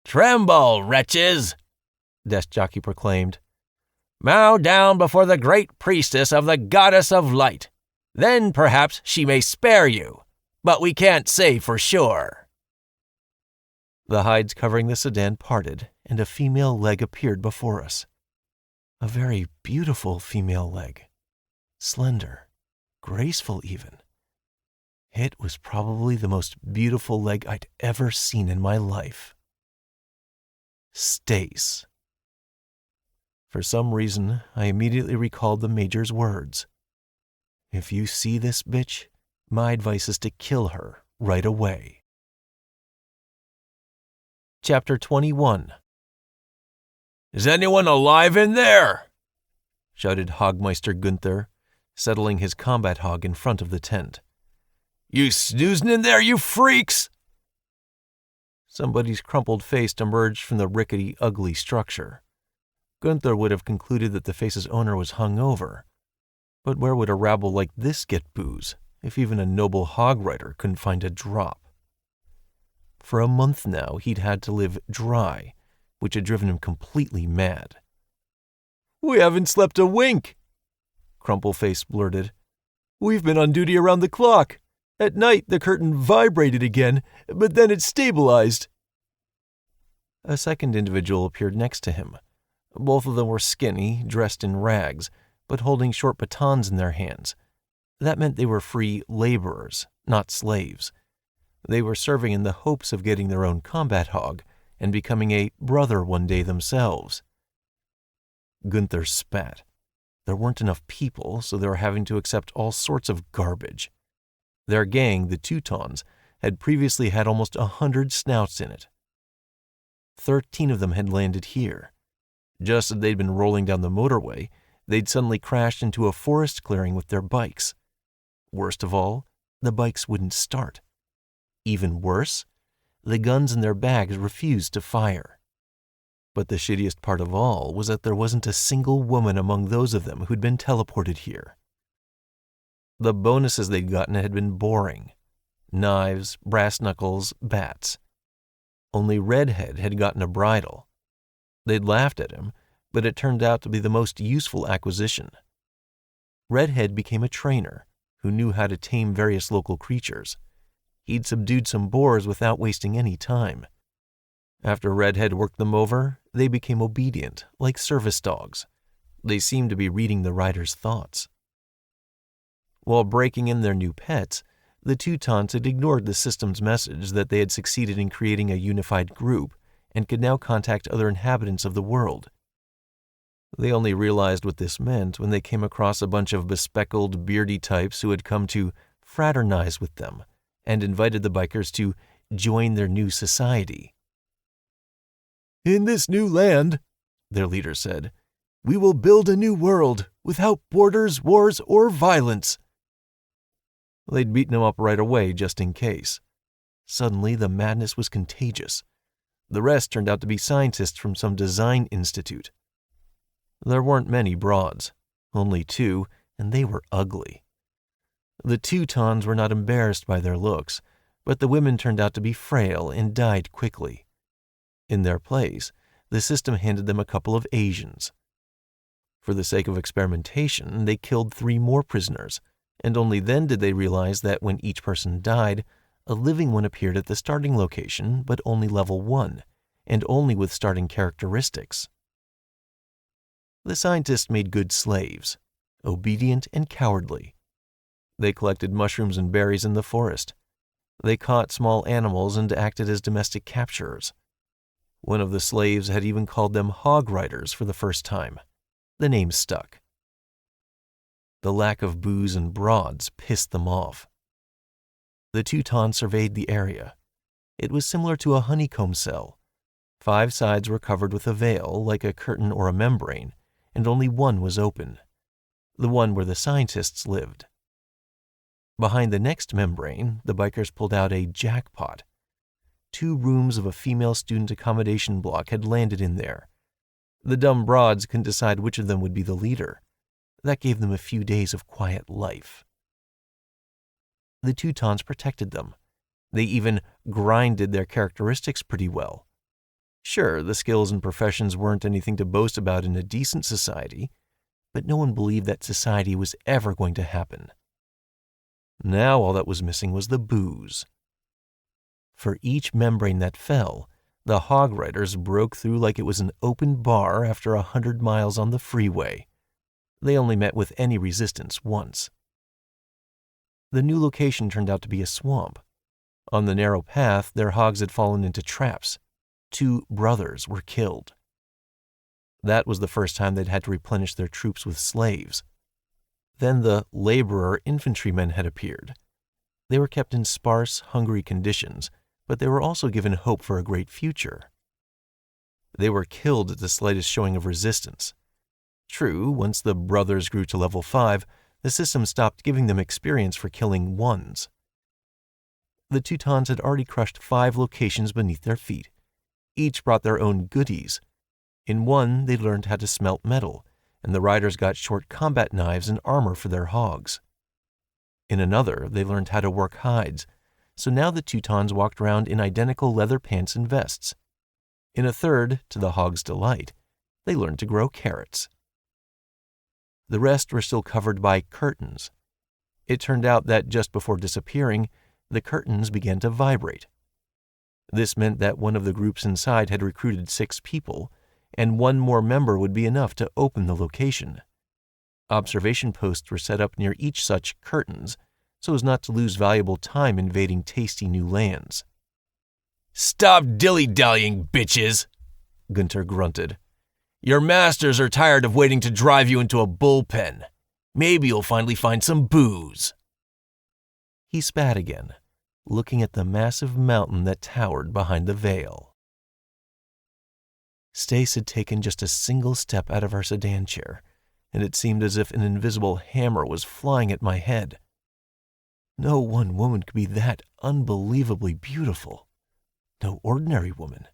"Tremble, wretches!" Desk Jockey proclaimed. "Bow down before the great priestess of the goddess of light. Then perhaps she may spare you, but we can't say for sure." The hides covering the sedan parted, and a female leg appeared before us. A very beautiful female leg. Slender, graceful even. It was probably the most beautiful leg I'd ever seen in my life. Stace. For some reason, I immediately recalled the Major's words. If you see this bitch, my advice is to kill her right away. Chapter 21. "Is anyone alive in there?" shouted Hogmeister Gunther, settling his combat hog in front of the tent. "You snoozing in there, you freaks?" Somebody's crumpled face emerged from the rickety, ugly structure. Gunther would have concluded that the face's owner was hungover. But where would a rabble like this get booze, if even a noble hog rider couldn't find a drop? For a month now, he'd had to live dry, which had driven him completely mad. "We haven't slept a wink," Crumpleface blurted. "We've been on duty around the clock. At night, the curtain vibrated again, but then it stabilized." A second individual appeared next to him. Both of them were skinny, dressed in rags, but holding short batons in their hands. That meant they were free laborers, not slaves. They were serving in the hopes of getting their own combat hog and becoming a brother one day themselves. Gunther spat. There weren't enough people, so they were having to accept all sorts of garbage. Their gang, the Teutons, had previously had almost 100 snouts in it. 13 of them had landed here. Just as they'd been rolling down the motorway, they'd suddenly crashed into a forest clearing with their bikes. Worst of all, the bikes wouldn't start. Even worse, the guns in their bags refused to fire. But the shittiest part of all was that there wasn't a single woman among those of them who'd been teleported here. The bonuses they'd gotten had been boring. Knives, brass knuckles, bats. Only Redhead had gotten a bridle. They'd laughed at him, but it turned out to be the most useful acquisition. Redhead became a trainer who knew how to tame various local creatures. He'd subdued some boars without wasting any time. After Redhead worked them over, they became obedient, like service dogs. They seemed to be reading the rider's thoughts. While breaking in their new pets, the Teutons had ignored the system's message that they had succeeded in creating a unified group and could now contact other inhabitants of the world. They only realized what this meant when they came across a bunch of bespectacled, beardy types who had come to fraternize with them and invited the bikers to join their new society. "In this new land," their leader said, "we will build a new world without borders, wars, or violence." They'd beaten him up right away just in case. Suddenly, the madness was contagious. The rest turned out to be scientists from some design institute. There weren't many broads, only 2, and they were ugly. The Teutons were not embarrassed by their looks, but the women turned out to be frail and died quickly. In their place, the system handed them a couple of Asians. For the sake of experimentation, they killed 3 more prisoners, and only then did they realize that when each person died, a living one appeared at the starting location, but only level 1, and only with starting characteristics. The scientists made good slaves, obedient and cowardly. They collected mushrooms and berries in the forest. They caught small animals and acted as domestic capturers. One of the slaves had even called them hog riders for the first time. The name stuck. The lack of booze and broads pissed them off. The Teuton surveyed the area. It was similar to a honeycomb cell. 5 sides were covered with a veil, like a curtain or a membrane, and only one was open, the one where the scientists lived. Behind the next membrane, the bikers pulled out a jackpot. 2 rooms of a female student accommodation block had landed in there. The dumb broads couldn't decide which of them would be the leader. That gave them a few days of quiet life. The Teutons protected them. They even grinded their characteristics pretty well. Sure, the skills and professions weren't anything to boast about in a decent society, but no one believed that society was ever going to happen. Now all that was missing was the booze. For each membrane that fell, the hog riders broke through like it was an open bar after 100 miles on the freeway. They only met with any resistance once. The new location turned out to be a swamp. On the narrow path, their hogs had fallen into traps. 2 brothers were killed. That was the first time they'd had to replenish their troops with slaves. Then the laborer infantrymen had appeared. They were kept in sparse, hungry conditions, but they were also given hope for a great future. They were killed at the slightest showing of resistance. True, once the brothers grew to level 5, the system stopped giving them experience for killing ones. The Teutons had already crushed 5 locations beneath their feet. Each brought their own goodies. In one, they learned how to smelt metal, and the riders got short combat knives and armor for their hogs. In another, they learned how to work hides, so now the Teutons walked around in identical leather pants and vests. In a third, to the hogs' delight, they learned to grow carrots. The rest were still covered by curtains. It turned out that just before disappearing, the curtains began to vibrate. This meant that one of the groups inside had recruited 6 people, and 1 more member would be enough to open the location. Observation posts were set up near each such curtains, so as not to lose valuable time invading tasty new lands. "Stop dilly-dallying, bitches," Gunter grunted. "Your masters are tired of waiting to drive you into a bullpen. Maybe you'll finally find some booze." He spat again, looking at the massive mountain that towered behind the veil. Stace had taken just a single step out of her sedan chair, and it seemed as if an invisible hammer was flying at my head. No one woman could be that unbelievably beautiful. No ordinary woman.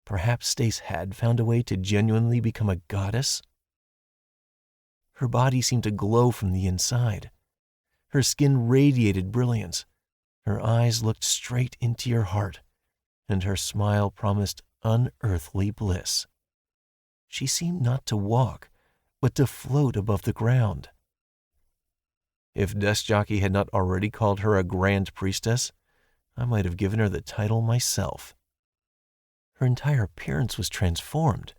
Perhaps Stace had found a way to genuinely become a goddess? Her body seemed to glow from the inside. Her skin radiated brilliance. Her eyes looked straight into your heart, and her smile promised unearthly bliss. She seemed not to walk, but to float above the ground. If Desk Jockey had not already called her a grand priestess, I might have given her the title myself. Her entire appearance was transformed.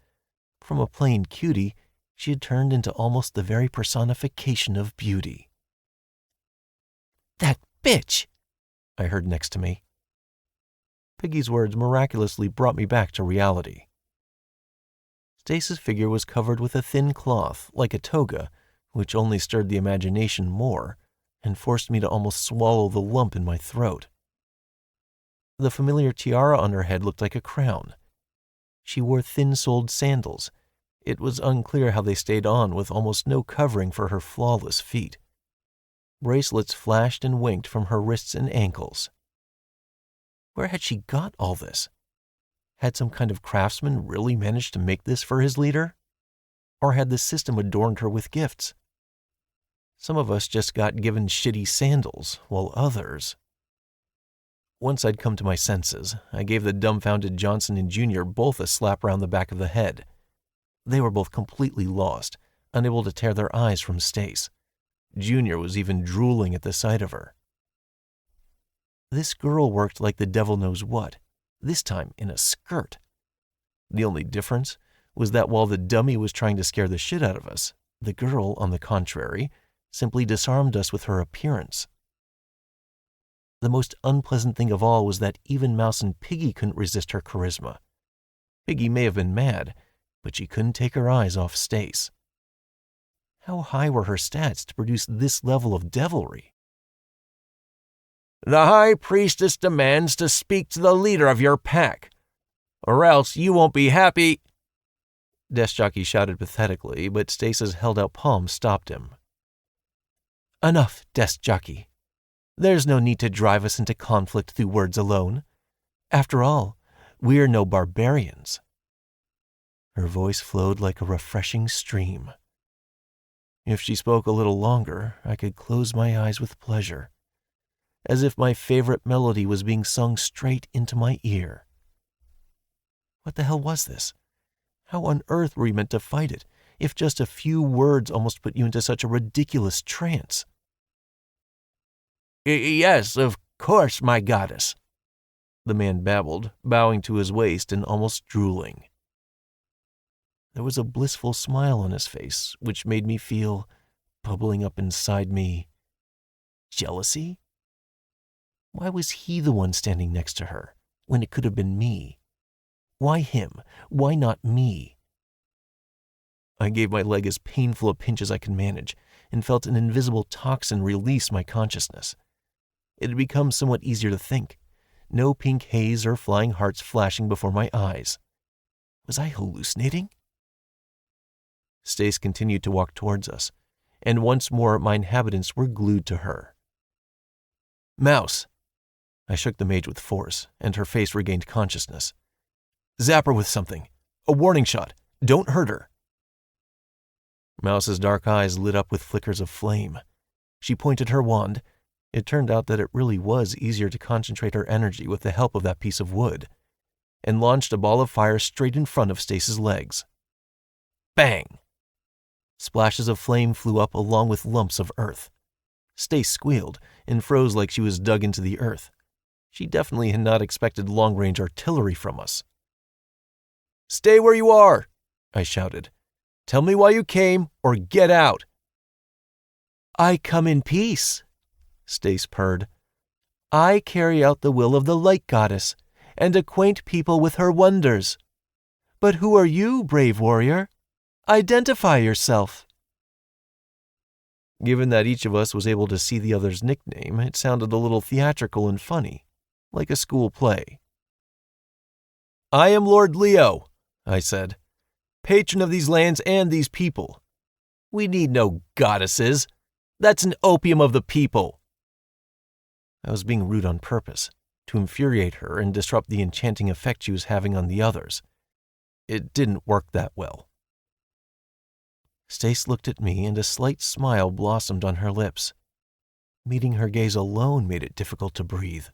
From a plain cutie, she had turned into almost the very personification of beauty. "That bitch!" I heard next to me. Piggy's words miraculously brought me back to reality. Stace's figure was covered with a thin cloth, like a toga, which only stirred the imagination more and forced me to almost swallow the lump in my throat. The familiar tiara on her head looked like a crown. She wore thin-soled sandals. It was unclear how they stayed on with almost no covering for her flawless feet. Bracelets flashed and winked from her wrists and ankles. Where had she got all this? Had some kind of craftsman really managed to make this for his leader? Or had the system adorned her with gifts? Some of us just got given shitty sandals, while others... Once I'd come to my senses, I gave the dumbfounded Johnson and Jr. both a slap round the back of the head. They were both completely lost, unable to tear their eyes from Stace. Junior was even drooling at the sight of her. This girl worked like the devil knows what, this time in a skirt. The only difference was that while the dummy was trying to scare the shit out of us, the girl, on the contrary, simply disarmed us with her appearance. The most unpleasant thing of all was that even Mouse and Piggy couldn't resist her charisma. Piggy may have been mad, but she couldn't take her eyes off Stace. How high were her stats to produce this level of devilry? "The High Priestess demands to speak to the leader of your pack, or else you won't be happy," Desk Jockey shouted pathetically, but Stace's held-out palm stopped him. "Enough, Desk Jockey. There's no need to drive us into conflict through words alone. After all, we're no barbarians." Her voice flowed like a refreshing stream. If she spoke a little longer, I could close my eyes with pleasure, as if my favorite melody was being sung straight into my ear. What the hell was this? How on earth were we meant to fight it, if just a few words almost put you into such a ridiculous trance? "Yes, of course, my goddess," the man babbled, bowing to his waist and almost drooling. There was a blissful smile on his face, which made me feel, bubbling up inside me, jealousy? Why was he the one standing next to her, when it could have been me? Why him? Why not me? I gave my leg as painful a pinch as I could manage, and felt an invisible toxin release my consciousness. It had become somewhat easier to think. No pink haze or flying hearts flashing before my eyes. Was I hallucinating? Stace continued to walk towards us, and once more my inhabitants were glued to her. "Mouse!" I shook the mage with force, and her face regained consciousness. "Zap her with something. A warning shot. Don't hurt her." Mouse's dark eyes lit up with flickers of flame. She pointed her wand. It turned out that it really was easier to concentrate her energy with the help of that piece of wood, and launched a ball of fire straight in front of Stace's legs. Bang! Splashes of flame flew up along with lumps of earth. Stace squealed and froze like she was dug into the earth. She definitely had not expected long-range artillery from us. "Stay where you are!" I shouted. "Tell me why you came, or get out. I come in peace, Stace purred. I carry out the will of the light goddess and acquaint people with her wonders. But who are you, brave warrior? Identify yourself. Given that each of us was able to see the other's nickname, it sounded a little theatrical and funny, like a school play. I am Lord Leo, I said, patron of these lands and these people. We need no goddesses. That's an opium of the people. I was being rude on purpose, to infuriate her and disrupt the enchanting effect she was having on the others. It didn't work that well. Stace looked at me, and a slight smile blossomed on her lips. Meeting her gaze alone made it difficult to breathe.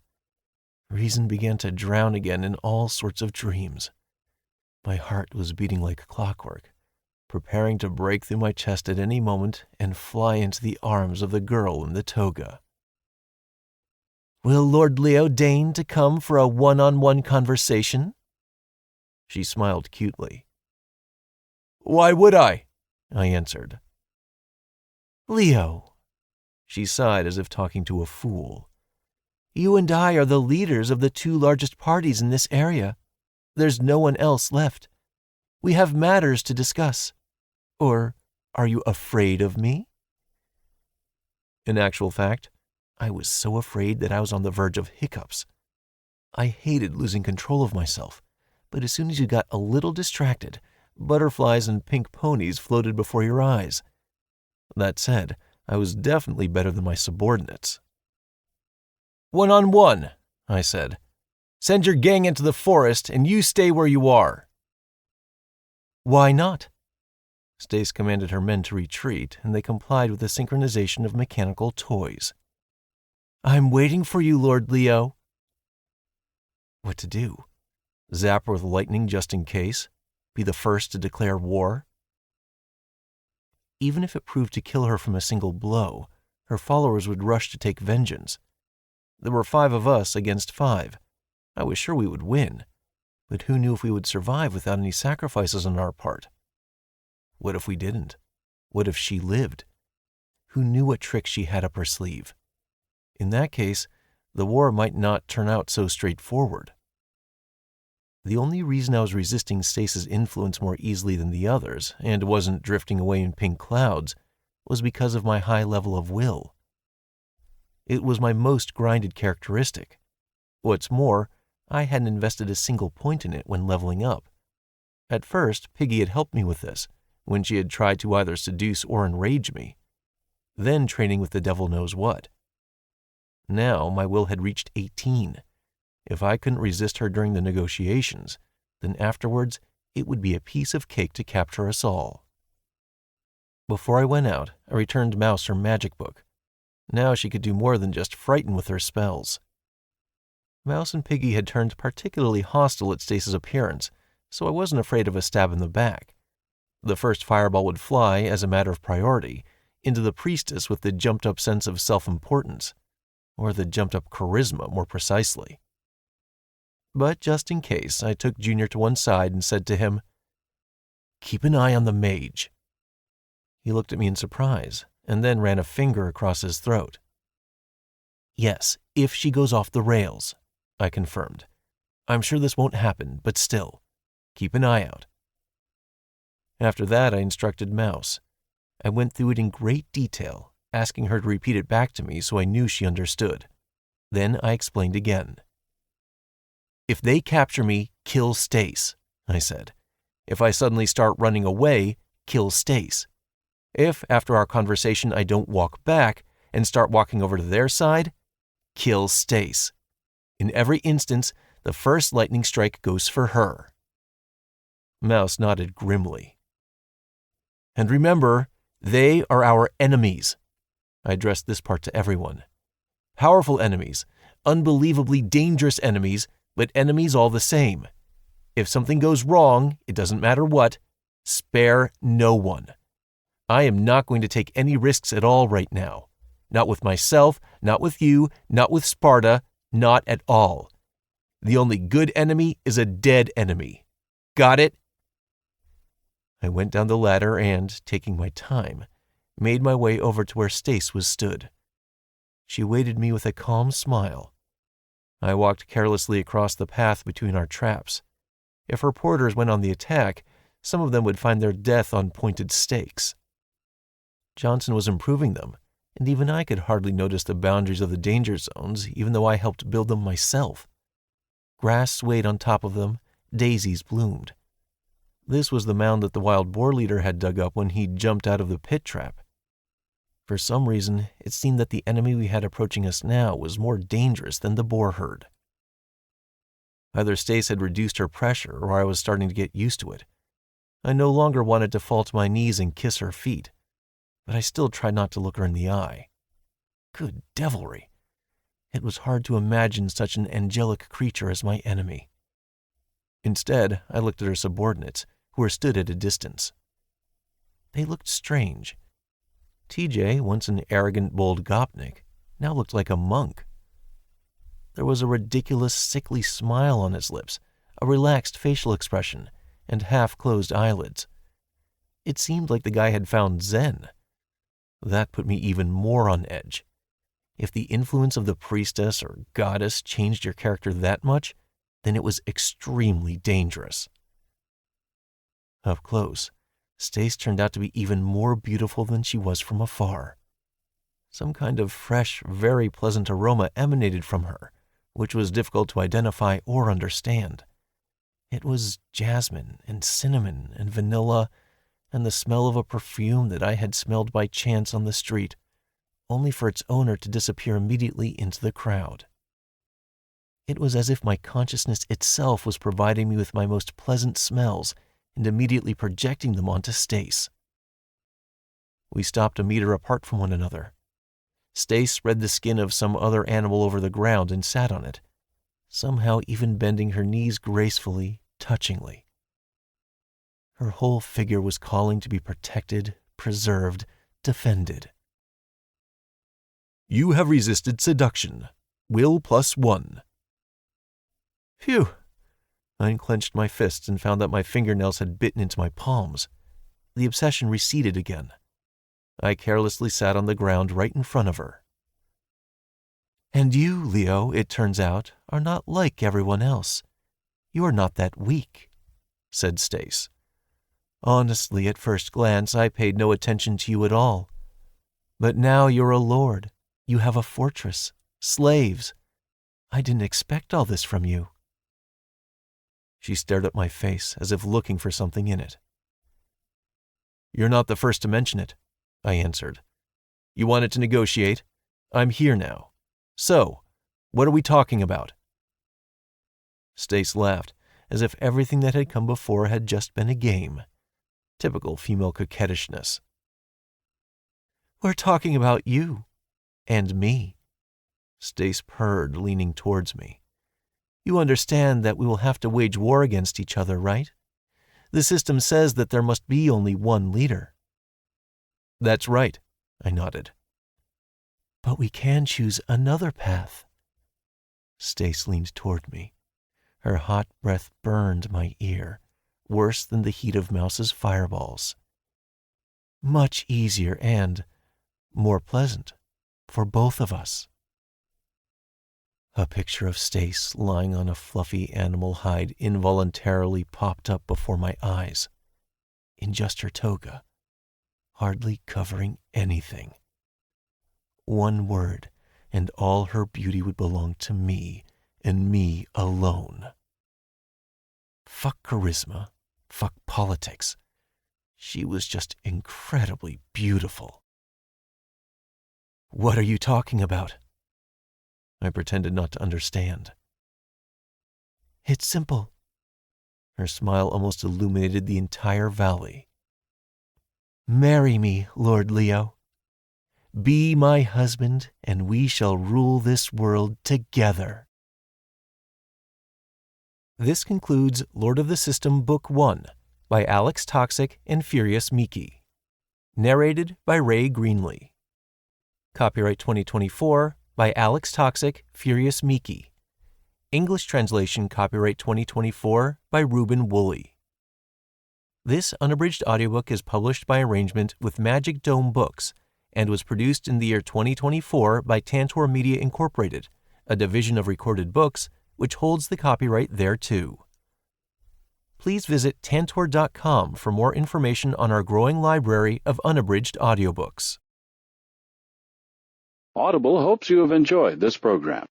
Reason began to drown again in all sorts of dreams. My heart was beating like clockwork, preparing to break through my chest at any moment and fly into the arms of the girl in the toga. Will Lord Leo deign to come for a one-on-one conversation? She smiled cutely. Why would I answered. Leo, she sighed as if talking to a fool. You and I are the leaders of the two largest parties in this area. There's no one else left. We have matters to discuss. Or are you afraid of me? In actual fact, I was so afraid that I was on the verge of hiccups. I hated losing control of myself, but as soon as you got a little distracted, butterflies and pink ponies floated before your eyes. That said, I was definitely better than my subordinates. One-on-one, I said. Send your gang into the forest and you stay where you are. Why not? Stace commanded her men to retreat, and they complied with the synchronization of mechanical toys. I'm waiting for you, Lord Leo. What to do? Zap her with lightning just in case? Be the first to declare war? Even if it proved to kill her from a single blow, her followers would rush to take vengeance. There were 5 of us against 5. I was sure we would win, but who knew if we would survive without any sacrifices on our part? What if we didn't? What if she lived? Who knew what tricks she had up her sleeve? In that case, the war might not turn out so straightforward. The only reason I was resisting Stace's influence more easily than the others, and wasn't drifting away in pink clouds, was because of my high level of will. It was my most grinded characteristic. What's more, I hadn't invested a single point in it when leveling up. At first, Piggy had helped me with this, when she had tried to either seduce or enrage me. Then training with the devil knows what. Now my will had reached 18. If I couldn't resist her during the negotiations, then afterwards it would be a piece of cake to capture us all. Before I went out, I returned Mouse her magic book. Now she could do more than just frighten with her spells. Mouse and Piggy had turned particularly hostile at Stace's appearance, so I wasn't afraid of a stab in the back. The first fireball would fly, as a matter of priority, into the priestess with the jumped-up sense of self-importance, or the jumped-up charisma, more precisely. But just in case, I took Junior to one side and said to him, "Keep an eye on the mage." He looked at me in surprise, and then ran a finger across his throat. "Yes, if she goes off the rails," I confirmed. "I'm sure this won't happen, but still, keep an eye out." After that, I instructed Mouse. I went through it in great detail, asking her to repeat it back to me so I knew she understood. Then I explained again. "If they capture me, kill Stace," I said. "If I suddenly start running away, kill Stace. If, after our conversation, I don't walk back and start walking over to their side, kill Stace. In every instance, the first lightning strike goes for her." Mouse nodded grimly. "And remember, they are our enemies." I addressed this part to everyone. "Powerful enemies, unbelievably dangerous enemies, but enemies all the same. If something goes wrong, it doesn't matter what, spare no one. I am not going to take any risks at all right now. Not with myself, not with you, not with Sparta, not at all. The only good enemy is a dead enemy. Got it?" I went down the ladder and, taking my time, made my way over to where Stace was stood. She awaited me with a calm smile. I walked carelessly across the path between our traps. If her porters went on the attack, some of them would find their death on pointed stakes. Johnson was improving them, and even I could hardly notice the boundaries of the danger zones, even though I helped build them myself. Grass swayed on top of them, daisies bloomed. This was the mound that the wild boar leader had dug up when he jumped out of the pit trap. For some reason, it seemed that the enemy we had approaching us now was more dangerous than the boar herd. Either Stace had reduced her pressure, or I was starting to get used to it. I no longer wanted to fall to my knees and kiss her feet, but I still tried not to look her in the eye. Good devilry! It was hard to imagine such an angelic creature as my enemy. Instead, I looked at her subordinates, who were stood at a distance. They looked strange. TJ, once an arrogant, bold Gopnik, now looked like a monk. There was a ridiculous, sickly smile on his lips, a relaxed facial expression, and half-closed eyelids. It seemed like the guy had found Zen. That put me even more on edge. If the influence of the priestess or goddess changed your character that much, then it was extremely dangerous. Up close, Stace turned out to be even more beautiful than she was from afar. Some kind of fresh, very pleasant aroma emanated from her, which was difficult to identify or understand. It was jasmine and cinnamon and vanilla and the smell of a perfume that I had smelled by chance on the street, only for its owner to disappear immediately into the crowd. It was as if my consciousness itself was providing me with my most pleasant smells and immediately projecting them onto Stace. We stopped a meter apart from one another. Stace spread the skin of some other animal over the ground and sat on it, somehow even bending her knees gracefully, touchingly. Her whole figure was calling to be protected, preserved, defended. You have resisted seduction. Will +1. Phew! I unclenched my fists and found that my fingernails had bitten into my palms. The obsession receded again. I carelessly sat on the ground right in front of her. And you, Leo, it turns out, are not like everyone else. You are not that weak, said Stace. Honestly, at first glance, I paid no attention to you at all. But now you're a lord. You have a fortress, slaves. I didn't expect all this from you. She stared at my face as if looking for something in it. You're not the first to mention it, I answered. You wanted to negotiate? I'm here now. So, what are we talking about? Stace laughed, as if everything that had come before had just been a game. Typical female coquettishness. We're talking about you. And me. Stace purred, leaning towards me. You understand that we will have to wage war against each other, right? The system says that there must be only one leader. That's right, I nodded. But we can choose another path. Stace leaned toward me. Her hot breath burned my ear, worse than the heat of Mouse's fireballs. Much easier and more pleasant for both of us. A picture of Stace lying on a fluffy animal hide involuntarily popped up before my eyes, in just her toga, hardly covering anything. One word, and all her beauty would belong to me, and me alone. Fuck charisma, fuck politics. She was just incredibly beautiful. What are you talking about? I pretended not to understand. It's simple. Her smile almost illuminated the entire valley. Marry me, Lord Leo. Be my husband, and we shall rule this world together. This concludes Lord of the System Book 1 by Alex Toxic and Furious Miki. Narrated by Ray Greenlee. Copyright 2024 by Alex Toxic, Furious Miki. English translation copyright 2024 by Ruben Woolley. This unabridged audiobook is published by arrangement with Magic Dome Books and was produced in the year 2024 by Tantor Media Incorporated, a division of Recorded Books, which holds the copyright thereto. Please visit tantor.com for more information on our growing library of unabridged audiobooks. Audible hopes you have enjoyed this program.